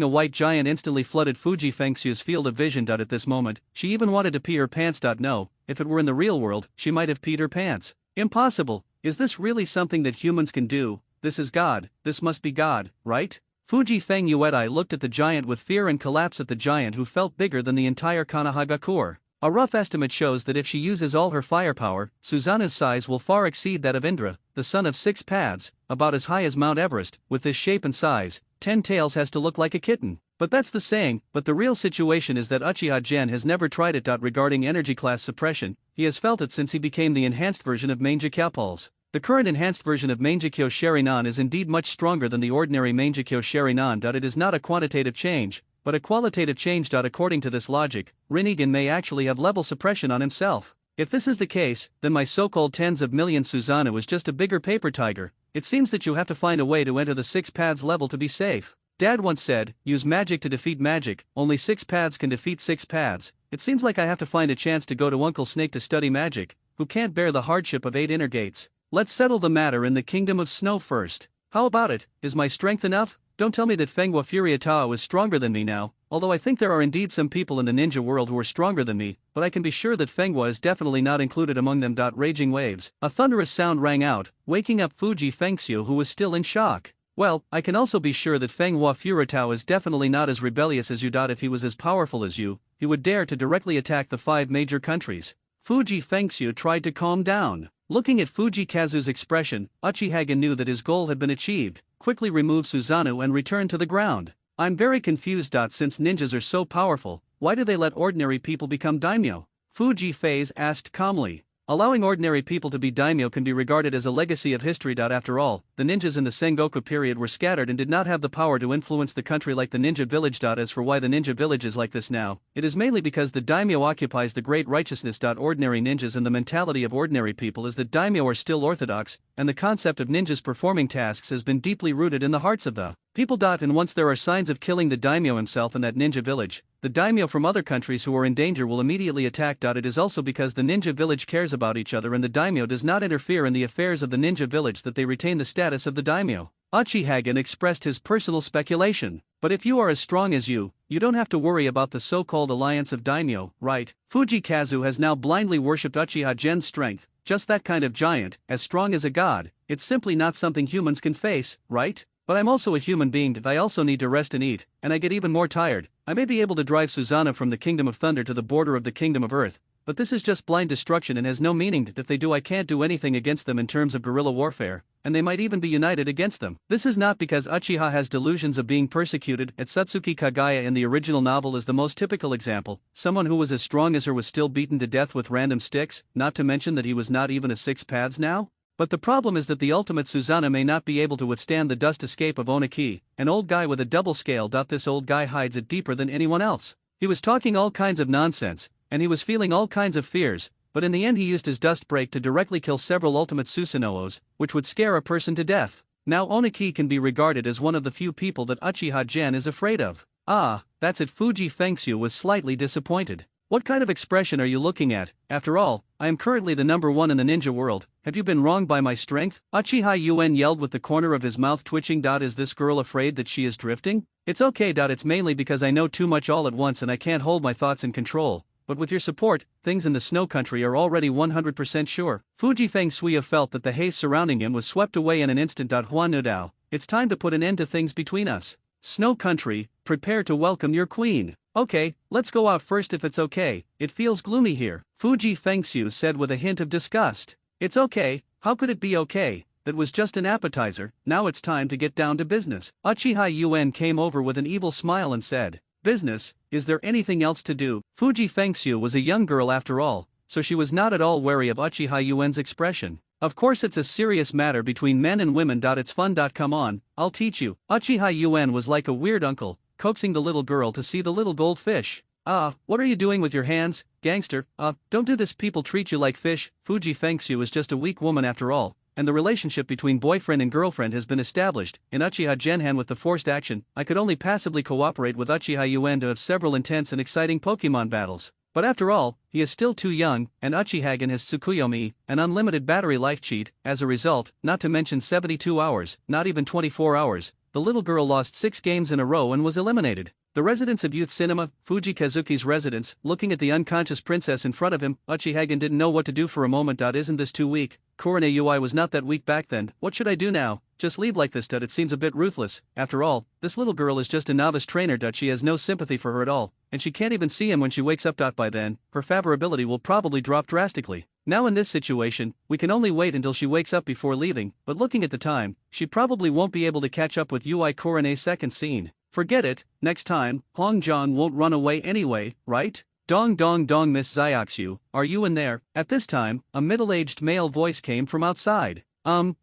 a white giant instantly flooded Fuji Fengxiu's field of vision. At this moment, she even wanted to pee her pants. No, if it were in the real world, she might have peed her pants. Impossible. Is this really something that humans can do? This is God, this must be God, right? Fuji Fengxiu looked at the giant with fear and collapse at the giant who felt bigger than the entire Konohagakure. A rough estimate shows that if she uses all her firepower, Susanoo's size will far exceed that of Indra, the son of 6 paths, about as high as Mount Everest. With this shape and size, 10 tails has to look like a kitten. But that's the saying, but the real situation is that Uchiha has never tried it. Regarding energy class suppression, he has felt it since he became the enhanced version of Mangekyo Pulse. The current enhanced version of Mangekyo Sharinan is indeed much stronger than the ordinary Mangekyo Sharinan. It is not a quantitative change, but a qualitative change. According to this logic, Rinnegan may actually have level suppression on himself. If this is the case, then my so-called tens of millions Susanoo is just a bigger paper tiger. It seems that you have to find a way to enter the 6 paths level to be safe. Dad once said, use magic to defeat magic, only 6 paths can defeat 6 paths. It seems like I have to find a chance to go to Uncle Snake to study magic, who can't bear the hardship of 8 inner gates. Let's settle the matter in the Kingdom of Snow first. How about it? Is my strength enough? Don't tell me that Fenghua Furiatao is stronger than me now, although I think there are indeed some people in the ninja world who are stronger than me, but I can be sure that Fenghua is definitely not included among them. Raging waves. A thunderous sound rang out, waking up Fuji Fengxiu, who was still in shock. Well, I can also be sure that Fenghua Furiatao is definitely not as rebellious as you. If he was as powerful as you, he would dare to directly attack the 5 major countries. Fuji Fengxiu tried to calm down. Looking at Fujikazu's expression, Uchiha knew that his goal had been achieved. Quickly remove Susanoo and return to the ground. I'm very confused. Since ninjas are so powerful, why do they let ordinary people become daimyo? Fuji Phase asked calmly. Allowing ordinary people to be daimyo can be regarded as a legacy of history. After all, the ninjas in the Sengoku period were scattered and did not have the power to influence the country like the ninja village. As for why the ninja village is like this now, it is mainly because the daimyo occupies the great righteousness. Ordinary ninjas and the mentality of ordinary people is that daimyo are still orthodox, and the concept of ninjas performing tasks has been deeply rooted in the hearts of the people. And once there are signs of killing the daimyo himself in that ninja village, the daimyo from other countries who are in danger will immediately attack. It is also because the ninja village cares about each other and the daimyo does not interfere in the affairs of the ninja village that they retain the status of the daimyo. Uchiha expressed his personal speculation. But if you are as strong as you don't have to worry about the so-called alliance of daimyo, right? Fujikazu has now blindly worshipped Uchiha-gen's strength, just that kind of giant, as strong as a god. It's simply not something humans can face, right? But I'm also a human being and I also need to rest and eat, and I get even more tired. I may be able to drive Susanna from the Kingdom of Thunder to the border of the Kingdom of Earth, but this is just blind destruction and has no meaning. If they do, I can't do anything against them in terms of guerrilla warfare, and they might even be united against them. This is not because Uchiha has delusions of being persecuted. Satsuki Kagaya in the original novel is the most typical example. Someone who was as strong as her was still beaten to death with random sticks, not to mention that he was not even a six paths now. But the problem is that the ultimate Susanna may not be able to withstand the dust escape of Oniki, an old guy with a double scale. This old guy hides it deeper than anyone else. He was talking all kinds of nonsense, and he was feeling all kinds of fears, but in the end he used his dust break to directly kill several ultimate Susanos, which would scare a person to death. Now Oniki can be regarded as one of the few people that Uchiha Gen is afraid of. Ah, that's it. Fuji Fengxiu was slightly disappointed. What kind of expression are you looking at? After all, I am currently the #1 in the ninja world. Have you been wronged by my strength? Uchiha Yuen yelled with the corner of his mouth twitching. Is this girl afraid that she is drifting? It's okay. It's mainly because I know too much all at once and I can't hold my thoughts in control. But with your support, things in the snow country are already 100% sure. Fuji Fengxiu felt that the haze surrounding him was swept away in an instant. Huan Nudao, it's time to put an end to things between us. Snow country, prepare to welcome your queen. Okay, let's go out first if it's okay. It feels gloomy here, Fuji Fengxiu said with a hint of disgust. It's okay, how could it be okay? That was just an appetizer. Now it's time to get down to business. Uchiha Yuen came over with an evil smile and said, business, is there anything else to do? Fuji Fengxiu was a young girl after all, so she was not at all wary of Uchiha Yuen's expression. Of course it's a serious matter between men and women. It's fun. Come on, I'll teach you. Uchiha Yuen was like a weird uncle, coaxing the little girl to see the little goldfish. What are you doing with your hands, gangster? Don't do this. People treat you like fish. Fuji Fengxiu is just a weak woman after all, and the relationship between boyfriend and girlfriend has been established. In Uchiha Genhan with the forced action, I could only passively cooperate with Uchiha Yuen to have several intense and exciting Pokemon battles. But after all, he is still too young, and Uchihagen has Tsukuyomi, an unlimited battery life cheat. As a result, not to mention 72 hours, not even 24 hours, the little girl lost 6 games in a row and was eliminated. The residents of Youth Cinema, Fuji Kazuki's residence, looking at the unconscious princess in front of him, Uchihagen didn't know what to do for a moment. Isn't this too weak? Kurane Ui was not that weak back then. What should I do now? Just leave like this? It seems a bit ruthless. After all, this little girl is just a novice trainer. She has no sympathy for her at all, and she can't even see him when she wakes up. By then, her favorability will probably drop drastically. Now in this situation, we can only wait until she wakes up before leaving, but looking at the time, she probably won't be able to catch up with Ui Kurane's second scene. Forget it, next time, Hongjiang won't run away anyway, right? Dong dong dong. Miss Xiaoxiu, are you in there? At this time, a middle-aged male voice came from outside.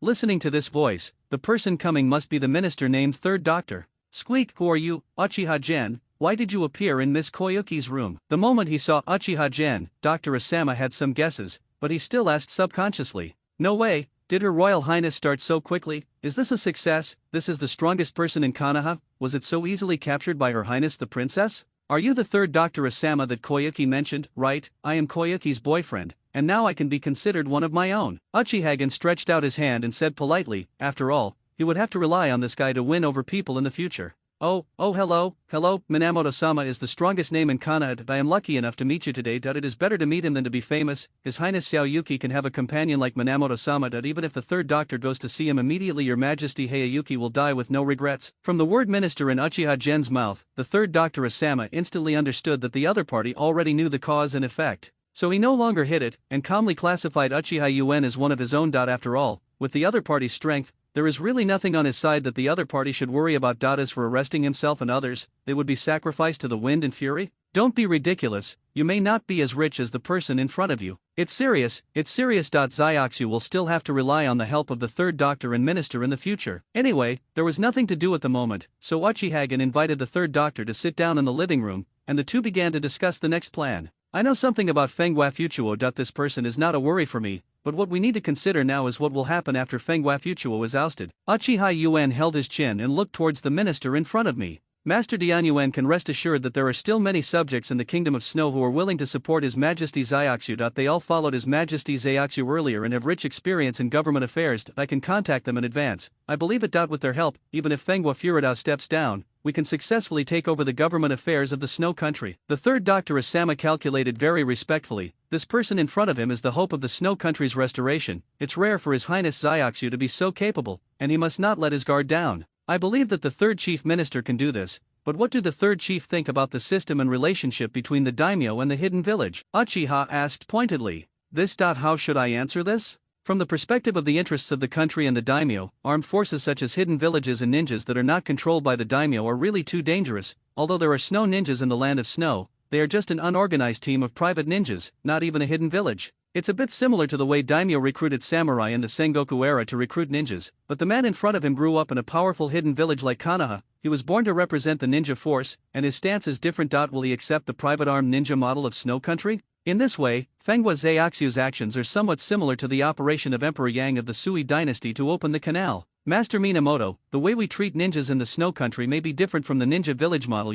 Listening to this voice, the person coming must be the minister named Third Doctor. Squeak, who are you? Uchiha Gen, why did you appear in Miss Koyuki's room? The moment he saw Uchiha Gen, Dr. Asama had some guesses, but he still asked subconsciously. No way, did Her Royal Highness start so quickly? Is this a success? This is the strongest person in Konoha? Was it so easily captured by Her Highness the Princess? Are you the third Dr. Asama that Koyuki mentioned? Right, I am Koyuki's boyfriend, and now I can be considered one of my own. Uchihagen stretched out his hand and said politely, after all, he would have to rely on this guy to win over people in the future. Oh, hello, Minamoto-sama is the strongest name in Konoha. I am lucky enough to meet you today. It is better to meet him than to be famous. His Highness Xiaoyuki can have a companion like Minamoto-sama. Even if the third doctor goes to see him immediately, your majesty Hayayuki will die with no regrets. From the word minister in Uchiha Gen's mouth, the third Dr. Asama instantly understood that the other party already knew the cause and effect. So he no longer hid it, and calmly classified Uchiha Yuen as one of his own. After all, with the other party's strength, there is really nothing on his side that the other party should worry about. As for arresting himself and others, they would be sacrificed to the wind and fury? Don't be ridiculous, you may not be as rich as the person in front of you. It's serious. Xiaoxiu will still have to rely on the help of the third doctor and minister in the future. Anyway, there was nothing to do at the moment, so Uchihagen invited the third doctor to sit down in the living room, and the two began to discuss the next plan. I know something about Fenghua Fuchuo. This person is not a worry for me, but what we need to consider now is what will happen after Fenghua Fuchuo is ousted. Uchiha Yuen held his chin and looked towards the minister in front of me. Master Dian Yuen can rest assured that there are still many subjects in the Kingdom of Snow who are willing to support His Majesty Xiaoxiu. They all followed His Majesty Xiaoxiu earlier and have rich experience in government affairs. I can contact them in advance. I believe it. With their help, even if Fenghua Furidao steps down, we can successfully take over the government affairs of the Snow Country. The third Dr. Asama calculated very respectfully. This person in front of him is the hope of the Snow Country's restoration. It's rare for His Highness Xiaoxiu to be so capable, and he must not let his guard down. I believe that the third chief minister can do this, but what do the third chief think about the system and relationship between the daimyo and the hidden village? Uchiha asked pointedly. How should I answer this? From the perspective of the interests of the country and the daimyo, armed forces such as hidden villages and ninjas that are not controlled by the daimyo are really too dangerous. Although there are snow ninjas in the land of snow, they are just an unorganized team of private ninjas, not even a hidden village. It's a bit similar to the way daimyo recruited samurai in the Sengoku era to recruit ninjas, but the man in front of him grew up in a powerful hidden village like Konoha. He was born to represent the ninja force, and his stance is different. Will he accept the private armed ninja model of Snow Country? In this way, Fenghua Zaiaxu's actions are somewhat similar to the operation of Emperor Yang of the Sui dynasty to open the canal. Master Minamoto, the way we treat ninjas in the Snow Country may be different from the ninja village model.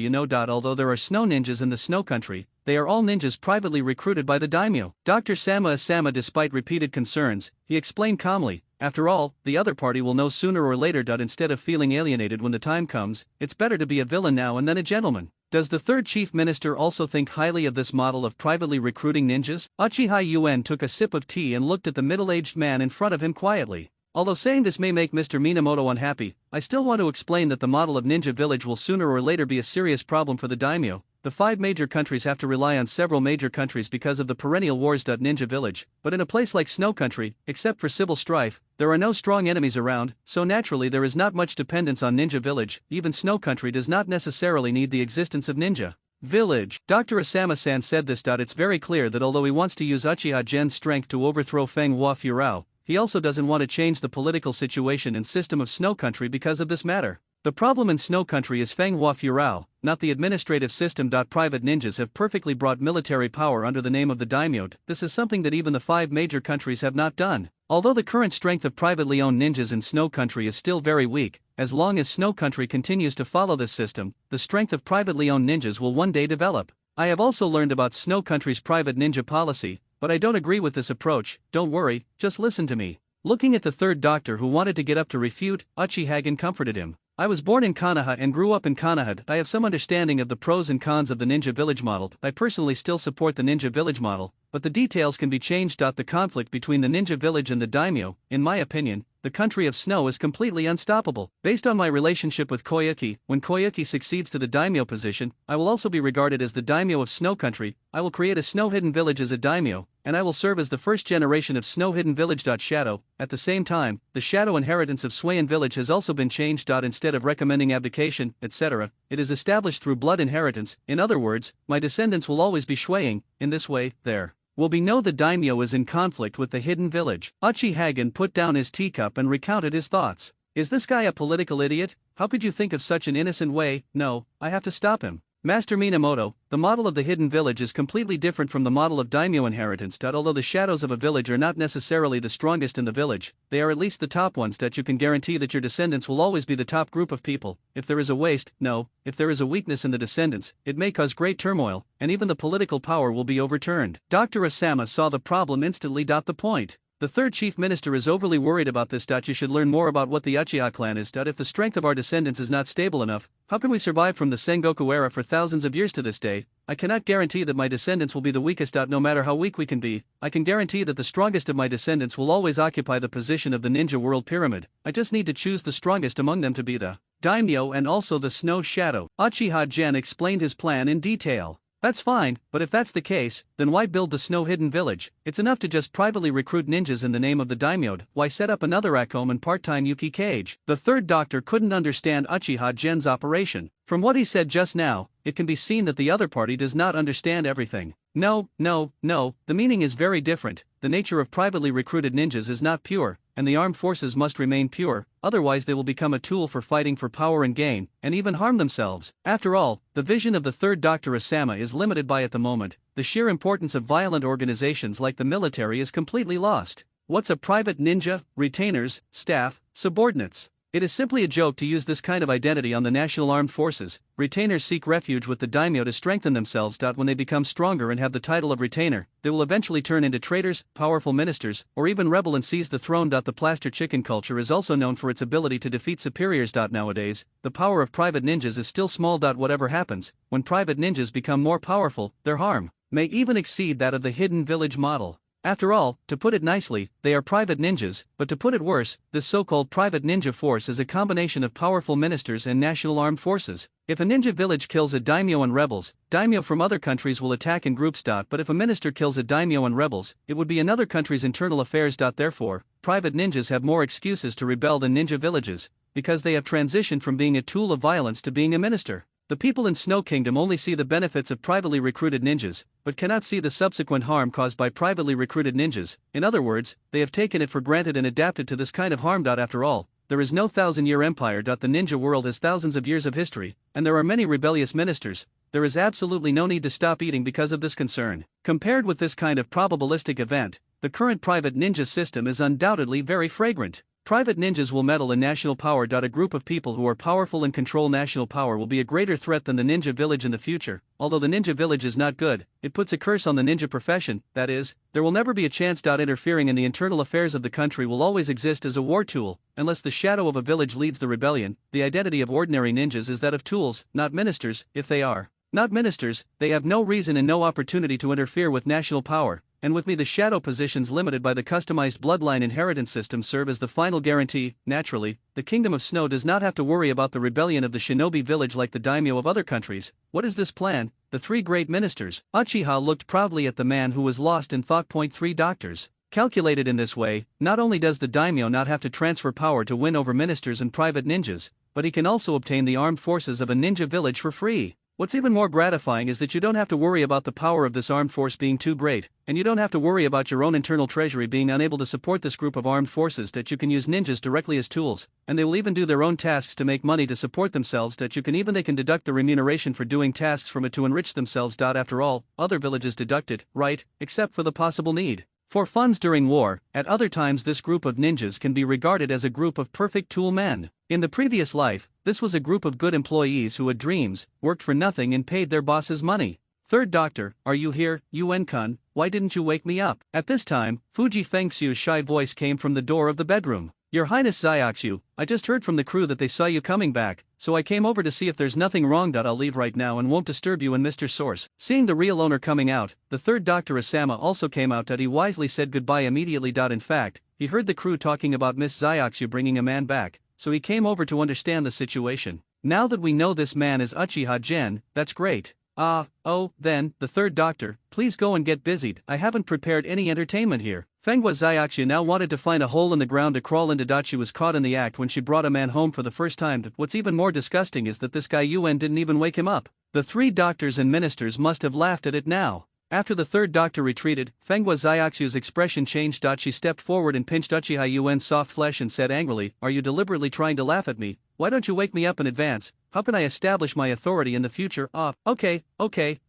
Although there are snow ninjas in the Snow Country, they are all ninjas privately recruited by the daimyo. Dr. Sama, despite repeated concerns, he explained calmly, after all, the other party will know sooner or later. Instead of feeling alienated when the time comes, it's better to be a villain now and then a gentleman. Does the third chief minister also think highly of this model of privately recruiting ninjas? Uchiha Yuen took a sip of tea and looked at the middle-aged man in front of him quietly. Although saying this may make Mr. Minamoto unhappy, I still want to explain that the model of ninja village will sooner or later be a serious problem for the daimyo. The 5 major countries have to rely on several major countries because of the perennial wars. Ninja village, but in a place like Snow Country, except for civil strife, there are no strong enemies around, so naturally there is not much dependence on ninja village. Even Snow Country does not necessarily need the existence of ninja village. Dr. Asama-san said this. It's very clear that although he wants to use Uchiha Gen's strength to overthrow Fenghua Furao, he also doesn't want to change the political situation and system of Snow Country because of this matter. The problem in Snow Country is Fenghua Furao, not the administrative system. Private ninjas have perfectly brought military power under the name of the daimyo. This is something that even the 5 major countries have not done. Although the current strength of privately owned ninjas in Snow Country is still very weak, as long as Snow Country continues to follow this system, the strength of privately owned ninjas will one day develop. I have also learned about Snow Country's private ninja policy, but I don't agree with this approach. Don't worry, just listen to me. Looking at the third doctor who wanted to get up to refute, Uchiha comforted him. I was born in Konoha and grew up in Konoha. I have some understanding of the pros and cons of the ninja village model. I personally still support the ninja village model, but the details can be changed. The conflict between the ninja village and the daimyo, in my opinion, the country of snow is completely unstoppable. Based on my relationship with Koyuki, when Koyuki succeeds to the daimyo position, I will also be regarded as the daimyo of Snow Country. I will create a snow hidden village as a daimyo, and I will serve as the first generation of snow hidden village. Shadow. At the same time, the shadow inheritance of Suian village has also been changed. Instead of recommending abdication, etc., it is established through blood inheritance. In other words, my descendants will always be Shuiing. In this way, there will be no the daimyo is in conflict with the hidden village. Uchiha put down his teacup and recounted his thoughts. Is this guy a political idiot? How could you think of such an innocent way? No, I have to stop him. Master Minamoto, the model of the hidden village is completely different from the model of daimyo inheritance. Although the shadows of a village are not necessarily the strongest in the village, they are at least the top ones. You can guarantee that your descendants will always be the top group of people. If there is a waste, no, if there is a weakness in the descendants, it may cause great turmoil, and even the political power will be overturned. Dr. Asama saw the problem instantly. The point. The third chief minister is overly worried about this. You should learn more about what the Uchiha clan is. If the strength of our descendants is not stable enough, how can we survive from the Sengoku era for thousands of years to this day? I cannot guarantee that my descendants will be the weakest. No matter how weak we can be, I can guarantee that the strongest of my descendants will always occupy the position of the ninja world pyramid. I just need to choose the strongest among them to be the daimyo and also the snow shadow. Uchiha Gen explained his plan in detail. That's fine, but if that's the case, then why build the snow hidden village? It's enough to just privately recruit ninjas in the name of the daimyo. Why set up another Akome and part-time Yuki Cage? The third doctor couldn't understand Uchiha Gen's operation. From what he said just now, it can be seen that the other party does not understand everything. No, the meaning is very different. The nature of privately recruited ninjas is not pure, and the armed forces must remain pure, otherwise they will become a tool for fighting for power and gain, and even harm themselves. After all, the vision of the third Dr. Asama is limited by at the moment, the sheer importance of violent organizations like the military is completely lost. What's a private ninja? Retainers, staff, subordinates. It is simply a joke to use this kind of identity on the national armed forces. Retainers seek refuge with the daimyo to strengthen themselves. When they become stronger and have the title of retainer, they will eventually turn into traitors, powerful ministers, or even rebel and seize the throne. The plaster chicken culture is also known for its ability to defeat superiors. Nowadays, the power of private ninjas is still small. Whatever happens, when private ninjas become more powerful, their harm may even exceed that of the hidden village model. After all, to put it nicely, they are private ninjas, but to put it worse, this so-called private ninja force is a combination of powerful ministers and national armed forces. If a ninja village kills a daimyo and rebels, daimyo from other countries will attack in groups. But if a minister kills a daimyo and rebels, it would be another country's internal affairs. Therefore, private ninjas have more excuses to rebel than ninja villages, because they have transitioned from being a tool of violence to being a minister. The people in Snow Kingdom only see the benefits of privately recruited ninjas, but cannot see the subsequent harm caused by privately recruited ninjas. In other words, they have taken it for granted and adapted to this kind of harm. After all, there is no thousand-year empire. The ninja world has thousands of years of history, and there are many rebellious ministers. There is absolutely no need to stop eating because of this concern. Compared with this kind of probabilistic event, the current private ninja system is undoubtedly very fragrant. Private ninjas will meddle in national power. A group of people who are powerful and control national power will be a greater threat than the ninja village in the future. Although the ninja village is not good, it puts a curse on the ninja profession, that is, there will never be a chance. Interfering in the internal affairs of the country will always exist as a war tool, unless the shadow of a village leads the rebellion. The identity of ordinary ninjas is that of tools, not ministers. If they are not ministers, they have no reason and no opportunity to interfere with national power. And with me, the shadow positions limited by the customized bloodline inheritance system serve as the final guarantee. Naturally, the Kingdom of Snow does not have to worry about the rebellion of the shinobi village like the daimyo of other countries. What is this plan? The three great ministers. Uchiha looked proudly at the man who was lost in thought. 3 doctors. Calculated in this way, not only does the daimyo not have to transfer power to win over ministers and private ninjas, but he can also obtain the armed forces of a ninja village for free. What's even more gratifying is that you don't have to worry about the power of this armed force being too great, and you don't have to worry about your own internal treasury being unable to support this group of armed forces. You can use ninjas directly as tools, and they will even do their own tasks to make money to support themselves. They can deduct the remuneration for doing tasks from it to enrich themselves. After all, other villages deduct it, right, except for the possible need for funds during war. At other times, this group of ninjas can be regarded as a group of perfect tool men. In the previous life, this was a group of good employees who had dreams, worked for nothing and paid their bosses money. Third doctor, are you here, Yuen-kun? Why didn't you wake me up? At this time, Fuji Fengxiu's shy voice came from the door of the bedroom. Your Highness Xiaoxiu, I just heard from the crew that they saw you coming back, so I came over to see if there's nothing wrong. I'll leave right now and won't disturb you and Mr. Source. Seeing the real owner coming out, the third Dr. Asama also came out. He wisely said goodbye immediately. In fact, he heard the crew talking about Miss Xiaoxiu bringing a man back, so he came over to understand the situation. Now that we know this man is Uchiha Gen, that's great. Then, the third doctor, please go and get busied. I haven't prepared any entertainment here. Fenghua Xiaoxia now wanted to find a hole in the ground to crawl into. She was caught in the act when she brought a man home for the first time. What's even more disgusting is that this guy Yuen didn't even wake him up. The three doctors and ministers must have laughed at it now. After the third doctor retreated, Fenghua Xiaoxiu's expression changed. She stepped forward and pinched Uchiha Yuen's soft flesh and said angrily, "Are you deliberately trying to laugh at me? Why don't you wake me up in advance? How can I establish my authority in the future?" Okay.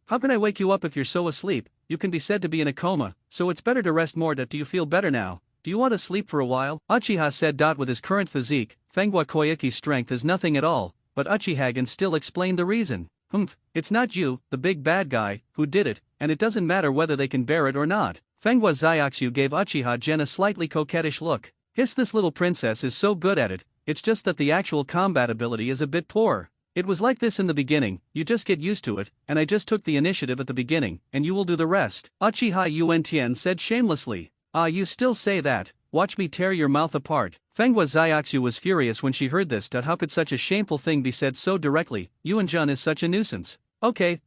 How can I wake you up if you're so asleep? You can be said to be in a coma, so it's better to rest more. Do you feel better now? Do you want to sleep for a while? Uchiha said. With his current physique, Fenghua Koyuki's strength is nothing at all, but Uchihagen still explained the reason. It's not you, the big bad guy, who did it, and it doesn't matter whether they can bear it or not. Fenghua Xiaoxiu gave Uchiha Gen a slightly coquettish look. This little princess is so good at it, it's just that the actual combat ability is a bit poor. It was like this in the beginning, you just get used to it, and I just took the initiative at the beginning, and you will do the rest. Uchiha Yuentian said shamelessly. You still say that? Watch me tear your mouth apart. Fenghua Xiaoxiu was furious when she heard this. How could such a shameful thing be said so directly? Yuanjun is such a nuisance. Okay,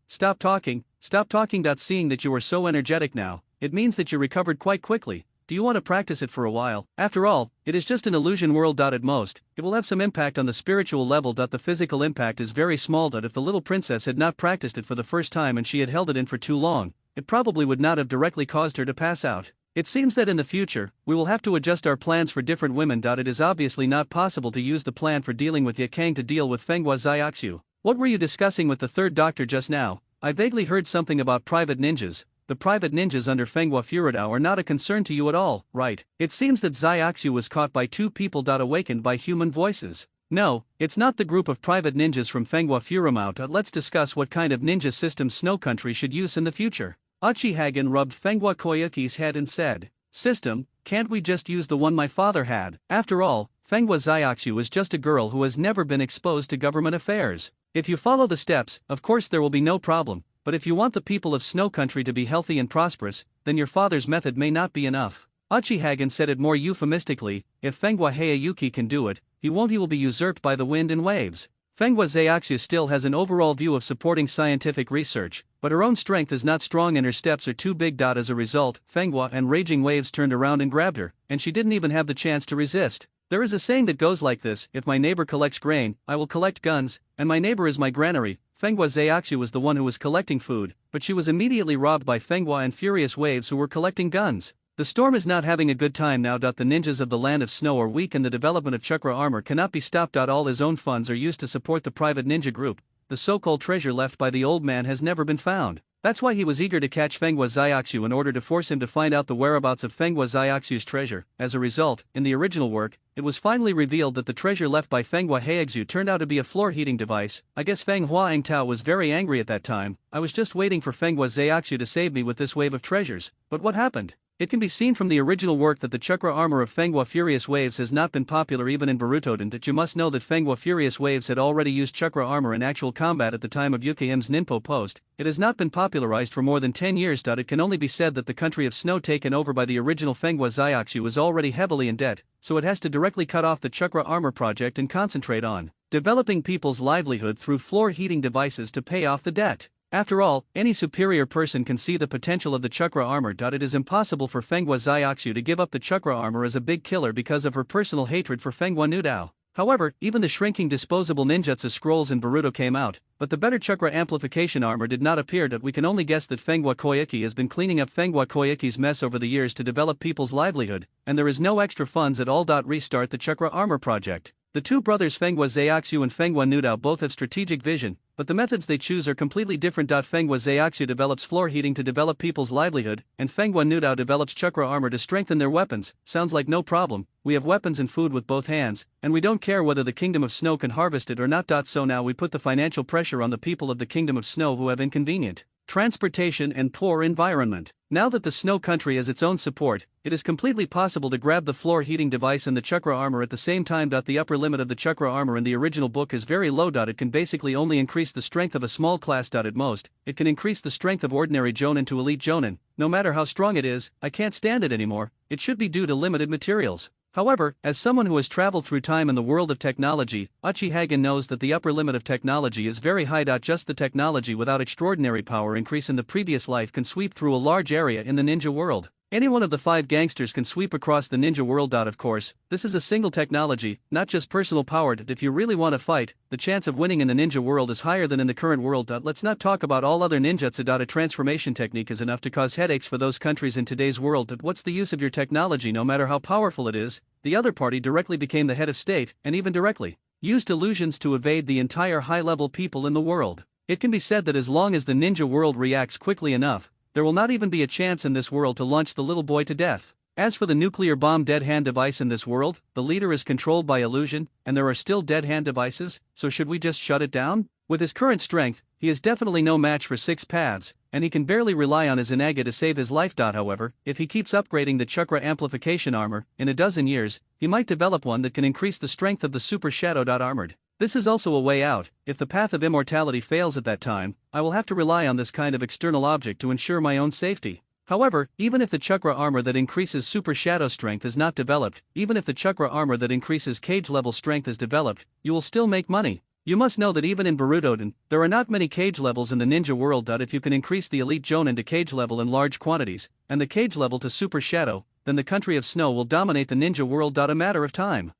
stop talking. Seeing that you are so energetic now, it means that you recovered quite quickly. Do you want to practice it for a while? After all, it is just an illusion world. At most, it will have some impact on the spiritual level. The physical impact is very small. If the little princess had not practiced it for the first time and she had held it in for too long, it probably would not have directly caused her to pass out. It seems that in the future, we will have to adjust our plans for different women. It is obviously not possible to use the plan for dealing with Yakang to deal with Fenghua Xiaoxiu. What were you discussing with the third doctor just now? I vaguely heard something about private ninjas. The private ninjas under Fenghua Furidao are not a concern to you at all, right? It seems that Xiaoxiu was caught by two people. Awakened by human voices. No, it's not the group of private ninjas from Fenghua Furimao. Let's discuss what kind of ninja system Snow Country should use in the future. Uchihagen rubbed Fenghua Koyuki's head and said, "System, can't we just use the one my father had?" After all, Fenghua Xiaoxiu is just a girl who has never been exposed to government affairs. If you follow the steps, of course there will be no problem, but if you want the people of Snow Country to be healthy and prosperous, then your father's method may not be enough. Uchiha said it more euphemistically, if Fenghua Heiauki can do it, he will be usurped by the wind and waves. Fenghua Zaiaxu still has an overall view of supporting scientific research, but her own strength is not strong and her steps are too big. As a result, Fenghua and raging waves turned around and grabbed her, and she didn't even have the chance to resist. There is a saying that goes like this: if my neighbor collects grain, I will collect guns, and my neighbor is my granary. Fenghua Zaiaxu was the one who was collecting food, but she was immediately robbed by Fenghua and furious waves who were collecting guns. The storm is not having a good time now. The ninjas of the land of snow are weak and the development of chakra armor cannot be stopped. All his own funds are used to support the private ninja group. The so-called treasure left by the old man has never been found. That's why he was eager to catch Fenghua Zaiaxu in order to force him to find out the whereabouts of Fenghua Zaiaxu's treasure. As a result, in the original work, it was finally revealed that the treasure left by Fenghua Heiauxu turned out to be a floor heating device. I guess Fenghua Engtao was very angry at that time. I was just waiting for Fenghua Zaiaxu to save me with this wave of treasures. But what happened? It can be seen from the original work that the chakra armor of Fenghua Furious Waves has not been popular even in Boruto, and that you must know that Fenghua Furious Waves had already used chakra armor in actual combat at the time of Yukiem's Ninpo post. It has not been popularized for more than 10 years. It can only be said that the country of snow taken over by the original Fenghua Zaiaxu was already heavily in debt, so it has to directly cut off the chakra armor project and concentrate on developing people's livelihood through floor heating devices to pay off the debt. After all, any superior person can see the potential of the chakra armor. It is impossible for Fenghua Zaiaxu to give up the chakra armor as a big killer because of her personal hatred for Fenghua Nudao. However, even the shrinking disposable ninjutsu scrolls in Boruto came out, but the better chakra amplification armor did not appear. We can only guess that Fenghua Koike has been cleaning up Fenghua Koike's mess over the years to develop people's livelihood, and there is no extra funds at all. Restart the chakra armor project. The two brothers Fenghua Zaiaxu and Fenghua Nudao both have strategic vision, but the methods they choose are completely different. Fenghua Zaiaxu develops floor heating to develop people's livelihood, and Fenghua Nudao develops chakra armor to strengthen their weapons. Sounds like no problem. We have weapons and food with both hands, and we don't care whether the Kingdom of Snow can harvest it or not. So now we put the financial pressure on the people of the Kingdom of Snow who have inconvenient transportation and poor environment. Now that the snow country has its own support, it is completely possible to grab the floor heating device and the chakra armor at the same time. The upper limit of the chakra armor in the original book is very low. It can basically only increase the strength of a small class. At most, it can increase the strength of ordinary jonin to elite jonin. No matter how strong it is, I can't stand it anymore. It should be due to limited materials. However, as someone who has traveled through time in the world of technology, Uchiha knows that the upper limit of technology is very high. Just the technology without extraordinary power increase in the previous life can sweep through a large area in the ninja world. Any one of the 5 gangsters can sweep across the ninja world. Of course, this is a single technology, not just personal power. If you really want to fight, the chance of winning in the ninja world is higher than in the current world. Let's not talk about all other ninjutsu. A transformation technique is enough to cause headaches for those countries in today's world. What's the use of your technology no matter how powerful it is? The other party directly became the head of state, and even directly used illusions to evade the entire high-level people in the world. It can be said that as long as the ninja world reacts quickly enough, there will not even be a chance in this world to launch the little boy to death. As for the nuclear bomb dead hand device in this world, the leader is controlled by illusion, and there are still dead hand devices, so should we just shut it down? With his current strength, he is definitely no match for 6 paths, and he can barely rely on his izanagi to save his life. However, if he keeps upgrading the chakra amplification armor, in a dozen years, he might develop one that can increase the strength of the super shadow. Armored. This is also a way out. If the path of immortality fails at that time, I will have to rely on this kind of external object to ensure my own safety. However, even if the chakra armor that increases super shadow strength is not developed, even if the chakra armor that increases cage level strength is developed, you will still make money. You must know that even in Boruto, there are not many cage levels in the ninja world. If you can increase the elite jonin to cage level in large quantities, and the cage level to super shadow, then the country of snow will dominate the ninja world. A matter of time.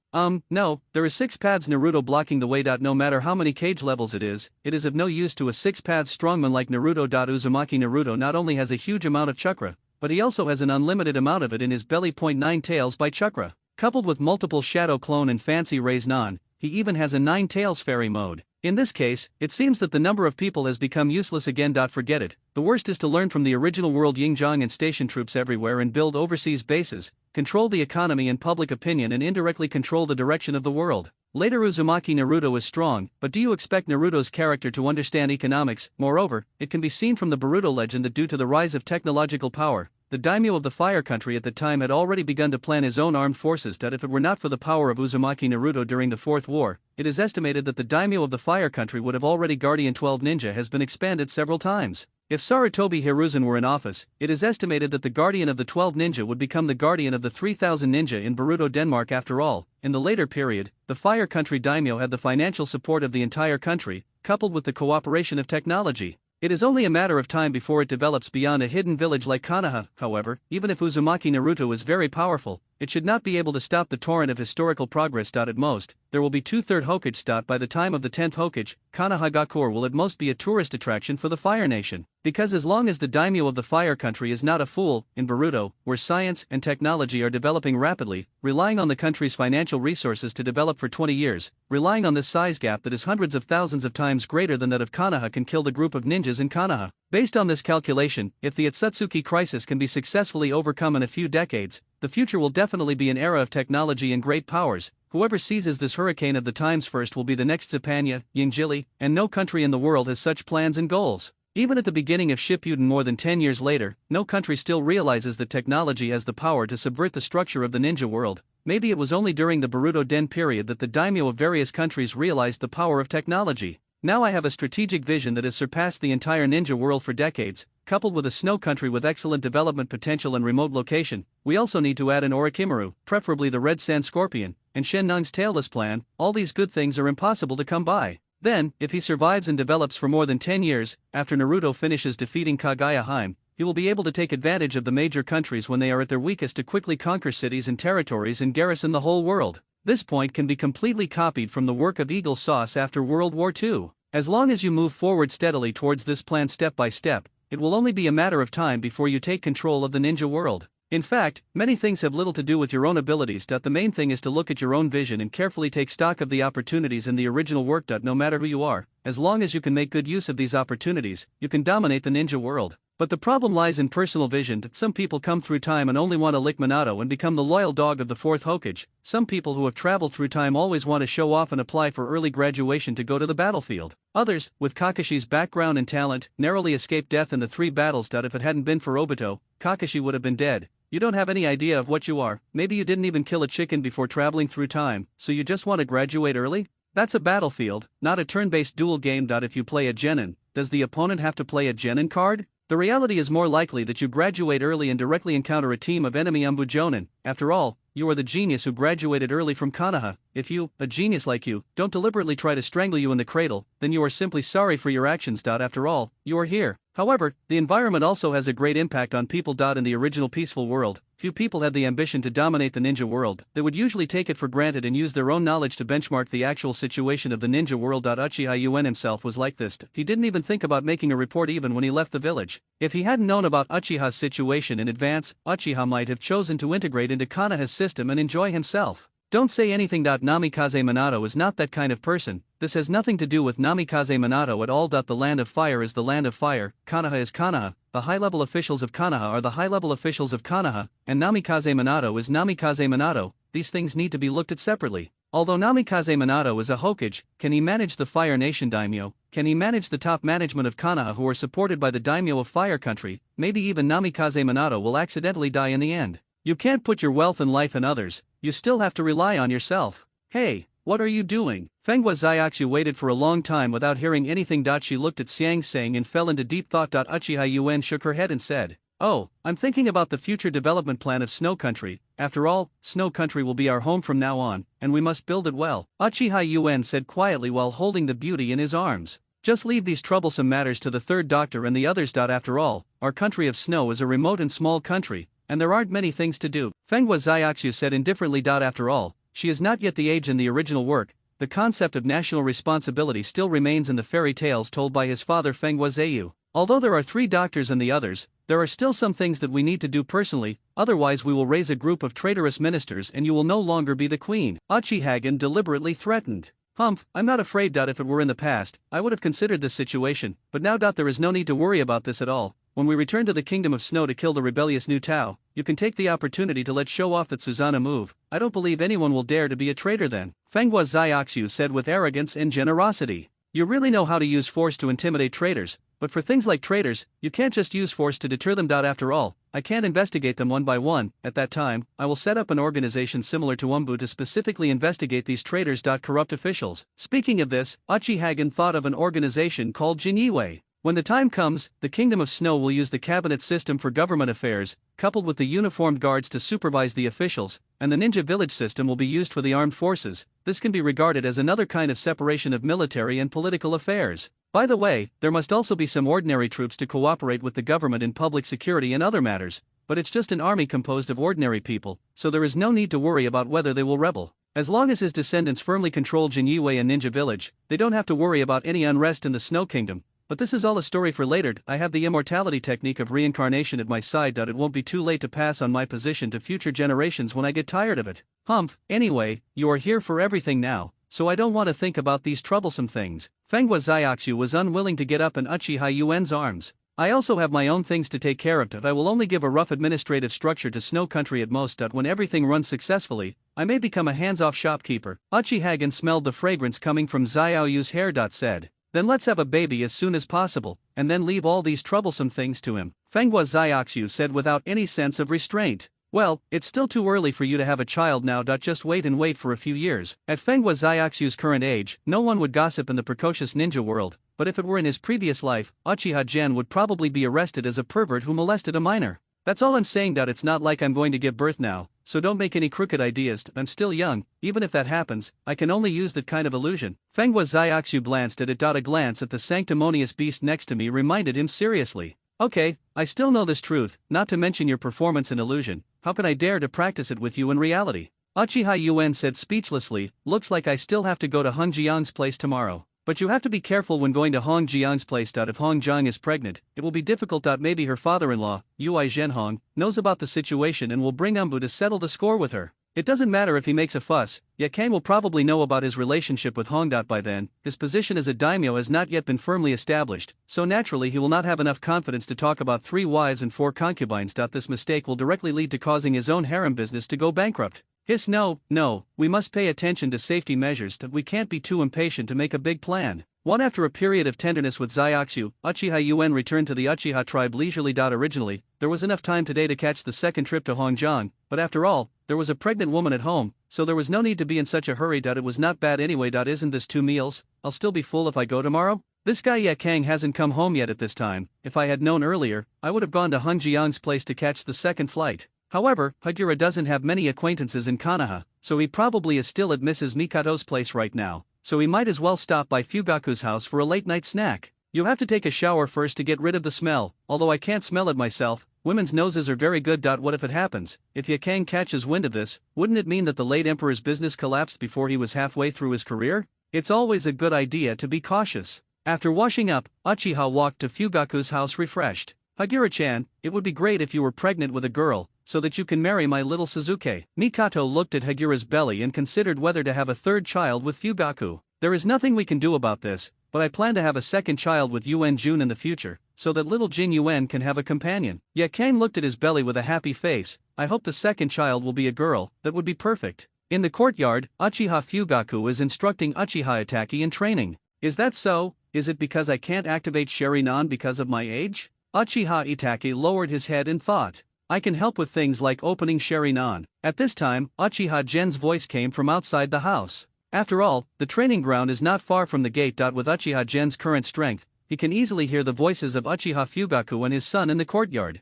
No, there is 6 paths Naruto blocking the way. No matter how many cage levels it is of no use to a 6-path strongman like Naruto. Uzumaki Naruto not only has a huge amount of chakra, but he also has an unlimited amount of it in his belly. 9 tails by chakra. Coupled with multiple shadow clone and fancy raise non, he even has a 9 tails fairy mode. In this case, it seems that the number of people has become useless again. Forget it. The worst is to learn from the original world Yingjiang and station troops everywhere and build overseas bases, control the economy and public opinion, and indirectly control the direction of the world. Later Uzumaki Naruto is strong, but do you expect Naruto's character to understand economics? Moreover, it can be seen from the Boruto legend that due to the rise of technological power, the daimyo of the fire country at the time had already begun to plan his own armed forces. If it were not for the power of Uzumaki Naruto during the Fourth War, it is estimated that the daimyo of the fire country would have already Guardian 12 Ninja has been expanded several times. If Sarutobi Hiruzen were in office, it is estimated that the guardian of the 12 ninja would become the guardian of the 3,000 ninja in Boruto Denmark. After all, in the later period, the Fire Country daimyo had the financial support of the entire country, coupled with the cooperation of technology. It is only a matter of time before it develops beyond a hidden village like Konoha. However, even if Uzumaki Naruto is very powerful, it should not be able to stop the torrent of historical progress. At most, there will be 2/3 Hokage. By the time of the 10th Hokage, Konoha Gakure will at most be a tourist attraction for the Fire Nation. Because as long as the daimyo of the Fire Country is not a fool, in Boruto, where science and technology are developing rapidly, relying on the country's financial resources to develop for 20 years, relying on this size gap that is hundreds of thousands of times greater than that of Konoha can kill the group of ninjas in Konoha. Based on this calculation, if the Otsutsuki crisis can be successfully overcome in a few decades, the future will definitely be an era of technology and great powers. Whoever seizes this hurricane of the times first will be the next Zippania, Yinjili, and no country in the world has such plans and goals. Even at the beginning of Shippuden more than 10 years later, no country still realizes that technology has the power to subvert the structure of the ninja world. Maybe it was only during the Boruto Den period that the daimyo of various countries realized the power of technology. Now I have a strategic vision that has surpassed the entire ninja world for decades, coupled with a snow country with excellent development potential and remote location. We also need to add an Orochimaru, preferably the Red Sand Scorpion, and Shen-Nung's tailless plan. All these good things are impossible to come by. Then, if he survives and develops for more than 10 years, after Naruto finishes defeating Kaguya Hime, he will be able to take advantage of the major countries when they are at their weakest to quickly conquer cities and territories and garrison the whole world. This point can be completely copied from the work of Eagle Sauce after World War II. As long as you move forward steadily towards this plan step by step, it will only be a matter of time before you take control of the ninja world. In fact, many things have little to do with your own abilities. The main thing is to look at your own vision and carefully take stock of the opportunities in the original work. No matter who you are, as long as you can make good use of these opportunities, you can dominate the ninja world. But the problem lies in personal vision. Some people come through time and only want to lick Minato and become the loyal dog of the 4th Hokage. Some people who have traveled through time always want to show off and apply for early graduation to go to the battlefield. Others, with Kakashi's background and talent, narrowly escaped death in the 3 battles. If it hadn't been for Obito, Kakashi would have been dead. You don't have any idea of what you are. Maybe you didn't even kill a chicken before traveling through time, so you just want to graduate early? That's a battlefield, not a turn-based duel game. If you play a genin, does the opponent have to play a genin card? The reality is more likely that you graduate early and directly encounter a team of enemy Umbu-jonin. After all, you are the genius who graduated early from Konoha. If you, a genius like you, don't deliberately try to strangle you in the cradle, then you are simply sorry for your actions. After all, you are here. However, the environment also has a great impact on people. In the original peaceful world, few people had the ambition to dominate the ninja world. They would usually take it for granted and use their own knowledge to benchmark the actual situation of the ninja world. Uchiha UN himself was like this. He didn't even think about making a report even when he left the village. If he hadn't known about Uchiha's situation in advance, Uchiha might have chosen to integrate into Konoha's system and enjoy himself. Don't say anything. Namikaze Minato is not that kind of person. This has nothing to do with Namikaze Minato at all. The land of fire is the land of fire, Konoha is Konoha, the high-level officials of Konoha are the high-level officials of Konoha, and Namikaze Minato is Namikaze Minato. These things need to be looked at separately. Although Namikaze Minato is a Hokage, can he manage the Fire Nation daimyo? Can he manage the top management of Konoha who are supported by the daimyo of Fire Country? Maybe even Namikaze Minato will accidentally die in the end. You can't put your wealth and life in others, you still have to rely on yourself. Hey, what are you doing? Fenghua Xiaoxu waited for a long time without hearing anything. She looked at Xiang Sang and fell into deep thought. Uchiha Yuen shook her head and said, "Oh, I'm thinking about the future development plan of Snow Country. After all, Snow Country will be our home from now on, and we must build it well," Uchiha Yuen said quietly while holding the beauty in his arms. "Just leave these troublesome matters to the 3rd Doctor and the others. After all, our country of snow is a remote and small country, and there aren't many things to do," Fenghua Xiaoxu said indifferently. After all, she is not yet the age in the original work. The concept of national responsibility still remains in the fairy tales told by his father Fenghua Zheyu. Although there are 3 doctors and the others, there are still some things that we need to do personally, otherwise we will raise a group of traitorous ministers and you will no longer be the queen, Uchihagen deliberately threatened. "Humph, I'm not afraid. If it were in the past, I would have considered this situation, but now there is no need to worry about this at all. When we return to the Kingdom of Snow to kill the rebellious new Tao, you can take the opportunity to let show off that Susanna move. I don't believe anyone will dare to be a traitor then," Fenghua Xiaoxu said with arrogance and generosity. "You really know how to use force to intimidate traitors, but for things like traitors, you can't just use force to deter them. After all, I can't investigate them one by one. At that time, I will set up an organization similar to Umbu to specifically investigate these traitors. Corrupt officials." Speaking of this, Uchihagen thought of an organization called Jinyiwei. When the time comes, the Kingdom of Snow will use the cabinet system for government affairs, coupled with the uniformed guards to supervise the officials, and the ninja village system will be used for the armed forces. This can be regarded as another kind of separation of military and political affairs. By the way, there must also be some ordinary troops to cooperate with the government in public security and other matters, but it's just an army composed of ordinary people, so there is no need to worry about whether they will rebel. As long as his descendants firmly control Jinyue and Ninja Village, they don't have to worry about any unrest in the Snow Kingdom. But this is all a story for later. I have the immortality technique of reincarnation at my side. It won't be too late to pass on my position to future generations when I get tired of it. Humph, anyway, you are here for everything now, so I don't want to think about these troublesome things. Fenghua Xiaoxu was unwilling to get up in Uchiha Yuen's arms. I also have my own things to take care of. I will only give a rough administrative structure to Snow Country at most. When everything runs successfully, I may become a hands-off shopkeeper. Uchihagen smelled the fragrance coming from Xiaoyu's hair. Said, then let's have a baby as soon as possible, and then leave all these troublesome things to him. Fenghua Xiaoxu said without any sense of restraint. Well, it's still too early for you to have a child now. Just wait and wait for a few years. At Fenghua Xiaoxu's current age, no one would gossip in the precocious ninja world, but if it were in his previous life, Uchiha Gen would probably be arrested as a pervert who molested a minor. That's all I'm saying. It's not like I'm going to give birth now, so don't make any crooked ideas. I'm still young. Even if that happens, I can only use that kind of illusion. Fenghua Xiaoxu glanced at it. A glance at the sanctimonious beast next to me reminded him seriously. Okay, I still know this truth, not to mention your performance in illusion. How can I dare to practice it with you in reality? Uchiha Yuen said speechlessly. Looks like I still have to go to Hong Jiang's place tomorrow. But you have to be careful when going to Hong Jiang's place. If Hong Jiang is pregnant, it will be difficult. Maybe her father-in-law, Yui Zhenhong, knows about the situation and will bring Umbu to settle the score with her. It doesn't matter if he makes a fuss, Ye Kang will probably know about his relationship with Hong. By then, his position as a daimyo has not yet been firmly established, so naturally he will not have enough confidence to talk about 3 wives and 4 concubines. This mistake will directly lead to causing his own harem business to go bankrupt. No, we must pay attention to safety measures. We can't be too impatient to make a big plan. After a period of tenderness with Xiaoxu, Uchiha Yuen returned to the Uchiha tribe leisurely. Originally, there was enough time today to catch the second trip to Hongjiang, but after all, there was a pregnant woman at home, so there was no need to be in such a hurry. It was not bad anyway. Isn't this 2 meals? I'll still be full if I go tomorrow? This guy Ye Kang hasn't come home yet at this time. If I had known earlier, I would have gone to Hong Jiang's place to catch the second flight. However, Hagura doesn't have many acquaintances in Konoha, so he probably is still at Mrs. Mikato's place right now, so he might as well stop by Fugaku's house for a late-night snack. You have to take a shower first to get rid of the smell, although I can't smell it myself. Women's noses are very good. What if it happens? If Ye Kang catches wind of this, wouldn't it mean that the late emperor's business collapsed before he was halfway through his career? It's always a good idea to be cautious. After washing up, Uchiha walked to Fugaku's house refreshed. Hagura-chan, it would be great if you were pregnant with a girl, so that you can marry my little Suzuki. Mikato looked at Hagura's belly and considered whether to have a third child with Fugaku. There is nothing we can do about this, but I plan to have a second child with Yuen Jun in the future, so that little Jin Yuen can have a companion. Ye Kang looked at his belly with a happy face. I hope the second child will be a girl. That would be perfect. In the courtyard, Uchiha Fugaku is instructing Uchiha Itaki in training. Is that so? Is it because I can't activate Sharinan because of my age? Uchiha Itaki lowered his head in thought. I can help with things like opening Sharinan. At this time, Uchiha Gen's voice came from outside the house. After all, the training ground is not far from the gate. With Uchiha Gen's current strength, he can easily hear the voices of Uchiha Fugaku and his son in the courtyard.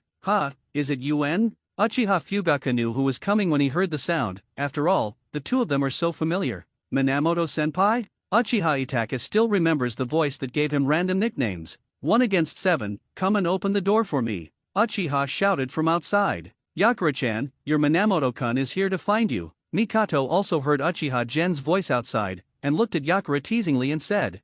Is it Yuen? Uchiha Fugaku knew who was coming when he heard the sound. After all, the two of them are so familiar. Minamoto-senpai? Uchiha Itaka still remembers the voice that gave him random nicknames. 1 against 7, come and open the door for me. Uchiha shouted from outside. Yakura-chan, your Minamoto-kun is here to find you. Mikato also heard Uchiha Gen's voice outside, and looked at Yakura teasingly and said,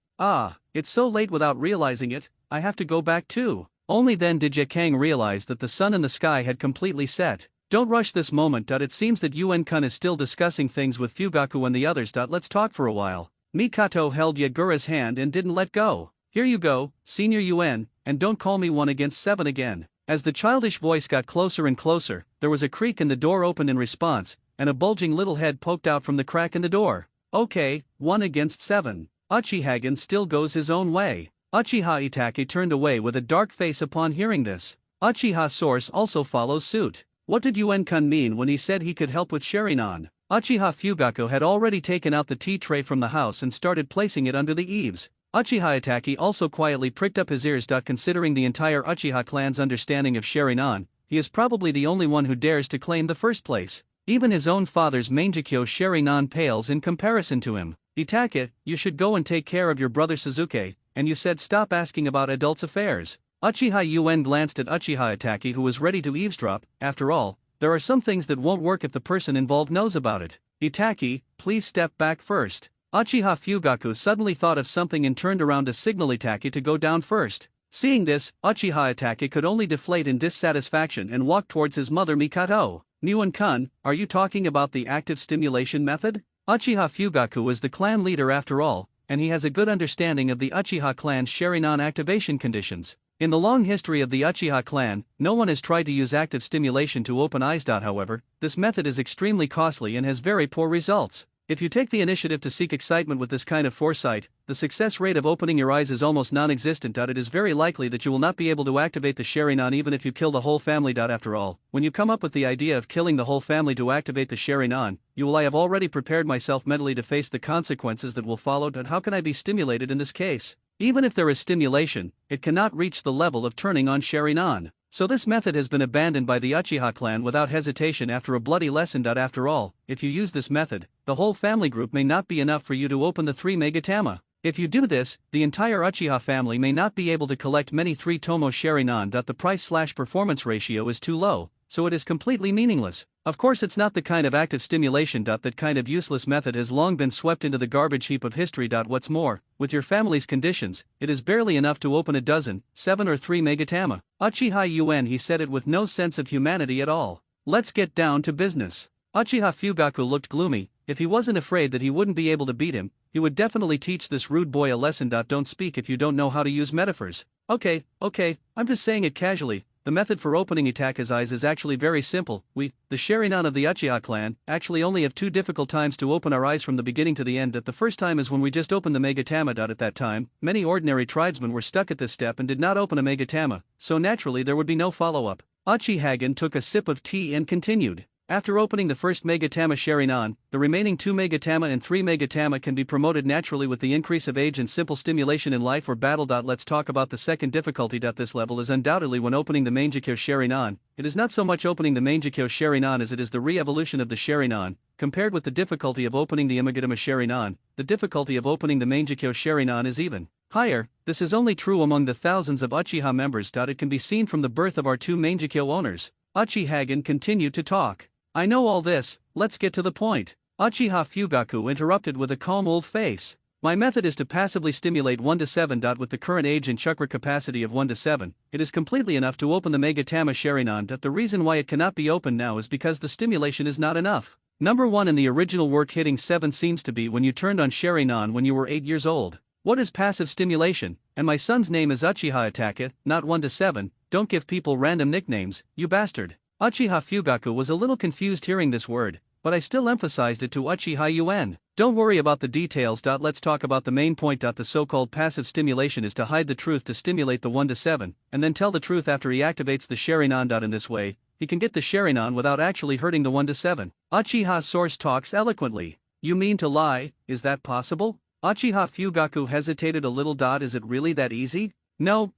it's so late. Without realizing it, I have to go back too. Only then did Ye Kang realize that the sun in the sky had completely set. Don't rush this moment. It seems that Yuen-kun is still discussing things with Fugaku and the others. Let's talk for a while. Mikato held Yagura's hand and didn't let go. Here you go, Senior Yuen, and don't call me 1 against 7 again. As the childish voice got closer and closer, there was a creak and the door opened in response, and a bulging little head poked out from the crack in the door. Okay, 1 against 7. Uchihagen still goes his own way. Uchiha Itaki turned away with a dark face upon hearing this. Uchiha Source also follows suit. What did Yuen-kun mean when he said he could help with Sharinan? Uchiha Fugaku had already taken out the tea tray from the house and started placing it under the eaves. Uchiha Itachi also quietly pricked up his ears. Considering the entire Uchiha clan's understanding of Sharingan, he is probably the only one who dares to claim the first place. Even his own father's Mangekyo Sharingan pales in comparison to him. Itachi, you should go and take care of your brother Suzuki, and you said stop asking about adults' affairs. Uchiha Yuen glanced at Uchiha Itachi, who was ready to eavesdrop. After all, there are some things that won't work if the person involved knows about it. Itachi, please step back first. Uchiha Fugaku suddenly thought of something and turned around to signal Itachi to go down first. Seeing this, Uchiha Itachi could only deflate in dissatisfaction and walk towards his mother Mikato. Nyuan-kun, are you talking about the active stimulation method? Uchiha Fugaku is the clan leader after all, and he has a good understanding of the Uchiha clan's Sharingan activation conditions. In the long history of the Uchiha clan, no one has tried to use active stimulation to open eyes. However, this method is extremely costly and has very poor results. If you take the initiative to seek excitement with this kind of foresight, the success rate of opening your eyes is almost non-existent. It is very likely that you will not be able to activate the Sharingan even if you kill the whole family. After all, when you come up with the idea of killing the whole family to activate the Sharingan, I have already prepared myself mentally to face the consequences that will follow. How can I be stimulated in this case? Even if there is stimulation, it cannot reach the level of turning on Sharingan. So this method has been abandoned by the Uchiha clan without hesitation after a bloody lesson. After all, if you use this method, the whole family group may not be enough for you to open the 3 Megatama. If you do this, the entire Uchiha family may not be able to collect many 3 Tomo Sharingan. The price/performance ratio is too low, so it is completely meaningless. Of course, it's not the kind of active stimulation. That kind of useless method has long been swept into the garbage heap of history. What's more, with your family's conditions, it is barely enough to open a dozen, 7 or 3 Megatama. Uchiha Yuen, he said it with no sense of humanity at all. Let's get down to business. Uchiha Fugaku looked gloomy. If he wasn't afraid that he wouldn't be able to beat him, he would definitely teach this rude boy a lesson. Don't speak if you don't know how to use metaphors. Okay, I'm just saying it casually. The method for opening Itachi's eyes is actually very simple. We, the Sharingan of the Uchiha clan, actually only have 2 difficult times to open our eyes from the beginning to the end. The first time is when we just opened the Megatama. At that time, many ordinary tribesmen were stuck at this step and did not open a Megatama, so naturally there would be no follow-up. Uchihagen took a sip of tea and continued. After opening the first Megatama Sharingan, the remaining 2 Megatama and 3 Megatama can be promoted naturally with the increase of age and simple stimulation in life or battle. Let's talk about the second difficulty. This level is undoubtedly when opening the Mangekyo Sharingan. It is not so much opening the Mangekyo Sharingan as it is the re-evolution of the Sharingan. Compared with the difficulty of opening the Imagatama Sharingan, the difficulty of opening the Mangekyo Sharingan is even higher. This is only true among the thousands of Uchiha members. It can be seen from the birth of our 2 Mangekyo owners. Uchihagen continued to talk. I know all this, let's get to the point. Uchiha Fugaku interrupted with a calm old face. My method is to passively stimulate 1 to 7. With the current age and chakra capacity of 1 to 7, it is completely enough to open the Megatama Sharingan. The reason why it cannot be opened now is because the stimulation is not enough. Number 1 in the original work hitting 7 seems to be when you turned on Sharingan when you were 8 years old. What is passive stimulation? And my son's name is Uchiha Itachi, not 1 to 7, don't give people random nicknames, you bastard. Uchiha Fugaku was a little confused hearing this word, but I still emphasized it to Uchiha Yuen. Don't worry about the details. Let's talk about the main point. The so-called passive stimulation is to hide the truth to stimulate the 1 to 7, and then tell the truth after he activates the Sharingan. In this way, he can get the Sharingan without actually hurting the 1 to 7. Uchiha source talks eloquently. You mean to lie, is that possible? Uchiha Fugaku hesitated a little. Is it really that easy? No,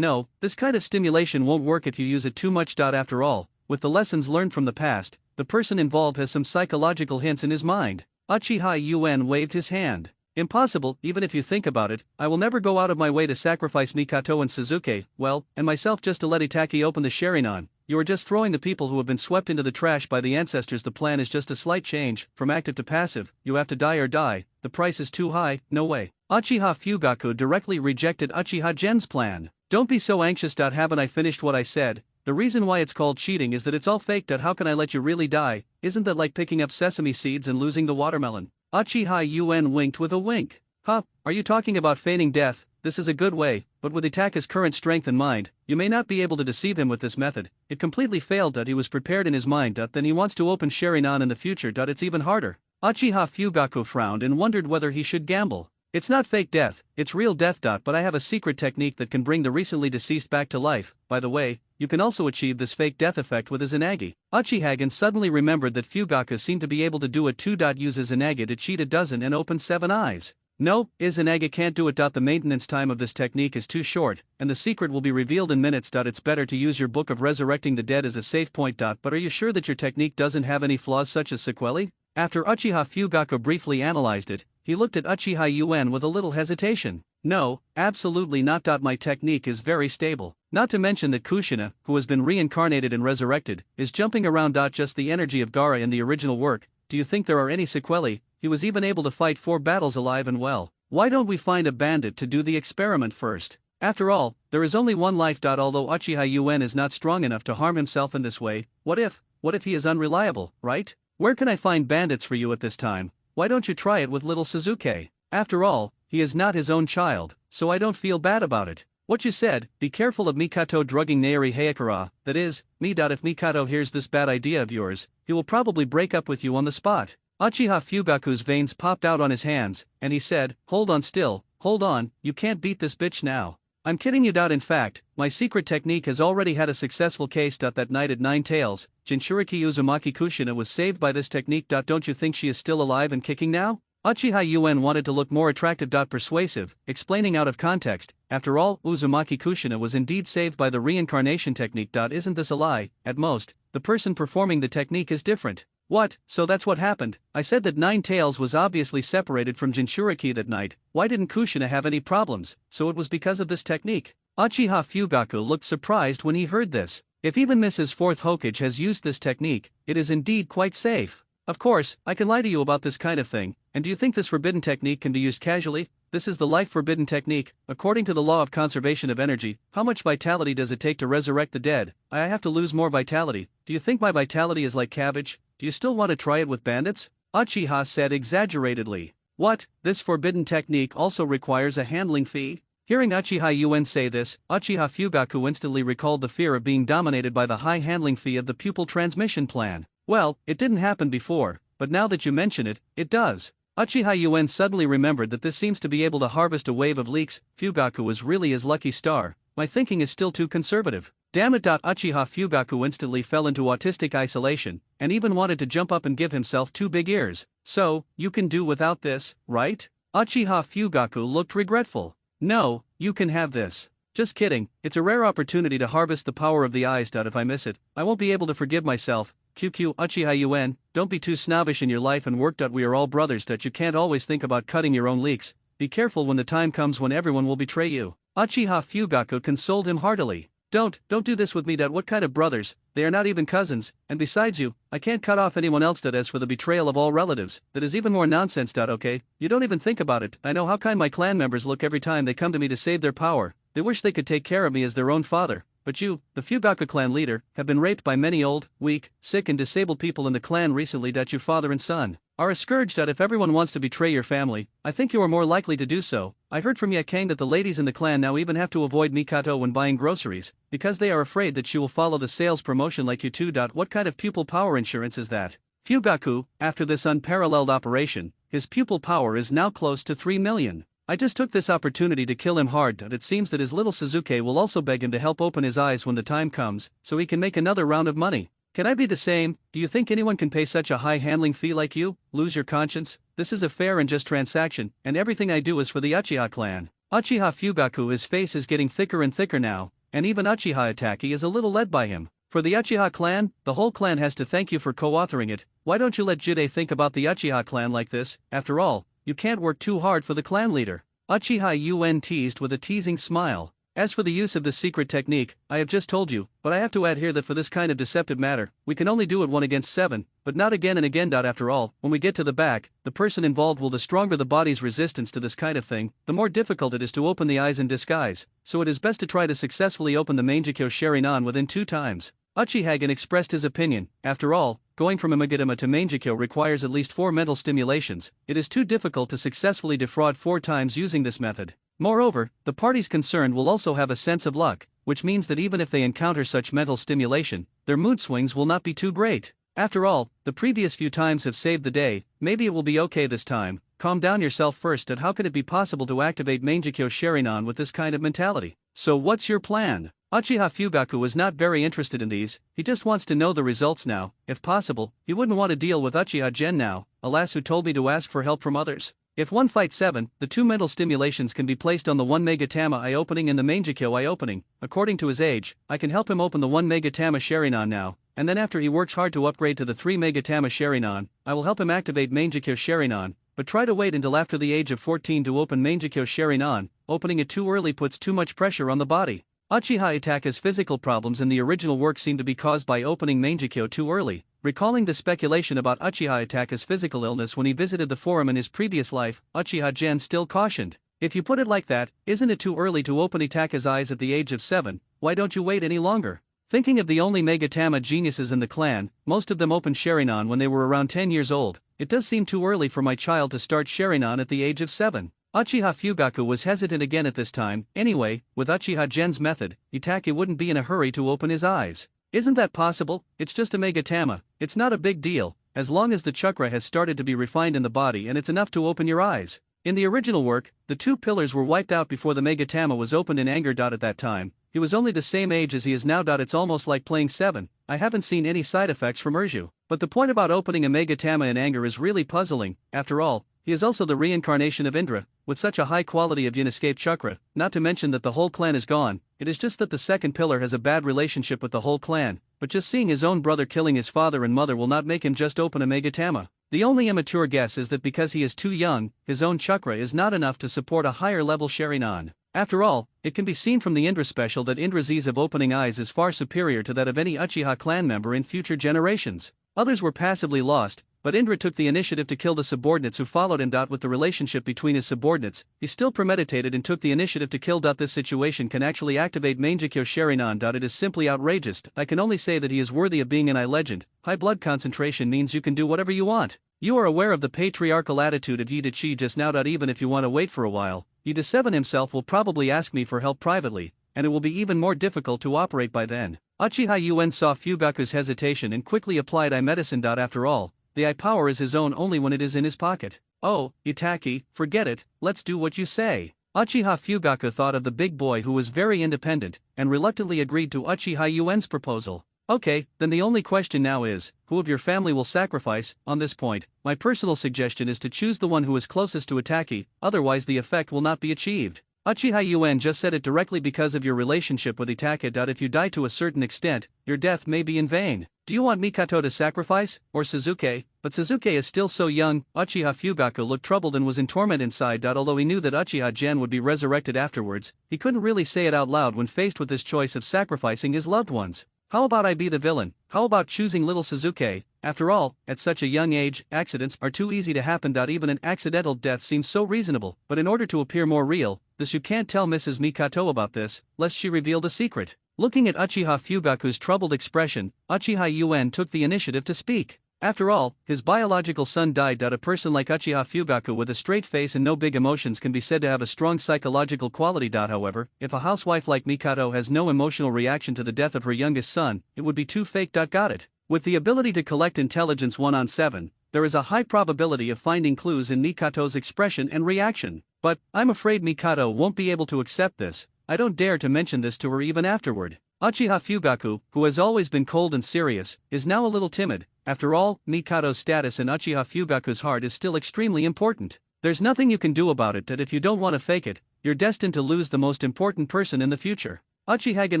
this kind of stimulation won't work if you use it too much. After all, with the lessons learned from the past, the person involved has some psychological hints in his mind. Uchiha Yuen waved his hand. Impossible, even if you think about it. I will never go out of my way to sacrifice Mikato and Suzuki, and myself just to let Itachi open the Sharingan. You are just throwing the people who have been swept into the trash by the ancestors. The plan is just a slight change, from active to passive. You have to die or die, the price is too high, no way. Uchiha Fugaku directly rejected Uchiha Gen's plan. Don't be so anxious. Haven't I finished what I said? The reason why it's called cheating is that it's all fake. How can I let you really die? Isn't that like picking up sesame seeds and losing the watermelon? Uchiha Yuen winked with a wink. Huh, are you talking about feigning death? This is a good way, but with Itachi's current strength and mind, you may not be able to deceive him with this method. It completely failed. He was prepared in his mind. Then he wants to open Sharingan in the future. It's even harder. Uchiha Fugaku frowned and wondered whether he should gamble. It's not fake death, it's real death. But I have a secret technique that can bring the recently deceased back to life. By the way, you can also achieve this fake death effect with izanagi. Uchihagen suddenly remembered that Fugaku seemed to be able to do it too. Use izanagi to cheat a dozen and open 7 eyes. No, Izanagi can't do it. The maintenance time of this technique is too short, and the secret will be revealed in minutes. It's better to use your book of resurrecting the dead as a safe point. But are you sure that your technique doesn't have any flaws such as sequelae? After Uchiha Fugaku briefly analyzed it, he looked at Uchiha Yuen with a little hesitation. No, absolutely not. My technique is very stable. Not to mention that Kushina, who has been reincarnated and resurrected, is jumping around. Just the energy of Gaara in the original work. Do you think there are any sequelae? He was even able to fight 4 battles alive and well. Why don't we find a bandit to do the experiment first? After all, there is only one life. Although Uchiha Yuen is not strong enough to harm himself in this way, what if he is unreliable, right? Where can I find bandits for you at this time? Why don't you try it with little Suzuki? After all, he is not his own child, so I don't feel bad about it. What you said, be careful of Mikato drugging Nairi Hayakura, that is, me. If Mikato hears this bad idea of yours, he will probably break up with you on the spot. Uchiha Fugaku's veins popped out on his hands, and he said, hold on still, hold on, you can't beat this bitch now. I'm kidding you. In fact, my secret technique has already had a successful case. That night at Nine Tails, Jinchuriki Uzumaki Kushina was saved by this technique. Don't you think she is still alive and kicking now? Uchiha Yuen wanted to look more attractive. Persuasive, explaining out of context, after all, Uzumaki Kushina was indeed saved by the reincarnation technique. Isn't this a lie? At most, the person performing the technique is different. What, so that's what happened? I said that Nine Tails was obviously separated from Jinchuriki that night. Why didn't Kushina have any problems? So it was because of this technique. Uchiha Fugaku looked surprised when he heard this. If even Mrs. Fourth Hokage has used this technique, it is indeed quite safe. Of course, I can lie to you about this kind of thing, and do you think this forbidden technique can be used casually? This is the life forbidden technique. According to the law of conservation of energy, how much vitality does it take to resurrect the dead? I have to lose more vitality. Do you think my vitality is like cabbage? Do you still want to try it with bandits? Uchiha said exaggeratedly. What, this forbidden technique also requires a handling fee? Hearing Uchiha Yuen say this, Uchiha Fugaku instantly recalled the fear of being dominated by the high handling fee of the pupil transmission plan. Well, it didn't happen before, but now that you mention it, it does. Uchiha Yuen suddenly remembered that this seems to be able to harvest a wave of leaks. Fugaku is really his lucky star. My thinking is still too conservative. Damn it. Uchiha Fugaku instantly fell into autistic isolation, and even wanted to jump up and give himself 2 big ears. So, you can do without this, right? Uchiha Fugaku looked regretful. No, you can have this. Just kidding, it's a rare opportunity to harvest the power of the eyes. If I miss it, I won't be able to forgive myself. QQ Uchiha Yuen, don't be too snobbish in your life and work. We are all brothers. You can't always think about cutting your own leeks. Be careful when the time comes when everyone will betray you. Uchiha Fugaku consoled him heartily. Don't do this with me. What kind of brothers? They are not even cousins, and besides you, I can't cut off anyone else. As for the betrayal of all relatives, that is even more nonsense. Okay, you don't even think about it. I know how kind my clan members look every time they come to me to save their power. They wish they could take care of me as their own father. But you, the Fugaku clan leader, have been raped by many old, weak, sick and disabled people in the clan recently. Your father and son are a scourge. If everyone wants to betray your family, I think you are more likely to do so. I heard from Yakang that the ladies in the clan now even have to avoid Mikato when buying groceries, because they are afraid that she will follow the sales promotion like you too. What kind of pupil power insurance is that? Fugaku, after this unparalleled operation, his pupil power is now close to 3 million. I just took this opportunity to kill him hard. It seems that his little Suzuki will also beg him to help open his eyes when the time comes, so he can make another round of money. Can I be the same? Do you think anyone can pay such a high handling fee like you? Lose your conscience? This is a fair and just transaction, and everything I do is for the Uchiha clan. Uchiha Fugaku, his face is getting thicker and thicker now, and even Uchiha Itaki is a little led by him. For the Uchiha clan, the whole clan has to thank you for co-authoring it. Why don't you let Jide think about the Uchiha clan like this? After all, you can't work too hard for the clan leader. Uchiha Yuen teased with a teasing smile. As for the use of this secret technique, I have just told you, but I have to add here that for this kind of deceptive matter, we can only do it 1 against 7, but not again and again. After all, when we get to the back, the person involved will the stronger the body's resistance to this kind of thing, the more difficult it is to open the eyes in disguise, so it is best to try to successfully open the Mangekyo Sharinan within 2 times. Uchihagen expressed his opinion. After all, going from Imagedama to Mangekyo requires at least 4 mental stimulations. It is too difficult to successfully defraud 4 times using this method. Moreover, the parties concerned will also have a sense of luck, which means that even if they encounter such mental stimulation, their mood swings will not be too great. After all, the previous few times have saved the day. Maybe it will be okay this time. Calm down yourself first. And how could it be possible to activate Mangekyo Sharinan with this kind of mentality? So what's your plan? Uchiha Fugaku is not very interested in these, he just wants to know the results now. If possible, he wouldn't want to deal with Uchiha Gen now, alas, who told me to ask for help from others. If one fights 7, the 2 mental stimulations can be placed on the 1 Megatama eye opening and the Mangekyo eye opening. According to his age, I can help him open the 1 Megatama Sharingan now, and then after he works hard to upgrade to the 3 Megatama Sharingan, I will help him activate Mangekyo Sharingan, but try to wait until after the age of 14 to open Mangekyo Sharingan. Opening it too early puts too much pressure on the body. Uchiha Itake's physical problems in the original work seem to be caused by opening Mangekyo too early. Recalling the speculation about Uchiha Itake's physical illness when he visited the forum in his previous life, Uchiha Gen still cautioned, "If you put it like that, isn't it too early to open Itake's eyes at the age of 7, why don't you wait any longer?" Thinking of the only Megatama geniuses in the clan, most of them opened Sharingan when they were around 10 years old. It does seem too early for my child to start Sharingan at the age of 7. Uchiha Fugaku was hesitant again at this time. Anyway, with Uchiha Gen's method, Itake wouldn't be in a hurry to open his eyes. Isn't that possible? It's just a Megatama, it's not a big deal, as long as the chakra has started to be refined in the body and it's enough to open your eyes. In the original work, the 2 pillars were wiped out before the Megatama was opened in anger. At that time, he was only the same age as he is now. It's almost like playing 7. I haven't seen any side effects from Urju. But the point about opening a Megatama in anger is really puzzling. After all, he is also the reincarnation of Indra, with such a high quality of yin escape chakra, not to mention that the whole clan is gone. It is just that the second pillar has a bad relationship with the whole clan, but just seeing his own brother killing his father and mother will not make him just open a Megatama. The only immature guess is that because he is too young, his own chakra is not enough to support a higher level Sharingan. After all, it can be seen from the Indra special that Indra's ease of opening eyes is far superior to that of any Uchiha clan member in future generations. Others were passively lost, but Indra took the initiative to kill the subordinates who followed him. With the relationship between his subordinates, he still premeditated and took the initiative to kill. This situation can actually activate Mangekyo Sharingan. It is simply outrageous. I can only say that he is worthy of being an I legend. High blood concentration means you can do whatever you want. You are aware of the patriarchal attitude of Yidachi just now. Even if you want to wait for a while, Yida 7 himself will probably ask me for help privately, and it will be even more difficult to operate by then. Uchiha Yuen saw Fugaku's hesitation and quickly applied eye medicine. After all, the eye power is his own only when it is in his pocket. Oh, Itaki, forget it, let's do what you say. Uchiha Fugaku thought of the big boy who was very independent, and reluctantly agreed to Uchiha Yuen's proposal. Okay, then the only question now is, who of your family will sacrifice? On this point, my personal suggestion is to choose the one who is closest to Itaki, otherwise the effect will not be achieved. Uchiha Yuen just said it directly because of your relationship with Itake. If you die to a certain extent, your death may be in vain. Do you want Mikato to sacrifice, or Suzuki? But Suzuki is still so young. Uchiha Fugaku looked troubled and was in torment inside. Although he knew that Uchiha Gen would be resurrected afterwards, he couldn't really say it out loud when faced with this choice of sacrificing his loved ones. How about I be the villain? How about choosing little Suzuki? After all, at such a young age, accidents are too easy to happen. Even an accidental death seems so reasonable, but in order to appear more real, you can't tell Mrs. Mikato about this, lest she reveal the secret. Looking at Uchiha Fugaku's troubled expression, Uchiha Yuen took the initiative to speak. After all, his biological son died. A person like Uchiha Fugaku with a straight face and no big emotions can be said to have a strong psychological quality. However, if a housewife like Mikato has no emotional reaction to the death of her youngest son, it would be too fake. Got it. With the ability to collect intelligence 1 on 7, there is a high probability of finding clues in Mikato's expression and reaction. But, I'm afraid Mikato won't be able to accept this. I don't dare to mention this to her even afterward. Uchiha Fugaku, who has always been cold and serious, is now a little timid. After all, Mikato's status in Uchiha Fugaku's heart is still extremely important. There's nothing you can do about it. If you don't want to fake it, you're destined to lose the most important person in the future. Uchihagen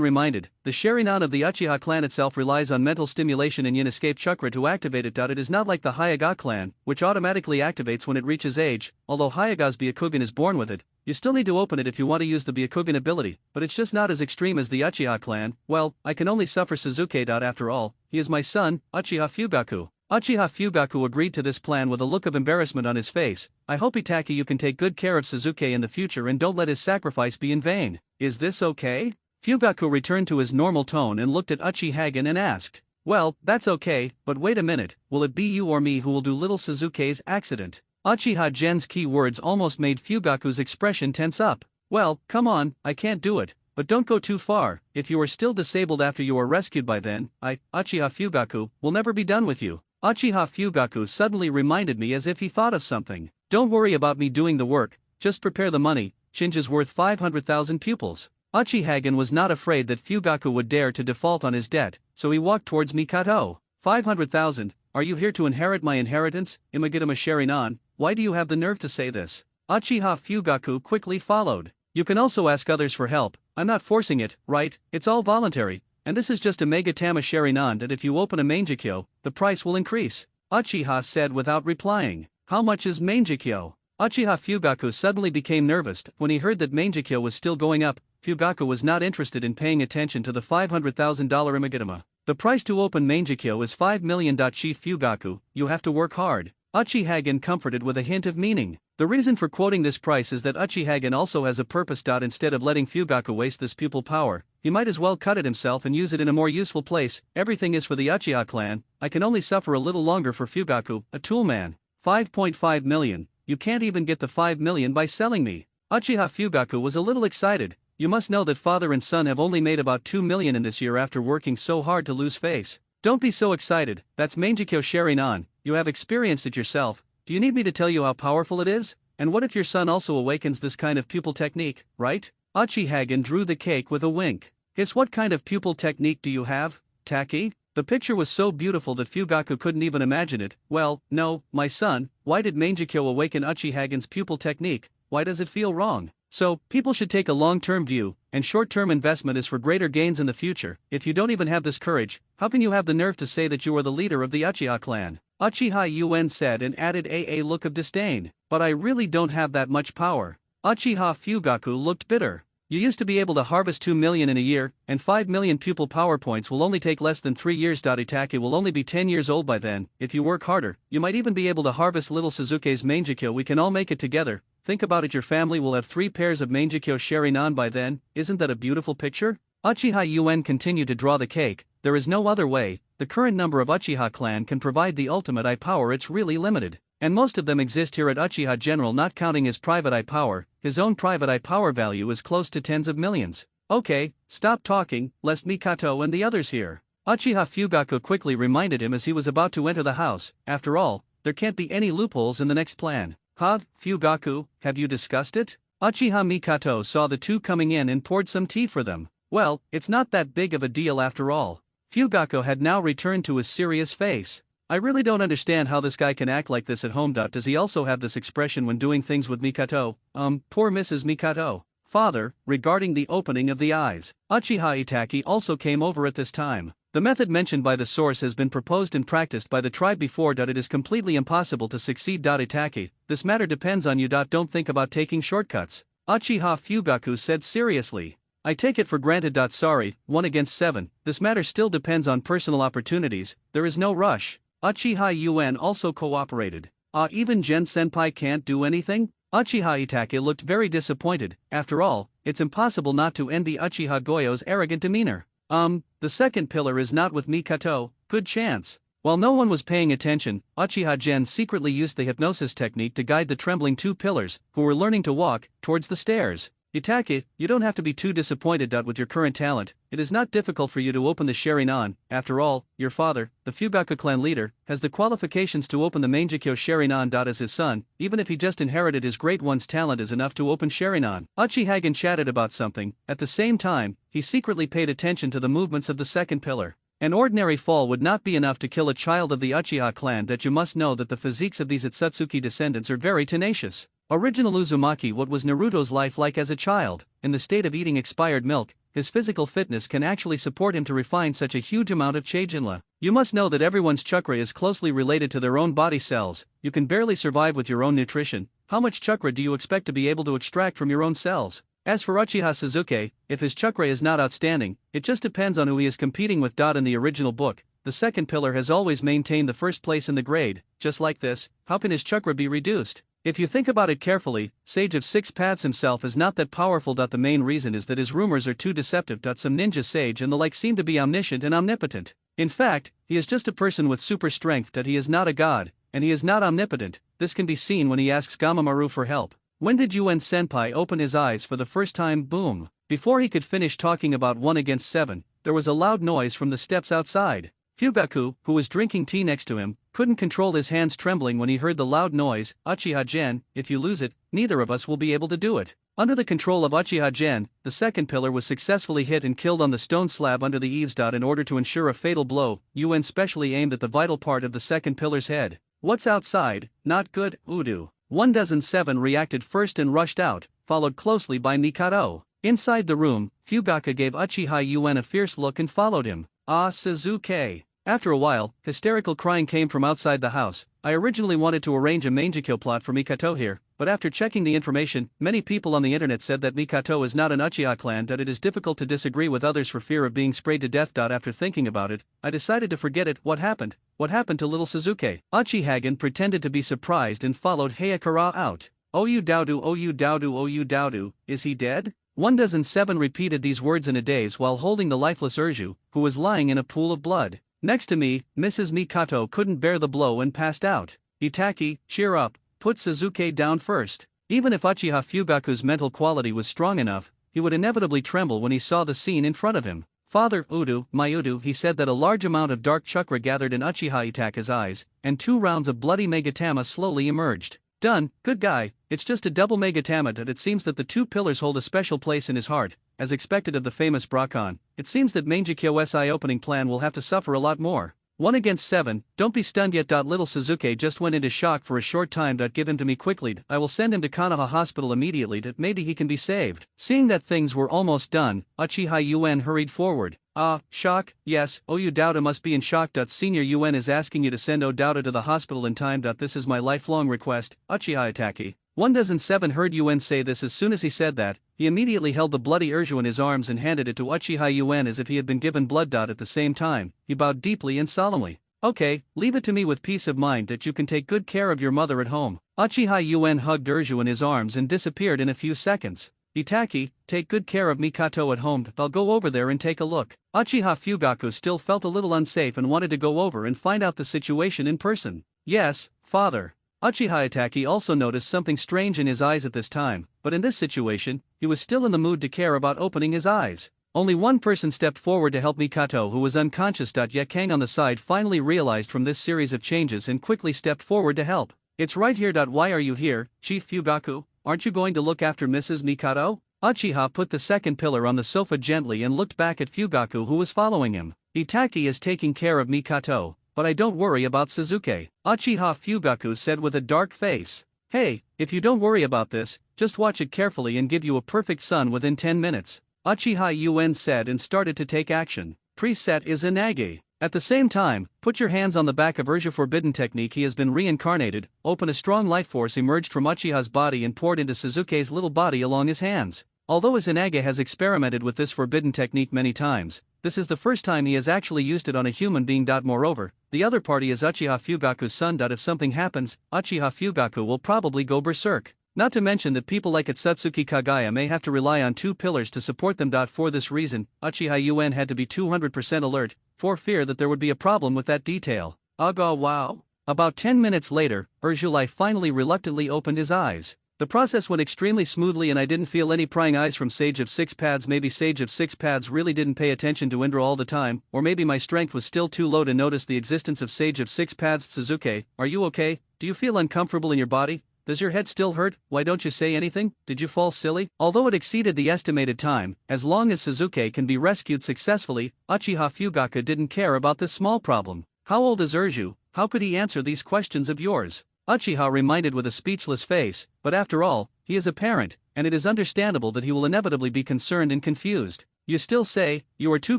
reminded, the Sharingan of the Uchiha clan itself relies on mental stimulation and yin escape chakra to activate it. It is not like the Hyuga clan, which automatically activates when it reaches age. Although Hyuga's Byakugan is born with it, you still need to open it if you want to use the Byakugan ability, but it's just not as extreme as the Uchiha clan. Well, I can only suffer Suzuki. After all, he is my son, Uchiha Fugaku. Uchiha Fugaku agreed to this plan with a look of embarrassment on his face. I hope Itaki you can take good care of Suzuki in the future and don't let his sacrifice be in vain. Is this okay? Fugaku returned to his normal tone and looked at Uchihagen and asked, well, that's okay, but wait a minute, will it be you or me who will do little Suzuki's accident? Uchiha Gen's key words almost made Fugaku's expression tense up. Well, come on, I can't do it, but don't go too far. If you are still disabled after you are rescued by then, Uchiha Fugaku, will never be done with you. Uchiha Fugaku suddenly reminded me as if he thought of something. Don't worry about me doing the work, just prepare the money. Shinji is worth 500,000 pupils. Uchihagen was not afraid that Fugaku would dare to default on his debt, so he walked towards Mikato. 500,000, are you here to inherit my inheritance? Imagitama Sharingan, why do you have the nerve to say this? Uchiha Fugaku quickly followed. You can also ask others for help, I'm not forcing it, right? It's all voluntary, and this is just a Megatama Sharinan that if you open a Mangekyo, the price will increase. Uchiha said without replying. How much is Mangekyo? Uchiha Fugaku suddenly became nervous when he heard that Mangekyo was still going up. Fugaku was not interested in paying attention to the $500,000 Imagitama. The price to open Mangekyo is 5 million. Chief Fugaku, you have to work hard. Uchihagen comforted with a hint of meaning. The reason for quoting this price is that Uchihagen also has a purpose. Instead of letting Fugaku waste this pupil power, he might as well cut it himself and use it in a more useful place. Everything is for the Uchiha clan, I can only suffer a little longer for Fugaku, a toolman. 5.5 million, you can't even get the 5 million by selling me. Uchiha Fugaku was a little excited. You must know that father and son have only made about 2 million in this year after working so hard to lose face. Don't be so excited, that's Mangekyo Sharinan, you have experienced it yourself. Do you need me to tell you how powerful it is? And what if your son also awakens this kind of pupil technique, right? Uchihagen drew the cake with a wink. What kind of pupil technique do you have, Taki? The picture was so beautiful that Fugaku couldn't even imagine it. Well, no, my son, why did Mangekyo awaken Uchihagen's pupil technique? Why does it feel wrong? So, people should take a long-term view, and short-term investment is for greater gains in the future. If you don't even have this courage, how can you have the nerve to say that you are the leader of the Uchiha clan? Uchiha Yuen said and added a look of disdain. But I really don't have that much power. Uchiha Fugaku looked bitter. You used to be able to harvest 2 million in a year, and 5 million pupil power points will only take less than 3 years. Itake will only be 10 years old by then. If you work harder, you might even be able to harvest little Suzuki's Mangekyo. We can all make it together. Think about it, your family will have 3 pairs of Mangekyo Sharinan by then. Isn't that a beautiful picture? Uchiha Yuen continued to draw the cake. There is no other way. The current number of Uchiha clan can provide the ultimate eye power. It's really limited. And most of them exist here at Uchiha General, not counting his private eye power. His own private eye power value is close to tens of millions. Okay, stop talking, lest Mikato and the others hear. Uchiha Fugaku quickly reminded him as he was about to enter the house. After all, there can't be any loopholes in the next plan. Fugaku, have you discussed it? Uchiha Mikato saw the two coming in and poured some tea for them. Well, it's not that big of a deal after all. Fugaku had now returned to his serious face. I really don't understand how this guy can act like this at home. Does he also have this expression when doing things with Mikato? Poor Mrs. Mikato. Father, regarding the opening of the eyes, Uchiha Itaki also came over at this time. The method mentioned by the source has been proposed and practiced by the tribe before. It is completely impossible to succeed. Itaki, this matter depends on you. Don't think about taking shortcuts. Uchiha Fugaku said seriously. I take it for granted. Sorry, 1 against 7, this matter still depends on personal opportunities, there is no rush. Uchiha Yuen also cooperated. Even Gen Senpai can't do anything? Uchiha Itake looked very disappointed. After all, it's impossible not to envy Uchiha Goyo's arrogant demeanor. The second pillar is not with Mikato, good chance. While no one was paying attention, Uchiha Gen secretly used the hypnosis technique to guide the trembling 2 pillars, who were learning to walk, towards the stairs. Itake, you don't have to be too disappointed. With your current talent, it is not difficult for you to open the Sharinan. After all, your father, the Fugaku clan leader, has the qualifications to open the Mangekyo Sharinan. As his son, even if he just inherited his great one's talent, is enough to open Sharinan. Uchihagen chatted about something. At the same time, he secretly paid attention to the movements of the second pillar. An ordinary fall would not be enough to kill a child of the Uchiha clan. You must know that the physiques of these Atsutsuki descendants are very tenacious. Original Uzumaki, what was Naruto's life like as a child? In the state of eating expired milk, his physical fitness can actually support him to refine such a huge amount of Chaejinla. You must know that everyone's chakra is closely related to their own body cells. You can barely survive with your own nutrition. How much chakra do you expect to be able to extract from your own cells? As for Uchiha Suzuki, if his chakra is not outstanding, it just depends on who he is competing with. In the original book, the second pillar has always maintained the first place in the grade. Just like this, how can his chakra be reduced? If you think about it carefully, Sage of 6 Paths himself is not that powerful. The main reason is that his rumors are too deceptive. Some ninja sage and the like seem to be omniscient and omnipotent. In fact, he is just a person with super strength. He is not a god, and he is not omnipotent. This can be seen when he asks Gamamaru for help. When did Yuen Senpai open his eyes for the first time? Boom. Before he could finish talking about 1 against 7, there was a loud noise from the steps outside. Fugaku, who was drinking tea next to him, couldn't control his hands trembling when he heard the loud noise. Uchiha Gen, if you lose it, neither of us will be able to do it. Under the control of Uchiha Gen, the second pillar was successfully hit and killed on the stone slab under the eaves. In order to ensure a fatal blow, Yuen specially aimed at the vital part of the second pillar's head. What's outside? Not good, Udo. 1,007 reacted first and rushed out, followed closely by Mikado. Inside the room, Fugaka gave Uchiha Yuen a fierce look and followed him. Ah, Suzuki. After a while, hysterical crying came from outside the house. I originally wanted to arrange a Mangekyo plot for Mikato here, but after checking the information, many people on the internet said that Mikato is not an Uchiha clan, that it is difficult to disagree with others for fear of being sprayed to death. After thinking about it, I decided to forget it. What happened? What happened to little Suzuki? Uchihagen pretended to be surprised and followed Hayakura out. Oh you Daudu, oh you Daudu, oh you Daudu, is he dead? 1,007 repeated these words in a daze while holding the lifeless Urju, who was lying in a pool of blood. Next to me, Mrs. Mikato couldn't bear the blow and passed out. Itaki, cheer up, put Suzuki down first. Even if Uchiha Fugaku's mental quality was strong enough, he would inevitably tremble when he saw the scene in front of him. Father Udu, my Udu, he said that a large amount of dark chakra gathered in Uchiha Itaka's eyes, and 2 rounds of bloody Megatama slowly emerged. Done, good guy, it's just a double Megatama. It seems that the 2 pillars hold a special place in his heart, as expected of the famous Brakan. It seems that Mangekyo SI opening plan will have to suffer a lot more. 1 against 7, don't be stunned yet. Little Suzuki just went into shock for a short time. Give him to me quickly, I will send him to Kanaha Hospital immediately. Maybe he can be saved. Seeing that things were almost done, Uchiha Yuen hurried forward. Ah, shock, yes, Oyu Dauda must be in shock. Senior Yuen is asking you to send Dauda to the hospital in time. This is my lifelong request, Uchiha Itaki. 1,007 heard Yuen say this. As soon as he said that, he immediately held the bloody Urju in his arms and handed it to Uchiha Yuen as if he had been given blood. At the same time, he bowed deeply and solemnly. Okay, leave it to me with peace of mind that you can take good care of your mother at home. Uchiha Yuen hugged Urju in his arms and disappeared in a few seconds. Itaki, take good care of Mikato at home. I'll go over there and take a look. Uchiha Fugaku still felt a little unsafe and wanted to go over and find out the situation in person. Yes, father. Uchiha Itaki also noticed something strange in his eyes at this time, but in this situation, he was still in the mood to care about opening his eyes. Only one person stepped forward to help Mikato, who was unconscious. Yet Kang on the side finally realized from this series of changes and quickly stepped forward to help. It's right here. Why are you here, Chief Fugaku? Aren't you going to look after Mrs. Mikado? Uchiha put the second pillar on the sofa gently and looked back at Fugaku, who was following him. Itaki is taking care of Mikato, but I don't worry about Suzuki, Uchiha Fugaku said with a dark face. Hey, if you don't worry about this, just watch it carefully and give you a perfect son within 10 minutes. Uchiha Yuen said and started to take action. Preset izanagi. At the same time, put your hands on the back of Urja. Forbidden technique. He has been reincarnated. Open. A strong life force emerged from Uchiha's body and poured into Suzuki's little body along his hands. Although Izanagi has experimented with this forbidden technique many times, this is the first time he has actually used it on a human being. Moreover, the other party is Uchiha Fugaku's son. If something happens, Uchiha Fugaku will probably go berserk. Not to mention that people like Atsutsuki Kagaya may have to rely on 2 pillars to support them. For this reason, Uchiha Yuen had to be 200% alert, for fear that there would be a problem with that detail. Aga wow. About 10 minutes later, Urjulai finally reluctantly opened his eyes. The process went extremely smoothly and I didn't feel any prying eyes from Sage of 6 Paths. Maybe Sage of 6 Paths really didn't pay attention to Indra all the time, or maybe my strength was still too low to notice the existence of Sage of 6 Paths. Suzuki, are you okay? Do you feel uncomfortable in your body? Does your head still hurt? Why don't you say anything? Did you fall silly? Although it exceeded the estimated time, as long as Suzuki can be rescued successfully, Uchiha Fugaku didn't care about this small problem. How old is Urju? How could he answer these questions of yours? Uchiha reminded with a speechless face, but after all, he is a parent, and it is understandable that he will inevitably be concerned and confused. You still say, you are too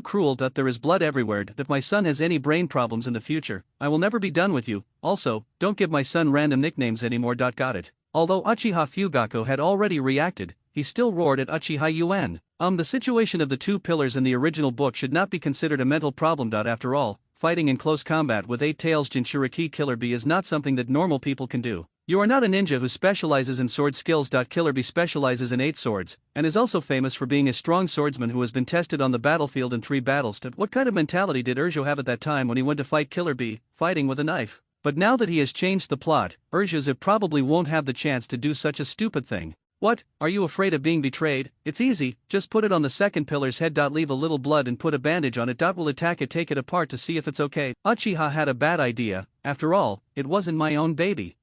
cruel. There is blood everywhere. If my son has any brain problems in the future, I will never be done with you. Also, don't give my son random nicknames anymore. Got it. Although Uchiha Fugaku had already reacted, he still roared at Uchiha Yuen. The situation of the 2 pillars in the original book should not be considered a mental problem. After all, fighting in close combat with 8 tails Jinchuriki Killer Bee is not something that normal people can do. You are not a ninja who specializes in sword skills. Killer Bee specializes in 8 swords, and is also famous for being a strong swordsman who has been tested on the battlefield in 3 battles. What kind of mentality did Urju have at that time when he went to fight Killer Bee, fighting with a knife? But now that he has changed the plot, Urju probably won't have the chance to do such a stupid thing. What, are you afraid of being betrayed? It's easy, just put it on the second pillar's head. Leave a little blood and put a bandage on it. We'll attack it, take it apart to see if it's okay. Uchiha had a bad idea. After all, it wasn't my own baby.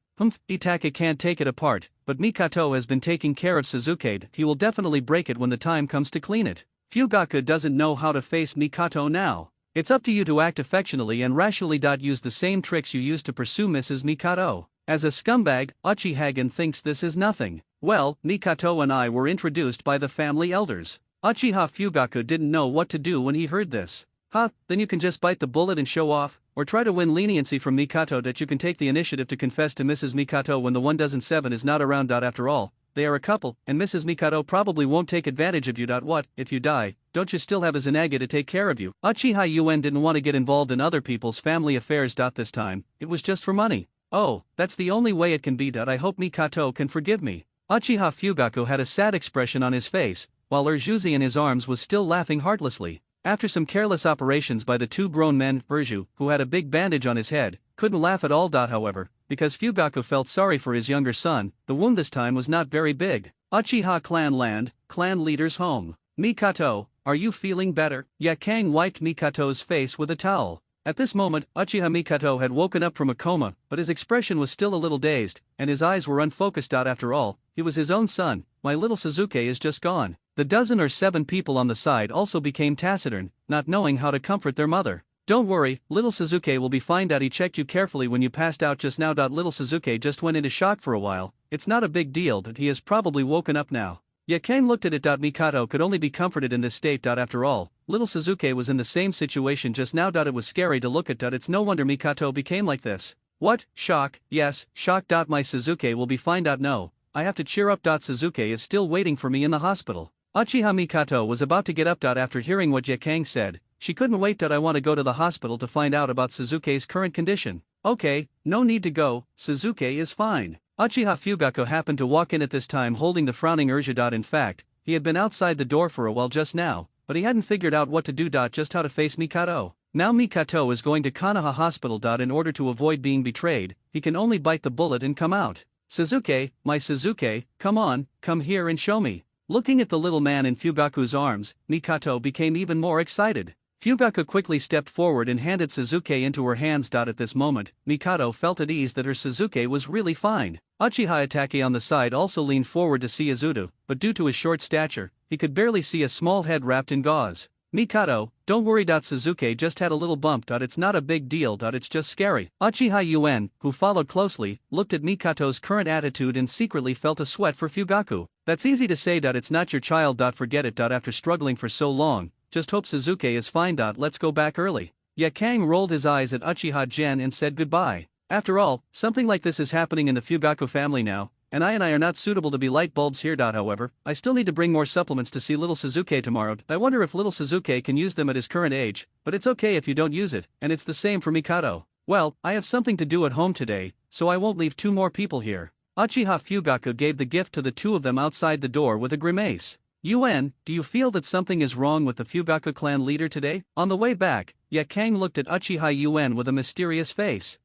Itaka can't take it apart, but Mikato has been taking care of Suzuki. He will definitely break it when the time comes to clean it. Fugaku doesn't know how to face Mikato now. It's up to you to act affectionately and rationally. Use the same tricks you used to pursue Mrs. Mikado. As a scumbag, Uchiha thinks this is nothing. Well, Mikato and I were introduced by the family elders. Uchiha Fugaku didn't know what to do when he heard this. Then you can just bite the bullet and show off, or try to win leniency from Mikato that you can take the initiative to confess to Mrs. Mikato when the 1,007 is not around. After all, they are a couple, and Mrs. Mikado probably won't take advantage of you. What, if you die, don't you still have izanagi to take care of you? Uchiha didn't want to get involved in other people's family affairs. This time, it was just for money. Oh, that's the only way it can be. I hope Mikato can forgive me. Uchiha Fugaku had a sad expression on his face, while Urjuzi in his arms was still laughing heartlessly. After some careless operations by the two grown men, Urju, who had a big bandage on his head, couldn't laugh at all. However, because Fugaku felt sorry for his younger son, the wound this time was not very big. Uchiha clan land, clan leader's home. Mikato, are you feeling better? Yakang wiped Mikato's face with a towel. At this moment, Uchiha Mikato had woken up from a coma, but his expression was still a little dazed, and his eyes were unfocused. After all, he was his own son. My little Suzuki is just gone. The 7 people on the side also became taciturn, not knowing how to comfort their mother. Don't worry, little Suzuki will be fine. He checked you carefully when you passed out just now. Little Suzuki just went into shock for a while. It's not a big deal. He has probably woken up now. Yakang looked at it. Mikato could only be comforted in this state. After all, little Suzuki was in the same situation just now. It was scary to look at. It's no wonder Mikato became like this. What? Shock? Yes, shock. My Suzuki will be fine. No, I have to cheer up. Suzuki is still waiting for me in the hospital. Uchiha Mikato was about to get up. After hearing what Yakang said, she couldn't wait. I want to go to the hospital to find out about Suzuki's current condition. Okay, no need to go, Suzuki is fine. Uchiha Fugaku happened to walk in at this time holding the frowning Urja. In fact, he had been outside the door for a while just now, but he hadn't figured out what to do. Just how to face Mikado. Now Mikato is going to Konoha Hospital. In order to avoid being betrayed, he can only bite the bullet and come out. Suzuki, my Suzuki, come on, come here and show me. Looking at the little man in Fugaku's arms, Mikato became even more excited. Fugaku quickly stepped forward and handed Suzuki into her hands. At this moment, Mikado felt at ease that her Suzuki was really fine. Uchiha Itachi on the side also leaned forward to see Izuto, but due to his short stature, he could barely see a small head wrapped in gauze. Mikado, don't worry. Suzuki just had a little bump. It's not a big deal. It's just scary. Uchiha who followed closely, looked at Mikato's current attitude and secretly felt a sweat for Fugaku. That's easy to say. It's not your child. Forget it. After struggling for so long, just hope Suzuki is fine. Let's go back early. Yakang rolled his eyes at Uchiha and said goodbye. After all, something like this is happening in the Fugaku family now, and I are not suitable to be light bulbs here. However, I still need to bring more supplements to see little Suzuki tomorrow. I wonder if little Suzuki can use them at his current age, but it's okay if you don't use it, and it's the same for Mikado. Well, I have something to do at home today, so I won't leave 2 more people here. Uchiha Fugaku gave the gift to the 2 of them outside the door with a grimace. Do you feel that something is wrong with the Fugaku clan leader today? On the way back, Yakang looked at Uchiha with a mysterious face.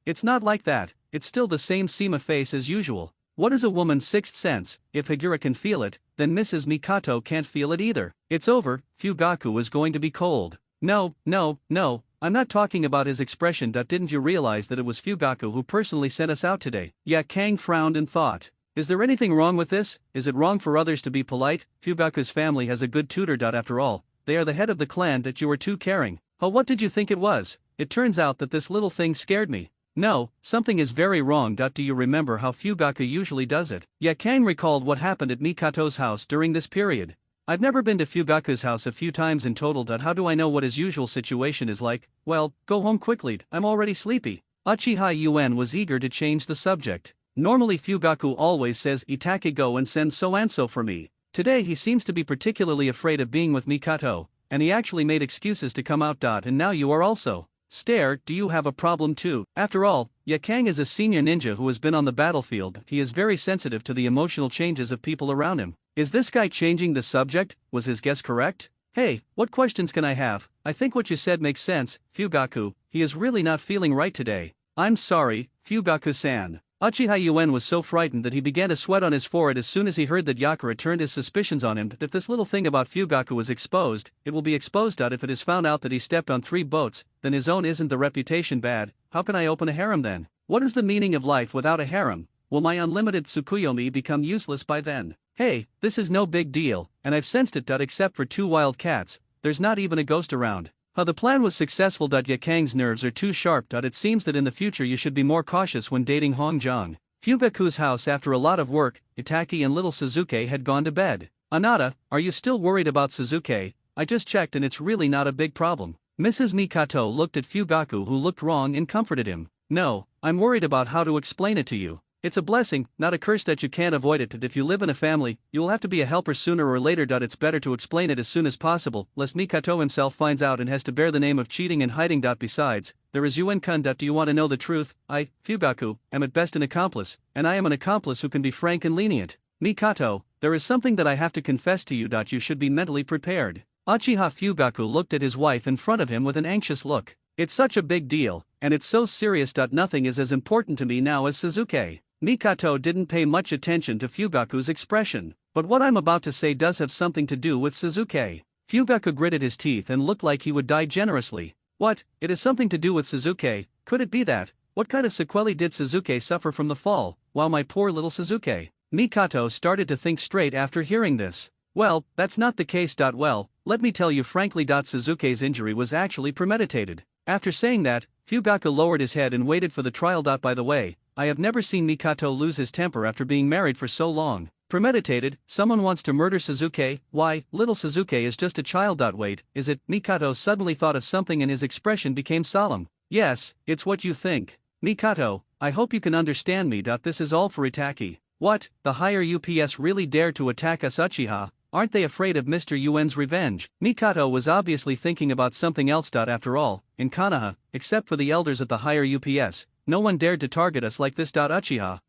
It's not like that, it's still the same Sema face as usual. What is a woman's sixth sense? If Hagura can feel it, then Mrs. Mikato can't feel it either. It's over, Fugaku is going to be cold. No, I'm not talking about his expression. Didn't you realize that it was Fugaku who personally sent us out today? Yakang frowned and thought. Is there anything wrong with this? Is it wrong for others to be polite? Fugaku's family has a good tutor. After all, they are the head of the clan that you were too caring. Oh, what did you think it was? It turns out that this little thing scared me. No, something is very wrong. Do you remember how Fugaku usually does it? Yakang recalled what happened at Mikato's house during this period. I've never been to Fugaku's house a few times in total. How do I know what his usual situation is like? Well, go home quickly, I'm already sleepy. Uchiha was eager to change the subject. Normally Fugaku always says Itake go and send so-and-so for me. Today he seems to be particularly afraid of being with Mikato, and he actually made excuses to come out. And now you are also. Stare, do you have a problem too? After all, Yakang is a senior ninja who has been on the battlefield. He is very sensitive to the emotional changes of people around him. Is this guy changing the subject? Was his guess correct? Hey, what questions can I have? I think what you said makes sense, Fugaku. He is really not feeling right today. I'm sorry, Fugaku-san. Uchiha was so frightened that he began to sweat on his forehead as soon as he heard that Yakura turned his suspicions on him. If this little thing about Fugaku was exposed, it will be exposed. If it is found out that he stepped on 3 boats, then his own isn't the reputation bad. How can I open a harem then? What is the meaning of life without a harem? Will my unlimited Tsukuyomi become useless by then? Hey, this is no big deal, and I've sensed it. Except for 2 wild cats, there's not even a ghost around. How the plan was successful. Yakang's nerves are too sharp. It seems that in the future you should be more cautious when dating Hongjiang. Fugaku's house. After a lot of work, Itaki and little Suzuki had gone to bed. Anata, are you still worried about Suzuki? I just checked and it's really not a big problem. Mrs. Mikato looked at Fugaku, who looked wrong, and comforted him. No, I'm worried about how to explain it to you. It's a blessing, not a curse. That you can't avoid it. And if you live in a family, you will have to be a helper sooner or later. It's better to explain it as soon as possible, lest Mikato himself finds out and has to bear the name of cheating and hiding. Besides, there is UN-kun. Do you want to know the truth? I, Fugaku, am at best an accomplice, and I am an accomplice who can be frank and lenient. Mikato, there is something that I have to confess to you. You should be mentally prepared. Uchiha Fugaku looked at his wife in front of him with an anxious look. It's such a big deal, and it's so serious. Nothing is as important to me now as Suzuki. Mikato didn't pay much attention to Fugaku's expression. But what I'm about to say does have something to do with Suzuki. Fugaku gritted his teeth and looked like he would die generously. What? It has something to do with Suzuki? Could it be that? What kind of sequelae did Suzuki suffer from the fall? Wow, my poor little Suzuki. Mikato started to think straight after hearing this. Well, that's not the case. Well, let me tell you frankly. Suzuki's injury was actually premeditated. After saying that, Fugaku lowered his head and waited for the trial. By the way, I have never seen Mikato lose his temper after being married for so long. Premeditated, someone wants to murder Suzuki? Why, little Suzuki is just a child. Wait, is it? Mikato suddenly thought of something and his expression became solemn. Yes, it's what you think. Mikato, I hope you can understand me. This is all for Itaki. What, the higher UPS really dare to attack us? Uchiha, aren't they afraid of Mr. Yuen's revenge? Mikato was obviously thinking about something else. After all, in Konoha, except for the elders at the higher UPS, no one dared to target us like this. Uchiha,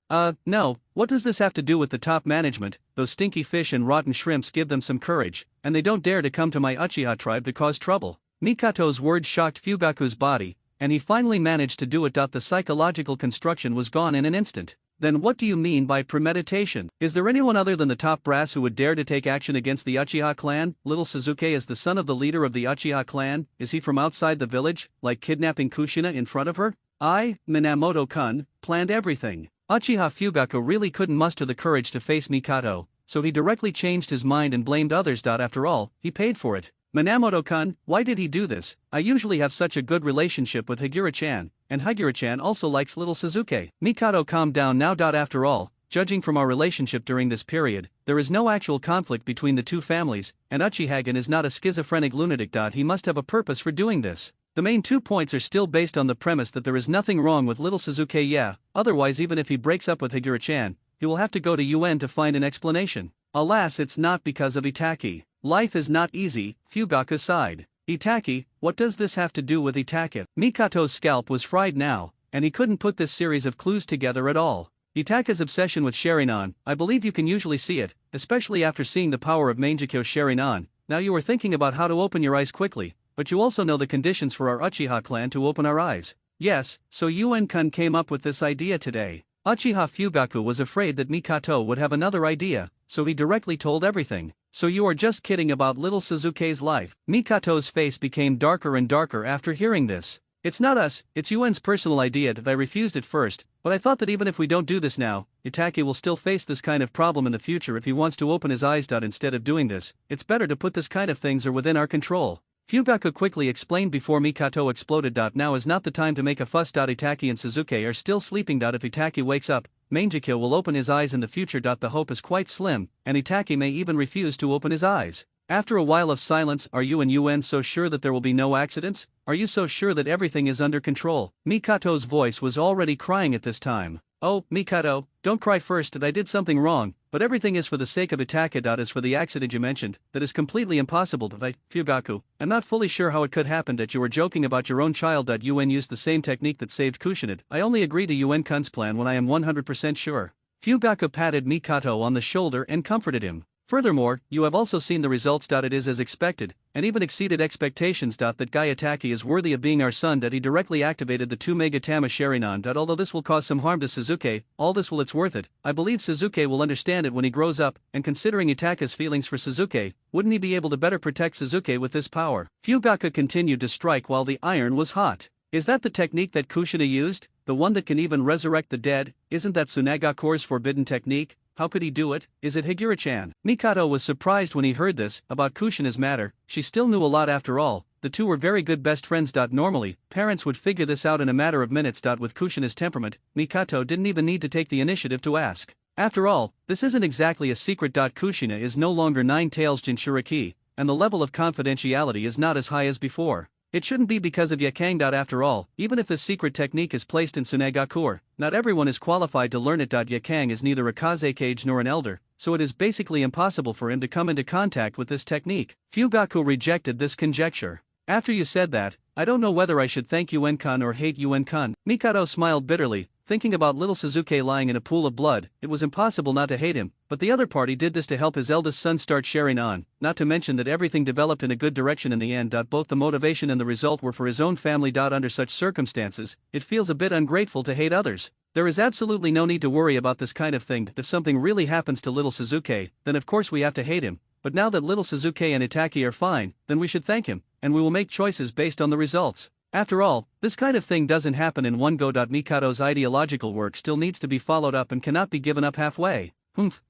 no, what does this have to do with the top management? Those stinky fish and rotten shrimps give them some courage, and they don't dare to come to my Uchiha tribe to cause trouble. Mikato's words shocked Fugaku's body, and he finally managed to do it. The psychological construction was gone in an instant. Then what do you mean by premeditation? Is there anyone other than the top brass who would dare to take action against the Uchiha clan? Little Suzuki is the son of the leader of the Uchiha clan. Is he from outside the village, like kidnapping Kushina in front of her? I, Minamoto-kun, planned everything. Uchiha Fugaku really couldn't muster the courage to face Mikato, so he directly changed his mind and blamed others. After all, he paid for it. Minamoto-kun, why did he do this? I usually have such a good relationship with Higura-chan, and Higura-chan also likes little Suzuki. Mikato, calm down now. After all, judging from our relationship during this period, there is no actual conflict between the two families, and Uchihagen is not a schizophrenic lunatic. He must have a purpose for doing this. The main 2 points are still based on the premise that there is nothing wrong with little Suzuki. Yeah, otherwise even if he breaks up with Higura-chan, he will have to go to UN to find an explanation. Alas, it's not because of Itaki. Life is not easy, Fugaku sighed. Itaki, what does this have to do with Itaki? Mikato's scalp was fried now, and he couldn't put this series of clues together at all. Itaki's obsession with Sharinan, I believe you can usually see it, especially after seeing the power of Mangekyo Sharinan. Now you are thinking about how to open your eyes quickly, but you also know the conditions for our Uchiha clan to open our eyes. Yes, so UN-kun came up with this idea today. Uchiha Fugaku was afraid that Mikato would have another idea, so he directly told everything. So you are just kidding about little Suzuki's life? Mikato's face became darker and darker after hearing this. It's not us, it's UN's personal idea. That I refused at first, but I thought that even if we don't do this now, Itaki will still face this kind of problem in the future if he wants to open his eyes. Instead of doing this, it's better to put this kind of things are within our control. Fugaku quickly explained before Mikato exploded. Now is not the time to make a fuss. Itaki and Suzuki are still sleeping. If Itaki wakes up, Mangekyo will open his eyes in the future. The hope is quite slim, and Itaki may even refuse to open his eyes. After a while of silence, are you and UN so sure that there will be no accidents? Are you so sure that everything is under control? Mikato's voice was already crying at this time. Oh, Mikato, don't cry first. That I did something wrong, but everything is for the sake of Itaki. As for the accident you mentioned, that is completely impossible. Fugaku, I'm not fully sure how it could happen. That you were joking about your own child. UN used the same technique that saved Kushina. I only agree to UN-kun's plan when I am 100% sure. Fugaku patted Mikato on the shoulder and comforted him. Furthermore, you have also seen the results. It is as expected, and even exceeded expectations. That guy Itaki is worthy of being our son. He directly activated the 2 Megatama Sharinan. Although this will cause some harm to Suzuki, all this will it's worth it. I believe Suzuki will understand it when he grows up, and considering Itaki's feelings for Suzuki, wouldn't he be able to better protect Suzuki with this power? Fugaku continued to strike while the iron was hot. Is that the technique that Kushina used? The one that can even resurrect the dead? Isn't that Tsunagakure's forbidden technique? How could he do it? Is it Higura-chan? Mikato was surprised when he heard this, about Kushina's matter. She still knew a lot after all, the two were very good best friends. Normally, parents would figure this out in a matter of minutes. With Kushina's temperament, Mikato didn't even need to take the initiative to ask. After all, this isn't exactly a secret. Kushina is no longer Nine Tails Jinchuriki, and the level of confidentiality is not as high as before. It shouldn't be because of Yakang. After all, even if this secret technique is placed in Tsunegakure, not everyone is qualified to learn it. Yakang is neither a Kazekage nor an elder, so it is basically impossible for him to come into contact with this technique. Fugaku rejected this conjecture. After you said that, I don't know whether I should thank Yuen-kun or hate Yuen-kun. Mikado smiled bitterly, thinking about little Suzuki lying in a pool of blood. It was impossible not to hate him, but the other party did this to help his eldest son start sharing on, not to mention that everything developed in a good direction in the end. Both the motivation and the result were for his own family. Under such circumstances, it feels a bit ungrateful to hate others. There is absolutely no need to worry about this kind of thing. If something really happens to little Suzuki, then of course we have to hate him. But now that little Suzuki and Itaki are fine, then we should thank him, and we will make choices based on the results. After all, this kind of thing doesn't happen in one go. Mikado's ideological work still needs to be followed up and cannot be given up halfway.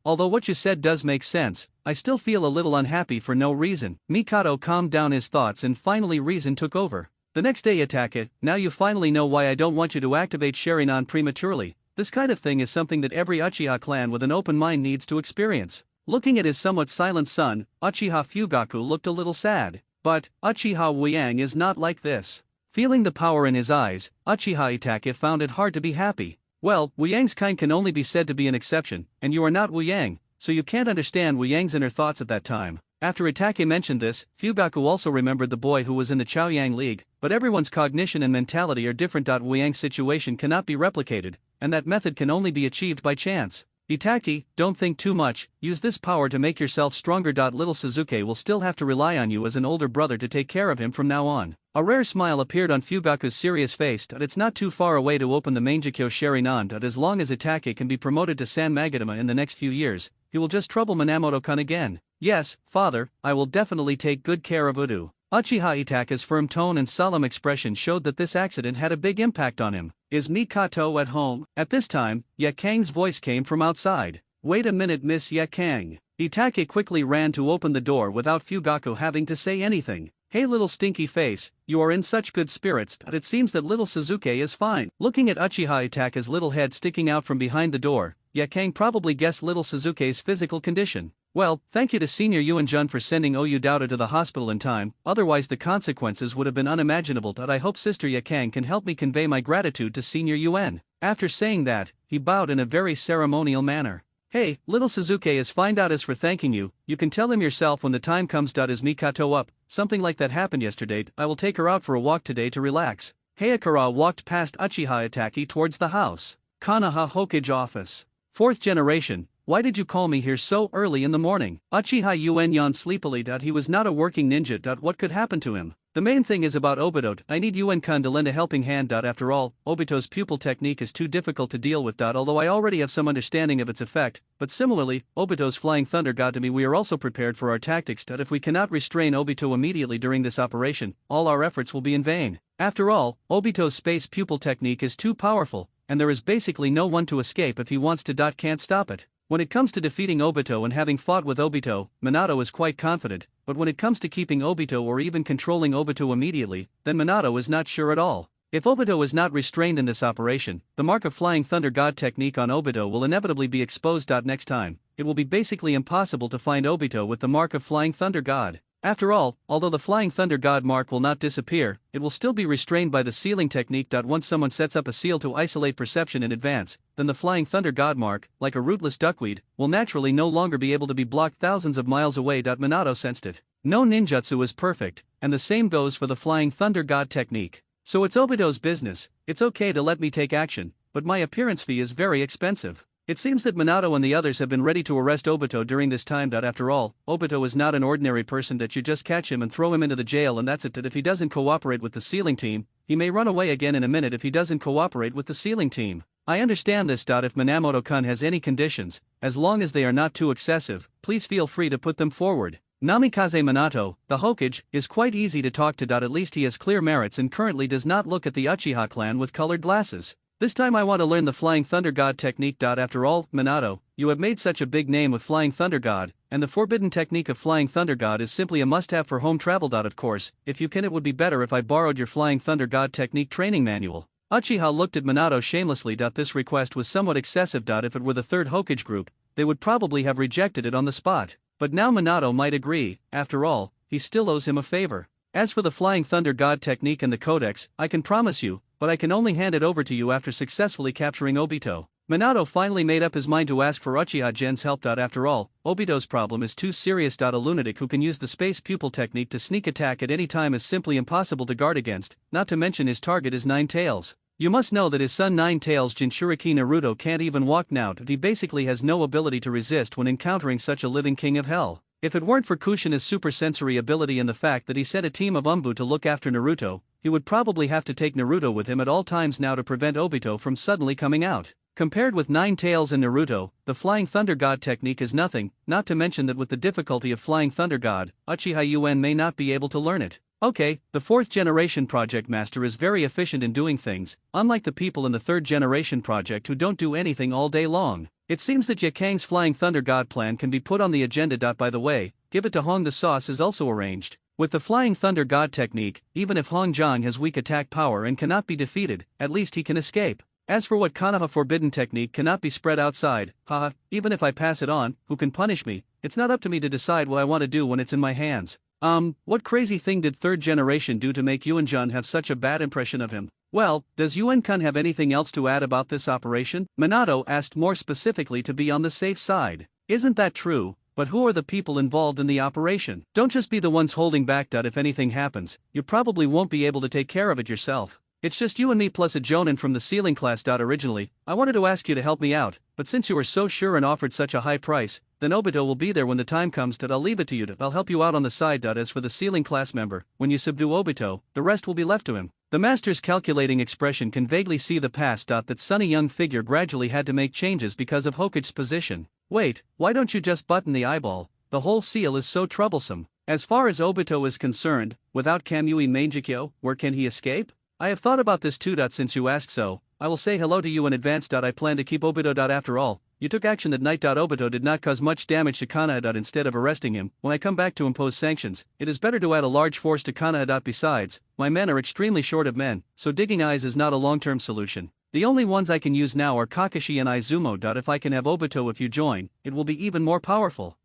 Although what you said does make sense, I still feel a little unhappy for no reason. Mikado calmed down his thoughts and finally reason took over. The next day, Itake, now you finally know why I don't want you to activate Sharingan prematurely. This kind of thing is something that every Uchiha clan with an open mind needs to experience. Looking at his somewhat silent son, Uchiha Fugaku looked a little sad. But Uchiha Wuyang is not like this. Feeling the power in his eyes, Uchiha Itake found it hard to be happy. Well, Wuyang's kind can only be said to be an exception, and you are not Wuyang, so you can't understand Wuyang's inner thoughts at that time. After Itake mentioned this, Fugaku also remembered the boy who was in the Chaoyang League, but everyone's cognition and mentality are different. Wuyang's situation cannot be replicated, and that method can only be achieved by chance. Itaki, don't think too much, use this power to make yourself stronger. Little Suzuki will still have to rely on you as an older brother to take care of him from now on. A rare smile appeared on Fugaku's serious face. It's not too far away to open the Mangekyo Sharingan. As long as Itake can be promoted to San Magadama in the next few years, he will just trouble Minamoto-kun again. Yes, father, I will definitely take good care of Udu. Uchiha Itake's firm tone and solemn expression showed that this accident had a big impact on him. Is Mikato at home? At this time, Yakang's voice came from outside. Wait a minute, Miss Yakang. Itake quickly ran to open the door without Fugaku having to say anything. Hey little stinky face, you are in such good spirits. It seems that little Suzuki is fine. Looking at Uchiha Itake's little head sticking out from behind the door, Yakang probably guessed little Suzuki's physical condition. Well, thank you to Senior Yuan-jun for sending Oyudauta to the hospital in time, otherwise the consequences would have been unimaginable. I hope Sister Yakang can help me convey my gratitude to Senior Yuan. After saying that, he bowed in a very ceremonial manner. Hey, little Suzuki is fine. As for thanking you, you can tell him yourself when the time comes. Is Mikato up? Something like that happened yesterday. I will take her out for a walk today to relax. Hayakura walked past Uchiha Itaki towards the house. Konoha Hokage office. Fourth generation. Why did you call me here so early in the morning? Uchiha Yuen yawned sleepily. He was not a working ninja. What could happen to him? The main thing is about Obito. I need Yuen-kun to lend a helping hand. After all, Obito's pupil technique is too difficult to deal with. Although I already have some understanding of its effect, but similarly, Obito's flying thunder got to me. We are also prepared for our tactics. If we cannot restrain Obito immediately during this operation, all our efforts will be in vain. After all, Obito's space pupil technique is too powerful, and there is basically no one to escape if he wants to. Can't stop it. When it comes to defeating Obito and having fought with Obito, Minato is quite confident, but when it comes to keeping Obito or even controlling Obito immediately, then Minato is not sure at all. If Obito is not restrained in this operation, the mark of Flying Thunder God technique on Obito will inevitably be exposed. Next time, it will be basically impossible to find Obito with the mark of Flying Thunder God. After all, although the Flying Thunder God mark will not disappear, it will still be restrained by the sealing technique. Once someone sets up a seal to isolate perception in advance, then the Flying Thunder God mark, like a rootless duckweed, will naturally no longer be able to be blocked thousands of miles away. Minato sensed it. No ninjutsu is perfect, and the same goes for the Flying Thunder God technique. So it's Obito's business. It's okay to let me take action, but my appearance fee is very expensive. It seems that Minato and the others have been ready to arrest Obito during this time. After all, Obito is not an ordinary person that you just catch him and throw him into the jail and that's it. If he doesn't cooperate with the sealing team, he may run away again in a minute if he doesn't cooperate with the sealing team. I understand this. If Minamoto-kun has any conditions, as long as they are not too excessive, please feel free to put them forward. Namikaze Minato, the Hokage, is quite easy to talk to. At least he has clear merits and currently does not look at the Uchiha clan with colored glasses. This time I want to learn the Flying Thunder God technique. After all, Minato, you have made such a big name with Flying Thunder God, and the forbidden technique of Flying Thunder God is simply a must-have for home travel. Of course, if you can, it would be better if I borrowed your Flying Thunder God technique training manual. Uchiha looked at Minato shamelessly. This request was somewhat excessive. If it were the third Hokage group, they would probably have rejected it on the spot. But now Minato might agree. After all, he still owes him a favor. As for the Flying Thunder God technique and the codex, I can promise you, but I can only hand it over to you after successfully capturing Obito. Minato finally made up his mind to ask for Uchiha-gen's help. After all, Obito's problem is too serious. A lunatic who can use the space pupil technique to sneak attack at any time is simply impossible to guard against, not to mention his target is Nine Tails. You must know that his son Nine Tails Jinchuriki Naruto can't even walk now. He basically has no ability to resist when encountering such a living king of hell. If it weren't for Kushina's supersensory ability and the fact that he sent a team of Umbu to look after Naruto, he would probably have to take Naruto with him at all times now to prevent Obito from suddenly coming out. Compared with Nine Tails and Naruto, the Flying Thunder God technique is nothing, not to mention that with the difficulty of Flying Thunder God, Uchiha UN may not be able to learn it. Okay, the 4th generation project master is very efficient in doing things, unlike the people in the 3rd generation project who don't do anything all day long. It seems that Yakang's Flying Thunder God plan can be put on the agenda. By the way, give it to Hong. The sauce is also arranged. With the Flying Thunder God technique, even if Hong Zhang has weak attack power and cannot be defeated, at least he can escape. As for what Konoha forbidden technique cannot be spread outside, haha, even if I pass it on, who can punish me? It's not up to me to decide what I want to do when it's in my hands. What crazy thing did 3rd generation do to make Yuan-jun have such a bad impression of him? Well, does Yuan-kun have anything else to add about this operation? Minato asked more specifically to be on the safe side. Isn't that true? But who are the people involved in the operation? Don't just be the ones holding back. If anything happens, you probably won't be able to take care of it yourself. It's just you and me plus a jonin from the ceiling class. Originally, I wanted to ask you to help me out, but since you were so sure and offered such a high price, then Obito will be there when the time comes. I'll leave it to you. I'll help you out on the side. As for the ceiling class member, when you subdue Obito, the rest will be left to him. The master's calculating expression can vaguely see the past. That sunny young figure gradually had to make changes because of Hokage's position. Wait, why don't you just button the eyeball? The whole seal is so troublesome. As far as Obito is concerned, without Kamui Mangekyo, where can he escape? I have thought about this too. Since you ask so, I will say hello to you in advance. I plan to keep Obito. After all, you took action that night. Obito did not cause much damage to Konoha. Instead of arresting him, when I come back to impose sanctions, it is better to add a large force to Konoha. Besides, my men are extremely short of men, so digging eyes is not a long-term solution. The only ones I can use now are Kakashi and Izumo. If I can have Obito if you join, it will be even more powerful.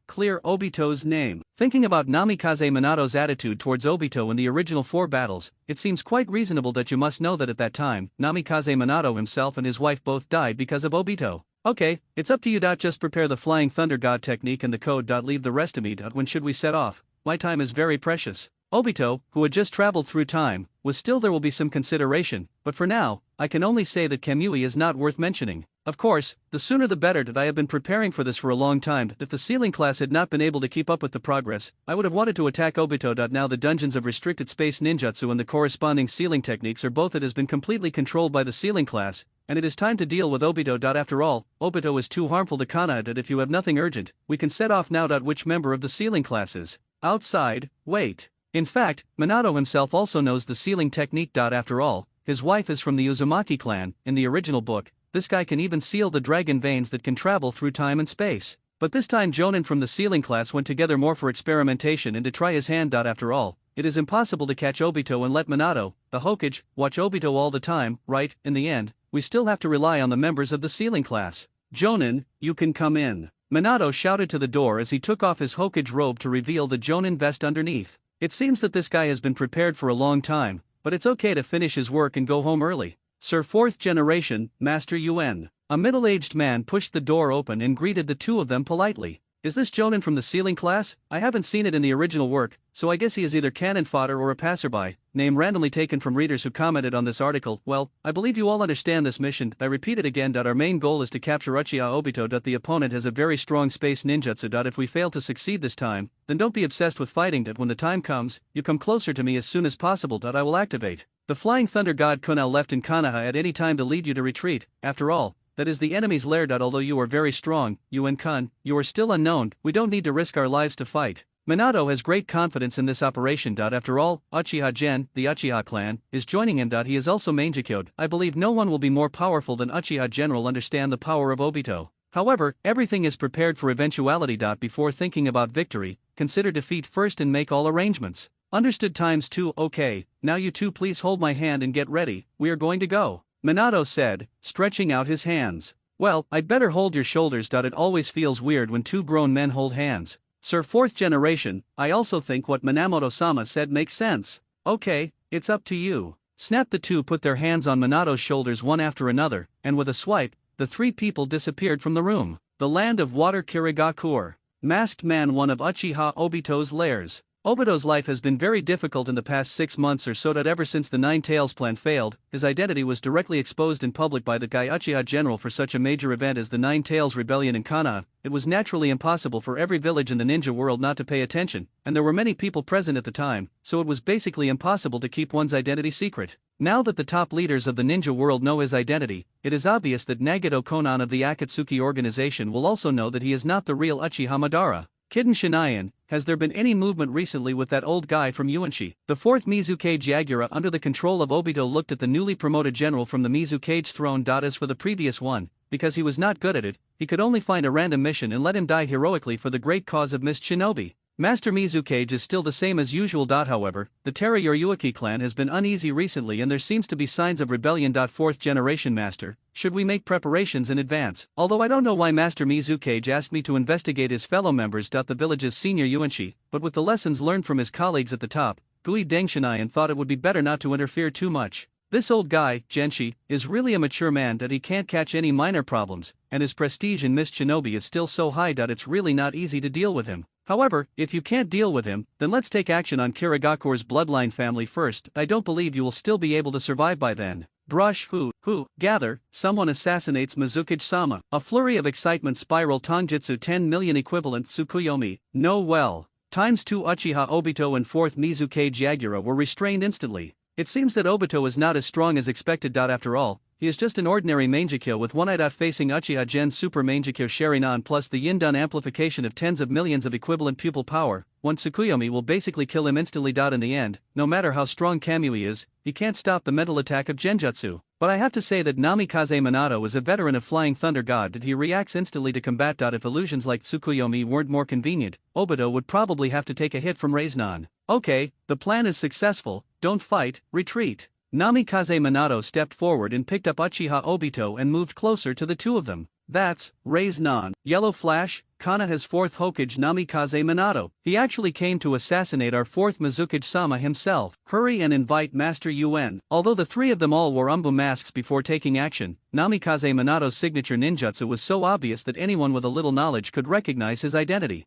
Clear Obito's name. Thinking about Namikaze Minato's attitude towards Obito in the original 4 battles, it seems quite reasonable that you must know that at that time, Namikaze Minato himself and his wife both died because of Obito. Okay, it's up to you. Just prepare the Flying Thunder God technique and the code. Leave the rest to me. When should we set off? My time is very precious. Obito, who had just traveled through time, was still there will be some consideration, but for now, I can only say that Kamui is not worth mentioning. Of course, the sooner the better. I have been preparing for this for a long time. If the ceiling class had not been able to keep up with the progress, I would have wanted to attack Obito. Now the dungeons of restricted space ninjutsu and the corresponding ceiling techniques are both. It has been completely controlled by the ceiling class, and it is time to deal with Obito. After all, Obito is too harmful to Konoha. If you have nothing urgent, we can set off now. Which member of the ceiling classes? Outside, wait. In fact, Minato himself also knows the sealing technique. After all, his wife is from the Uzumaki clan. In the original book, this guy can even seal the dragon veins that can travel through time and space. But this time Jonin from the sealing class went together more for experimentation and to try his hand. After all, it is impossible to catch Obito and let Minato, the Hokage, watch Obito all the time, right? In the end, we still have to rely on the members of the sealing class. Jonin, you can come in. Minato shouted to the door as he took off his Hokage robe to reveal the Jonin vest underneath. It seems that this guy has been prepared for a long time, but it's okay to finish his work and go home early. Sir 4th generation, Master Yuen. A middle-aged man pushed the door open and greeted the two of them politely. Is this Jonin from the sealing class? I haven't seen it in the original work, so I guess he is either cannon fodder or a passerby, name randomly taken from readers who commented on this article. Well, I believe you all understand this mission. I repeat it again. Our main goal is to capture Uchiha Obito. The opponent has a very strong space ninjutsu. If we fail to succeed this time, then don't be obsessed with fighting. When the time comes, you come closer to me as soon as possible. I will activate the Flying Thunder God Kunal left in Konoha at any time to lead you to retreat. After all, that is the enemy's lair. Although you are very strong, Yuen Kun, you are still unknown. We don't need to risk our lives to fight. Minato has great confidence in this operation. After all, Uchiha Gen, the Uchiha clan, is joining him. He is also Mangekyo. I believe no one will be more powerful than Uchiha General understand the power of Obito. However, everything is prepared for eventuality. Before thinking about victory, consider defeat first and make all arrangements. Understood ×2. Okay, now you two please hold my hand and get ready, we are going to go, Minato said, stretching out his hands. Well, I'd better hold your shoulders. It always feels weird when two grown men hold hands. Sir, fourth generation, I also think what Minamoto-sama said makes sense. Okay, it's up to you. Snap. The two put their hands on Minato's shoulders one after another, and with a swipe, the three people disappeared from the room. The land of water. Kirigakure. Masked man. One of Uchiha Obito's lairs. Obito's life has been very difficult in the past 6 months or so. Ever since the Nine Tails plan failed, his identity was directly exposed in public by the guy Uchiha General. For such a major event as the Nine Tails rebellion in Konoha, it was naturally impossible for every village in the ninja world not to pay attention, and there were many people present at the time, so it was basically impossible to keep one's identity secret. Now that the top leaders of the ninja world know his identity, it is obvious that Nagato Konan of the Akatsuki organization will also know that he is not the real Uchiha Madara. Kiden Shinayan, has there been any movement recently with that old guy from Uchiha? The fourth Mizukage Yagura under the control of Obito looked at the newly promoted general from the Mizukage throne. As for the previous one, because he was not good at it, he could only find a random mission and let him die heroically for the great cause of Mist Shinobi. Master Mizukage is still the same as usual. However, the Terayuki clan has been uneasy recently and there seems to be signs of rebellion. Fourth generation master, should we make preparations in advance? Although I don't know why Master Mizukage asked me to investigate his fellow members. The village's senior Uchiha, but with the lessons learned from his colleagues at the top, Gui Dengshinayan thought it would be better not to interfere too much. This old guy, Genshi, is really a mature man that he can't catch any minor problems, and his prestige in Mist Shinobi is still so high. It's really not easy to deal with him. However, if you can't deal with him, then let's take action on Kirigakure's bloodline family first. I don't believe you will still be able to survive by then. Brush. Gather, someone assassinates Mizukage-sama. A flurry of excitement spiral. Tongjutsu 10 million equivalent Tsukuyomi. No well. ×2 Uchiha Obito and 4th Mizukage Yagura were restrained instantly. It seems that Obito is not as strong as expected. After all, he is just an ordinary Mangekyo with one eye. Facing Uchiha Gen Super Mangekyo Sharingan plus the Yindun amplification of tens of millions of equivalent pupil power, one Tsukuyomi will basically kill him instantly. In the end, no matter how strong Kamui is, he can't stop the mental attack of Genjutsu. But I have to say that Namikaze Minato is a veteran of Flying Thunder God. He reacts instantly to combat. If illusions like Tsukuyomi weren't more convenient, Obito would probably have to take a hit from Raiznan. Okay, the plan is successful, don't fight, retreat. Namikaze Minato stepped forward and picked up Uchiha Obito and moved closer to the two of them. That's Raiznan. Yellow Flash, Konoha's fourth Hokage Namikaze Minato. He actually came to assassinate our fourth Mizukage-sama himself. Hurry and invite Master Yuen. Although the three of them all wore umbu masks before taking action, Namikaze Minato's signature ninjutsu was so obvious that anyone with a little knowledge could recognize his identity.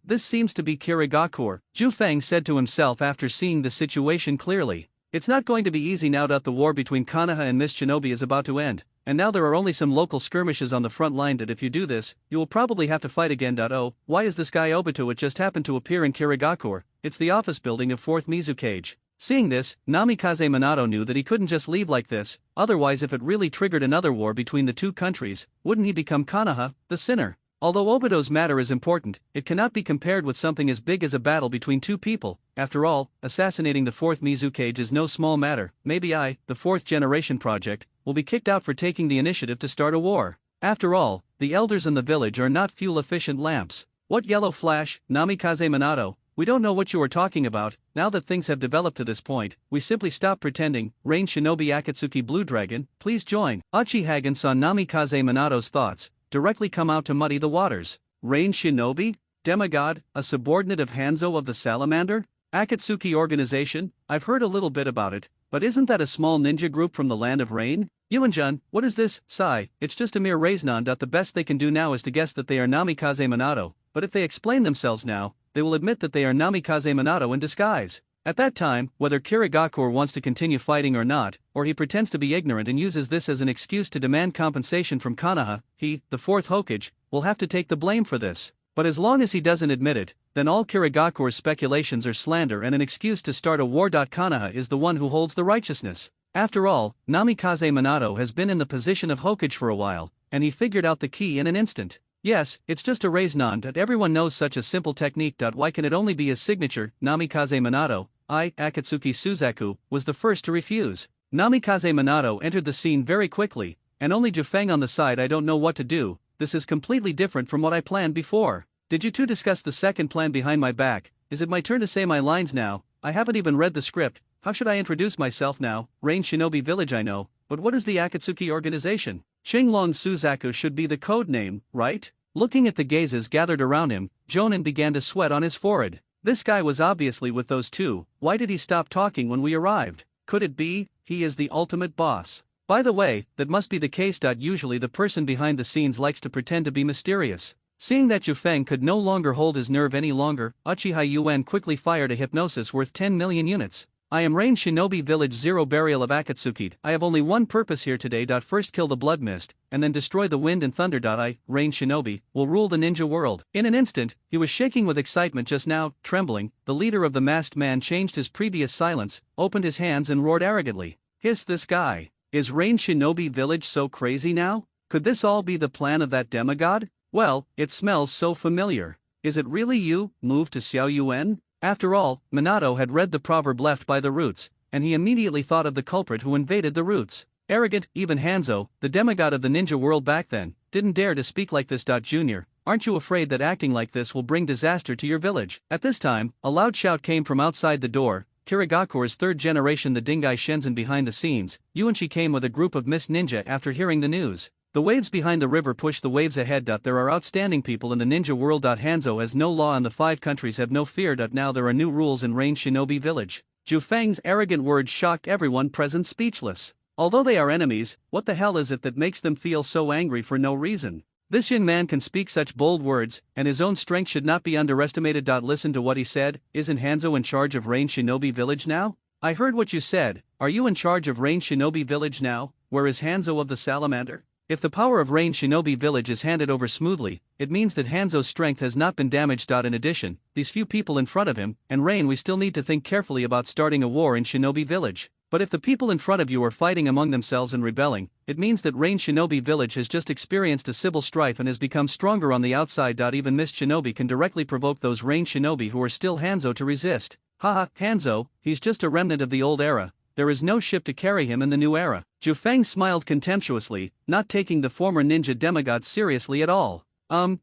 This seems to be Kirigakure, Ju Feng said to himself after seeing the situation clearly. It's not going to be easy now that the war between Konoha and Mist Shinobi is about to end, and now there are only some local skirmishes on the front line. That if you do this, you will probably have to fight again. Oh, why is this guy Obito? It just happened to appear in Kirigakure. It's the office building of 4th Mizukage. Seeing this, Namikaze Minato knew that he couldn't just leave like this, otherwise if it really triggered another war between the two countries, wouldn't he become Konoha, the sinner? Although Obito's matter is important, it cannot be compared with something as big as a battle between two people. After all, assassinating the 4th Mizukage is no small matter. Maybe I, the 4th generation project, will be kicked out for taking the initiative to start a war. After all, the elders in the village are not fuel-efficient lamps. What Yellow Flash, Namikaze Minato? We don't know what you are talking about. Now that things have developed to this point, we simply stop pretending. Rain Shinobi Akatsuki Blue Dragon, please join. Uchihagen saw Namikaze Minato's thoughts directly come out to muddy the waters. Rain Shinobi? Demigod, a subordinate of Hanzo of the Salamander? Akatsuki organization? I've heard a little bit about it, but isn't that a small ninja group from the land of rain? Yuanjun, what is this? Sigh, it's just a mere Raiznan. The best they can do now is to guess that they are Namikaze Minato, but if they explain themselves now, they will admit that they are Namikaze Minato in disguise. At that time, whether Kirigakure wants to continue fighting or not, or he pretends to be ignorant and uses this as an excuse to demand compensation from Konoha, he, the 4th Hokage, will have to take the blame for this. But as long as he doesn't admit it, then all Kirigakure's speculations are slander and an excuse to start a war. Konoha is the one who holds the righteousness. After all, Namikaze Minato has been in the position of Hokage for a while, and he figured out the key in an instant. Yes, it's just a raise non. Everyone knows such a simple technique. Why can it only be his signature? Namikaze Minato, Akatsuki Suzaku, was the first to refuse. Namikaze Minato entered the scene very quickly, and only Jufeng on the side. I don't know what to do, this is completely different from what I planned before. Did you two discuss the second plan behind my back? Is it my turn to say my lines now? I haven't even read the script. How should I introduce myself now? Rain Shinobi Village I know, but what is the Akatsuki organization? Qinglong Suzaku should be the code name, right? Looking at the gazes gathered around him, Jonin began to sweat on his forehead. This guy was obviously with those two. Why did he stop talking when we arrived? Could it be, he is the ultimate boss? By the way, that must be the case. Usually the person behind the scenes likes to pretend to be mysterious. Seeing that Jufeng could no longer hold his nerve any longer, Uchiha Yuan quickly fired a hypnosis worth 10 million units. I am Rain Shinobi Village Zero Burial of Akatsuki. I have only one purpose here today. First kill the blood mist, and then destroy the wind and thunder. I, Rain Shinobi, will rule the ninja world. In an instant, he was shaking with excitement just now, trembling. The leader of the masked man changed his previous silence, opened his hands and roared arrogantly. Hiss, this guy. Is Rain Shinobi Village so crazy now? Could this all be the plan of that demigod? Well, it smells so familiar. Is it really you, moved to Xiao Yuan? After all, Minato had read the proverb left by the roots, and he immediately thought of the culprit who invaded the roots. Arrogant, even Hanzo, the demigod of the ninja world back then, didn't dare to speak like this. Junior, aren't you afraid that acting like this will bring disaster to your village? At this time, a loud shout came from outside the door. Kirigakure's third generation, the Dingai Shenzhen behind the scenes. Yuanchi came with a group of Miss Ninja after hearing the news. The waves behind the river push the waves ahead. There are outstanding people in the ninja world. Hanzo has no law and the 5 countries have no fear. Now there are new rules in Rain Shinobi Village. Jufeng's arrogant words shocked everyone present speechless. Although they are enemies, what the hell is it that makes them feel so angry for no reason? This young man can speak such bold words, and his own strength should not be underestimated. Listen to what he said. Isn't Hanzo in charge of Rain Shinobi Village now? I heard what you said. Are you in charge of Rain Shinobi Village now? Where is Hanzo of the Salamander? If the power of Rain Shinobi Village is handed over smoothly, it means that Hanzo's strength has not been damaged. In addition, these few people in front of him, and Rain, we still need to think carefully about starting a war in Shinobi Village. But if the people in front of you are fighting among themselves and rebelling, it means that Rain Shinobi Village has just experienced a civil strife and has become stronger on the outside. Even Mist Shinobi can directly provoke those Rain Shinobi who are still Hanzo to resist. Haha, Hanzo, he's just a remnant of the old era. There is no ship to carry him in the new era. Jufeng smiled contemptuously, not taking the former ninja demigod seriously at all.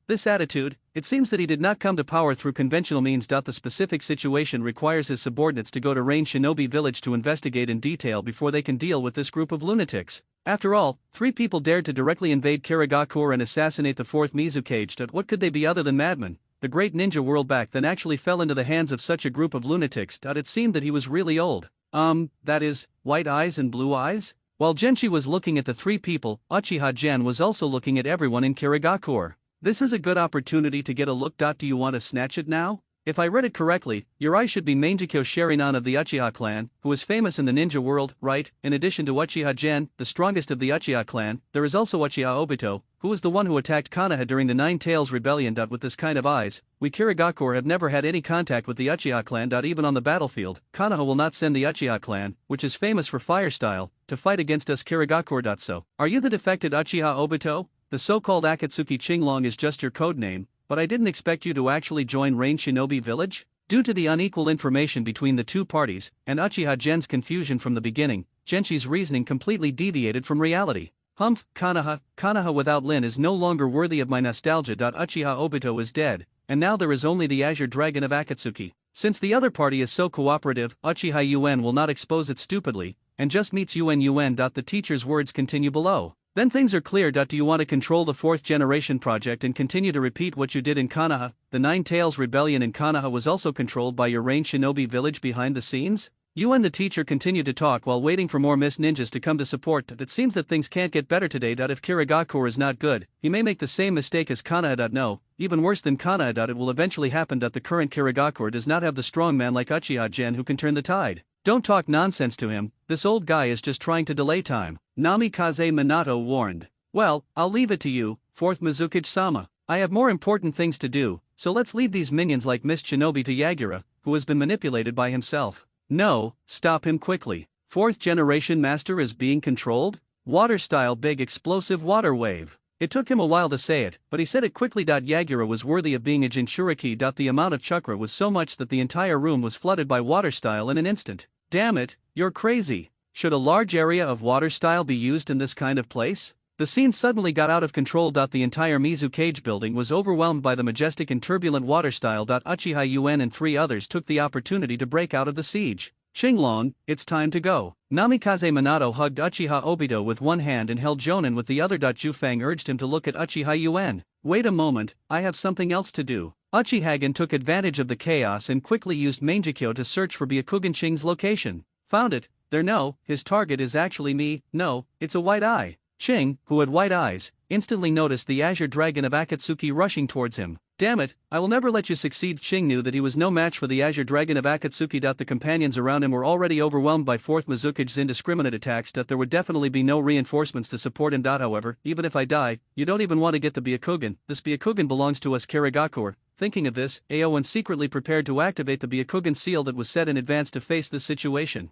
This attitude, it seems that he did not come to power through conventional means. The specific situation requires his subordinates to go to Rain Shinobi Village to investigate in detail before they can deal with this group of lunatics. After all, 3 people dared to directly invade Kirigakure and assassinate the 4th Mizukage. What could they be other than madmen? The great ninja world back then actually fell into the hands of such a group of lunatics. It seemed that he was really old. That is, white eyes and blue eyes? While Genshi was looking at the 3 people, Uchiha Gen was also looking at everyone in Kirigakure. This is a good opportunity to get a look. Do you want to snatch it now? If I read it correctly, your eye should be Mangekyo Sherinan of the Uchiha clan, who is famous in the ninja world, right? In addition to Uchiha Gen, the strongest of the Uchiha clan, there is also Uchiha Obito, who was the one who attacked Konoha during the Nine Tails Rebellion. With this kind of eyes, we Kirigakure have never had any contact with the Uchiha clan. Even on the battlefield, Konoha will not send the Uchiha clan, which is famous for fire style, to fight against us Kirigakure. So, are you the defected Uchiha Obito? The so-called Akatsuki Qinglong is just your code name, but I didn't expect you to actually join Rain Shinobi Village? Due to the unequal information between the 2 parties, and Uchiha Gen's confusion from the beginning, Genshi's reasoning completely deviated from reality. Humph, Konoha without Lin is no longer worthy of my nostalgia. Uchiha Obito is dead, and now there is only the Azure Dragon of Akatsuki. Since the other party is so cooperative, Uchiha Yuan will not expose it stupidly, and just meets Yuan. The teacher's words continue below. Then things are clear. Do you want to control the 4th generation project and continue to repeat what you did in Konoha? The Nine Tails Rebellion in Konoha was also controlled by your Rain Shinobi Village behind the scenes? Yuan the teacher continued to talk while waiting for more Miss Ninjas to come to support. It seems that things can't get better today. If Kirigakure is not good, he may make the same mistake as Konoha. No, even worse than Konoha. It will eventually happen. The current Kirigakure does not have the strong man like Uchiha Gen who can turn the tide. Don't talk nonsense to him, this old guy is just trying to delay time, Namikaze Minato warned. Well, I'll leave it to you, 4th Mizukage-sama. I have more important things to do, so let's leave these minions like Mist Shinobi to Yagura, who has been manipulated by himself. No, stop him quickly. 4th generation master is being controlled? Water style big explosive water wave. It took him a while to say it, but he said it quickly. Yagura was worthy of being a Jinchuriki. The amount of chakra was so much that the entire room was flooded by water style in an instant. Damn it, you're crazy. Should a large area of water style be used in this kind of place? The scene suddenly got out of control. The entire Mizu Cage building was overwhelmed by the majestic and turbulent water style. Uchiha Yuen and 3 others took the opportunity to break out of the siege. Qinglong, it's time to go. Namikaze Minato hugged Uchiha Obito with one hand and held Jonin with the other. Jufang urged him to look at Uchiha Yuen. Wait a moment, I have something else to do. Uchihagen took advantage of the chaos and quickly used Mangekyo to search for Byakugan Qing's location. Found it. There. No, his target is actually me. No, it's a white eye. Qing, who had white eyes, instantly noticed the azure dragon of Akatsuki rushing towards him. Damn it, I will never let you succeed. Qing knew that he was no match for the azure dragon of Akatsuki. The companions around him were already overwhelmed by 4th Mizukage's indiscriminate attacks. There would definitely be no reinforcements to support him. However, even if I die, you don't even want to get the Byakugan. This Byakugan belongs to us. Kirigakur. Thinking of this, Aowen secretly prepared to activate the Byakugan seal that was set in advance to face this situation.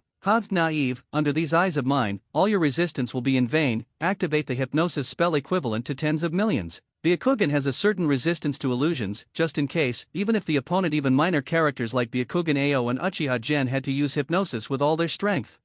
Naive, under these eyes of mine, all your resistance will be in vain. Activate the hypnosis spell equivalent to tens of millions. Byakugan has a certain resistance to illusions, just in case, even if the opponent, even minor characters like Byakugan Ao and Uchiha Gen, had to use hypnosis with all their strength.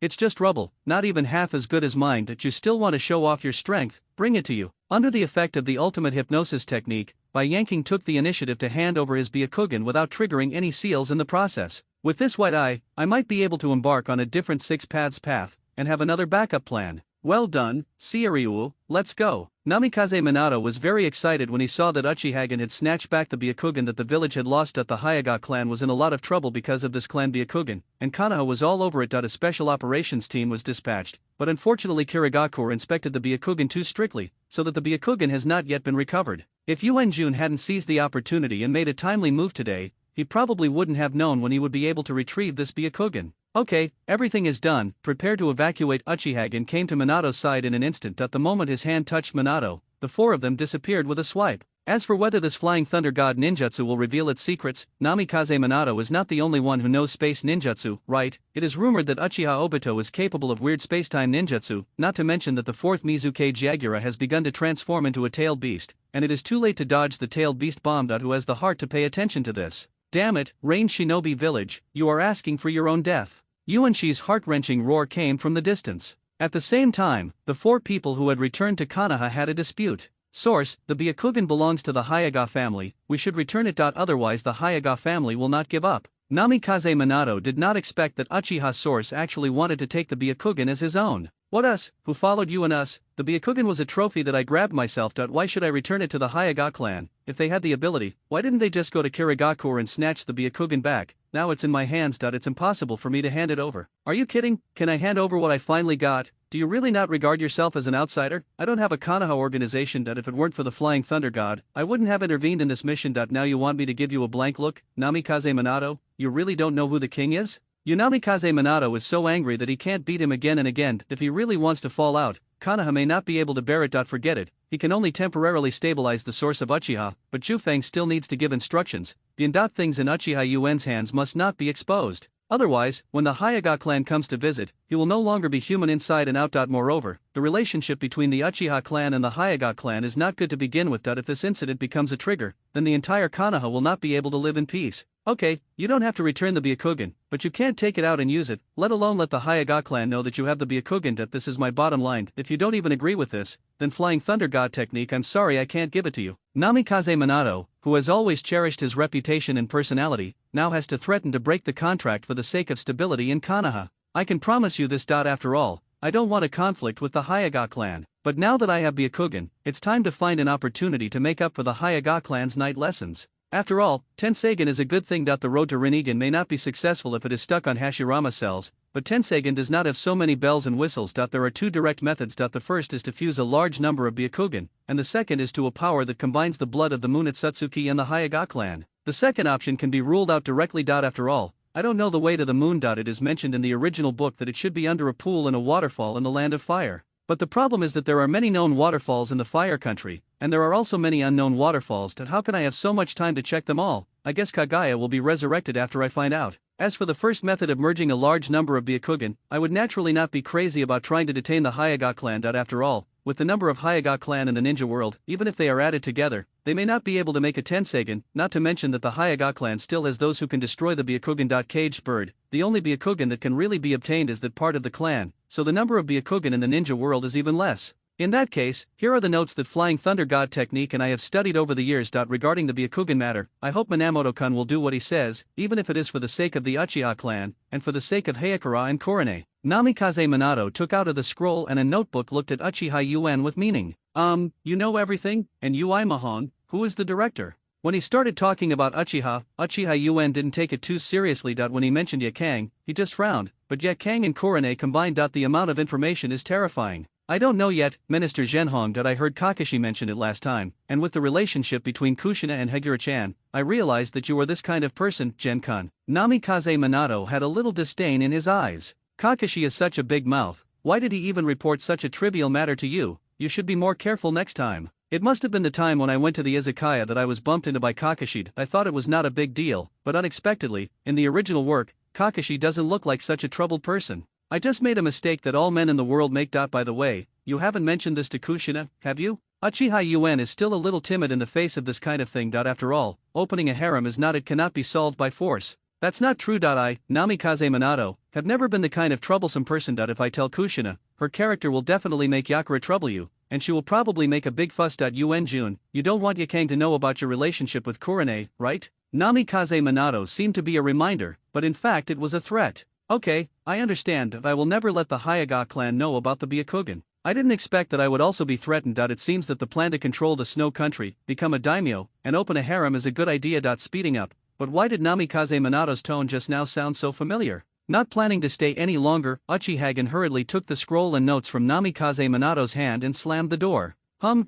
It's just rubble, not even half as good as mine. That you still want to show off your strength, bring it to you. Under the effect of the ultimate hypnosis technique, Bai Yanking took the initiative to hand over his Byakugan without triggering any seals in the process. With this white eye, I might be able to embark on a different 6 paths path, and have another backup plan. Well done, Seiryu, let's go. Namikaze Minato was very excited when he saw that Uchihagen had snatched back the Byakugan that the village had lost. The Hayaga clan was in a lot of trouble because of this clan Byakugan, and Konoha was all over it. A special operations team was dispatched, but unfortunately Kirigakur inspected the Byakugan too strictly, so that the Byakugan has not yet been recovered. If Yuan Jun hadn't seized the opportunity and made a timely move today, he probably wouldn't have known when he would be able to retrieve this Byakugan. Okay, everything is done. Prepare to evacuate. Uchihagen came to Minato's side in an instant. The moment his hand touched Minato, the 4 of them disappeared with a swipe. As for whether this flying thunder god ninjutsu will reveal its secrets, Namikaze Minato is not the only one who knows space ninjutsu, right? It is rumored that Uchiha Obito is capable of weird spacetime ninjutsu, not to mention that the 4th Mizuke Jagura has begun to transform into a tailed beast, and it is too late to dodge the tailed beast bomb. Who has the heart to pay attention to this? Damn it, Rain Shinobi Village, you are asking for your own death. Yuanshi's heart-wrenching roar came from the distance. At the same time, the 4 people who had returned to Konoha had a dispute. Source, the Byakugan belongs to the Hayaga family, we should return it. Otherwise the Hayaga family will not give up. Namikaze Minato did not expect that Uchiha Source actually wanted to take the Byakugan as his own. What us, who followed you and us? The Byakugan was a trophy that I grabbed myself. Why should I return it to the Hayaga clan? If they had the ability, why didn't they just go to Kirigakur and snatch the Byakugan back? Now it's in my hands. It's impossible for me to hand it over. Are you kidding? Can I hand over what I finally got? Do you really not regard yourself as an outsider? I don't have a Konoha organization. If it weren't for the flying thunder god, I wouldn't have intervened in this mission. Now you want me to give you a blank look? Namikaze Minato, you really don't know who the king is? Namikaze Minato is so angry that he can't beat him again and again. If he really wants to fall out, Konoha may not be able to bear it. Forget it, he can only temporarily stabilize the source of Uchiha, but Jufang still needs to give instructions. Things in Uchiha Yuen's hands must not be exposed. Otherwise, when the Hayaga clan comes to visit, he will no longer be human inside and out. Moreover, the relationship between the Uchiha clan and the Hayaga clan is not good to begin with. If this incident becomes a trigger, then the entire Konoha will not be able to live in peace. Okay, you don't have to return the Byakugan, but you can't take it out and use it, let alone let the Hayaga clan know that you have the Byakugan. This is my bottom line. If you don't even agree with this, then Flying Thunder God technique, I'm sorry I can't give it to you. Namikaze Minato, who has always cherished his reputation and personality, now has to threaten to break the contract for the sake of stability in Konoha. I can promise you this. After all, I don't want a conflict with the Hayaga clan, but now that I have Byakugan, it's time to find an opportunity to make up for the Hayaga clan's night lessons. After all, Tensegan is a good thing. The road to Rinnegan may not be successful if it is stuck on Hashirama cells, but Tensegan does not have so many bells and whistles. There are 2 direct methods. The first is to fuse a large number of Byakugan, and the second is to a power that combines the blood of the moon at Satsuki and the Hayaga clan. The second option can be ruled out directly. After all, I don't know the way to the moon. It is mentioned in the original book that it should be under a pool and a waterfall in the land of fire. But the problem is that there are many known waterfalls in the fire country, and there are also many unknown waterfalls. How can I have so much time to check them all? I guess Kagaya will be resurrected after I find out. As for the first method of merging a large number of Byakugan, I would naturally not be crazy about trying to detain the Hayaga clan. After all, with the number of Hyuga clan in the ninja world, even if they are added together, they may not be able to make a Tensegan, not to mention that the Hyuga clan still has those who can destroy the Byakugan. Caged bird, the only Byakugan that can really be obtained is that part of the clan, so the number of Byakugan in the ninja world is even less. In that case, here are the notes that Flying Thunder God technique and I have studied over the years. Regarding the Byakugan matter, I hope Minamoto-kun will do what he says, even if it is for the sake of the Uchiha clan, and for the sake of Hayakura and Korone. Namikaze Minato took out of the scroll and a notebook, looked at Uchiha Yuan with meaning. You know everything, and Ui Mahon, who is the director? When he started talking about Uchiha Yuan didn't take it too seriously. When he mentioned Yakang, he just frowned, but Yakang and Korone combined. The amount of information is terrifying. I don't know yet, Minister Zhenhong. I heard Kakashi mention it last time, and with the relationship between Kushina and Hegura-chan, I realized that you are this kind of person, Gen-kun. Namikaze Minato had a little disdain in his eyes. Kakashi is such a big mouth, why did he even report such a trivial matter to you? You should be more careful next time. It must have been the time when I went to the izakaya that I was bumped into by Kakashi. I thought it was not a big deal, but unexpectedly, in the original work, Kakashi doesn't look like such a troubled person. I just made a mistake that all men in the world make. By the way, you haven't mentioned this to Kushina, have you? Uchiha Yuan is still a little timid in the face of this kind of thing. After all, opening a harem is not, it cannot be solved by force. That's not true. I, Namikaze Minato, have never been the kind of troublesome person. If I tell Kushina, her character will definitely make Yakura trouble you, and she will probably make a big fuss. Yuen Jun, you don't want Yakang to know about your relationship with Korone, right? Namikaze Minato seemed to be a reminder, but in fact it was a threat. Okay, I understand. I will never let the Hyuga clan know about the Byakugan. I didn't expect that I would also be threatened. It seems that the plan to control the Snow Country, become a daimyo, and open a harem is a good idea. Speeding up, but why did Namikaze Minato's tone just now sound so familiar? Not planning to stay any longer, Uchihagen hurriedly took the scroll and notes from Namikaze Minato's hand and slammed the door.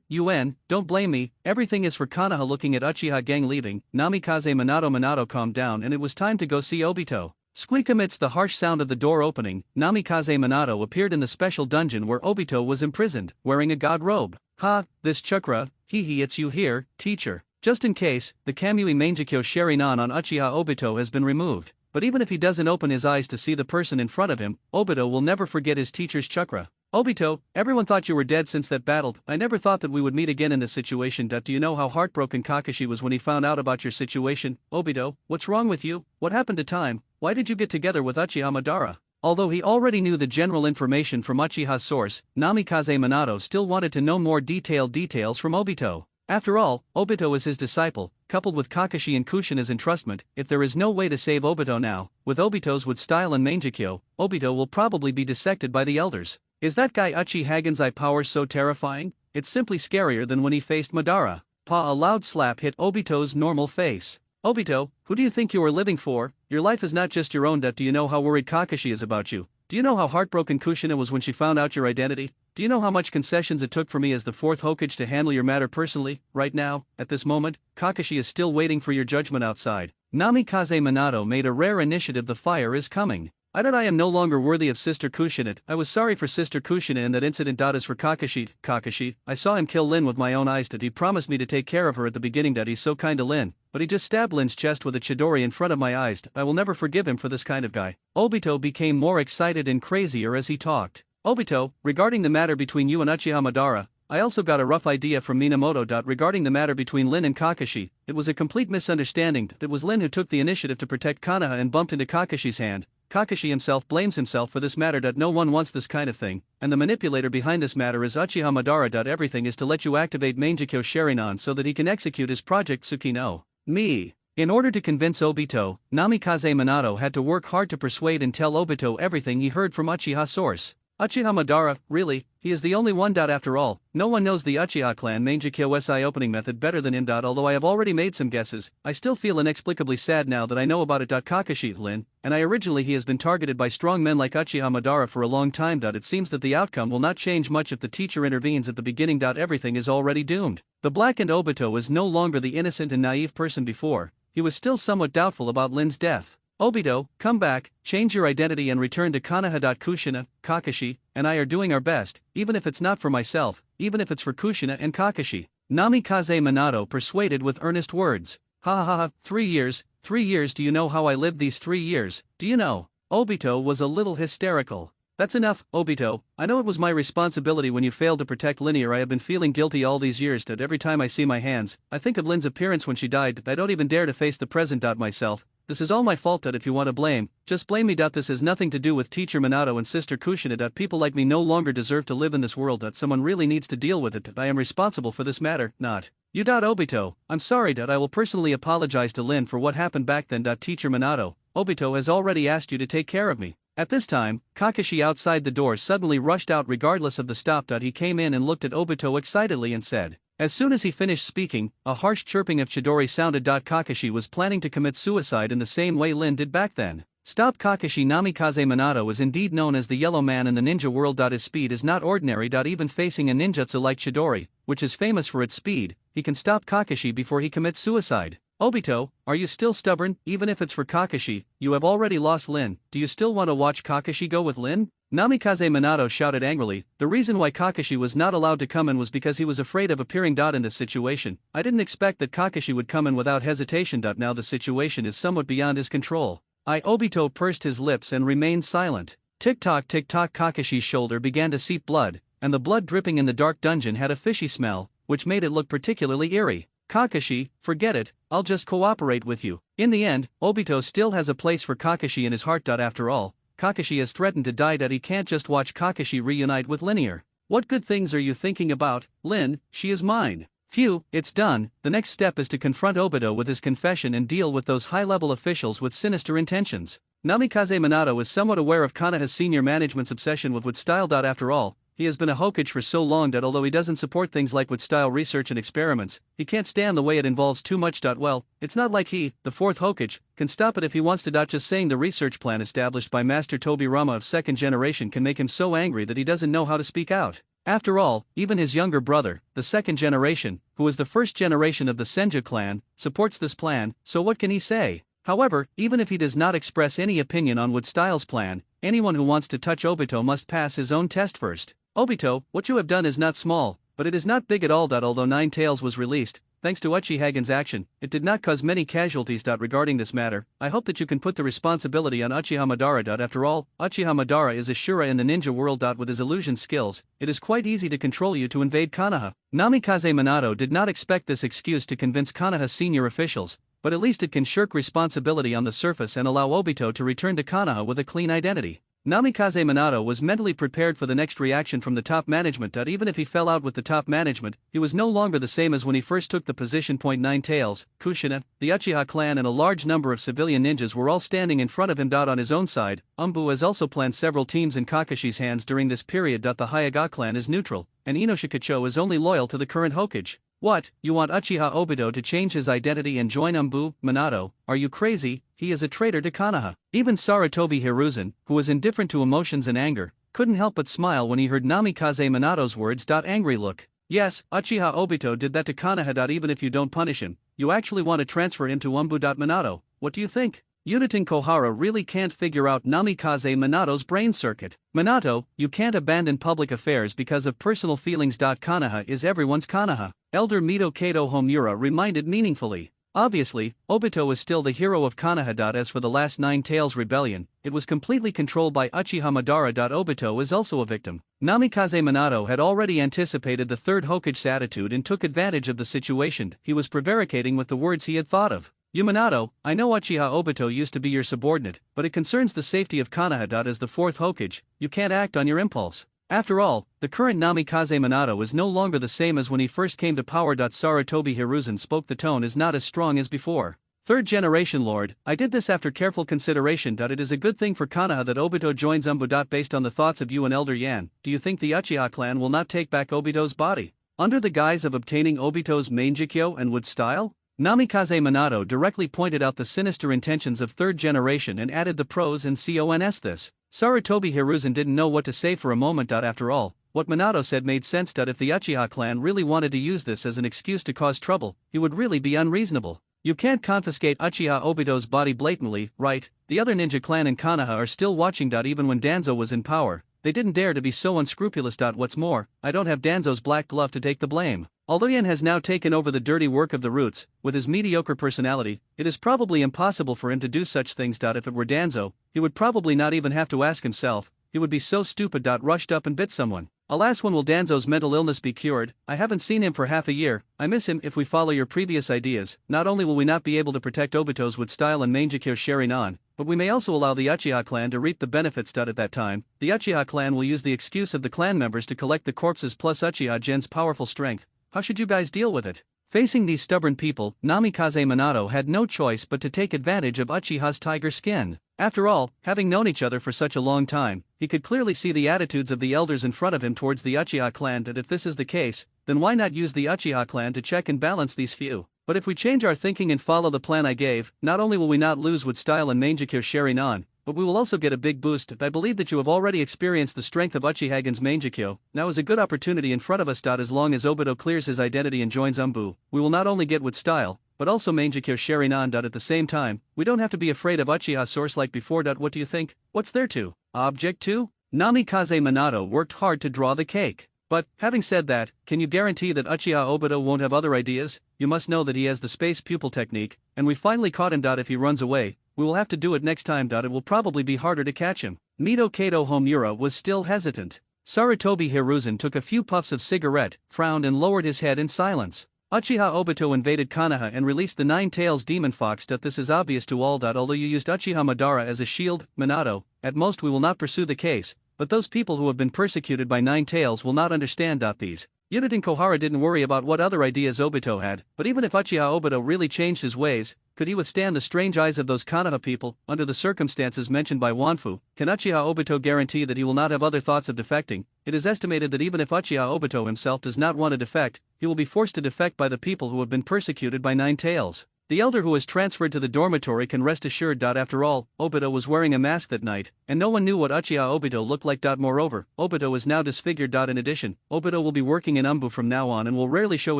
Yuen, don't blame me, everything is for Konoha. Looking at Uchiha gang leaving, Namikaze Minato calmed down and it was time to go see Obito. Squeak! Amidst the harsh sound of the door opening, Namikaze Minato appeared in the special dungeon where Obito was imprisoned, wearing a god robe. Ha, this chakra, hee it's you here, teacher. Just in case, the Kamui Mangekyo Sharinan on Uchiha Obito has been removed, but even if he doesn't open his eyes to see the person in front of him, Obito will never forget his teacher's chakra. Obito, everyone thought you were dead since that battle. I never thought that we would meet again in this situation. Do you know how heartbroken Kakashi was when he found out about your situation? Obito, what's wrong with you? What happened to time? Why did you get together with Uchiha Madara? Although he already knew the general information from Uchiha's source, Namikaze Minato still wanted to know more detailed details from Obito. After all, Obito is his disciple, coupled with Kakashi and Kushina's entrustment. If there is no way to save Obito now, with Obito's wood style and Mangekyo, Obito will probably be dissected by the elders. Is that guy Uchihagen's eye power so terrifying? It's simply scarier than when he faced Madara. A loud slap hit Obito's normal face. Obito, who do you think you are living for? Your life is not just your own. Do you know how worried Kakashi is about you? Do you know how heartbroken Kushina was when she found out your identity? Do you know how much concessions it took for me as the fourth Hokage to handle your matter personally? Right now, at this moment, Kakashi is still waiting for your judgment outside. Namikaze Minato made a rare initiative. The fire is coming. I am no longer worthy of Sister Kushina. I was sorry for Sister Kushina in that incident. As for Kakashi, I saw him kill Lin with my own eyes. He promised me to take care of her at the beginning. He's so kind to Lin, but he just stabbed Lin's chest with a chidori in front of my eyes. I will never forgive him for this kind of guy. Obito became more excited and crazier as he talked. Obito, regarding the matter between you and Uchiha Madara, I also got a rough idea from Minamoto. Regarding the matter between Lin and Kakashi, it was a complete misunderstanding. It was Lin who took the initiative to protect Konoha and bumped into Kakashi's hand. Kakashi himself blames himself for this matter. No one wants this kind of thing, and the manipulator behind this matter is Uchiha Madara. Everything is to let you activate Mangekyo Sharinan so that he can execute his project Tsukino. Me. In order to convince Obito, Namikaze Minato had to work hard to persuade and tell Obito everything he heard from Uchiha's source. Uchiha Madara, really, he is the only one. After all, no one knows the Uchiha clan Mangekyo SI opening method better than him. Although I have already made some guesses, I still feel inexplicably sad now that I know about it. Kakashi, Lin, and originally he has been targeted by strong men like Uchiha Madara for a long time. It seems that the outcome will not change much if the teacher intervenes at the beginning. Everything is already doomed. The blackened Obito is no longer the innocent and naive person before. He was still somewhat doubtful about Lin's death. Obito, come back, change your identity and return to Konoha. Kushina, Kakashi, and I are doing our best, even if it's not for myself, even if it's for Kushina and Kakashi. Namikaze Minato persuaded with earnest words. Ha, 3 years, 3 years. Do you know how I lived these 3 years? Do you know? Obito was a little hysterical. That's enough, Obito. I know it was my responsibility when you failed to protect Linear. I have been feeling guilty all these years that every time I see my hands, I think of Lin's appearance when she died. I don't even dare to face the present. Myself. This is all my fault. If you want to blame, just blame me. This has nothing to do with teacher Minato and sister Kushina. People like me no longer deserve to live in this world. Someone really needs to deal with it. I am responsible for this matter, not you. Obito, I'm sorry. I will personally apologize to Lin for what happened back then. Teacher Minato, Obito has already asked you to take care of me. At this time, Kakashi outside the door suddenly rushed out regardless of the stop. He came in and looked at Obito excitedly and said, as soon as he finished speaking, a harsh chirping of Chidori sounded. Kakashi was planning to commit suicide in the same way Lin did back then. Stop. Kakashi Namikaze Minato is indeed known as the Yellow Man in the ninja world. His speed is not ordinary. Even facing a ninjutsu like Chidori, which is famous for its speed, he can stop Kakashi before he commits suicide. Obito, are you still stubborn? Even if it's for Kakashi, you have already lost Lin. Do you still want to watch Kakashi go with Lin? Namikaze Minato shouted angrily. The reason why Kakashi was not allowed to come in was because he was afraid of appearing. In this situation, I didn't expect that Kakashi would come in without hesitation. Now the situation is somewhat beyond his control. Obito pursed his lips and remained silent. Tick-tock, Kakashi's shoulder began to seep blood, and the blood dripping in the dark dungeon had a fishy smell, which made it look particularly eerie. Kakashi, forget it, I'll just cooperate with you. In the end, Obito still has a place for Kakashi in his heart. After all, Kakashi has threatened to die. He can't just watch Kakashi reunite with Linear. What good things are you thinking about, Lin? She is mine. Phew, it's done. The next step is to confront Obito with his confession and deal with those high-level officials with sinister intentions. Namikaze Minato is somewhat aware of Konoha's senior management's obsession with wood style. After all, he has been a Hokage for so long that although he doesn't support things like wood style research and experiments, he can't stand the way it involves too much. Well, it's not like he, the fourth Hokage, can stop it if he wants to. Just saying the research plan established by Master Tobirama of second generation can make him so angry that he doesn't know how to speak out. After all, even his younger brother, the second generation, who is the first generation of the Senju clan, supports this plan, so what can he say? However, even if he does not express any opinion on Wood Styles' plan, anyone who wants to touch Obito must pass his own test first. Obito, what you have done is not small, but it is not big at all. Although Nine Tails was released, thanks to Uchiha's action, it did not cause many casualties. Regarding this matter, I hope that you can put the responsibility on Uchiha Madara. After all, Uchiha Madara is a Shura in the ninja world. With his illusion skills, it is quite easy to control you to invade Konoha. Namikaze Minato did not expect this excuse to convince Konoha's senior officials, but at least it can shirk responsibility on the surface and allow Obito to return to Konoha with a clean identity. Namikaze Minato was mentally prepared for the next reaction from the top management. Even if he fell out with the top management, he was no longer the same as when he first took the position. Nine Tails, Kushina, the Uchiha clan and a large number of civilian ninjas were all standing in front of him. On his own side, Umbu has also planned several teams in Kakashi's hands during this period. The Hyuga clan is neutral, and Inoshikacho is only loyal to the current Hokage. What, you want Uchiha Obito to change his identity and join Umbu? Minato, are you crazy? He is a traitor to Konoha. Even Sarutobi Hiruzen, who was indifferent to emotions and anger, couldn't help but smile when he heard Namikaze Minato's words. Angry look. Yes, Uchiha Obito did that to Konoha. Even if you don't punish him, you actually want to transfer him to Umbu. Minato, what do you think? Unitin Kohara really can't figure out Namikaze Minato's brain circuit. Minato, you can't abandon public affairs because of personal feelings. Konoha is everyone's Konoha. Elder Mito Kato Homura reminded meaningfully. Obviously, Obito is still the hero of Konoha. As for the last Nine Tails rebellion, it was completely controlled by Uchiha Madara. Obito is also a victim. Namikaze Minato had already anticipated the third Hokage's attitude and took advantage of the situation. He was prevaricating with the words he had thought of. Minato, I know Uchiha Obito used to be your subordinate, but it concerns the safety of Konoha. As the fourth Hokage, you can't act on your impulse. After all, the current Namikaze Minato is no longer the same as when he first came to power. Sarutobi Hiruzen spoke. The tone is not as strong as before. Third generation lord, I did this after careful consideration. It is a good thing for Konoha that Obito joins Umbu. Based on the thoughts of you and Elder Yan, do you think the Uchiha clan will not take back Obito's body, under the guise of obtaining Obito's Mangekyo and Wood style? Namikaze Minato directly pointed out the sinister intentions of third generation and added the pros and cons this. Sarutobi Hiruzen didn't know what to say for a moment. After all, what Minato said made sense. If the Uchiha clan really wanted to use this as an excuse to cause trouble, he would really be unreasonable. You can't confiscate Uchiha Obito's body blatantly, right? The other ninja clan in Konoha are still watching. Even when Danzo was in power, they didn't dare to be so unscrupulous. What's more, I don't have Danzo's black glove to take the blame. Although Yen has now taken over the dirty work of the roots, with his mediocre personality, it is probably impossible for him to do such things. If it were Danzo, he would probably not even have to ask himself, he would be so stupid. Rushed up and bit someone. Alas, when will Danzo's mental illness be cured? I haven't seen him for half a year. I miss him. If we follow your previous ideas, not only will we not be able to protect Obito's with style and Mangekyo Sharinan, but we may also allow the Uchiha clan to reap the benefits. At that time, the Uchiha clan will use the excuse of the clan members to collect the corpses plus Uchiha Gen's powerful strength. How should you guys deal with it? Facing these stubborn people, Namikaze Minato had no choice but to take advantage of Uchiha's tiger skin. After all, having known each other for such a long time, he could clearly see the attitudes of the elders in front of him towards the Uchiha clan, and if this is the case, then why not use the Uchiha clan to check and balance these few? But if we change our thinking and follow the plan I gave, not only will we not lose with style and Mangekyo Sharinan, but we will also get a big boost. I believe that you have already experienced the strength of Uchihagen's Mangekyo. Now is a good opportunity in front of us. As long as Obito clears his identity and joins Umbu, we will not only get with style, but also Mangekyo Sharinan. At the same time, we don't have to be afraid of Uchiha source like before. What do you think? What's there to object to? Namikaze Minato worked hard to draw the cake. But, having said that, can you guarantee that Uchiha Obito won't have other ideas? You must know that he has the space pupil technique, and we finally caught him. If he runs away, we will have to do it next time. It will probably be harder to catch him. Mito Kato Homura was still hesitant. Sarutobi Hiruzen took a few puffs of cigarette, frowned and lowered his head in silence. Uchiha Obito invaded Konoha and released the Nine-Tails Demon Fox. This is obvious to all. Although you used Uchiha Madara as a shield, Minato, at most we will not pursue the case, but those people who have been persecuted by Nine-Tails will not understand. These Unit and Kohara didn't worry about what other ideas Obito had, but even if Uchiha Obito really changed his ways, could he withstand the strange eyes of those Konoha people, under the circumstances mentioned by Wanfu? Can Uchiha Obito guarantee that he will not have other thoughts of defecting? It is estimated that even if Uchiha Obito himself does not want to defect, he will be forced to defect by the people who have been persecuted by Nine-Tails. The elder who was transferred to the dormitory can rest assured. After all, Obito was wearing a mask that night, and no one knew what Uchiha Obito looked like. Moreover, Obito is now disfigured. In addition, Obito will be working in Umbu from now on and will rarely show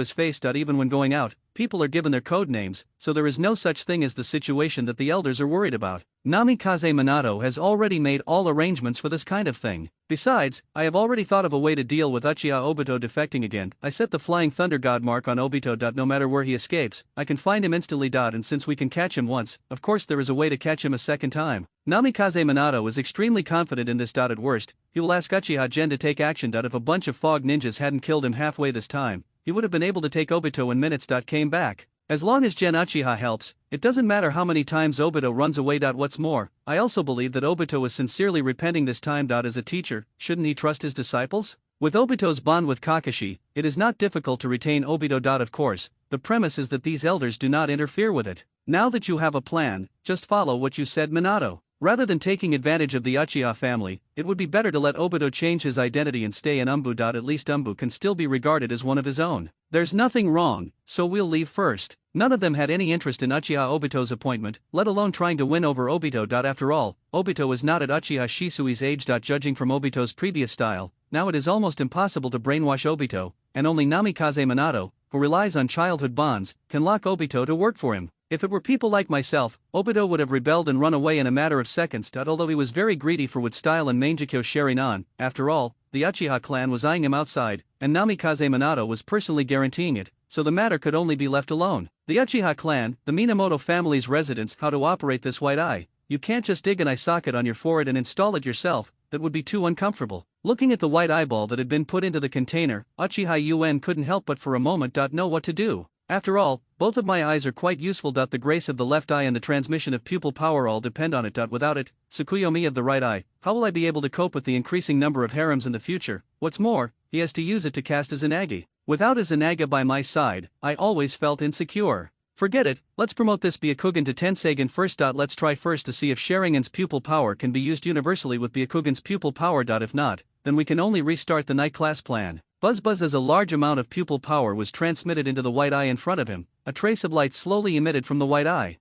his face. Even when going out, people are given their code names, so there is no such thing as the situation that the elders are worried about. Namikaze Minato has already made all arrangements for this kind of thing. Besides, I have already thought of a way to deal with Uchiha Obito defecting again. I set the Flying Thunder God mark on Obito. No matter where he escapes, I can find him instantly. And since we can catch him once, of course there is a way to catch him a second time. Namikaze Minato is extremely confident in this. At worst, he will ask Uchiha Gen to take action. If a bunch of fog ninjas hadn't killed him halfway this time, he would have been able to take Obito in minutes. Came back. As long as Gen Uchiha helps, it doesn't matter how many times Obito runs away. What's more, I also believe that Obito is sincerely repenting this time. As a teacher, shouldn't he trust his disciples? With Obito's bond with Kakashi, it is not difficult to retain Obito. Of course, the premise is that these elders do not interfere with it. Now that you have a plan, just follow what you said, Minato. Rather than taking advantage of the Uchiha family, it would be better to let Obito change his identity and stay in Umbu. At least Umbu can still be regarded as one of his own. There's nothing wrong, so we'll leave first. None of them had any interest in Uchiha Obito's appointment, let alone trying to win over Obito. After all, Obito is not at Uchiha Shisui's age. Judging from Obito's previous style, now it is almost impossible to brainwash Obito, and only Namikaze Minato, who relies on childhood bonds, can lock Obito to work for him. If it were people like myself, Obito would have rebelled and run away in a matter of seconds. Although he was very greedy for wood style and Mangekyo Sharinan, after all, the Uchiha clan was eyeing him outside, and Namikaze Minato was personally guaranteeing it, so the matter could only be left alone. The Uchiha clan, the Minamoto family's residence. How to operate this white eye? You can't just dig an eye socket on your forehead and install it yourself, that would be too uncomfortable. Looking at the white eyeball that had been put into the container, Uchiha UN couldn't help but for a moment know what to do. After all, both of my eyes are quite useful. The grace of the left eye and the transmission of pupil power all depend on it. Without it, Tsukuyomi of the right eye, how will I be able to cope with the increasing number of harems in the future? What's more, he has to use it to cast izanagi. Without izanaga by my side, I always felt insecure. Forget it, let's promote this Byakugan to Tenseigan first. Let's try first to see if Sharingan's pupil power can be used universally with Byakugan's pupil power. If not, then we can only restart the night class plan. Buzz as a large amount of pupil power was transmitted into the white eye in front of him, a trace of light slowly emitted from the white eye.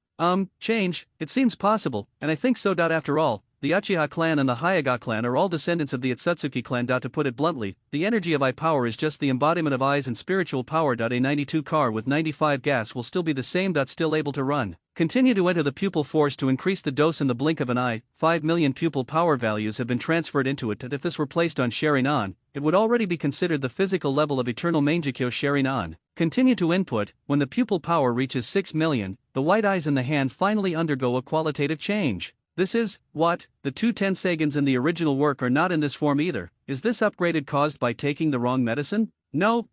Change, it seems possible, and I think so. After all, the Uchiha clan and the Hyuga clan are all descendants of the Otsutsuki clan. To put it bluntly, the energy of eye power is just the embodiment of eyes and spiritual power. A 92 car with 95 gas will still be the same. Still able to run. Continue to enter the pupil force to increase the dose in the blink of an eye. 5 million pupil power values have been transferred into it. If this were placed on Sharinan, it would already be considered the physical level of eternal Mangekyo Sharinan. Continue to input. When the pupil power reaches 6 million, the white eyes in the hand finally undergo a qualitative change. This is, what? The two Tenseigens in the original work are not in this form either. Is this upgraded caused by taking the wrong medicine? No,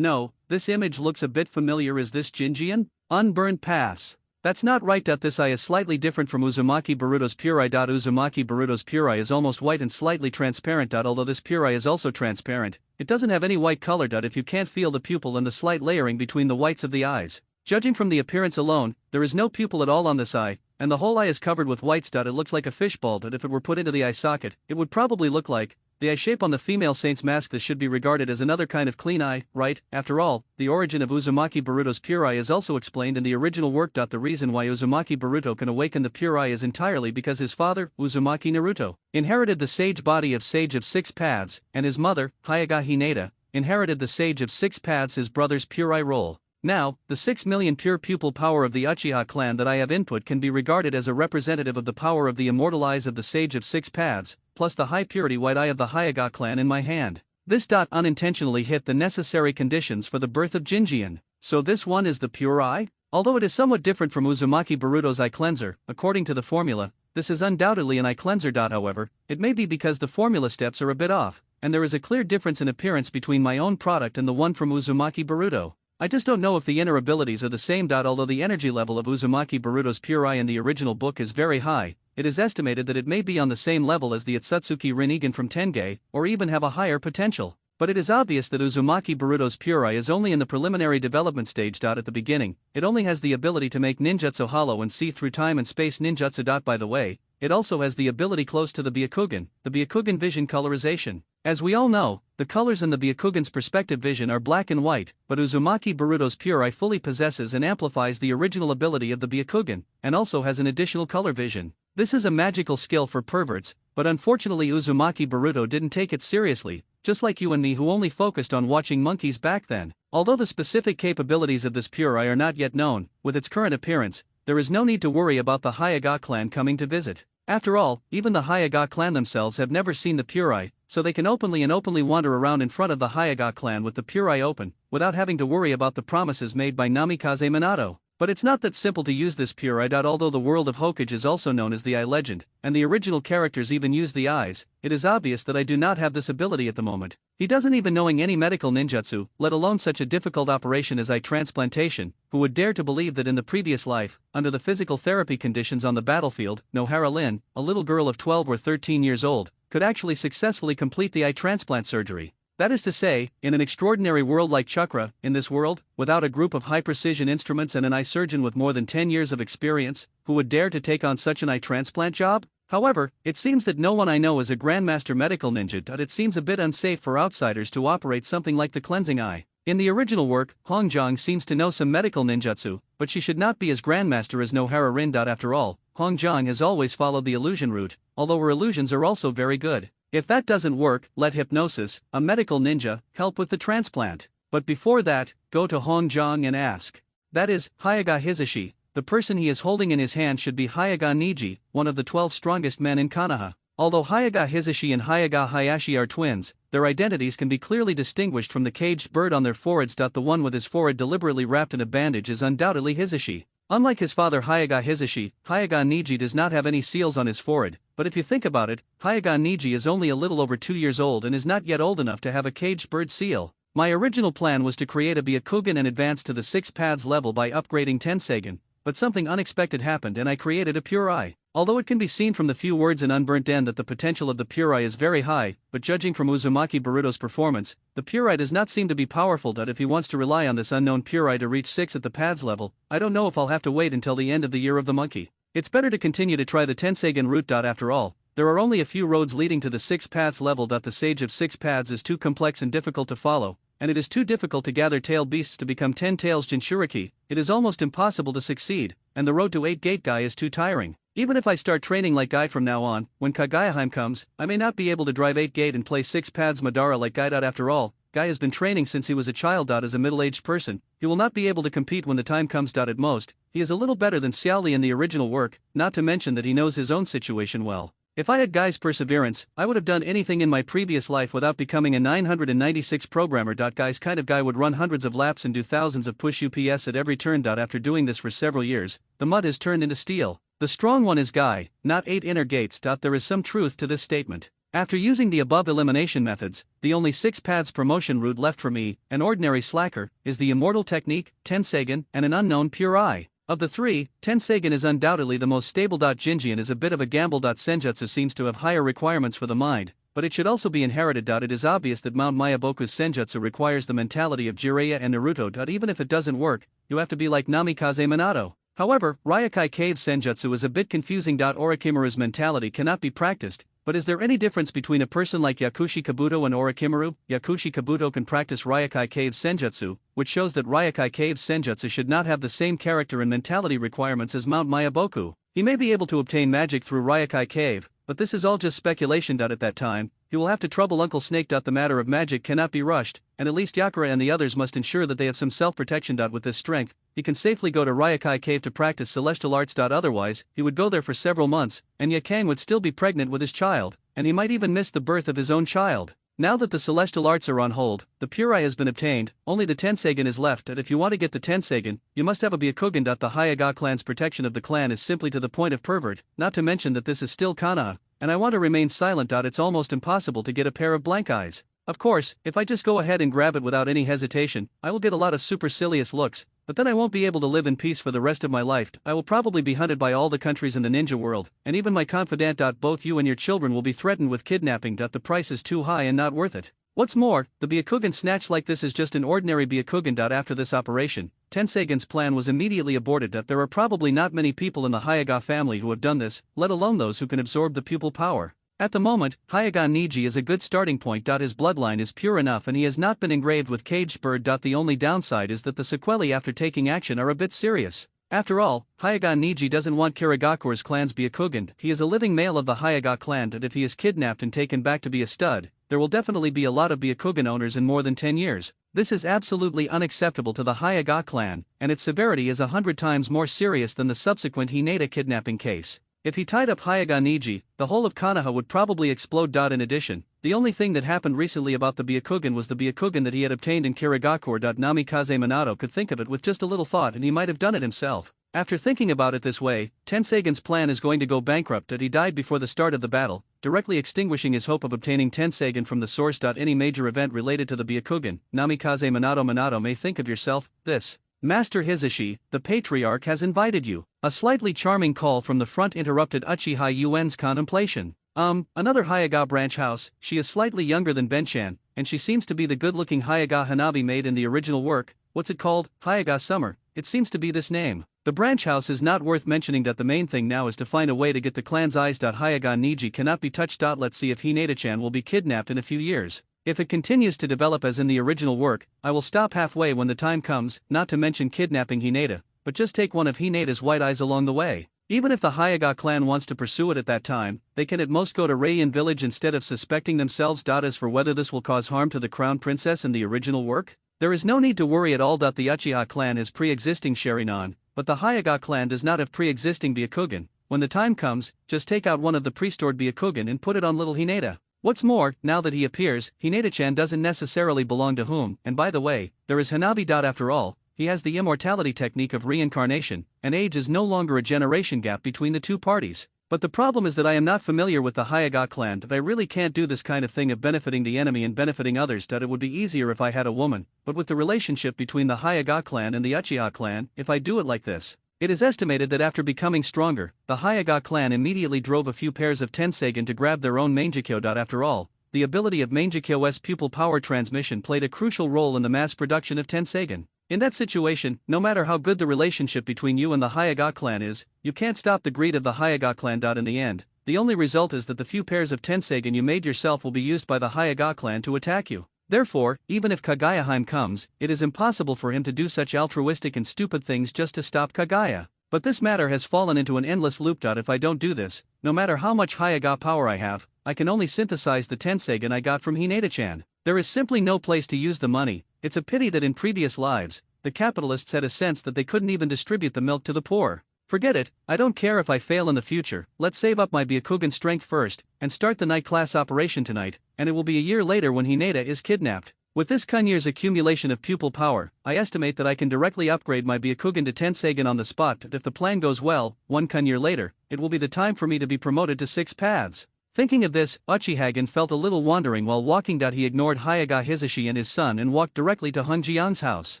this image looks a bit familiar. Is this Jinjian? Unburned pass. That's not right. This eye is slightly different from Uzumaki Boruto's pure eye. Uzumaki Boruto's pure eye is almost white and slightly transparent. Although this pure eye is also transparent, it doesn't have any white color. If you can't feel the pupil and the slight layering between the whites of the eyes. Judging from the appearance alone, there is no pupil at all on this eye, and the whole eye is covered with whites. It looks like a fishbowl. If it were put into the eye socket, it would probably look like the eye shape on the female saint's mask. This should be regarded as another kind of clean eye, right? After all, the origin of Uzumaki Boruto's pure eye is also explained in the original work. The reason why Uzumaki Boruto can awaken the pure eye is entirely because his father, Uzumaki Naruto, inherited the sage body of Sage of Six Paths, and his mother, Hyuga Hinata, inherited the Sage of Six Paths, his brother's pure eye role. Now, the 6 million pure pupil power of the Uchiha clan that I have input can be regarded as a representative of the power of the immortal eyes of the Sage of Six Paths, plus the high purity white eye of the Hyuga clan in my hand. This unintentionally hit the necessary conditions for the birth of Jinjian. So this one is the pure eye? Although it is somewhat different from Uzumaki Boruto's eye cleanser, according to the formula, this is undoubtedly an eye cleanser. However, it may be because the formula steps are a bit off, and there is a clear difference in appearance between my own product and the one from Uzumaki Boruto. I just don't know if the inner abilities are the same. Although the energy level of Uzumaki Boruto's pure eye in the original book is very high, it is estimated that it may be on the same level as the Otsutsuki Rinnegan from Tenge, or even have a higher potential. But it is obvious that Uzumaki Boruto's pure eye is only in the preliminary development stage. At the beginning, it only has the ability to make ninjutsu hollow and see through time and space ninjutsu. By the way, it also has the ability close to the Byakugan vision colorization. As we all know, the colors in the Byakugan's perspective vision are black and white, but Uzumaki Boruto's pure eye fully possesses and amplifies the original ability of the Byakugan, and also has an additional color vision. This is a magical skill for perverts, but unfortunately Uzumaki Boruto didn't take it seriously, just like you and me who only focused on watching monkeys back then. Although the specific capabilities of this pure eye are not yet known, with its current appearance, there is no need to worry about the Hyuga clan coming to visit. After all, even the Hyuga clan themselves have never seen the pure eye, so they can openly wander around in front of the Hyuga clan with the pure eye open, without having to worry about the promises made by Namikaze Minato. But it's not that simple to use this pure eye. Although the world of Hokage is also known as the Eye Legend, and the original characters even use the eyes, it is obvious that I do not have this ability at the moment. He doesn't even knowing any medical ninjutsu, let alone such a difficult operation as eye transplantation, who would dare to believe that in the previous life, under the physical therapy conditions on the battlefield, Nohara Lin, a little girl of 12 or 13 years old, could actually successfully complete the eye transplant surgery. That is to say, in an extraordinary world like Chakra, in this world, without a group of high-precision instruments and an eye surgeon with more than 10 years of experience, who would dare to take on such an eye transplant job? However, it seems that no one I know is a grandmaster medical ninja. It seems a bit unsafe for outsiders to operate something like the cleansing eye. In the original work, Hongjong seems to know some medical ninjutsu, but she should not be as grandmaster as Nohara Rin. After all, Hongjong has always followed the illusion route, although her illusions are also very good. If that doesn't work, let hypnosis, a medical ninja, help with the transplant. But before that, go to Hongjong and ask. That is, Hyuga Hisashi, the person he is holding in his hand should be Hyuga Niji, one of the 12 strongest men in Konoha. Although Hyuga Hisashi and Hyuga Hayashi are twins, their identities can be clearly distinguished from the caged bird on their foreheads. The one with his forehead deliberately wrapped in a bandage is undoubtedly Hisashi. Unlike his father Hyuga Hisashi, Hyuga Niji does not have any seals on his forehead, but if you think about it, Hyuga Niji is only a little over 2 years old and is not yet old enough to have a caged bird seal. My original plan was to create a Byakugan and advance to the 6 paths level by upgrading Tenseigen, but something unexpected happened and I created a pure eye. Although it can be seen from the few words in Unburnt End that the potential of the pure eye is very high, but judging from Uzumaki Boruto's performance, the pure eye does not seem to be powerful. If he wants to rely on this unknown pure eye to reach 6 at the paths level, I don't know if I'll have to wait until the end of the year of the monkey. It's better to continue to try the Tenseigen route. After all, there are only a few roads leading to the 6 paths level. The Sage of 6 Paths is too complex and difficult to follow, and it is too difficult to gather tail beasts to become 10 tails Jinchuriki. It is almost impossible to succeed, and the road to 8 Gate Guy is too tiring. Even if I start training like Guy from now on, when Kagayaheim comes, I may not be able to drive 8 Gate and play 6 Paths Madara like Guy. After all, Guy has been training since he was a child. As a middle-aged person, he will not be able to compete when the time comes. At most, he is a little better than Xiaoli in the original work, not to mention that he knows his own situation well. If I had Guy's perseverance, I would have done anything in my previous life without becoming a 996 programmer. Guy's kind of guy would run hundreds of laps and do thousands of push UPS at every turn. After doing this for several years, the mud has turned into steel. The strong one is Guy, not 8 inner gates. There is some truth to this statement. After using the above elimination methods, the only 6 paths promotion route left for me, an ordinary slacker, is the immortal technique, Tenseigen, and an unknown pure eye. Of the 3, Tenseigen is undoubtedly the most stable. Jinjian is a bit of a gamble. Senjutsu seems to have higher requirements for the mind, but it should also be inherited. It is obvious that Mount Mayaboku's Senjutsu requires the mentality of Jiraiya and Naruto. Even if it doesn't work, you have to be like Namikaze Minato. However, Ryokai Cave Senjutsu is a bit confusing. Orochimaru's mentality cannot be practiced, but is there any difference between a person like Yakushi Kabuto and Orochimaru? Yakushi Kabuto can practice Ryokai Cave Senjutsu, which shows that Ryokai Cave Senjutsu should not have the same character and mentality requirements as Mount Mayaboku. He may be able to obtain magic through Ryokai Cave, but this is all just speculation. At that time, he will have to trouble Uncle Snake. The matter of magic cannot be rushed, and at least Yakura and the others must ensure that they have some self-protection. With this strength, he can safely go to Ryokai Cave to practice celestial arts. Otherwise, he would go there for several months, and Yakang would still be pregnant with his child, and he might even miss the birth of his own child. Now that the celestial arts are on hold, the pure eye has been obtained, only the Tenseigen is left. And if you want to get the Tenseigen, you must have a Byakugan. The Hyuga clan's protection of the clan is simply to the point of pervert, not to mention that this is still Konoha, and I want to remain silent. It's almost impossible to get a pair of blank eyes. Of course, if I just go ahead and grab it without any hesitation, I will get a lot of supercilious looks, but then I won't be able to live in peace for the rest of my life. I will probably be hunted by all the countries in the ninja world, and even my confidant. Both you and your children will be threatened with kidnapping. The price is too high and not worth it. What's more, the Byakugan snatch like this is just an ordinary Byakugan. After this operation, Tenseigen's plan was immediately aborted. There are probably not many people in the Hyuga family who have done this, let alone those who can absorb the pupil power. At the moment, Hyuga Niji is a good starting point. His bloodline is pure enough and he has not been engraved with caged bird. The only downside is that the sequelae after taking action are a bit serious. After all, Hyuga Niji doesn't want Kirigakure's clan's Byakugan. He is a living male of the Hyuga clan, and if he is kidnapped and taken back to be a stud, there will definitely be a lot of Byakugan owners in more than 10 years. This is absolutely unacceptable to the Hyuga clan, and its severity is 100 times more serious than the subsequent Hinata kidnapping case. If he tied up Hyuga Niji, the whole of Konoha would probably explode. In addition, the only thing that happened recently about the Byakugan was the Byakugan that he had obtained in Kirigakure. Namikaze Minato could think of it with just a little thought, and he might have done it himself. After thinking about it this way, Tenseigen's plan is going to go bankrupt. He died before the start of the battle, directly extinguishing his hope of obtaining Tenseigen from the source. Any major event related to the Byakugan, Namikaze Minato may think of yourself, this. Master Hisashi, the patriarch has invited you. A slightly charming call from the front interrupted Uchiha Yuen's contemplation. Another Hyuga branch house. She is slightly younger than Benchan, and she seems to be the good-looking Hyuga Hanabi maid in the original work. What's it called? Hyuga Summer. It seems to be this name. The branch house is not worth mentioning. The main thing now is to find a way to get the clan's eyes. Hyuga Niji cannot be touched. Let's see if Hinata-chan will be kidnapped in a few years. If it continues to develop as in the original work, I will stop halfway when the time comes, not to mention kidnapping Hinata, but just take one of Hinata's white eyes along the way. Even if the Hyuga clan wants to pursue it at that time, they can at most go to Reian village instead of suspecting themselves. As for whether this will cause harm to the crown princess in the original work, there is no need to worry at all. The Uchiha clan has pre-existing Sharingan, but the Hyuga clan does not have pre-existing Byakugan. When the time comes, just take out one of the pre-stored Byakugan and put it on little Hinata. What's more, now that he appears, Hinata-chan doesn't necessarily belong to whom, and by the way, there is Hanabi. After all, he has the immortality technique of reincarnation, and age is no longer a generation gap between the two parties. But the problem is that I am not familiar with the Hyuga clan. I really can't do this kind of thing of benefiting the enemy and benefiting others. It would be easier if I had a woman, but with the relationship between the Hyuga clan and the Uchiha clan, if I do it like this. It is estimated that after becoming stronger, the Hyuga clan immediately drove a few pairs of Tenseigen to grab their own Mangekyo. After all, the ability of Mangekyo's pupil power transmission played a crucial role in the mass production of Tenseigen. In that situation, no matter how good the relationship between you and the Hyuga clan is, you can't stop the greed of the Hyuga clan. In the end, the only result is that the few pairs of Tenseigen you made yourself will be used by the Hyuga clan to attack you. Therefore, even if Kagayaheim comes, it is impossible for him to do such altruistic and stupid things just to stop Kagaya. But this matter has fallen into an endless loop. If I don't do this, no matter how much Hyuga power I have, I can only synthesize the Tenseigen I got from Hinata-chan. There is simply no place to use the money. It's a pity that in previous lives, the capitalists had a sense that they couldn't even distribute the milk to the poor. Forget it, I don't care if I fail in the future. Let's save up my Byakugan strength first, and start the night class operation tonight, and it will be a year later when Hinata is kidnapped. With this Kunyer's accumulation of pupil power, I estimate that I can directly upgrade my Byakugan to Tensagan on the spot. If the plan goes well, 1 Kunyer later, it will be the time for me to be promoted to 6 paths. Thinking of this, Uchihagan felt a little wandering while walking. He ignored Hyaga Hisashi and his son and walked directly to Hung Jian's house.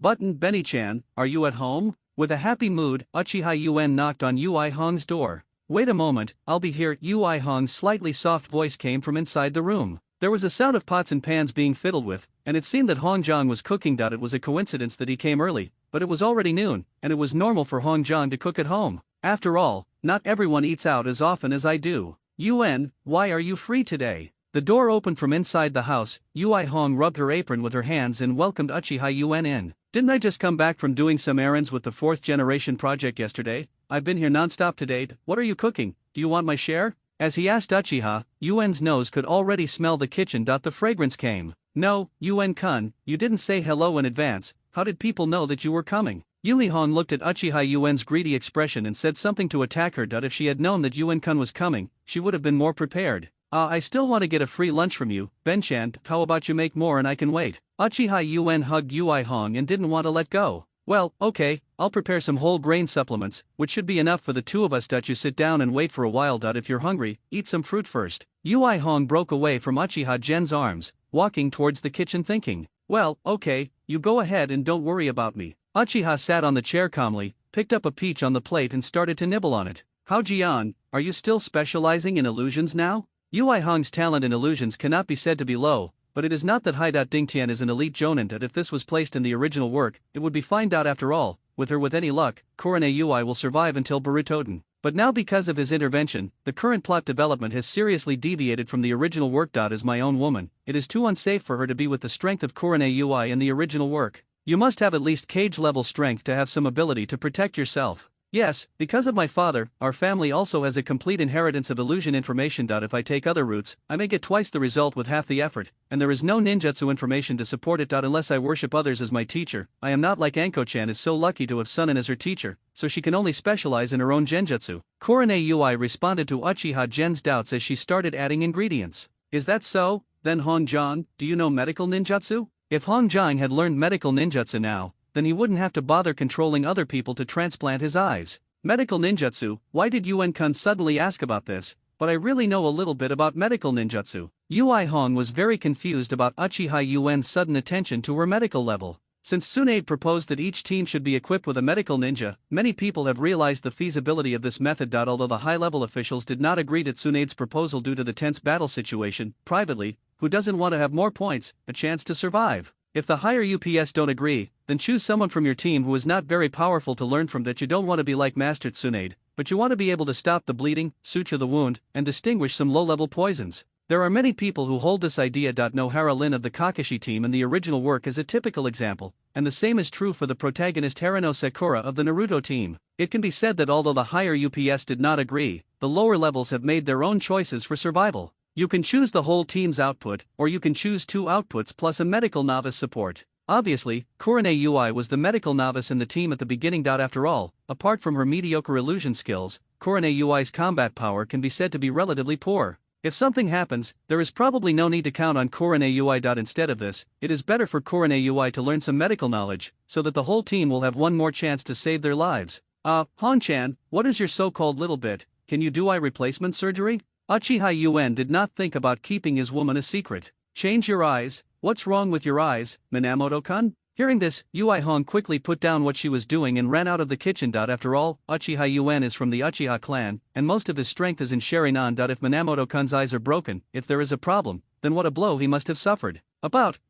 "Button, Benny-chan, are you at home?" With a happy mood, Uchiha Yuen knocked on Ui Hong's door. "Wait a moment, I'll be here." Ui Hong's slightly soft voice came from inside the room. There was a sound of pots and pans being fiddled with, and it seemed that Hong Jiang was cooking. It was a coincidence that he came early, but it was already noon, and it was normal for Hong Jiang to cook at home. After all, not everyone eats out as often as I do. "Yuen, why are you free today?" The door opened from inside the house. Ui Hong rubbed her apron with her hands and welcomed Uchiha Yuen in. "Didn't I just come back from doing some errands with the 4th generation project yesterday? I've been here non-stop today. What are you cooking? Do you want my share?" As he asked Uchiha, Yuen's nose could already smell the kitchen. The fragrance came. "No, Yuen-kun, you didn't say hello in advance. How did people know that you were coming?" Yui Hong looked at Uchiha Yuen's greedy expression and said something to attack her. If she had known that Yuen-kun was coming, she would have been more prepared. I still want to get a free lunch from you, Ben-chan. How about you make more and I can wait?" Uchiha Yuen hugged Ui Hong and didn't want to let go. "Well, okay, I'll prepare some whole grain supplements, which should be enough for the 2 of us. You sit down and wait for a while. If you're hungry, eat some fruit first." Ui Hong broke away from Uchiha Gen's arms, walking towards the kitchen thinking, "Well, okay, you go ahead and don't worry about me." Uchiha sat on the chair calmly, picked up a peach on the plate and started to nibble on it. "How Jian, are you still specializing in illusions now?" Ui Hong's talent in illusions cannot be said to be low, but it is not that Hai Dingtian is an elite jonin. If this was placed in the original work, it would be fine. After all, with any luck, Korone Ui will survive until Barutoden. But now because of his intervention, the current plot development has seriously deviated from the original work. As my own woman, it is too unsafe for her to be with the strength of Korone Ui in the original work. You must have at least cage-level strength to have some ability to protect yourself. Yes, because of my father, our family also has a complete inheritance of illusion information. If I take other routes, I may get twice the result with half the effort, and there is no ninjutsu information to support it. Unless I worship others as my teacher, I am not like Anko-chan is so lucky to have Sunan as her teacher, so she can only specialize in her own genjutsu. Korone Ui responded to Uchiha Gen's doubts as she started adding ingredients. "Is that so? Then Hong Jiang, do you know medical ninjutsu?" If Hong Jiang had learned medical ninjutsu now, then he wouldn't have to bother controlling other people to transplant his eyes. Medical ninjutsu, why did Yuen-kun suddenly ask about this? But I really know a little bit about medical ninjutsu. Ui Hong was very confused about Uchiha Yuen's sudden attention to her medical level. Since Tsunade proposed that each team should be equipped with a medical ninja, many people have realized the feasibility of this method. Although the high-level officials did not agree to Tsunade's proposal due to the tense battle situation, privately, who doesn't want to have more points, a chance to survive? If the higher UPS don't agree, then choose someone from your team who is not very powerful to learn from. You don't want to be like Master Tsunade, but you want to be able to stop the bleeding, suture the wound, and distinguish some low-level poisons. There are many people who hold this idea. Nohara Lin of the Kakashi team in the original work is a typical example, and the same is true for the protagonist Harano Sakura of the Naruto team. It can be said that although the higher UPS did not agree, the lower levels have made their own choices for survival. You can choose the whole team's output, or you can choose 2 outputs plus a medical novice support. Obviously, Korone Ui was the medical novice in the team at the beginning. After all, apart from her mediocre illusion skills, Korone Ui's combat power can be said to be relatively poor. If something happens, there is probably no need to count on Korone Ui. Instead of this, it is better for Korone Ui to learn some medical knowledge, so that the whole team will have one more chance to save their lives. Han-chan, what is your so-called little bit? Can you do eye replacement surgery?" Uchiha Yuen did not think about keeping his woman a secret. "Change your eyes? What's wrong with your eyes, Minamoto-kun?" Hearing this, Ui Hong quickly put down what she was doing and ran out of the kitchen. After all, Uchiha Yuen is from the Uchiha clan, and most of his strength is in Sharingan. If Minamoto-kun's eyes are broken, if there is a problem, then what a blow he must have suffered.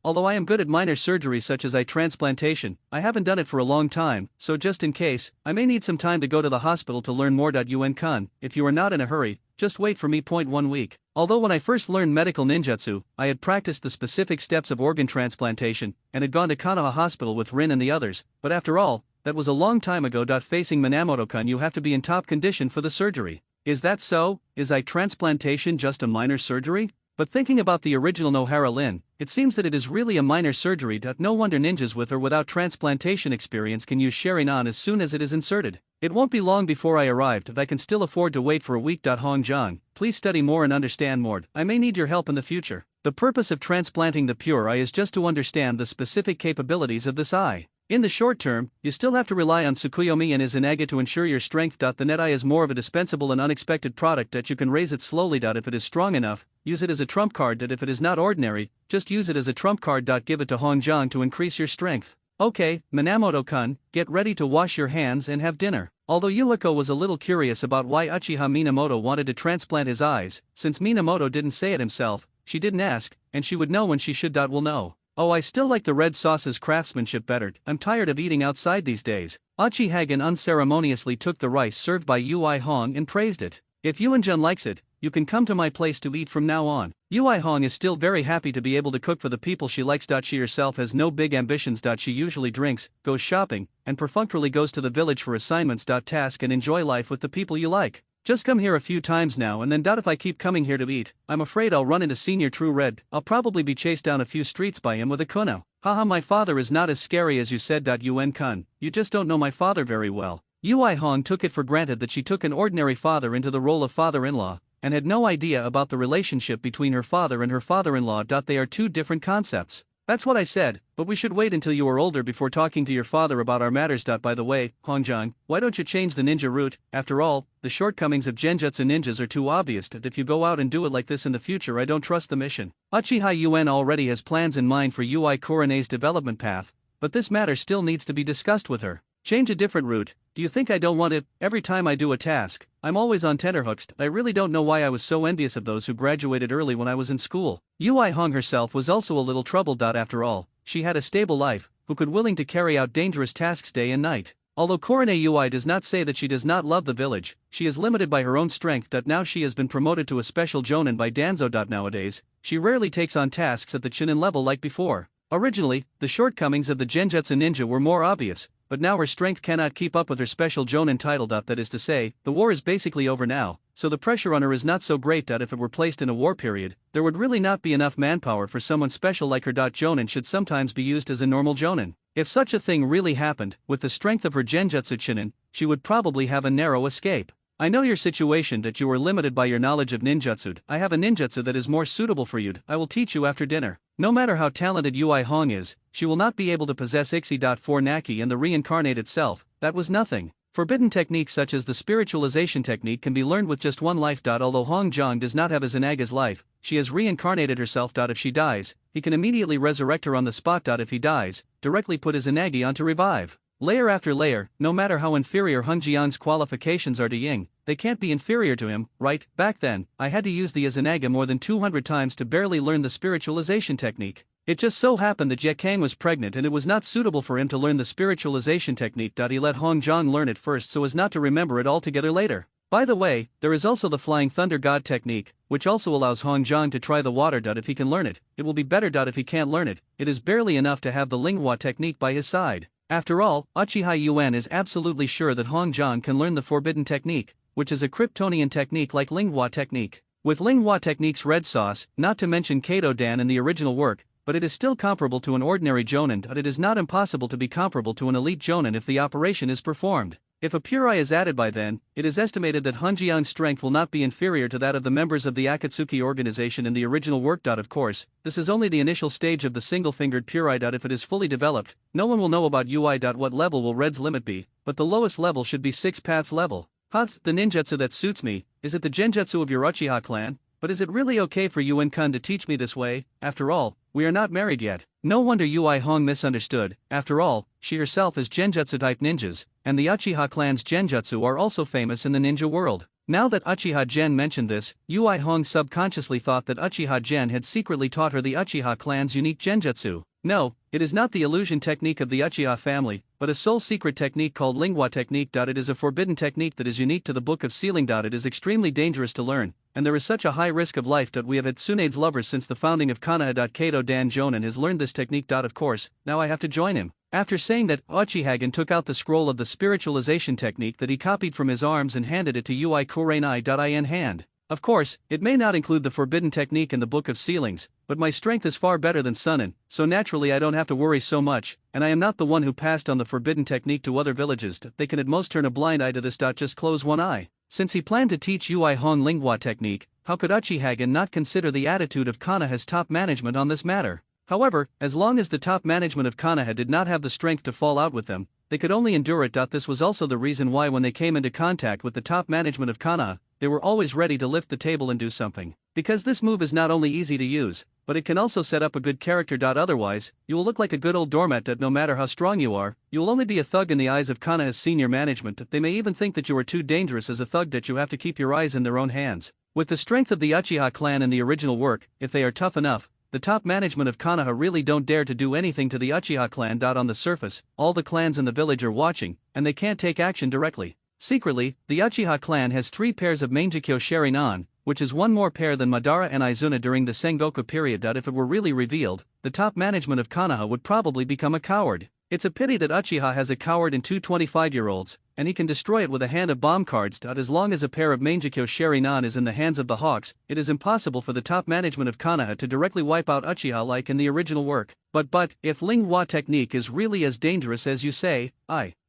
Although I am good at minor surgery such as eye transplantation, I haven't done it for a long time, so just in case, I may need some time to go to the hospital to learn more. Yuen-kun, if you are not in a hurry, just wait for me. 1 week. Although when I first learned medical ninjutsu, I had practiced the specific steps of organ transplantation, and had gone to Konoha Hospital with Rin and the others, but after all, that was a long time ago. Facing Minamoto-kun, you have to be in top condition for the surgery. Is that so? Is eye transplantation just a minor surgery? But thinking about the original Nohara Lin, it seems that it is really a minor surgery. No wonder ninjas with or without transplantation experience can use Sharingan as soon as it is inserted. It won't be long before I arrived. I can still afford to wait for a week. Hong Jiang, please study more and understand more. I may need your help in the future. The purpose of transplanting the pure eye is just to understand the specific capabilities of this eye. In the short term, you still have to rely on Tsukuyomi and izanagi to ensure your strength. The net eye is more of a dispensable and unexpected product that you can raise it slowly. If it is strong enough, use it as a trump card. If it is not ordinary, just use it as a trump card. Give it to Hongjang to increase your strength. Okay, Minamoto-kun, get ready to wash your hands and have dinner. Although Yuliko was a little curious about why Uchiha Minamoto wanted to transplant his eyes, since Minamoto didn't say it himself, she didn't ask, and she would know when she should. Will know. Oh, I still like the red sauce's craftsmanship better. I'm tired of eating outside these days. Uchiha unceremoniously took the rice served by Ui Hong and praised it. If Yuanjun likes it, you can come to my place to eat from now on. Ui Hong is still very happy to be able to cook for the people she likes. She herself has no big ambitions. She usually drinks, goes shopping, and perfunctorily goes to the village for assignments. Task and enjoy life with the people you like. Just come here a few times now and then. If I keep coming here to eat, I'm afraid I'll run into Senior True Red. I'll probably be chased down a few streets by him with a kuno. Haha, my father is not as scary as you said. Yuen-kun, you just don't know my father very well. Ui Hong took it for granted that she took an ordinary father into the role of father-in-law, and had no idea about the relationship between her father and her father-in-law. They are two different concepts. That's what I said, but we should wait until you are older before talking to your father about our matters. By the way, Hongjang, why don't you change the ninja route? After all, the shortcomings of genjutsu ninjas are too obvious that if you go out and do it like this in the future, I don't trust the mission. Uchiha Yuen already has plans in mind for Ui Kurene's development path, but this matter still needs to be discussed with her. Change a different route. Do you think I don't want it? Every time I do a task, I'm always on tenterhooks. I really don't know why I was so envious of those who graduated early when I was in school. Ui Hong herself was also a little troubled. After all, she had a stable life, who could willing to carry out dangerous tasks day and night. Although Korone Ui does not say that she does not love the village, she is limited by her own strength. Now she has been promoted to a special jonin by danzo. Nowadays, she rarely takes on tasks at the chinin level like before. Originally, the shortcomings of the genjutsu ninja were more obvious, but now her strength cannot keep up with her special jonin title. That is to say, the war is basically over now, so the pressure on her is not so great. If it were placed in a war period, there would really not be enough manpower for someone special like her. Jonin should sometimes be used as a normal jonin. If such a thing really happened, with the strength of her genjutsu chinin, she would probably have a narrow escape. I know your situation, that you are limited by your knowledge of ninjutsu. I have a ninjutsu that is more suitable for you. I will teach you after dinner. No matter how talented Ui Hong is, she will not be able to possess Ixi. Naki and the reincarnate self. That was nothing. Forbidden techniques such as the spiritualization technique can be learned with just one life. Although Hongjang does not have Izanaga's life, she has reincarnated herself. If she dies, he can immediately resurrect her on the spot. If he dies, directly put Izanagi on to revive. Layer after layer, no matter how inferior Hongjang's qualifications are to Ying, they can't be inferior to him, right? Back then, I had to use the Izanaga more than 200 times to barely learn the spiritualization technique. It just so happened that Yekang was pregnant and it was not suitable for him to learn the spiritualization technique. He let Hongjang learn it first so as not to remember it altogether later. By the way, there is also the Flying Thunder God technique, which also allows Hongjang to try the water. If he can learn it, it will be better. If he can't learn it, it is barely enough to have the Linghua technique by his side. After all, Uchiha Yuen is absolutely sure that Hongjang can learn the forbidden technique, which is a Kryptonian technique like Linghua technique. With Linghua technique's red sauce, not to mention Kato Dan in the original work, but it is still comparable to an ordinary jonin. It is not impossible to be comparable to an elite jonin if the operation is performed. If a pure eye is added by then, it is estimated that Hongjang's strength will not be inferior to that of the members of the Akatsuki organization in the original work. Of course, this is only the initial stage of the single-fingered pure eye. If it is fully developed, no one will know about UI. What level will Red's limit be, but the lowest level should be 6 paths level. The ninjutsu that suits me, is it the genjutsu of your Uchiha clan? But is it really okay for Yuen-kun to teach me this way? After all, we are not married yet. No wonder Ui Hong misunderstood. After all, she herself is genjutsu-type ninjas, and the Uchiha clan's genjutsu are also famous in the ninja world. Now that Uchiha Gen mentioned this, Ui Hong subconsciously thought that Uchiha Gen had secretly taught her the Uchiha clan's unique genjutsu. No, it is not the illusion technique of the Uchiha family, but a sole secret technique called Linghua technique. It is a forbidden technique that is unique to the Book of Sealing. It is extremely dangerous to learn, and there is such a high risk of life. We have had Tsunede's lovers since the founding of Kanaha. Kato Dan Jonin has learned this technique. Of course, now I have to join him. After saying that, Uchihagen took out the scroll of the spiritualization technique that he copied from his arms and handed it to Ui Kurenai. In hand. Of course, it may not include the forbidden technique in the Book of Sealings, but my strength is far better than Sunin, so naturally I don't have to worry so much, and I am not the one who passed on the forbidden technique to other villages. They can at most turn a blind eye to this. Just close one eye. Since he planned to teach Ui Hong Linghua technique, how could Uchiha not consider the attitude of Konoha's top management on this matter? However, as long as the top management of Konoha did not have the strength to fall out with them, they could only endure it. This was also the reason why when they came into contact with the top management of Konoha, they were always ready to lift the table and do something. Because this move is not only easy to use, but it can also set up a good character. Otherwise, you will look like a good old doormat. No matter how strong you are, you will only be a thug in the eyes of Konoha's senior management. They may even think that you are too dangerous as a thug, that you have to keep your eyes in their own hands. With the strength of the Uchiha clan in the original work, if they are tough enough, the top management of Konoha really don't dare to do anything to the Uchiha clan. On the surface, all the clans in the village are watching, and they can't take action directly. Secretly, the Uchiha clan has 3 pairs of Mangekyo Sharingan, which is 1 more pair than Madara and Izuna during the Sengoku period. If it were really revealed, the top management of Konoha would probably become a coward. It's a pity that Uchiha has a coward in 2 25-year-olds, and he can destroy it with a hand of bomb cards. As long as a pair of Mangekyo Sharingan is in the hands of the Hawks, it is impossible for the top management of Konoha to directly wipe out Uchiha like in the original work. But, if Ling Hua technique is really as dangerous as you say,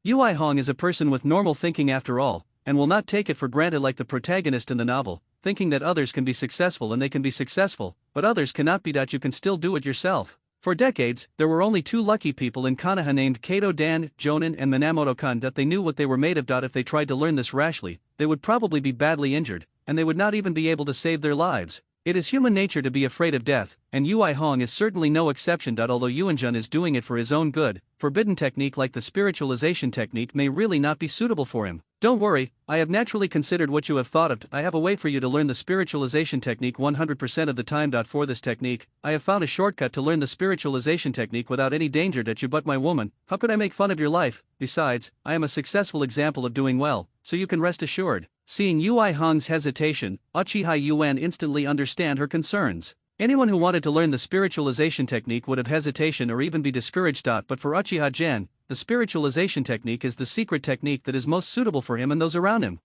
Yui Hong is a person with normal thinking after all, and will not take it for granted like the protagonist in the novel, thinking that others can be successful and they can be successful, but others cannot be. You can still do it yourself. For decades, there were only 2 lucky people in Konoha named Kato Dan, Jonin and Minamoto-kun. They knew what they were made of. If they tried to learn this rashly, they would probably be badly injured, and they would not even be able to save their lives. It is human nature to be afraid of death, and Yui Hong is certainly no exception. Although Yuanjun is doing it for his own good, forbidden technique like the spiritualization technique may really not be suitable for him. Don't worry, I have naturally considered what you have thought of. I have a way for you to learn the spiritualization technique 100% of the time. For this technique, I have found a shortcut to learn the spiritualization technique without any danger to you. But my woman, how could I make fun of your life? Besides, I am a successful example of doing well, so you can rest assured. Seeing Yui Hong's hesitation, Uchiha Yuan instantly understand her concerns. Anyone who wanted to learn the spiritualization technique would have hesitation or even be discouraged. But for Uchiha Gen, the spiritualization technique is the secret technique that is most suitable for him and those around him.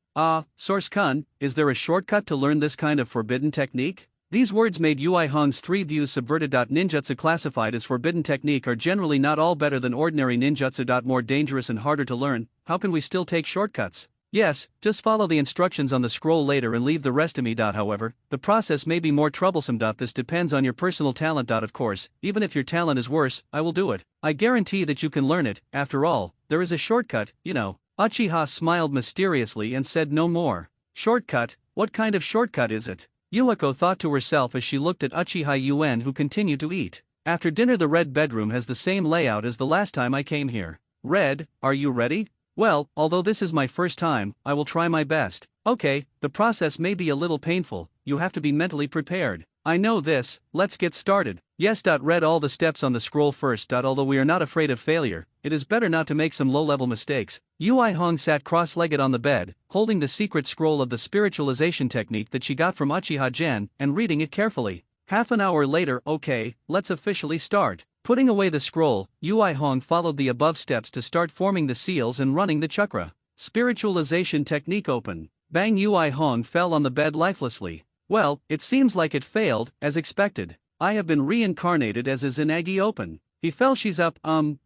Source-kun, is there a shortcut to learn this kind of forbidden technique? These words made Yui Hong's 3 views subverted. Ninjutsu classified as forbidden technique are generally not all better than ordinary ninjutsu. More dangerous and harder to learn. How can we still take shortcuts? Yes, just follow the instructions on the scroll later and leave the rest to me. However, the process may be more troublesome. This depends on your personal talent. Of course, even if your talent is worse, I will do it. I guarantee that you can learn it. After all, there is a shortcut, you know. Uchiha smiled mysteriously and said no more. Shortcut? What kind of shortcut is it? Yuako thought to herself as she looked at Uchiha Yuan, who continued to eat. After dinner, the red bedroom has the same layout as the last time I came here. Red, are you ready? Well, although this is my first time, I will try my best. Okay, the process may be a little painful, you have to be mentally prepared. I know this, let's get started. Yes. Read all the steps on the scroll first. Although we are not afraid of failure, it is better not to make some low-level mistakes. Yui Hong sat cross-legged on the bed, holding the secret scroll of the spiritualization technique that she got from Uchiha Gen, and reading it carefully. Half an hour later. Okay, let's officially start. Putting away the scroll, Yui Hong followed the above steps to start forming the seals and running the chakra. Spiritualization technique open. Bang! Yui Hong fell on the bed lifelessly. Well, it seems like it failed, as expected. I have been reincarnated as izanagi open. He fell. She's up.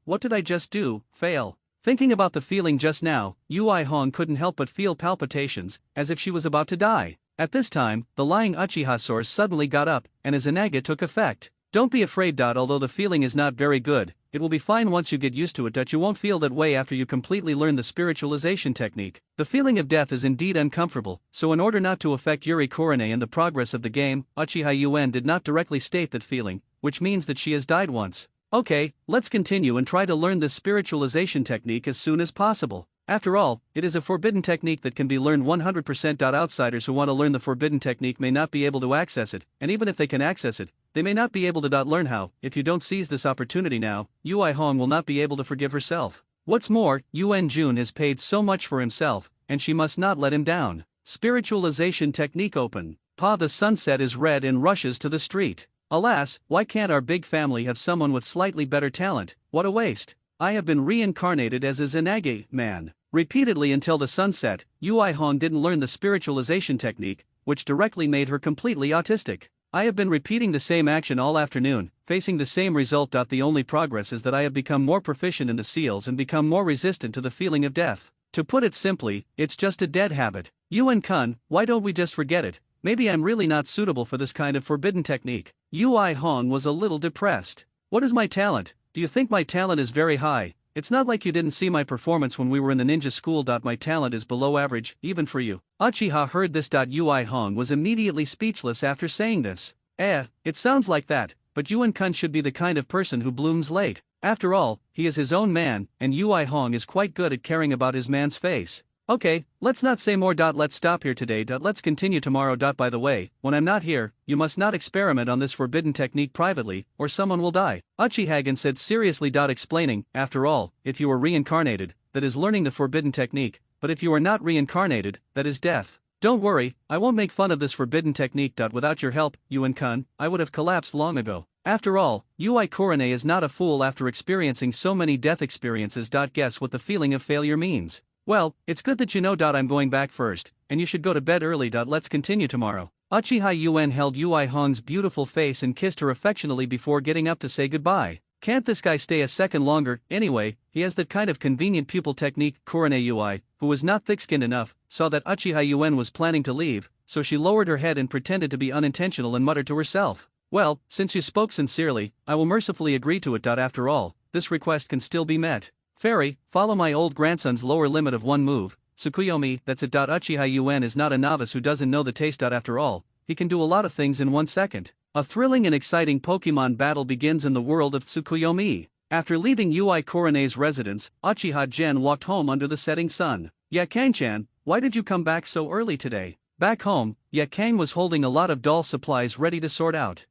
What did I just do? Fail. Thinking about the feeling just now, Yui Hong couldn't help but feel palpitations, as if she was about to die. At this time, the lying Uchiha source suddenly got up, and izanagi took effect. Don't be afraid. Although the feeling is not very good, it will be fine once you get used to it. You won't feel that way after you completely learn the spiritualization technique. The feeling of death is indeed uncomfortable, so in order not to affect Yuri Korone and the progress of the game, Uchiha Yuan did not directly state that feeling, which means that she has died once. Okay, let's continue and try to learn this spiritualization technique as soon as possible. After all, it is a forbidden technique that can be learned 100%. Outsiders who want to learn the forbidden technique may not be able to access it, and even if they can access it, they may not be able to learn how. If you don't seize this opportunity now, Yui Hong will not be able to forgive herself. What's more, Yuan Jun has paid so much for himself, and she must not let him down. Spiritualization technique open. The sunset is red and rushes to the street. Alas, why can't our big family have someone with slightly better talent? What a waste. I have been reincarnated as a izanagi man. Repeatedly until the sunset, Yui Hong didn't learn the spiritualization technique, which directly made her completely autistic. I have been repeating the same action all afternoon, facing the same result. The only progress is that I have become more proficient in the seals and become more resistant to the feeling of death. To put it simply, it's just a dead habit. Yuan-kun, why don't we just forget it? maybe I'm really not suitable for this kind of forbidden technique. Ui Hong was a little depressed. What is my talent? Do you think my talent is very high? It's not like you didn't see my performance when we were in the ninja school. My talent is below average, even for you. Uchiha heard this. Ui Hong was immediately speechless after saying this. It sounds like that, but Yuan Kun should be the kind of person who blooms late. After all, he is his own man, and Ui Hong is quite good at caring about his man's face. Okay, let's not say more. Let's stop here today. Let's continue tomorrow. By the way, when I'm not here, you must not experiment on this forbidden technique privately, or someone will die. Uchiha said seriously. Explaining, after all, if you were reincarnated, that is learning the forbidden technique, but if you are not reincarnated, that is death. Don't worry, I won't make fun of this forbidden technique. Without your help, Yuan Kun, I would have collapsed long ago. After all, Ui Korone is not a fool after experiencing so many death experiences. Guess what the feeling of failure means? Well, it's good that you know. I'm going back first, and you should go to bed early. Let's continue tomorrow. Uchiha Yuan held Ui Hong's beautiful face and kissed her affectionately before getting up to say goodbye. Can't this guy stay a second longer? Anyway, he has that kind of convenient pupil technique. Korone Ui, who was not thick-skinned enough, saw that Uchiha Yuan was planning to leave, so she lowered her head and pretended to be unintentional and muttered to herself. Well, since you spoke sincerely, I will mercifully agree to it. After all, this request can still be met. Fairy, follow my old grandson's lower limit of one move, Tsukuyomi. That's it. Uchiha Yuan is not a novice who doesn't know the taste. After all, he can do a lot of things in 1 second. A thrilling and exciting Pokemon battle begins in the world of Tsukuyomi. After leaving Ui Korone's residence, Uchiha Gen walked home under the setting sun. Yakang-chan, why did you come back so early today? Back home, Yakang was holding a lot of doll supplies ready to sort out.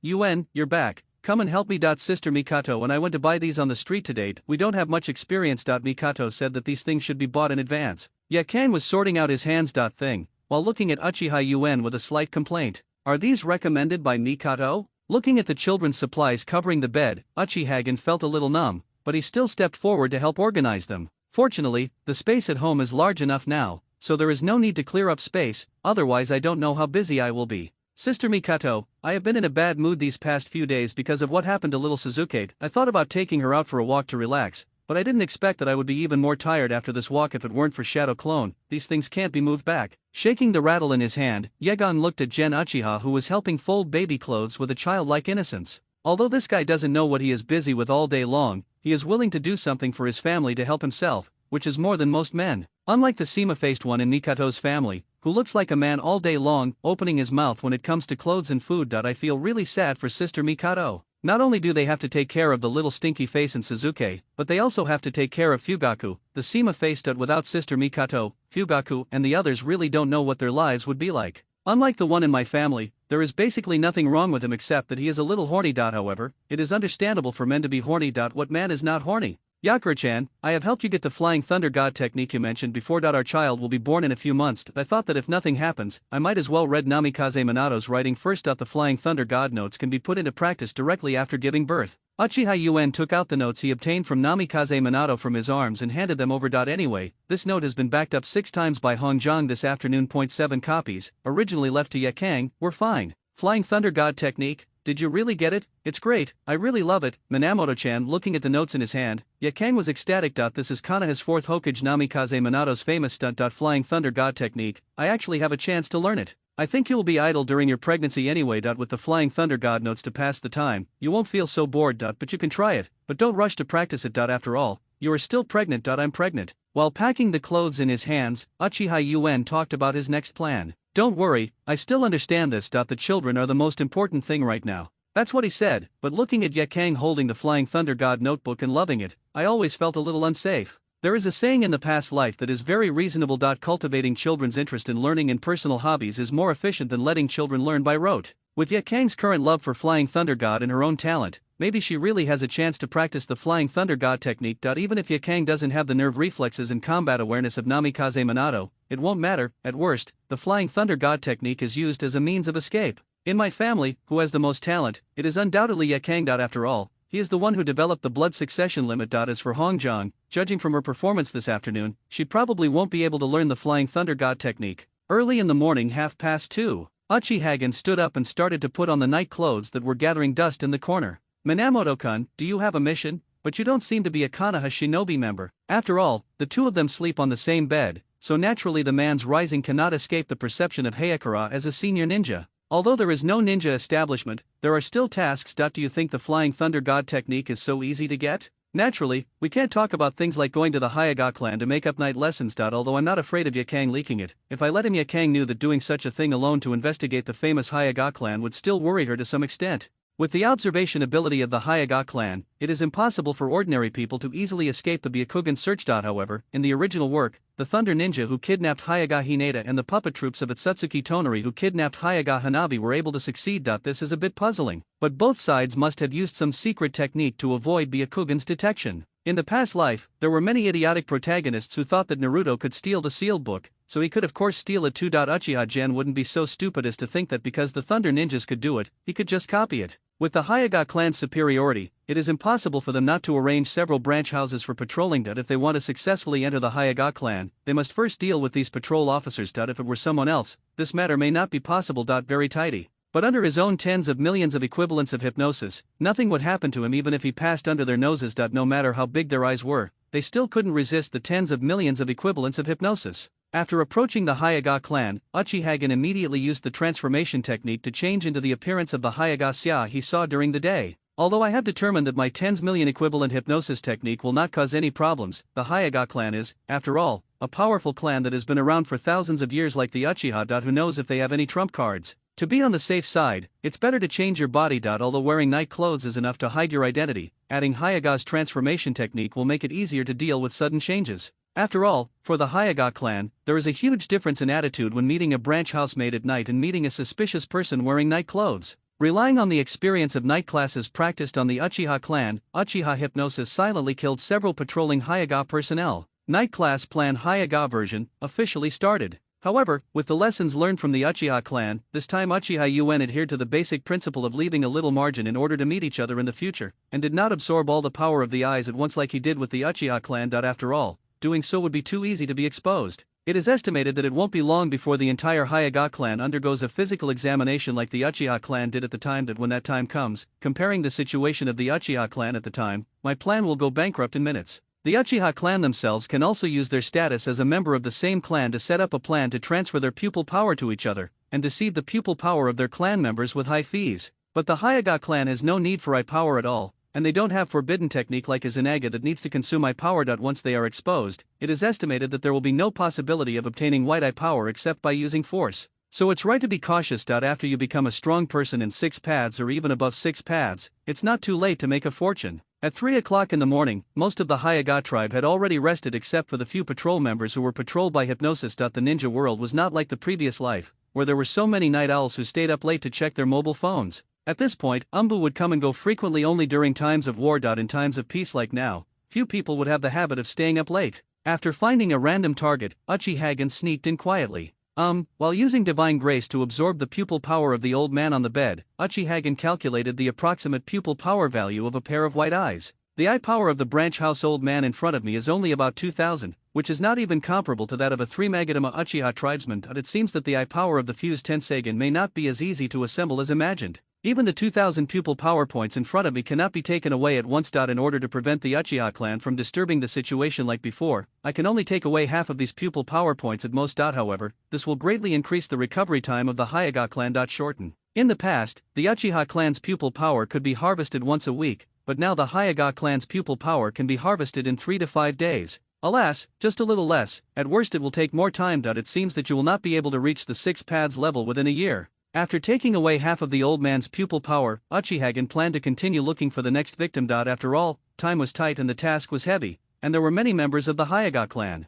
Yuan, you're back. Come and help me. Sister Mikato and I went to buy these on the street today. We don't have much experience. Mikato said that these things should be bought in advance. Yakang was sorting out his hands. Thing, while looking at Uchiha Yuan with a slight complaint. Are these recommended by Mikato? Looking at the children's supplies covering the bed, Uchiha felt a little numb, but he still stepped forward to help organize them. Fortunately, the space at home is large enough now, so there is no need to clear up space, otherwise I don't know how busy I will be. Sister Mikato, I have been in a bad mood these past few days because of what happened to little Suzuki. I thought about taking her out for a walk to relax, but I didn't expect that I would be even more tired after this walk if it weren't for Shadow Clone. These things can't be moved back. Shaking the rattle in his hand, Yegon looked at Gen Uchiha, who was helping fold baby clothes with a childlike innocence. Although this guy doesn't know what he is busy with all day long, he is willing to do something for his family to help himself, which is more than most men. Unlike the Sema-faced one in Mikato's family, who looks like a man all day long, opening his mouth when it comes to clothes and food. I feel really sad for Sister Mikato. Not only do they have to take care of the little stinky face in Suzuki, but they also have to take care of Fugaku, the Sema-faced. Without Sister Mikato, Fugaku and the others really don't know what their lives would be like. Unlike the one in my family, there is basically nothing wrong with him except that he is a little horny. However, it is understandable for men to be horny. What man is not horny? Yakura-chan, I have helped you get the Flying Thunder God technique you mentioned before. Our child will be born in a few months. I thought that if nothing happens, I might as well read Namikaze Minato's writing first. The Flying Thunder God notes can be put into practice directly after giving birth. Uchiha Yuan took out the notes he obtained from Namikaze Minato from his arms and handed them over. Anyway, this note has been backed up 6 times by Hongjiang this afternoon. 7 copies, originally left to Yakang, were fine. Flying Thunder God technique? Did you really get it? It's great, I really love it. Minamoto-chan looking at the notes in his hand, Yakang was ecstatic. This is Konoha's 4th Hokage Namikaze Minato's famous stunt. Flying Thunder God technique, I actually have a chance to learn it. I think you'll be idle during your pregnancy anyway. With the Flying Thunder God notes to pass the time, you won't feel so bored. But you can try it, but don't rush to practice it. After all, you are still pregnant. I'm pregnant. While packing the clothes in his hands, Uchiha Yuan talked about his next plan. Don't worry, I still understand this. The children are the most important thing right now. That's what he said, but looking at Yakang holding the Flying Thunder God notebook and loving it, I always felt a little unsafe. There is a saying in the past life that is very reasonable. Cultivating children's interest in learning and personal hobbies is more efficient than letting children learn by rote. With Yakang's current love for Flying Thunder God and her own talent, maybe she really has a chance to practice the Flying Thunder God technique. Even if Yakang doesn't have the nerve reflexes and combat awareness of Namikaze Minato, it won't matter. At worst, the Flying Thunder God technique is used as a means of escape. In my family, who has the most talent, it is undoubtedly Yakang. After all, he is the one who developed the blood succession limit. As for Hongjiang, judging from her performance this afternoon, she probably won't be able to learn the Flying Thunder God technique. Early in the morning, 2:30, Uchiha stood up and started to put on the night clothes that were gathering dust in the corner. Minamoto-kun, do you have a mission? But you don't seem to be a Konoha shinobi member. After all, the two of them sleep on the same bed, so naturally the man's rising cannot escape the perception of Hayakura as a senior ninja. Although there is no ninja establishment, there are still tasks. Do you think the Flying Thunder God technique is so easy to get? Naturally, we can't talk about things like going to the Hayaga clan to make up night lessons. Although I'm not afraid of Yakang leaking it, if I let him, Yakang knew that doing such a thing alone to investigate the famous Hayaga clan would still worry her to some extent. With the observation ability of the Hayaga clan, it is impossible for ordinary people to easily escape the Byakugan search. However, in the original work, the Thunder Ninja who kidnapped Hayaga Hinata and the puppet troops of Atsutsuki Tonari who kidnapped Hayaga Hanabi were able to succeed. This is a bit puzzling, but both sides must have used some secret technique to avoid Byakugan's detection. In the past life, there were many idiotic protagonists who thought that Naruto could steal the sealed book, so he could of course steal it too. Uchiha-gen wouldn't be so stupid as to think that because the Thunder Ninjas could do it, he could just copy it. With the Hayaga clan's superiority, it is impossible for them not to arrange several branch houses for patrolling. If they want to successfully enter the Hayaga clan, they must first deal with these patrol officers. If it were someone else, this matter may not be possible. Very tidy. But under his own tens of millions of equivalents of hypnosis, nothing would happen to him even if he passed under their noses. No matter how big their eyes were, they still couldn't resist the tens of millions of equivalents of hypnosis. After approaching the Hayaga clan, Uchiha-gen immediately used the transformation technique to change into the appearance of the Hayaga Xia he saw during the day. Although I have determined that my 10 million equivalent hypnosis technique will not cause any problems, the Hayaga clan is, after all, a powerful clan that has been around for thousands of years like the Uchiha. Who knows if they have any trump cards? To be on the safe side, it's better to change your body. Although wearing night clothes is enough to hide your identity, adding Hayaga's transformation technique will make it easier to deal with sudden changes. After all, for the Hayaga clan, there is a huge difference in attitude when meeting a branch housemaid at night and meeting a suspicious person wearing night clothes. Relying on the experience of night classes practiced on the Uchiha clan, Uchiha hypnosis silently killed several patrolling Hayaga personnel. Night class plan Hayaga version officially started. However, with the lessons learned from the Uchiha clan, this time Uchiha UN adhered to the basic principle of leaving a little margin in order to meet each other in the future, and did not absorb all the power of the eyes at once like he did with the Uchiha clan. After all, doing so would be too easy to be exposed. It is estimated that it won't be long before the entire Hayaga clan undergoes a physical examination like the Uchiha clan did at the time. When that time comes, comparing the situation of the Uchiha clan at the time, my plan will go bankrupt in minutes. The Uchiha clan themselves can also use their status as a member of the same clan to set up a plan to transfer their pupil power to each other, and deceive the pupil power of their clan members with high fees. But the Hayaga clan has no need for eye power at all, and they don't have forbidden technique like izanagi that needs to consume eye power. Once they are exposed, it is estimated that there will be no possibility of obtaining white eye power except by using force. So it's right to be cautious. After you become a strong person in 6 paths or even above 6 paths, it's not too late to make a fortune. At 3 o'clock in the morning, most of the Hayaga tribe had already rested except for the few patrol members who were patrolled by hypnosis. The ninja world was not like the previous life, where there were so many night owls who stayed up late to check their mobile phones. At this point, Umbu would come and go frequently only during times of war. In times of peace like now, few people would have the habit of staying up late. After finding a random target, Uchiha-gen sneaked in quietly. While using divine grace to absorb the pupil power of the old man on the bed, Uchiha-gen calculated the approximate pupil power value of a pair of white eyes. The eye power of the branch house old man in front of me is only about 2000, which is not even comparable to that of a 3 Magadama Uchiha tribesman. But it seems that the eye power of the fused Tenseigen may not be as easy to assemble as imagined. Even the 2000 pupil power points in front of me cannot be taken away at once. In order to prevent the Uchiha clan from disturbing the situation like before, I can only take away half of these pupil power points at most. However, this will greatly increase the recovery time of the Hayaga clan. Shorten. In the past, the Uchiha clan's pupil power could be harvested once a week, but now the Hayaga clan's pupil power can be harvested in 3 to 5 days. Alas, just a little less, at worst it will take more time. It seems that you will not be able to reach the 6 paths level within a year. After taking away half of the old man's pupil power, Uchiha-gen planned to continue looking for the next victim. After all, time was tight and the task was heavy, and there were many members of the Hayaga clan.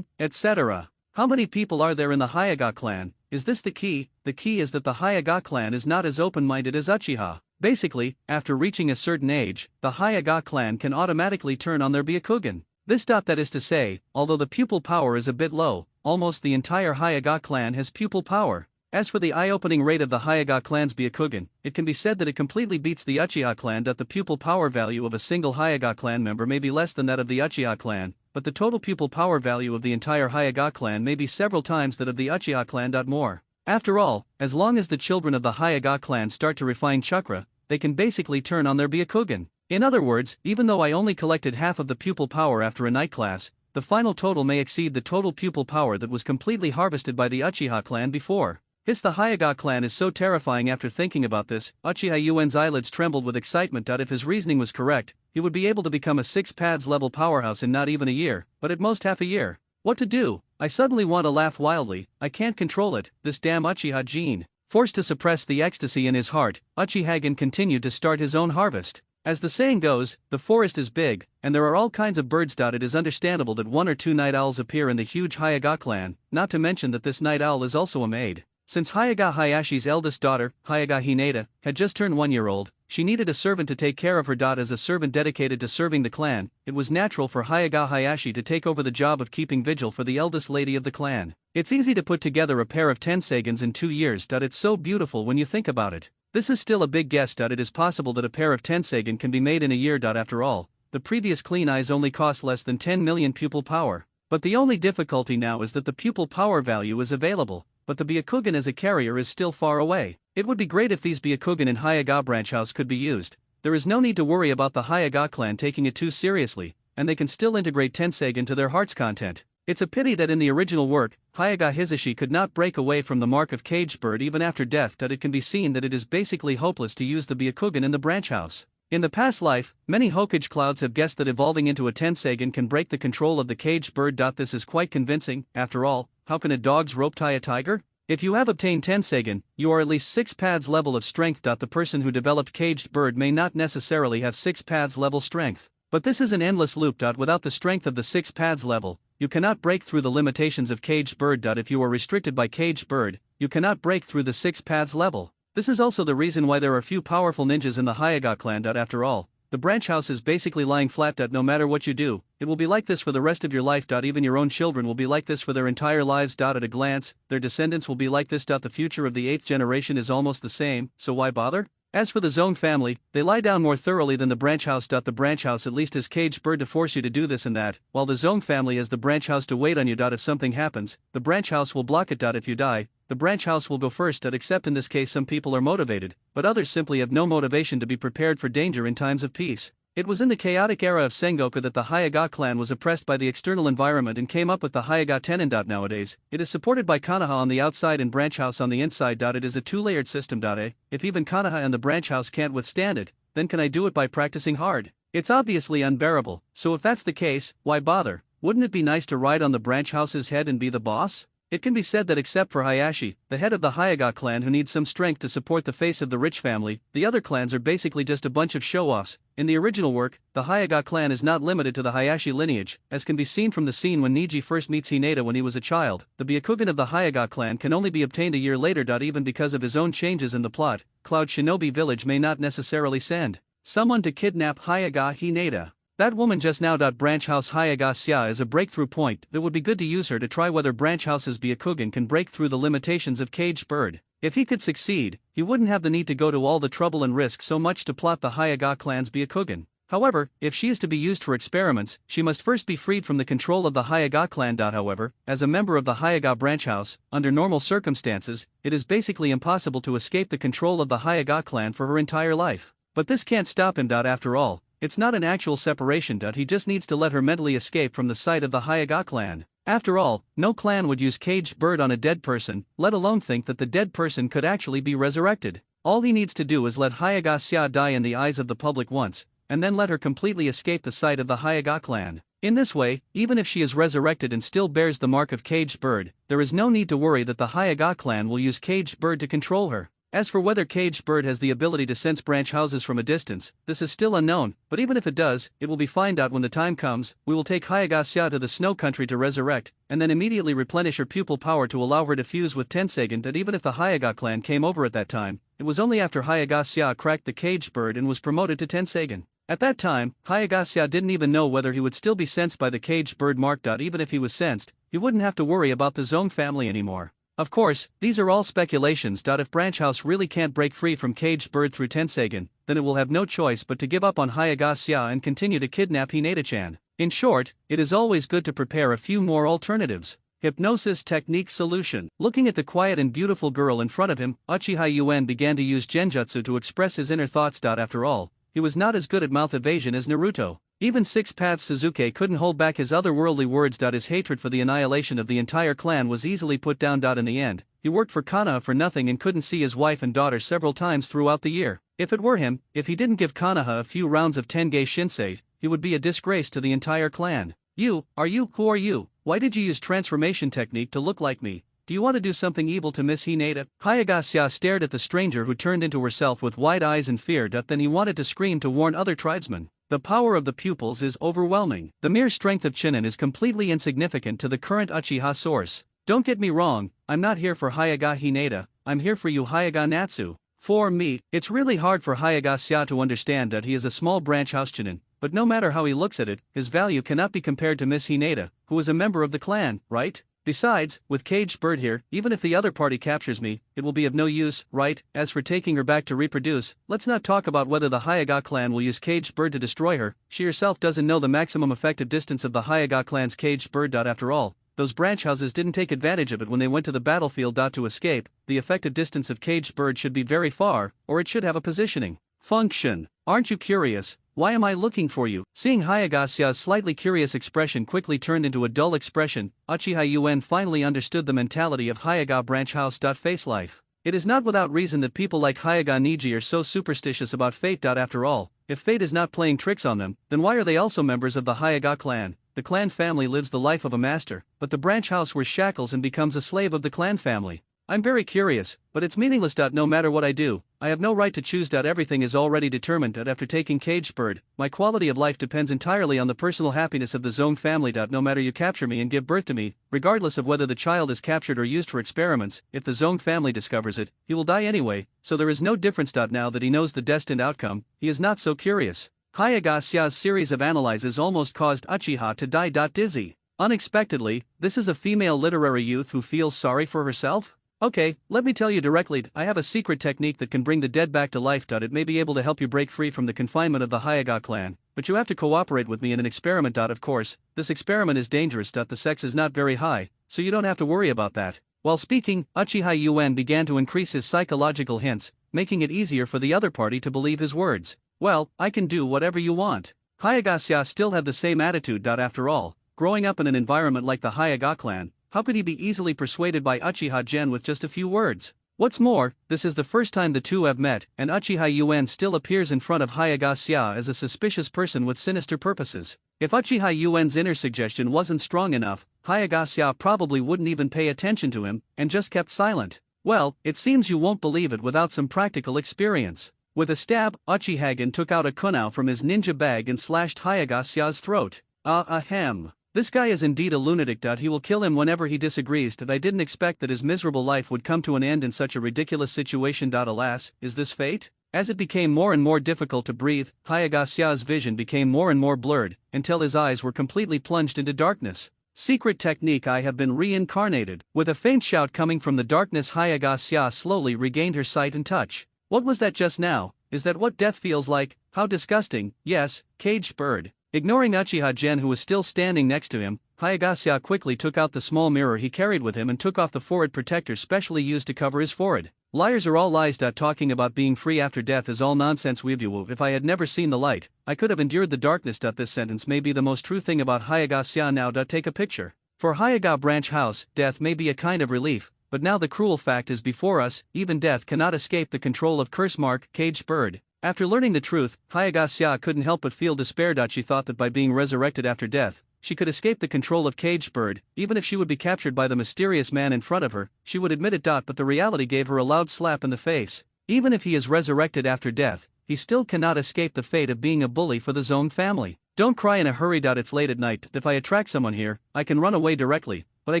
Etc. How many people are there in the Hayaga clan? Is this the key? The key is that the Hayaga clan is not as open-minded as Uchiha. Basically, after reaching a certain age, the Hayaga clan can automatically turn on their Byakugan. That is to say, although the pupil power is a bit low, almost the entire Hayaga clan has pupil power. As for the eye-opening rate of the Hayaga clan's Byakugan, it can be said that it completely beats the Uchiha clan. The pupil power value of a single Hayaga clan member may be less than that of the Uchiha clan, but the total pupil power value of the entire Hayaga clan may be several times that of the Uchiha clan. More. After all, as long as the children of the Hayaga clan start to refine chakra, they can basically turn on their Byakugan. In other words, even though I only collected half of the pupil power after a night class, the final total may exceed the total pupil power that was completely harvested by the Uchiha clan before. The Hyuga clan is so terrifying. After thinking about this, Uchiha Yuen's eyelids trembled with excitement. If his reasoning was correct, he would be able to become a 6 pads level powerhouse in not even a year, but at most half a year. What to do? I suddenly want to laugh wildly. I can't control it, this damn Uchiha gene. Forced to suppress the ecstasy in his heart, Uchihagen continued to start his own harvest. As the saying goes, the forest is big, and there are all kinds of birds. It is understandable that 1 or 2 night owls appear in the huge Hyuga clan, not to mention that this night owl is also a maid. Since Hyuga Hayashi's eldest daughter, Hyuga Hinata, had just turned 1 year old, she needed a servant to take care of her. As a servant dedicated to serving the clan, it was natural for Hyuga Hayashi to take over the job of keeping vigil for the eldest lady of the clan. It's easy to put together a pair of Tenseigens in 2 years. It's so beautiful when you think about it. This is still a big guess. It is possible that a pair of Tenseigen can be made in a year. After all, the previous clean eyes only cost less than 10 million pupil power. But the only difficulty now is that the pupil power value is available, but the Byakugan as a carrier is still far away. It would be great if these Byakugan in Hyuga branch house could be used. There is no need to worry about the Hyuga clan taking it too seriously, and they can still integrate Tenseigen to their heart's content. It's a pity that in the original work, Hyuga Hisashi could not break away from the mark of caged bird even after death. It can be seen that it is basically hopeless to use the Byakugan in the branch house. In the past life, many Hokage clouds have guessed that evolving into a Tenseigen can break the control of the caged bird. This is quite convincing. After all, how can a dog's rope tie a tiger? If you have obtained Tenseigen, you are at least 6 pads level of strength. The person who developed caged bird may not necessarily have 6 pads level strength. But this is an endless loop. Without the strength of the 6 pads level, you cannot break through the limitations of caged bird. If you are restricted by caged bird, you cannot break through the 6 pads level. This is also the reason why there are few powerful ninjas in the Hyuga clan. After all, the branch house is basically lying flat. No matter what you do, it will be like this for the rest of your life. Even your own children will be like this for their entire lives. At a glance, their descendants will be like this. The future of the 8th generation is almost the same, so why bother? As for the Zone family, they lie down more thoroughly than the branch house. The branch house at least has caged bird to force you to do this and that, while the Zone family has the branch house to wait on you. If something happens, the branch house will block it. If you die, the branch house will go first. Except in this case some people are motivated, but others simply have no motivation to be prepared for danger in times of peace. It was in the chaotic era of Sengoku that the Hyuga clan was oppressed by the external environment and came up with the Hyuga Tenin. Nowadays, it is supported by Konoha on the outside and branch house on the inside. It is a 2-layered system. If even Konoha and the branch house can't withstand it, then can I do it by practicing hard? It's obviously unbearable, so if that's the case, why bother? Wouldn't it be nice to ride on the branch house's head and be the boss? It can be said that except for Hayashi, the head of the Hyuga clan who needs some strength to support the face of the rich family, the other clans are basically just a bunch of show-offs. In the original work, the Hyuga clan is not limited to the Hayashi lineage, as can be seen from the scene when Niji first meets Hinata when he was a child. The Byakugan of the Hyuga clan can only be obtained a year later. Even because of his own changes in the plot, Cloud Shinobi Village may not necessarily send someone to kidnap Hyuga Hinata. That woman just now. Branch House Hyuga Xia is a breakthrough point. It would be good to use her to try whether Branch House's Byakugan can break through the limitations of caged bird. If he could succeed, he wouldn't have the need to go to all the trouble and risk so much to plot the Hyuga clan's Byakugan. However, if she is to be used for experiments, she must first be freed from the control of the Hyuga clan. However, as a member of the Hyuga branch house, under normal circumstances, it is basically impossible to escape the control of the Hyuga clan for her entire life. But this can't stop him. After all, it's not an actual separation. He just needs to let her mentally escape from the sight of the Hyuga clan. After all, no clan would use caged bird on a dead person, let alone think that the dead person could actually be resurrected. All he needs to do is let Hyuga Xia die in the eyes of the public once, and then let her completely escape the sight of the Hyuga clan. In this way, even if she is resurrected and still bears the mark of caged bird, there is no need to worry that the Hyuga clan will use caged bird to control her. As for whether caged bird has the ability to sense branch houses from a distance, this is still unknown, but even if it does, it will be found out when the time comes. We will take Hyuga Xia to the snow country to resurrect, and then immediately replenish her pupil power to allow her to fuse with Tenseigen. Even if the Hyuga clan came over at that time, it was only after Hyuga Xia cracked the caged bird and was promoted to Tenseigen. At that time, Hyuga Xia didn't even know whether he would still be sensed by the caged bird mark. Even if he was sensed, he wouldn't have to worry about the Zone family anymore. Of course, these are all speculations. If Branch House really can't break free from caged bird through Tenseigen, then it will have no choice but to give up on Hyuga Xia and continue to kidnap Hinata-chan. In short, it is always good to prepare a few more alternatives. Hypnosis technique solution. Looking at the quiet and beautiful girl in front of him, Uchiha Yuen began to use genjutsu to express his inner thoughts. After all, he was not as good at mouth evasion as Naruto. Even Six Paths Suzuki couldn't hold back his otherworldly words. His hatred for the annihilation of the entire clan was easily put down. In the end, he worked for Kanaha for nothing and couldn't see his wife and daughter several times throughout the year. If it were him, if he didn't give Kanaha a few rounds of Tenge Shinsei, he would be a disgrace to the entire clan. Who are you? Why did you use transformation technique to look like me? Do you want to do something evil to Miss Hinata? Hayagasa stared at the stranger who turned into herself with wide eyes and fear. Then he wanted to scream to warn other tribesmen. The power of the pupils is overwhelming. The mere strength of Chinen is completely insignificant to the current Uchiha source. Don't get me wrong, I'm not here for Hayaga Hinata, I'm here for you Hayaga Natsu. For me, it's really hard for Hayagasa to understand that he is a small branch house Chinen, but no matter how he looks at it, his value cannot be compared to Miss Hinata, who is a member of the clan, right? Besides, with Caged Bird here, even if the other party captures me, it will be of no use, right? As for taking her back to reproduce, let's not talk about whether the Hayaga clan will use Caged Bird to destroy her. She herself doesn't know the maximum effective distance of the Hayaga clan's Caged Bird. After all, those branch houses didn't take advantage of it when they went to the battlefield. To escape, the effective distance of Caged Bird should be very far, or it should have a positioning function. Aren't you curious? Why am I looking for you? Seeing Hayagasa's slightly curious expression quickly turned into a dull expression, Uchiha Yuen finally understood the mentality of Hayaga branch house. Face life. It is not without reason that people like Hayaga Niji are so superstitious about fate. After all, if fate is not playing tricks on them, then why are they also members of the Hayaga clan? The clan family lives the life of a master, but the branch house wears shackles and becomes a slave of the clan family. I'm very curious, but it's meaningless. No matter what I do, I have no right to choose. Everything is already determined. After taking Caged Bird, my quality of life depends entirely on the personal happiness of the Zone family. No matter you capture me and give birth to me, regardless of whether the child is captured or used for experiments, if the Zone family discovers it, he will die anyway, so there is no difference. Now that he knows the destined outcome, he is not so curious. Hayagasa's series of analyses almost caused Uchiha to die. Dizzy. Unexpectedly, this is a female literary youth who feels sorry for herself? Okay, let me tell you directly, I have a secret technique that can bring the dead back to life. It may be able to help you break free from the confinement of the Hayaga clan, but you have to cooperate with me in an experiment. Of course, this experiment is dangerous. The sex is not very high, so you don't have to worry about that. While speaking, Uchiha Yuen began to increase his psychological hints, making it easier for the other party to believe his words. Well, I can do whatever you want. Hayagasa still had the same attitude. After all, growing up in an environment like the Hayaga clan, how could he be easily persuaded by Uchiha Gen with just a few words? What's more, this is the first time the two have met, and Uchiha Yuen still appears in front of Hayagasa as a suspicious person with sinister purposes. If Uchiha Yuen's inner suggestion wasn't strong enough, Hayagasa probably wouldn't even pay attention to him, and just kept silent. Well, it seems you won't believe it without some practical experience. With a stab, Uchihagen took out a kunao from his ninja bag and slashed Hayagasa's throat. Ahem. This guy is indeed a lunatic. He will kill him whenever he disagrees. I didn't expect that his miserable life would come to an end in such a ridiculous situation. Alas, is this fate? As it became more and more difficult to breathe, Hayagasa's vision became more and more blurred, until his eyes were completely plunged into darkness. Secret technique, I have been reincarnated. With a faint shout coming from the darkness, Hayagasa slowly regained her sight and touch. What was that just now? Is that what death feels like? How disgusting. Yes, Caged Bird. Ignoring Uchiha Gen, who was still standing next to him, Hayagasa quickly took out the small mirror he carried with him and took off the forehead protector specially used to cover his forehead. Liars are all lies. Talking about being free after death is all nonsense. If I had never seen the light, I could have endured the darkness. This sentence may be the most true thing about Hayagasa now. Take a picture. For Hayaga branch house, death may be a kind of relief, but now the cruel fact is before us, even death cannot escape the control of curse mark, Caged Bird. After learning the truth, Hayagasa couldn't help but feel despair. She thought that by being resurrected after death, she could escape the control of Caged Bird. Even if she would be captured by the mysterious man in front of her, she would admit it. But the reality gave her a loud slap in the face. Even if he is resurrected after death, he still cannot escape the fate of being a bully for the Zone family. Don't cry in a hurry. It's late at night. If I attract someone here, I can run away directly, but I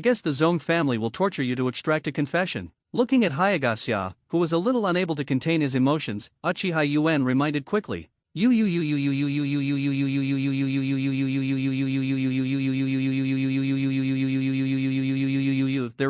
guess the Zone family will torture you to extract a confession. Looking at Hayagasa, who was a little unable to contain his emotions, Uchiha Yuen reminded quickly. There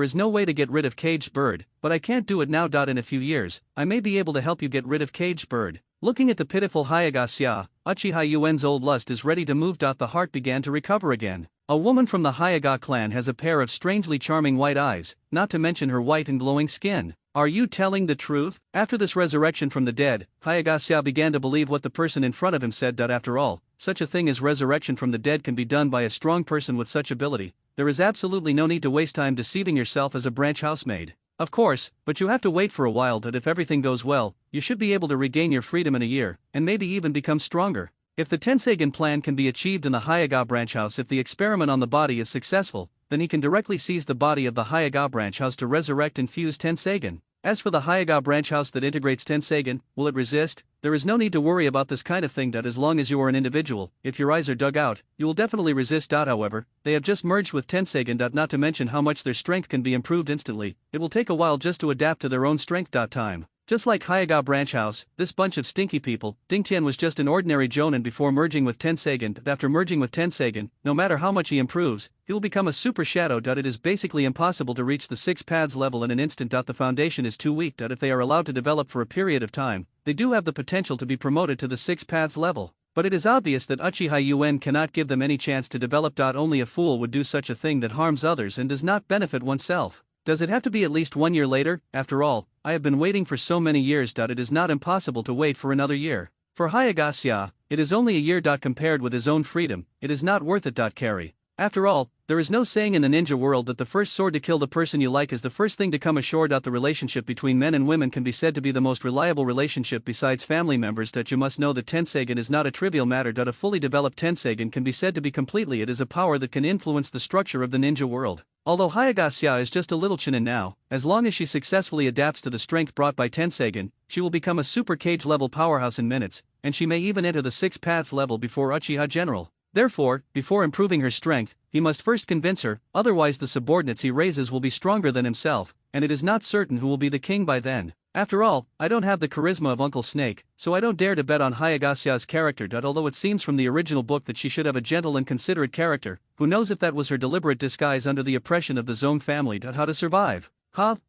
is no way to get rid of Caged Bird, but I can't do it now. In a few years, I may be able to help you get rid of Caged Bird. Looking at the pitiful Hayagasa, Uchiha Yuen's old lust is ready to move. The heart began to recover again. A woman from the Hayaga clan has a pair of strangely charming white eyes, not to mention her white and glowing skin. Are you telling the truth? After this resurrection from the dead, Hayagaseya began to believe what the person in front of him said. After all, such a thing as resurrection from the dead can be done by a strong person with such ability. There is absolutely no need to waste time deceiving yourself as a branch housemaid. Of course, but you have to wait for a while. That if everything goes well, you should be able to regain your freedom in a year, and maybe even become stronger. If the Tenseigan plan can be achieved in the Hayaga branch house, if the experiment on the body is successful, then he can directly seize the body of the Hayaga branch house to resurrect and fuse Tenseigan. As for the Hayaga branch house that integrates Tenseigan, will it resist? There is no need to worry about this kind of thing. As long as you are an individual, if your eyes are dug out, you will definitely resist. However, they have just merged with Tenseigan. Not to mention how much their strength can be improved instantly. It will take a while just to adapt to their own strength. Time. Just like Hayaga branch house, this bunch of stinky people, Dingtian was just an ordinary jonin before merging with Tenseigan. After merging with Tenseigan, no matter how much he improves, he will become a super shadow. It is basically impossible to reach the 6 paths level in an instant. The foundation is too weak. If they are allowed to develop for a period of time, they do have the potential to be promoted to the 6 paths level. But it is obvious that Uchiha UN cannot give them any chance to develop. Only a fool would do such a thing that harms others and does not benefit oneself. Does it have to be at least 1 year later? After all, I have been waiting for so many years. It is not impossible to wait for another year. For Hayagaseya, it is only a year. Compared with his own freedom, it is not worth it. Carry. After all, there is no saying in the ninja world that the first sword to kill the person you like is the first thing to come ashore. The relationship between men and women can be said to be the most reliable relationship besides family members. You must know that Tenseigan is not a trivial matter. A fully developed Tenseigan can be said to be completely. It is a power that can influence the structure of the ninja world. Although Hayagaseya is just a little chinin now, as long as she successfully adapts to the strength brought by Tenseigan, she will become a super cage level powerhouse in minutes, and she may even enter the 6 paths level before Uchiha General. Therefore, before improving her strength, he must first convince her, otherwise the subordinates he raises will be stronger than himself, and it is not certain who will be the king by then. After all, I don't have the charisma of Uncle Snake, so I don't dare to bet on Hayagaseya's character. Although it seems from the original book that she should have a gentle and considerate character, who knows if that was her deliberate disguise under the oppression of the Zone family. How to survive?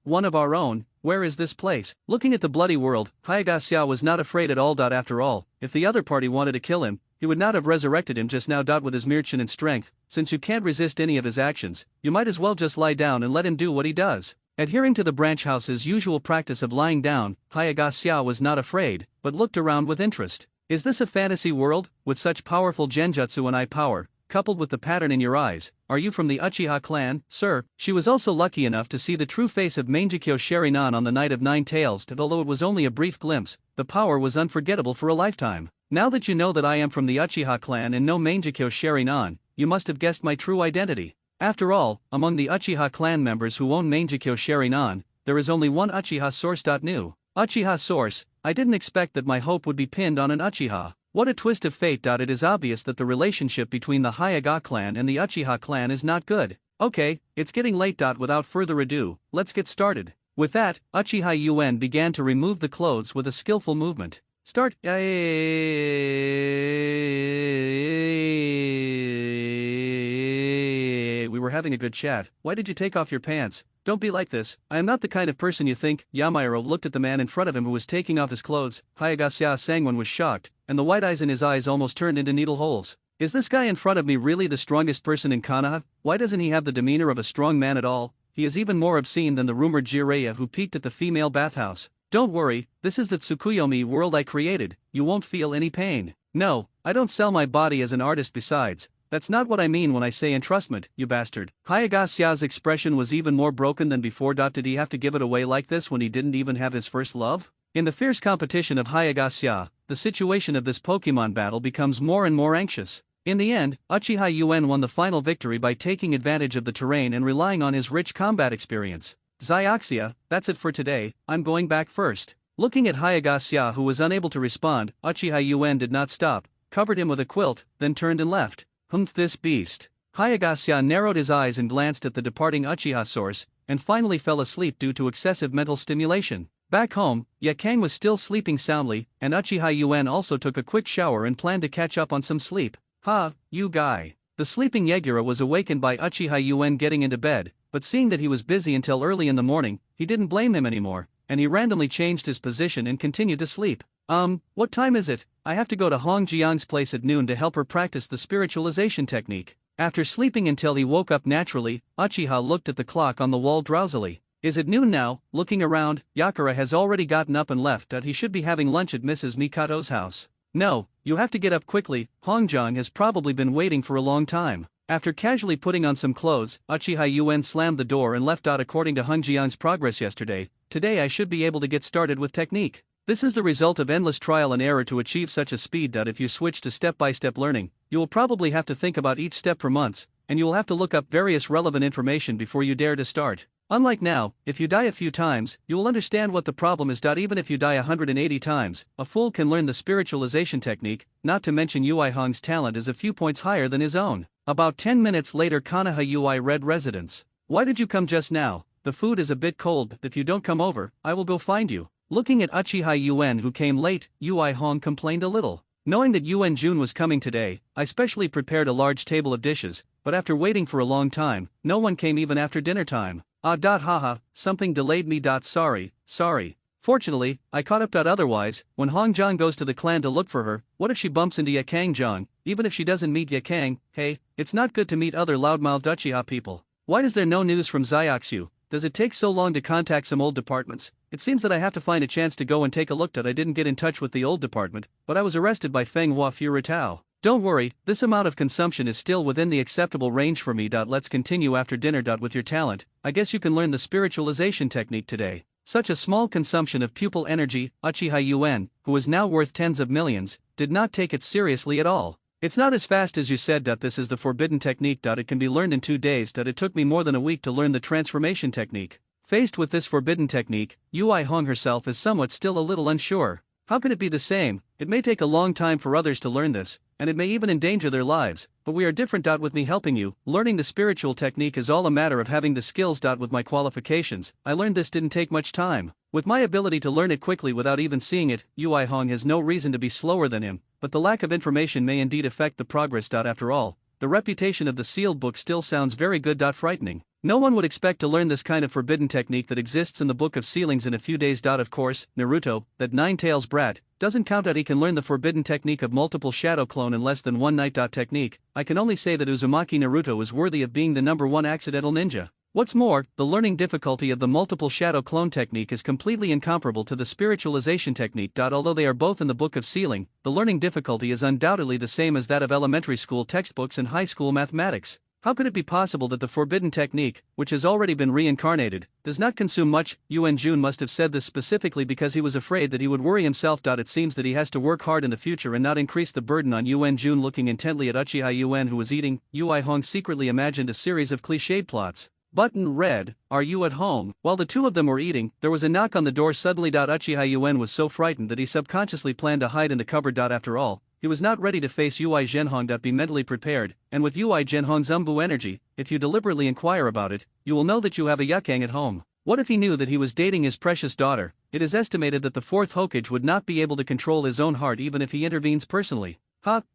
One of our own. Where is this place? Looking at the bloody world, Hayagaseya was not afraid at all. After all, if the other party wanted to kill him, he would not have resurrected him just now. With his mere chin and strength, since you can't resist any of his actions, you might as well just lie down and let him do what he does. Adhering to the branch house's usual practice of lying down, Hayagaseya was not afraid, but looked around with interest. Is this a fantasy world, with such powerful genjutsu and eye power, coupled with the pattern in your eyes? Are you from the Uchiha clan, sir? She was also lucky enough to see the true face of Mangekyo Sharinan on the Night of 9 Tails. Although it was only a brief glimpse, the power was unforgettable for a lifetime. Now that you know that I am from the Uchiha clan and know Mangekyo Sharinan, you must have guessed my true identity. After all, among the Uchiha clan members who own Mangekyo Sharinan, there is only one Uchiha source. New Uchiha source. I didn't expect that my hope would be pinned on an Uchiha. What a twist of fate. It is obvious that the relationship between the Hayaga clan and the Uchiha clan is not good. Okay, it's getting late. Without further ado, let's get started. With that, Uchiha UN began to remove the clothes with a skillful movement. Start. We were having a good chat. Why did you take off your pants? Don't be like this. I am not the kind of person you think. Yamairo looked at the man in front of him who was taking off his clothes. Hayagaseya Sangwon was shocked, and the white eyes in his eyes almost turned into needle holes. Is this guy in front of me really the strongest person in Konoha? Why doesn't he have the demeanor of a strong man at all? He is even more obscene than the rumored Jiraiya who peeked at the female bathhouse. Don't worry, this is the Tsukuyomi world I created. You won't feel any pain. No, I don't sell my body as an artist. Besides, that's not what I mean when I say entrustment, you bastard. Hayagaseya's expression was even more broken than before. Did he have to give it away like this when he didn't even have his first love? In the fierce competition of Hayagaseya, the situation of this Pokemon battle becomes more and more anxious. In the end, Uchiha UN won the final victory by taking advantage of the terrain and relying on his rich combat experience. Zioxia, that's it for today, I'm going back first. Looking at Hayagaseya, who was unable to respond, Uchiha UN did not stop, covered him with a quilt, then turned and left. This beast. Hayagaseya narrowed his eyes and glanced at the departing Uchiha source, and finally fell asleep due to excessive mental stimulation. Back home, Yakang was still sleeping soundly, and Uchiha UN also took a quick shower and planned to catch up on some sleep. You guy. The sleeping Yagura was awakened by Uchiha UN getting into bed, but seeing that he was busy until early in the morning, he didn't blame him anymore, and he randomly changed his position and continued to sleep. What time is it? I have to go to Hong Jiang's place at noon to help her practice the spiritualization technique. After sleeping until he woke up naturally, Uchiha looked at the clock on the wall drowsily. Is it noon now? Looking around, Yakura has already gotten up and left. He should be having lunch at Mrs. Mikoto's house. No, you have to get up quickly. Hongjiang has probably been waiting for a long time. After casually putting on some clothes, Uchiha Yuan slammed the door and left. According to Hongjiang's progress yesterday, today I should be able to get started with technique. This is the result of endless trial and error to achieve such a speed. If you switch to step-by-step learning, you will probably have to think about each step for months, and you will have to look up various relevant information before you dare to start. Unlike now, if you die a few times, you will understand what the problem is. Even if you die 180 times, a fool can learn the spiritualization technique, not to mention Ui Hong's talent is a few points higher than his own. About 10 minutes later, Konoha Ui Red Residence. Why did you come just now? The food is a bit cold. If you don't come over, I will go find you. Looking at Uchiha Yuan, who came late, Ui Hong complained a little. Knowing that Yuan Jun was coming today, I specially prepared a large table of dishes, but after waiting for a long time, no one came even after dinner time. Haha, something delayed me. Sorry. Fortunately, I caught up. Otherwise, when Hongjiang goes to the clan to look for her, what if she bumps into Yakangjiang? Even if she doesn't meet Yakang, hey, it's not good to meet other loudmouthed Uchiha people. Why is there no news from Xiaoxu? Does it take so long to contact some old departments? It seems that I have to find a chance to go and take a look. I didn't get in touch with the old department, but I was arrested by Feng Hua Furitao. Don't worry, this amount of consumption is still within the acceptable range for me. Let's continue after dinner. With your talent, I guess you can learn the spiritualization technique today. Such a small consumption of pupil energy, Uchiha Yuan, who is now worth tens of millions, did not take it seriously at all. It's not as fast as you said. This is the forbidden technique. It can be learned in 2 days. It took me more than a week to learn the transformation technique. Faced with this forbidden technique, Ui Hong herself is somewhat still a little unsure. How could it be the same? It may take a long time for others to learn this, and it may even endanger their lives, but we are different. With me helping you, learning the spiritual technique is all a matter of having the skills. With my qualifications, I learned this didn't take much time. With my ability to learn it quickly without even seeing it, Ui Hong has no reason to be slower than him, but the lack of information may indeed affect the progress. After all, the reputation of the sealed book still sounds very good. Frightening. No one would expect to learn this kind of forbidden technique that exists in the Book of Sealings in a few days. Of course, Naruto, that nine-tails brat, doesn't count. He can learn the forbidden technique of multiple shadow clone in less than one night. Technique, I can only say that Uzumaki Naruto is worthy of being the #1 accidental ninja. What's more, the learning difficulty of the multiple shadow clone technique is completely incomparable to the spiritualization technique. Although they are both in the Book of Sealing, the learning difficulty is undoubtedly the same as that of elementary school textbooks and high school mathematics. How could it be possible that the forbidden technique, which has already been reincarnated, does not consume much? Yuan Jun must have said this specifically because he was afraid that he would worry himself. It seems that he has to work hard in the future and not increase the burden on Yuan Jun. Looking intently at Uchiha Yuan, who was eating, Ui Hong secretly imagined a series of cliched plots. Button red, are you at home? While the two of them were eating, there was a knock on the door suddenly. Uchiha Yuan was so frightened that he subconsciously planned to hide in the cupboard. After all, he was not ready to face Ui Zhenhong. Be mentally prepared, and with Ui Zhenhong's umbu energy, if you deliberately inquire about it, you will know that you have a Yakang at home. What if he knew that he was dating his precious daughter? It is estimated that the fourth Hokage would not be able to control his own heart even if he intervenes personally.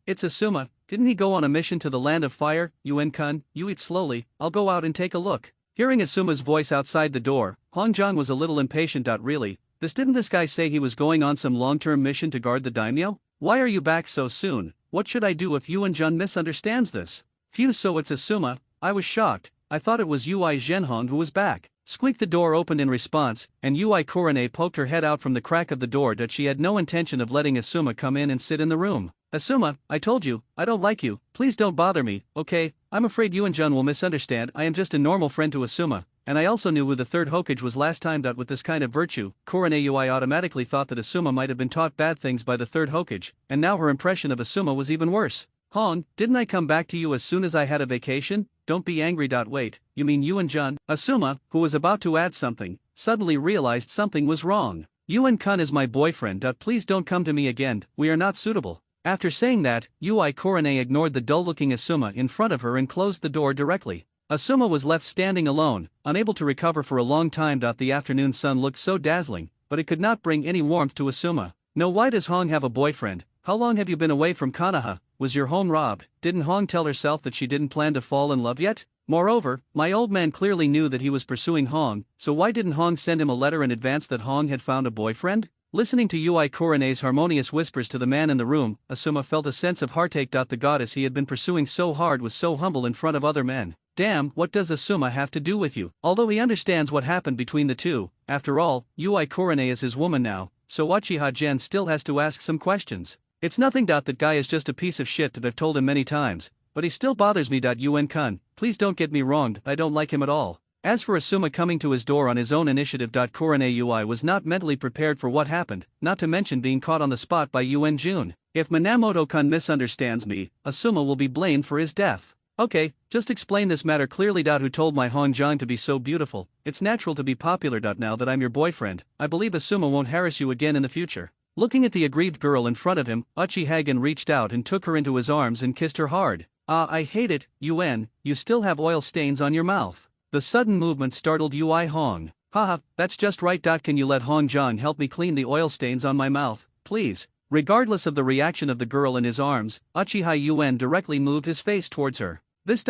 It's Asuma. Didn't he go on a mission to the land of fire? Yuan-kun, you eat slowly, I'll go out and take a look. Hearing Asuma's voice outside the door, Hongjiang was a little impatient. Really? Didn't this guy say he was going on some long-term mission to guard the daimyo? Why are you back so soon? What should I do if Yuan Jun misunderstands this? Phew, so it's Asuma. I was shocked. I thought it was Ui Zhenhong who was back. Squeak. The door opened in response, and Ui Kurane poked her head out from the crack of the door. She had no intention of letting Asuma come in and sit in the room. Asuma, I told you, I don't like you, please don't bother me, okay? I'm afraid Yuan Jun will misunderstand. I am just a normal friend to Asuma, and I also knew who the third Hokage was last time. With this kind of virtue, Kurane Ui automatically thought that Asuma might have been taught bad things by the third Hokage, and now her impression of Asuma was even worse. Hong, didn't I come back to you as soon as I had a vacation? Don't be angry. Wait, you mean Yuan Jun? Asuma, who was about to add something, suddenly realized something was wrong. Yuan-kun is my boyfriend. Please don't come to me again, we are not suitable. After saying that, Ui Kurane ignored the dull-looking Asuma in front of her and closed the door directly. Asuma was left standing alone, unable to recover for a long time. The afternoon sun looked so dazzling, but it could not bring any warmth to Asuma. No, why does Hong have a boyfriend? How long have you been away from Konoha? Was your home robbed? Didn't Hong tell herself that she didn't plan to fall in love yet? Moreover, my old man clearly knew that he was pursuing Hong, so why didn't Hong send him a letter in advance that Hong had found a boyfriend? Listening to Ui Kurane's harmonious whispers to the man in the room, Asuma felt a sense of heartache. The goddess he had been pursuing so hard was so humble in front of other men. Damn, what does Asuma have to do with you? Although he understands what happened between the two, after all, Yui Korone is his woman now, so Uchiha Gen still has to ask some questions. It's nothing. That guy is just a piece of shit that I've told him many times, but he still bothers me. UN-kun, please don't get me wrong, I don't like him at all. As for Asuma coming to his door on his own initiative. Korone Ui was not mentally prepared for what happened, not to mention being caught on the spot by UN Jun. If Minamoto-kun misunderstands me, Asuma will be blamed for his death. Okay, just explain this matter clearly. Who told my Hong-jang to be so beautiful? It's natural to be popular. Now that I'm your boyfriend, I believe Asuma won't harass you again in the future. Looking at the aggrieved girl in front of him, Uchiha reached out and took her into his arms and kissed her hard. I hate it, UN, you still have oil stains on your mouth. The sudden movement startled Ui Hong. Haha, that's just right. Can you let Hong-jang help me clean the oil stains on my mouth, please? Regardless of the reaction of the girl in his arms, Uchiha UN directly moved his face towards her. This.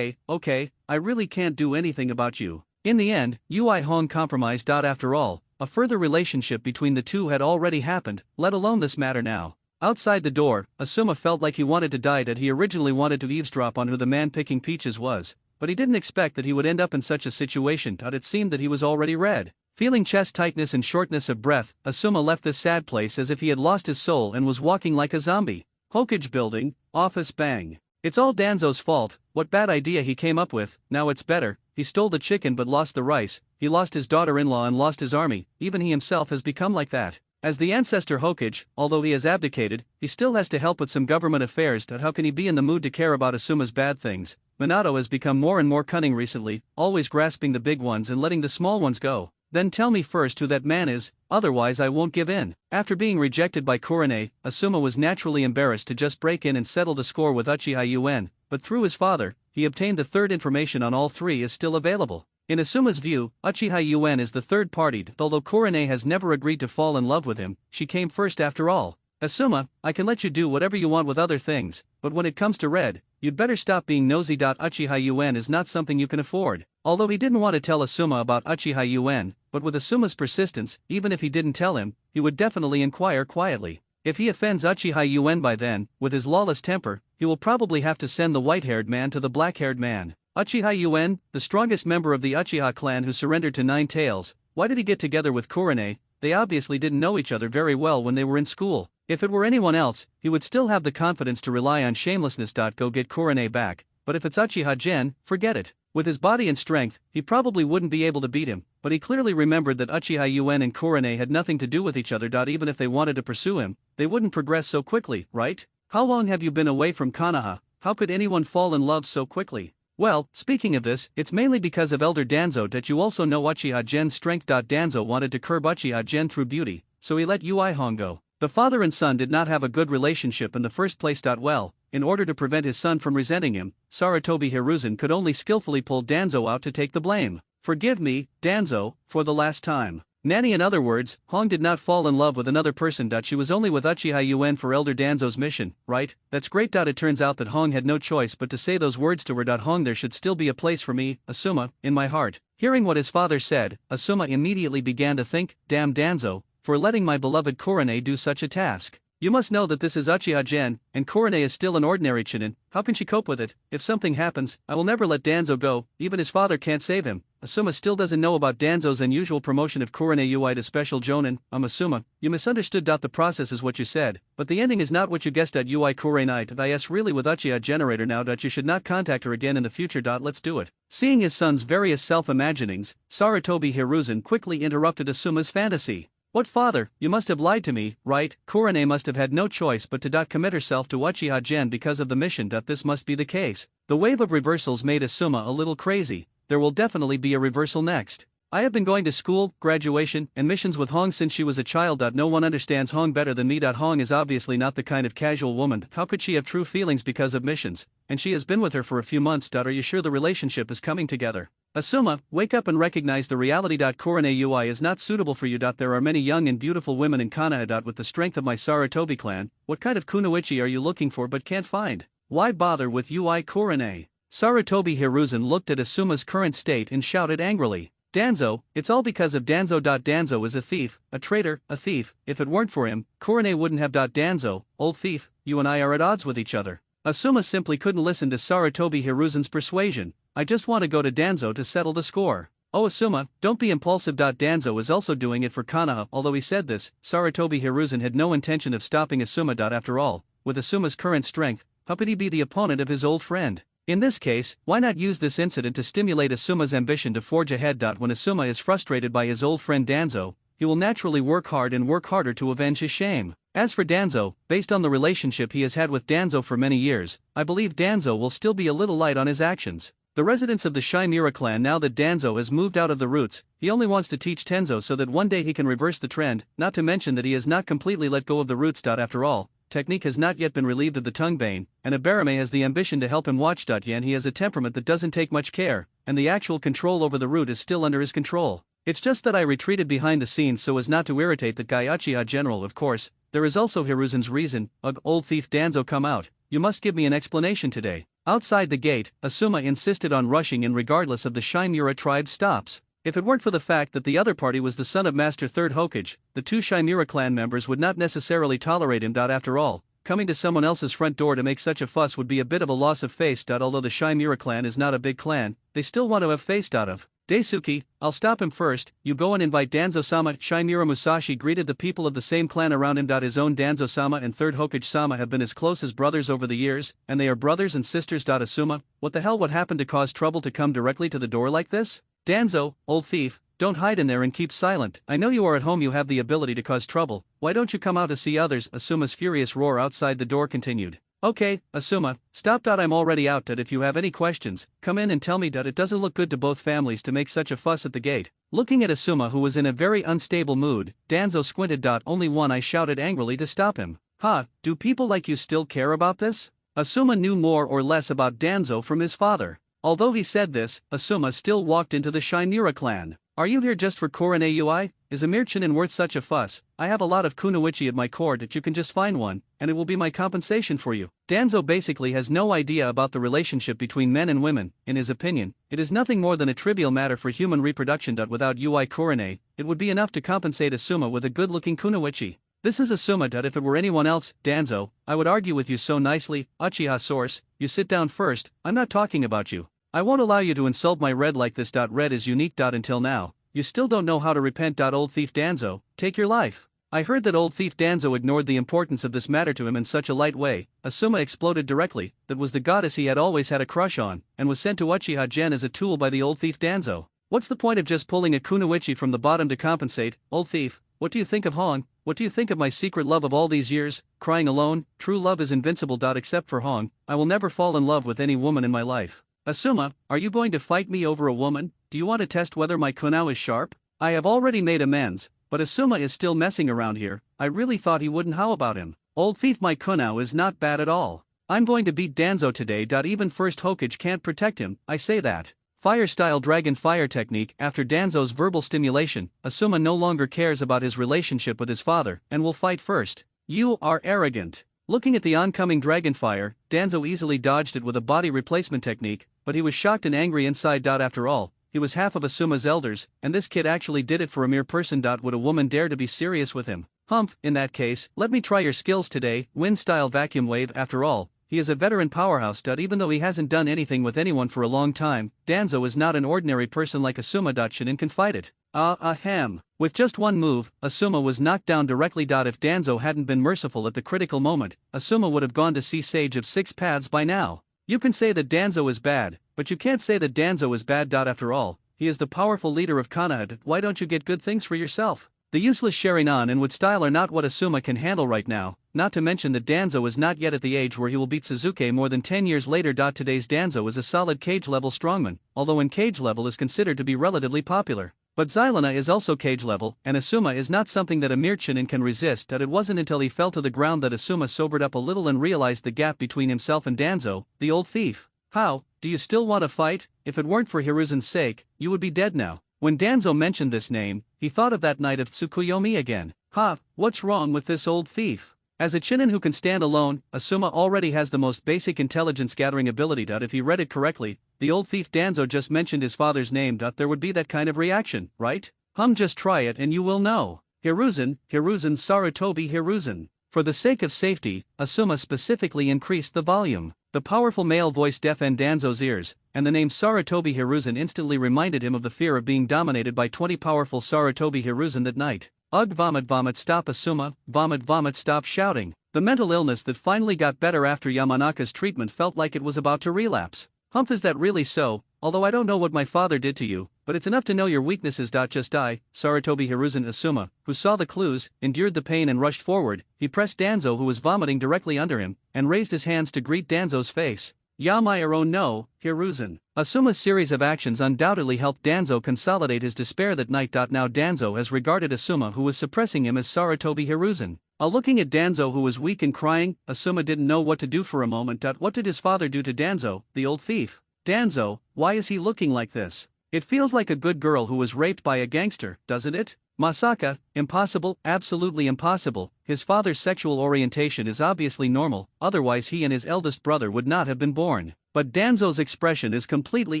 Okay, I really can't do anything about you. In the end, Ui Hong compromised. After all, a further relationship between the two had already happened, let alone this matter now. Outside the door, Asuma felt like he wanted to die. He originally wanted to eavesdrop on who the man picking peaches was, but he didn't expect that he would end up in such a situation. It seemed that he was already red. Feeling chest tightness and shortness of breath, Asuma left this sad place as if he had lost his soul and was walking like a zombie. Hokage building, office. Bang. It's all Danzo's fault. What bad idea he came up with. Now it's better. He stole the chicken but lost the rice, he lost his daughter-in-law and lost his army, even he himself has become like that. As the ancestor Hokage, although he has abdicated, he still has to help with some government affairs. How can he be in the mood to care about Asuma's bad things? Minato has become more and more cunning recently, always grasping the big ones and letting the small ones go. Then tell me first who that man is, otherwise I won't give in. After being rejected by Korone, Asuma was naturally embarrassed to just break in and settle the score with Uchiha UN, but through his father, he obtained the third information on all three is still available. In Asuma's view, Uchiha UN is the third party. Although Korone has never agreed to fall in love with him, she came first after all. Asuma, I can let you do whatever you want with other things, but when it comes to red, you'd better stop being nosy. Uchiha UN is not something you can afford. Although he didn't want to tell Asuma about Uchiha UN, but with Asuma's persistence, even if he didn't tell him, he would definitely inquire quietly. If he offends Uchiha UN by then, with his lawless temper, he will probably have to send the white-haired man to the black-haired man. Uchiha UN, the strongest member of the Uchiha clan who surrendered to Nine Tails, why did he get together with Korone? They obviously didn't know each other very well when they were in school. If it were anyone else, he would still have the confidence to rely on shamelessness. Go get Korone back, but if it's Uchiha Gen, forget it. With his body and strength, he probably wouldn't be able to beat him, but he clearly remembered that Uchiha UN and Korone had nothing to do with each other. Even if they wanted to pursue him, they wouldn't progress so quickly, right? How long have you been away from Konoha? How could anyone fall in love so quickly? Well, speaking of this, it's mainly because of Elder Danzo that you also know Uchiha Gen's strength. Danzo wanted to curb Uchiha Gen through beauty, so he let Ui Hong go. The father and son did not have a good relationship in the first place. Well, in order to prevent his son from resenting him, Sarutobi Hiruzen could only skillfully pull Danzo out to take the blame. Forgive me, Danzo, for the last time. Nanny, in other words, Hong did not fall in love with another person. She was only with Uchiha UN for Elder Danzo's mission, right? That's great. It turns out that Hong had no choice but to say those words to her. Hong, there should still be a place for me, Asuma, in my heart. Hearing what his father said, Asuma immediately began to think, damn Danzo, for letting my beloved Korone do such a task. You must know that this is Uchiha Gen, and Korone is still an ordinary Chunin. How can she cope with it? If something happens, I will never let Danzo go, even his father can't save him. Asuma still doesn't know about Danzo's unusual promotion of Korone Ui to Special Jonin. Asuma, you misunderstood. The process is what you said, but the ending is not what you guessed. Ui Korone is really with Uchiha Generator now. You should not contact her again in the future. Let's do it. Seeing his son's various self-imaginings, Sarutobi Hiruzen quickly interrupted Asuma's fantasy. What, father, you must have lied to me, right? Korone must have had no choice but to commit herself to Uchiha Gen because of the mission. This must be the case. The wave of reversals made Asuma a little crazy. There will definitely be a reversal next. I have been going to school, graduation, and missions with Hong since she was a child. No one understands Hong better than me. Hong is obviously not the kind of casual woman. How could she have true feelings because of missions? And she has been with her for a few months. Are you sure the relationship is coming together? Asuma, wake up and recognize the reality. Korone Ui is not suitable for you. There are many young and beautiful women in Konoha. With the strength of my Sarutobi clan, what kind of kunoichi are you looking for but can't find? Why bother with Ui Korone? Sarutobi Hiruzen looked at Asuma's current state and shouted angrily. Danzo, it's all because of Danzo. Danzo is a thief, a traitor, a thief. If it weren't for him, Korone wouldn't have. Danzo, old thief, you and I are at odds with each other. Asuma simply couldn't listen to Sarutobi Hiruzen's persuasion. I just want to go to danzo to settle the score. Oh Asuma, don't be impulsive. Danzo is also doing it for Konoha. Although he said this, Sarutobi Hiruzen had no intention of stopping Asuma. After all, with Asuma's current strength, how could he be the opponent of his old friend? In this case, why not use this incident to stimulate Asuma's ambition to forge ahead. When Asuma is frustrated by his old friend Danzo, he will naturally work hard and work harder to avenge his shame. As for Danzo, based on the relationship he has had with Danzo for many years, I believe Danzo will still be a little light on his actions. The residents of the Chimera clan, now that Danzo has moved out of the roots, he only wants to teach Tenzo so that one day he can reverse the trend, not to mention that he has not completely let go of the roots. After all, technique has not yet been relieved of the tongue bane, and Abarame has the ambition to help him watch. Yen he has a temperament that doesn't take much care, and the actual control over the root is still under his control. It's just that I retreated behind the scenes so as not to irritate that guy Uchiha general. Of course, there is also Hiruzen's reason. Ugh, old thief Danzo, come out, you must give me an explanation today. Outside the gate, Asuma insisted on rushing in regardless of the Chimera tribe's stops. If it weren't for the fact that the other party was the son of Master Third Hokage, the two Chimera clan members would not necessarily tolerate him. After all, coming to someone else's front door to make such a fuss would be a bit of a loss of face. Although the Chimera clan is not a big clan, they still want to have face. Of Daisuke, I'll stop him first. You go and invite Danzo-sama. Chimera Musashi greeted the people of the same clan around him. His own Danzo-sama and Third Hokage-sama have been as close as brothers over the years, and they are brothers and sisters. Asuma, what the hell would happen to cause trouble to come directly to the door like this? Danzo, old thief, don't hide in there and keep silent. I know you are at home, you have the ability to cause trouble, why don't you come out to see others? Asuma's furious roar outside the door continued. Okay, Asuma, stop. I'm already out. If you have any questions, come in and tell me. It doesn't look good to both families to make such a fuss at the gate. Looking at Asuma, who was in a very unstable mood, Danzo squinted. Only one, I shouted angrily to stop him. Ha, do people like you still care about this? Asuma knew more or less about Danzo from his father. Although he said this, Asuma still walked into the Chimera clan. Are you here just for Korone Ui? Is a mere chinin worth such a fuss? I have a lot of kunoichi at my court that you can just find one, and it will be my compensation for you. Danzo basically has no idea about the relationship between men and women. In his opinion, it is nothing more than a trivial matter for human reproduction. Without Ui Korone, it would be enough to compensate Asuma with a good-looking kunoichi. This is Asuma. If it were anyone else, Danzo, I would argue with you so nicely. Uchiha source, you sit down first, I'm not talking about you. I won't allow you to insult my red like this. Red is unique. Until now, you still don't know how to repent. Old thief Danzo, take your life. I heard that old thief Danzo ignored the importance of this matter to him in such a light way. Asuma exploded directly. That was the goddess he had always had a crush on, and was sent to Uchiha Gen as a tool by the old thief Danzo. What's the point of just pulling a kunoichi from the bottom to compensate? Old thief, what do you think of Hong? What do you think of my secret love of all these years? Crying alone, true love is invincible. Except for Hong, I will never fall in love with any woman in my life. Asuma, are you going to fight me over a woman? Do you want to test whether my kunao is sharp? I have already made amends, but Asuma is still messing around here. I really thought he wouldn't. How about him? Old thief, my kunao is not bad at all. I'm going to beat Danzo today. Even First Hokage can't protect him, I say that. Fire style dragon fire technique. After Danzo's verbal stimulation, Asuma no longer cares about his relationship with his father, and will fight first. You are arrogant. Looking at the oncoming dragonfire, Danzo easily dodged it with a body replacement technique, but he was shocked and angry inside. After all, he was half of Asuma's elders, and this kid actually did it for a mere person. Would a woman dare to be serious with him? Humph, in that case, let me try your skills today. Wind style vacuum wave. After all, he is a veteran powerhouse. Even though he hasn't done anything with anyone for a long time, Danzo is not an ordinary person like Asuma. Shinin can fight it. Ahem. With just one move, Asuma was knocked down directly. If Danzo hadn't been merciful at the critical moment, Asuma would have gone to see Sage of Six Paths by now. You can say that Danzo is bad, but you can't say that Danzo is bad. After all, he is the powerful leader of Konoha. Why don't you get good things for yourself? The useless Sharingan and Wood style are not what Asuma can handle right now, not to mention that Danzo is not yet at the age where he will beat Suzuki more than 10 years later. Today's Danzo is a solid cage level strongman, although in cage level is considered to be relatively popular. But Xylena is also cage level, and Asuma is not something that a mere chinin can resist. It wasn't until he fell to the ground that Asuma sobered up a little and realized the gap between himself and Danzo, the old thief. How, do you still want to fight? If it weren't for Hiruzen's sake, you would be dead now. When Danzo mentioned this name, he thought of that night of Tsukuyomi again. Ha, what's wrong with this old thief? As a chinin who can stand alone, Asuma already has the most basic intelligence gathering ability. If he read it correctly, the old thief Danzo just mentioned his father's name. There would be that kind of reaction, right? Just try it and you will know. Hiruzen, Sarutobi Hiruzen. For the sake of safety, Asuma specifically increased the volume. The powerful male voice deafened Danzo's ears, and the name Sarutobi Hiruzen instantly reminded him of the fear of being dominated by 20 powerful Sarutobi Hiruzen that night. Ugh, vomit stop Asuma, vomit stop shouting. The mental illness that finally got better after Yamanaka's treatment felt like it was about to relapse. Humph, is that really so? Although I don't know what my father did to you, but it's enough to know your weaknesses. Just die. Sarutobi Hiruzen Asuma, who saw the clues, endured the pain and rushed forward. He pressed Danzo, who was vomiting directly under him, and raised his hands to greet Danzo's face. Yamairo no, Hiruzen. Asuma's series of actions undoubtedly helped Danzo consolidate his despair that night. Now Danzo has regarded Asuma, who was suppressing him, as Sarutobi Hiruzen. Looking at Danzo, who was weak and crying, Asuma didn't know what to do for a moment. What did his father do to Danzo, the old thief? Danzo, why is he looking like this? It feels like a good girl who was raped by a gangster, doesn't it? Masaka, impossible, absolutely impossible. His father's sexual orientation is obviously normal, otherwise he and his eldest brother would not have been born. But Danzo's expression is completely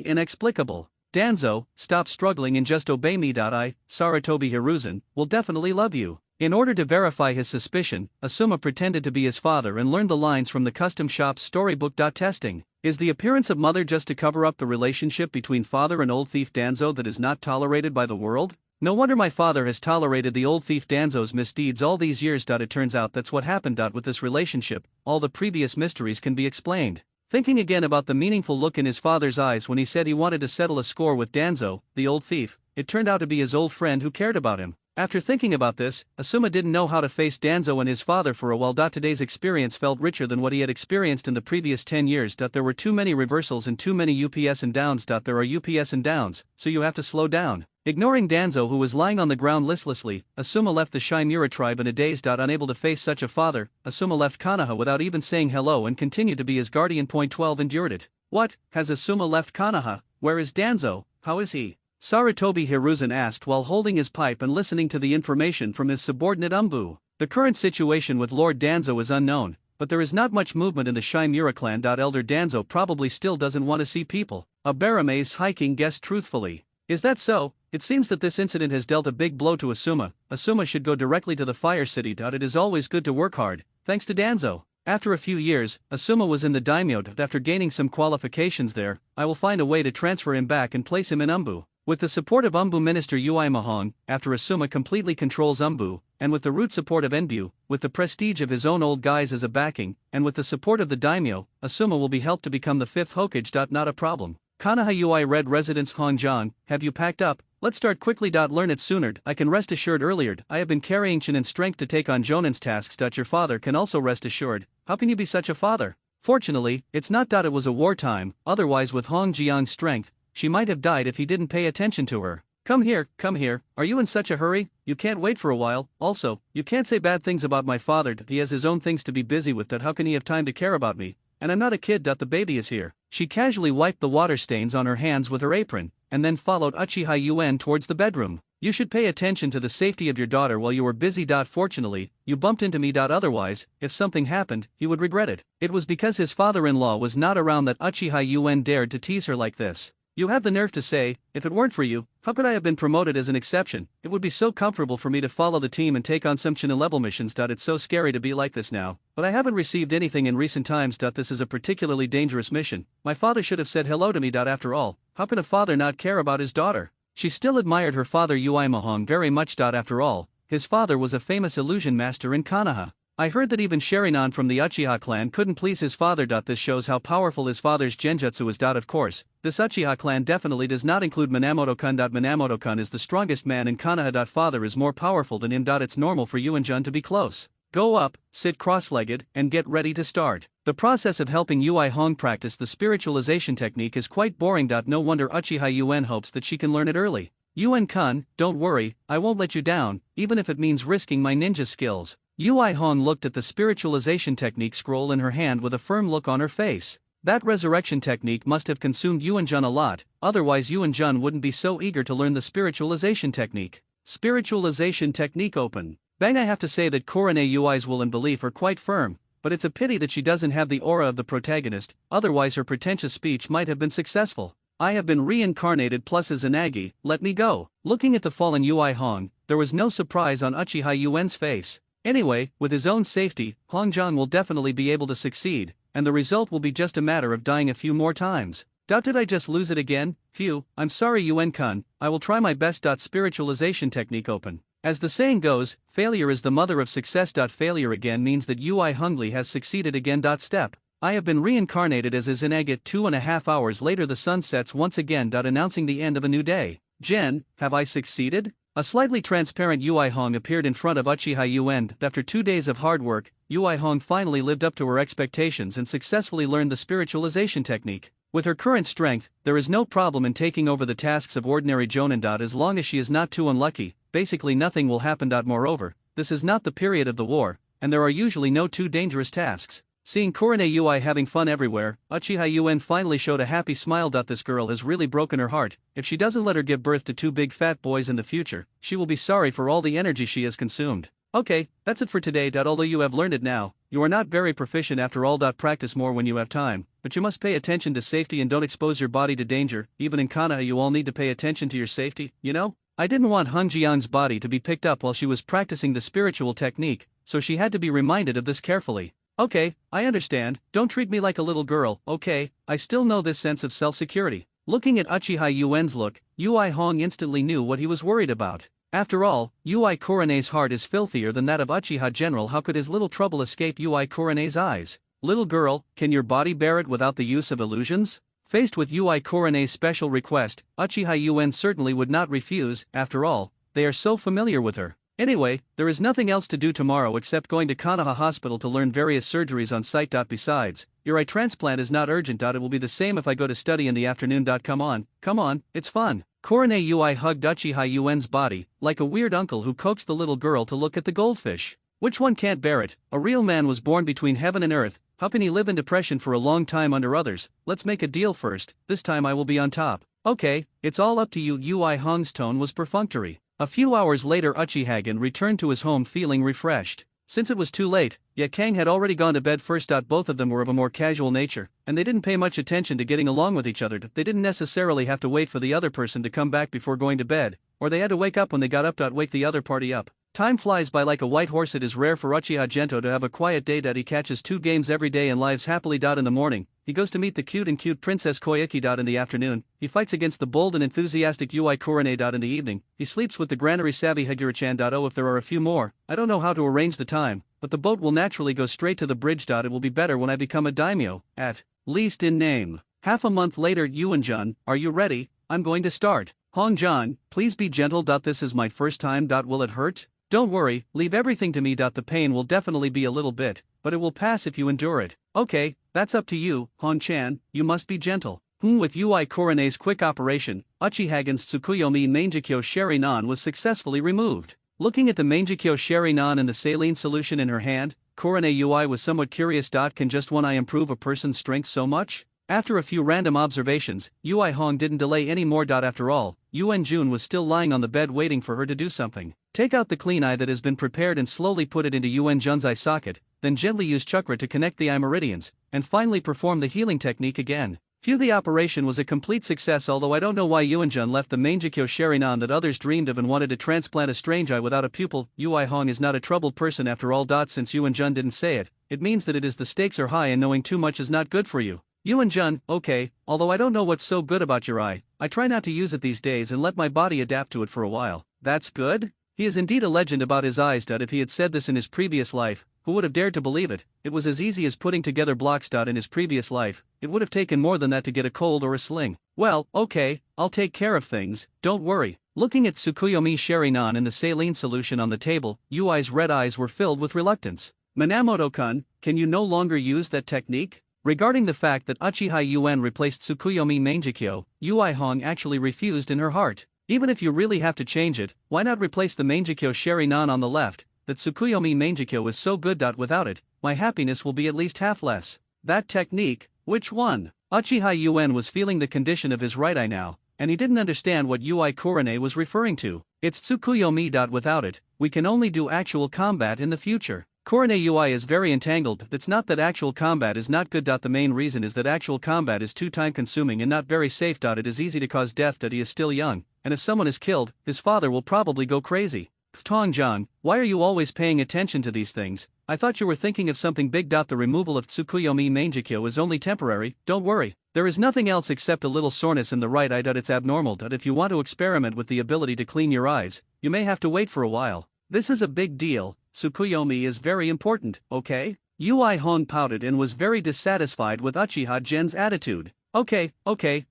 inexplicable. Danzo, stop struggling and just obey me. I, Sarutobi Hiruzen, will definitely love you. In order to verify his suspicion, Asuma pretended to be his father and learned the lines from the custom shop's storybook. Testing. Is the appearance of mother just to cover up the relationship between father and old thief Danzo that is not tolerated by the world? No wonder my father has tolerated the old thief Danzo's misdeeds all these years. It turns out that's what happened. With this relationship, all the previous mysteries can be explained. Thinking again about the meaningful look in his father's eyes when he said he wanted to settle a score with Danzo, the old thief, it turned out to be his old friend who cared about him. After thinking about this, Asuma didn't know how to face Danzo and his father for a while. Today's experience felt richer than what he had experienced in the previous 10 years. There were too many reversals and too many ups and downs. There are ups and downs, so you have to slow down. Ignoring Danzo, who was lying on the ground listlessly, Asuma left the Shimura tribe in a daze. Unable to face such a father, Asuma left Konoha without even saying hello and continued to be his guardian. 12 endured it. What, has Asuma left Konoha? Where is Danzo? How is he? Sarutobi Hiruzen asked while holding his pipe and listening to the information from his subordinate Umbu. The current situation with Lord Danzo is unknown, but there is not much movement in the Shimura clan. Elder Danzo probably still doesn't want to see people. A Baramaze hiking guessed truthfully. Is that so? It seems that this incident has dealt a big blow to Asuma. Asuma should go directly to the Fire City. It is always good to work hard, thanks to Danzo. After a few years, Asuma was in the daimyo. After gaining some qualifications there, I will find a way to transfer him back and place him in Umbu. With the support of Umbu Minister Ui Mahong, after Asuma completely controls Umbu, and with the root support of Enbu, with the prestige of his own old guys as a backing, and with the support of the daimyo, Asuma will be helped to become the 5th Hokage. Not a problem. Konoha Ui Red Residence Hongjiang, have you packed up? Let's start quickly. Learn it sooner. I can rest assured earlier. I have been carrying Chin and strength to take on Jonan's tasks. Your father can also rest assured. How can you be such a father? Fortunately, it's not. It was a wartime, otherwise with Hongjiang's strength, she might have died if he didn't pay attention to her. Come here, are you in such a hurry? You can't wait for a while. Also, you can't say bad things about my father. He has his own things to be busy with. How can he have time to care about me? And I'm not a kid. The baby is here. She casually wiped the water stains on her hands with her apron, and then followed Uchiha Yuen towards the bedroom. You should pay attention to the safety of your daughter while you were busy. Fortunately, you bumped into me. Otherwise, if something happened, he would regret it. It was because his father-in-law was not around that Uchiha Yuen dared to tease her like this. You have the nerve to say, if it weren't for you, how could I have been promoted as an exception? It would be so comfortable for me to follow the team and take on some China level missions. It's so scary to be like this now. But I haven't received anything in recent times. This is a particularly dangerous mission. My father should have said hello to me. After all, how can a father not care about his daughter? She still admired her father Ui Mahong very much. After all, his father was a famous illusion master in Konoha. I heard that even Sharinan from the Uchiha clan couldn't please his father. This shows how powerful his father's genjutsu is. Of course, this Uchiha clan definitely does not include Minamoto-kun. Minamoto-kun is the strongest man in Konoha. Father is more powerful than him. It's normal for you and Jun to be close. Go up, sit cross-legged, and get ready to start. The process of helping Ui Hong practice the spiritualization technique is quite boring. No wonder Uchiha Yuen hopes that she can learn it early. Yuen-kun, don't worry, I won't let you down, even if it means risking my ninja skills. Ui Hong looked at the spiritualization technique scroll in her hand with a firm look on her face. That resurrection technique must have consumed Yuan Jun a lot, otherwise Yuan Jun wouldn't be so eager to learn the spiritualization technique. Spiritualization technique open. Bang, I have to say that Korone Ui's will and belief are quite firm, but it's a pity that she doesn't have the aura of the protagonist, otherwise her pretentious speech might have been successful. I have been reincarnated plus izanagi, let me go. Looking at the fallen Ui Hong, there was no surprise on Uchiha Yuen's face. Anyway, with his own safety, Hongjiang will definitely be able to succeed, and the result will be just a matter of dying a few more times. Did I just lose it again? Phew, I'm sorry Yuen-kun, I will try my best. Spiritualization technique open. As the saying goes, failure is the mother of success. Failure again means that Ui Hungli has succeeded again. Step. I have been reincarnated as izanagi. 2.5 hours later the sun sets once again. Announcing the end of a new day. Jen, have I succeeded? A slightly transparent Ui Hong appeared in front of Uchiha Yuen. After 2 days of hard work, Ui Hong finally lived up to her expectations and successfully learned the spiritualization technique. With her current strength, there is no problem in taking over the tasks of ordinary jonin. As long as she is not too unlucky, basically nothing will happen. Moreover, this is not the period of the war, and there are usually no too dangerous tasks. Seeing Korone Ui having fun everywhere, Uchiha Yuen finally showed a happy smile. This girl has really broken her heart. If she doesn't let her give birth to 2 big fat boys in the future, she will be sorry for all the energy she has consumed. Okay, that's it for today. Although you have learned it now, you are not very proficient after all. Practice more when you have time, but you must pay attention to safety and don't expose your body to danger. Even in Konoha you all need to pay attention to your safety, you know? I didn't want Hung Jiang's body to be picked up while she was practicing the spiritual technique, so she had to be reminded of this carefully. Okay, I understand, don't treat me like a little girl. Okay, I still know this sense of self-security. Looking at Uchiha Yuen's look, Ui Hong instantly knew what he was worried about. After all, Ui Korone's heart is filthier than that of Uchiha General. How could his little trouble escape Ui Korone's eyes? Little girl, can your body bear it without the use of illusions? Faced with Ui Korone's special request, Uchiha Yuen certainly would not refuse. After all, they are so familiar with her. Anyway, there is nothing else to do tomorrow except going to Konoha Hospital to learn various surgeries on site. Besides, your eye transplant is not urgent. It will be the same if I go to study in the afternoon. Come on, it's fun. Korone Ui hugged Uchiha Yuen's body, like a weird uncle who coaxed the little girl to look at the goldfish. Which one can't bear it? A real man was born between heaven and earth. How can he live in depression for a long time under others? Let's make a deal first. This time I will be on top. Okay, it's all up to you. Ui Hong's tone was perfunctory. A few hours later Uchihagen returned to his home feeling refreshed. Since it was too late, yet Kang had already gone to bed first. Both of them were of a more casual nature, and they didn't pay much attention to getting along with each other. They didn't necessarily have to wait for the other person to come back before going to bed, or they had to wake up when they got up. Wake the other party up. Time flies by like a white horse. It is rare for Uchiha Gento to have a quiet day. He catches 2 games every day and lives happily. In the morning, he goes to meet the cute Princess Koyuki. In the afternoon, he fights against the bold and enthusiastic Ui Korone. In the evening, he sleeps with the granary savvy Hagura-chan. Oh, if there are a few more, I don't know how to arrange the time, but the boat will naturally go straight to the bridge. It will be better when I become a daimyo, at least in name. Half a month later. Yuan-jun, are you ready? I'm going to start. Hong-jan, please be gentle. This is my first time. Will it hurt? Don't worry, leave everything to me. The pain will definitely be a little bit, but it will pass if you endure it. Okay, that's up to you, Hon-chan, you must be gentle. With Ui Korone's quick operation, Uchihagen's Tsukuyomi Mangekyo Sherry Nan was successfully removed. Looking at the Mangekyo Sherry Nan and the saline solution in her hand, Korone Ui was somewhat curious. Can just one eye improve a person's strength so much? After a few random observations, Ui Hong didn't delay any more. After all, Yuan Jun was still lying on the bed waiting for her to do something. Take out the clean eye that has been prepared and slowly put it into Yuan Jun's eye socket, then gently use chakra to connect the eye meridians, and finally perform the healing technique again. The operation was a complete success, although I don't know why Yuan Jun left the Mangekyo Sherinan that others dreamed of and wanted to transplant a strange eye without a pupil. Ui Hong is not a troubled person after all. Since Yuan Jun didn't say it, it means that the stakes are high and knowing too much is not good for you. Yuan Jun, okay, although I don't know what's so good about your eye, I try not to use it these days and let my body adapt to it for a while. That's good? He is indeed a legend about his eyes. If he had said this in his previous life, who would have dared to believe it? It was as easy as putting together blocks. In his previous life, it would have taken more than that to get a cold or a sling. Well, okay, I'll take care of things, don't worry. Looking at Tsukuyomi Sherinan and the saline solution on the table, Ui's red eyes were filled with reluctance. Minamoto-kun, can you no longer use that technique? Regarding the fact that Uchiha Yuen replaced Tsukuyomi Mangekyo, Ui Hong actually refused in her heart. Even if you really have to change it, why not replace the Mangekyo Sherinan on the left? That Tsukuyomi Mangekyo is so good. Without it, my happiness will be at least half less. That technique, which one? Uchiha Yuen was feeling the condition of his right eye now, and he didn't understand what Ui Korone was referring to. It's Tsukuyomi. Without it, we can only do actual combat in the future. Korone Ui is very entangled. It's not that actual combat is not good. The main reason is that actual combat is too time consuming and not very safe. It is easy to cause death. He is still young, and if someone is killed, his father will probably go crazy. Tongjan, why are you always paying attention to these things? I thought you were thinking of something big. The removal of Tsukuyomi Mangekyo is only temporary, don't worry. There is nothing else except a little soreness in the right eye. It's abnormal. If you want to experiment with the ability to clean your eyes, you may have to wait for a while. This is a big deal. Tsukuyomi is very important, okay? Ui Hong pouted and was very dissatisfied with Uchiha Gen's attitude. Okay,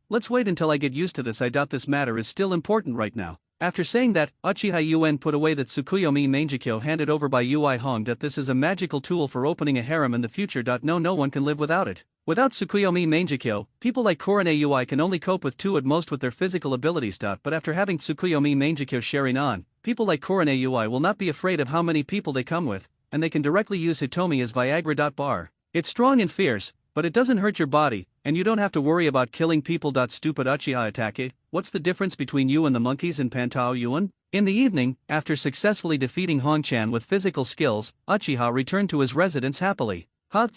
let's wait until I get used to this. I doubt this matter is still important right now. After saying that, Uchiha Yuen put away the Tsukuyomi Mangekyo handed over by Ui Hong. This is a magical tool for opening a harem in the future. No one can live without it. Without Tsukuyomi Mangekyo, people like Korone Ui can only cope with 2 at most with their physical abilities. But after having Tsukuyomi Mangekyo Sherinan, people like Korone Ui will not be afraid of how many people they come with, and they can directly use Hitomi as Viagra. Bar. It's strong and fierce, but it doesn't hurt your body, and you don't have to worry about killing people. Stupid Uchiha Atake, what's the difference between you and the monkeys in Pantao Yuan? In the evening, after successfully defeating Hong-chan with physical skills, Uchiha returned to his residence happily.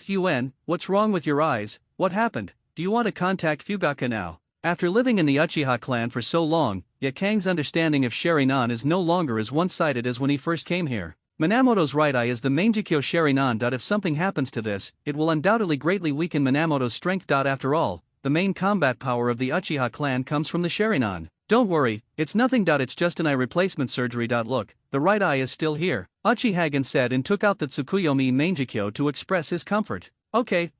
Yuen, what's wrong with your eyes? What happened? Do you want to contact Fugaka now? After living in the Uchiha clan for so long, Yakang's understanding of Sherinan is no longer as one-sided as when he first came here. Minamoto's right eye is the Mangekyo Sherinan. If something happens to this, it will undoubtedly greatly weaken Minamoto's strength. After all, the main combat power of the Uchiha clan comes from the Sherinan. Don't worry, it's nothing. It's just an eye replacement surgery. Look, the right eye is still here, Uchihagen said and took out the Tsukuyomi Mangekyo to express his comfort. Okay,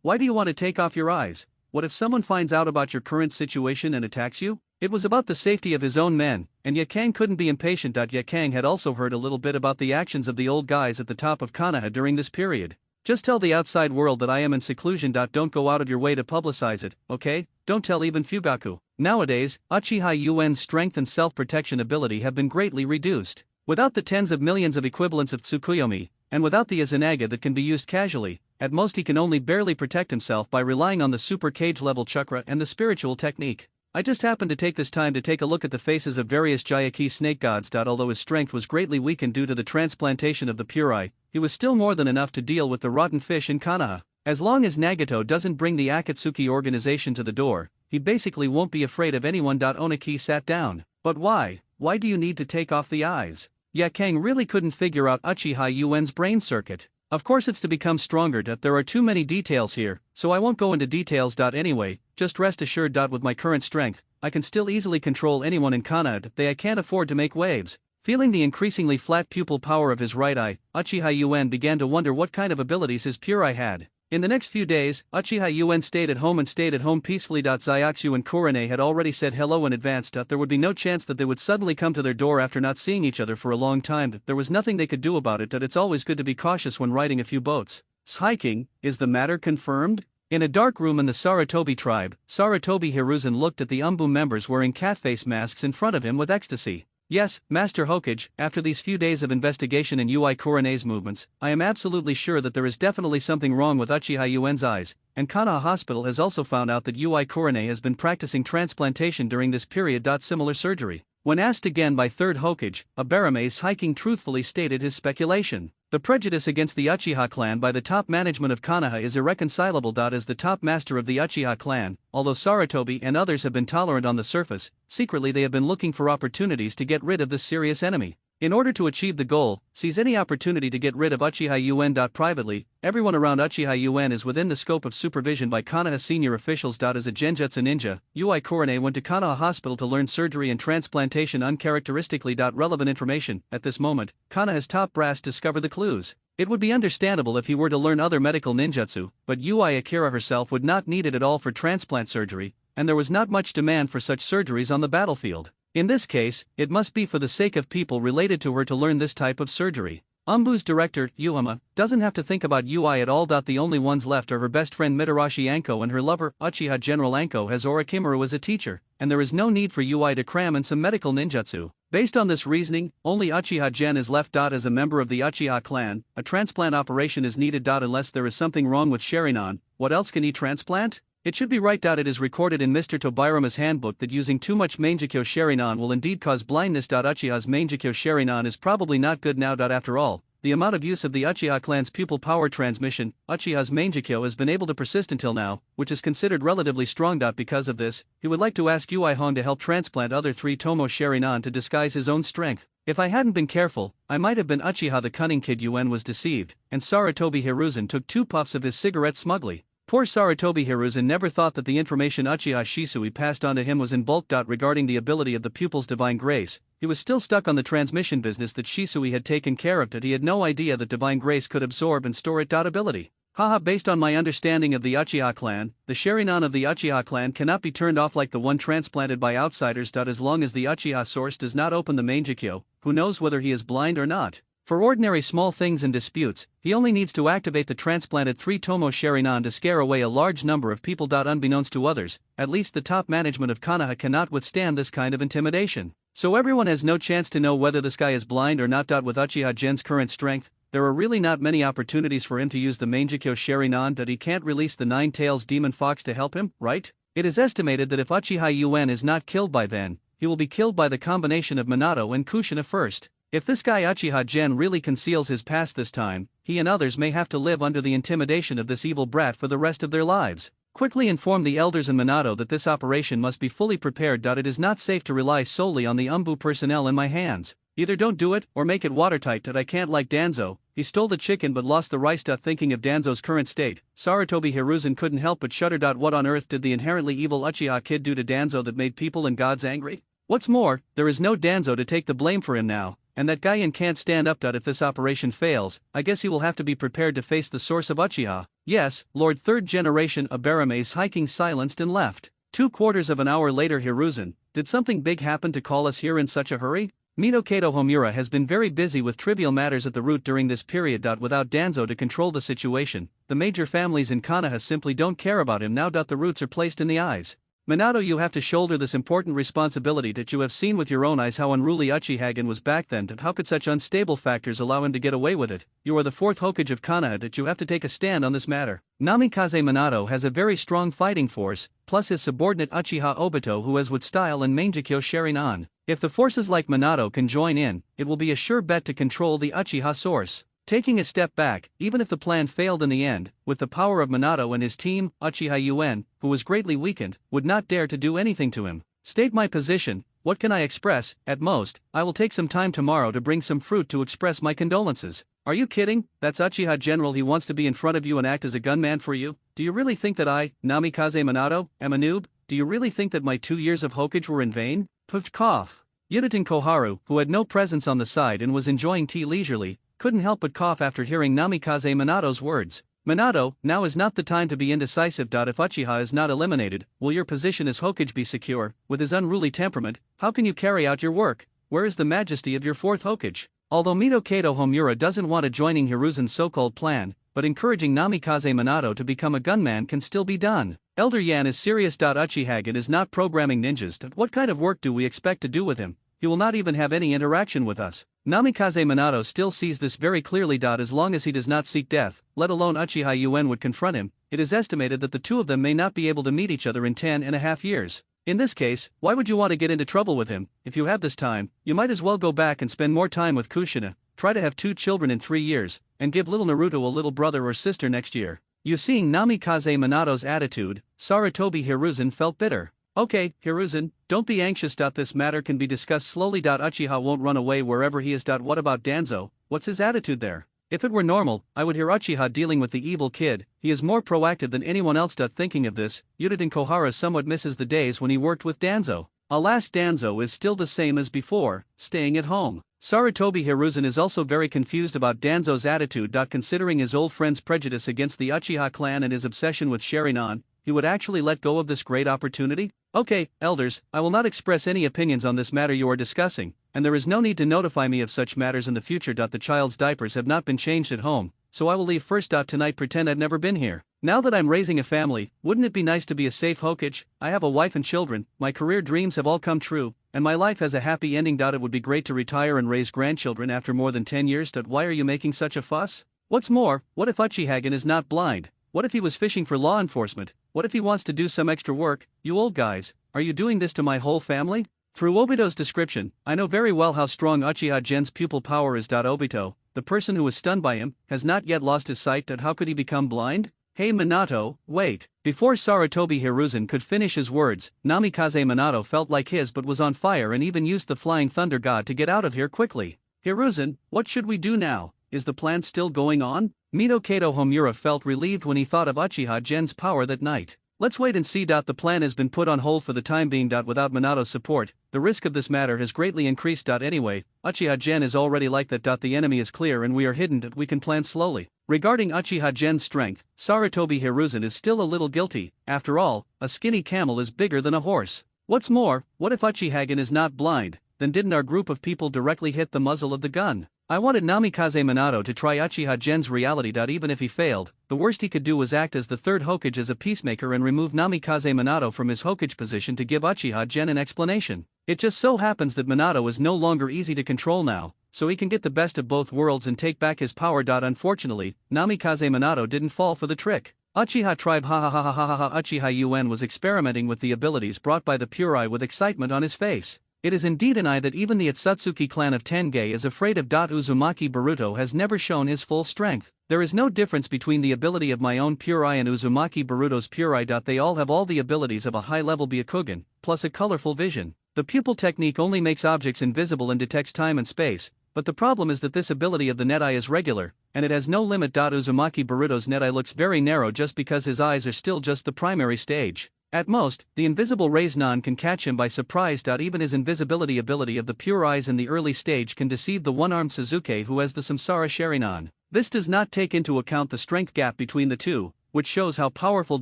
why do you want to take off your eyes? What if someone finds out about your current situation and attacks you? It was about the safety of his own men, and Yakang couldn't be impatient. Yakang had also heard a little bit about the actions of the old guys at the top of Konoha during this period. Just tell the outside world that I am in seclusion. Don't go out of your way to publicize it, okay? Don't tell even Fugaku. Nowadays, Uchiha Yuen's strength and self-protection ability have been greatly reduced. Without the tens of millions of equivalents of Tsukuyomi, and without the izanagi that can be used casually, at most he can only barely protect himself by relying on the super cage level chakra and the spiritual technique. I just happened to take this time to take a look at the faces of various Jayaki snake gods. Although his strength was greatly weakened due to the transplantation of the pure eye, he was still more than enough to deal with the rotten fish in Konoha. As long as Nagato doesn't bring the Akatsuki organization to the door, he basically won't be afraid of anyone. Oniki sat down. But why? Why do you need to take off the eyes? Yakang really couldn't figure out Uchiha Yuen's brain circuit. Of course it's to become stronger. There are too many details here, so I won't go into details. Anyway, just rest assured. With my current strength, I can still easily control anyone in Konoha. I can't afford to make waves. Feeling the increasingly flat pupil power of his right eye, Uchiha Yuen began to wonder what kind of abilities his pure eye had. In the next few days, Uchiha Yuen stayed at home peacefully. Zayatsu and Kurane had already said hello in advance. There would be no chance that they would suddenly come to their door after not seeing each other for a long time. There was nothing they could do about it. It's always good to be cautious when riding a few boats. Hiking, is the matter confirmed? In a dark room in the Saratobi tribe, Saratobi Hiruzen looked at the Umbu members wearing cat face masks in front of him with ecstasy. Yes, Master Hokage, after these few days of investigation in Ui Kurane's movements, I am absolutely sure that there is definitely something wrong with Uchiha Yuen's eyes, and Konoha Hospital has also found out that Ui Kurane has been practicing transplantation during this period. Similar surgery. When asked again by third Hokage, Abaramace Hiking truthfully stated his speculation. The prejudice against the Uchiha clan by the top management of Konoha is irreconcilable. As the top master of the Uchiha clan, although Saratobi and others have been tolerant on the surface, secretly they have been looking for opportunities to get rid of this serious enemy. In order to achieve the goal, seize any opportunity to get rid of Uchiha Yuen. Privately, everyone around Uchiha Yuen is within the scope of supervision by Konoha senior officials. As a genjutsu ninja, Ui Kurane went to Konoha Hospital to learn surgery and transplantation uncharacteristically. Relevant information. At this moment, Konoha's top brass discovered the clues. It would be understandable if he were to learn other medical ninjutsu, but Ui Akira herself would not need it at all for transplant surgery, and there was not much demand for such surgeries on the battlefield. In this case, it must be for the sake of people related to her to learn this type of surgery. Umbu's director, Yuhama, doesn't have to think about Ui at all. The only ones left are her best friend Mitarashi Anko and her lover, Uchiha General Anko has Orochimaru as a teacher, and there is no need for Ui to cram in some medical ninjutsu. Based on this reasoning, only Uchiha Gen is left. As a member of the Uchiha clan, a transplant operation is needed. Unless there is something wrong with Sherinan, what else can he transplant? It should be right. It is recorded in Mr. Tobirama's handbook that using too much Mangekyo Sherinan will indeed cause blindness. Uchiha's Mangekyo Sherinan is probably not good now. After all, the amount of use of the Uchiha clan's pupil power transmission, Uchiha's Mangekyo, has been able to persist until now, which is considered relatively strong. Because of this, he would like to ask Uihon to help transplant other 3 Tomo Sharinan to disguise his own strength. If I hadn't been careful, I might have been Uchiha the cunning kid. Yuen was deceived, and Sarutobi Hiruzen took 2 puffs of his cigarette smugly. Poor Sarutobi Hiruzen never thought that the information Uchiha Shisui passed on to him was in bulk. Regarding the ability of the pupil's divine grace, he was still stuck on the transmission business that Shisui had taken care of. He had no idea that divine grace could absorb and store it. Ability. Haha, based on my understanding of the Uchiha clan, the Sharinan of the Uchiha clan cannot be turned off like the one transplanted by outsiders. As long as the Uchiha source does not open the Mangekyo, who knows whether he is blind or not? For ordinary small things and disputes, he only needs to activate the transplanted 3 Tomo Sharinan to scare away a large number of people. Unbeknownst to others, at least the top management of Konoha cannot withstand this kind of intimidation. So everyone has no chance to know whether this guy is blind or not. With Uchiha Gen's current strength, there are really not many opportunities for him to use the Mangekyo Sharinan. He can't release the 9 Tails Demon Fox to help him, right? It is estimated that if Uchiha Yuen is not killed by then, he will be killed by the combination of Minato and Kushina first. If this guy Uchiha Gen really conceals his past this time, he and others may have to live under the intimidation of this evil brat for the rest of their lives. Quickly inform the elders and Minato that this operation must be fully prepared. It is not safe to rely solely on the Umbu personnel in my hands. Either don't do it, or make it watertight. I can't like Danzo, he stole the chicken but lost the rice. Thinking of Danzo's current state, Sarutobi Hiruzen couldn't help but shudder. What on earth did the inherently evil Uchiha kid do to Danzo that made people and gods angry? What's more, there is no Danzo to take the blame for him now, and that Guyan can't stand up. If this operation fails, I guess he will have to be prepared to face the source of Uchiha. Yes, Lord 3rd Generation Aberame hiking silenced and left. 2/4 of an hour later. Hiruzen, did something big happen to call us here in such a hurry? Kato Homura has been very busy with trivial matters at the root during this period. Without Danzo to control the situation, the major families in Konoha simply don't care about him now. The roots are placed in the eyes. Minato, you have to shoulder this important responsibility. You have seen with your own eyes how unruly Uchihagen was back then. How could such unstable factors allow him to get away with it? You are the 4th Hokage of Konoha. You have to take a stand on this matter. Namikaze Minato has a very strong fighting force, plus his subordinate Uchiha Obito, who has with style and Mangekyo Sharinan. If the forces like Minato can join in, it will be a sure bet to control the Uchiha source. Taking a step back, even if the plan failed in the end, with the power of Minato and his team, Uchiha Yuen, who was greatly weakened, would not dare to do anything to him. State my position, what can I express? At most, I will take some time tomorrow to bring some fruit to express my condolences. Are you kidding? That's Uchiha General. He wants to be in front of you and act as a gunman for you? Do you really think that I, Namikaze Minato, am a noob? Do you really think that my 2 years of Hokage were in vain? Puff cough. Yudatin Koharu, who had no presence on the side and was enjoying tea leisurely, couldn't help but cough after hearing Namikaze Minato's words. Minato, now is not the time to be indecisive. If Uchiha is not eliminated, will your position as Hokage be secure? With his unruly temperament, how can you carry out your work? Where is the majesty of your 4th Hokage? Although Kato Homura doesn't want to joining Hiruzen's so-called plan, but encouraging Namikaze Minato to become a gunman can still be done. Elder Yan is serious. Uchihagen is not programming ninjas. What kind of work do we expect to do with him? He will not even have any interaction with us. Namikaze Minato still sees this very clearly. As long as he does not seek death, let alone Uchiha Yuen would confront him, it is estimated that the two of them may not be able to meet each other in 10.5 years. In this case, why would you want to get into trouble with him? If you have this time, you might as well go back and spend more time with Kushina, try to have 2 children in 3 years, and give little Naruto a little brother or sister next year. You seeing Namikaze Minato's attitude, Sarutobi Hiruzen felt bitter. Okay, Hiruzen, don't be anxious. This matter can be discussed slowly. Uchiha won't run away wherever he is. What about Danzo? What's his attitude there? If it were normal, I would hear Uchiha dealing with the evil kid. He is more proactive than anyone else. Thinking of this, Yudatin Kohara somewhat misses the days when he worked with Danzo. Alas, Danzo is still the same as before, staying at home. Sarutobi Hiruzen is also very confused about Danzo's attitude. Considering his old friend's prejudice against the Uchiha clan and his obsession with Sharinan, he would actually let go of this great opportunity? Okay, elders, I will not express any opinions on this matter you are discussing, and there is no need to notify me of such matters in the future. The child's diapers have not been changed at home, so I will leave first. Tonight pretend I've never been here. Now that I'm raising a family, wouldn't it be nice to be a safe Hokage? I have a wife and children, my career dreams have all come true, and my life has a happy ending. It would be great to retire and raise grandchildren after more than 10 years. Why are you making such a fuss? What's more, what if Uchihagen is not blind? What if he was fishing for law enforcement? What if he wants to do some extra work? You old guys, are you doing this to my whole family? Through Obito's description, I know very well how strong Uchiha Gen's pupil power is. Obito, the person who was stunned by him, has not yet lost his sight. How could he become blind? Hey Minato, wait. Before Sarutobi Hiruzen could finish his words, Namikaze Minato felt like his butt was on fire and even used the flying thunder god to get out of here quickly. Hiruzen, what should we do now? Is the plan still going on? Mito Kato Homura felt relieved when he thought of Uchiha Gen's power that night. Let's wait and see. The plan has been put on hold for the time being. Without Minato's support, the risk of this matter has greatly increased. Anyway, Uchiha Gen is already like that. The enemy is clear and we are hidden. We can plan slowly. Regarding Uchiha Gen's strength, Sarutobi Hiruzen is still a little guilty. After all, a skinny camel is bigger than a horse. What's more, what if Uchiha Gen is not blind? Then didn't our group of people directly hit the muzzle of the gun? I wanted Namikaze Minato to try Uchiha Gen's reality. Even if he failed, the worst he could do was act as the third Hokage as a peacemaker and remove Namikaze Minato from his Hokage position to give Uchiha Gen an explanation. It just so happens that Minato is no longer easy to control now, so he can get the best of both worlds and take back his power. Unfortunately, Namikaze Minato didn't fall for the trick. Uchiha tribe ha ha ha ha ha ha ha. Uchiha UN was experimenting with the abilities brought by the Pure Eye with excitement on his face. It is indeed an eye that even the Atsutsuki clan of Tenge is afraid of. Uzumaki Boruto has never shown his full strength. There is no difference between the ability of my own Pure Eye and Uzumaki Boruto's Pure Eye. They all have all the abilities of a high-level Byakugan, plus a colorful vision. The pupil technique only makes objects invisible and detects time and space, but the problem is that this ability of the net eye is regular, and it has no limit. Uzumaki Boruto's net eye looks very narrow just because his eyes are still just the primary stage. At most, the invisible rays non can catch him by surprise. Even his invisibility ability of the Pure Eyes in the early stage can deceive the one-armed Suzuki who has the Samsara Sharingan. This does not take into account the strength gap between the two, which shows how powerful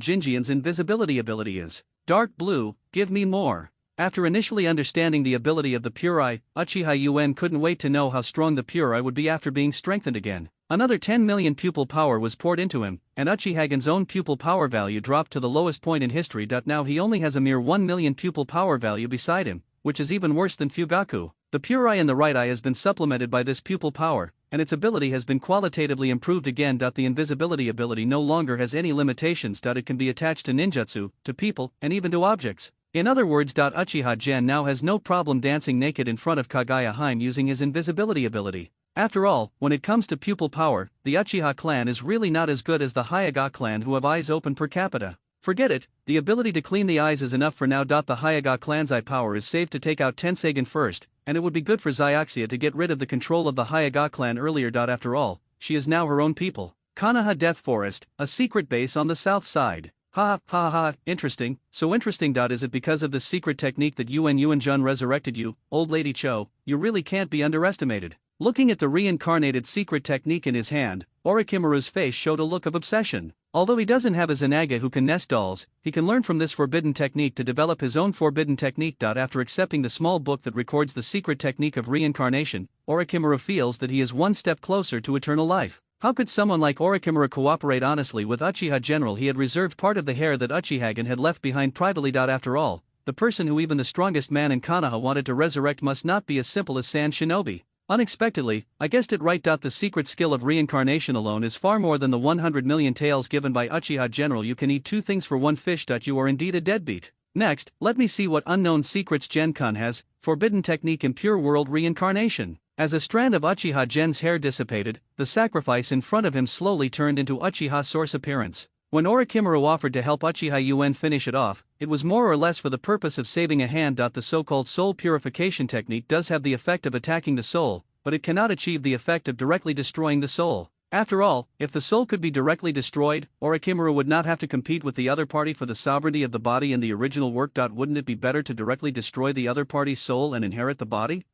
Jinjian's invisibility ability is. Dark blue, give me more. After initially understanding the ability of the Pure Eye, Uchiha UN couldn't wait to know how strong the Pure Eye would be after being strengthened again. Another 10 million pupil power was poured into him, and Uchiha Gen's own pupil power value dropped to the lowest point in history. Now he only has a mere 1 million pupil power value beside him, which is even worse than Fugaku. The Pure Eye in the right eye has been supplemented by this pupil power, and its ability has been qualitatively improved again. The invisibility ability no longer has any limitations. It can be attached to ninjutsu, to people, and even to objects. In other words, Uchiha Gen now has no problem dancing naked in front of Kagaya Haim using his invisibility ability. After all, when it comes to pupil power, the Uchiha clan is really not as good as the Hyuga clan who have eyes open per capita. Forget it, the ability to clean the eyes is enough for now. The Hyuga clan's eye power is saved to take out Tensagen first, and it would be good for Zyuxia to get rid of the control of the Hyuga clan earlier. After all, she is now her own people. Konoha Death Forest, a secret base on the south side. Ha ha ha, interesting, so interesting. Is it because of this secret technique that Yuan resurrected you, old lady Cho? You really can't be underestimated. Looking at the reincarnated secret technique in his hand, Orochimaru's face showed a look of obsession. Although he doesn't have a Izanagi who can nest dolls, he can learn from this forbidden technique to develop his own forbidden technique. After accepting the small book that records the secret technique of reincarnation, Orochimaru feels that he is one step closer to eternal life. How could someone like Orochimaru cooperate honestly with Uchiha General? He had reserved part of the hair that Uchiha Gen had left behind privately. After all, the person who even the strongest man in Konoha wanted to resurrect must not be as simple as Sand Shinobi. Unexpectedly, I guessed it right. The secret skill of reincarnation alone is far more than the 100 million taels given by Uchiha General. You can eat two things for one fish. You are indeed a deadbeat. Next, let me see what unknown secrets Gen-kun has. Forbidden technique in pure world reincarnation. As a strand of Uchiha Gen's hair dissipated, the sacrifice in front of him slowly turned into Uchiha Source appearance. When Orochimaru offered to help Uchiha UN finish it off, it was more or less for the purpose of saving a hand. The so-called soul purification technique does have the effect of attacking the soul, but it cannot achieve the effect of directly destroying the soul. After all, if the soul could be directly destroyed, Orochimaru would not have to compete with the other party for the sovereignty of the body in the original work. Wouldn't it be better to directly destroy the other party's soul and inherit the body?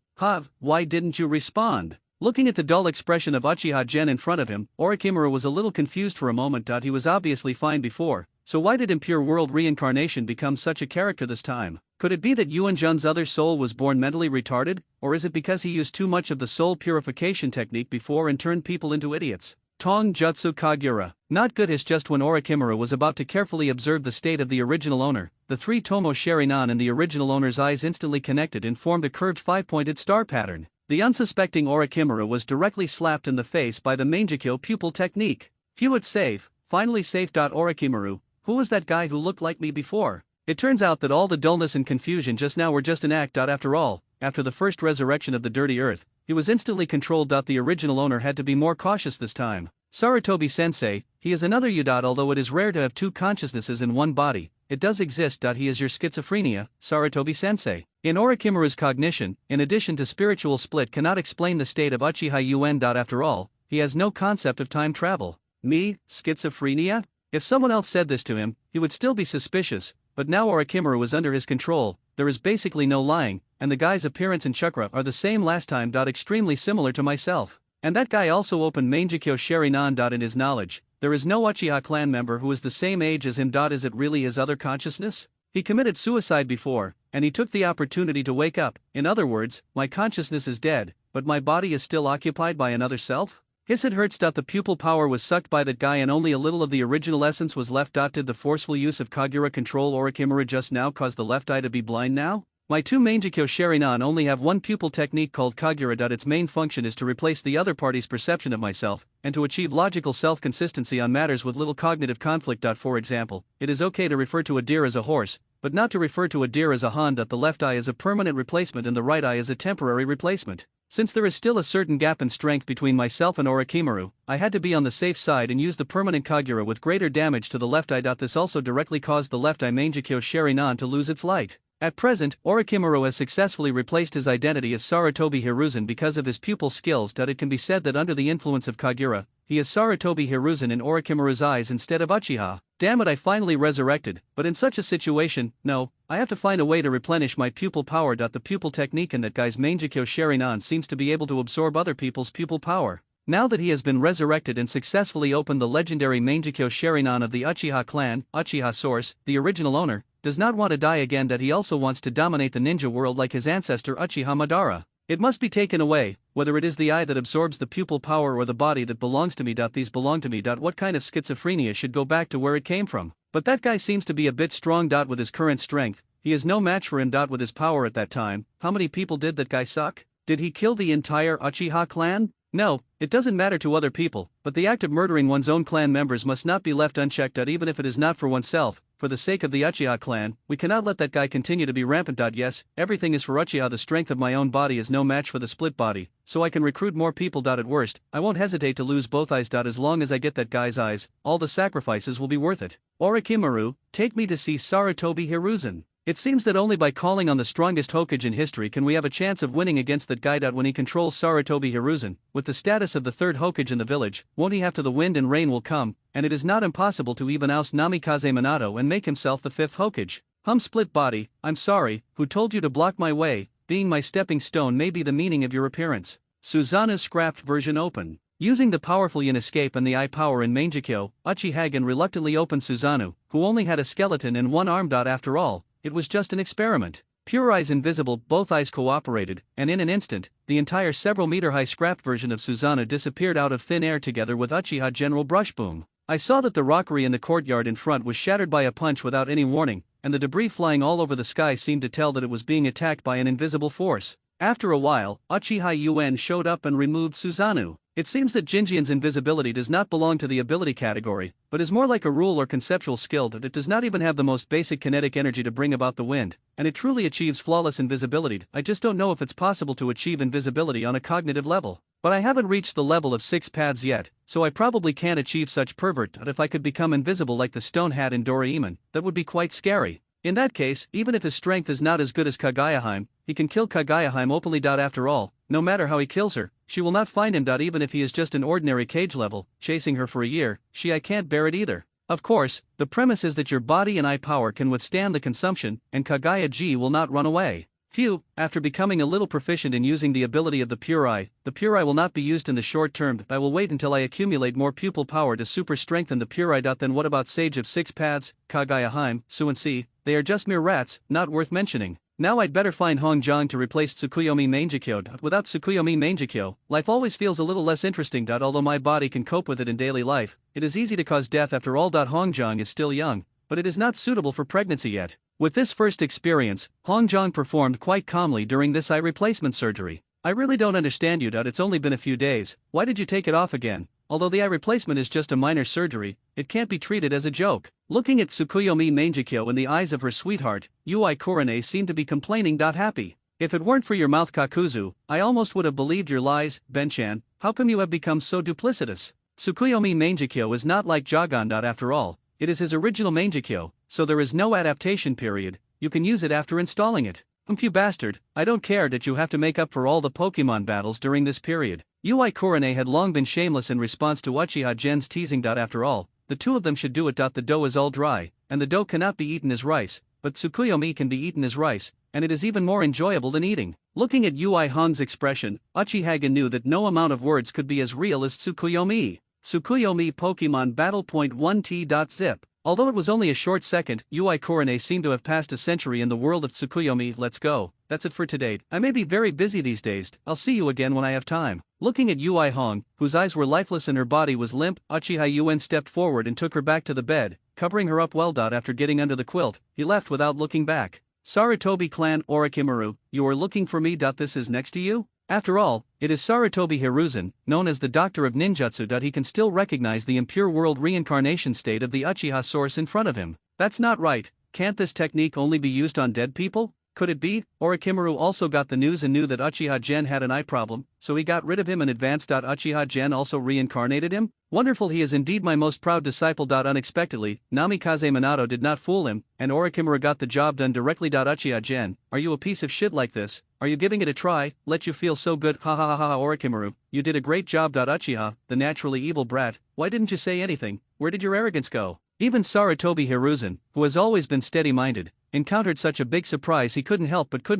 Why didn't you respond? Looking at the dull expression of Uchiha Gen in front of him, Orochimaru was a little confused for a moment. He was obviously fine before, so why did impure world reincarnation become such a character this time? Could it be that Yuan-jun's other soul was born mentally retarded, or is it because he used too much of the soul purification technique before and turned people into idiots? Tong Jutsu Kagura. Not good. Is just when Orochimaru was about to carefully observe the state of the original owner, the three Tomo Sharingan in the original owner's eyes instantly connected and formed a curved five-pointed star pattern. The unsuspecting Orochimaru was directly slapped in the face by the Mangekyo pupil technique. Phew, it's safe, finally safe. Orochimaru, who was that guy who looked like me before? It turns out that all the dullness and confusion just now were just an act. After all, after the first resurrection of the dirty earth, he was instantly controlled. The original owner had to be more cautious this time. Sarutobi-sensei, he is another you. Although it is rare to have two consciousnesses in one body, it does exist. He is your schizophrenia, Sarutobi-sensei. In Orochimaru's cognition, in addition to spiritual split cannot explain the state of Uchiha UN. After all, he has no concept of time travel. Me, schizophrenia? If someone else said this to him, he would still be suspicious, but now Orochimaru is under his control, there is basically no lying, and the guy's appearance and chakra are the same last time. Extremely similar to myself. And that guy also opened Mangekyo Sharinan. In his knowledge, there is no Uchiha clan member who is the same age as him. Is it really his other consciousness? He committed suicide before, and he took the opportunity to wake up. In other words, my consciousness is dead, but my body is still occupied by another self? It hurts. The pupil power was sucked by that guy and only a little of the original essence was left. Did the forceful use of Kagura control Orochimaru just now cause the left eye to be blind now? My two Mangekyo Sharinan only have one pupil technique called Kagura. Its main function is to replace the other party's perception of myself, and to achieve logical self-consistency on matters with little cognitive conflict. For example, it is okay to refer to a deer as a horse, but not to refer to a deer as a han. The left eye is a permanent replacement and the right eye is a temporary replacement. Since there is still a certain gap in strength between myself and Orochimaru, I had to be on the safe side and use the permanent Kagura with greater damage to the left eye. This also directly caused the left eye Mangekyo Sharinan to lose its light. At present, Orochimaru has successfully replaced his identity as Sarutobi Hiruzen because of his pupil skills. It can be said that under the influence of Kagura, he is Sarutobi Hiruzen in Orochimaru's eyes instead of Uchiha. Damn it, I finally resurrected, but in such a situation, no, I have to find a way to replenish my pupil power. The pupil technique in that guy's Mangekyo Sharinan seems to be able to absorb other people's pupil power. Now that he has been resurrected and successfully opened the legendary Mangekyo Sharinan of the Uchiha clan, Uchiha Source, the original owner, does not want to die again. He also wants to dominate the ninja world like his ancestor Uchiha Madara. It must be taken away, whether it is the eye that absorbs the pupil power or the body that belongs to me. These belong to me. What kind of schizophrenia should go back to where it came from? But that guy seems to be a bit strong. With his current strength, he is no match for him. With his power at that time, how many people did that guy suck? Did he kill the entire Uchiha clan? No, it doesn't matter to other people, but the act of murdering one's own clan members must not be left unchecked. Even if it is not for oneself, for the sake of the Uchiha clan, we cannot let that guy continue to be rampant. Yes, everything is for Uchiha. The strength of my own body is no match for the split body, so I can recruit more people. At worst, I won't hesitate to lose both eyes. As long as I get that guy's eyes, all the sacrifices will be worth it. Orochimaru, take me to see Sarutobi Hiruzen. It seems that only by calling on the strongest Hokage in history can we have a chance of winning against that guy. When he controls Sarutobi Hiruzen, with the status of the third Hokage in the village, won't he have to? The wind and rain will come, and it is not impossible to even oust Namikaze Minato and make himself the fifth Hokage. Split body, I'm sorry, who told you to block my way? Being my stepping stone may be the meaning of your appearance. Susanna's scrapped version open. Using the powerful yin escape and the eye power in Mangekyo, Uchihagen reluctantly opened Susanoo, who only had a skeleton and one arm. After all, it was just an experiment. Pure eyes invisible, both eyes cooperated, and in an instant, the entire several meter high scrapped version of Susanoo disappeared out of thin air together with Uchiha General Brushboom. I saw that the rockery in the courtyard in front was shattered by a punch without any warning, and the debris flying all over the sky seemed to tell that it was being attacked by an invisible force. After a while, Uchiha UN showed up and removed Susanoo. It seems that Jinjian's invisibility does not belong to the ability category, but is more like a rule or conceptual skill. That it does not even have the most basic kinetic energy to bring about the wind, and it truly achieves flawless invisibility. I just don't know if it's possible to achieve invisibility on a cognitive level. But I haven't reached the level of 6 paths yet, so I probably can't achieve such pervert. If I could become invisible like the stone hat in Doraemon, that would be quite scary. In that case, even if his strength is not as good as Kagayaheim, he can kill Kagayaheim openly. After all, no matter how he kills her, she will not find him. Even if he is just an ordinary cage level, chasing her for a year, I can't bear it either. Of course, the premise is that your body and eye power can withstand the consumption, and Kagaya-ji will not run away. Phew, after becoming a little proficient in using the ability of the pure eye will not be used in the short term. I will wait until I accumulate more pupil power to super strengthen the pure eye. Then what about Sage of 6 Paths, Kagayaheim, Suansi? They are just mere rats, not worth mentioning. Now I'd better find Hongjong to replace Tsukuyomi Mangekyo. Without Tsukuyomi Mangekyo, life always feels a little less interesting. Although my body can cope with it in daily life, it is easy to cause death. After all, Hongjong is still young, but it is not suitable for pregnancy yet. With this first experience, Hongjong performed quite calmly during this eye replacement surgery. I really don't understand you. It's only been a few days, why did you take it off again? Although the eye replacement is just a minor surgery, it can't be treated as a joke. Looking at Tsukuyomi Mangekyo in the eyes of her sweetheart, Ui Kurane seemed to be complaining. Happy. If it weren't for your mouth Kakuzu, I almost would have believed your lies, Benchan. How come you have become so duplicitous? Tsukuyomi Mangekyo is not like Jagan. After all, it is his original Mangekyo, so there is no adaptation period, you can use it after installing it. You bastard, I don't care that you have to make up for all the Pokemon battles during this period. Ui Kurane had long been shameless in response to Uchiha Gen's teasing. After all, the two of them should do it. The dough is all dry, and the dough cannot be eaten as rice, but Tsukuyomi can be eaten as rice, and it is even more enjoyable than eating. Looking at Ui Han's expression, Uchiha knew that no amount of words could be as real as Tsukuyomi. Tsukuyomi Pokemon Battle .1t.zip. Although it was only a short second, Ui Kurane seemed to have passed a century in the world of Tsukuyomi. Let's go. That's it for today. I may be very busy these days, I'll see you again when I have time. Looking at Ui Hong, whose eyes were lifeless and her body was limp, Uchiha Yuen stepped forward and took her back to the bed, covering her up well. After getting under the quilt, he left without looking back. Sarutobi clan Orochimaru, you are looking for me. This is next to you? After all, it is Sarutobi Hiruzen, known as the Doctor of Ninjutsu. He can still recognize the impure world reincarnation state of the Uchiha source in front of him. That's not right. Can't this technique only be used on dead people? Could it be? Orochimaru also got the news and knew that Uchiha Gen had an eye problem, so he got rid of him in advance. Uchiha Gen also reincarnated him? Wonderful, he is indeed my most proud disciple. Unexpectedly, Namikaze Minato did not fool him, and Orochimaru got the job done directly. Uchiha Gen, are you a piece of shit like this? Are you giving it a try? Let you feel so good. Ha ha ha ha. Orochimaru, you did a great job. Uchiha, the naturally evil brat, why didn't you say anything? Where did your arrogance go? Even Sarutobi Hiruzen, who has always been steady-minded, encountered such a big surprise he couldn't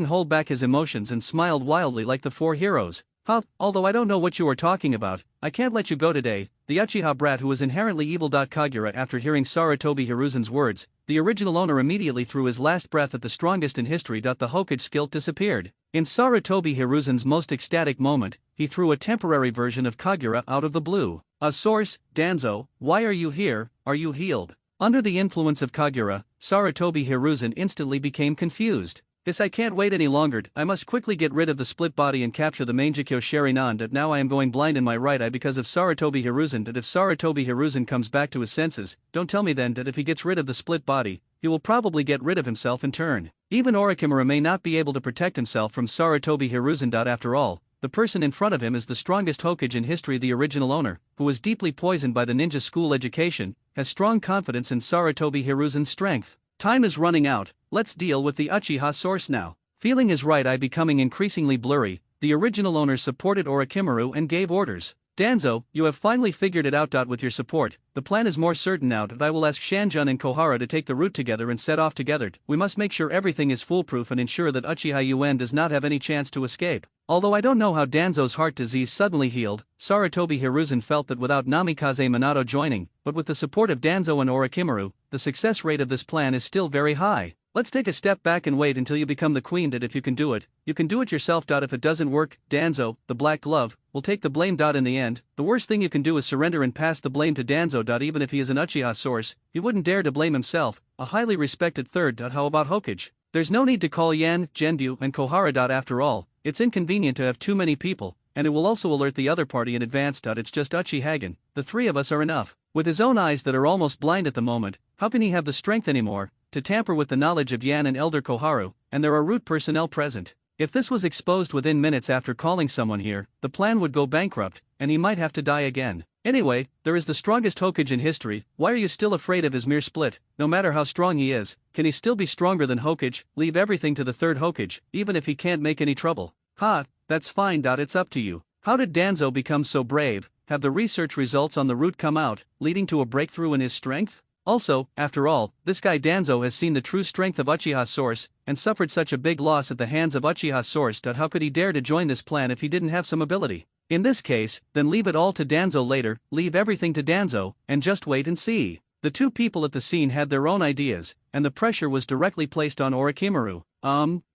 hold back his emotions and smiled wildly like the four heroes. Huh, although I don't know what you are talking about, I can't let you go today. The Uchiha brat who was inherently evil. Kagura, after hearing Sarutobi Hiruzen's words, the original owner immediately threw his last breath at the strongest in history. The Hokage skill disappeared. In Sarutobi Hiruzen's most ecstatic moment, he threw a temporary version of Kagura out of the blue. A source, Danzo, why are you here? Are you healed? Under the influence of Kagura, Sarutobi Hiruzen instantly became confused. Yes, I can't wait any longer. I must quickly get rid of the split body and capture the Mangekyo Sharingan. Now I am going blind in my right eye because of Sarutobi Hiruzen. If Sarutobi Hiruzen comes back to his senses, don't tell me then that if he gets rid of the split body, he will probably get rid of himself in turn. Even Orochimaru may not be able to protect himself from Sarutobi Hiruzen. After all, the person in front of him is the strongest Hokage in history. The original owner, who was deeply poisoned by the ninja school education, has strong confidence in Sarutobi Hiruzen's strength. Time is running out, let's deal with the Uchiha source now. Feeling his right eye becoming increasingly blurry, the original owner supported Orochimaru and gave orders. Danzo, you have finally figured it out. With your support, the plan is more certain now. I will ask Shanjun and Kohara to take the route together and set off together. We must make sure everything is foolproof and ensure that Uchiha Yuen does not have any chance to escape. Although I don't know how Danzo's heart disease suddenly healed, Sarutobi Hiruzen felt that without Namikaze Minato joining, but with the support of Danzo and Orochimaru, the success rate of this plan is still very high. Let's take a step back and wait until you become the queen. If you can do it, you can do it yourself. If it doesn't work, Danzo, the black glove, will take the blame. In the end, the worst thing you can do is surrender and pass the blame to Danzo. Even if he is an Uchiha source, he wouldn't dare to blame himself, a highly respected third. How about Hokage? There's no need to call Yan, Gendu, and Kohara. After all, it's inconvenient to have too many people, and it will also alert the other party in advance. It's just Uchihagen, the three of us are enough. With his own eyes that are almost blind at the moment, how can he have the strength anymore to tamper with the knowledge of Yan and Elder Koharu, and there are root personnel present? If this was exposed within minutes after calling someone here, the plan would go bankrupt, and he might have to die again. Anyway, there is the strongest Hokage in history. Why are you still afraid of his mere split? No matter how strong he is, can he still be stronger than Hokage? Leave everything to the third Hokage, even if he can't make any trouble. Ha, that's fine. It's up to you. How did Danzo become so brave? Have the research results on the root come out, leading to a breakthrough in his strength? Also, after all, this guy Danzo has seen the true strength of Uchiha source, and suffered such a big loss at the hands of Uchiha source. How could he dare to join this plan if he didn't have some ability? In this case, then leave it all to Danzo later, leave everything to Danzo, and just wait and see. The two people at the scene had their own ideas, and the pressure was directly placed on Orochimaru.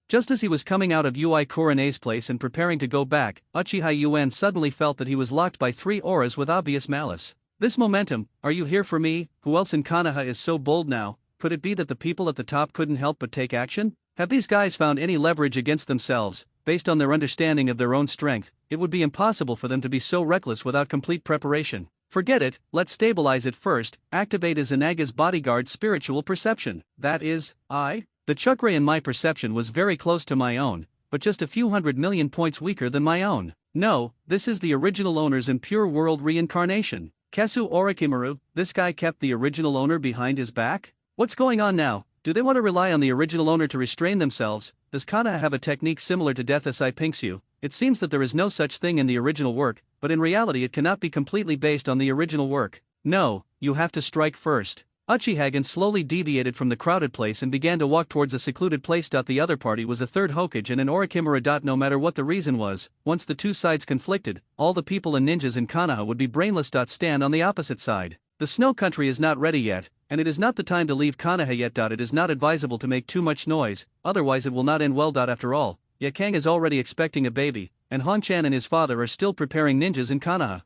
Just as he was coming out of Ui Kurane's place and preparing to go back, Uchiha Yuen suddenly felt that he was locked by three auras with obvious malice. This momentum, are you here for me? Who else in Konoha is so bold now? Could it be that the people at the top couldn't help but take action? Have these guys found any leverage against themselves? Based on their understanding of their own strength, it would be impossible for them to be so reckless without complete preparation. Forget it, let's stabilize it first. Activate Izanaga's bodyguard's spiritual perception. That is, The chakra in my perception was very close to my own, but just a few 100 million points weaker than my own. No, this is the original owner's impure world reincarnation. Kesu Orochimaru, this guy kept the original owner behind his back? What's going on now? Do they want to rely on the original owner to restrain themselves? Does Kana have a technique similar to Death Asai Pinksu? It seems that there is no such thing in the original work, but in reality it cannot be completely based on the original work. No, you have to strike first. Uchiha slowly deviated from the crowded place and began to walk towards a secluded place. The other party was a third Hokage and an Orochimaru. No matter what the reason was, once the two sides conflicted, all the people and ninjas in Konoha would be brainless. Stand on the opposite side. The snow country is not ready yet, and it is not the time to leave Konoha yet. It is not advisable to make too much noise, otherwise it will not end well. After all, Yakang is already expecting a baby, and Hong-chan and his father are still preparing ninjas in Konoha.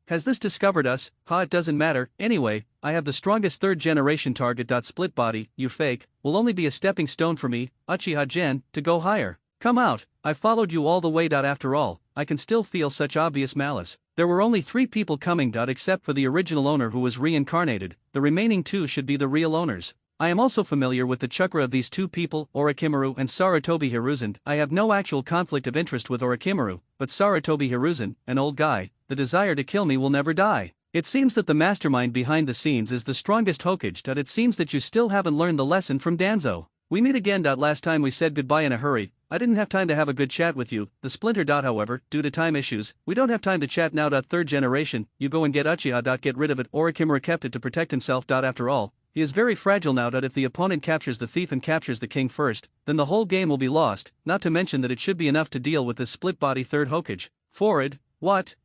Has this discovered us? It doesn't matter. Anyway, I have the strongest third generation target. Split body, you fake, will only be a stepping stone for me, Uchiha Gen, to go higher. Come out, I followed you all the way. After all, I can still feel such obvious malice. There were only 3 people coming. Except for the original owner who was reincarnated, the remaining 2 should be the real owners. I am also familiar with the chakra of these 2 people, Orochimaru and Sarutobi Hiruzen. I have no actual conflict of interest with Orochimaru, but Sarutobi Hiruzen, an old guy, the desire to kill me will never die. It seems that the mastermind behind the scenes is the strongest Hokage. It seems that you still haven't learned the lesson from Danzo. We meet again. Last time we said goodbye in a hurry. I didn't have time to have a good chat with you, the Splinter. However, due to time issues, we don't have time to chat now. Third generation, you go and get Uchiha. Get rid of it. Orochimaru kept it to protect himself. After all, he is very fragile now. If the opponent captures the thief and captures the king first, then the whole game will be lost, not to mention that it should be enough to deal with this split-body third Hokage. Forward, what?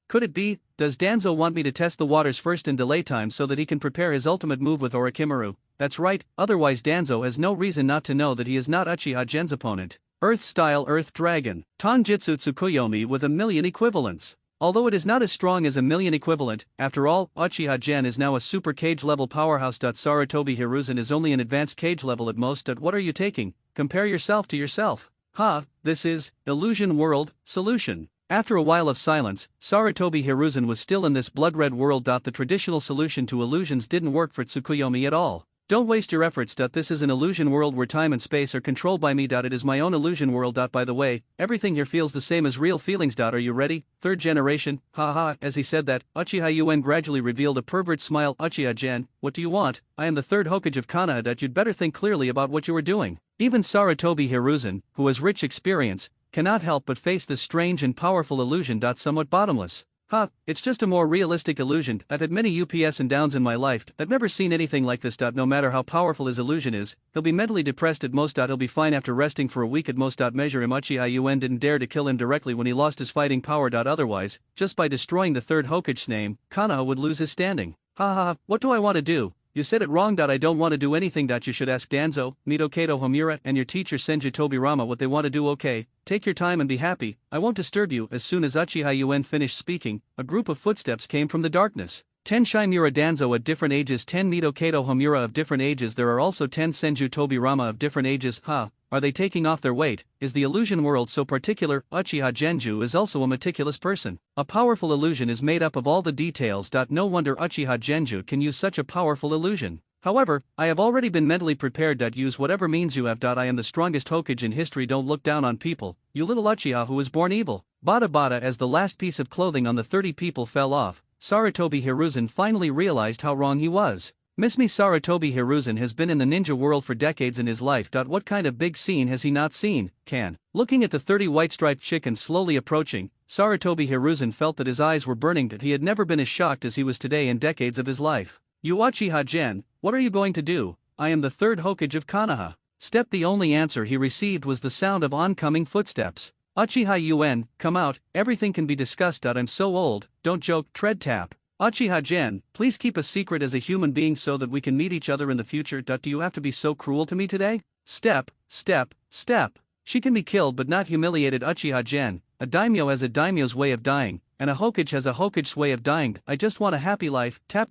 Could it be? Does Danzo want me to test the waters first and delay time so that he can prepare his ultimate move with Orochimaru? That's right, otherwise Danzo has no reason not to know that he is not Uchiha Gen's opponent. Earth-style Earth Dragon. Tanjutsu Tsukuyomi with 1,000,000 equivalents. Although it is not as strong as 1,000,000 equivalent, after all, Uchiha Gen is now a super cage level powerhouse. Sarutobi Hiruzen is only an advanced cage level at most. What are you taking? Compare yourself to yourself. This is Illusion World Solution. After a while of silence, Sarutobi Hiruzen was still in this blood-red world. The traditional solution to illusions didn't work for Tsukuyomi at all. Don't waste your efforts. This is an illusion world where time and space are controlled by me. It is my own illusion world. By the way, everything here feels the same as real feelings. Are you ready? Third generation, As he said that, Uchiha Yuen gradually revealed a pervert smile. Uchiha Gen, what do you want? I am the third Hokage of Konoha. You'd better think clearly about what you are doing. Even Sarutobi Hiruzen, who has rich experience, cannot help but face this strange and powerful illusion. Somewhat bottomless. It's just a more realistic illusion. I've had many ups and downs in my life. I've never seen anything like this. No matter how powerful his illusion is, he'll be mentally depressed at most. He'll be fine after resting for a week at most. Measure him. Uchiha Yuen didn't dare to kill him directly when he lost his fighting power. Otherwise, just by destroying the third Hokage's name, Konoha would lose his standing. What do I want to do? You said it wrong. I don't want to do anything. You should ask Danzo, Kato Homura, and your teacher Senju Tobirama what they want to do. Okay, take your time and be happy, I won't disturb you. As soon as Uchiha Yuen finished speaking, a group of footsteps came from the darkness. 10 Shimura Danzo at different ages, 10 Kato Homura of different ages. There are also 10 Senju Tobirama of different ages. Are they taking off their weight? Is the illusion world so particular? Uchiha Genju is also a meticulous person. A powerful illusion is made up of all the details. No wonder Uchiha Genju can use such a powerful illusion. However, I have already been mentally prepared. Use whatever means you have. I am the strongest Hokage in history. Don't look down on people, you little Uchiha who was born evil. Bada as the last piece of clothing on the 30 people fell off, Sarutobi Hiruzen finally realized how wrong he was. Miss me Sarutobi Hiruzen has been in the ninja world for decades in his life. What kind of big scene has he not seen? Looking at the 30 white-striped chickens slowly approaching, Sarutobi Hiruzen felt that his eyes were burning. He had never been as shocked as he was today in decades of his life. You Uchiha Gen, what are you going to do? I am the third Hokage of Konoha. Step. The only answer he received was the sound of oncoming footsteps. Uchiha Yuen, come out, everything can be discussed. I'm so old, don't joke. Tread tap. Uchiha Gen, please keep a secret as a human being so that we can meet each other in the future. Do you have to be so cruel to me today? Step. She can be killed but not humiliated. Uchiha Gen, a daimyo has a daimyo's way of dying, and a Hokage has a Hokage's way of dying. I just want a happy life. Tap.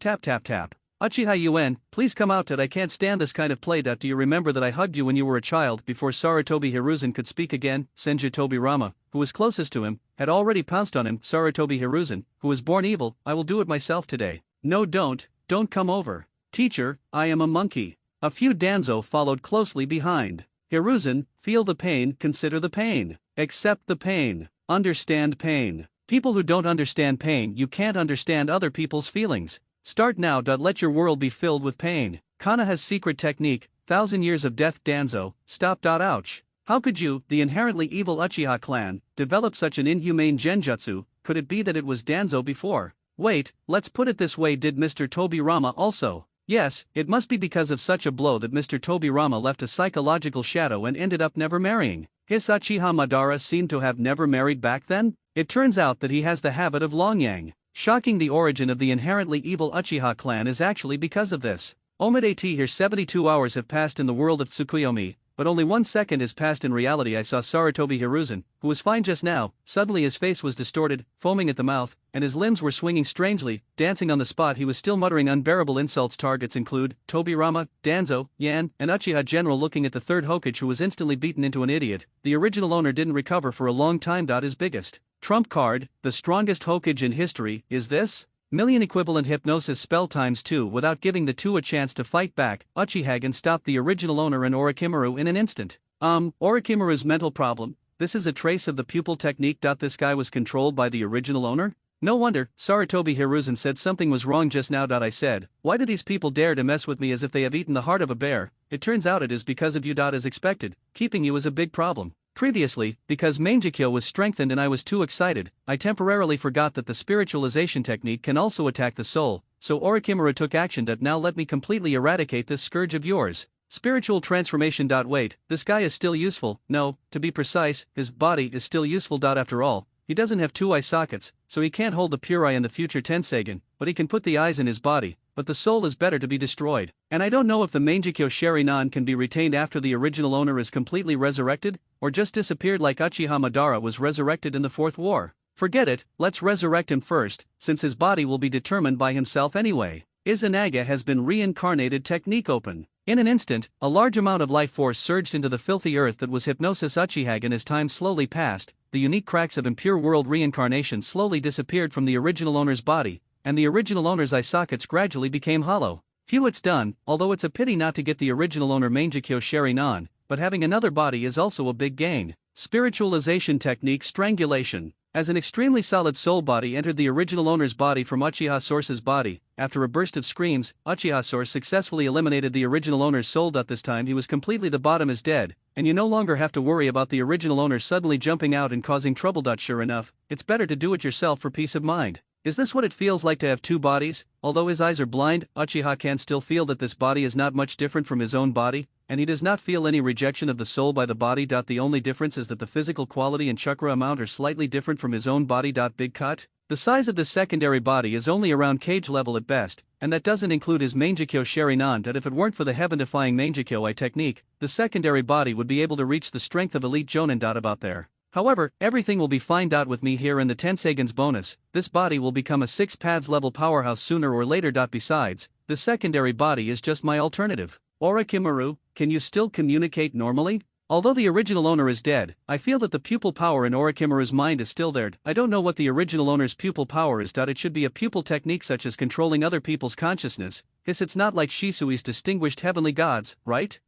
Uchiha Yuen, please come out. I can't stand this kind of play. Do you remember that I hugged you when you were a child? Before Sarutobi Hiruzen could speak again, Senju Tobirama, who was closest to him, had already pounced on him. Sarutobi Hiruzen, who was born evil, I will do it myself today. No, don't come over. Teacher, I am a monkey. A few Danzo followed closely behind. Hiruzen, feel the pain, consider the pain. Accept the pain. Understand pain. People who don't understand pain, you can't understand other people's feelings. Start now. Let your world be filled with pain. Konoha's secret technique, 1,000 years of death danzo, stop. Ouch. How could you, the inherently evil Uchiha clan, develop such an inhumane genjutsu? Could it be that it was danzo before? Wait, let's put it this way, did Mr. Tobirama also? Yes, it must be because of such a blow that Mr. Tobirama left a psychological shadow and ended up never marrying. His Uchiha Madara seemed to have never married back then? It turns out that he has the habit of longyang. Shocking, the origin of the inherently evil Uchiha clan is actually because of this. Omidate here 72 hours have passed in the world of Tsukuyomi, but only 1 second has passed in reality. I saw Sarutobi Hiruzen, who was fine just now. Suddenly his face was distorted, foaming at the mouth, and his limbs were swinging strangely, dancing on the spot. He was still muttering unbearable insults. Targets include Tobirama, Danzo, Yan, and Uchiha General. Looking at the third Hokage, who was instantly beaten into an idiot. The original owner didn't recover for a long time. His biggest trump card, the strongest Hokage in history, is this? Million equivalent hypnosis spell ×2 without giving the two a chance to fight back. Uchiha stopped the original owner and Orochimaru in an instant. Orochimaru's mental problem. This is a trace of the pupil technique. This guy was controlled by the original owner? No wonder. Sarutobi Hiruzen said something was wrong just now. I said, why do these people dare to mess with me as if they have eaten the heart of a bear? It turns out it is because of you. As expected, keeping you is a big problem. Previously, because Mangekyo was strengthened and I was too excited, I temporarily forgot that the spiritualization technique can also attack the soul, so Orochimaru took action. Now let me completely eradicate this scourge of yours. Spiritual transformation. Wait, this guy is still useful. No, to be precise, his body is still useful. After all, he doesn't have two eye sockets, so he can't hold the pure eye in the future Tenseigan, but he can put the eyes in his body. But the soul is better to be destroyed. And I don't know if the Mangekyo Sharingan can be retained after the original owner is completely resurrected, or just disappeared like Uchiha Madara was resurrected in the Fourth War. Forget it, let's resurrect him first, since his body will be determined by himself anyway. Izanagi has been reincarnated. Technique open. In an instant, a large amount of life force surged into the filthy earth that was Hypnosis Uchiha, and as time slowly passed, the unique cracks of impure world reincarnation slowly disappeared from the original owner's body, and the original owner's eye sockets gradually became hollow. Phew, it's done, although it's a pity not to get the original owner Mangekyo Sharingan, but having another body is also a big gain. Spiritualization technique, strangulation. As an extremely solid soul body entered the original owner's body from Uchiha Source's body, after a burst of screams, Uchiha Source successfully eliminated the original owner's soul. This time he was completely, the bottom is dead, and you no longer have to worry about the original owner suddenly jumping out and causing trouble. Sure enough, it's better to do it yourself for peace of mind. Is this what it feels like to have two bodies? Although his eyes are blind, Uchiha can still feel that this body is not much different from his own body, and he does not feel any rejection of the soul by the body. The only difference is that the physical quality and chakra amount are slightly different from his own body. Big cut. The size of this secondary body is only around cage level at best, and that doesn't include his Mangekyo Sharingan. If it weren't for the heaven-defying Mangekyo Eye technique, the secondary body would be able to reach the strength of elite Jonin. About there. However, everything will be fine. With me here in the Tenseigan's bonus, this body will become a 6 pads level powerhouse sooner or later. Besides, the secondary body is just my alternative. Orochimaru, can you still communicate normally? Although the original owner is dead, I feel that the pupil power in Orochimaru's mind is still there. I don't know what the original owner's pupil power is. It should be a pupil technique such as controlling other people's consciousness. It's not like Shisui's distinguished heavenly gods, right?